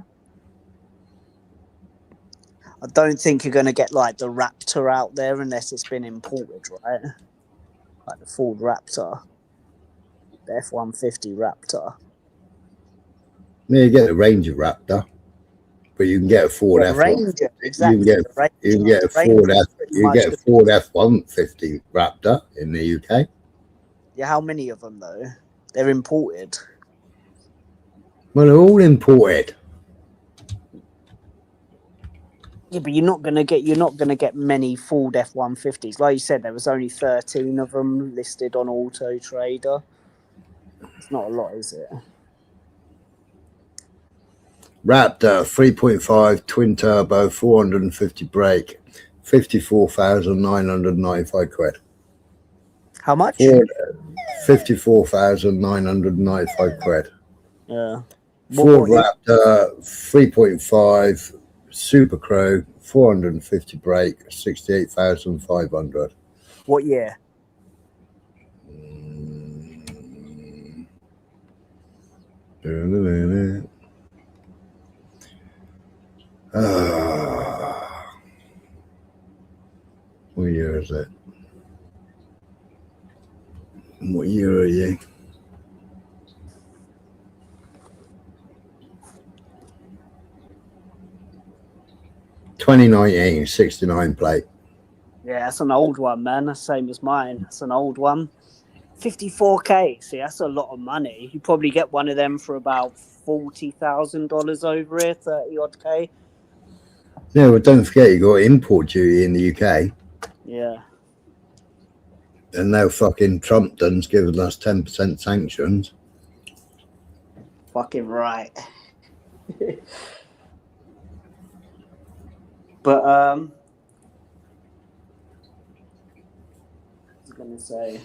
I don't think you're gonna get like the Raptor out there unless it's been imported, right? Like the Ford Raptor, the F-150 Raptor. Yeah, you get the Ranger Raptor. but you can get a Ford F1. Ranger, exactly. You can get a Ford F-150 Raptor in the UK. Yeah, how many of them though? They're imported. Well, they're all imported. Yeah, but you're not gonna get many Ford F-150s. Like you said, there was only 13 of them listed on Auto Trader. It's not a lot, is it? Raptor 3.5 twin turbo 450 brake, 54,995 quid. How much? 54,995 quid. Yeah. Ford Raptor 3.5 Super Crew 450 brake, 68,500. What year? What year is it? What year are you? (2019) 69 plate. Yeah, that's an old one, man. That's the same as mine. That's an old one. 54K. See, that's a lot of money. You probably get one of them for about $40,000 over here, 30 odd K. Yeah, well, don't forget you got import duty in the UK. Yeah. And now fucking Trump done's given us 10% sanctions. Fucking right. But I was gonna say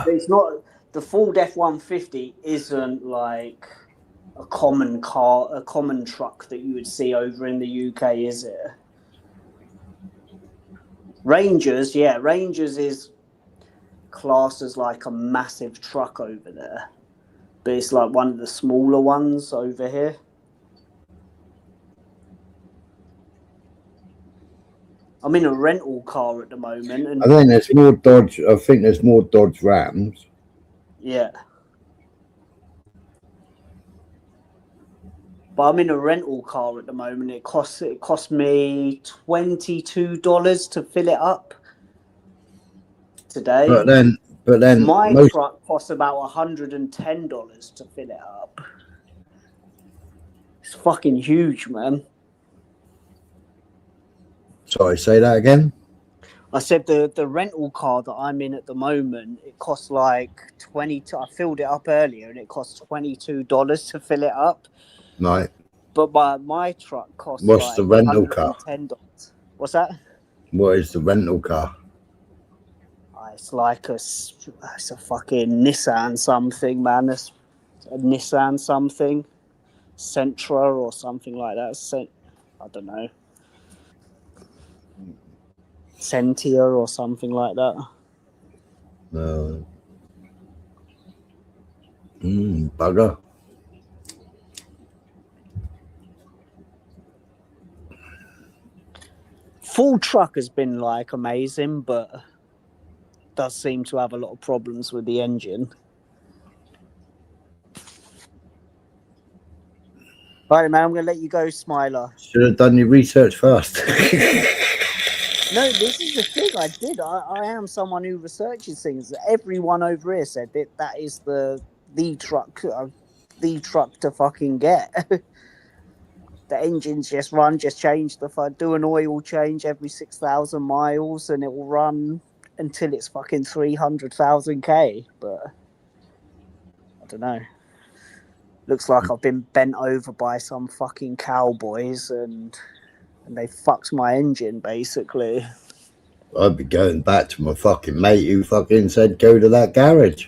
it's not the Ford F-150 isn't like a common truck that you would see over in the UK, is it? Rangers is classed as like a massive truck over there, but it's like one of the smaller ones over here. I'm in a rental car at the moment, and I think there's more Dodge. I think there's more Dodge Rams. Yeah. But I'm in a rental car at the moment. It cost me $22 to fill it up today. But then my truck costs about $110 to fill it up. It's fucking huge, man. Sorry, say that again. I said the rental car that I'm in at the moment, it costs like I filled it up earlier and it costs $22 to fill it up. Right. But my truck costs What's the rental car? $110. What's that? What is the rental car? It's like it's a fucking Nissan something, man. It's a Nissan something. Sentra or something like that. I don't know. Sentia or something like that. No. Bugger. Full truck has been like amazing, but does seem to have a lot of problems with the engine. All right, man, I'm going to let you go, Smiler. Should have done your research first. No, this is the thing I did. I am someone who researches things. Everyone over here said that is the truck to fucking get. The engines just change do an oil change every 6,000 miles and it will run until it's fucking 300,000 K. But I don't know. Looks like I've been bent over by some fucking cowboys and they fucked my engine, basically. I'd be going back to my fucking mate who fucking said go to that garage.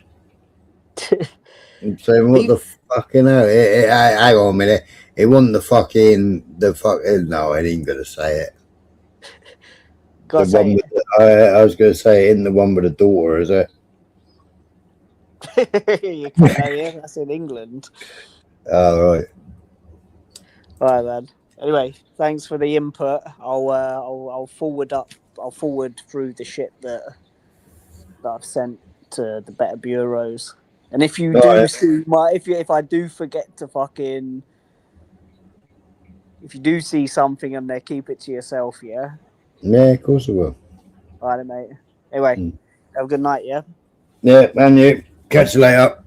I'm saying, what the fucking hell? Hang on a minute. It wasn't no, I ain't gonna say it. I was gonna say, in the one with the daughter, is it? You can say it. That's in England. Oh, right. All right, man. Anyway, thanks for the input. I'll forward through the shit that I've sent to the better bureaus. And if you do see if I do forget to fucking If you do see something on there, keep it to yourself, yeah? Yeah, of course I will. All right, mate. Anyway, have a good night, yeah? Yeah, and you. Catch you later.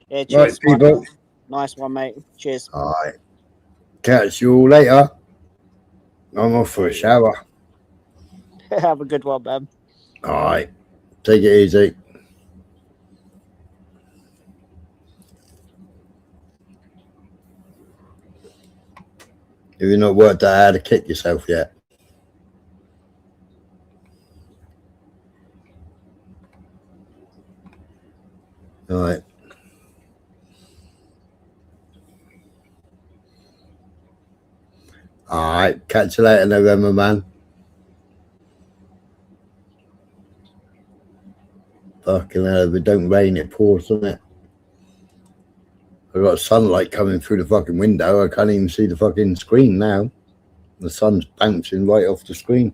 Yeah, cheers. Right, people. Nice one, mate. Cheers. All right. Catch you all later. I'm off for a shower. Have a good one, man. All right. Take it easy. Have you not worked out how to kick yourself yet? All right. All right. Catch you later, November, man. Fucking hell, if it don't rain, it pours, doesn't it? I've got sunlight coming through the fucking window. I can't even see the fucking screen now. The sun's bouncing right off the screen.